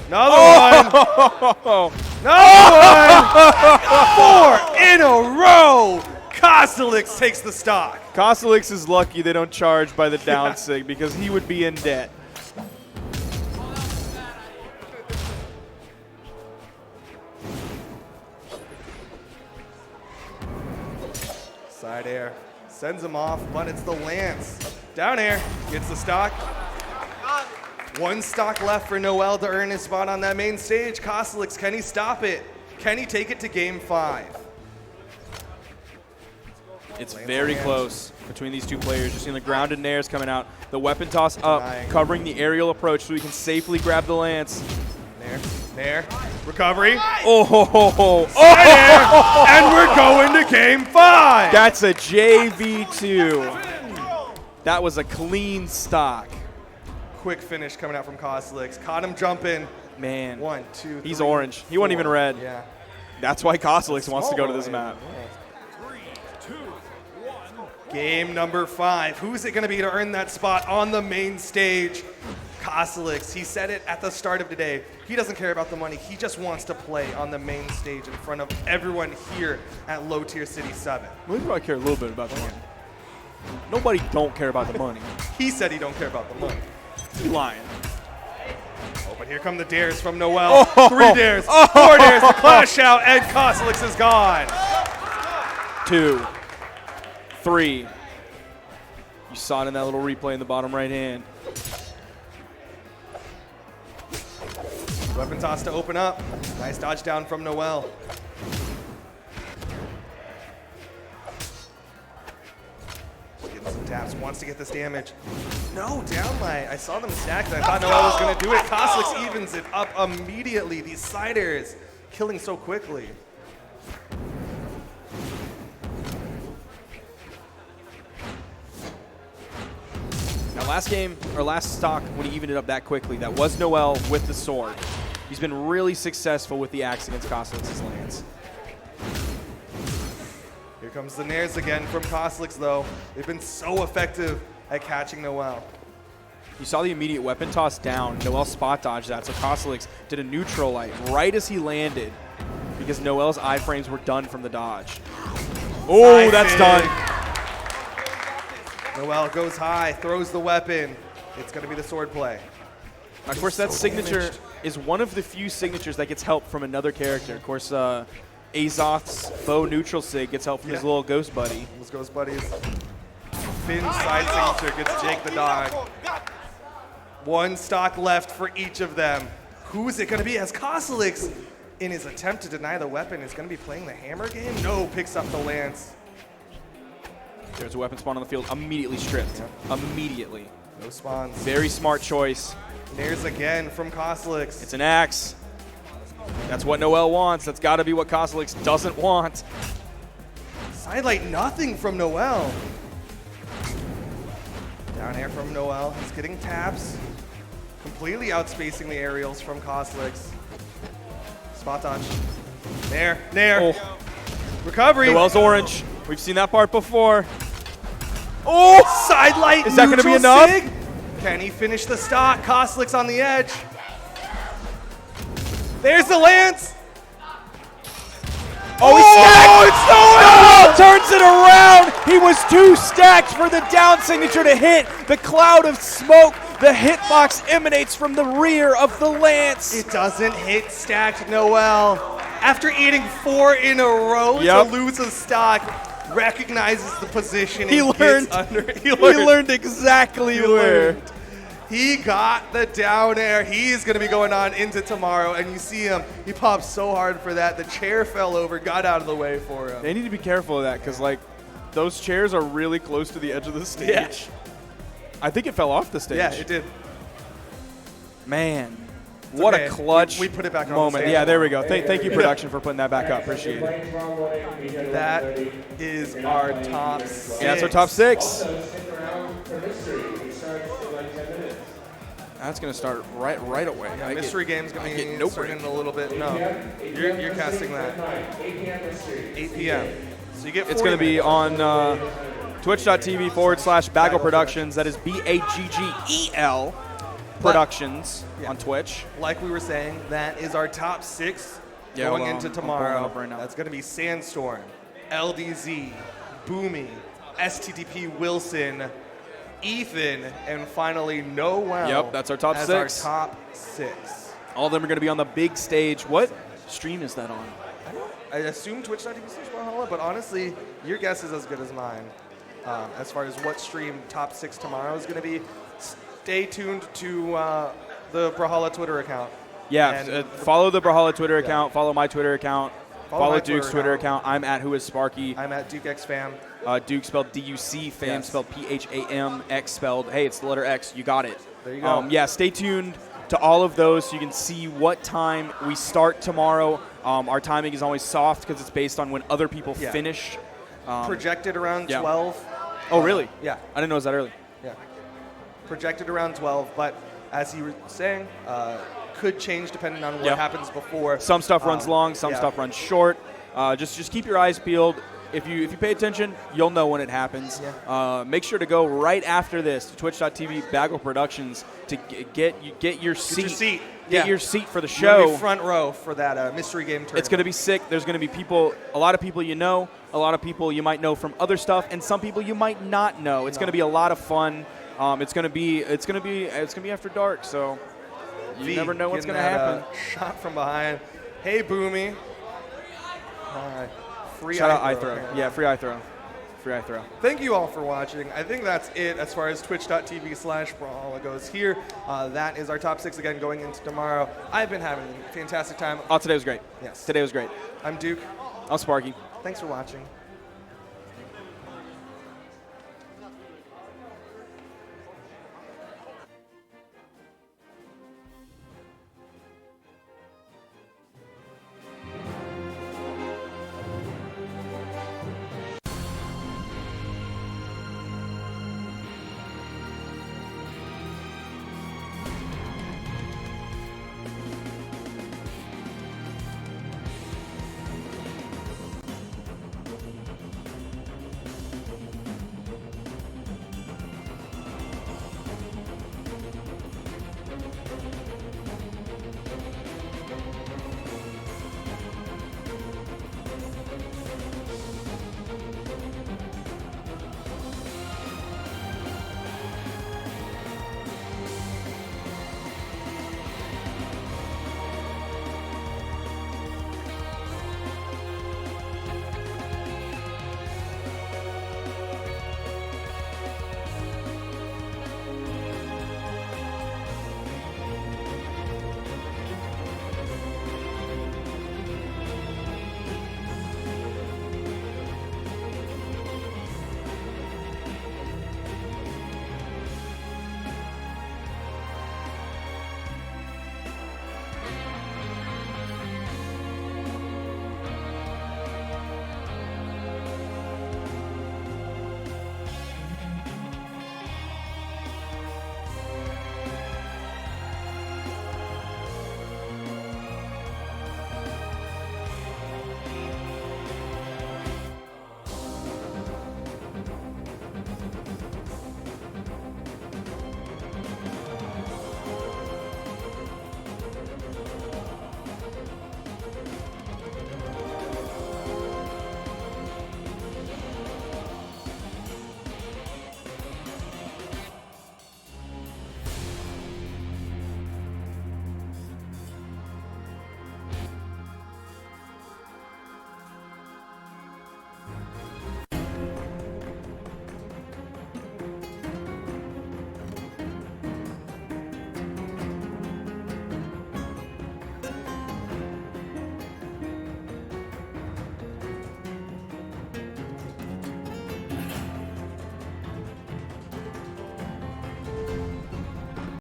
S9: Another one. Another one. 4 in a row. Koslick's takes the stock.
S1: Koslick's is lucky they don't charge by the down sig because he would be in debt.
S9: Side air. Sends him off, but it's the Lance. Down air. Gets the stock. One stock left for Noel to earn his spot on that main stage. Koslick's, can he stop it? Can he take it to game 5?
S1: It's very close between these two players. You're seeing the grounded nairs coming out. The weapon toss up, covering the aerial approach so he can safely grab the Lance.
S9: Nair. Recovery.
S1: Oh,
S9: and we're going to game 5.
S1: That's a JV2. That was a clean stock.
S9: Quick finish coming out from Koslick's. Caught him jumping.
S1: Man.
S9: 1, 2, 3,
S1: he's orange. He wasn't even red.
S9: Yeah.
S1: That's why Koslick's wants to go to this map.
S10: 3, 2, 1.
S9: Game number 5. Who's it going to be to earn that spot on the main stage? Koslick's. He said it at the start of today. He doesn't care about the money. He just wants to play on the main stage in front of everyone here at Low Tier City 7.
S1: We probably care a little bit about the money. Nobody don't care about the money.
S9: He said he don't care about the money.
S1: He's lying.
S9: Oh, but here come the dares from Noel. 3 dares, 4 dares, the clash out, and Koslick's is gone.
S1: 2, 3. You saw it in that little replay in the bottom right hand.
S9: Weapon toss to open up. Nice dodge down from Noel. Getting some Daps wants to get this damage. No, downlight. I saw them stack and I thought Noel was going to do it. Kosliks evens it up immediately. These siders killing so quickly.
S1: Now, last game, or last stock, when he evened it up that quickly, that was Noel with the sword. He's been really successful with the axe against Kosliks' lands.
S9: Here comes the nairs again from Kosliks, though. They've been so effective at catching Noel.
S1: You saw the immediate weapon toss down. Noel spot dodged that, so Kosliks did a neutral light right as he landed because Noel's iframes were done from the dodge. Oh, that's done.
S9: Noel goes high, throws the weapon. It's going to be the sword play.
S1: Of course, that signature is one of the few signatures that gets help from another character. Of course, Azoth's bow neutral sig gets help from his little ghost buddy.
S9: Those ghost buddies. Finn's side signature gets Jake the dog. One stock left for each of them. Who's it going to be as Kosliks, in his attempt to deny the weapon, is going to be playing the hammer game? No, picks up the lance.
S1: There's a weapon spawn on the field, immediately stripped. Immediately.
S9: No spawns.
S1: Very smart choice.
S9: There's again from Kosliks.
S1: It's an axe. That's what Noel wants. That's got to be what Kosliks doesn't want.
S9: Sidelight nothing from Noel. Down air from Noel. He's getting taps. Completely outspacing the aerials from Kosliks. Spot dodge. Nair.
S1: Oh.
S9: Recovery.
S1: Noel's orange. We've seen that part before. Oh!
S9: Sidelight.
S1: Is that going to be enough?
S9: Sig? Can he finish the stock? Kosliks on the edge. There's the lance.
S1: Oh, it's turns it around. He was too stacked for the down signature to hit. The cloud of smoke, the hitbox emanates from the rear of the lance.
S9: It doesn't hit stacked Noel. After eating 4 in a row to lose a stock, recognizes the position.
S1: He learned exactly where.
S9: He got the down air. He's going to be going on into tomorrow, and you see him. He popped so hard for that. The chair fell over, got out of the way for him.
S1: They need to be careful of that because, like, those chairs are really close to the edge of the stage.
S9: Yeah.
S1: I think it fell off the stage.
S9: Yeah, it did.
S1: Man, what a clutch
S9: we put it back on
S1: moment.
S9: the stage.
S1: Yeah, there we go. Thank you, production, for putting that back up. Appreciate it.
S9: That is our top 6.
S1: Yeah, that's our top 6. That's going to start right away.
S9: Yeah, mystery game's going to be starting in a little bit. No, you're casting that. 8 p.m. So you get.
S1: It's going to be on twitch.tv/Bagel Productions. That is BAGGEL Productions on Twitch.
S9: Like we were saying, that is our top 6 going into tomorrow. That's going to be Sandstorm, LDZ, Boomie, STTP Wilson, Ethan, and finally Noel.
S1: Yep, that's our top 6.
S9: Our top 6.
S1: All of them are going to be on the big stage. What stream is that on?
S9: I assume twitch.tv/Brawlhalla, but honestly, your guess is as good as mine. As far as what stream top 6 tomorrow is going to be, stay tuned to the Brawlhalla Twitter account.
S1: Yeah, follow the Brawlhalla Twitter account. Follow my Twitter account. Follow Duke's Twitter account. I'm at WhoIsSparky.
S9: I'm at DukeXFam.
S1: Duke spelled D-U-C, fam spelled P-H-A-M, X spelled, hey, it's the letter X. You got it.
S9: There you go.
S1: Yeah, stay tuned to all of those so you can see what time we start tomorrow. Our timing is always soft because it's based on when other people finish.
S9: Projected around 12.
S1: Oh, really?
S9: Yeah.
S1: I didn't know it was that early.
S9: Yeah. Projected around 12, but as you were saying, could change depending on what happens before.
S1: Some stuff runs long, some stuff runs short. Just keep your eyes peeled. If you pay attention, you'll know when it happens.
S9: Yeah.
S1: Make sure to go right after this to twitch.tv/Bagel Productions to get your seat. Get your seat for the show.
S9: You'll be front row for that mystery game tournament.
S1: It's going to be sick. There's going to be people, a lot of people you know, a lot of people you might know from other stuff, and some people you might not know. It's going to be a lot of fun. It's going to be after dark, so you never know what's going to happen.
S9: Shot from behind. Hey, Boomie. Free
S1: Shout out
S9: eye
S1: eye throw. Yeah, free eye throw. Free eye throw.
S9: Thank you all for watching. I think that's it as far as twitch.tv/Brawlhalla goes here. That is our top 6 again going into tomorrow. I've been having a fantastic time.
S1: Oh, today was great.
S9: Yes.
S1: Today was great.
S9: I'm Duke.
S1: I'm Sparky.
S9: Thanks for watching.